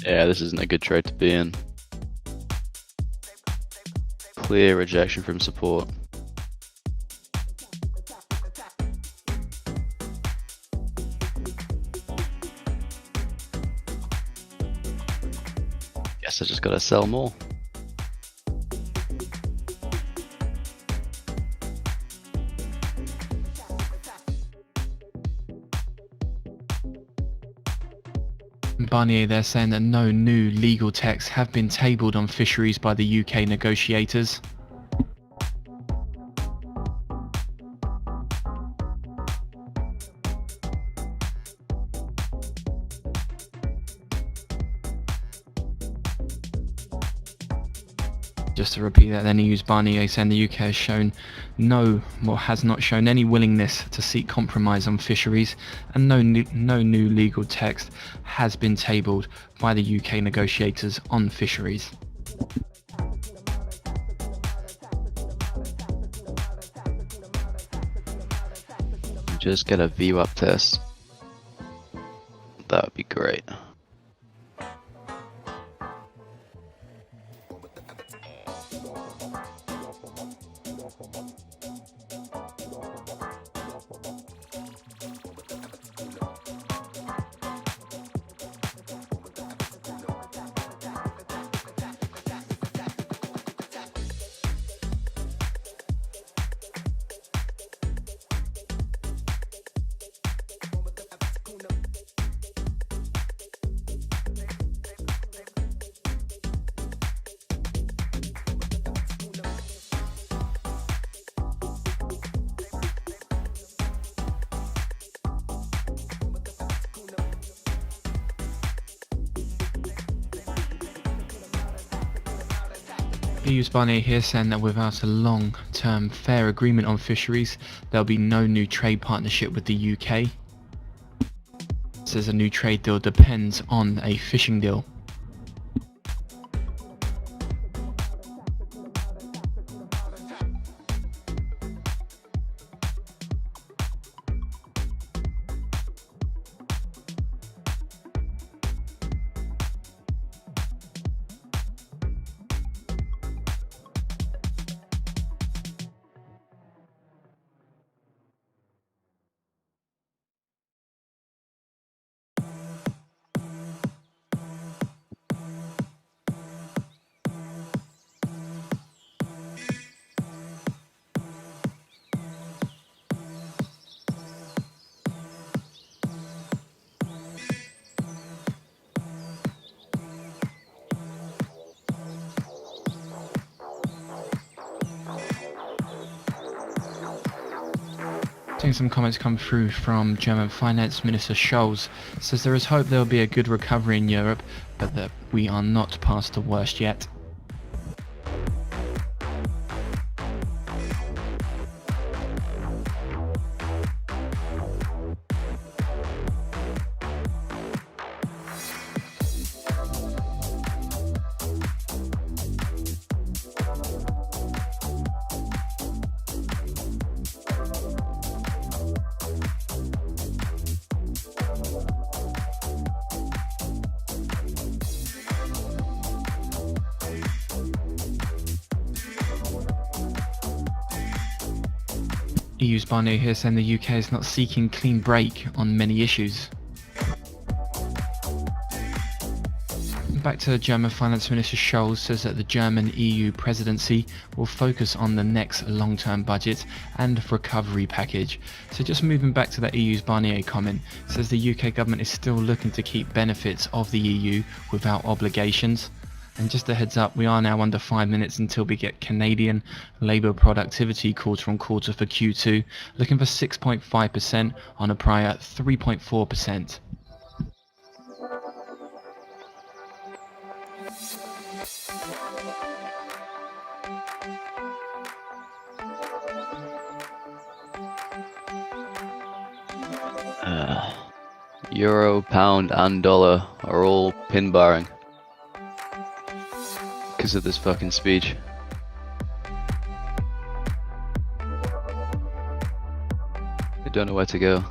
Speaker 19: Yeah, this isn't a good trade to be in. Clear rejection from support. Guess I just gotta sell more.
Speaker 15: Barnier, they're saying that no new legal texts have been tabled on fisheries by the UK negotiators. Just to repeat that, then he used Barnier saying the UK has shown has not shown any willingness to seek compromise on fisheries, and no new legal text has been tabled by the UK negotiators on fisheries.
Speaker 19: Just get a VWAP test. That would be great. BTCUSD Barnier here saying that without a long-term fair agreement on fisheries, there'll be no new trade partnership with the UK. Says a new trade deal depends on a fishing deal. Seeing some comments come through from German Finance Minister Scholz. Says there is hope there will be a good recovery in Europe, but that we are not past the worst yet. EU's Barnier here saying the UK is not seeking clean break on many issues. Back to German Finance Minister Scholz says that the German EU presidency will focus on the next long-term budget and recovery package. So just moving back to that EU's Barnier comment, says the UK government is still looking to keep benefits of the EU without obligations. And just a heads up, we are now under 5 minutes until we get Canadian labour productivity quarter on quarter for Q2, looking for 6.5% on a prior 3.4%. Euro, pound and dollar are all pin barring because of this fucking speech. I don't know where to go.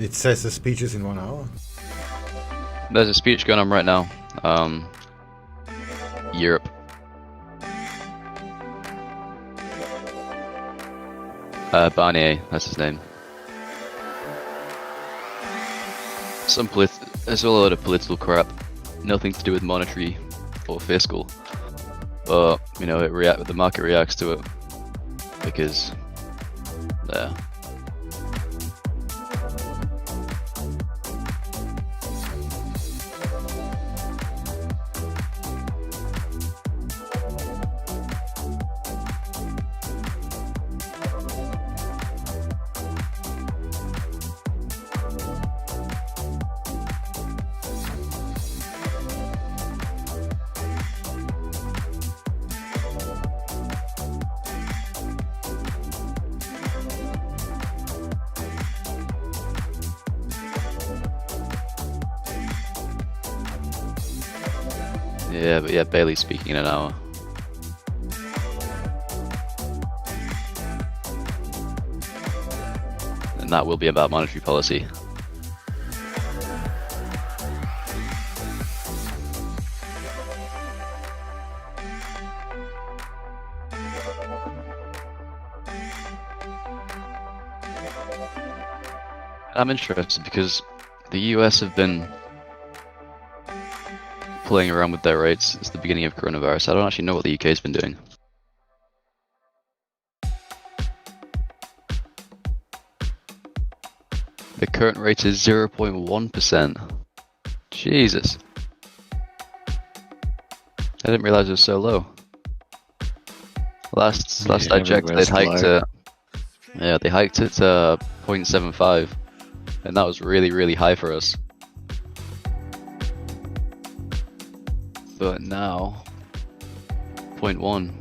Speaker 1: It says the speech is in 1 hour.
Speaker 19: There's a speech going on right now. Europe. Barnier, that's his name. There's a lot of political crap, nothing to do with monetary or fiscal, but you know, the market reacts to it because, yeah. Yeah, but yeah, Bailey's speaking in an hour. And that will be about monetary policy. I'm interested because the US have been playing around with their rates since the beginning of coronavirus. I don't actually know what the UK has been doing. The current rate is 0.1%. Jesus. I didn't realize it was so low. Last I checked, they'd hiked it. Yeah, they hiked it to 0.75, and that was really, really high for us. But now, 0.1.